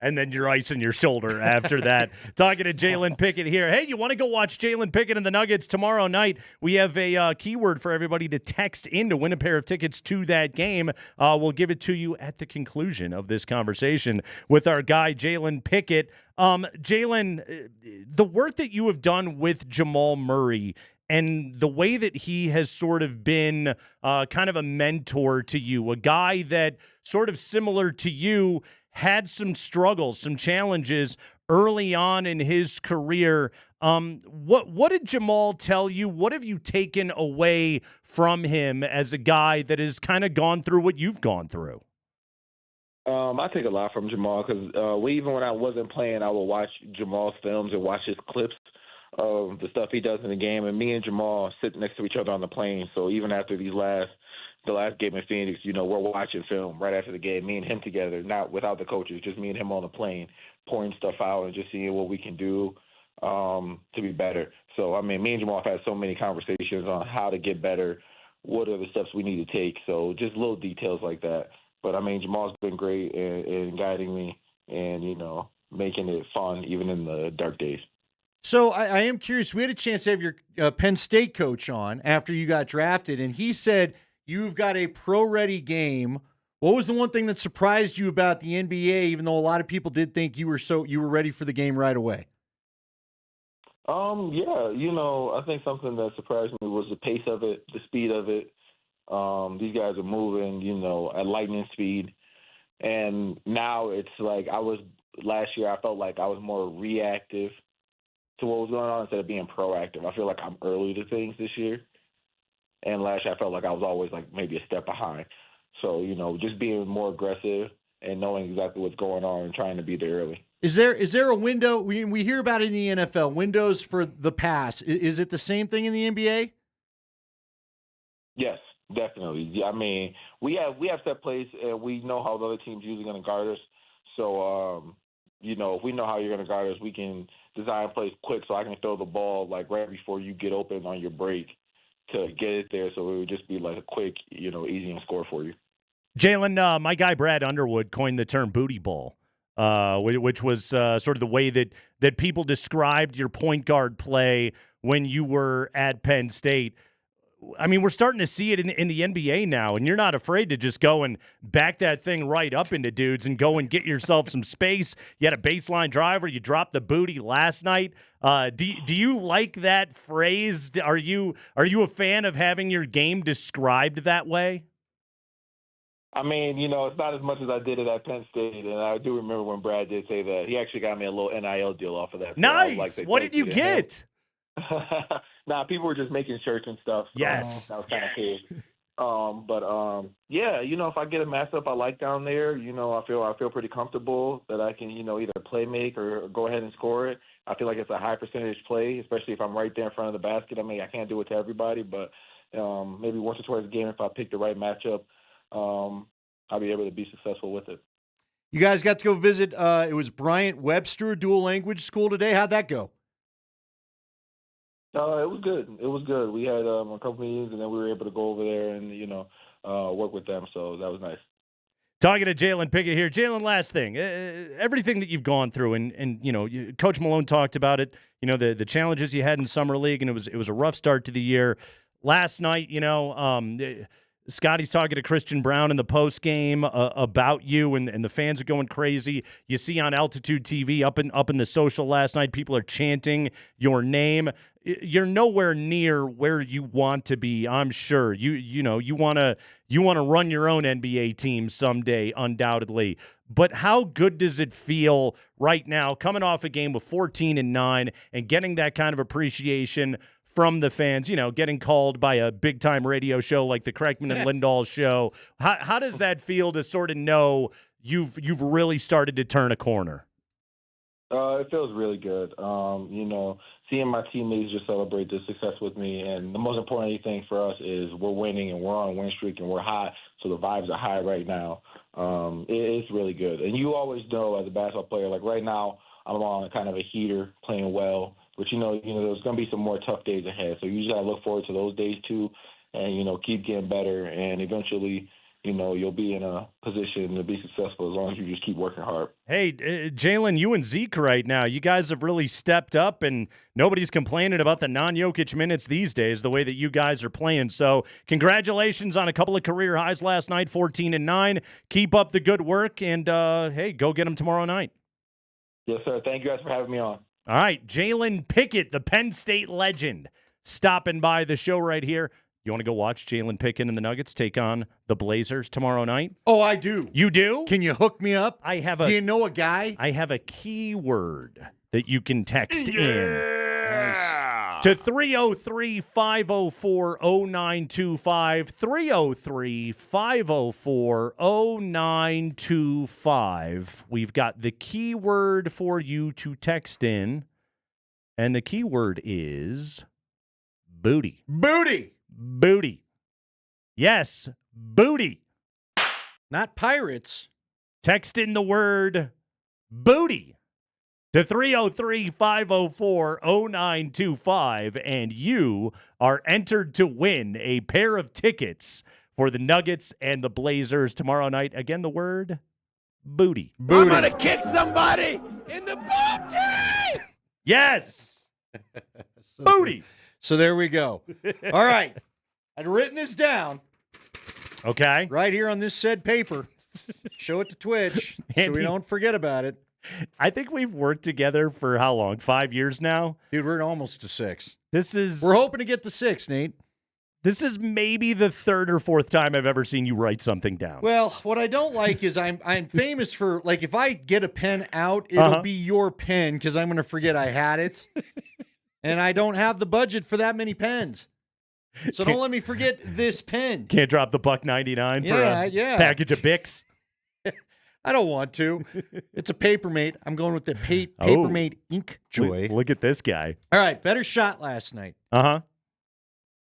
And then you're icing your shoulder after that. Talking to Jalen Pickett here. Hey, you want to go watch Jalen Pickett and the Nuggets tomorrow night? We have a keyword for everybody to text in to win a pair of tickets to that game. We'll give it to you at the conclusion of this conversation with our guy, Jalen Pickett. Jalen, the work that you have done with Jamal Murray and the way that he has sort of been kind of a mentor to you, a guy that sort of similar to you had some struggles, some challenges early on in his career. What did Jamal tell you? What have you taken away from him as a guy that has kind of gone through what you've gone through? I take a lot from Jamal because even when I wasn't playing, I would watch Jamal's films and watch his clips of the stuff he does in the game. And me and Jamal sit next to each other on the plane. So even after the last game in Phoenix, we're watching film right after the game, me and him together, not without the coaches, just me and him on the plane, pouring stuff out and just seeing what we can do to be better. So, me and Jamal have had so many conversations on how to get better, what are the steps we need to take. So just little details like that. But, Jamal's been great in guiding me and, making it fun even in the dark days. So I am curious. We had a chance to have your Penn State coach on after you got drafted, and he said you've got a pro-ready game. What was the one thing that surprised you about the NBA, even though a lot of people did think you were ready for the game right away? I think something that surprised me was the pace of it, the speed of it. These guys are moving, at lightning speed. And now it's like last year I felt like I was more reactive to what was going on instead of being proactive. I feel like I'm early to things this year. And last year I felt like I was always like maybe a step behind. So, just being more aggressive and knowing exactly what's going on and trying to be there early. Is there a window? We hear about it in the NFL, windows for the pass. Is it the same thing in the NBA? Yes, definitely. Yeah, we have set plays, and we know how the other team's usually going to guard us. So, if we know how you're going to guard us, we can design plays quick so I can throw the ball like right before you get open on your break to get it there. So it would just be like a quick, easy and score for you. Jalen, my guy Brad Underwood coined the term booty ball, which was sort of the way that people described your point guard play when you were at Penn State. We're starting to see it in the NBA now, and you're not afraid to just go and back that thing right up into dudes and go and get yourself some space. You had a baseline driver. You dropped the booty last night. Do you like that phrase? Are you a fan of having your game described that way? It's not as much as I did it at Penn State, and I do remember when Brad did say that. He actually got me a little NIL deal off of that. So nice. What did you get? Nah, people were just making shirts and stuff. So, yes. That was kind of cool. If I get a matchup I like down there, I feel pretty comfortable that I can, either play make or go ahead and score it. I feel like it's a high percentage play, especially if I'm right there in front of the basket. I can't do it to everybody, but maybe once or twice a game, if I pick the right matchup, I'll be able to be successful with it. You guys got to go visit, it was Bryant Webster dual language school today. How'd that go? It was good. It was good. We had a couple meetings, and then we were able to go over there and, work with them. So that was nice. Talking to Jalen Pickett here. Jalen, last thing. Everything that you've gone through, and Coach Malone talked about it, the challenges you had in Summer League, and it was a rough start to the year. Last night, Scotty's talking to Christian Brown in the post game about you, and the fans are going crazy. You see on Altitude TV up in the social last night, people are chanting your name. You're nowhere near where you want to be, I'm sure. You want to run your own NBA team someday, undoubtedly. But how good does it feel right now, coming off a game with 14-9 and getting that kind of appreciation from the fans, getting called by a big-time radio show like the Kreckman and Lindahl show? How does that feel to sort of know you've really started to turn a corner? It feels really good. Seeing my teammates just celebrate the success with me, and the most important thing for us is we're winning and we're on a win streak and we're hot, so the vibes are high right now. It's really good. And you always know as a basketball player, like right now, I'm on kind of a heater, playing well. But, there's going to be some more tough days ahead. So you just got to look forward to those days, too, and, keep getting better. And eventually, you'll be in a position to be successful as long as you just keep working hard. Hey, Jalen, you and Zeke right now, you guys have really stepped up, and nobody's complaining about the non-Jokic minutes these days, the way that you guys are playing. So congratulations on a couple of career highs last night, 14-9. Keep up the good work, and, hey, go get them tomorrow night. Yes, sir. Thank you guys for having me on. All right, Jalen Pickett, the Penn State legend, stopping by the show right here. You want to go watch Jalen Pickett and the Nuggets take on the Blazers tomorrow night? Oh, I do. You do? Can you hook me up? Do you know a guy? I have a keyword that you can text in. To 303-504-0925, 303-504-0925. We've got the keyword for you to text in, and the keyword is booty. Booty. Booty. Yes, booty. Not pirates. Text in the word booty to 303-504-0925, and you are entered to win a pair of tickets for the Nuggets and the Blazers tomorrow night. Again, the word booty. Booty. I'm going to kick somebody in the booty! Yes! Booty. So there we go. All right. I'd written this down. Okay. Right here on this said paper. Show it to Twitch so we don't forget about it. I think we've worked together for how long? 5 years now? Dude, we're almost to 6. We're hoping to get to 6, Nate. This is maybe the third or fourth time I've ever seen you write something down. Well, what I don't like is I'm famous for, like, if I get a pen out, it'll be your pen because I'm going to forget I had it. And I don't have the budget for that many pens. So don't let me forget this pen. Can't drop the $1.99 for a package of Bics. I don't want to. It's a Papermate. I'm going with the Papermate Ink Joy. Look at this guy. All right, better shot last night. Uh-huh.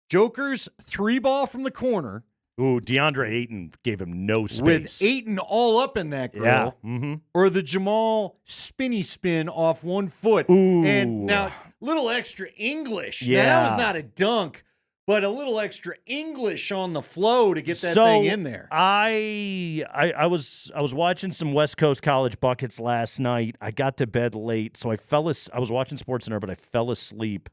Joker's 3-ball from the corner. Ooh, DeAndre Ayton gave him no space. With Ayton all up in that grill. Yeah. Mm-hmm. Or the Jamal spinny spin off 1 foot. Ooh. And now, little extra English. Yeah. Now, that was not a dunk, but a little extra English on the flow to get that thing in there. I was watching some West Coast college buckets last night. I got to bed late, so I was watching SportsCenter, but I fell asleep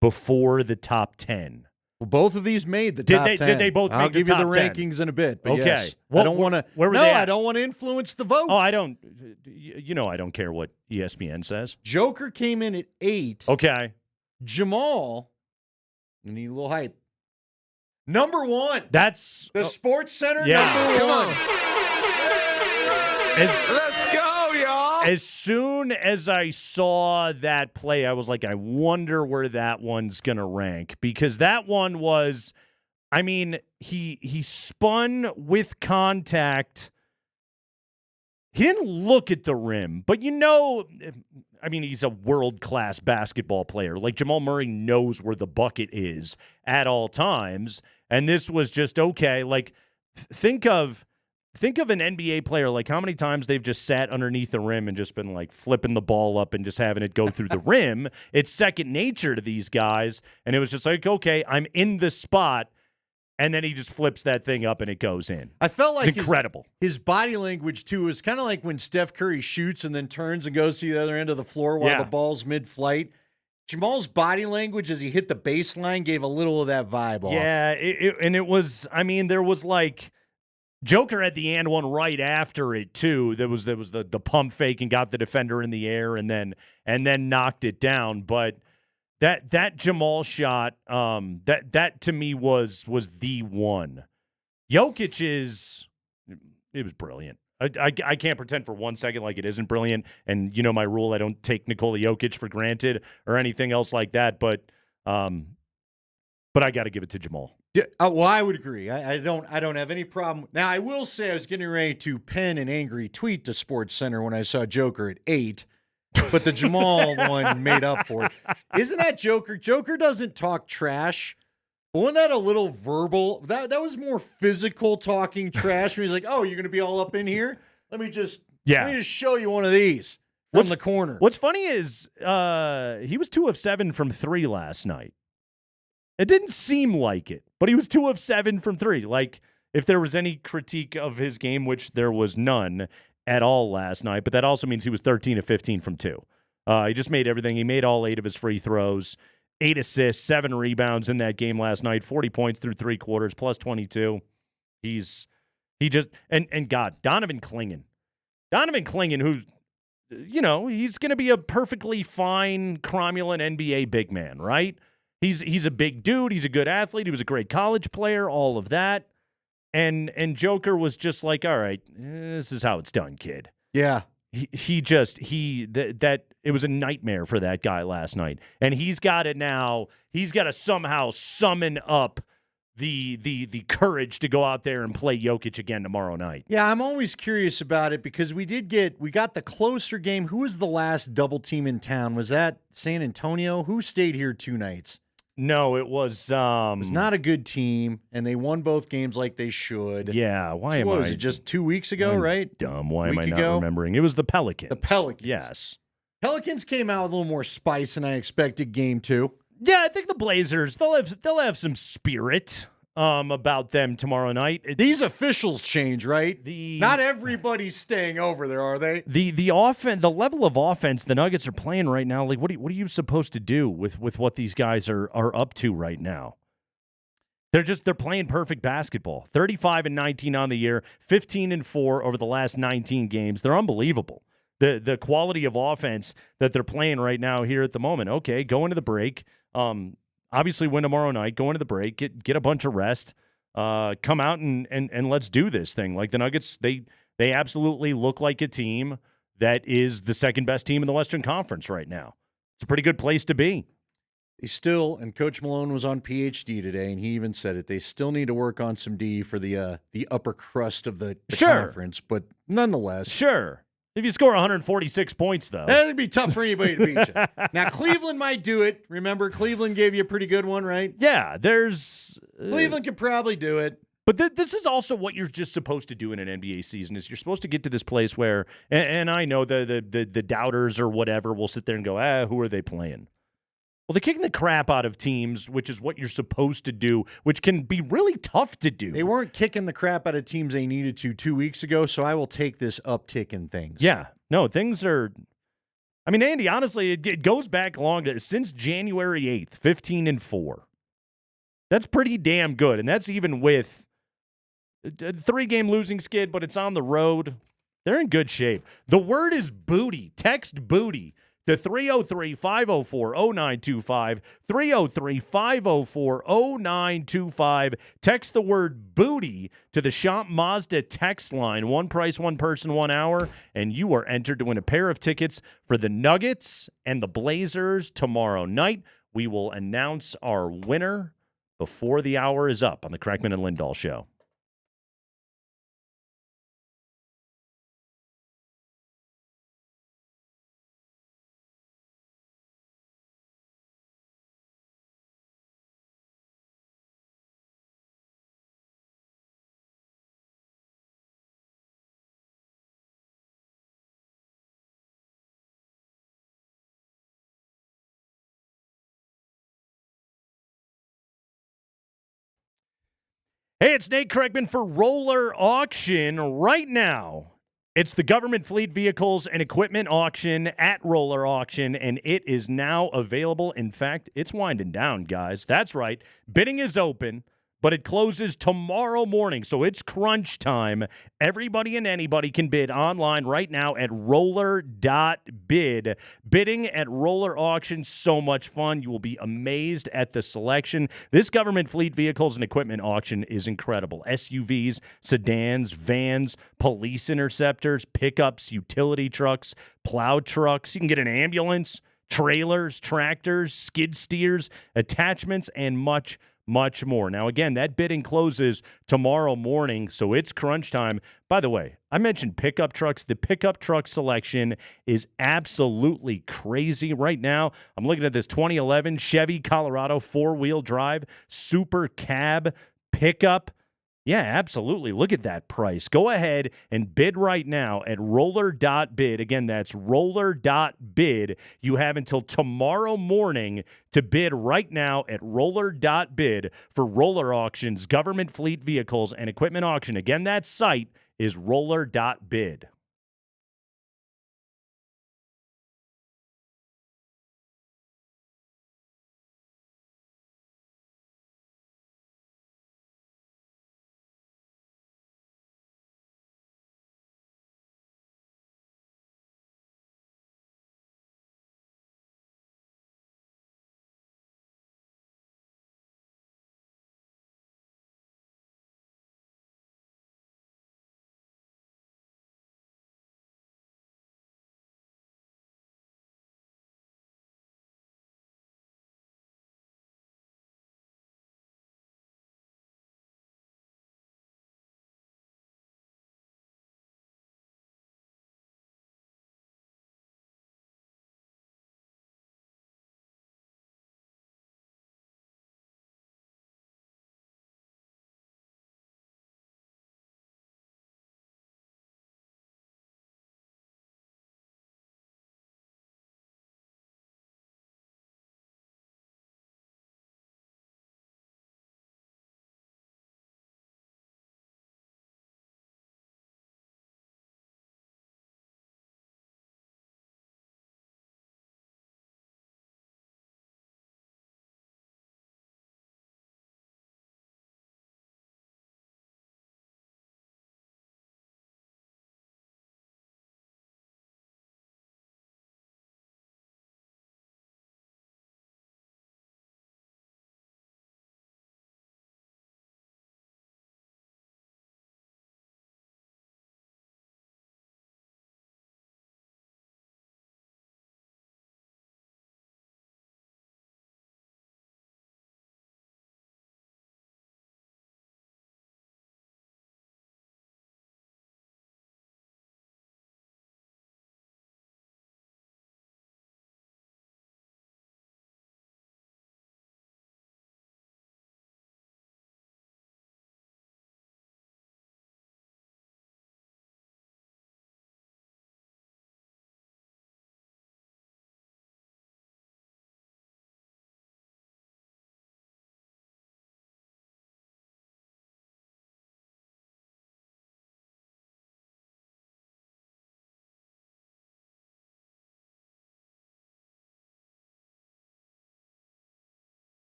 before the top 10. Well, both of these made the top 10. Did they both I'll make the give you top the 10? rankings in a bit. But Okay. yes. Well, I don't want to. where were they at? I don't want to influence the vote. Oh, I don't. You know I don't care what ESPN says. Joker came in at 8. Okay. Jamal, I need a little hype. Number 1. That's the Sports Center. Yeah. Number 1. Let's go, y'all. As soon as I saw that play, I was like, I wonder where that one's going to rank. Because that one was, I mean, he spun with contact. He didn't look at the rim, but I mean, he's a world-class basketball player. Like, Jamal Murray knows where the bucket is at all times. And this was just, okay, like, think of an NBA player, like how many times they've just sat underneath the rim and just been, like, flipping the ball up and just having it go through the rim. It's second nature to these guys. And it was just like, okay, I'm in the spot. And then he just flips that thing up and it goes in. I felt like it's incredible. His body language, too, is kind of like when Steph Curry shoots and then turns and goes to the other end of the floor while the ball's mid-flight. Jamal's body language as he hit the baseline gave a little of that vibe off. Yeah, it was, I mean, there was like, Joker had the and one right after it, too. There was the pump fake and got the defender in the air and then knocked it down. But That Jamal shot, that to me was the one. Jokic it was brilliant. I can't pretend for 1 second like it isn't brilliant. And you know my rule, I don't take Nikola Jokic for granted or anything else like that. But I got to give it to Jamal. Yeah, well, I would agree. I don't have any problem. Now, I will say I was getting ready to pen an angry tweet to SportsCenter when I saw Joker at 8. But the Jamal one made up for it. Isn't that Joker? Joker doesn't talk trash. But wasn't that a little verbal? That was more physical talking trash. When he's like, "Oh, you're going to be all up in here? Let me just show you one of these from the corner." What's funny is he was 2 of 7 from 3 last night. It didn't seem like it, but he was 2 of 7 from 3. Like, if there was any critique of his game, which there was none at all last night, but that also means he was 13 of 15 from 2. He just made everything. He made all 8 of his free throws, 8 assists, 7 rebounds in that game last night, 40 points through 3 quarters, plus 22. Donovan Clingan, who's, he's going to be a perfectly fine, cromulent NBA big man, right? He's a big dude. He's a good athlete. He was a great college player, all of that. And Joker was just like, all right, this is how it's done, kid. Yeah. That it was a nightmare for that guy last night. And he's got it now. He's got to somehow summon up the courage to go out there and play Jokic again tomorrow night. Yeah, I'm always curious about it because we got the closer game. Who was the last double team in town? Was that San Antonio? Who stayed here 2 nights? No, it was it was not a good team, and they won both games like they should. Yeah, what was it, just 2 weeks ago, right? Dumb. Why am I not remembering? It was the Pelicans. The Pelicans. Yes. Pelicans came out with a little more spice than I expected game 2. Yeah, I think the Blazers, they'll have some spirit about them tomorrow night. These officials change, right? Not everybody's staying over there, are they? The offense, the level of offense the Nuggets are playing right now, like what are you supposed to do with what these guys are up to right now? They're playing perfect basketball. 35-19 on the year, 15-4 over the last 19 games. They're unbelievable. The quality of offense that they're playing right now here at the moment. Okay, go into the break. Obviously win tomorrow night, go into the break, get a bunch of rest, come out and let's do this thing. Like the Nuggets, they absolutely look like a team that is the second best team in the Western Conference right now. It's a pretty good place to be. They still, and Coach Malone was on PhD today, and he even said it, they still need to work on some D for the upper crust of the conference, but nonetheless. Sure. If you score 146 points, though. It'd be tough for anybody to beat you. Now, Cleveland might do it. Remember, Cleveland gave you a pretty good one, right? Yeah, there's... Cleveland could probably do it. But this is also what you're just supposed to do in an NBA season, is you're supposed to get to this place where, and I know the doubters or whatever will sit there and go, who are they playing? Well, they're kicking the crap out of teams, which is what you're supposed to do, which can be really tough to do. They weren't kicking the crap out of teams they needed to 2 weeks ago, so I will take this uptick in things. Yeah. No, things are... I mean, Andy, honestly, it goes back long since January 8th, 15-4. That's pretty damn good, and that's even with a 3-game losing skid, but it's on the road. They're in good shape. The word is booty. Text booty to 303-504-0925, 303-504-0925. Text the word booty to the Champ Mazda text line. One price, one person, 1 hour, and you are entered to win a pair of tickets for the Nuggets and the Blazers tomorrow night. We will announce our winner before the hour is up on the Kreckman and Lindahl Show. Hey, it's Nate Kreckman for Roller Auction. Right now, it's the government fleet vehicles and equipment auction at Roller Auction, and it is now available. In fact, it's winding down, guys. That's right. Bidding is open, but it closes tomorrow morning, so it's crunch time. Everybody and anybody can bid online right now at roller.bid. Bidding at Roller Auction, so much fun. You will be amazed at the selection. This government fleet vehicles and equipment auction is incredible. SUVs, sedans, vans, police interceptors, pickups, utility trucks, plow trucks. You can get an ambulance, trailers, tractors, skid steers, attachments, and much more. Now, again, that bidding closes tomorrow morning, so it's crunch time. By the way, I mentioned pickup trucks. The pickup truck selection is absolutely crazy right now. I'm looking at this 2011 Chevy Colorado 4-wheel drive super cab pickup. Yeah, absolutely. Look at that price. Go ahead and bid right now at roller.bid. Again, that's roller.bid. You have until tomorrow morning to bid right now at roller.bid for Roller Auction's government fleet vehicles and equipment auction. Again, that site is roller.bid.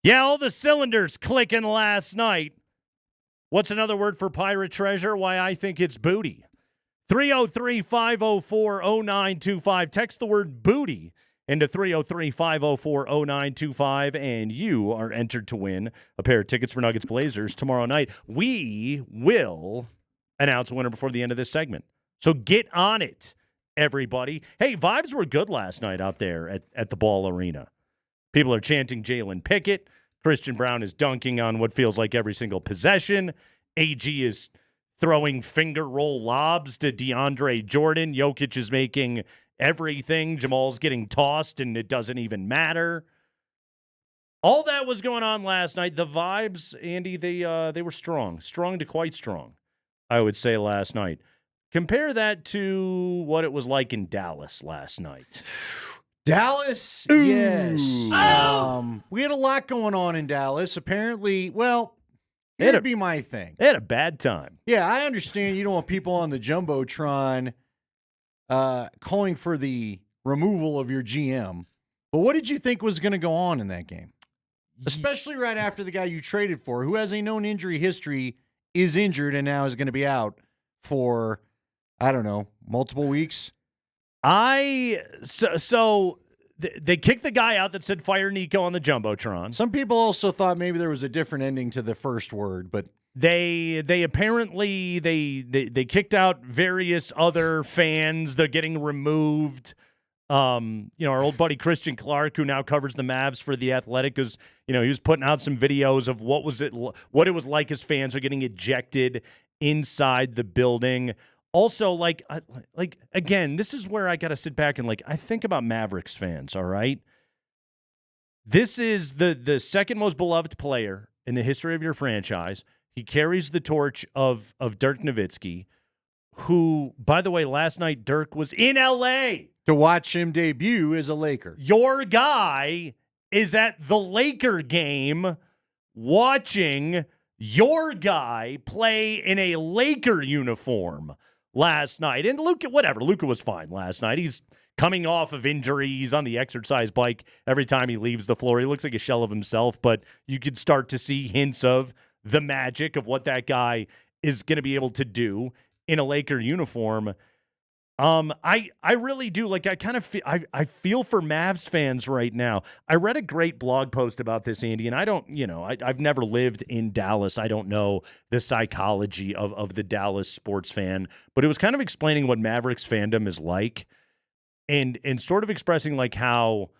Yeah, all the cylinders clicking last night. What's another word for pirate treasure? Why, I think it's booty. 303-504-0925. Text the word booty into 303-504-0925, and you are entered to win a pair of tickets for Nuggets Blazers tomorrow night. We will announce a winner before the end of this segment. So get on it, everybody. Hey, vibes were good last night out there at the Ball Arena. People are chanting Jalen Pickett. Christian Brown is dunking on what feels like every single possession. AG is throwing finger roll lobs to DeAndre Jordan. Jokic is making everything. Jamal's getting tossed, and it doesn't even matter. All that was going on last night. The vibes, Andy, they were strong. Strong to quite strong, I would say, last night. Compare that to what it was like in Dallas last night. Dallas, yes. We had a lot going on in Dallas. Apparently, well, it'd be my thing. They had a bad time. Yeah, I understand you don't want people on the Jumbotron calling for the removal of your GM. But what did you think was going to go on in that game? Especially right after the guy you traded for, who has a known injury history, is injured and now is going to be out for, I don't know, multiple weeks. They kicked the guy out that said fire Nico on the Jumbotron. Some people also thought maybe there was a different ending to the first word, but they apparently they kicked out various other fans. They're getting removed. Our old buddy Christian Clark, who now covers the Mavs for The Athletic, he was putting out some videos of what it was like as fans are getting ejected inside the building. Also, again, this is where I got to sit back and, I think about Mavericks fans, all right? This is the second most beloved player in the history of your franchise. He carries the torch of Dirk Nowitzki, who, by the way, last night Dirk was in L.A. to watch him debut as a Laker. Your guy is at the Laker game watching your guy play in a Laker uniform last night. And Luka was fine last night. He's coming off of injury. He's on the exercise bike every time he leaves the floor. He looks like a shell of himself, but you could start to see hints of the magic of what that guy is going to be able to do in a Laker uniform. I really do. I feel for Mavs fans right now. I read a great blog post about this, Andy, and I've never lived in Dallas. I don't know the psychology of the Dallas sports fan, but it was kind of explaining what Mavericks fandom is like and sort of expressing how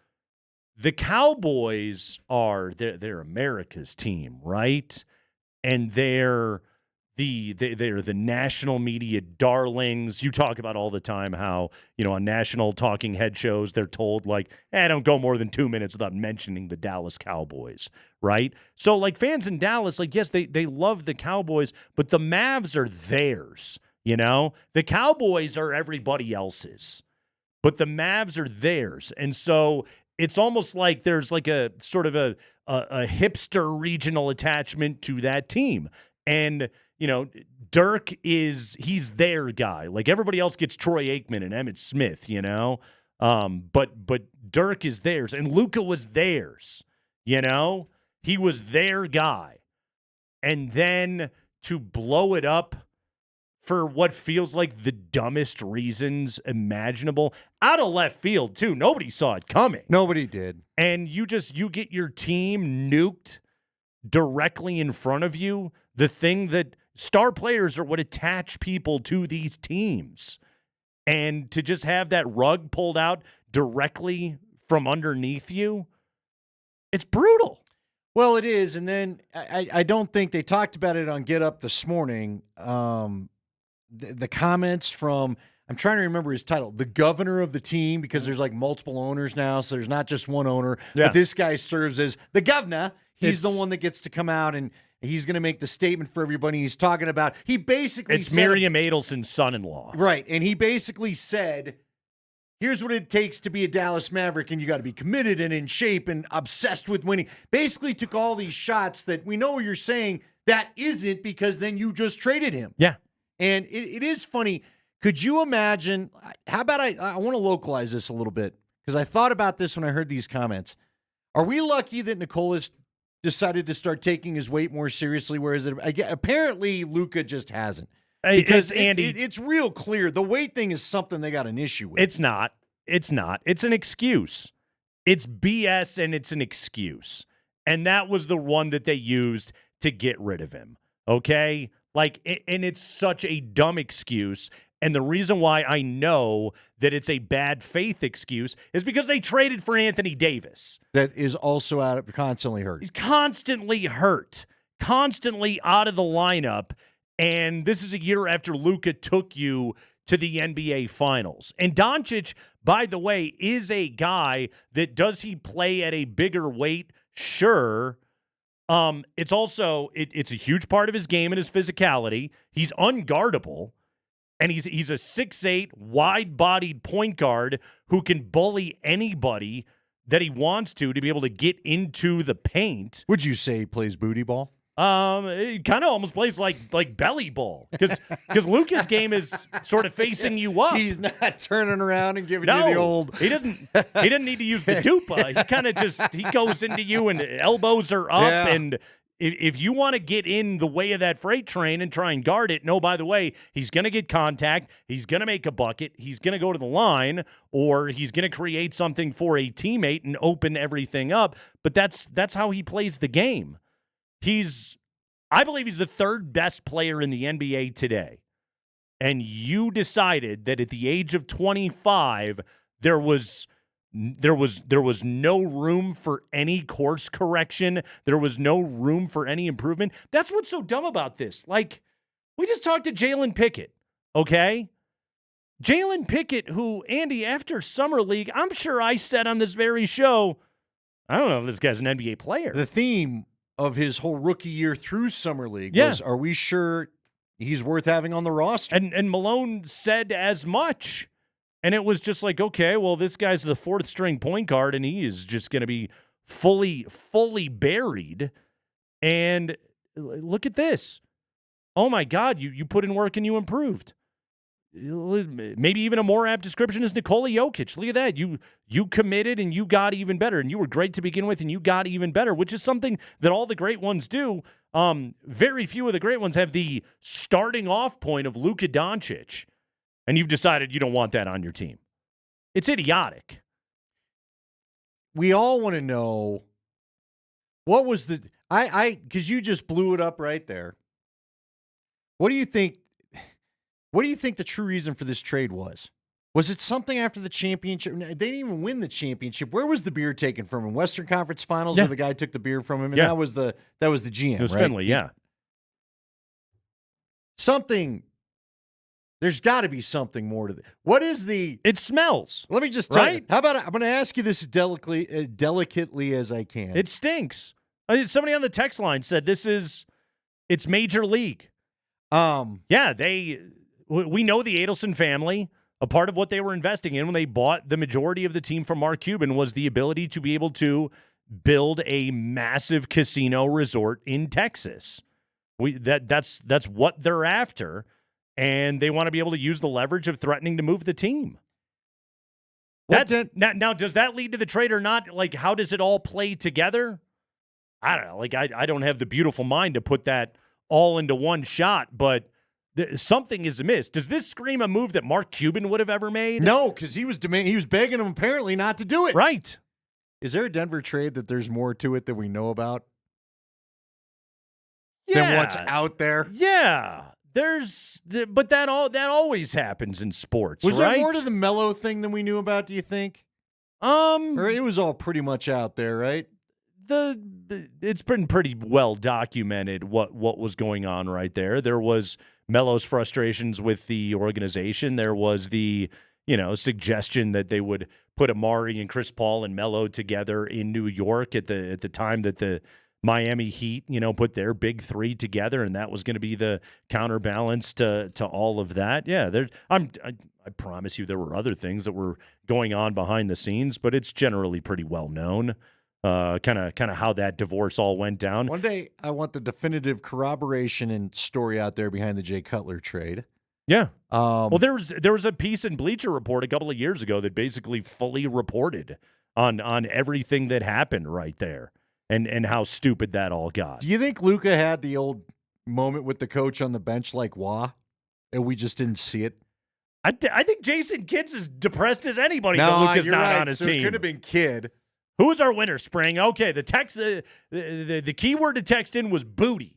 the Cowboys they're America's team, right? And they're the national media darlings. You talk about all the time how, on national talking head shows, they're told don't go more than 2 minutes without mentioning the Dallas Cowboys, right? So fans in Dallas, yes, they love the Cowboys, but the Mavs are theirs, The Cowboys are everybody else's, but the Mavs are theirs. And so it's almost like there's a sort of a hipster regional attachment to that team. And Dirk he's their guy. Everybody else gets Troy Aikman and Emmitt Smith, but Dirk is theirs, and Luka was theirs, he was their guy. And then to blow it up for what feels like the dumbest reasons imaginable, out of left field too. Nobody saw it coming. Nobody did. And you get your team nuked directly in front of you. The thing that star players are what attach people to these teams. And to just have that rug pulled out directly from underneath you, it's brutal. Well, it is. And then I don't think they talked about it on Get Up this morning. The comments from, I'm trying to remember his title, the governor of the team, because there's multiple owners now. So there's not just one owner. Yeah. But this guy serves as the governor. He's the one that gets to come out and he's going to make the statement for everybody. He's talking about, he basically it's Miriam Adelson's son-in-law. Right. And he basically said, here's what it takes to be a Dallas Maverick, and you got to be committed and in shape and obsessed with winning. Basically took all these shots that we know you're saying that isn't, because then you just traded him. Yeah. And it is funny. Could you imagine, how about I want to localize this a little bit, because I thought about this when I heard these comments. Are we lucky that Nikola decided to start taking his weight more seriously, whereas apparently Luka just hasn't. Because Andy, it's real clear the weight thing is something they got an issue with. It's not. It's not. It's an excuse. It's BS and it's an excuse. And that was the one that they used to get rid of him. Okay? And it's such a dumb excuse. And the reason why I know that it's a bad faith excuse is because they traded for Anthony Davis. That is also constantly hurt. He's constantly hurt, constantly out of the lineup. And this is a year after Luka took you to the NBA Finals. And Doncic, by the way, is a guy that does he play at a bigger weight? Sure. It's also it's a huge part of his game and his physicality. He's unguardable. And he's a 6'8", wide-bodied point guard who can bully anybody that he wants to be able to get into the paint. Would you say he plays booty ball? It kind of almost plays like belly ball because Luka's game is sort of facing you up. He's not turning around and giving you the old. He doesn't need to use the dupa. He kind of he goes into you and elbows are up and. If you want to get in the way of that freight train and try and guard it, no, by the way, he's going to get contact, he's going to make a bucket, he's going to go to the line, or he's going to create something for a teammate and open everything up. But that's how he plays the game. I believe he's the third best player in the NBA today. And you decided that at the age of 25, there was no room for any course correction. There was no room for any improvement. That's what's so dumb about this. We just talked to Jalen Pickett, okay? Jalen Pickett, who, Andy, after Summer League, I'm sure I said on this very show, I don't know if this guy's an NBA player. The theme of his whole rookie year through Summer League was, are we sure he's worth having on the roster? And Malone said as much. And it was just like, okay, well, this guy's the fourth string point guard, and he is just going to be fully buried. And look at this. Oh, my God, you put in work and you improved. Maybe even a more apt description is Nikola Jokic. Look at that. You committed and you got even better, and you were great to begin with and you got even better, which is something that all the great ones do. Very few of the great ones have the starting off point of Luka Doncic. And you've decided you don't want that on your team. It's idiotic. We all want to know what was because you just blew it up right there. What do you think the true reason for this trade was? Was it something after the championship? They didn't even win the championship. Where was the beer taken from him? Western Conference Finals, where the guy took the beer from him, and that was the GM. It was right? Finley, yeah. Something. There's got to be something more to this. What is the? It smells. Let me just tell you. How about I'm going to ask you this delicately as I can. It stinks. Somebody on the text line said it's major league. Yeah, we know the Adelson family. A part of what they were investing in when they bought the majority of the team from Mark Cuban was the ability to be able to build a massive casino resort in Texas. That's what they're after. And they want to be able to use the leverage of threatening to move the team. Now, does that lead to the trade or not? How does it all play together? I don't know. I don't have the beautiful mind to put that all into one shot, but something is amiss. Does this scream a move that Mark Cuban would have ever made? No, because he was begging him apparently not to do it. Right. Is there a Denver trade that there's more to it that we know about? Yeah. Than what's out there? Yeah. But that always happens in sports. Was right? there more to the Melo thing than we knew about? Do you think? Or it was all pretty much out there, right? It's been pretty well documented what was going on right there. There was Melo's frustrations with the organization. There was the suggestion that they would put Amari and Chris Paul and Melo together in New York at the time that the Miami Heat, put their big three together, and that was going to be the counterbalance to all of that. Yeah, I promise you there were other things that were going on behind the scenes, but it's generally pretty well known, kind of how that divorce all went down. One day, I want the definitive corroboration and story out there behind the Jay Cutler trade. Yeah. Well, there was a piece in Bleacher Report a couple of years ago that basically fully reported on everything that happened right there. and how stupid that all got. Do you think Luka had the old moment with the coach on the bench like Wah, and we just didn't see it? I think Jason Kidd's as depressed as anybody that Luka's you're not right. on his So team. It could have been Kidd. Who was our winner, Spring? Okay, the text, the key word to text in was booty.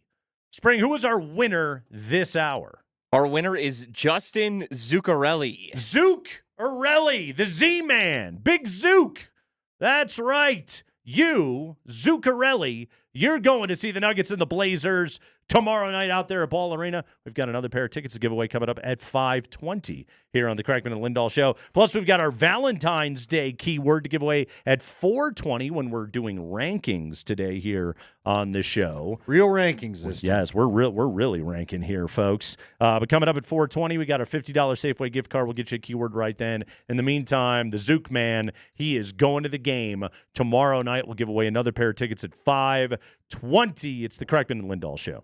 Spring, who was our winner this hour? Our winner is Justin Zuccarelli. Zuccarelli, the Z-Man, Big Zook. That's right. You, Zuccarelli, you're going to see the Nuggets and the Blazers tomorrow night out there at Ball Arena. We've got another pair of tickets to give away coming up at 5:20 here on the Kreckman and Lindahl Show. Plus, we've got our Valentine's Day keyword to give away at 4:20 when we're doing rankings today here on the show. Real rankings this time. Yes, we're really ranking here, folks. But coming up at 4:20, we got our $50 Safeway gift card. We'll get you a keyword right then. In the meantime, the Zook Man, he is going to the game tomorrow night. We'll give away another pair of tickets at 5:20. It's the Kreckman and Lindahl Show.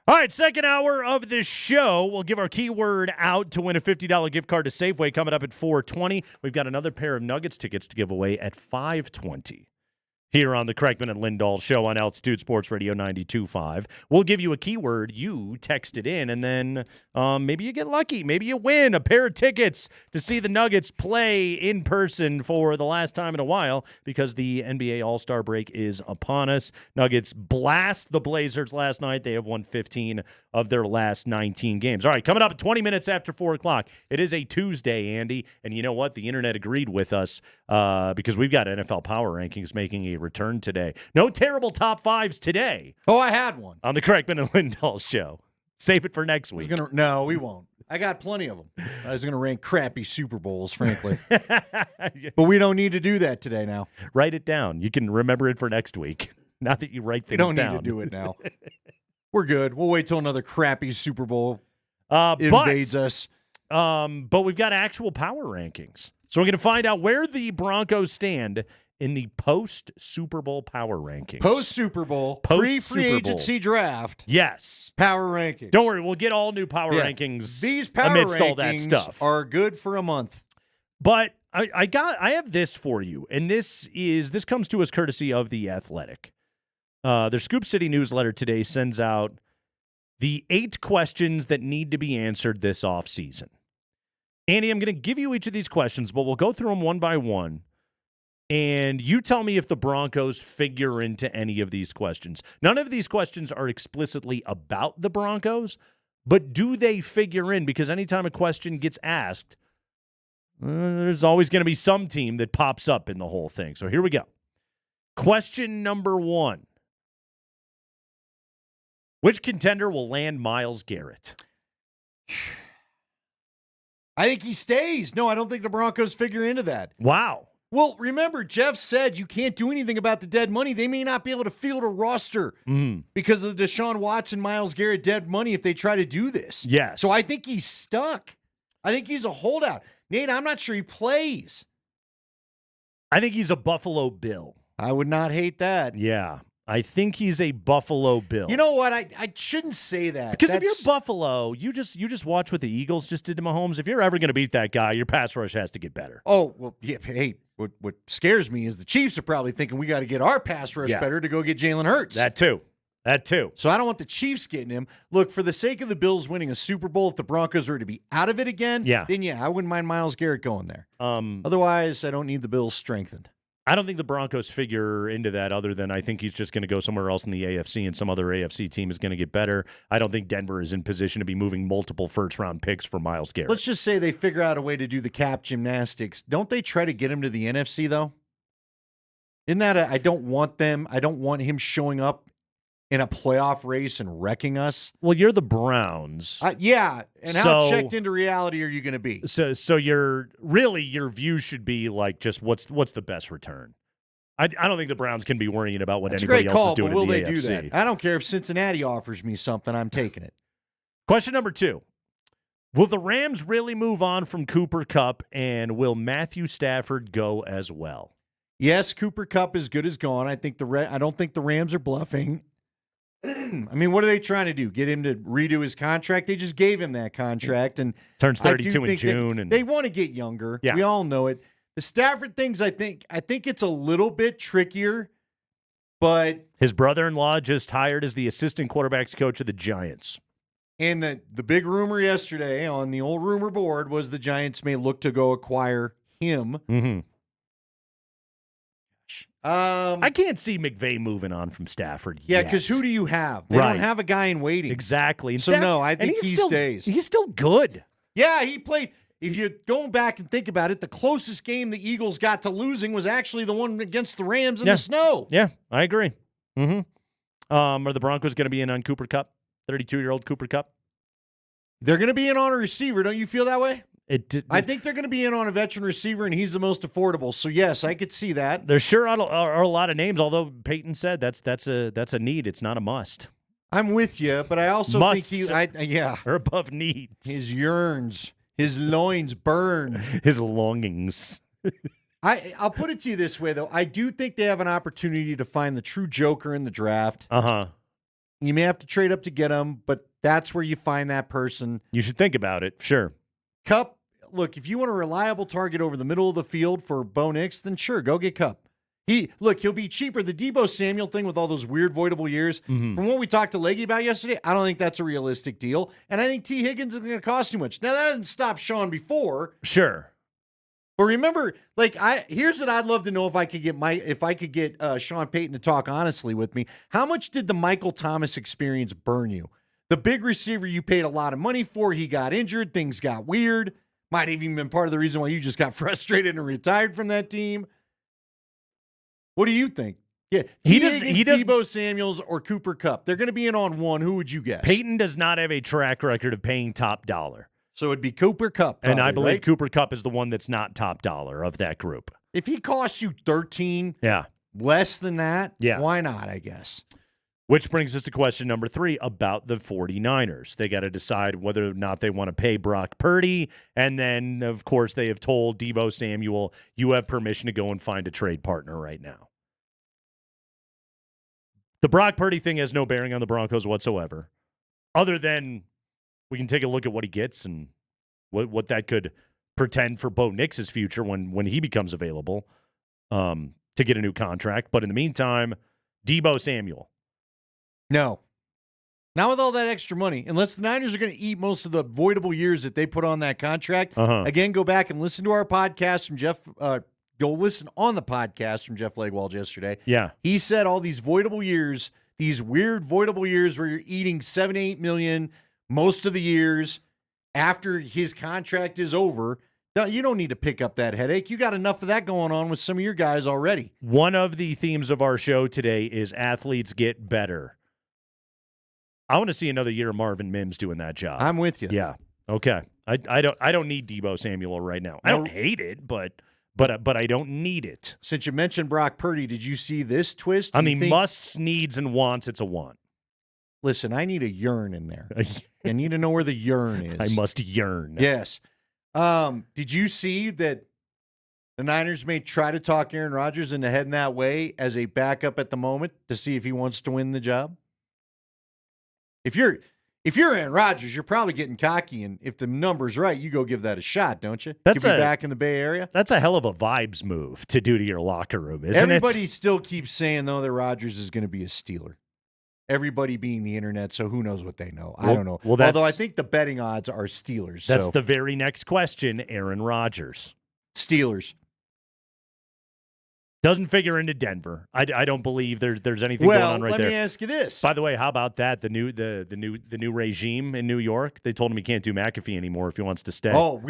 All right, second hour of the show. We'll give our keyword out to win a $50 gift card to Safeway coming up at 4:20. We've got another pair of Nuggets tickets to give away at 5:20. Here on the Kreckman and Lindahl show on Altitude Sports Radio 92.5. We'll give you a keyword. You text it in, and then maybe you get lucky. Maybe you win a pair of tickets to see the Nuggets play in person for the last time in a while because the NBA All-Star break is upon us. Nuggets blast the Blazers last night. They have won 15 of their last 19 games. All right, coming up at 20 minutes after 4 o'clock. It is a Tuesday, Andy, and you know what? The internet agreed with us because we've got NFL Power Rankings making a return today. No terrible top fives today. Oh, I had one. On the Kreckman and Lindahl show. Save it for next week. No, we won't. I got plenty of them. I was going to rank crappy Super Bowls, frankly. But we don't need to do that today now. Write it down. You can remember it for next week. Not that you write things down. We don't need to do it now. We're good. We'll wait till another crappy Super Bowl invades us. But we've got actual power rankings. So we're going to find out where the Broncos stand in the post-Super Bowl power rankings. Post-Super Bowl, pre-free agency draft. Yes. Power rankings. Don't worry, we'll get all new power rankings. These power amidst rankings all that stuff are good for a month. But I have this for you, and this comes to us courtesy of The Athletic. Their Scoop City newsletter today sends out the 8 questions that need to be answered this offseason. Andy, I'm going to give you each of these questions, but we'll go through them one by one. And you tell me if the Broncos figure into any of these questions. None of these questions are explicitly about the Broncos, but do they figure in? Because anytime a question gets asked, there's always going to be some team that pops up in the whole thing. So here we go. Question number 1. Which contender will land Myles Garrett? I think he stays. No, I don't think the Broncos figure into that. Wow. Well, remember, Jeff said you can't do anything about the dead money. They may not be able to field a roster because of the Deshaun Watson, Myles Garrett dead money if they try to do this. Yes. So I think he's stuck. I think he's a holdout. Nate, I'm not sure he plays. I think he's a Buffalo Bill. I would not hate that. Yeah. I think he's a Buffalo Bill. You know what? I shouldn't say that. Because if you're Buffalo, you just watch what the Eagles just did to Mahomes. If you're ever going to beat that guy, your pass rush has to get better. Oh, well, yeah. Hey, what scares me is the Chiefs are probably thinking we got to get our pass rush better to go get Jalen Hurts. That too. So I don't want the Chiefs getting him. Look, for the sake of the Bills winning a Super Bowl, if the Broncos are to be out of it again, then I wouldn't mind Myles Garrett going there. Otherwise, I don't need the Bills strengthened. I don't think the Broncos figure into that other than I think he's just going to go somewhere else in the AFC and some other AFC team is going to get better. I don't think Denver is in position to be moving multiple first-round picks for Myles Garrett. Let's just say they figure out a way to do the cap gymnastics. Don't they try to get him to the NFC, though? Isn't that I don't want him showing up in a playoff race and wrecking us. Well, you're the Browns. Yeah. And how checked into reality are you going to be? So your view should be like just what's the best return. I don't think the Browns can be worrying about what anybody else is doing in the AFC. Will they do that? I don't care if Cincinnati offers me something. I'm taking it. Question number 2. Will the Rams really move on from Cooper Kupp, and will Matthew Stafford go as well? Yes, Cooper Kupp is good as gone. I don't think the Rams are bluffing. I mean, what are they trying to do? Get him to redo his contract? They just gave him that contract, and turns 32 in June. And they want to get younger. Yeah. We all know it. The Stafford things, I think it's a little bit trickier, but his brother-in-law just hired as the assistant quarterbacks coach of the Giants. And the big rumor yesterday on the old rumor board was the Giants may look to go acquire him. Mm-hmm. I can't see McVay moving on from Stafford yet. Yeah, because who do you have? They don't have a guy in waiting. Exactly. So, no, I think he stays. He's still good. Yeah, he played. If you're going back and think about it, the closest game the Eagles got to losing was actually the one against the Rams in the snow. Yeah, I agree. Mm-hmm. Are the Broncos going to be in on Cooper Kupp, 32-year-old Cooper Kupp? They're going to be in on a receiver. Don't you feel that way? I think they're going to be in on a veteran receiver, and he's the most affordable. So, yes, I could see that. There sure are a lot of names, although Peyton said that's a need. It's not a must. I'm with you, but I also think are above needs. His yearns, his loins burn. His longings. I'll put it to you this way, though. I do think they have an opportunity to find the true joker in the draft. Uh-huh. You may have to trade up to get him, but that's where you find that person. You should think about it. Sure. Cup, look, if you want a reliable target over the middle of the field for Bo Nix, then sure, go get Cup. He'll be cheaper. The Deebo Samuel thing with all those weird voidable years, from what we talked to Leggy about yesterday, I don't think that's a realistic deal. And I think T. Higgins is going to cost too much. Now, that doesn't stop Sean before. Sure. But remember, here's what I'd love to know if I could get Sean Payton to talk honestly with me. How much did the Michael Thomas experience burn you? The big receiver you paid a lot of money for, he got injured, things got weird. Might have even been part of the reason why you just got frustrated and retired from that team. What do you think? Yeah, Deebo Samuels or Cooper Kupp. They're going to be in on one. Who would you guess? Peyton does not have a track record of paying top dollar. So it'd be Cooper Kupp. And I believe right? Cooper Kupp is the one that's not top dollar of that group. If he costs you 13, less than that, why not, I guess? Which brings us to question number 3 about the 49ers. They got to decide whether or not they want to pay Brock Purdy. And then, of course, they have told Deebo Samuel, you have permission to go and find a trade partner right now. The Brock Purdy thing has no bearing on the Broncos whatsoever, other than we can take a look at what he gets and what that could portend for Bo Nix's future when he becomes available to get a new contract. But in the meantime, Deebo Samuel. No. Not with all that extra money. Unless the Niners are going to eat most of the voidable years that they put on that contract. Again, go back and listen to our podcast from Jeff. Go listen on the podcast from Jeff Legwald yesterday. Yeah. He said all these voidable years, these weird voidable years where you're eating $7, $8 million most of the years after his contract is over. You don't need to pick up that headache. You got enough of that going on with some of your guys already. One of the themes of our show today is athletes get better. I want to see another year of Marvin Mims doing that job. I'm with you. Yeah. Okay. I don't need Deebo Samuel right now. I don't hate it, but I don't need it. Since you mentioned Brock Purdy, did you see this twist? On the musts, needs, and wants, it's a want. Listen, I need a yearn in there. I need to know where the yearn is. I must yearn. Yes. Did you see that the Niners may try to talk Aaron Rodgers into heading that way as a backup at the moment to see if he wants to win the job? If you're Aaron Rodgers, you're probably getting cocky, and if the number's right, you go give that a shot, don't you? You'll be back in the Bay Area. That's a hell of a vibes move to do to your locker room, isn't Everybody still keeps saying, though, that Rodgers is going to be a Steeler. Everybody being the internet, so who knows what they know. I don't know. Well, although I think the betting odds are Steelers. That's the very next question, Aaron Rodgers. Steelers. Doesn't figure into Denver. I don't believe there's anything going on right there. Well, let me ask you this. By the way, how about that? The new regime in New York. They told him he can't do McAfee anymore if he wants to stay. Oh,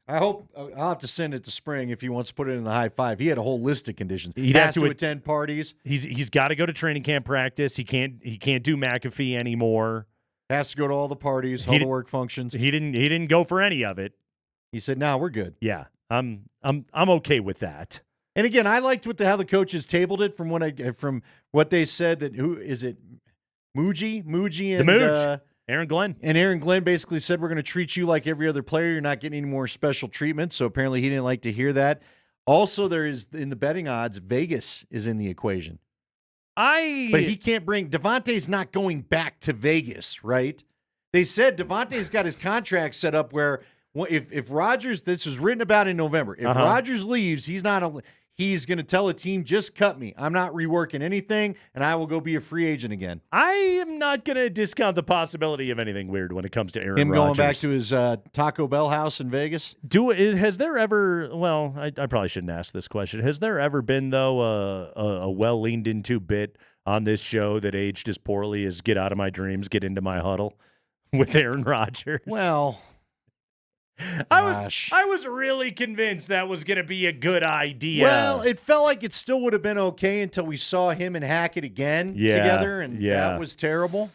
I hope I'll have to send it to Spring if he wants to put it in the high five. He had a whole list of conditions. He'd have to attend parties. He's got to go to training camp practice. He can't do McAfee anymore. Has to go to all the parties, all the work functions. He didn't go for any of it. He said, "No, we're good." Yeah, I'm okay with that. And again, I liked how the coaches tabled it from what they said that who is it, Muji and Aaron Glenn. And Aaron Glenn basically said we're going to treat you like every other player. You're not getting any more special treatment. So apparently he didn't like to hear that. Also, there is in the betting odds, Vegas is in the equation. But he can't bring Devontae's not going back to Vegas, right? They said Devontae's got his contract set up where if Rodgers, this was written about in November, if Rodgers leaves, he's going to tell a team, just cut me. I'm not reworking anything, and I will go be a free agent again. I am not going to discount the possibility of anything weird when it comes to Aaron Rodgers. Him going back to his Taco Bell house in Vegas? Has there ever, well, I probably shouldn't ask this question. Has there ever been, though, a well-leaned-into bit on this show that aged as poorly as Get Out of My Dreams, Get Into My Huddle with Aaron Rodgers? Well... I was really convinced that was going to be a good idea. Well, it felt like it still would have been okay until we saw him and Hackett again together, and that was terrible.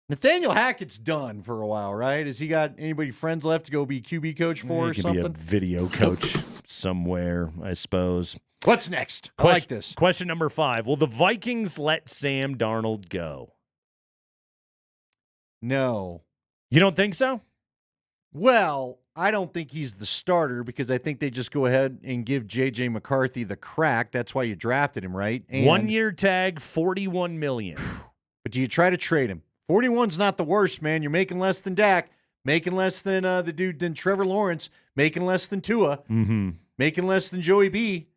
Nathaniel Hackett's done for a while, right? Has he got anybody friends left to go be QB coach for or something? Be a video coach somewhere, I suppose. What's next? I like this. Question number 5. Will the Vikings let Sam Darnold go? No. You don't think so? Well, I don't think he's the starter because I think they just go ahead and give J.J. McCarthy the crack. That's why you drafted him, right? And 1 year tag, $41 million. but do you try to trade him? 41's not the worst, man. You're making less than Dak, making less than than Trevor Lawrence, making less than Tua, making less than Joey B.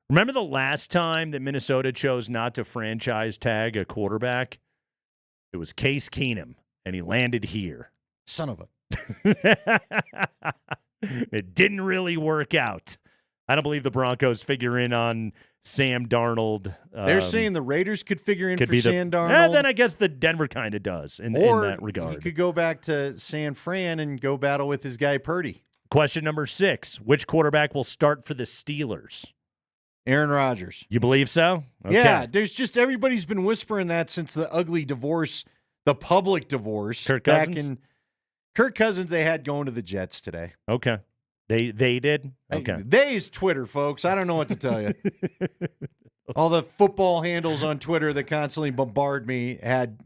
Remember the last time that Minnesota chose not to franchise tag a quarterback? It was Case Keenum, and he landed here. Son of a. It didn't really work out. I don't believe the Broncos figure in on Sam Darnold. They're saying the Raiders could figure in for Sam Darnold. Then I guess the Denver kind of does in that regard. He could go back to San Fran and go battle with his guy Purdy. Question number 6. Which quarterback will start for the Steelers? Aaron Rodgers. You believe so? Okay. Yeah, there's just everybody's been whispering that since the ugly divorce, the public divorce. Kirk Cousins? Kirk Cousins they had going to the Jets today. Okay. They did? Okay. They is Twitter, folks. I don't know what to tell you. All the football handles on Twitter that constantly bombard me had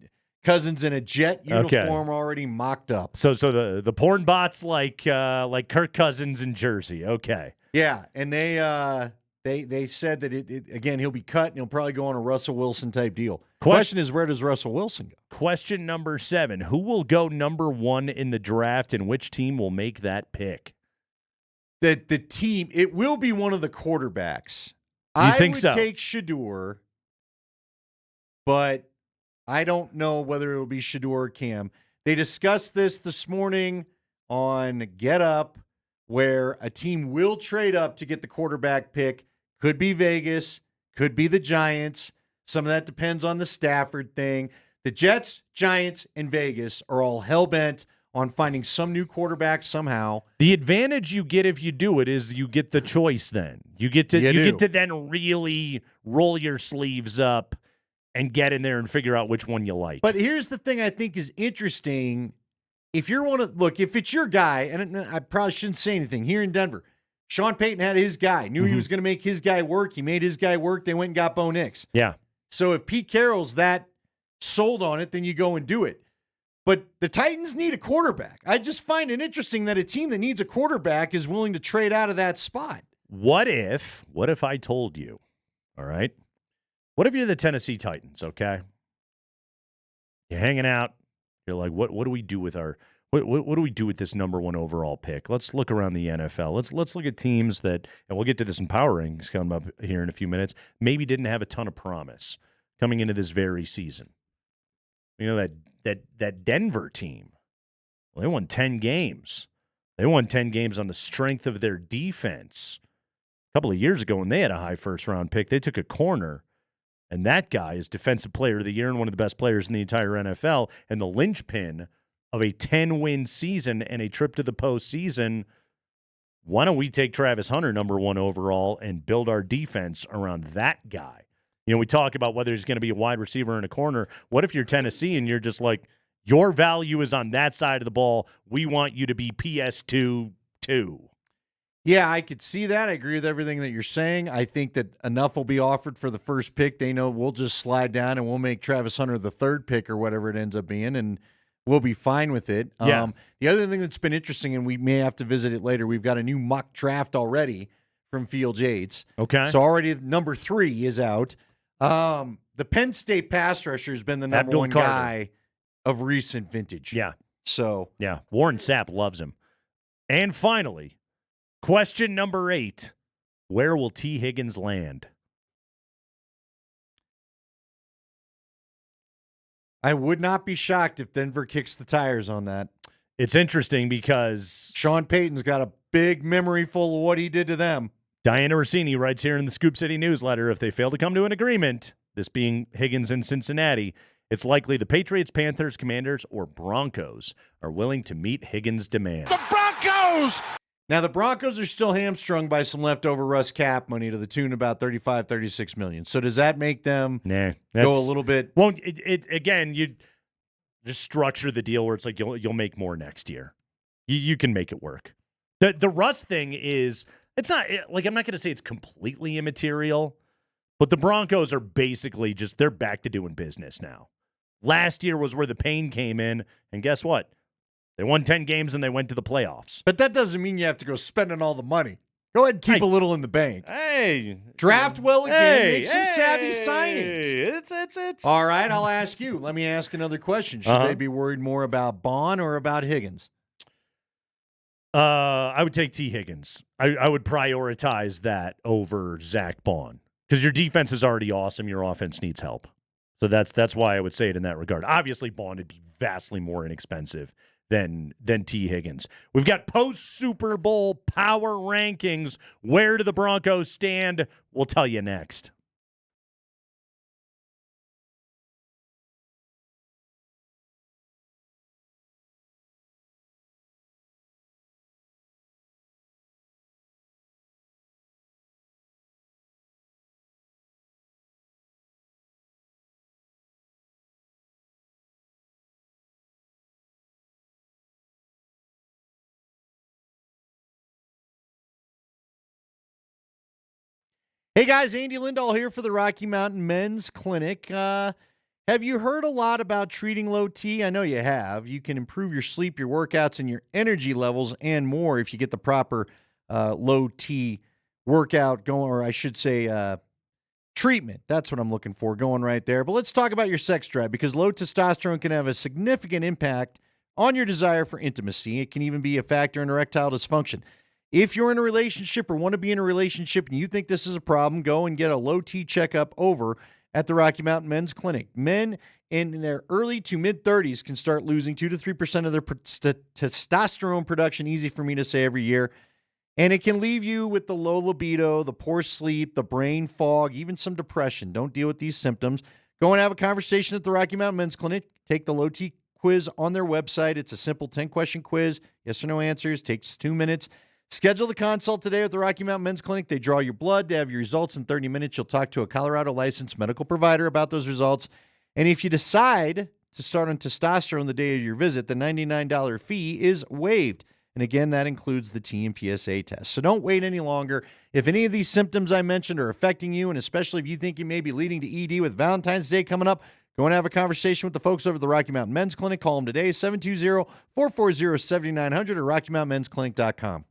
Cousins in a Jet uniform already mocked up. So the porn bots like Kirk Cousins in Jersey. Okay. Yeah, and they said that again he'll be cut and he'll probably go on a Russell Wilson type deal. Question is, where does Russell Wilson go? Question number 7. Who will go number 1 in the draft and which team will make that pick? The team, it will be one of the quarterbacks. You think I so? would take Shador, but I don't know whether it will be Shador or Cam. They discussed this morning on Get Up, where a team will trade up to get the quarterback pick. Could be Vegas, could be the Giants. Some of that depends on the Stafford thing. The Jets, Giants, and Vegas are all hell-bent on finding some new quarterback somehow. The advantage you get if you do it is you get the choice then. You get to then really roll your sleeves up and get in there and figure out which one you like. But here's the thing I think is interesting. If if it's your guy, and I probably shouldn't say anything, here in Denver, Sean Payton had his guy, knew he was going to make his guy work. He made his guy work. They went and got Bo Nix. Yeah. So if Pete Carroll's that sold on it, then you go and do it. But the Titans need a quarterback. I just find it interesting that a team that needs a quarterback is willing to trade out of that spot. What if I told you, all right? What if you're the Tennessee Titans, okay? You're hanging out. You're like, what do we do with what do we do with this number 1 overall pick? Let's look around the NFL. Let's look at teams that, and we'll get to this in Power Rankings coming up here in a few minutes, maybe didn't have a ton of promise coming into this very season. You know, that Denver team, well, they won 10 games. They won 10 games on the strength of their defense. A couple of years ago when they had a high first-round pick, they took a corner, and that guy is Defensive Player of the Year and one of the best players in the entire NFL, and the linchpin of a 10-win season and a trip to the postseason. Why don't we take Travis Hunter, number 1 overall, and build our defense around that guy? You know, we talk about whether he's going to be a wide receiver in a corner. What if you're Tennessee and you're just like, your value is on that side of the ball. We want you to be PS2-2. Yeah, I could see that. I agree with everything that you're saying. I think that enough will be offered for the first pick. They know we'll just slide down and we'll make Travis Hunter the 3rd pick or whatever it ends up being, and we'll be fine with it. Yeah. The other thing that's been interesting, and we may have to visit it later, we've got a new mock draft already from Field Yates. Okay. So already number 3 is out. The Penn State pass rusher has been the number Abdul 1 Carter. guy of recent vintage. Yeah. So. Yeah. Warren Sapp loves him. And finally, question number 8. Where will T. Higgins land? I would not be shocked if Denver kicks the tires on that. It's interesting because Sean Payton's got a big memory full of what he did to them. Diana Rossini writes here in the Scoop City newsletter, if they fail to come to an agreement, this being Higgins in Cincinnati, it's likely the Patriots, Panthers, Commanders, or Broncos are willing to meet Higgins' demand. The Broncos! Now, the Broncos are still hamstrung by some leftover Russ cap money to the tune of about $35-36 million. So does that make them go a little bit? Won't again, you just structure the deal where it's like you'll make more next year. You can make it work. The Russ thing is, it's not like, I'm not going to say it's completely immaterial, but the Broncos are basically they're back to doing business now. Last year was where the pain came in, and guess what? They won 10 games and they went to the playoffs. But that doesn't mean you have to go spending all the money. Go ahead and keep a little in the bank. Hey. Draft well again. Hey, Make some savvy hey, signings. It's All right, I'll ask you. Let me ask another question. Should they be worried more about Bond or about Higgins? I would take T. Higgins. I would prioritize that over Zach Bond because your defense is already awesome. Your offense needs help. So that's why I would say it in that regard. Obviously, Bond would be vastly more inexpensive than T. Higgins. We've got post-Super Bowl power rankings. Where do the Broncos stand? We'll tell you next. Hey guys, Andy Lindahl here for the Rocky Mountain Men's Clinic. Have you heard a lot about treating low T? I know you have. You can improve your sleep, your workouts, and your energy levels and more if you get the proper low T workout going, or I should say treatment. That's what I'm looking for, going right there. But let's talk about your sex drive because low testosterone can have a significant impact on your desire for intimacy. It can even be a factor in erectile dysfunction. If you're in a relationship or want to be in a relationship and you think this is a problem, go and get a low T checkup over at the Rocky Mountain Men's Clinic. Men in their early to mid-30s can start losing 2 to 3% of their testosterone production, easy for me to say, every year. And it can leave you with the low libido, the poor sleep, the brain fog, even some depression. Don't deal with these symptoms. Go and have a conversation at the Rocky Mountain Men's Clinic. Take the low T quiz on their website. It's a simple 10-question quiz, yes or no answers, takes 2 minutes. Schedule the consult today at the Rocky Mountain Men's Clinic. They draw your blood. They have your results in 30 minutes. You'll talk to a Colorado licensed medical provider about those results. And if you decide to start on testosterone the day of your visit, the $99 fee is waived. And again, that includes the T and PSA test. So don't wait any longer. If any of these symptoms I mentioned are affecting you, and especially if you think you may be leading to ED with Valentine's Day coming up, go and have a conversation with the folks over at the Rocky Mountain Men's Clinic. Call them today, 720-440-7900 or RockyMountainMen'sClinic.com.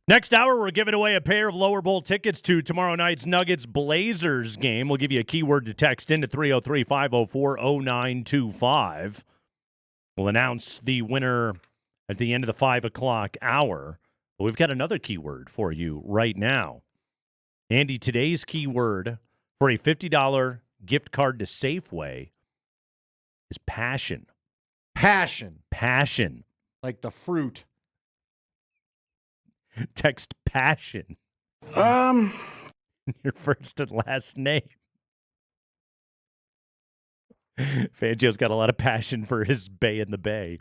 Next hour, we're giving away a pair of lower bowl tickets to tomorrow night's Nuggets-Blazers game. We'll give you a keyword to text into 303-504-0925. We'll announce the winner at the end of the 5 o'clock hour. But we've got another keyword for you right now. Andy, today's keyword for a $50 gift card to Safeway is passion. Passion. Passion. Like the fruit. Text passion. Your first and last name. Fangio's got a lot of passion for his Bay in the Bay.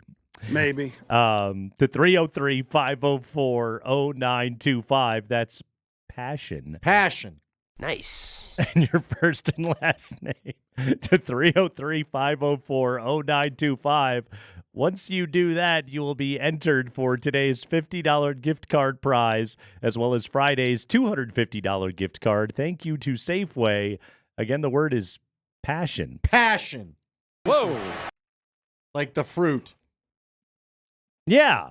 Maybe. To 303-504-0925. That's passion. Passion. Nice. And your first and last name to 303-504-0925. Once you do that, you will be entered for today's $50 gift card prize, as well as Friday's $250 gift card. Thank you to Safeway. Again, the word is passion. Passion. Whoa. Like the fruit. Yeah.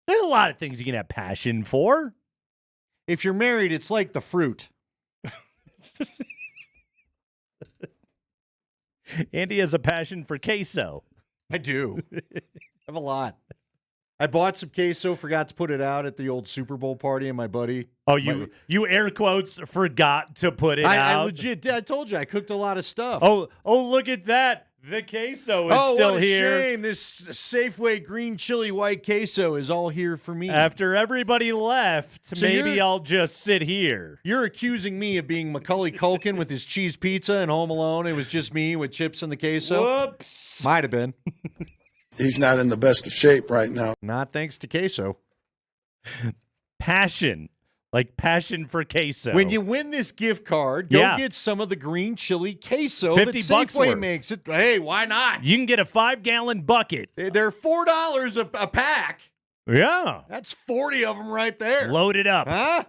There's a lot of things you can have passion for. If you're married, it's like the fruit. Andy has a passion for queso. I do. I have a lot. I bought some queso, forgot to put it out at the old Super Bowl party, and my buddy. Oh, you air quotes forgot to put it out? I legit did. I told you, I cooked a lot of stuff. Oh, look at that. The queso is still what a here. Shame. This Safeway green chili white queso is all here for me. After everybody left, So maybe I'll just sit here. You're accusing me of being Macaulay Culkin with his cheese pizza and Home Alone. It was just me with chips and the queso. Whoops. Might have been. He's not in the best of shape right now. Not thanks to queso. Passion. Like passion for queso. When you win this gift card, go get some of the green chili queso that Safeway makes. Hey, why not? You can get a 5-gallon bucket. They're $4 a pack. Yeah. That's 40 of them right there. Load it up. Huh?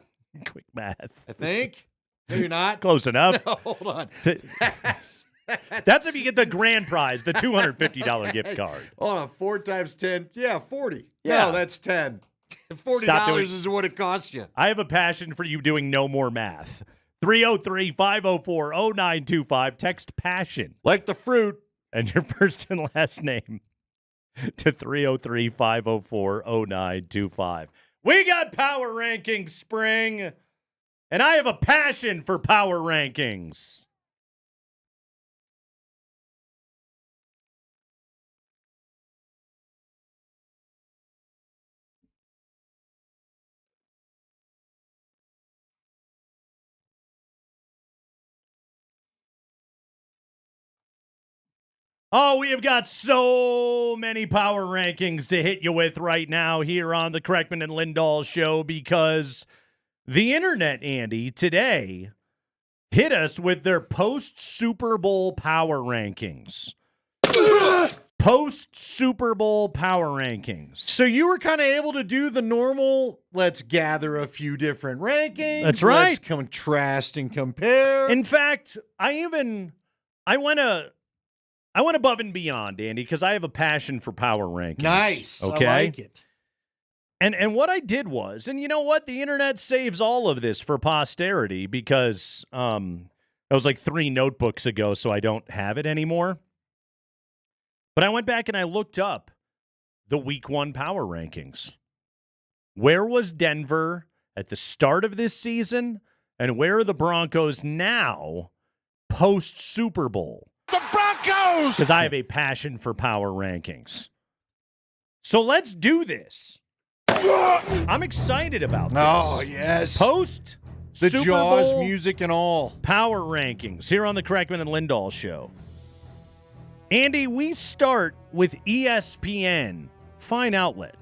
Quick math. I think. Maybe not. Close enough. No, hold on. That's if you get the grand prize, the $250 gift card. Hold on. 4 times 10. Yeah, 40. Yeah. No, that's 10. $40 is what it costs you. I have a passion for you doing no more math. 303-504-0925. Text passion. Like the fruit. And your first and last name to 303-504-0925. We got Power Rankings Spring, and I have a passion for Power Rankings. Oh, we have got so many power rankings to hit you with right now here on the Kreckman and Lindahl show because the internet, Andy, today hit us with their post-Super Bowl power rankings. Post-Super Bowl power rankings. So you were kind of able to do the normal, let's gather a few different rankings. That's right. Let's contrast and compare. In fact, I went above and beyond, Andy, because I have a passion for power rankings. Nice. Okay? I like it. And what I did was, and you know what? The internet saves all of this for posterity because that was like 3 notebooks ago, so I don't have it anymore. But I went back and I looked up the Week 1 power rankings. Where was Denver at the start of this season? And where are the Broncos now post-Super Bowl? The Broncos! Because I have a passion for power rankings. So let's do this. I'm excited about this. Oh, yes. Post The Super Jaws Bowl music and all. power rankings here on the Kreckman and Lindahl show. Andy, we start with ESPN, fine outlet.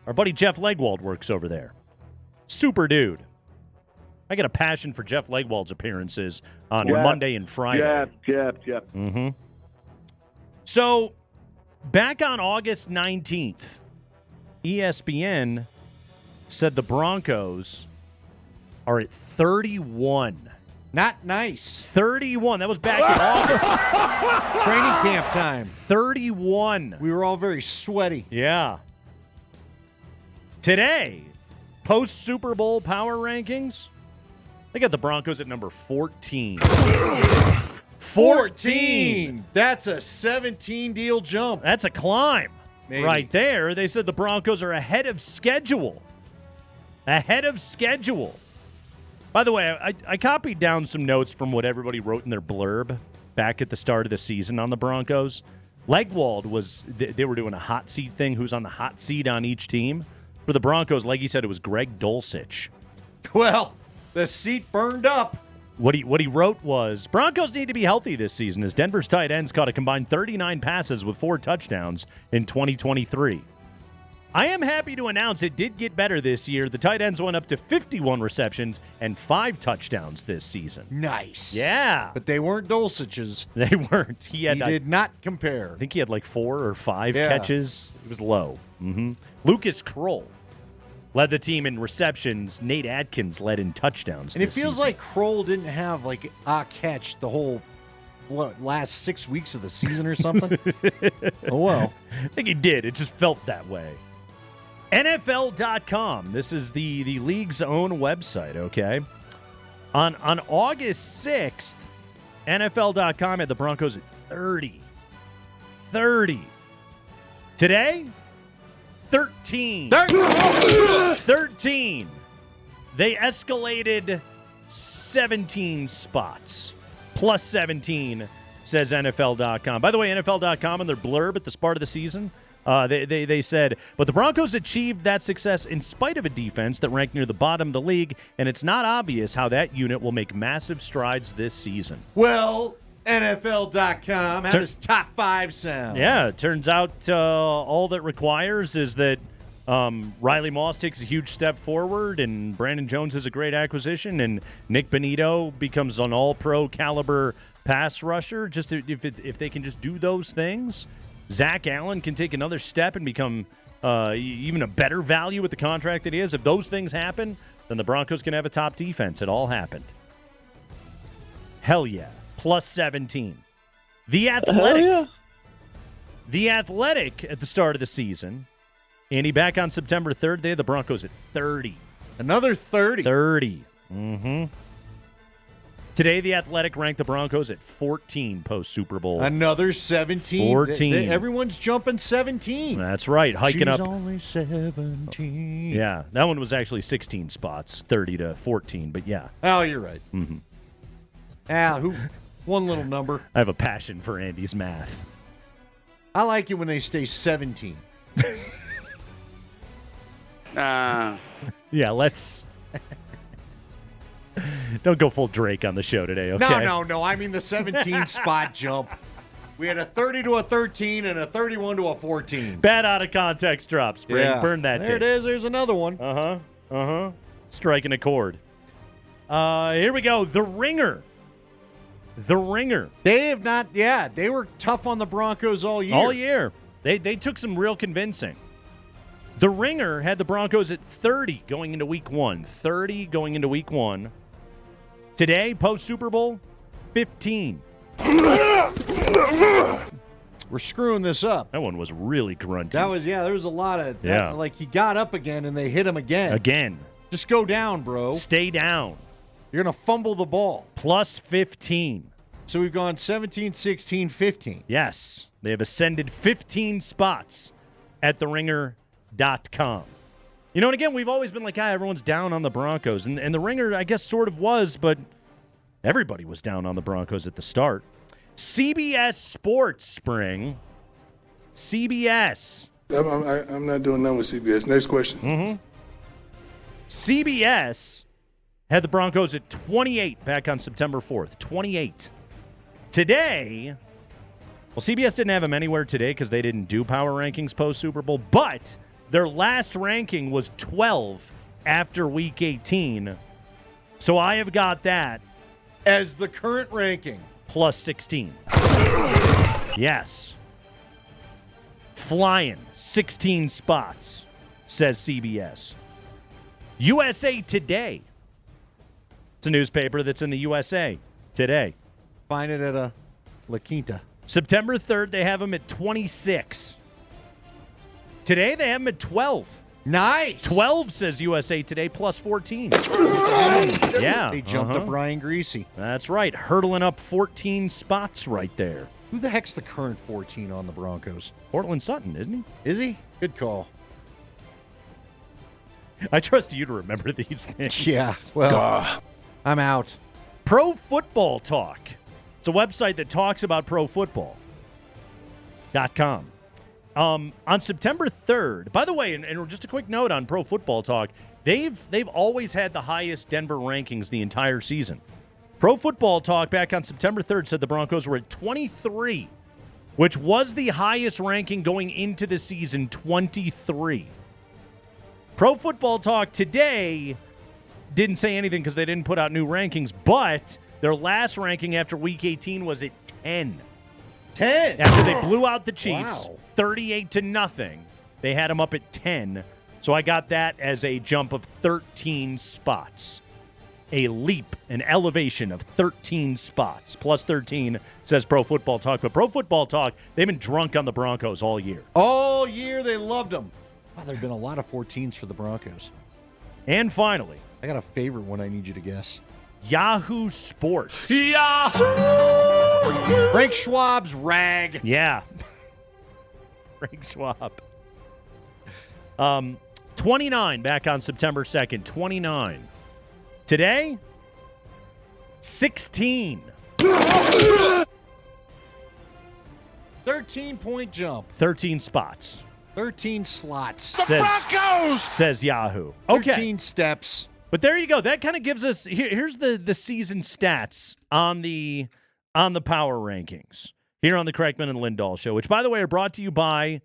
Our buddy Jeff Legwold works over there. Super dude. I got a passion for Jeff Legwold's appearances on Monday and Friday. Jeff. Mm-hmm. So, back on August 19th, ESPN said the Broncos are at 31. Not nice. 31. That was back in August. Training camp time. 31. We were all very sweaty. Yeah. Today, Post-Super Bowl power rankings, they got the Broncos at number 14. 14. That's a 17-deal jump. That's a climb. Maybe. Right there. They said the Broncos are ahead of schedule. Ahead of schedule. By the way, I copied down some notes from what everybody wrote in their blurb back at the start of the season on the Broncos. Legwald they were doing a hot seat thing. Who's on the hot seat on each team? For the Broncos, like he said, it was Greg Dulcich. Well, the seat burned up. What he wrote was, Broncos need to be healthy this season as Denver's tight ends caught a combined 39 passes with 4 touchdowns in 2023. I am happy to announce it did get better this year. The tight ends went up to 51 receptions and 5 touchdowns this season. Nice. Yeah. But they weren't Dulcich's. They weren't. He did not compare. I think he had like 4 or 5 Yeah. catches. It was low. Lucas Kroll led the team in receptions. Nate Atkins led in touchdowns. And it this feels season. like Kroll didn't have like a catch the whole last 6 weeks of the season or something. Oh, well. I think he did. It just felt that way. NFL.com. This is the league's own website, okay? On August 6th, NFL.com had the Broncos at 30. 30. Today, 13. 13. They escalated 17 spots. Plus 17, says NFL.com. By the way, NFL.com in their blurb at the start of the season, they said, but the Broncos achieved that success in spite of a defense that ranked near the bottom of the league, and it's not obvious how that unit will make massive strides this season. Well, NFL.com, how does top 5 sound? Yeah, it turns out all that requires is that Riley Moss takes a huge step forward, and Brandon Jones is a great acquisition, and Nick Bonito becomes an all-pro caliber pass rusher. Just if they can just do those things, Zach Allen can take another step and become even a better value with the contract that he is. If those things happen, then the Broncos can have a top defense. It all happened. Hell yeah. Plus 17. The Athletic. Hell yeah. The Athletic at the start of the season. Andy, back on September 3rd, they had the Broncos at 30. Another 30. 30. Today, the Athletic ranked the Broncos at 14 post-Super Bowl. Another 17. 14. Everyone's jumping 17. That's right, hiking up. She's only 17. Yeah, that one was actually 16 spots, 30 to 14, but yeah. Oh, you're right. One little number. I have a passion for Andy's math. I like it when they stay 17. Yeah, let's... Don't go full Drake on the show today, okay? No. I mean the 17 spot jump. We had a 30 to a 13 and a 31 to a 14. Bad out of context drop, Spring. Yeah. Burn that There tape. it is. There's another one. Striking a chord. Here we go. The Ringer. The Ringer. They have not, they were tough on the Broncos all year. All year. They took some real convincing. The Ringer had the Broncos at 30 going into week 1. 30 going into week 1. Today, post-Super Bowl, 15. We're screwing this up. That one was really grunty. There was a lot of, Yeah. like he got up again and they hit him again. Again. Just go down, bro. Stay down. You're going to fumble the ball. Plus 15. So we've gone 17, 16, 15. Yes. They have ascended 15 spots at theringer.com. You know, and again, we've always been like, everyone's down on the Broncos. And the Ringer, I guess, sort of was, but everybody was down on the Broncos at the start. CBS Sports, Spring. CBS. I'm not doing nothing with CBS. Next question. CBS had the Broncos at 28 back on September 4th. 28. Today, well, CBS didn't have them anywhere today because they didn't do power rankings post-Super Bowl, but their last ranking was 12 after Week 18. So I have got that as the current ranking. Plus 16. Yes. Flying 16 spots, says CBS. USA Today. It's a newspaper that's in the USA Today. Find it at a La Quinta. September 3rd, they have them at 26. Today, they have them at 12. Nice. 12 says USA Today, plus 14. Yeah. They jumped up Ryan Greasy. That's right. Hurdling up 14 spots right there. Who the heck's the current 14 on the Broncos? Portland Sutton, isn't he? Is he? Good call. I trust you to remember these things. Yeah. Well, I'm out. Pro Football Talk. It's a website that talks about pro football.com. On September 3rd, by the way, and just a quick note on Pro Football Talk, they've always had the highest Denver rankings the entire season. Pro Football Talk back on September 3rd said the Broncos were at 23, which was the highest ranking going into the season, 23. Pro Football Talk today didn't say anything because they didn't put out new rankings, but their last ranking after Week 18 was at 10. 10? After they blew out the Chiefs, Wow. 38-0, they had them up at 10. So I got that as a jump of 13 spots. A leap, an elevation of 13 spots. Plus 13, says Pro Football Talk. But Pro Football Talk, they've been drunk on the Broncos all year. All year they loved them. Wow, there have been a lot of 14s for the Broncos. And finally, I got a favorite one I need you to guess. Yahoo Sports. Yahoo! Frank Schwab's rag. Yeah. Frank Schwab. 29 back on September 2nd. 29. Today, 16. 13-point jump. 13 spots. 13 slots. Says Yahoo. Okay. 13 steps. But there you go. That kind of gives us here's the season stats on the power rankings here on the Kreckman and Lindahl show, which by the way are brought to you by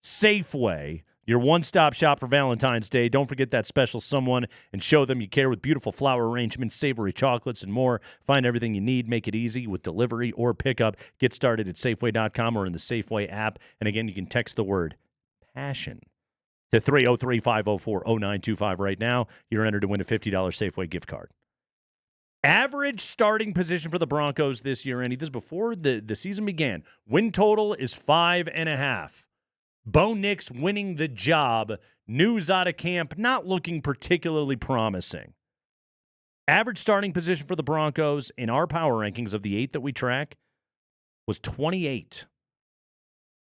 Safeway, your one-stop shop for Valentine's Day. Don't forget that special someone and show them you care with beautiful flower arrangements, savory chocolates, and more. Find everything you need. Make it easy with delivery or pickup. Get started at Safeway.com or in the Safeway app. And again, you can text the word PASSION to 303-504-0925 right now. You're entered to win a $50 Safeway gift card. Average starting position for the Broncos this year, Andy, this is before the season began. Win total is 5.5. Bo Nix winning the job. News out of camp, not looking particularly promising. Average starting position for the Broncos in our power rankings of the 8 that we track was 28.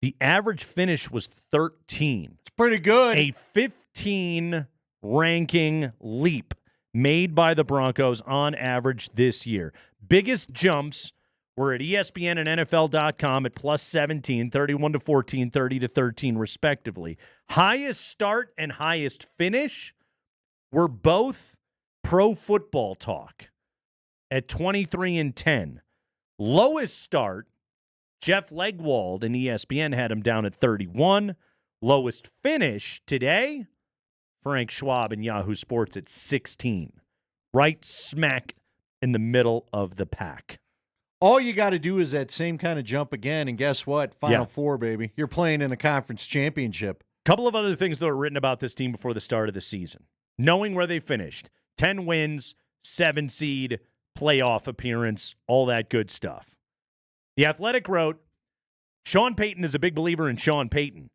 The average finish was 13. It's pretty good. A 15 ranking leap made by the Broncos on average this year. Biggest jumps were at ESPN and NFL.com at plus 17, 31-14, 30-13, respectively. Highest start and highest finish were both Pro Football Talk at 23 and 10. Lowest start, Jeff Legwold and ESPN had him down at 31. Lowest finish today, Frank Schwab and Yahoo Sports at 16. Right smack in the middle of the pack. All you got to do is that same kind of jump again, and guess what? Final Four, baby. You're playing in a conference championship. Couple of other things that were written about this team before the start of the season. Knowing where they finished. 10 wins, 7 seed, playoff appearance, all that good stuff. The Athletic wrote, Sean Payton is a big believer in Sean Payton.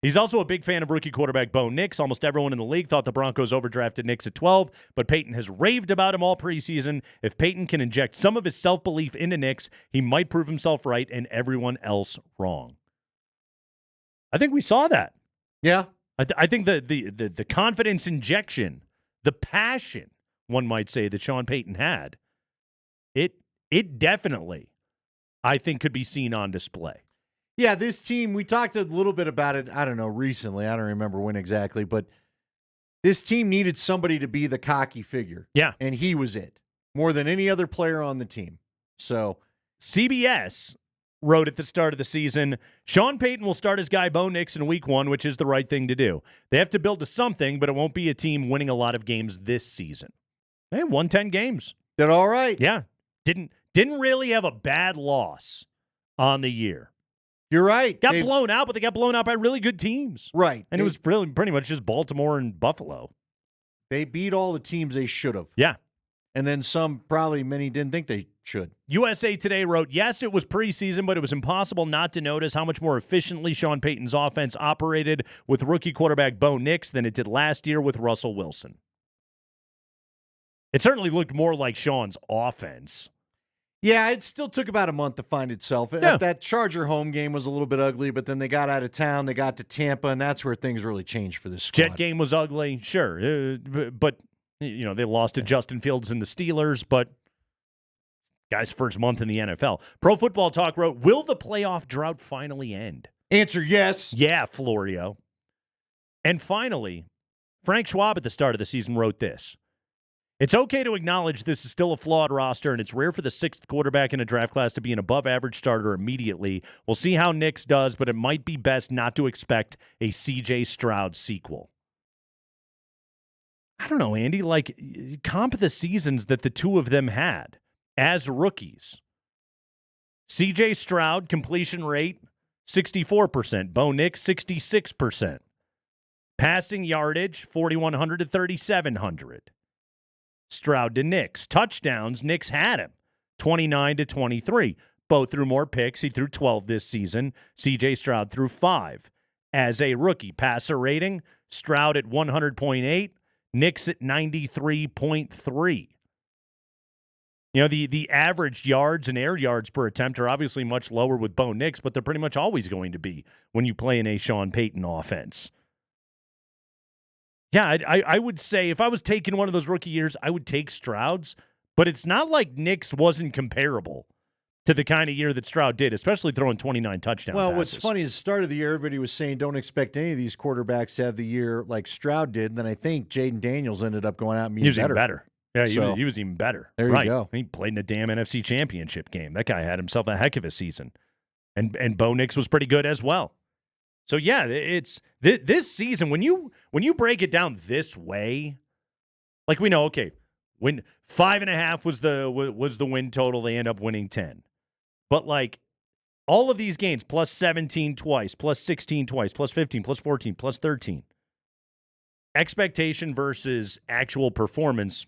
He's also a big fan of rookie quarterback Bo Nix. Almost everyone in the league thought the Broncos overdrafted Nix at 12, but Payton has raved about him all preseason. If Payton can inject some of his self-belief into Nix, he might prove himself right and everyone else wrong. I think we saw that. Yeah. I think the confidence injection, the passion, one might say, that Sean Payton had, it definitely, I think, could be seen on display. Yeah, this team, we talked a little bit about it, I don't know, recently. I don't remember when exactly, but this team needed somebody to be the cocky figure. Yeah. And he was it, more than any other player on the team. So CBS wrote at the start of the season, Sean Payton will start his guy Bo Nix in week 1, which is the right thing to do. They have to build to something, but it won't be a team winning a lot of games this season. They won 10 games. Did all right. Yeah. Didn't really have a bad loss on the year. You're right. Got blown out, but they got blown out by really good teams. Right. And it was really pretty much just Baltimore and Buffalo. They beat all the teams they should have. Yeah. and then some probably many didn't think they should. USA Today wrote, yes, it was preseason, but it was impossible not to notice how much more efficiently Sean Payton's offense operated with rookie quarterback Bo Nix than it did last year with Russell Wilson. It certainly looked more like Sean's offense. Yeah, it still took about a month to find itself. Yeah. That Charger home game was a little bit ugly, but then they got out of town, they got to Tampa, and that's where things really changed for this squad. Jet game was ugly, sure. But, you know, they lost to Justin Fields and the Steelers, but guy's first month in the NFL. Pro Football Talk wrote, will the playoff drought finally end? Answer, yes. Yeah, Florio. And finally, Frank Schwab at the start of the season wrote this. It's okay to acknowledge this is still a flawed roster, and it's rare for the sixth quarterback in a draft class to be an above-average starter immediately. We'll see how Nix does, but it might be best not to expect a C.J. Stroud sequel. I don't know, Andy, like, comp the seasons that the two of them had as rookies. C.J. Stroud, completion rate, 64%. Bo Nix, 66%. Passing yardage, 4,100 to 3,700. Stroud to Nix. Touchdowns, Nix had him, 29 to 23. Bo threw more picks. He threw 12 this season. C.J. Stroud threw 5. As a rookie, passer rating, Stroud at 100.8, Nix at 93.3. You know, the average yards and air yards per attempt are obviously much lower with Bo Nix, but they're pretty much always going to be when you play in a Sean Payton offense. Yeah, I would say if I was taking one of those rookie years, I would take Stroud's, but it's not like Nix wasn't comparable to the kind of year that Stroud did, especially throwing 29 touchdown passes. What's funny is the start of the year, everybody was saying don't expect any of these quarterbacks to have the year like Stroud did, and then I think Jaden Daniels ended up going out and being better. Yeah, he was even better. There you go. He played in a damn NFC Championship game. That guy had himself a heck of a season. And Bo Nix was pretty good as well. So, yeah, it's this season, when you break it down this way, like we know, okay, when 5.5 was the win total, they end up winning 10. But, like, all of these games, plus 17 twice, plus 16 twice, plus 15, plus 14, plus 13. Expectation versus actual performance,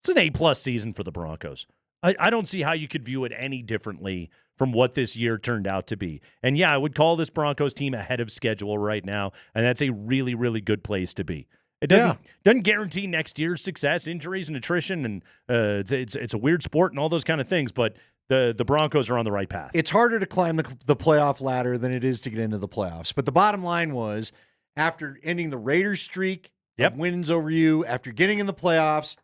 it's an A-plus season for the Broncos. I don't see how you could view it any differently from what this year turned out to be. And, yeah, I would call this Broncos team ahead of schedule right now, and that's a really, really good place to be. It doesn't guarantee next year's success, injuries and attrition, and it's a weird sport and all those kind of things, but the Broncos are on the right path. It's harder to climb the playoff ladder than it is to get into the playoffs. But the bottom line was, after ending the Raiders streak of wins over you, after getting in the playoffs,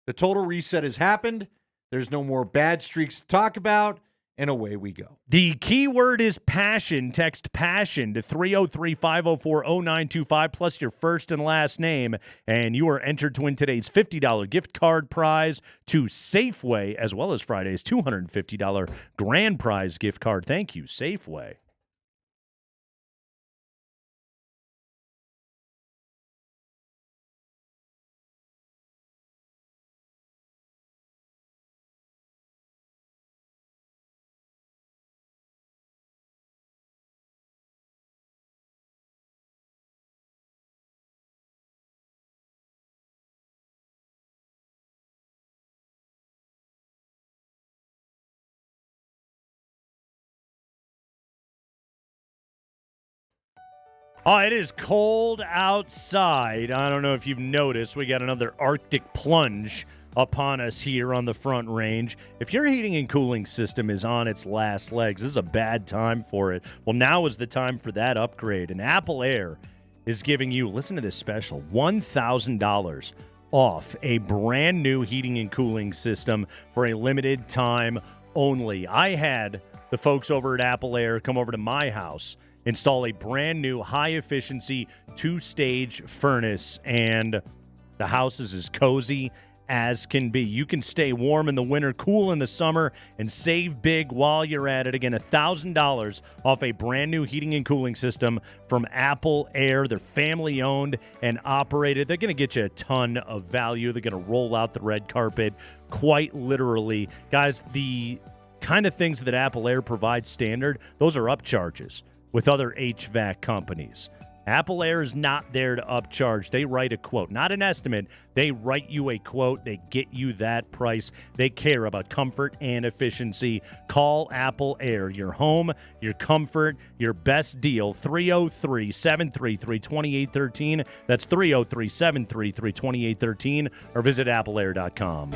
the total reset has happened. There's no more bad streaks to talk about, and away we go. The key word is passion. Text PASSION to 303-504-0925 plus your first and last name, and you are entered to win today's $50 gift card prize to Safeway, as well as Friday's $250 grand prize gift card. Thank you, Safeway. Oh, it is cold outside. I don't know if you've noticed. We got another Arctic plunge upon us here on the Front Range. If your heating and cooling system is on its last legs, this is a bad time for it. Well, now is the time for that upgrade. And Apple Air is giving you, listen to this special, $1,000 off a brand new heating and cooling system for a limited time only. I had the folks over at Apple Air come over to my house, install a brand new high-efficiency 2-stage furnace, and the house is as cozy as can be. You can stay warm in the winter, cool in the summer, and save big while you're at it. Again, $1,000 off a brand new heating and cooling system from Apple Air. They're family-owned and operated. They're going to get you a ton of value. They're going to roll out the red carpet, quite literally. Guys, the kind of things that Apple Air provides standard, those are upcharges with other HVAC companies. Apple Air is not there to upcharge. They write a quote, not an estimate. They write you a quote. They get you that price. They care about comfort and efficiency. Call Apple Air. Your home, your comfort, your best deal. 303-733-2813. That's 303-733-2813. Or visit appleair.com.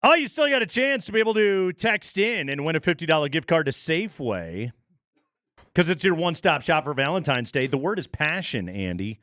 Oh, you still got a chance to be able to text in and win a $50 gift card to Safeway because it's your one-stop shop for Valentine's Day. The word is passion, Andy.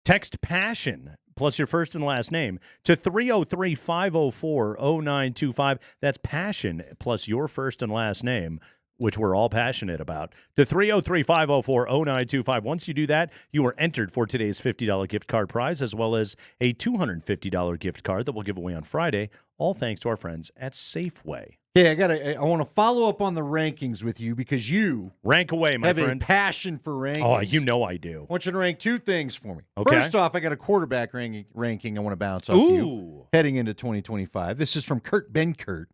Text passion plus your first and last name to 303-504-0925. That's passion plus your first and last name, which we're all passionate about, to 303-504-0925. Once you do that, you are entered for today's $50 gift card prize, as well as a $250 gift card that we'll give away on Friday, all thanks to our friends at Safeway. Yeah, I want to follow up on the rankings with you because you rank away, my friend. Have a passion for rankings. Oh, you know I do. I want you to rank two things for me. Okay. First off, I got a quarterback ranking I want to bounce off you heading into 2025. This is from Kurt Benkert.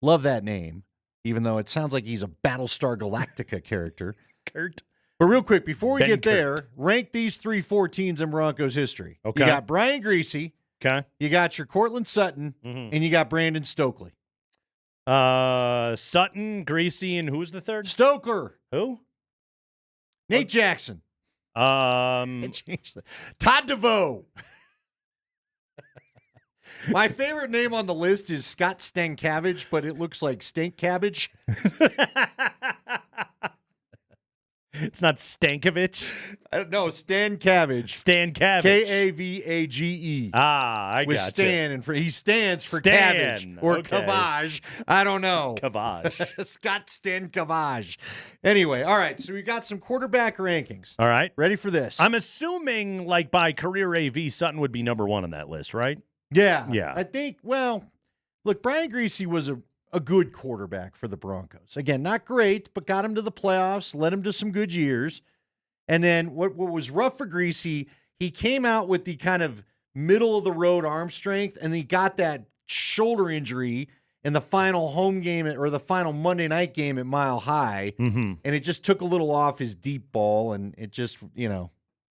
Love that name, even though it sounds like he's a Battlestar Galactica character. Kurt. But real quick, before we get Benkert. there, rank these 3 14s in Broncos history. Okay. You got Brian Griese. Okay. You got your Cortland Sutton, and you got Brandon Stokely. Sutton, Griese, and who's the third? Stokler. Who? Nate Jackson. Todd DeVoe. My favorite name on the list is Scott Stankiewicz, but it looks like Stank Cabbage. It's not Stankovic. I don't know. Stankiewicz. Stankiewicz. Kavage. I with got Stan and he stands for Stan. cabbage or Okay. cavage. I don't know. Cavage. Scott Stankiewicz. Anyway, all right. So we got some quarterback rankings. All right. Ready for this? I'm assuming, like, by career AV, Sutton would be number one on that list, right? Yeah. Yeah. I think, well, look, Brian Griese was a good quarterback for the Broncos. Again, not great, but got him to the playoffs, led him to some good years. And then what was rough for Griese, he came out with the kind of middle-of-the-road arm strength, and he got that shoulder injury in the final home game or the final Monday night game at Mile High, and it just took a little off his deep ball, and it just,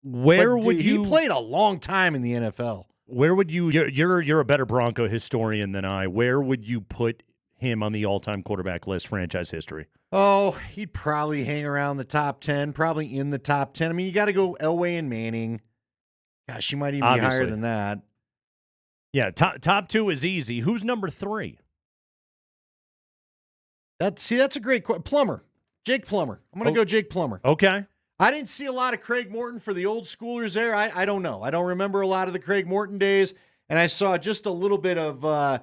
Where would he played a long time in the NFL. Where would you? You're a better Bronco historian than I. Where would you put him on the all-time quarterback list, franchise history? Oh, he'd probably hang around the top 10, probably in the top 10. I mean, you got to go Elway and Manning. Gosh, he might even be higher than that. Yeah, top 2 is easy. Who's number 3? That's a great question. Plummer. Jake Plummer. I'm going to go Jake Plummer. Okay. I didn't see a lot of Craig Morton for the old schoolers there. I don't know. I don't remember a lot of the Craig Morton days, and I saw just a little bit of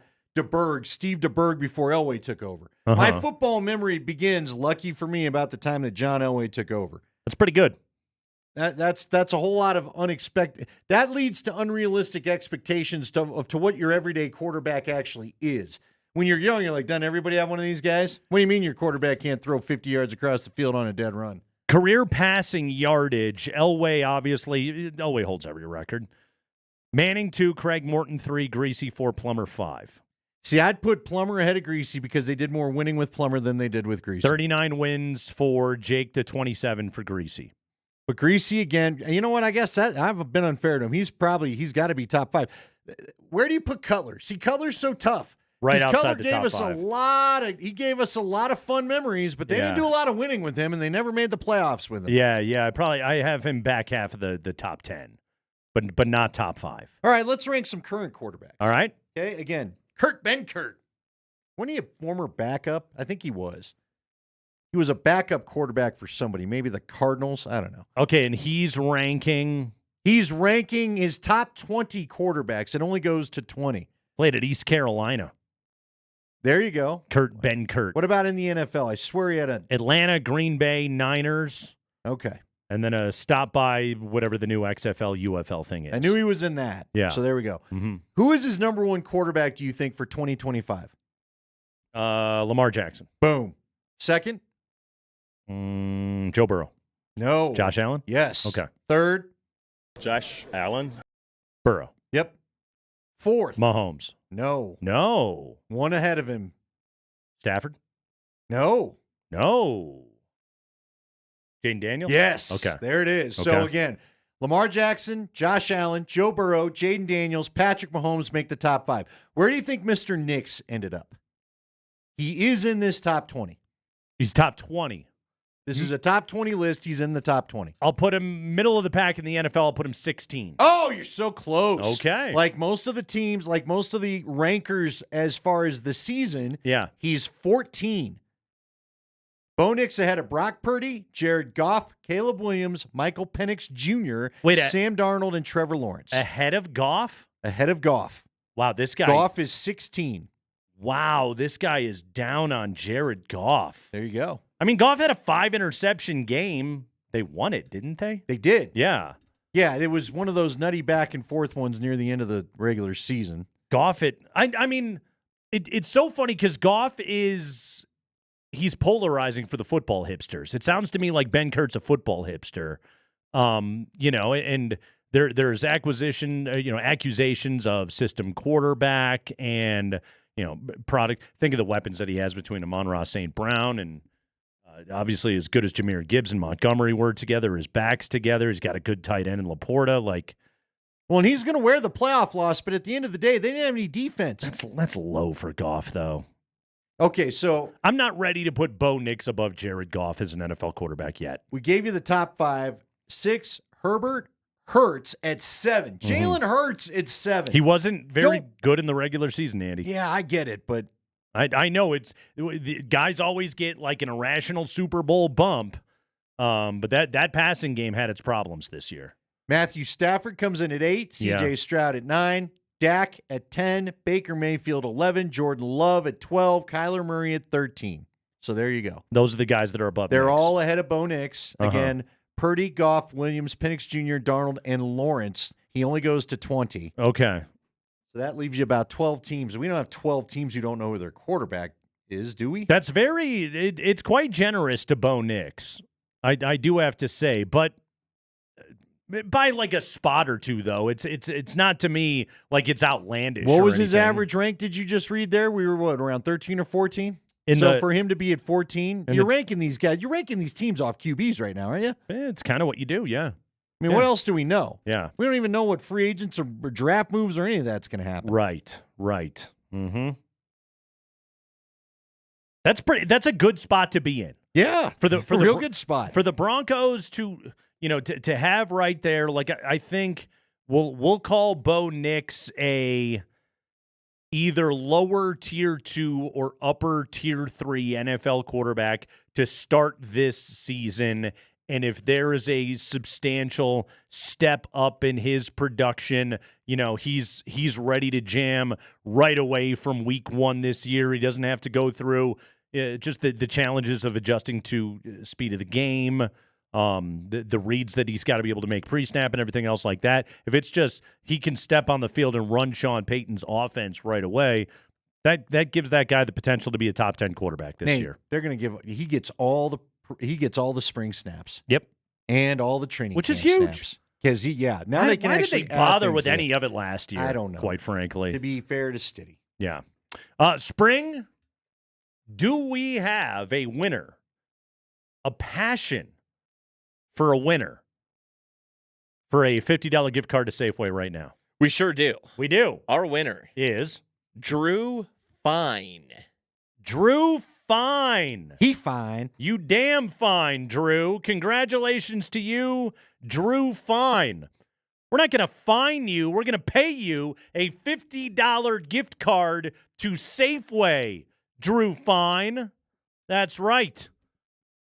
Steve DeBerg before Elway took over. My football memory begins, lucky for me, about the time that John Elway took over. That's pretty good. That's a whole lot of unexpected. That leads to unrealistic expectations to what your everyday quarterback actually is. When you're young, you're like, doesn't everybody have one of these guys? What do you mean your quarterback can't throw 50 yards across the field on a dead run? Career passing yardage, Elway holds every record. Manning 2, Craig Morton 3, Griese 4, Plummer 5. See, I'd put Plummer ahead of Griese because they did more winning with Plummer than they did with Griese. 39 wins for Jake to 27 for Griese. But Griese, again, you know what? I guess that I've been unfair to him. He's got to be top 5. Where do you put Cutler? See, Cutler's so tough. Right outside Cutler the gave top us 5. He gave us a lot of fun memories, but they didn't do a lot of winning with him, and they never made the playoffs with him. Yeah. I have him back half of the top 10, but not top 5. All right, let's rank some current quarterbacks. All right. Okay, again, Kurt Benkert. Wasn't he a former backup? I think he was. He was a backup quarterback for somebody, maybe the Cardinals. I don't know. Okay, and he's ranking his top 20 quarterbacks. It only goes to 20. Played at East Carolina. There you go. Kurt Benkert. What about in the NFL? I swear he had Atlanta, Green Bay, Niners. Okay. And then a stop by whatever the new XFL, UFL thing is. I knew he was in that. Yeah. So there we go. Mm-hmm. Who is his number 1 quarterback, do you think, for 2025? Lamar Jackson. Boom. Second? Joe Burrow. No. Josh Allen? Yes. Okay. Third? Josh Allen. Burrow. Yep. Fourth? Mahomes. No. One ahead of him. Stafford? No. Jaden Daniels? Yes. Okay. There it is. Okay. So again, Lamar Jackson, Josh Allen, Joe Burrow, Jaden Daniels, Patrick Mahomes make the top 5. Where do you think Mr. Nix ended up? He is in this top 20. He's top 20. This is a top 20 list. He's in the top 20. I'll put him middle of the pack in the NFL. I'll put him 16. Oh, you're so close. Okay. Like most of the teams, like most of the rankers as far as the season, he's 14. Bo Nix ahead of Brock Purdy, Jared Goff, Caleb Williams, Michael Penix Jr., Sam Darnold, and Trevor Lawrence. Ahead of Goff? Ahead of Goff. Wow, this guy. Goff is 16. Wow, this guy is down on Jared Goff. There you go. I mean, Goff had a 5-interception game. They won it, didn't they? They did. Yeah. Yeah, it was one of those nutty back and forth ones near the end of the regular season. Goff, I mean, it's so funny because Goff he's polarizing for the football hipsters. It sounds to me like Ben Kurt's a football hipster. And there's accusations of system quarterback and, product. Think of the weapons that he has between Amon-Ra St. Brown and obviously as good as Jahmyr Gibbs and Montgomery were together, his backs together. He's got a good tight end in Laporta. Well, and he's going to wear the playoff loss, but at the end of the day, they didn't have any defense. That's low for Goff, though. Okay, so I'm not ready to put Bo Nix above Jared Goff as an NFL quarterback yet. We gave you the top 5. 6, Herbert. Hurts at 7. Jalen Hurts at 7. He wasn't very good in the regular season, Andy. Yeah, I get it, but I know the guys always get like an irrational Super Bowl bump, but that passing game had its problems this year. Matthew Stafford comes in at 8, C.J. Stroud at 9, Dak at 10, Baker Mayfield 11, Jordan Love at 12, Kyler Murray at 13. So there you go. Those are the guys that are above. They're Nix. all ahead of Bo Nix. Again, Purdy, Goff, Williams, Penix Jr., Darnold, and Lawrence. He only goes to 20. Okay. So that leaves you about 12 teams. We don't have 12 teams who don't know who their quarterback is, do we? That's it's quite generous to Bo Nix. I do have to say, but by like a spot or two, though. It's not to me like it's outlandish. What was his average rank? Did you just read there? We were around 13 or 14? For him to be at 14, you're ranking these guys. You're ranking these teams off QBs right now, aren't you? It's kind of what you do, yeah. I mean, what else do we know? Yeah. We don't even know what free agents or draft moves or any of that's going to happen. Right. Mm-hmm. That's a good spot to be in. Yeah. For the real good spot. For the Broncos to have right there, like I think we'll call Bo Nix either lower tier 2 or upper tier 3 NFL quarterback to start this season. And if there is a substantial step up in his production, he's ready to jam right away from week 1 this year. He doesn't have to go through just the challenges of adjusting to speed of the game, the reads that he's got to be able to make pre-snap and everything else like that. If it's just he can step on the field and run Sean Payton's offense right away, that gives that guy the potential to be a top 10 quarterback this year. They're going to he gets all the spring snaps. Yep. And all the training which is huge. Because now they can why actually did they bother with any of it last year? I don't know. Quite frankly. To be fair to Stiddy. Yeah. Spring, do we have a winner? A passion for a winner for a $50 gift card to Safeway right now? We sure do. We do. Our winner is Drew Fine. Drew Fine. He fine. You damn fine, Drew. Congratulations to you, Drew Fine. We're not going to fine you. We're going to pay you a $50 gift card to Safeway, Drew Fine. That's right.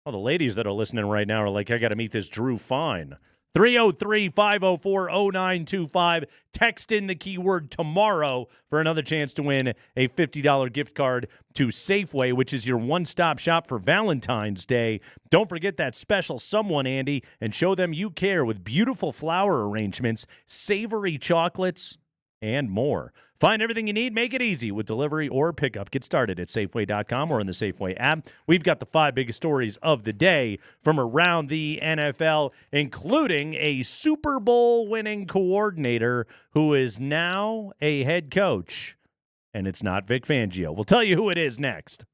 Well, the ladies that are listening right now are like, I got to meet this Drew Fine. 303-504-0925. Text in the keyword tomorrow for another chance to win a $50 gift card to Safeway, which is your one-stop shop for Valentine's Day. Don't forget that special someone, Andy, and show them you care with beautiful flower arrangements, savory chocolates, and more. Find everything you need. Make it easy with delivery or pickup. Get started at Safeway.com or in the Safeway app. We've got the 5 biggest stories of the day from around the NFL, including a Super Bowl winning coordinator who is now a head coach. And it's not Vic Fangio. We'll tell you who it is next.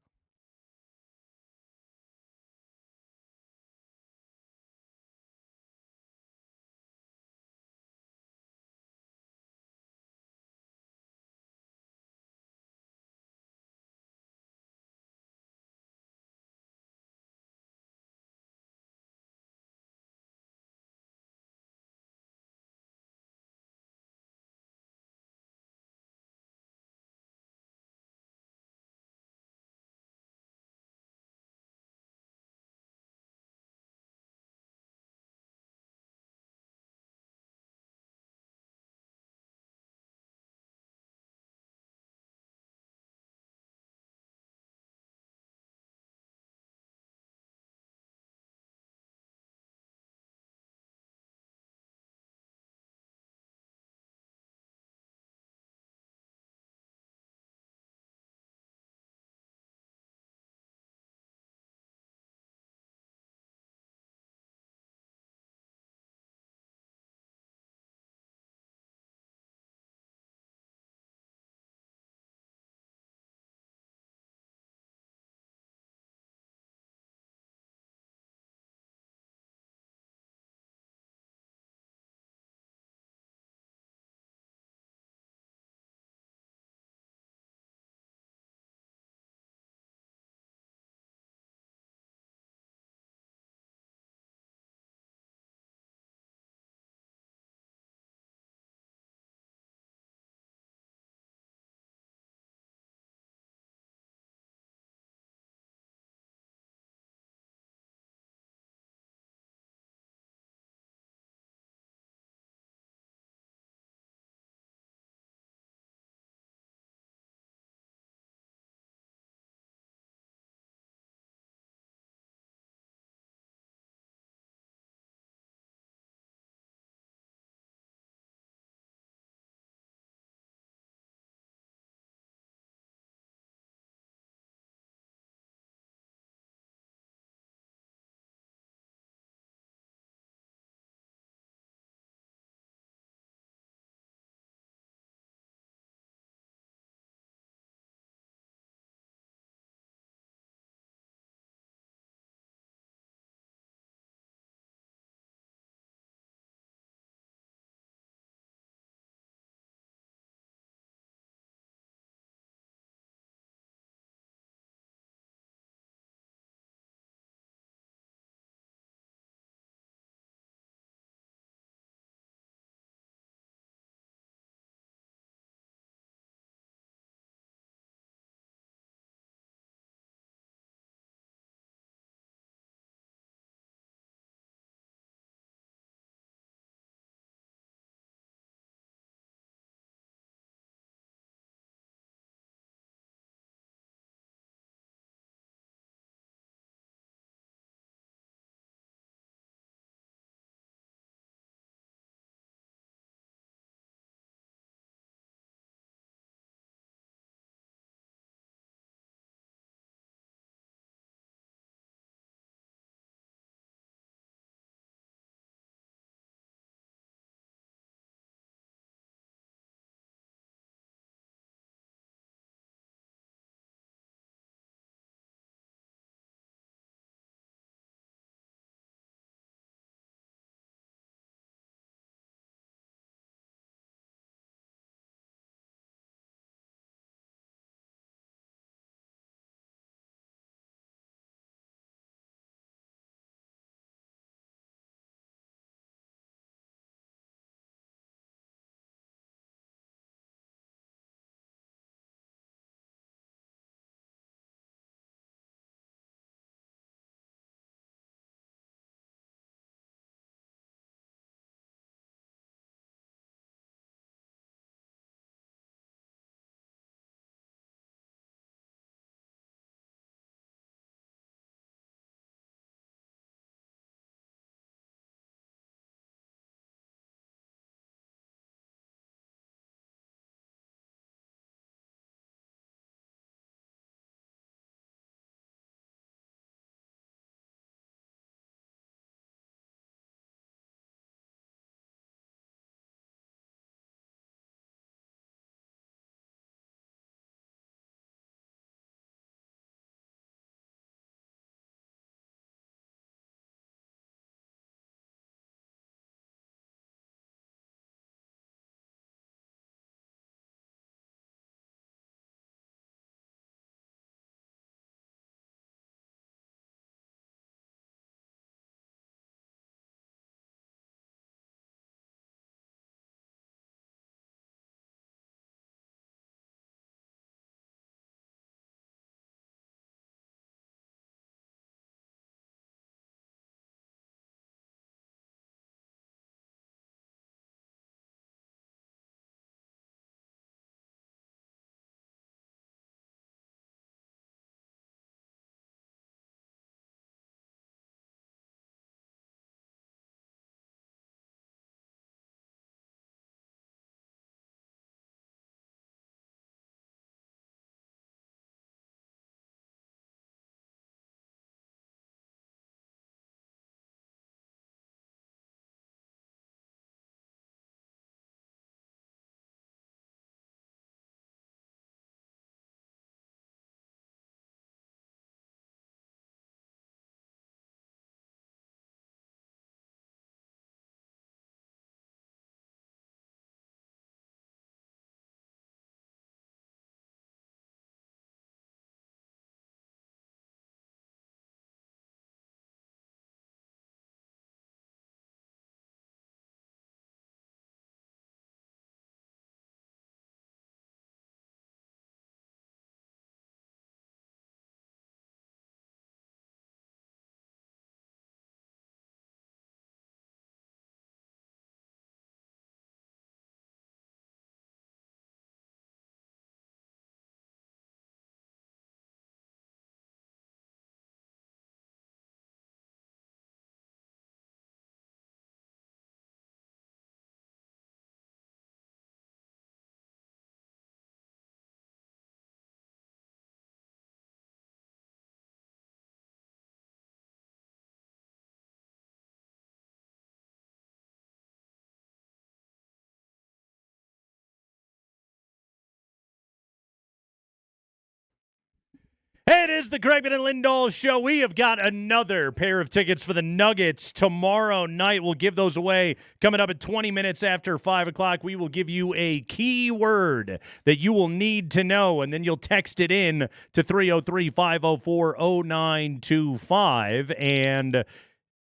It is the Kreckman and Lindahl Show. We have got another pair of tickets for the Nuggets tomorrow night. We'll give those away coming up at 20 minutes after 5 o'clock. We will give you a key word that you will need to know, and then you'll text it in to 303-504-0925. And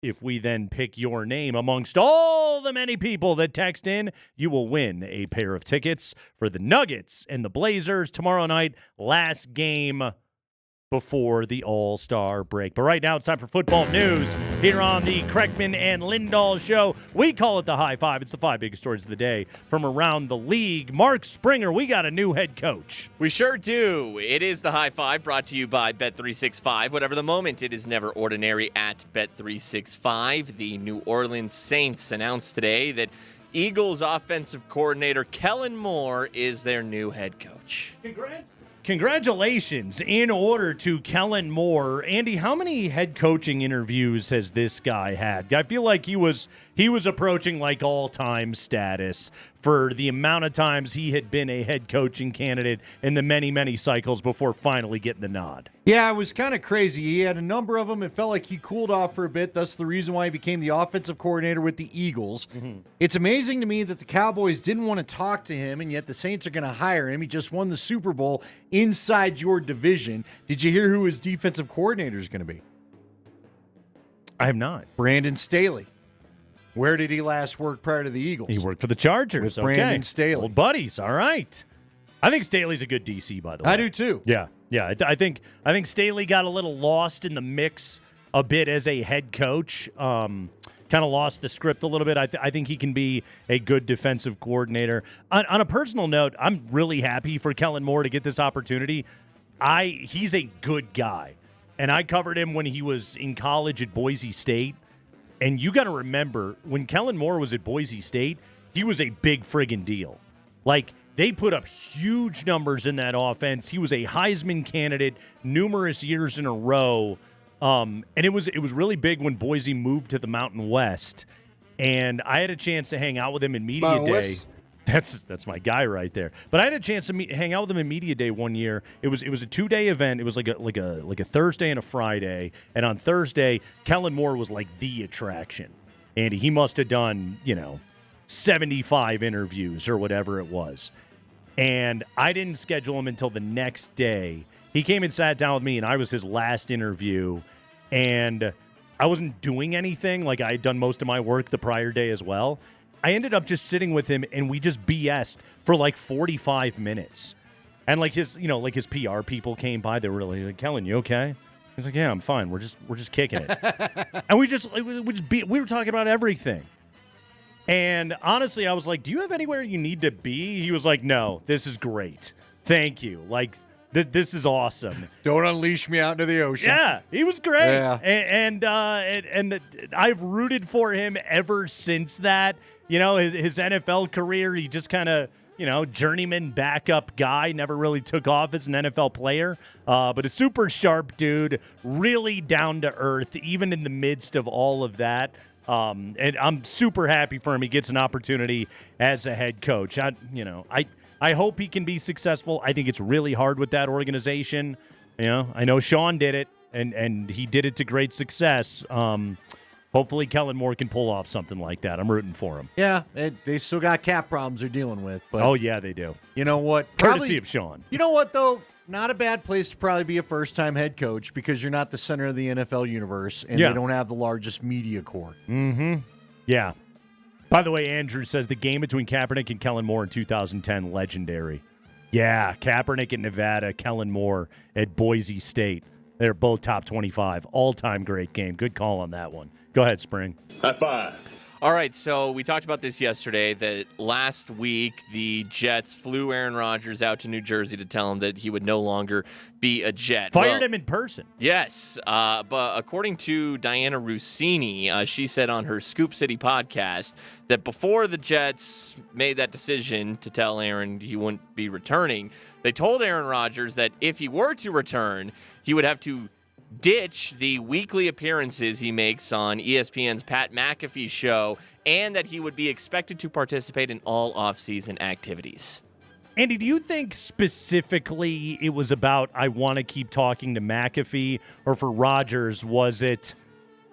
if we then pick your name amongst all the many people that text in, you will win a pair of tickets for the Nuggets and the Blazers tomorrow night. Last game before the All-Star break. But right now it's time for football news here on the Kreckman and Lindahl Show. We call it the High Five. It's the 5 biggest stories of the day from around the league. Mark Springer, we got a new head coach. We sure do. It is the High Five brought to you by Bet365. Whatever the moment, it is never ordinary at Bet365. The New Orleans Saints announced today that Eagles offensive coordinator Kellen Moore is their new head coach. Congratulations in order to Kellen Moore. Andy, how many head coaching interviews has this guy had? I feel like he was approaching like all-time status for the amount of times he had been a head coaching candidate in the many, many cycles before finally getting the nod. Yeah, it was kind of crazy. He had a number of them. It felt like he cooled off for a bit. That's the reason why he became the offensive coordinator with the Eagles. Mm-hmm. It's amazing to me that the Cowboys didn't want to talk to him, and yet the Saints are going to hire him. He just won the Super Bowl inside your division. Did you hear who his defensive coordinator is going to be? I have not. Brandon Staley. Where did he last work prior to the Eagles? He worked for the Chargers. With Brandon Staley. Old buddies. All right. I think Staley's a good DC, by the way. I do too. Yeah. I think Staley got a little lost in the mix a bit as a head coach. Kind of lost the script a little bit. I think he can be a good defensive coordinator. On a personal note, I'm really happy for Kellen Moore to get this opportunity. He's a good guy, and I covered him when he was in college at Boise State. And you got to remember, when Kellen Moore was at Boise State, he was a big friggin' deal. Like, they put up huge numbers in that offense. He was a Heisman candidate numerous years in a row. And it was really big when Boise moved to the Mountain West. And I had a chance to hang out with him in Media Day. That's my guy right there. But I had a chance to hang out with him in Media Day one year. It was a 2-day event. It was like a Thursday and a Friday. And on Thursday, Kellen Moore was like the attraction. And he must have done, 75 interviews or whatever it was. And I didn't schedule him until the next day. He came and sat down with me, and I was his last interview. And I wasn't doing anything. Like, I had done most of my work the prior day as well. I ended up just sitting with him, and we just BS'd for like 45 minutes. And like his PR people came by. They were really like, "Kellen, you okay?" He's like, "Yeah, I'm fine. We're just kicking it." And we were talking about everything. And honestly, I was like, "Do you have anywhere you need to be?" He was like, "No, this is great. Thank you. Like, this is awesome. Don't unleash me out into the ocean." Yeah, he was great. Yeah. And I've rooted for him ever since that. His NFL career, he just kind of, journeyman backup guy, never really took off as an NFL player, but a super sharp dude, really down to earth, even in the midst of all of that. And I'm super happy for him. He gets an opportunity as a head coach. I hope he can be successful. I think it's really hard with that organization. I know Sean did it, and he did it to great success. Hopefully Kellen Moore can pull off something like that. I'm rooting for him. Yeah, they still got cap problems they're dealing with. But oh, yeah, they do. You know what? Courtesy of Sean. You know what, though? Not a bad place to probably be a first-time head coach because you're not the center of the NFL universe, and they don't have the largest media corps. Mm-hmm. Yeah. By the way, Andrew says the game between Kaepernick and Kellen Moore in 2010, legendary. Yeah, Kaepernick at Nevada, Kellen Moore at Boise State. They're both top 25. All-time great game. Good call on that one. Go ahead, Spring. High five. All right, so we talked about this yesterday, that last week the Jets flew Aaron Rodgers out to New Jersey to tell him that he would no longer be a Jet. Fired him in person. Yes, but according to Diana Rossini, she said on her Scoop City podcast that before the Jets made that decision to tell Aaron he wouldn't be returning, they told Aaron Rodgers that if he were to return, he would have to ditch the weekly appearances he makes on ESPN's Pat McAfee show, and that he would be expected to participate in all offseason activities. Andy, do you think specifically it was about I want to keep talking to McAfee, or for Rodgers, was it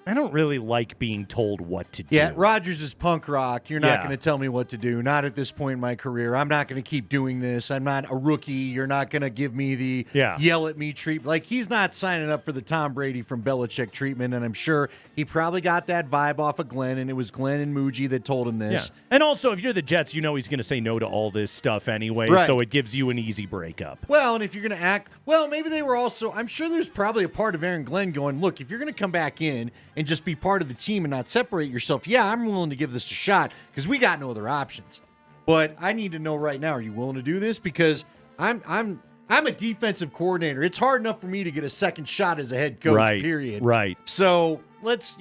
I don't really like being told what to do? Yeah, Rodgers is punk rock. You're not Yeah. going to tell me what to do. Not at this point in my career. I'm not going to keep doing this. I'm not a rookie. You're not going to give me the yell at me treatment. Like, he's not signing up for the Tom Brady from Belichick treatment, and I'm sure he probably got that vibe off of Glenn, and it was Glenn and Muji that told him this. Yeah. And also, if you're the Jets, you know he's going to say no to all this stuff anyway, Right. so it gives you an easy breakup. Well, and if you're going to act, well, maybe they were also, I'm sure there's probably a part of Aaron Glenn going, look, if you're going to come back in and just be part of the team and not separate yourself, yeah, I'm willing to give this a shot because we got no other options. But I need to know right now, are you willing to do this? Because I'm a defensive coordinator. It's hard enough for me to get a second shot as a head coach, period. Right. So let's,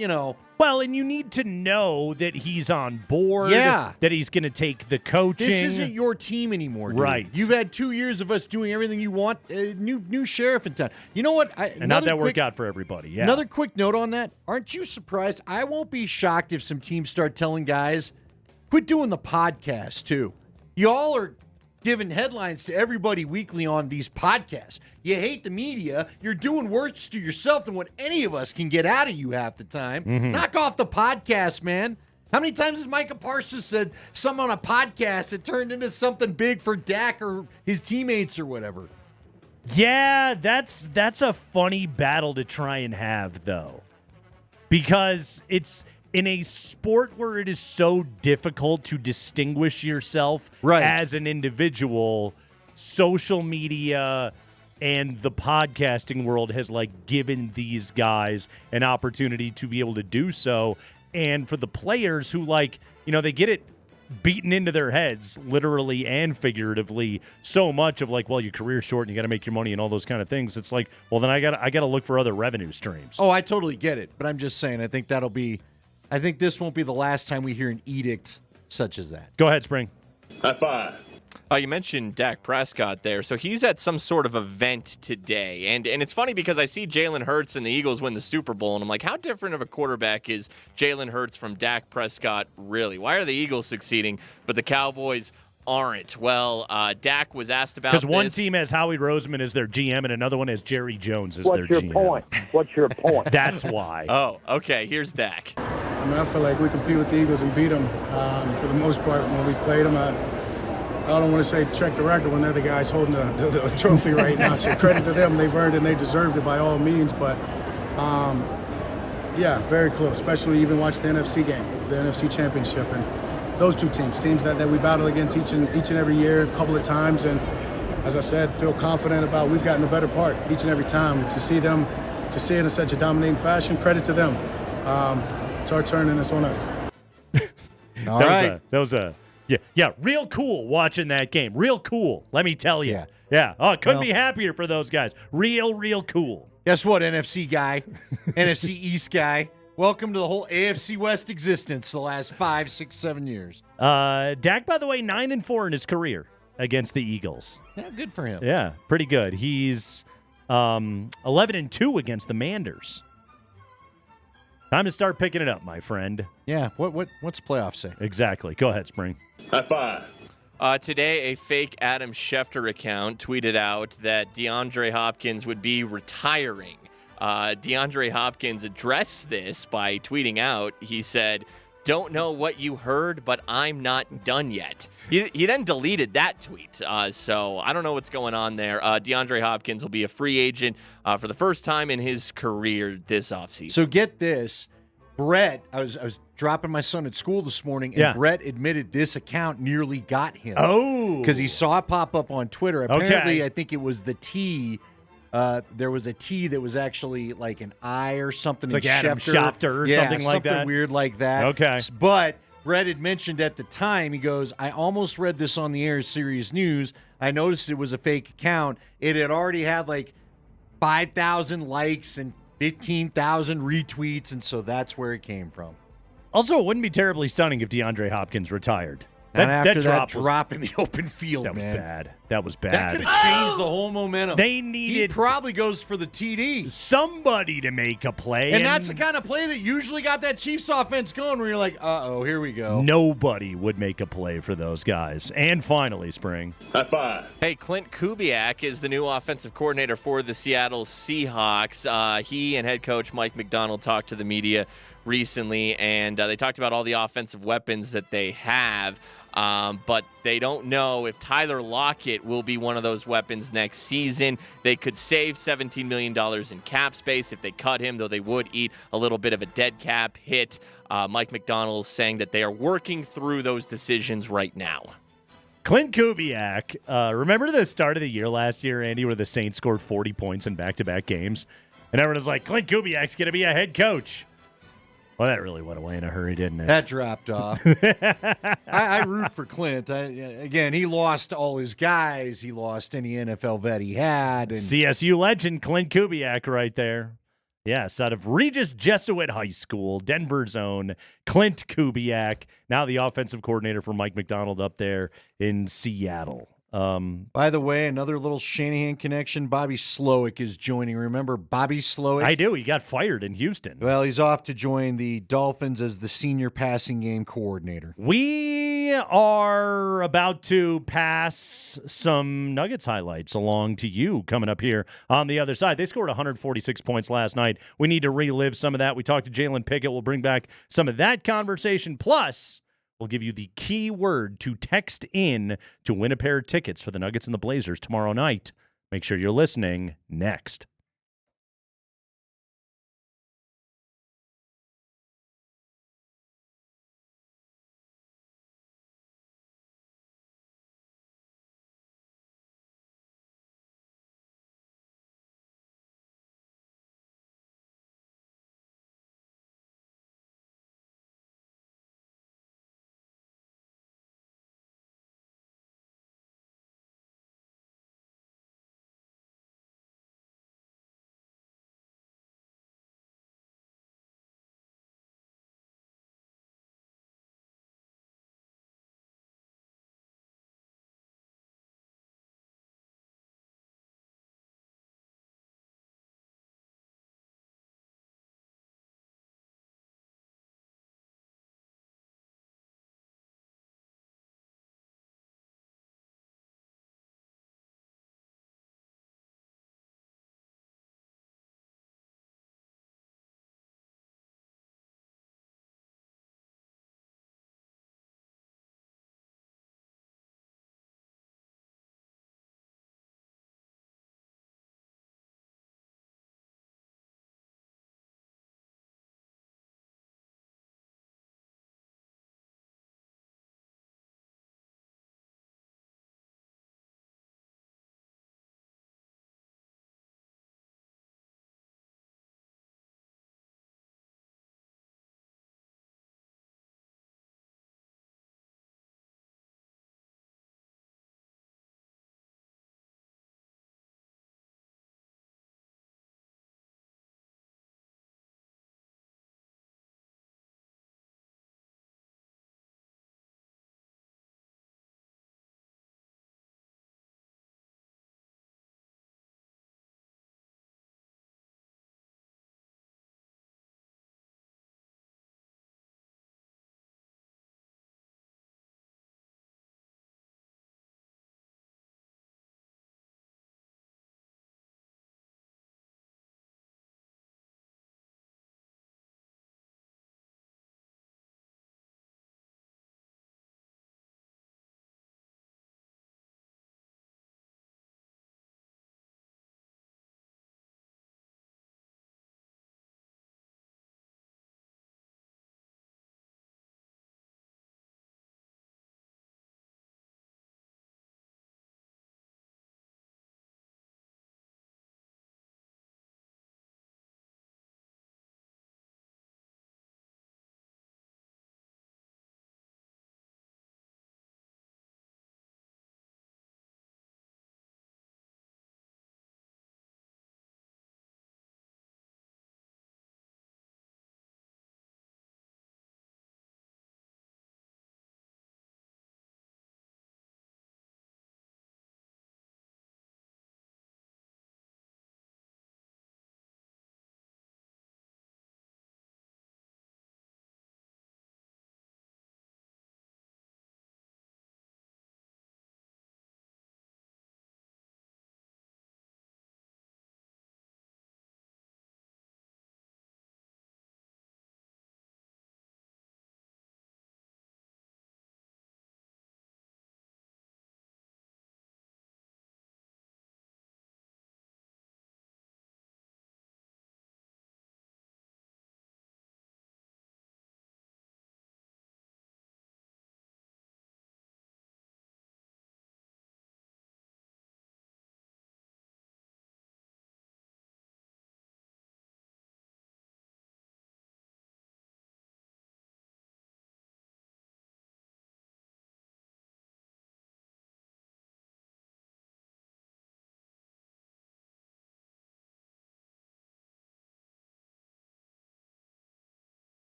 Well, and you need to know that he's on board, Yeah. that he's going to take the coaching. This isn't your team anymore, dude. Right. You've had 2 years of us doing everything you want. New sheriff in town. You know what? And not that work out for everybody. Yeah. Another quick note on that. Aren't you surprised? I won't be shocked if some teams start telling guys, quit doing the podcast, too. Y'all are giving headlines to everybody weekly on these podcasts. You hate the media. You're doing worse to yourself than what any of us can get out of you half the time. Mm-hmm. Knock off the podcast, man. How many times has Micah Parsons said something on a podcast that turned into something big for Dak or his teammates or whatever? Yeah, that's a funny battle to try and have, though. Because it's in a sport where it is so difficult to distinguish yourself as an individual, social media and the podcasting world has given these guys an opportunity to be able to do so. And for the players who they get it beaten into their heads, literally and figuratively, so much of your career's short and you got to make your money and all those kind of things. It's well, then I got to look for other revenue streams. Oh, I totally get it. But I'm just saying, I think this won't be the last time we hear an edict such as that. Go ahead, Spring. High five. You mentioned Dak Prescott there. So he's at some sort of event today. And it's funny because I see Jalen Hurts and the Eagles win the Super Bowl, and I'm like, how different of a quarterback is Jalen Hurts from Dak Prescott really? Why are the Eagles succeeding, but the Cowboys aren't? Well, Dak was asked about this. Because one team has Howie Roseman as their GM and another one has Jerry Jones as their GM. What's your point? That's why. Oh, okay. Here's Dak. I feel like we compete with the Eagles and beat them for the most part when we played them. I don't want to say check the record when they're the guys holding the trophy right now. So credit to them. They've earned it and they deserved it by all means. But, yeah, very close, especially even watch the NFC game, the NFC Championship. And those two teams that we battle against each and every year a couple of times. And as I said, feel confident about we've gotten the better part each and every time. To see it in such a dominating fashion, credit to them. It's our turn and it's on us. All right. That was a real cool watching that game. Real cool, let me tell you. Yeah. Oh, I couldn't be happier for those guys. Real cool. Guess what, NFC guy, NFC East guy? Welcome to the whole AFC West existence the last 5, 6, 7 years. Dak, by the way, 9-4 in his career against the Eagles. Yeah, good for him. Yeah, pretty good. He's 11-2 against the Manders. Time to start picking it up, my friend. Yeah, what's playoffs say? Exactly. Go ahead, Spring. High five. Today, a fake Adam Schefter account tweeted out that DeAndre Hopkins would be retiring. DeAndre Hopkins addressed this by tweeting out, he said, "Don't know what you heard, but I'm not done yet." He then deleted that tweet. So I don't know what's going on there. DeAndre Hopkins will be a free agent for the first time in his career this offseason. So get this. Brett, I was dropping my son at school this morning, and Brett admitted this account nearly got him. Oh. Because he saw it pop up on Twitter. Apparently, I think it was the T. There was a T that was actually like an I or something. It's like Adam Schefter or something like that. Something weird like that. Okay. But Brett had mentioned at the time, he goes, I almost read this on the air as Serious News. I noticed it was a fake account. It had already had 5,000 likes and 15,000 retweets, and so that's where it came from. Also, it wouldn't be terribly stunning if DeAndre Hopkins retired. And after that drop in the open field, that man. was bad. That was bad. That could have changed the whole momentum. They needed. He probably goes for the TD. Somebody to make a play. And that's the kind of play that usually got that Chiefs offense going where you're like, uh-oh, here we go. Nobody would make a play for those guys. And finally, Spring. High five. Hey, Clint Kubiak is the new offensive coordinator for the Seattle Seahawks. He and head coach Mike McDonald talked to the media recently, and they talked about all the offensive weapons that they have. But they don't know if Tyler Lockett will be one of those weapons next season. They could save $17 million in cap space if they cut him, though they would eat a little bit of a dead cap hit. Mike McDonald is saying that they are working through those decisions right now. Clint Kubiak, remember the start of the year last year, Andy, where the Saints scored 40 points in back-to-back games? And everyone was like, Clint Kubiak's going to be a head coach. Well, that really went away in a hurry, didn't it? That dropped off. I root for Clint. Again, he lost all his guys. He lost any NFL vet he had. And CSU legend Clint Kubiak right there. Yes, out of Regis Jesuit High School, Denver's own Clint Kubiak, now the offensive coordinator for Mike McDonald up there in Seattle. By the way, another little Shanahan connection. Bobby Slowick is joining. Remember Bobby Slowick? I do. He got fired in Houston. Well, he's off to join the Dolphins as the senior passing game coordinator. We are about to pass some Nuggets highlights along to you coming up here on the other side. They scored 146 points last night. We need to relive some of that. We talked to Jalen Pickett. We'll bring back some of that conversation. Plus, we'll give you the key word to text in to win a pair of tickets for the Nuggets and the Blazers tomorrow night. Make sure you're listening next.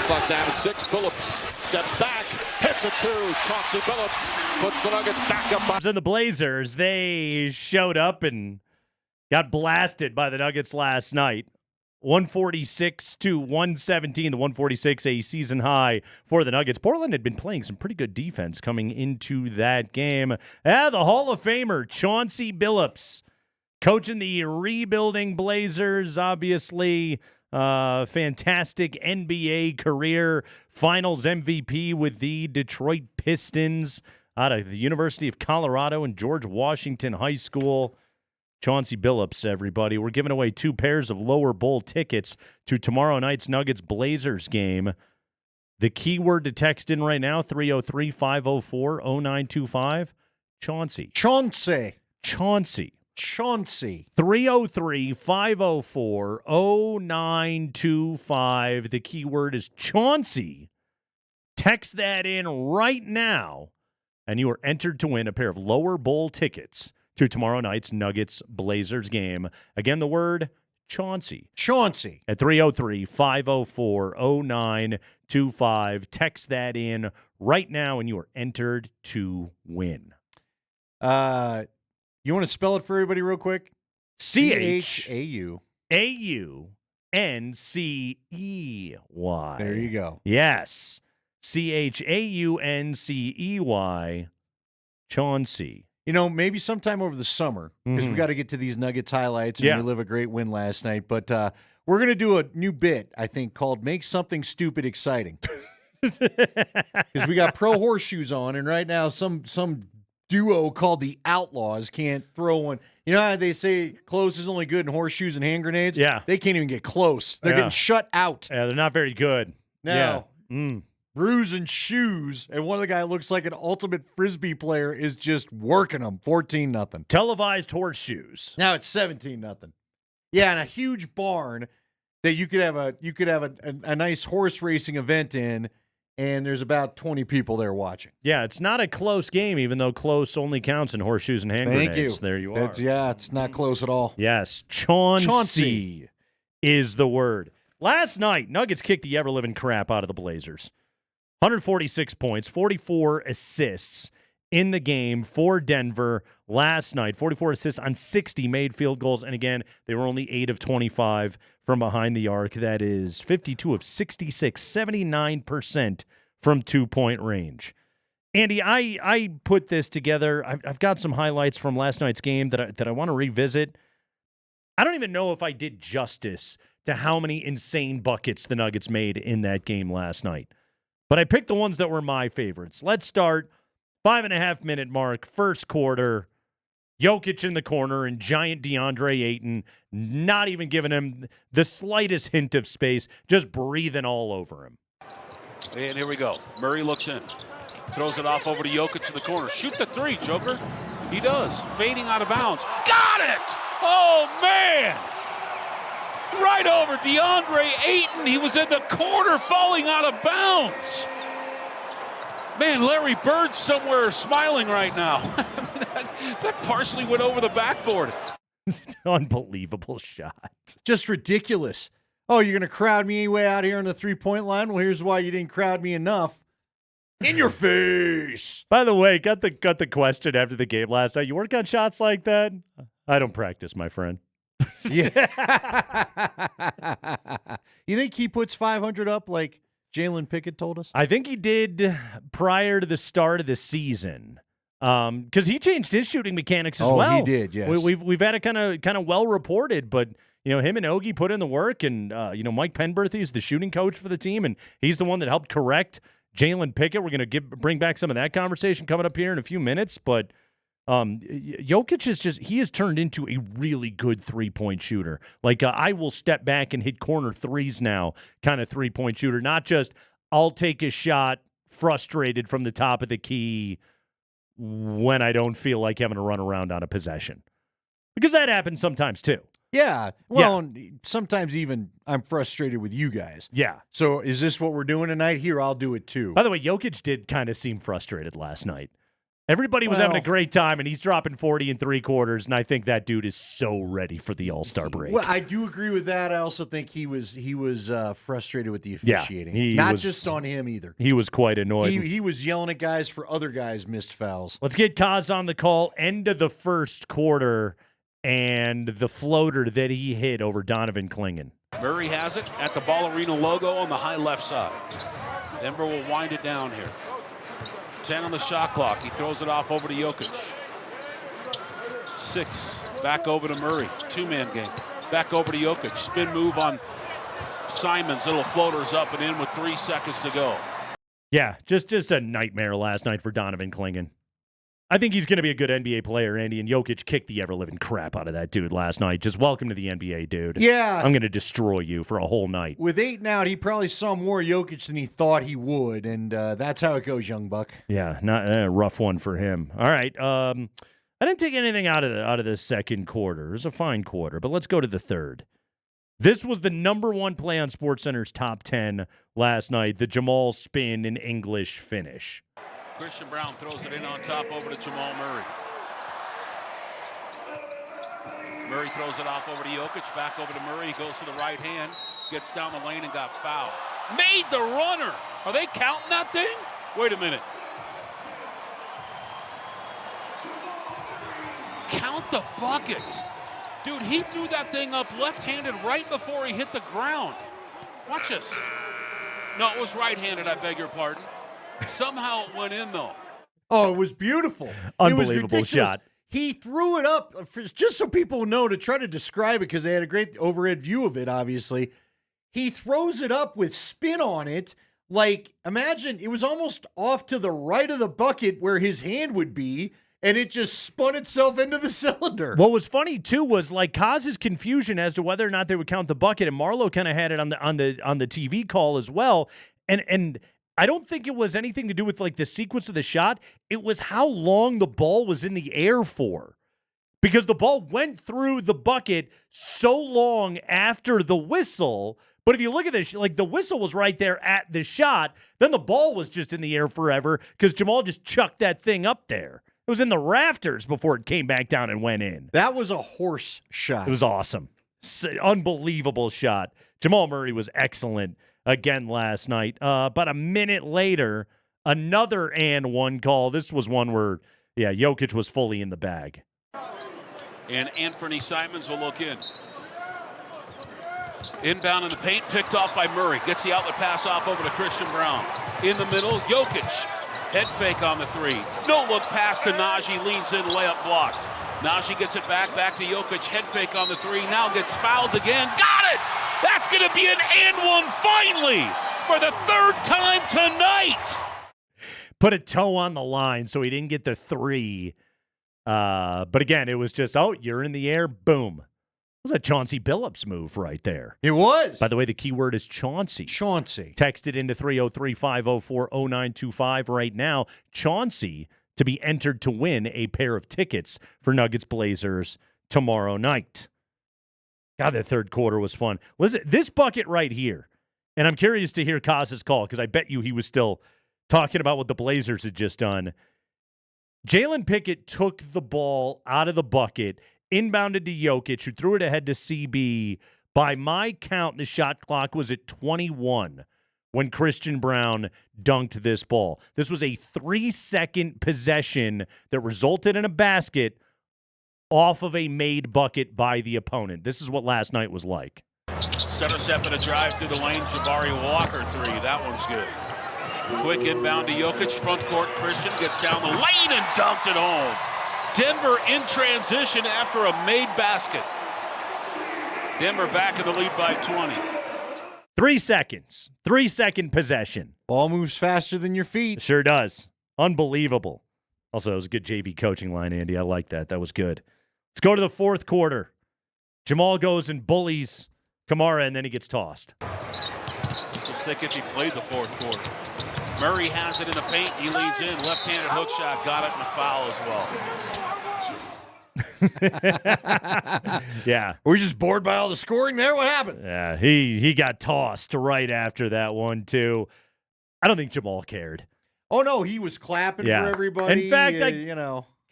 Looks like that is 6. Billups steps back, hits a 2. Chauncey Billups puts the Nuggets back up. And the Blazers, they showed up and got blasted by the Nuggets last night. 146-117, the 146, a season high for the Nuggets. Portland had been playing some pretty good defense coming into that game. The Hall of Famer, Chauncey Billups, coaching the rebuilding Blazers, obviously. Fantastic NBA career, finals MVP with the Detroit Pistons out of the University of Colorado and George Washington High School. Chauncey Billups, everybody. We're giving away 2 pairs of lower bowl tickets to tomorrow night's Nuggets-Blazers game. The keyword to text in right now, 303-504-0925. Chauncey. Chauncey. Chauncey. Chauncey. 303-504-0925. The keyword is Chauncey. Text that in right now, and you are entered to win a pair of lower bowl tickets to tomorrow night's Nuggets-Blazers game. Again, the word Chauncey. Chauncey. At 303-504-0925. Text that in right now, and you are entered to win. You want to spell it for everybody real quick? C-H-A-U. A-U-N-C-E-Y. There you go. Yes. C-H-A-U-N-C-E-Y. Chauncey. You know, maybe sometime over the summer, because we got to get to these Nuggets highlights and relive a great win last night. But we're going to do a new bit, I think, called Make Something Stupid Exciting. Because we got pro horseshoes on, and right now some duo called the Outlaws can't throw one. You know how they say close is only good in horseshoes and hand grenades? Yeah. They can't even get close. They're getting shut out. Yeah, they're not very good. Now, Brews and shoes, and one of the guy looks like an ultimate Frisbee player is just working them. 14-0. Televised horseshoes. Now it's 17-0. Yeah, and a huge barn that you could have a nice horse racing event in, and there's about 20 people there watching. Yeah, it's not a close game, even though close only counts in horseshoes and hand Thank grenades. you. There you are. It's not close at all. Yes, Chauncey is the word. Last night, Nuggets kicked the ever-living crap out of the Blazers. 146 points, 44 assists in the game for Denver last night. 44 assists on 60 made field goals. And again, they were only 8 of 25 from behind the arc. That is 52 of 66, 79% from two-point range. Andy, I put this together. I've got some highlights from last night's game that I want to revisit. I don't even know if I did justice to how many insane buckets the Nuggets made in that game last night. But I picked the ones that were my favorites. Let's start 5.5-minute mark, first quarter. Jokic in the corner and giant DeAndre Ayton, not even giving him the slightest hint of space, just breathing all over him. And here we go. Murray looks in. Throws it off over to Jokic in the corner. Shoot the three, Joker. He does. Fading out of bounds. Got it! Oh, man! Right over DeAndre Ayton. He was in the corner falling out of bounds. Man, Larry Bird's somewhere smiling right now. that partially went over the backboard. Unbelievable shot. Just ridiculous. Oh, you're going to crowd me way out here on the three-point line? Well, here's why you didn't crowd me enough. In your face. By the way, got the question after the game last night. You work on shots like that? I don't practice, my friend. Yeah. You think he puts 500 up like Jalen Pickett told us? I think he did prior to the start of the season. Because he changed his shooting mechanics as well. Oh, he did, yes. We've had it kind of well reported, but him and Ogie put in the work, and Mike Penberthy is the shooting coach for the team, and he's the one that helped correct Jalen Pickett. We're going to bring back some of that conversation coming up here in a few minutes, but Jokic he has turned into a really good three-point shooter. Like I will step back and hit corner threes now kind of three-point shooter, not just I'll take a shot frustrated from the top of the key when I don't feel like having to run around on a possession. Because that happens sometimes too. Yeah. Well, sometimes even I'm frustrated with you guys. Yeah. So is this what we're doing tonight? Here, I'll do it too. By the way, Jokic did kind of seem frustrated last night. Everybody was having a great time, and he's dropping 40 in 3/4, and I think that dude is so ready for the All-Star break. Well, I do agree with that. I also think he was frustrated with the officiating. Yeah, Not just on him either. He was quite annoyed. He was yelling at guys for other guys' missed fouls. Let's get Kaz on the call. End of the first quarter, and the floater that he hit over Donovan Clingan. Murray has it at the Ball Arena logo on the high left side. Denver will wind it down here. 10 on the shot clock. He throws it off over to Jokic. 6. Back over to Murray. 2-man game. Back over to Jokic. Spin move on Simons. Little floaters up and in with 3 seconds to go. Yeah, just a nightmare last night for Donovan Clingan. I think he's going to be a good NBA player, Andy, and Jokic kicked the ever-living crap out of that dude last night. Just welcome to the NBA, dude. Yeah. I'm going to destroy you for a whole night. With 8 out, he probably saw more Jokic than he thought he would, and that's how it goes, young buck. Yeah, not a rough one for him. All right, I didn't take anything out of the second quarter. It was a fine quarter, but let's go to the third. This was the number 1 play on SportsCenter's top 10 last night, the Jamal spin and English finish. Christian Brown throws it in on top over to Jamal Murray. Murray throws it off over to Jokic, back over to Murray. He goes to the right hand, gets down the lane and got fouled. Made the runner. Are they counting that thing? Wait a minute. Count the bucket. Dude, he threw that thing up left-handed right before he hit the ground. Watch this. No, it was right-handed, I beg your pardon. Somehow it went in, though. Oh, it was beautiful. Unbelievable it was shot. He threw it up, just so people know, to try to describe it, because they had a great overhead view of it, obviously. He throws it up with spin on it. Like, imagine, it was almost off to the right of the bucket where his hand would be, and it just spun itself into the cylinder. What was funny, too, was like Kaz's confusion as to whether or not they would count the bucket, and Marlo kind of had it on the TV call as well. And I don't think it was anything to do with like the sequence of the shot. It was how long the ball was in the air for. Because the ball went through the bucket so long after the whistle. But if you look at this, like the whistle was right there at the shot. Then the ball was just in the air forever because Jamal just chucked that thing up there. It was in the rafters before it came back down and went in. That was a horse shot. It was awesome. Unbelievable shot. Jamal Murray was excellent again last night. About a minute later, another and one call. This was one where, Jokic was fully in the bag. And Anthony Simons will look in. Inbound in the paint, picked off by Murray. Gets the outlet pass off over to Christian Brown. In the middle, Jokic. Head fake on the 3. No look pass to Najee. Leans in, layup blocked. Najee gets it back to Jokic. Head fake on the 3. Now gets fouled again. Got it! That's going to be an and one finally for the 3rd time tonight. Put a toe on the line so he didn't get the 3. But again, it was just, you're in the air, boom. It was a Chauncey Billups move right there. It was. By the way, the key word is Chauncey. Chauncey. Text it into 303-504-0925 right now. Chauncey to be entered to win a pair of tickets for Nuggets Blazers tomorrow night. God, that third quarter was fun. Listen, this bucket right here, and I'm curious to hear Kaz's call because I bet you he was still talking about what the Blazers had just done. Jalen Pickett took the ball out of the bucket, inbounded to Jokic, who threw it ahead to CB. By my count, the shot clock was at 21 when Christian Brown dunked this ball. This was a 3-second possession that resulted in a basket off of a made bucket by the opponent. This is what last night was like. Stutter step and a drive through the lane. Jabari Walker 3. That one's good. Quick inbound to Jokic. Front court. Christian gets down the lane and dunked it home. Denver in transition after a made basket. Denver back in the lead by 20. 3 seconds. 3-second possession. Ball moves faster than your feet. Sure does. Unbelievable. Also, it was a good JV coaching line, Andy. I like that. That was good. Let's go to the fourth quarter. Jamal goes and bullies Kamara, and then he gets tossed. Just think if he played the fourth quarter. Murray has it in the paint. He leads in. Left-handed hook shot. Got it in the foul as well. Yeah. Were we just bored by all the scoring there? What happened? Yeah, he got tossed right after that one, too. I don't think Jamal cared. Oh, no, he was clapping for everybody. In fact, I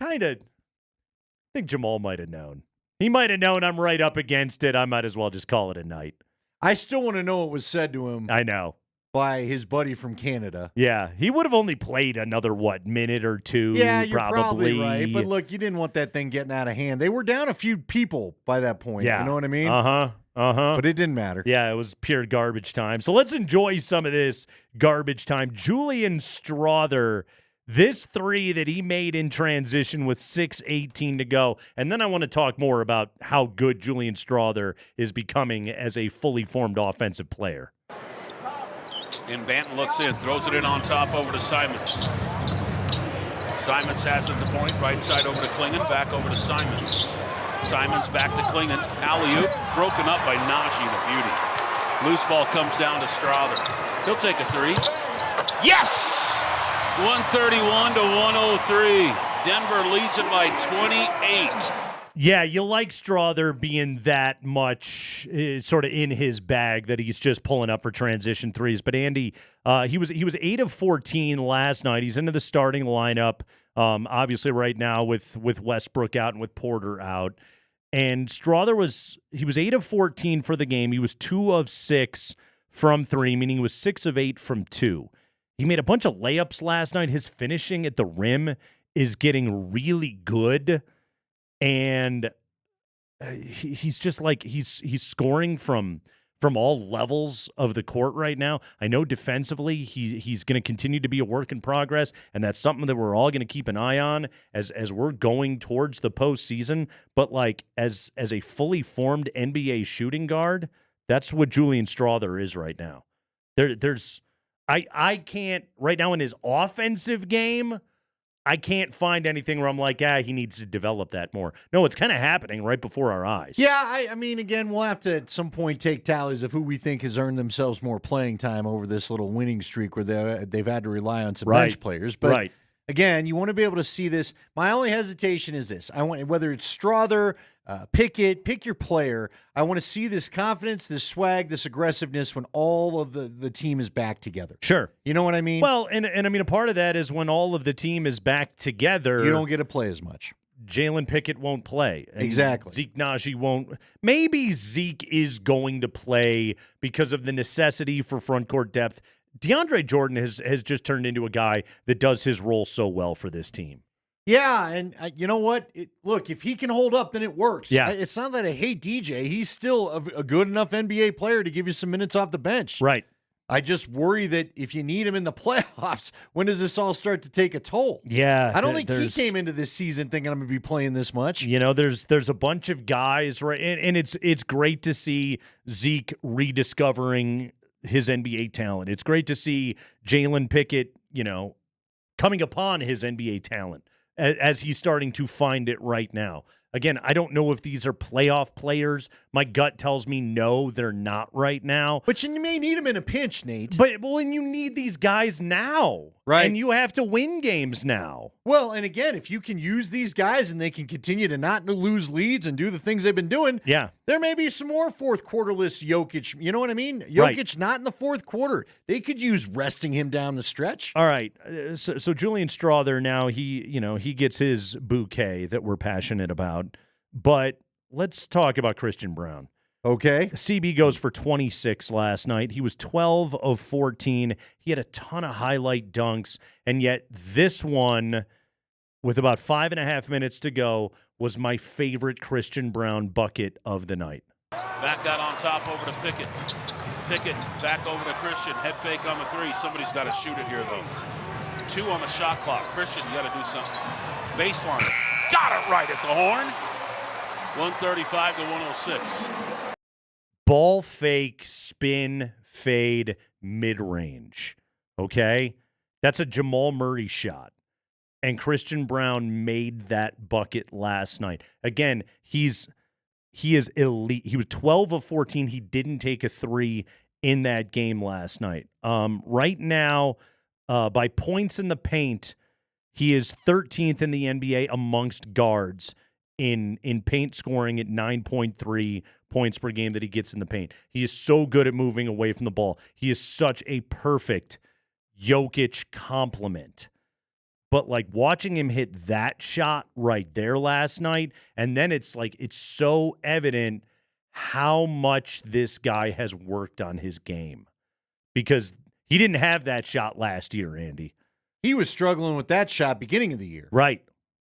kind of think Jamal might have known. He might have known I'm right up against it. I might as well just call it a night. I still want to know what was said to him. I know. By his buddy from Canada. Yeah, he would have only played another, minute or two? Yeah, you're probably right. But look, you didn't want that thing getting out of hand. They were down a few people by that point. Yeah. You know what I mean? But it didn't matter. Yeah, it was pure garbage time. So let's enjoy some of this garbage time. Julian Strawther, this three that he made in transition with 6:18 to go. And then I want to talk more about how good Julian Strawther is becoming as a fully formed offensive player. And Banton looks in, throws it in on top over to Simons. Simons has it at the point, right side over to Klingon, back over to Simons. Simons back to Klingon, alley-oop, broken up by Najee, the beauty. Loose ball comes down to Strawther. He'll take a three. Yes! 131 to 103. Denver leads it by 28. Yeah, you like Strawther being that much sort of in his bag that he's just pulling up for transition threes. But Andy, he was 8 of 14 last night. He's into the starting lineup, obviously right now with Westbrook out and with Porter out. And Strawther was 8 of 14 for the game. He was 2 of 6 from 3, meaning he was 6 of 8 from 2. He made a bunch of layups last night. His finishing at the rim is getting really good. And he's just like he's scoring from all levels of the court right now. I know defensively he's going to continue to be a work in progress, and that's something that we're all going to keep an eye on as we're going towards the postseason. But like as a fully formed NBA shooting guard, that's what Julian Strawther is right now. I can't right now in his offensive game. I can't find anything where I'm like, he needs to develop that more. No, it's kind of happening right before our eyes. Yeah, I mean, again, we'll have to at some point take tallies of who we think has earned themselves more playing time over this little winning streak where they've had to rely on some bench players. But again, you want to be able to see this. My only hesitation is this. I want, whether it's Strawther, Pickett, pick your player. I want to see this confidence, this swag, this aggressiveness when all of the team is back together. Sure. You know what I mean? Well, and I mean, a part of that is when all of the team is back together. You don't get to play as much. Jalen Pickett won't play. Exactly. Zeke Najee won't. Maybe Zeke is going to play because of the necessity for front court depth. DeAndre Jordan has just turned into a guy that does his role so well for this team. Yeah, and you know what? Look, if he can hold up, then it works. Yeah. It's not that I hate DJ. He's still a good enough NBA player to give you some minutes off the bench. Right. I just worry that if you need him in the playoffs, when does this all start to take a toll? Yeah. I don't think he came into this season thinking I'm going to be playing this much. You know, there's a bunch of guys, right? And it's great to see Zeke rediscovering his NBA talent. It's great to see Jalen Pickett, coming upon his NBA talent as he's starting to find it right now. Again, I don't know if these are playoff players. My gut tells me no, they're not right now. But you may need them in a pinch, Nate. But you need these guys now. Right. And you have to win games now. Well, and again, if you can use these guys and they can continue to not lose leads and do the things they've been doing, there may be some more fourth quarterless Jokic. You know what I mean? Jokic not in the fourth quarter. They could use resting him down the stretch. All right. So Julian Strawther now, he gets his bouquet that we're passionate about. But let's talk about Christian Braun. Okay. CB goes for 26 last night. He was 12 of 14. He had a ton of highlight dunks, and yet this one, with about 5.5 minutes to go, was my favorite Christian Braun bucket of the night. Back out on top over to Pickett. Pickett back over to Christian. Head fake on the three. Somebody's got to shoot it here, though. 2 on the shot clock. Christian, you got to do something. Baseline. Got it right at the horn. 135 to 106. Ball fake, spin, fade, mid-range. Okay? That's a Jamal Murray shot. And Christian Braun made that bucket last night. Again, he is elite. He was 12 of 14. He didn't take a three in that game last night. Right now, by points in the paint, he is 13th in the NBA amongst guards in paint scoring at 9.3 points per game that he gets in the paint. He is so good at moving away from the ball. He is such a perfect Jokic compliment. But like watching him hit that shot right there last night, and then it's so evident how much this guy has worked on his game. Because he didn't have that shot last year, Andy. He was struggling with that shot beginning of the year. Right.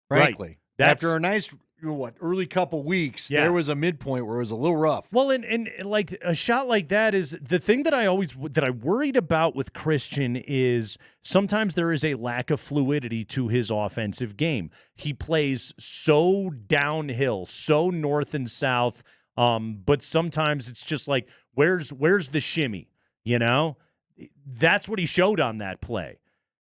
Frankly. Right. After a nice, early couple weeks, there was a midpoint where it was a little rough. Well, and like a shot like that is the thing that I worried about with Christian is sometimes there is a lack of fluidity to his offensive game. He plays so downhill, so north and south, but sometimes it's just like, where's the shimmy, That's what he showed on that play.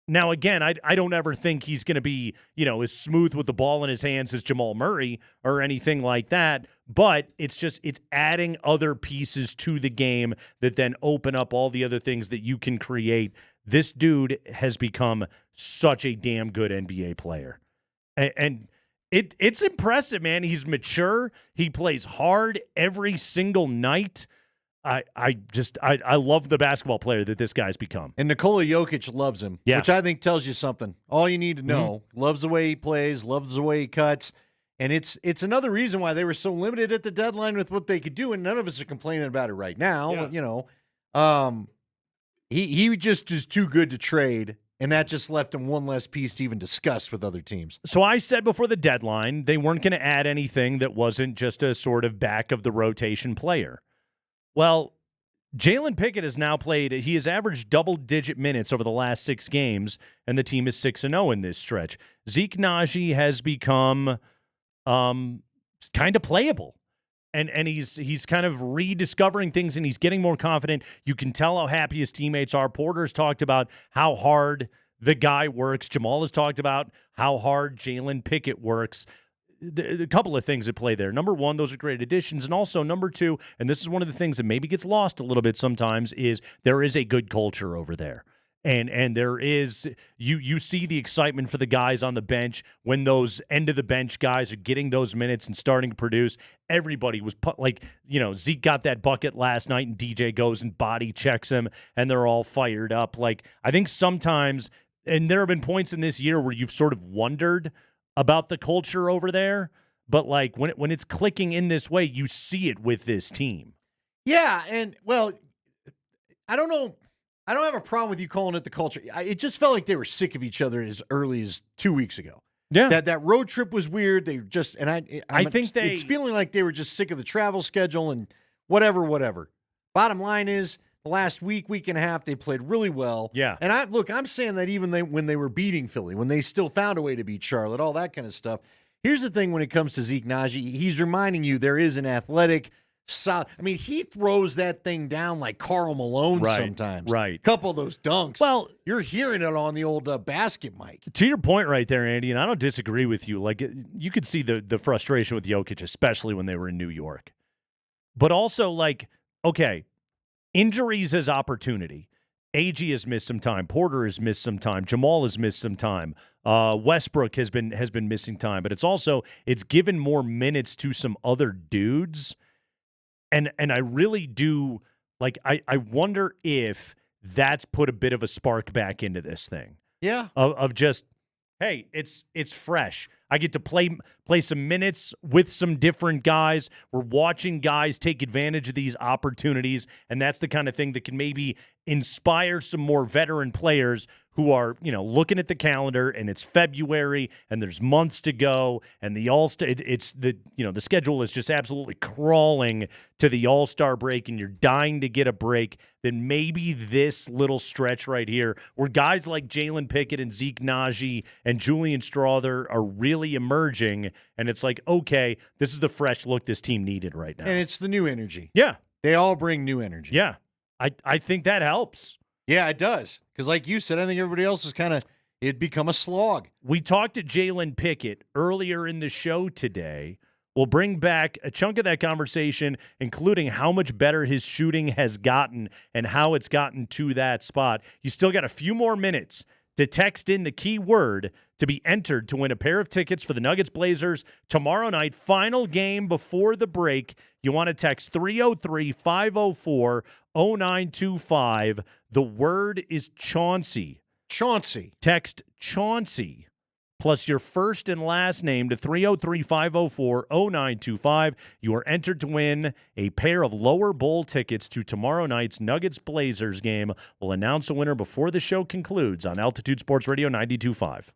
Now, again, I don't ever think he's going to be, as smooth with the ball in his hands as Jamal Murray or anything like that. But it's adding other pieces to the game that then open up all the other things that you can create. This dude has become such a damn good NBA player. And it's impressive, man. He's mature. He plays hard every single night. I love the basketball player that this guy's become. And Nikola Jokic loves him, which I think tells you something. All you need to know. Loves the way he plays, loves the way he cuts. And it's another reason why they were so limited at the deadline with what they could do, and none of us are complaining about it right now. Yeah. He just is too good to trade, and that just left him one less piece to even discuss with other teams. So I said before the deadline they weren't going to add anything that wasn't just a sort of back-of-the-rotation player. Well, Jalen Pickett has now played. He has averaged double-digit minutes over the last 6 games, and the team is 6-0 in this stretch. Zeke Naji has become kind of playable, and he's kind of rediscovering things, and he's getting more confident. You can tell how happy his teammates are. Porter's talked about how hard the guy works. Jamal has talked about how hard Jalen Pickett works. A couple of things at play there. Number one, those are great additions. And also, number two, and this is one of the things that maybe gets lost a little bit sometimes, is there is a good culture over there. And there is, you see the excitement for the guys on the bench when those end-of-the-bench guys are getting those minutes and starting to produce. Everybody was, Zeke got that bucket last night, and DJ goes and body checks him, and they're all fired up. I think sometimes, and there have been points in this year where you've sort of wondered about the culture over there, but when it's clicking in this way, you see it with this team. Yeah, and I don't know. I don't have a problem with you calling it the culture. It just felt like they were sick of each other as early as 2 weeks ago. Yeah, that road trip was weird. They just I think it's feeling like they were just sick of the travel schedule and whatever. Bottom line is, the last week and a half, they played really well. Yeah. And I'm saying that even when they were beating Philly, when they still found a way to beat Charlotte, all that kind of stuff. Here's the thing when it comes to Zeke Naji, he's reminding you there is an athletic, solid. I mean, he throws that thing down like Karl Malone sometimes. Right. Couple of those dunks. Well, you're hearing it on the old basket mic. To your point right there, Andy, and I don't disagree with you. You could see the frustration with Jokic, especially when they were in New York. But also, okay, injuries as opportunity. AG has missed some time. Porter has missed some time. Jamal has missed some time. Westbrook has been missing time. But it's given more minutes to some other dudes. And I really do, I wonder if that's put a bit of a spark back into this thing. Yeah. Of just, hey, it's fresh. I get to play some minutes with some different guys. We're watching guys take advantage of these opportunities, and that's the kind of thing that can maybe inspire some more veteran players who are, looking at the calendar, and it's February and there's months to go, and the All-Star, the schedule is just absolutely crawling to the All-Star break, and you're dying to get a break. Then maybe this little stretch right here, where guys like Jalen Pickett and Zeke Naji and Julian Strawther are really emerging, and it's okay, this is the fresh look this team needed right now. And it's the new energy. Yeah. They all bring new energy. Yeah. I think that helps. Yeah, it does. Because like you said, I think everybody else is it'd become a slog. We talked to Jalen Pickett earlier in the show today. We'll bring back a chunk of that conversation, including how much better his shooting has gotten and how it's gotten to that spot. You still got a few more minutes to text in the key word to be entered to win a pair of tickets for the Nuggets Blazers tomorrow night, final game before the break. You want to text 303-504 0925. The word is Chauncey. Chauncey. Text Chauncey plus your first and last name to 303-504-0925. You are entered to win a pair of lower bowl tickets to tomorrow night's Nuggets-Blazers game. We'll announce a winner before the show concludes on Altitude Sports Radio 92.5.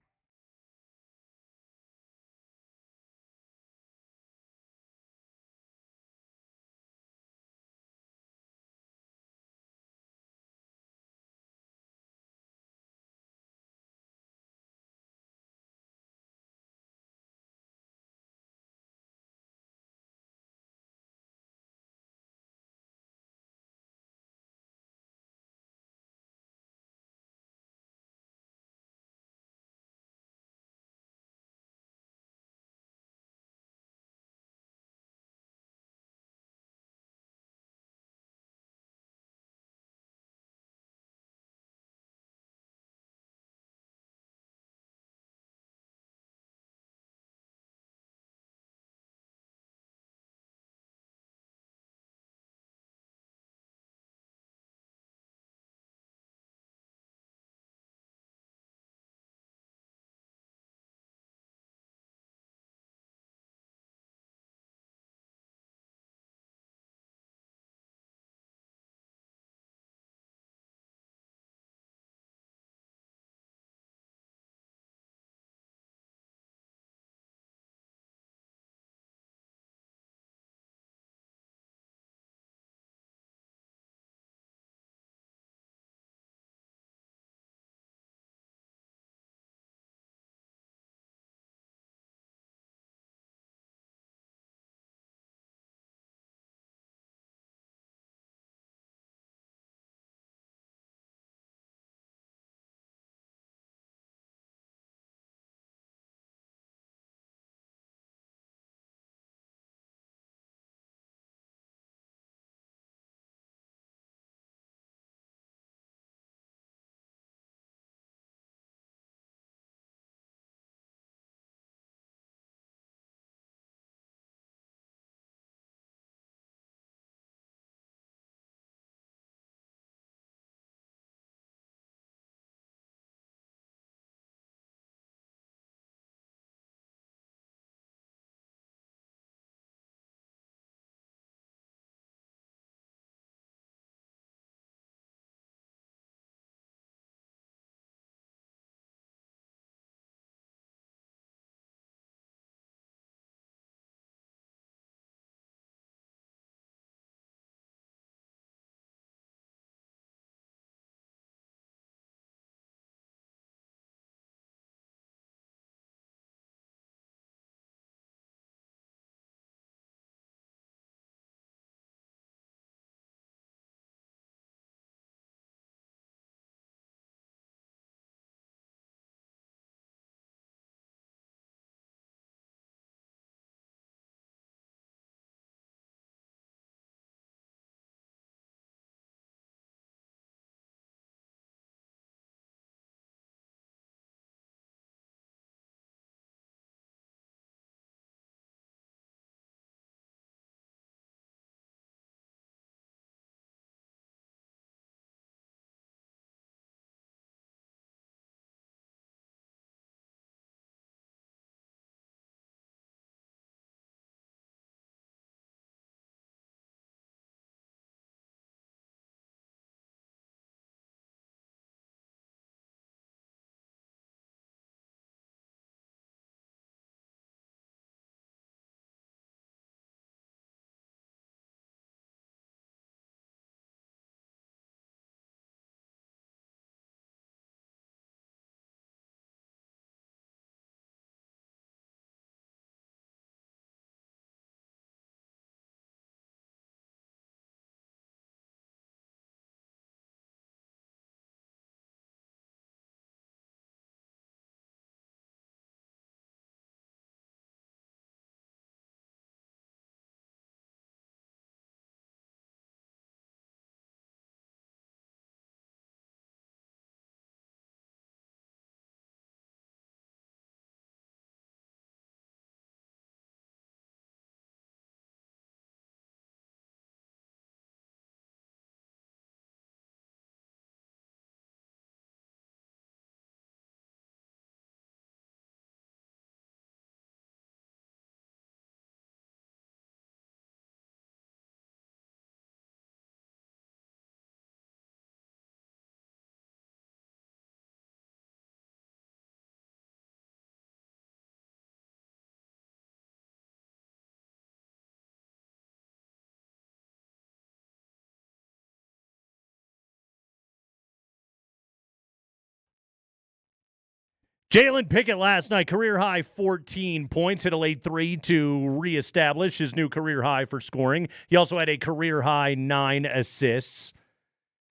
Jalen Pickett last night, career high 14 points, hit a late three to reestablish his new career high for scoring. He also had a career high 9 assists.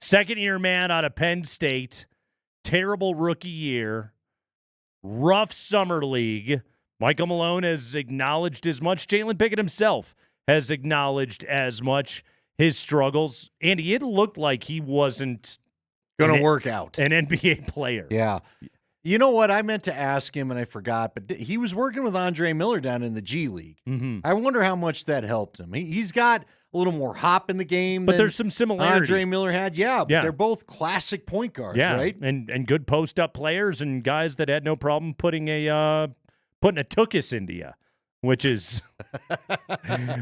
Second-year man out of Penn State. Terrible rookie year. Rough summer league. Michael Malone has acknowledged as much. Jalen Pickett himself has acknowledged as much his struggles. And it looked like he wasn't going to work out. An NBA player. Yeah. You know what? I meant to ask him and I forgot, but he was working with Andre Miller down in the G League. Mm-hmm. I wonder how much that helped him. He's got a little more hop in the game. But than there's some similarity. Andre Miller had. Yeah, but they're both classic point guards, right? And good post-up players and guys that had no problem putting a tuchus into you, which is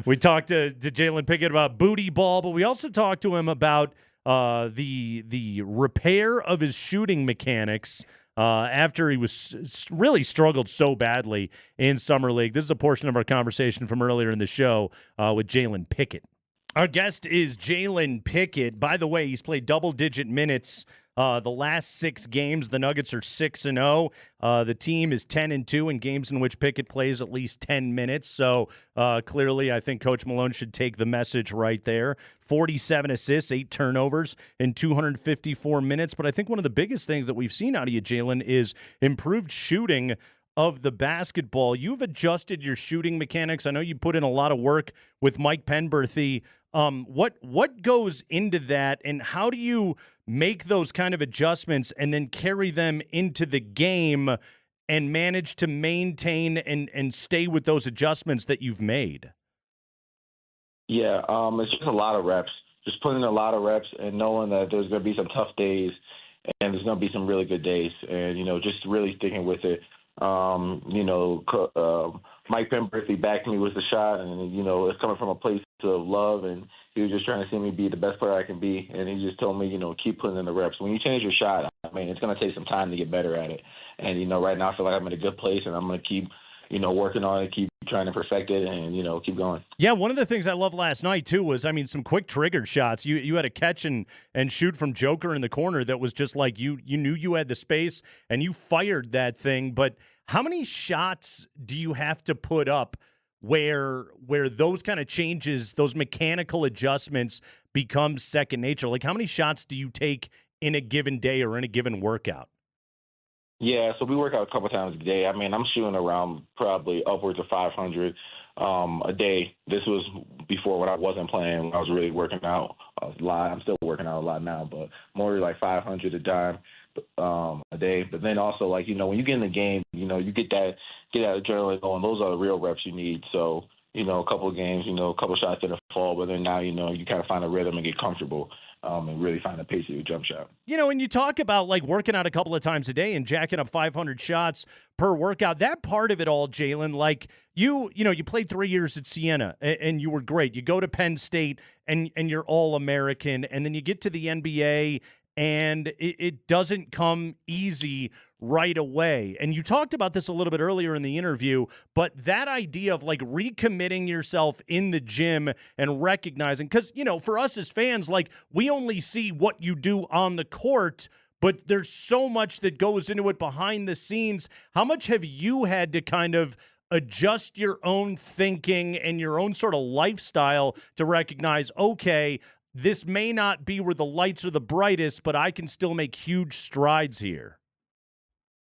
we talked to Jalen Pickett about booty ball, but we also talked to him about the repair of his shooting mechanics after he was really struggled so badly in Summer League. This is a portion of our conversation from earlier in the show with Jalen Pickett. Our guest is Jalen Pickett. By the way, he's played double-digit minutes the last 6 games. The Nuggets are 6-0. The team is 10-2 in games in which Pickett plays at least 10 minutes. So clearly, I think Coach Malone should take the message right there. 47 assists, 8 turnovers in 254 minutes. But I think one of the biggest things that we've seen out of you, Jalen, is improved shooting of the basketball. You've adjusted your shooting mechanics. I know you put in a lot of work with Mike Penberthy. What goes into that, and how do you make those kind of adjustments and then carry them into the game and manage to maintain and stay with those adjustments that you've made? Yeah, it's just a lot of reps. Just putting in a lot of reps and knowing that there's going to be some tough days and there's going to be some really good days, and just really sticking with it. Mike Penberthy backed me with the shot, and it's coming from a place of love, and he was just trying to see me be the best player I can be, and he just told me, keep putting in the reps. When you change your shot, it's going to take some time to get better at it, and right now I feel like I'm in a good place, and I'm going to keep working on it, keep trying to perfect it, and keep going. Yeah, one of the things I loved last night too was, some quick trigger shots. You had a catch and shoot from Joker in the corner that was just like you knew you had the space and you fired that thing. But how many shots do you have to put up where those kind of changes, those mechanical adjustments become second nature? Like, how many shots do you take in a given day or in a given workout? Yeah, so we work out a couple times a day. I'm shooting around probably upwards of 500 a day. This was before when I wasn't playing, when I was really working out a lot. I'm still working out a lot now, but more like 500 a day. But then also, when you get in the game, you get that adrenaline going. Those are the real reps you need. So, a couple of games, a couple shots didn't fall, but then now, you kind of find a rhythm and get comfortable. And really find the pace of your jump shot. And you talk about working out a couple of times a day and jacking up 500 shots per workout. That part of it all, Jalen, you played 3 years at Siena and you were great. You go to Penn State and you're All-American, and then you get to the NBA and it doesn't come easy right away. And you talked about this a little bit earlier in the interview, but that idea of recommitting yourself in the gym and recognizing, because, for us as fans, we only see what you do on the court, but there's so much that goes into it behind the scenes. How much have you had to kind of adjust your own thinking and your own sort of lifestyle to recognize, okay, this may not be where the lights are the brightest, but I can still make huge strides here?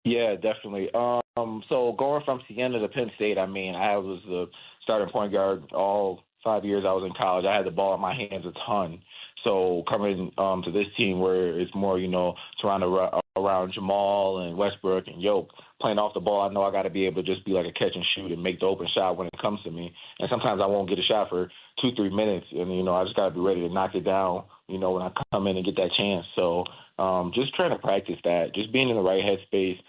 Yeah, definitely. So going from Siena to Penn State, I was the starting point guard all 5 years I was in college. I had the ball in my hands a ton. So coming to this team where it's more, surrounded around Jamal and Westbrook and Yoke, playing off the ball, I know I got to be able to just be like a catch and shoot and make the open shot when it comes to me. And sometimes I won't get a shot for 2-3 minutes, and, I just got to be ready to knock it down, when I come in and get that chance. So just trying to practice that, just being in the right headspace,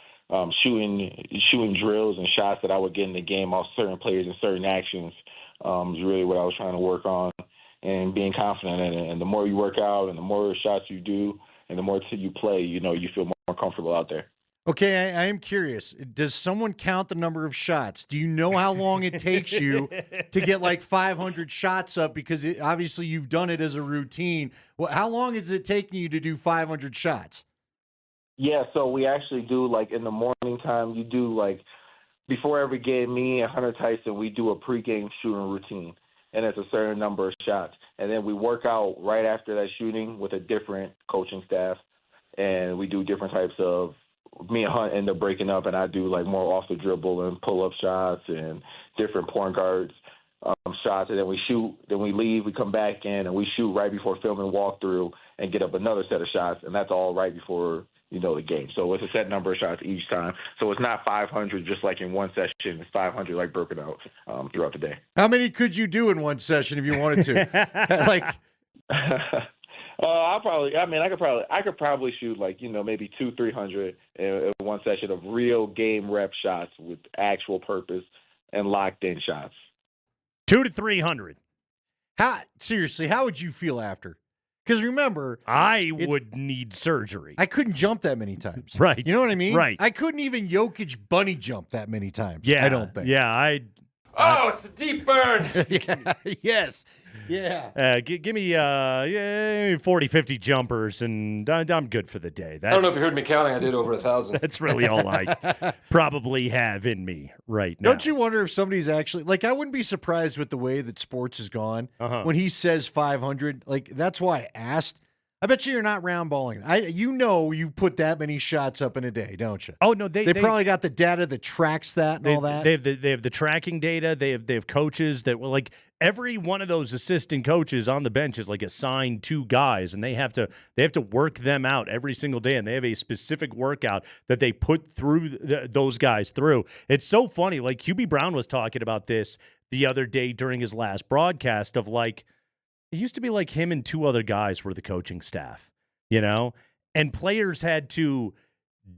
shooting drills and shots that I would get in the game off certain players and certain actions is really what I was trying to work on, and being confident in it. And the more you work out and the more shots you do and the more you play, you feel more comfortable out there. Okay, I am curious. Does someone count the number of shots? Do you know how long it takes you to get 500 shots up? Because obviously you've done it as a routine. Well, how long is it taking you to do 500 shots? Yeah, so we actually do, like, in the morning time, you do, like, before every game, me and Hunter Tyson, we do a pregame shooting routine, and it's a certain number of shots. And then we work out right after that shooting with a different coaching staff, and we do different types of – me and Hunt end up breaking up, and I do, like, more off the dribble and pull-up shots and different point guards shots. And then we shoot, then we leave, we come back in, and we shoot right before filming walkthrough and get up another set of shots, and that's all right before – the game. So it's a set number of shots each time. So it's not 500 just like in one session. It's 500 like broken out throughout the day. How many could you do in one session if you wanted to? Like, I could probably shoot like, maybe 200-300 in one session of real game rep shots with actual purpose and locked in shots. 200 to 300. Seriously, how would you feel after? Because remember, I would need surgery. I couldn't jump that many times. Right. You know what I mean? Right. I couldn't even Jokic bunny jump that many times. Yeah. I don't think. Yeah, it's a deep burn. Yes. Yeah. Give me 40, 50 jumpers, and I'm good for the day. I don't know if you heard me counting. I did over 1,000. That's really all I probably have in me right now. Don't you wonder if somebody's actually like? I wouldn't be surprised with the way that sports has gone when he says 500. Like that's why I asked. I bet you're not round balling. You've put that many shots up in a day, don't you? Oh no, they probably got the data that tracks that and all that. They have the tracking data. They have coaches that will like every one of those assistant coaches on the bench is like assigned 2 guys, and they have to work them out every single day, and they have a specific workout that they put through those guys through. It's so funny. Like QB Brown was talking about this the other day during his last broadcast of like. It used to be like him and 2 other guys were the coaching staff, and players had to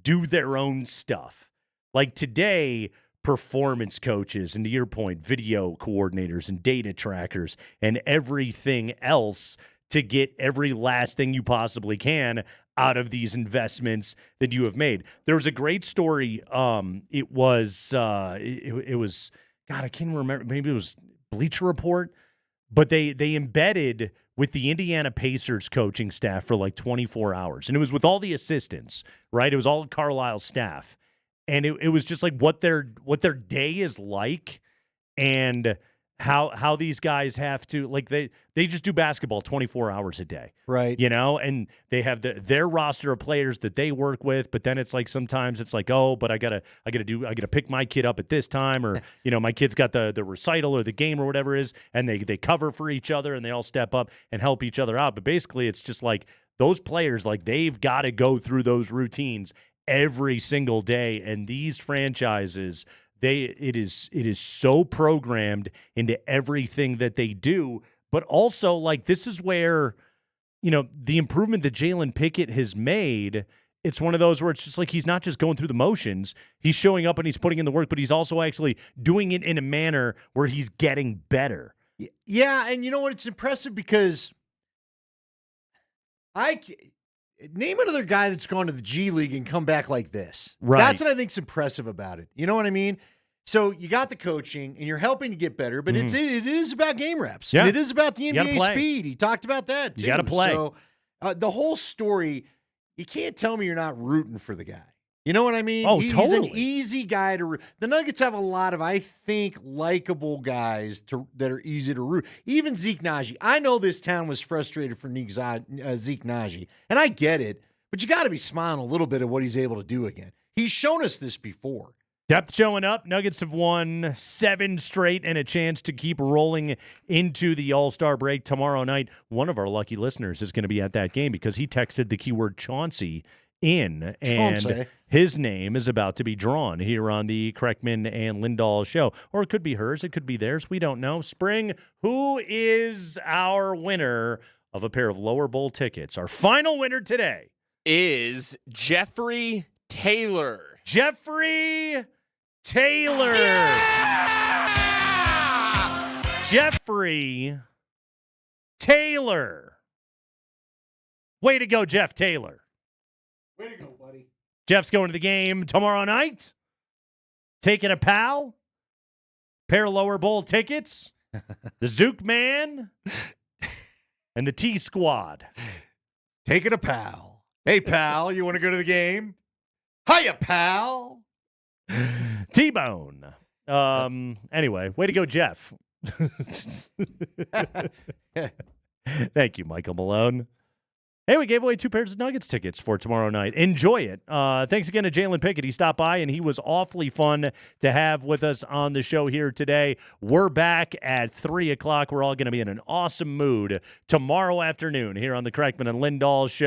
do their own stuff. Like today, performance coaches, and to your point, video coordinators and data trackers and everything else to get every last thing you possibly can out of these investments that you have made. There was a great story. It was God, I can't remember. Maybe it was Bleacher Report. But they embedded with the Indiana Pacers coaching staff for like 24 hours. And it was with all the assistants, right? It was all Carlisle's staff. And it was just like what their day is like and how these guys have to, like they just do basketball 24 hours a day. Right. And they have their roster of players that they work with, but then it's like sometimes it's like, oh, but I gotta pick my kid up at this time, or my kid's got the recital or the game or whatever it is, and they cover for each other and they all step up and help each other out. But basically it's just like those players, like they've got to go through those routines every single day, and these franchises it is so programmed into everything that they do, but also like this is where, the improvement that Jalen Pickett has made, it's one of those where it's just like he's not just going through the motions. He's showing up and he's putting in the work, but he's also actually doing it in a manner where he's getting better. Yeah, and you know what? It's impressive because name another guy that's gone to the G League and come back like this. Right. That's what I think's impressive about it. You know what I mean? So you got the coaching, and you're helping to get better, but it is about game reps. Yeah. And it is about the NBA speed. He talked about that, too. You got to play. So the whole story, you can't tell me you're not rooting for the guy. You know what I mean? Oh, He's totally. an easy guy to root. The Nuggets have a lot of, I think, likable guys that are easy to root. Even Zeke Naji. I know this town was frustrated for Zeke Naji, and I get it, but you got to be smiling a little bit at what he's able to do again. He's shown us this before. Depth showing up. Nuggets have won 7 straight and a chance to keep rolling into the All-Star break tomorrow night. One of our lucky listeners is going to be at that game because he texted the keyword Chauncey in, and his name is about to be drawn here on the Kreckman and Lindahl show. Or it could be hers. It could be theirs. We don't know. Spring, who is our winner of a pair of lower bowl tickets? Our final winner today is Jeffrey Taylor. Jeffrey Taylor. Yeah! Jeffrey Taylor. Way to go, Jeff Taylor. Way to go, buddy. Jeff's going to the game tomorrow night. Taking a pal. Pair of lower bowl tickets. The Zook Man. And the T Squad. Taking a pal. Hey, pal, you want to go to the game? Hiya, pal. T-Bone. Anyway, way to go, Jeff. Thank you, Michael Malone. Hey, we gave away 2 pairs of Nuggets tickets for tomorrow night. Enjoy it. Thanks again to Jalen Pickett. He stopped by, and he was awfully fun to have with us on the show here today. We're back at 3 o'clock. We're all going to be in an awesome mood tomorrow afternoon here on the Kreckman and Lindahl Show.